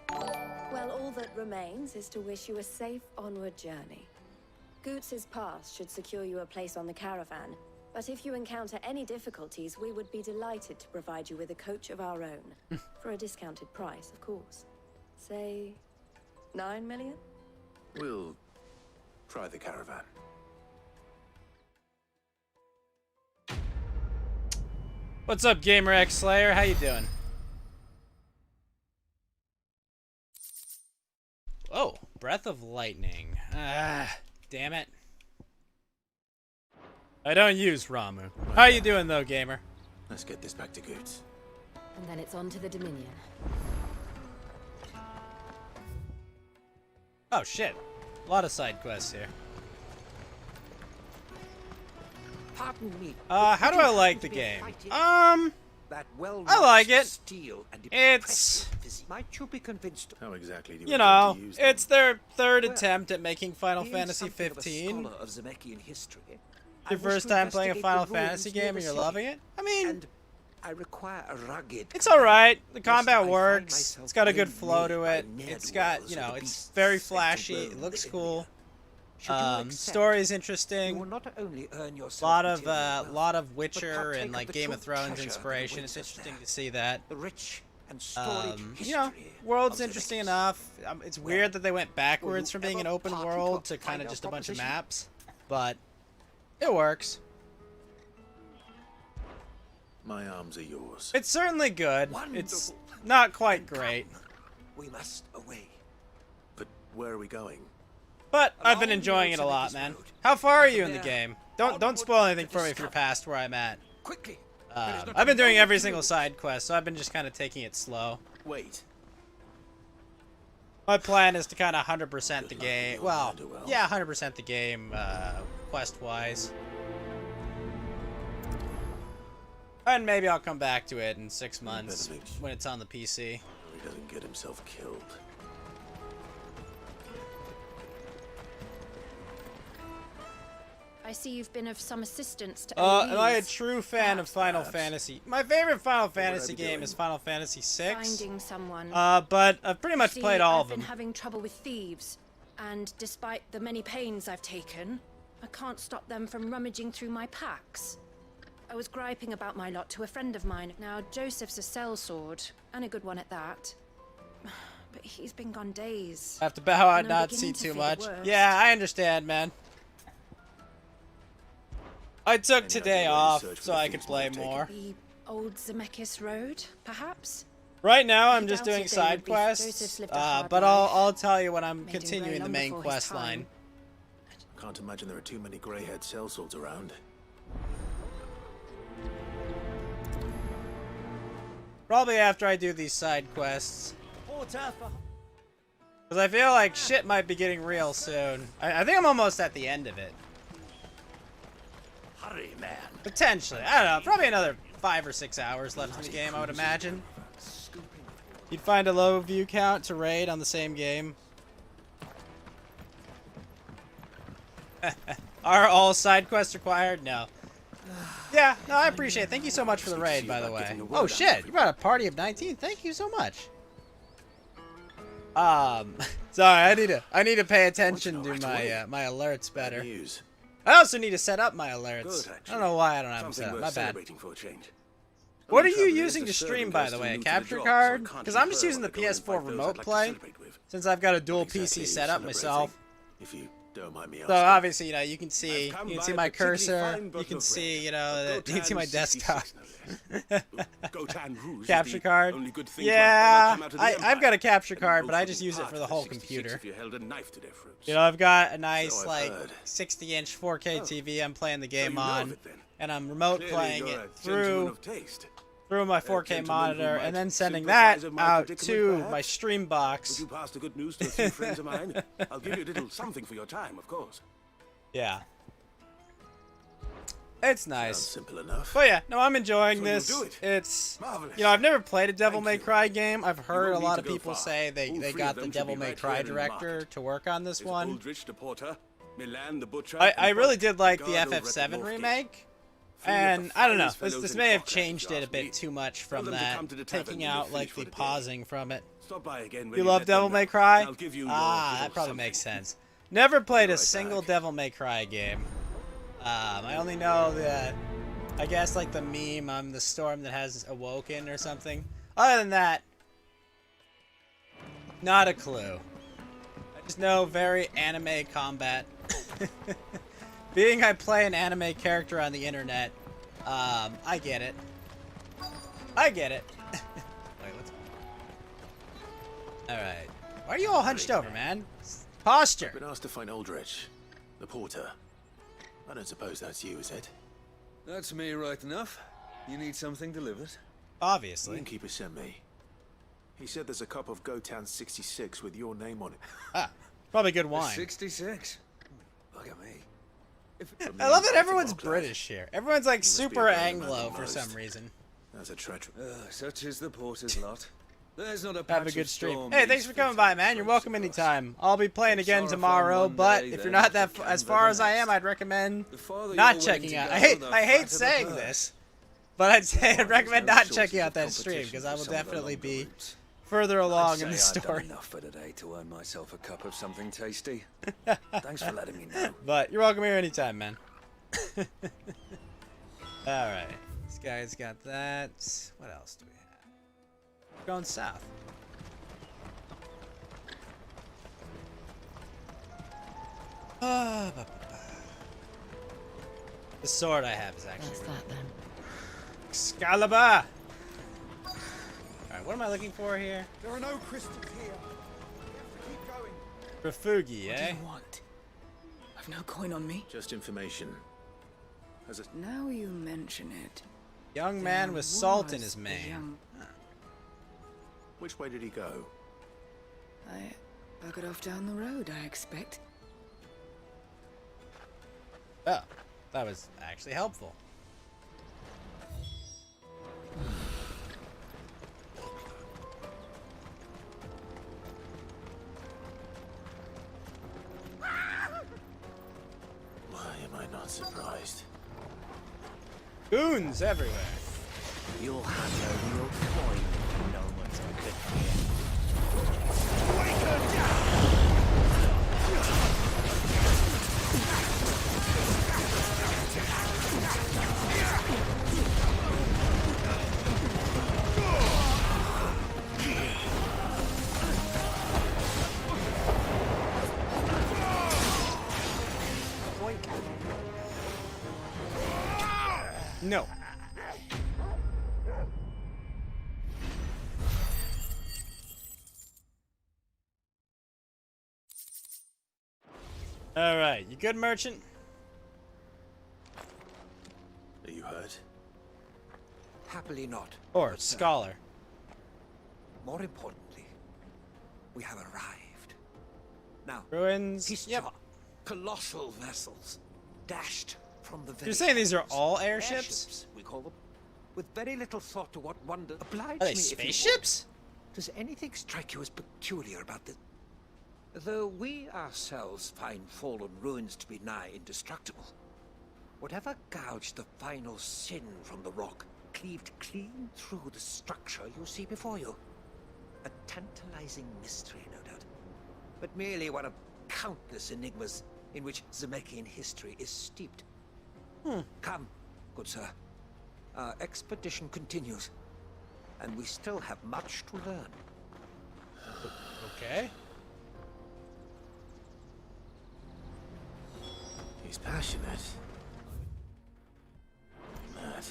Well, all that remains is to wish you a safe onward journey. Goots's pass should secure you a place on the caravan, but if you encounter any difficulties, we would be delighted to provide you with a coach of our own. For a discounted price, of course. Say, 9 million? We'll try the caravan. What's up, Gamer X Slayer? How you doing? Oh, Breath of Lightning. Ah, damn it. I don't use Ramu. How you doing, though, Gamer? Let's get this back to Goots. And then it's on to the Dominion. Oh, shit. A lot of side quests here. Pardon me. How do I like the game? I like it. It's... Might you be convinced? How exactly do you know, it's their third attempt at making Final Fantasy 15. Your first time playing a Final Fantasy game and you're loving it? I mean, I require a rugged. it's alright. The combat works. It's got a good flow to it. It's got, you know, it's very flashy. It looks cool. Story's interesting. You will not only earn yourself lot of Witcher and like Game of Thrones inspiration. It's interesting to see that. The rich and storied you know, world's interesting enough. It's weird that they went backwards from being an open world to kind of just a bunch of maps, but it works. My arms are yours. It's certainly good. It's not quite great. We must away. But where are we going? But I've been enjoying it a lot, man. How far are you in the game? Don't spoil anything for me if you're past where I'm at. Quickly. I've been doing every single side quest, so I've been just kind of taking it slow. Wait. My plan is to kind of 100% the game. Well, yeah, 100% the game quest-wise. And maybe I'll come back to it in 6 months when it's on the PC. He doesn't get himself killed. I see you've been of some assistance to am I a true fan of Final Fantasy? My favorite Final Fantasy game is Final Fantasy VI. Finding someone. But I've pretty much played all of them. I've been having trouble with thieves, and despite the many pains I've taken, I can't stop them from rummaging through my packs. I was griping about my lot to a friend of mine. Now, Joseph's a sellsword, and a good one at that. But he's been gone days. I have to bow out, not see too much. Yeah, I understand, man. I took today off so I could play more. The old Zemeckis Road, perhaps? Right now, I'm just doing side quests, but I'll tell you when I'm continuing the main quest line. I can't imagine there are too many grey-haired sellswords around. Probably after I do these side quests. Because I feel like shit might be getting real soon. I think I'm almost at the end of it. Hurry, man. Potentially. I don't know. Probably another 5 or 6 hours left in the game, I would imagine. You'd find a low view count to raid on the same game. Are all side quests required? No. Yeah, no, I appreciate it. Thank you so much for the raid, by the way. Oh shit, you brought a party of 19. Thank you so much. Sorry, I need to pay attention to my alerts better. I also need to set up my alerts. I don't know why I don't have them set up. My bad. What are you using to stream, by the way? A capture card? Because I'm just using the PS4 remote play, since I've got a dual PC setup myself. If you don't mind me asking. So obviously, you know, you can see my cursor, you can see, you know, you can see my desktop. Capture card. Yeah, I've got a capture card, but I just use it for the whole computer. You know, I've got a nice like 60-inch 4K TV I'm playing the game on, and I'm remote playing it through my 4K monitor, and then sending that out to my stream box. Would you pass the good news to a few friends of mine? I'll give you a little something for your time, of course. Yeah. It's nice. Sounds simple enough. But yeah, no, I'm enjoying this. It's marvelous. You know, I've never played a Devil May Cry game. I've heard a lot of people say they got the Devil May Cry director to work on this one. I really did like the FF7 remake. And I don't know, this may have changed it a bit too much from that, taking out like the pausing from it. You love Devil May Cry? Ah, that probably makes sense. Never played a single Devil May Cry game. I only know that, I guess like the meme, I'm the storm that has awoken or something. Other than that, not a clue. I just know very anime combat. Being I play an anime character on the internet, I get it. I get it. Wait, let's... Alright. Why are you all hunched over, man? Posture! I've been asked to find Aldrich, the porter. I don't suppose that's you, is it? That's me right enough. You need something delivered? Obviously. The innkeeper sent me. He said there's a cup of Gotan 66 with your name on it. Ah, probably good wine. 66? Look at me. I love that everyone's British here. Everyone's like super Anglo for some reason. That's a treachery. Such is the porter's lot. There's not a have a good stream. Hey, thanks for coming by, man. You're welcome anytime. I'll be playing again tomorrow, but if you're not that as far as I am, I'd recommend not checking out. I hate saying this, but I'd recommend not checking out that stream because I will definitely be further along in the I've done story. enough for today to earn myself a cup of something tasty. Thanks for letting me know. But you're welcome here anytime, man. Alright. This guy's got that. What else do we have? We're going south. The sword I have is actually. What's that then? Excalibur! Alright, what am I looking for here? There are no crystals here. We have to keep going. Refugi, What eh? do you want? I've no coin on me. Just information. Has it? Now you mention it. Young man with salt in his mane. Huh. Which way did he go? I buggered off down the road, I expect. Oh, that was actually helpful. Why am I not surprised? Goons everywhere. You'll have no real coin. No one's good here. Wake her down! No. Alright, you good, merchant? Are you hurt? Happily not. Or scholar. More importantly, we have arrived. Now, Ruins. these colossal vessels dashed from the very You're saying these are heavens. all airships? We call them. With very little thought to what wonder. Oblige Are they me spaceships? if you would. Does anything strike you as peculiar about this? Though we ourselves find fallen ruins to be nigh indestructible, whatever gouged the final sin from the rock cleaved clean through the structure you see before you. A tantalizing mystery, no doubt, but merely one of countless enigmas in which Zemeckis history is steeped. Come, good sir. Our expedition continues, and we still have much to learn. Okay. He's passionate. Mad.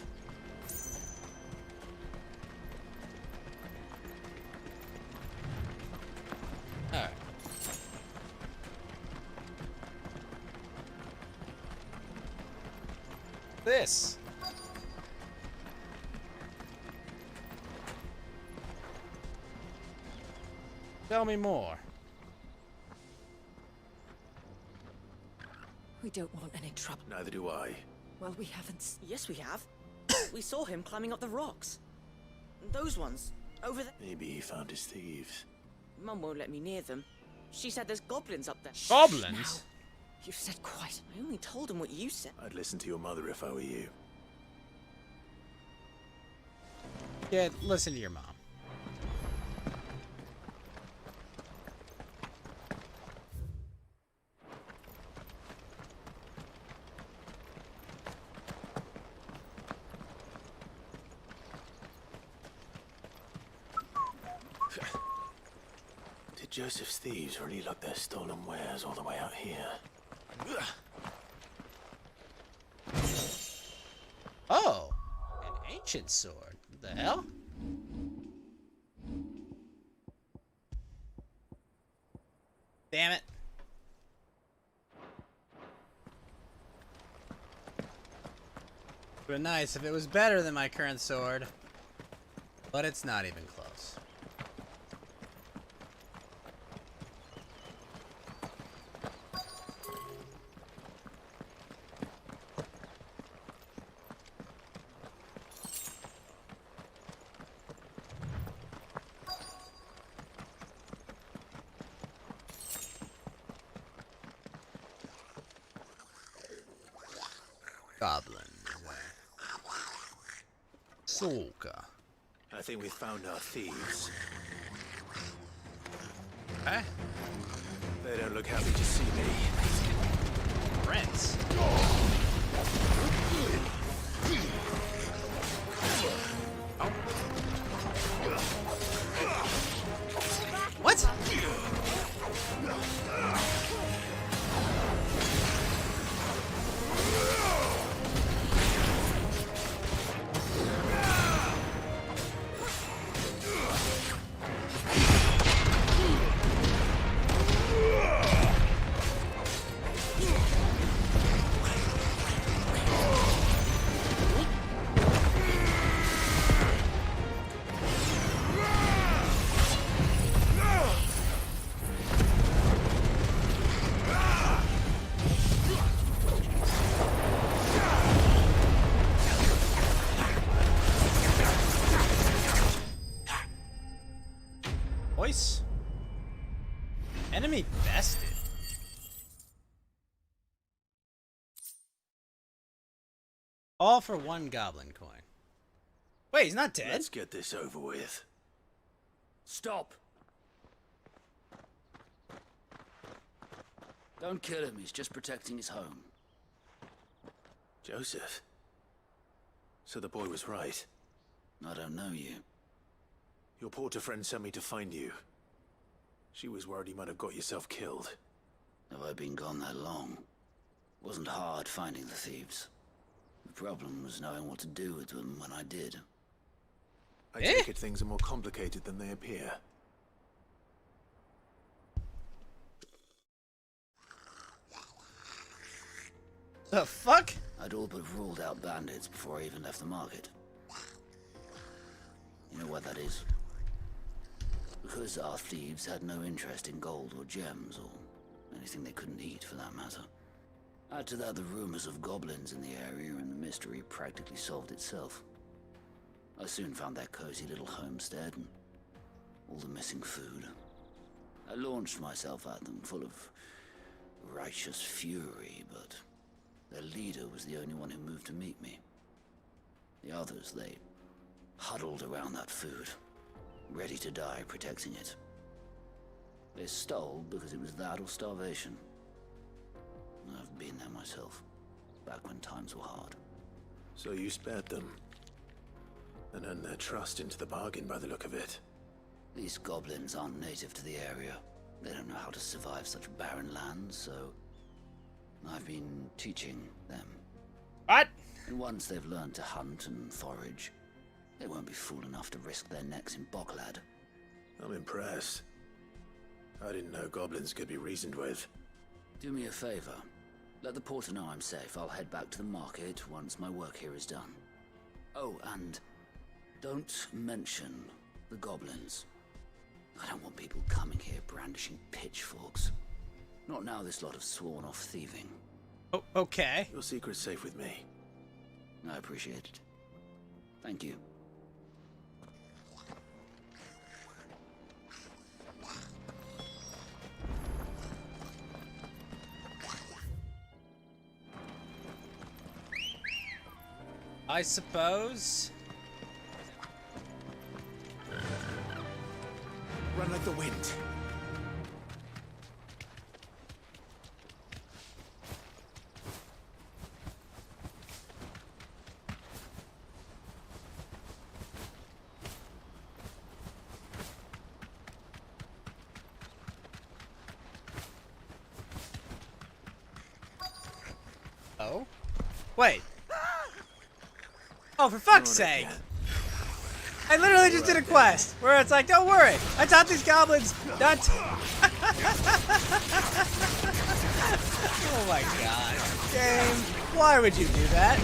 Alright. This. Tell me more. We don't want any trouble. Neither do I. Well, we haven't. Yes, we have. We saw him climbing up the rocks. Those ones, over there. Maybe he found his thieves. Mum won't let me near them. She said there's goblins up there. Goblins? You've said quite. I only told him what you said. I'd listen to your mother if I were you. Yeah, listen to your mom. Did Joseph's thieves really lug their stolen wares all the way out here? Oh, an ancient sword. What the hell? Damn it. It would be nice if it was better than my current sword, but it's not even close. Goblins. Solka. I think we found our thieves. Okay. They don't look happy to see me. Prince. What? Voice. Enemy bested. All for one goblin coin. Wait, he's not dead? Let's get this over with. Stop! Don't kill him, he's just protecting his home. Joseph? So the boy was right. I don't know you. Your porter friend sent me to find you. She was worried you might have got yourself killed. Have I been gone that long? Wasn't hard finding the thieves. The problem was knowing what to do with them when I did. I take it things are more complicated than they appear. The fuck? I'd all but ruled out bandits before I even left the market. You know why that is? Because our thieves had no interest in gold or gems, or anything they couldn't eat for that matter. Add to that the rumors of goblins in the area, and the mystery practically solved itself. I soon found their cozy little homestead, and all the missing food. I launched myself at them, full of righteous fury, but their leader was the only one who moved to meet me. The others, they huddled around that food, ready to die protecting it. They stole because it was that or starvation. I've been there myself, back when times were hard. So you spared them, and earned their trust into the bargain by the look of it. These goblins aren't native to the area. They don't know how to survive such barren lands, so I've been teaching them. What? And once they've learned to hunt and forage, they won't be fool enough to risk their necks in Boklad. I'm impressed. I didn't know goblins could be reasoned with. Do me a favor. Let the porter know I'm safe. I'll head back to the market once my work here is done. Oh, and don't mention the goblins. I don't want people coming here brandishing pitchforks. Not now this lot have sworn off thieving. Oh, okay. Your secret's safe with me. I appreciate it. Thank you. I suppose. Run like the wind. Oh? Wait. Oh, for fuck's sake! I literally just did a quest where it's like, don't worry, I taught these goblins not to... Oh my god. Game, why would you do that?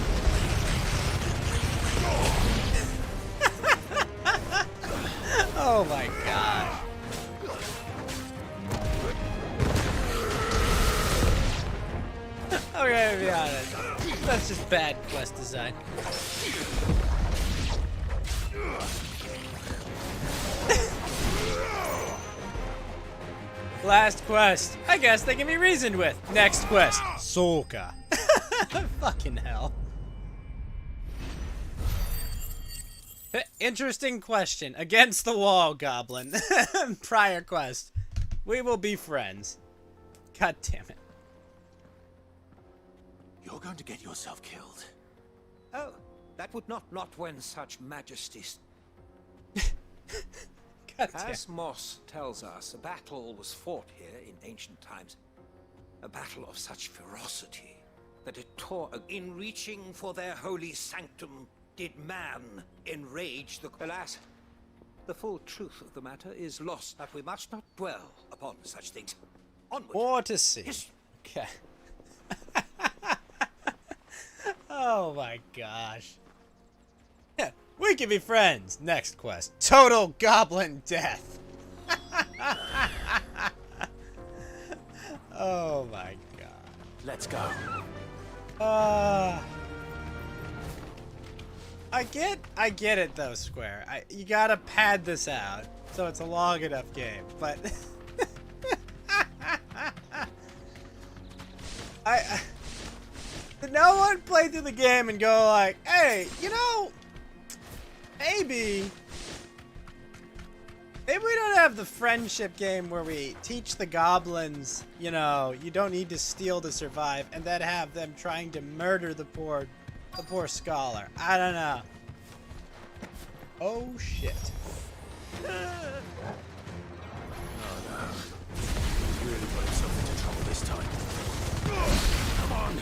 Oh my god. Okay, to be honest, that's just bad quest design. Last quest. I guess they can be reasoned with. Next quest. Soka. Fucking hell. Interesting question. Against the wall, goblin. Prior quest. We will be friends. God damn it. You're going to get yourself killed. Oh, that would not when such majesties. As Moss tells us, a battle was fought here in ancient times. A battle of such ferocity that it tore. In reaching for their holy sanctum, did man enrage the... Alas, the full truth of the matter is lost, but we must not dwell upon such things. Onward. More to see. Okay. Oh my gosh. Yeah, we can be friends. Next quest. Total goblin death. Oh my god. Let's go. I get it though, Square. You gotta pad this out so it's a long enough game, but no one play through the game and go like, hey, you know, maybe we don't have the friendship game where we teach the goblins, you know, you don't need to steal to survive, and then have them trying to murder the poor scholar. I don't know. Oh shit. Oh no. You really got yourself into trouble this time. Come on.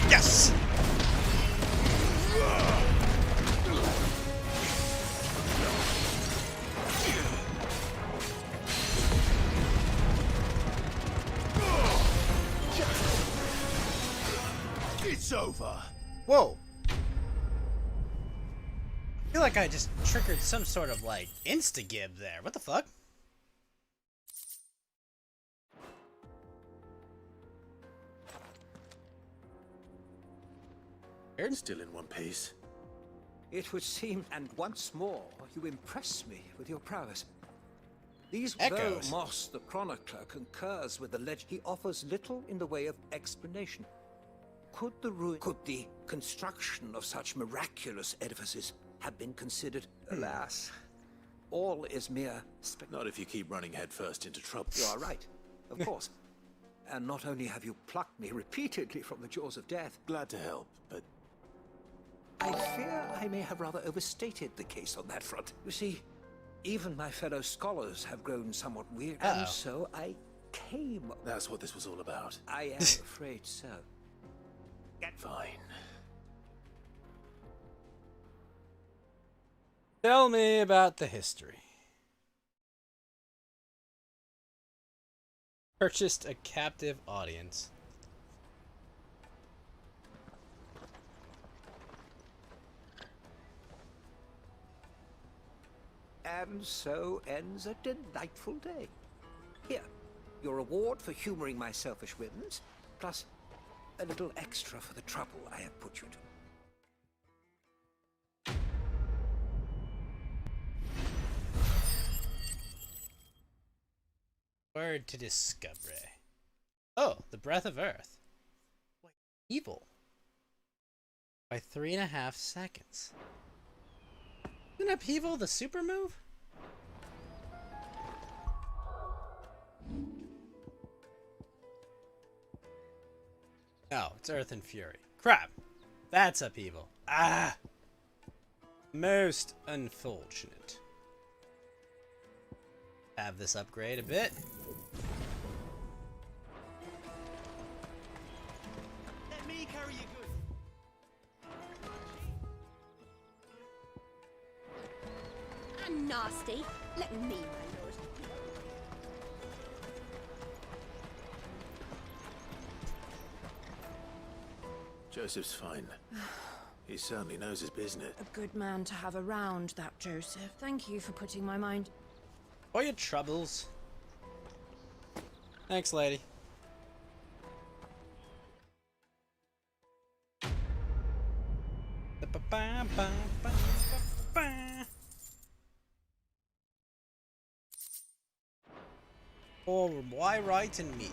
Yes! It's over. Whoa. I feel like I just triggered some sort of like insta-gib there. What the fuck? Still in one piece. It would seem, and once more, you impress me with your prowess. These Echoes. Though Moss, the chronicler, concurs with the legend, he offers little in the way of explanation. Could the construction of such miraculous edifices have been considered? Alas, all is mere Not if you keep running headfirst into trouble. You are right, of course. And not only have you plucked me repeatedly from the jaws of death. Glad to help, but I fear I may have rather overstated the case on that front. You see, even my fellow scholars have grown somewhat weird, and so I came. That's what this was all about. I am afraid so. Fine. Tell me about the history. Purchased a captive audience. And so ends a delightful day. Here, your reward for humoring my selfish whims, plus a little extra for the trouble I have put you to. Word to discovery. Oh, the Breath of Earth. Wait, evil. By 3.5 seconds. Isn't upheaval the super move? No, it's Earth and Fury. Crap! That's upheaval. Ah! Most unfortunate. Have this upgrade a bit. Let me carry your goods. nasty. Let me, my lord. Joseph's fine. He certainly knows his business. A good man to have around, that Joseph. Thank you for putting my mind... All your troubles. Thanks, lady. Or why right and me?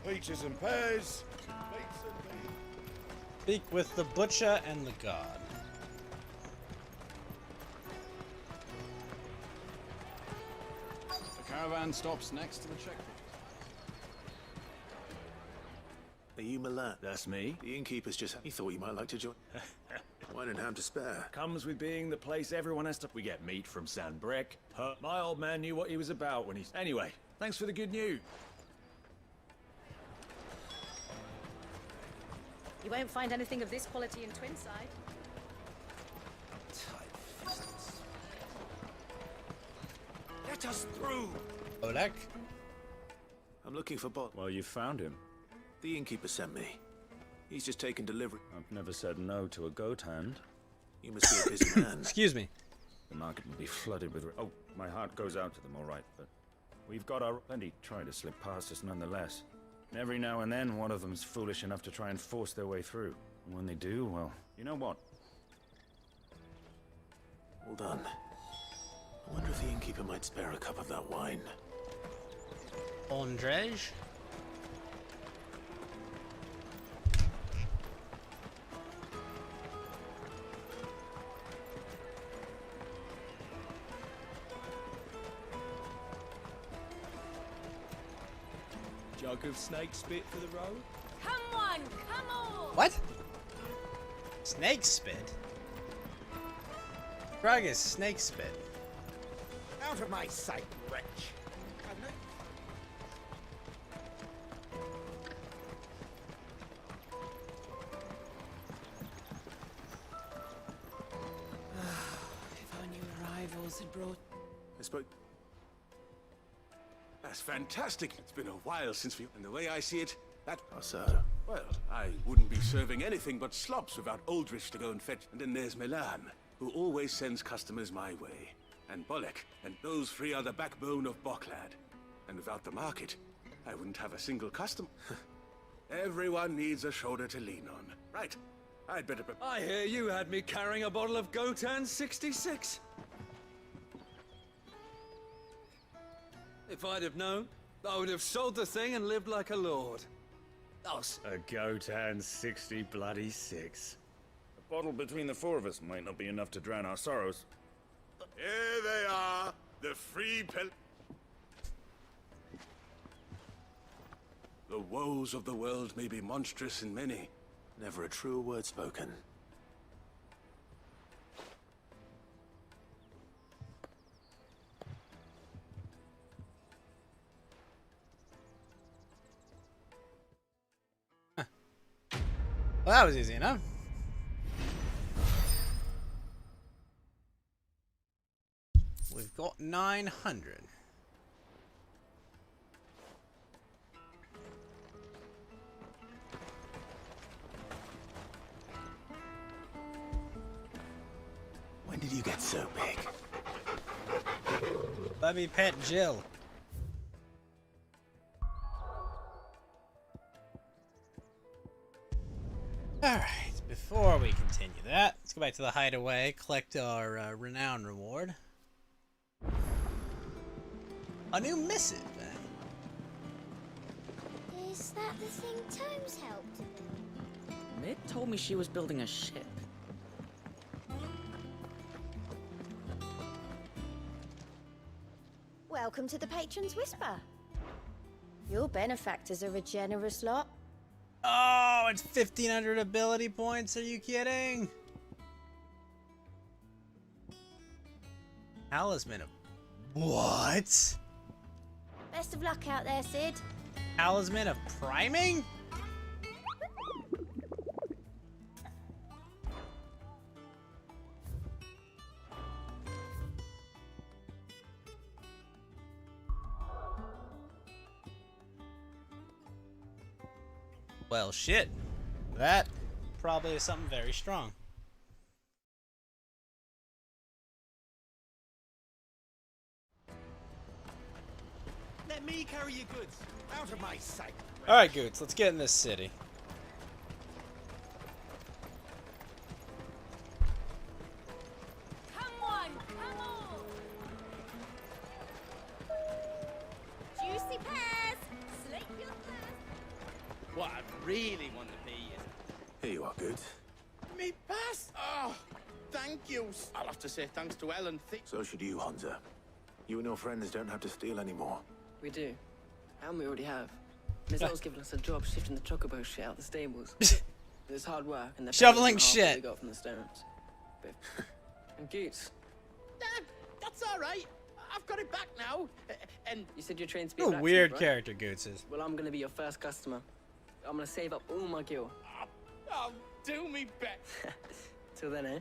Peaches and pears. Speak with the butcher and the god. The caravan stops next to the checkpoint. Are you Milan? That's me. The innkeeper's just... He thought you might like to join. Wine and ham to spare. Comes with being the place everyone has to... We get meat from Sandbrek. My old man knew what he was about when he's... Anyway, thanks for the good news. You won't find anything of this quality in Twinside. Let us through! Oleg? I'm looking for Bot. Well, you found him. The innkeeper sent me. He's just taken delivery. I've never said no to a goat hand. You must be a busy man. Excuse me. The market will be flooded with... Oh, my heart goes out to them, all right, but... We've got our... Plenty try to slip past us nonetheless. And every now and then, one of them's foolish enough to try and force their way through. And when they do, well, you know what? Well done. I wonder if the innkeeper might spare a cup of that wine. Andrej? Jug of snake spit for the road? Come on, come on! What? Snake spit? Drug is snake spit. Out of my sight, wretch! If our new arrivals had brought... I spoke... That's fantastic. It's been a while since we... And the way I see it, that... How so? Well, I wouldn't be serving anything but slops without Aldrich to go and fetch. And then there's Milan, who always sends customers my way. And Bolek, and those three are the backbone of Boklad. And without the market, I wouldn't have a single customer. Everyone needs a shoulder to lean on. Right. I'd better... I hear you had me carrying a bottle of Gotan 66. If I'd have known, I would have sold the thing and lived like a lord. A Gotan 60 bloody 6. A bottle between the four of us might not be enough to drown our sorrows. Here they are, the free pel... The woes of the world may be monstrous in many. Never a truer word spoken. Well, that was easy enough. We've got 900. When did you get so big? Let me pet Jill. Alright, before we continue that, let's go back to the hideaway, collect our renown reward. A new missive, eh? Is that the thing Tomes helped with? Mid told me she was building a ship. Welcome to the Patron's Whisper. Your benefactors are a generous lot. Oh, it's 1,500 ability points. Are you kidding? Talisman of... What? Best of luck out there, Sid. Talisman of priming? Well, shit. That probably is something very strong. Let me carry your goods. Out of my sight. Alright, Goots, let's get in this city. Come on, come on! Juicy pears! Slake your thirst! What I really want to be is... Here you are, Goots. Me pass! Oh, thank you. I'll have to say thanks to Ellen. So should you, Hunter. You and your friends don't have to steal anymore. We do. And we already have. Mizelle's given us a job shifting the chocobo shit out the stables. There's hard work and the shoveling shit we got from the stones. And Goots. That's all right. I've got it back now. And you said you're trained to be a blacksmith, weird right? character, Goots is. Well, I'm gonna be your first customer. I'm gonna save up all my gil. I'll do me best. Till then, eh?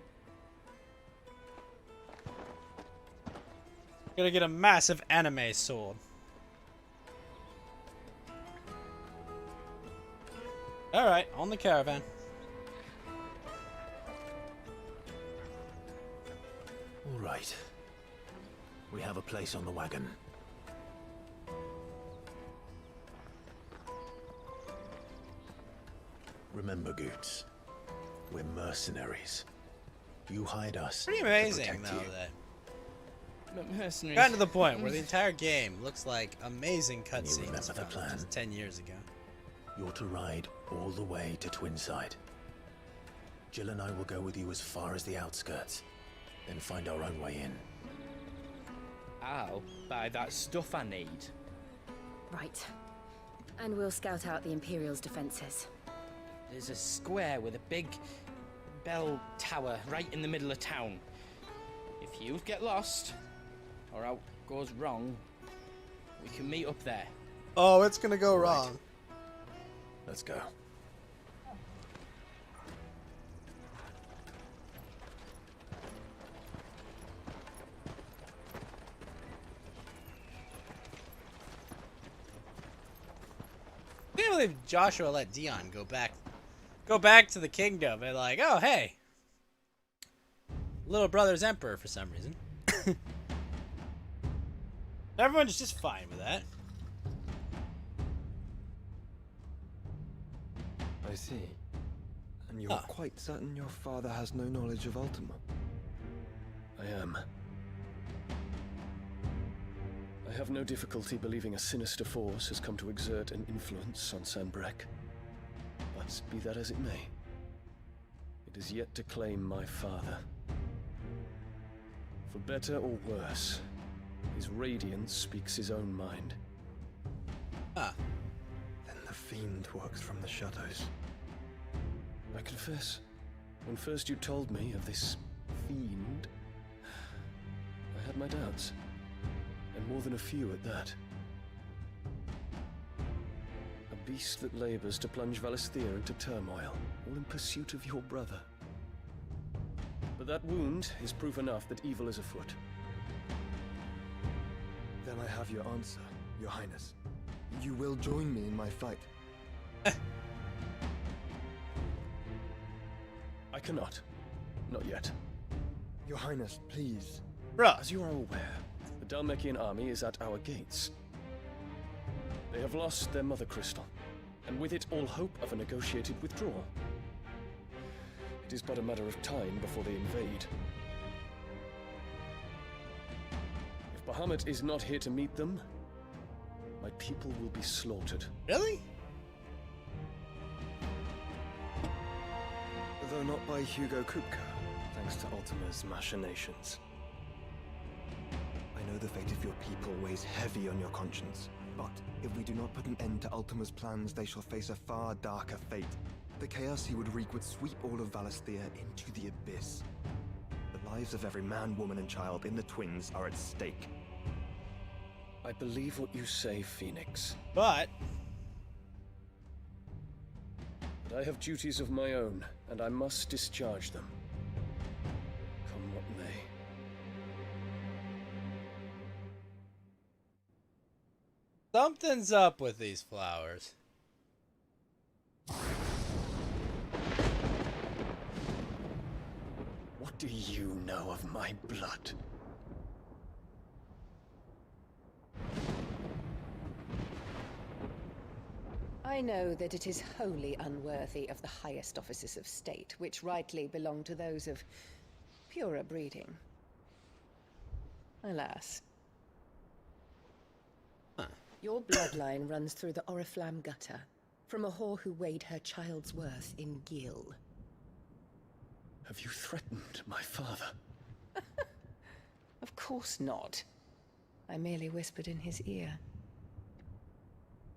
Gonna get a massive anime sword. Alright, on the caravan. All right. We have a place on the wagon. Remember, Goots, we're mercenaries. You hide us. Pretty to amazing, protect though, you. that. But mercenaries. Gotten to the point where the entire game looks like amazing You cutscenes remember the from plan? just 10 years ago. You're to ride all the way to Twinside. Jill and I will go with you as far as the outskirts, then find our own way in. I'll buy that stuff I need. Right. And we'll scout out the Imperial's defenses. There's a square with a big bell tower right in the middle of town. If you get lost, or out goes wrong, we can meet up there. Oh, it's gonna go wrong. Let's go. I can't believe Joshua let Dion go back to the kingdom and like, oh hey, little brother's emperor for some reason. Everyone's just fine with that. I see. And you're quite certain your father has no knowledge of Ultima? I am. I have no difficulty believing a sinister force has come to exert an influence on Sanbreque. But be that as it may, it is yet to claim my father. For better or worse, his radiance speaks his own mind. Then the fiend works from the shadows. I confess, when first you told me of this fiend, I had my doubts. And more than a few at that. A beast that labors to plunge Valisthea into turmoil, all in pursuit of your brother. But that wound is proof enough that evil is afoot. Then I have your answer, Your Highness. You will join me in my fight. I cannot. Not yet. Your Highness, please. As you are aware, the Dhalmekian army is at our gates. They have lost their mother crystal, and with it all hope of a negotiated withdrawal. It is but a matter of time before they invade. If Bahamut is not here to meet them, my people will be slaughtered. Really? Though not by Hugo Kupka, thanks to Ultima's machinations. I know the fate of your people weighs heavy on your conscience, but if we do not put an end to Ultima's plans, they shall face a far darker fate. The chaos he would wreak would sweep all of Valisthea into the abyss. The lives of every man, woman, and child in the Twins are at stake. I believe what you say, Phoenix. But But I have duties of my own, and I must discharge them. Come what may. Something's up with these flowers. What do you know of my blood? I know that it is wholly unworthy of the highest offices of state, which rightly belong to those of purer breeding. Alas. Your bloodline runs through the Oriflamme gutter, from a whore who weighed her child's worth in gil. Have you threatened my father? Of course not. I merely whispered in his ear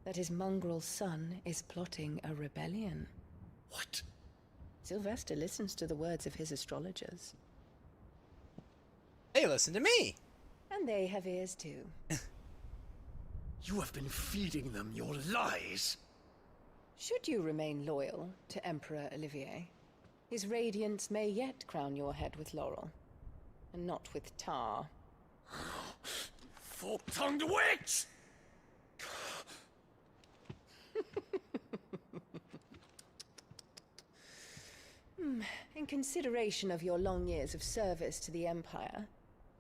that his mongrel son is plotting a rebellion. What? Sylvester listens to the words of his astrologers. They listen to me! And they have ears too. You have been feeding them your lies! Should you remain loyal to Emperor Olivier, his radiance may yet crown your head with laurel, and not with tar. Fork-tongued witch! In consideration of your long years of service to the Empire,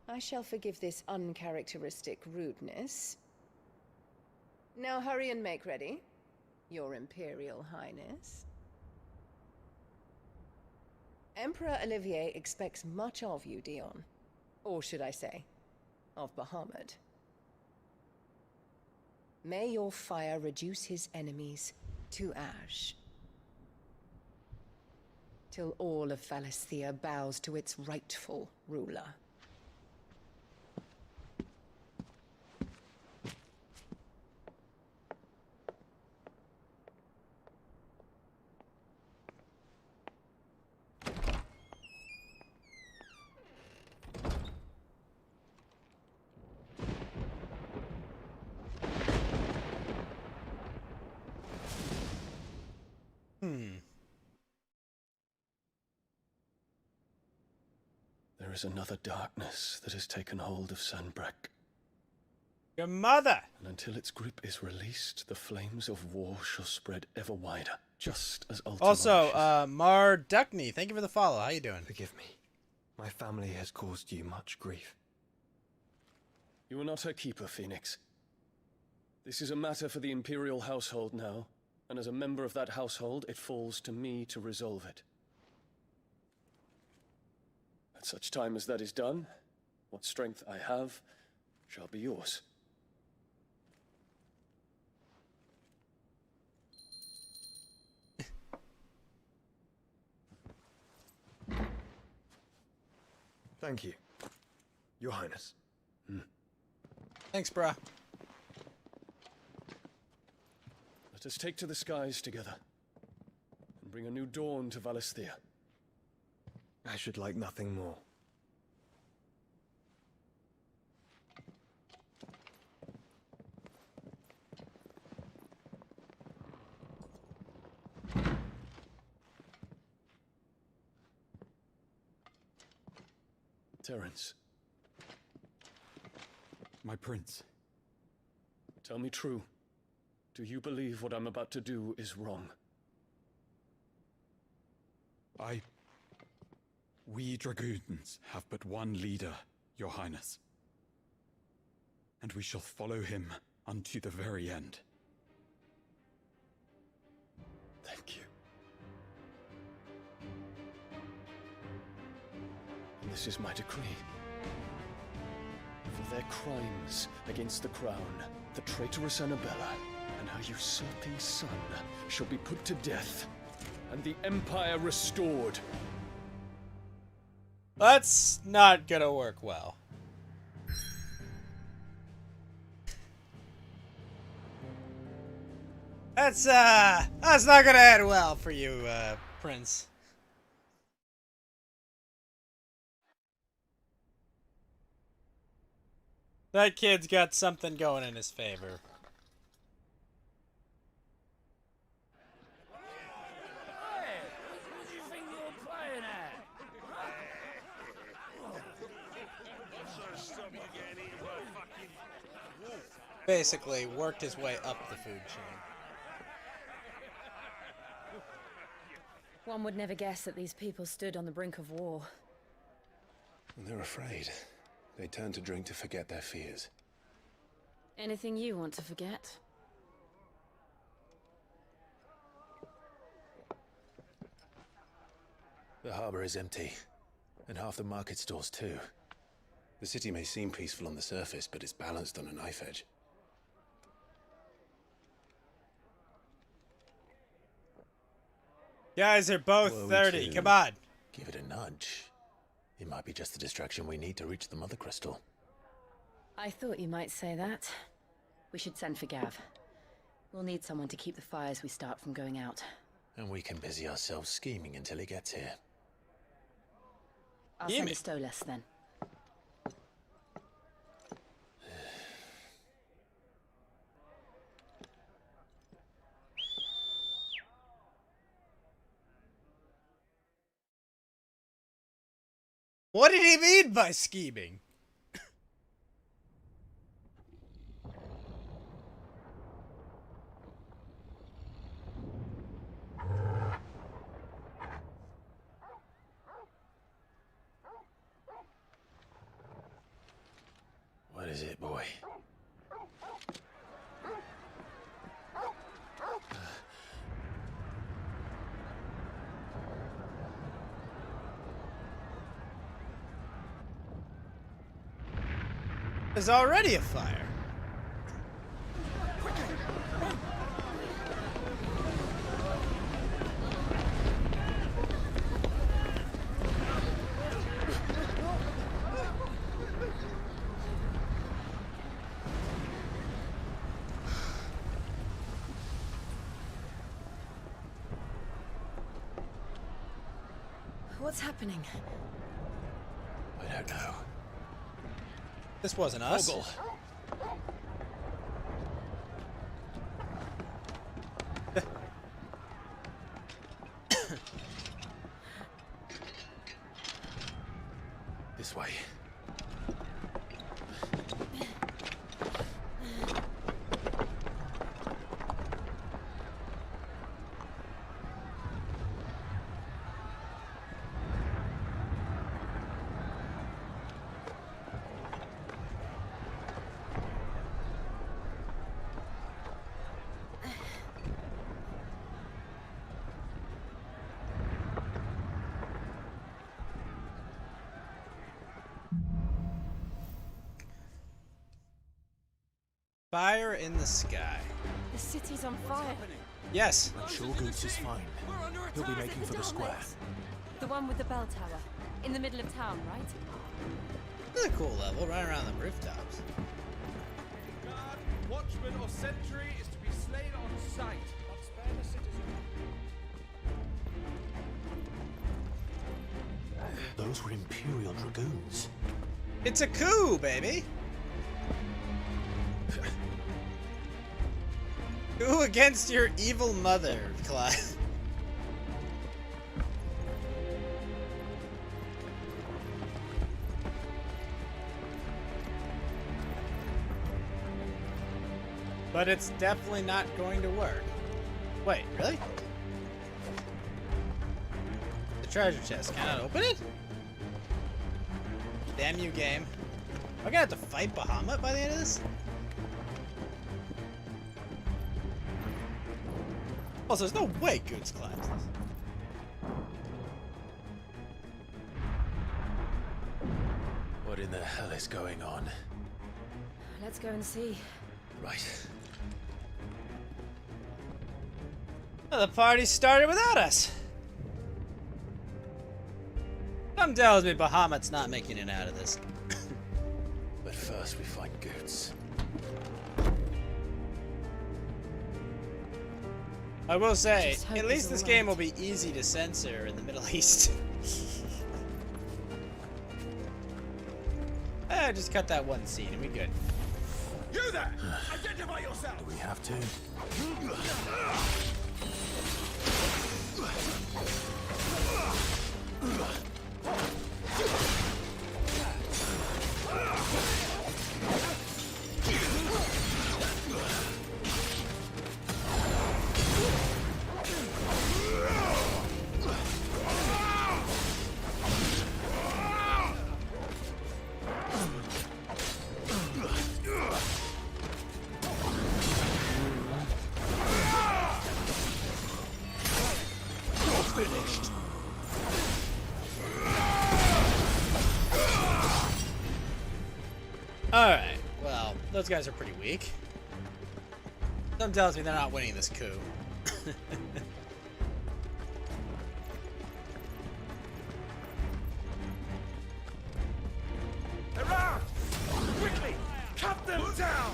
I shall forgive this uncharacteristic rudeness. Now hurry and make ready, Your Imperial Highness. Emperor Olivier expects much of you, Dion. Or should I say, of Bahamut. May your fire reduce his enemies to ash, till all of Valisthea bows to its rightful ruler. There is another darkness that has taken hold of Sanbreque. Your mother! And until its grip is released, the flames of war shall spread ever wider, just as Ultima Also, Mar Duckney, thank you for the follow. How you doing? Forgive me. My family has caused you much grief. You are not her keeper, Phoenix. This is a matter for the Imperial household now, and as a member of that household, it falls to me to resolve it. At such time as that is done, what strength I have shall be yours. Thank you, Your Highness. Thanks, brah. Let us take to the skies together, and bring a new dawn to Valisthea. I should like nothing more. Terence. My prince. Tell me true. Do you believe what I'm about to do is wrong? We dragoons have but one leader, Your Highness. And we shall follow him unto the very end. Thank you. And this is my decree. For their crimes against the crown, the traitorous Annabella and her usurping son shall be put to death, and the Empire restored. That's not gonna work well. That's not gonna end well for you, Prince. That kid's got something going in his favor. basically worked his way up the food chain. One would never guess that these people stood on the brink of war. They're afraid. They turn to drink to forget their fears. Anything you want to forget? The harbor is empty, and half the market stalls too. The city may seem peaceful on the surface, but it's balanced on a knife edge. Guys are both Whoa, 30. too. Come on. Give it a nudge. It might be just the distraction we need to reach the Mother Crystal. I thought you might say that. We should send for Gav. We'll need someone to keep the fires we start from going out. And we can busy ourselves scheming until he gets here. I'll send a Stolas then. What did he mean by scheming? What is it, boy? There's already a fire. What's happening? I don't know. This wasn't us. Ogle. This way. Fire in the sky. The city's on fire. Yes. I'm sure Goots is fine. He'll be making for the square. The one with the bell tower. In the middle of town, right? This is a cool level, right around the rooftops. Guard, watchman, or sentry is to be slain on sight. Not spare the citizen. Those were Imperial Dragoons. It's a coup, baby. Coup against your evil mother, Clyde. But it's definitely not going to work. Wait, really? The treasure chest. Cannot open it? Damn you, game. Am I gonna have to fight Bahamut by the end of this? Also, there's no way Goots climbs this. What in the hell is going on? Let's go and see. Right. Well, the party started without us. Something tells me Bahamut's not making it out of this. But first we find Goots. I will say, at least this game will be easy to censor in the Middle East. Just cut that one scene and we good. You there! Identify yourself! Do we have to? Alright, well, those guys are pretty weak. Something tells me they're not winning this coup. Around! Quickly! Cut them down!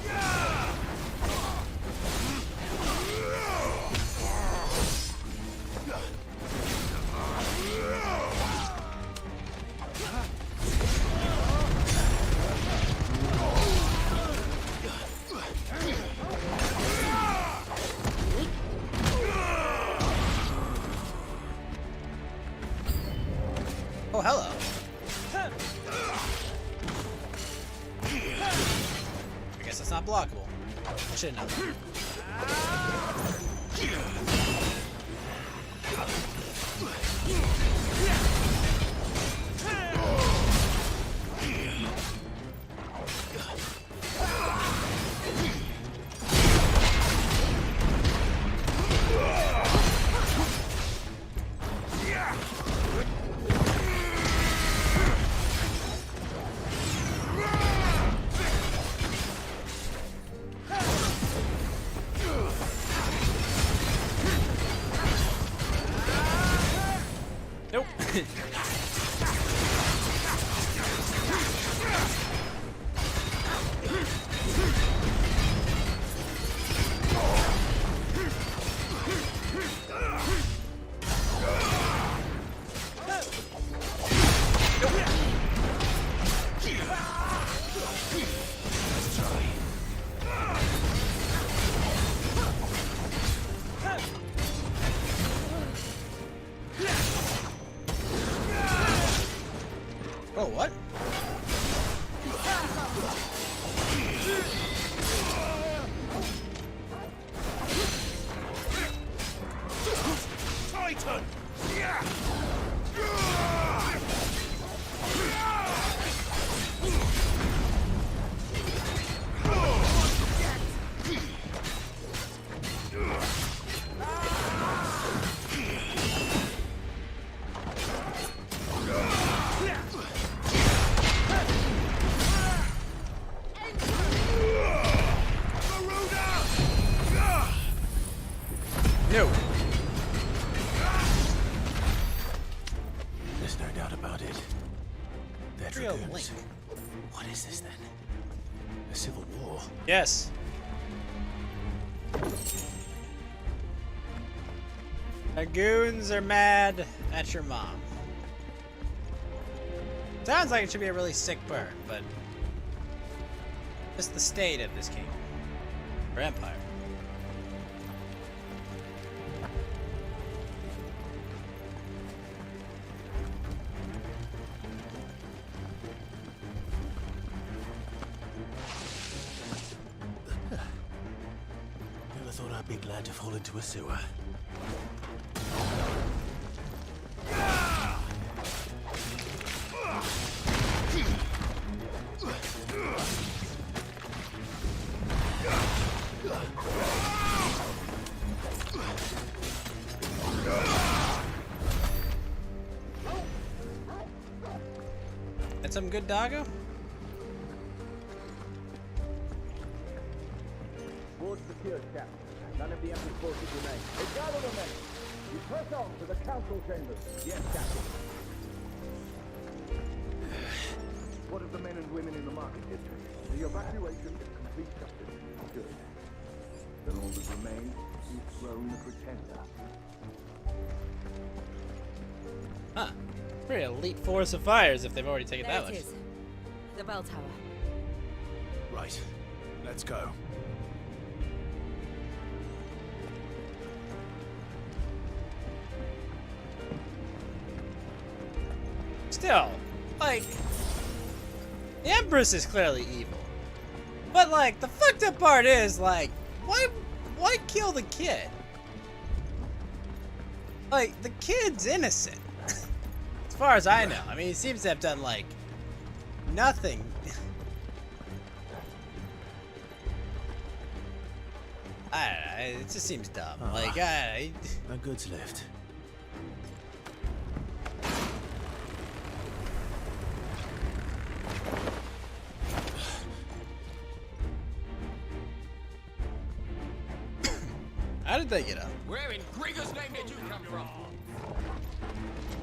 Oh, hello. I guess that's not blockable. I should have known. Nope. Oh, what? Titan! No. There's no doubt about it. They're Real dragoons. Link. What is this then? A civil war? Yes. Dragoons are mad at your mom. Sounds like it should be a really sick burn, but just the state of this kingdom or empire. Never thought I'd be glad to fall into a sewer. That's some good doggo? Board secured, Captain. None of the Emperor's forces remain. They gather the men. You press on to the council chambers. Yes, Captain. What of the men and women in the market district? The evacuation is complete, Captain. Good. Then all that remains is to dethrone the Pretender. Huh. Pretty elite force of fires if they've already taken There that it much. is. The bell tower. Right. Let's go. Still, like, the Empress is clearly evil. But, like, the fucked up part is, like, why kill the kid? Like, the kid's innocent. As far as I know. I mean, he seems to have done, like, nothing. I don't know, it just seems dumb. Like, No goods left. How did they get up? Where in Grieger's name did you come from?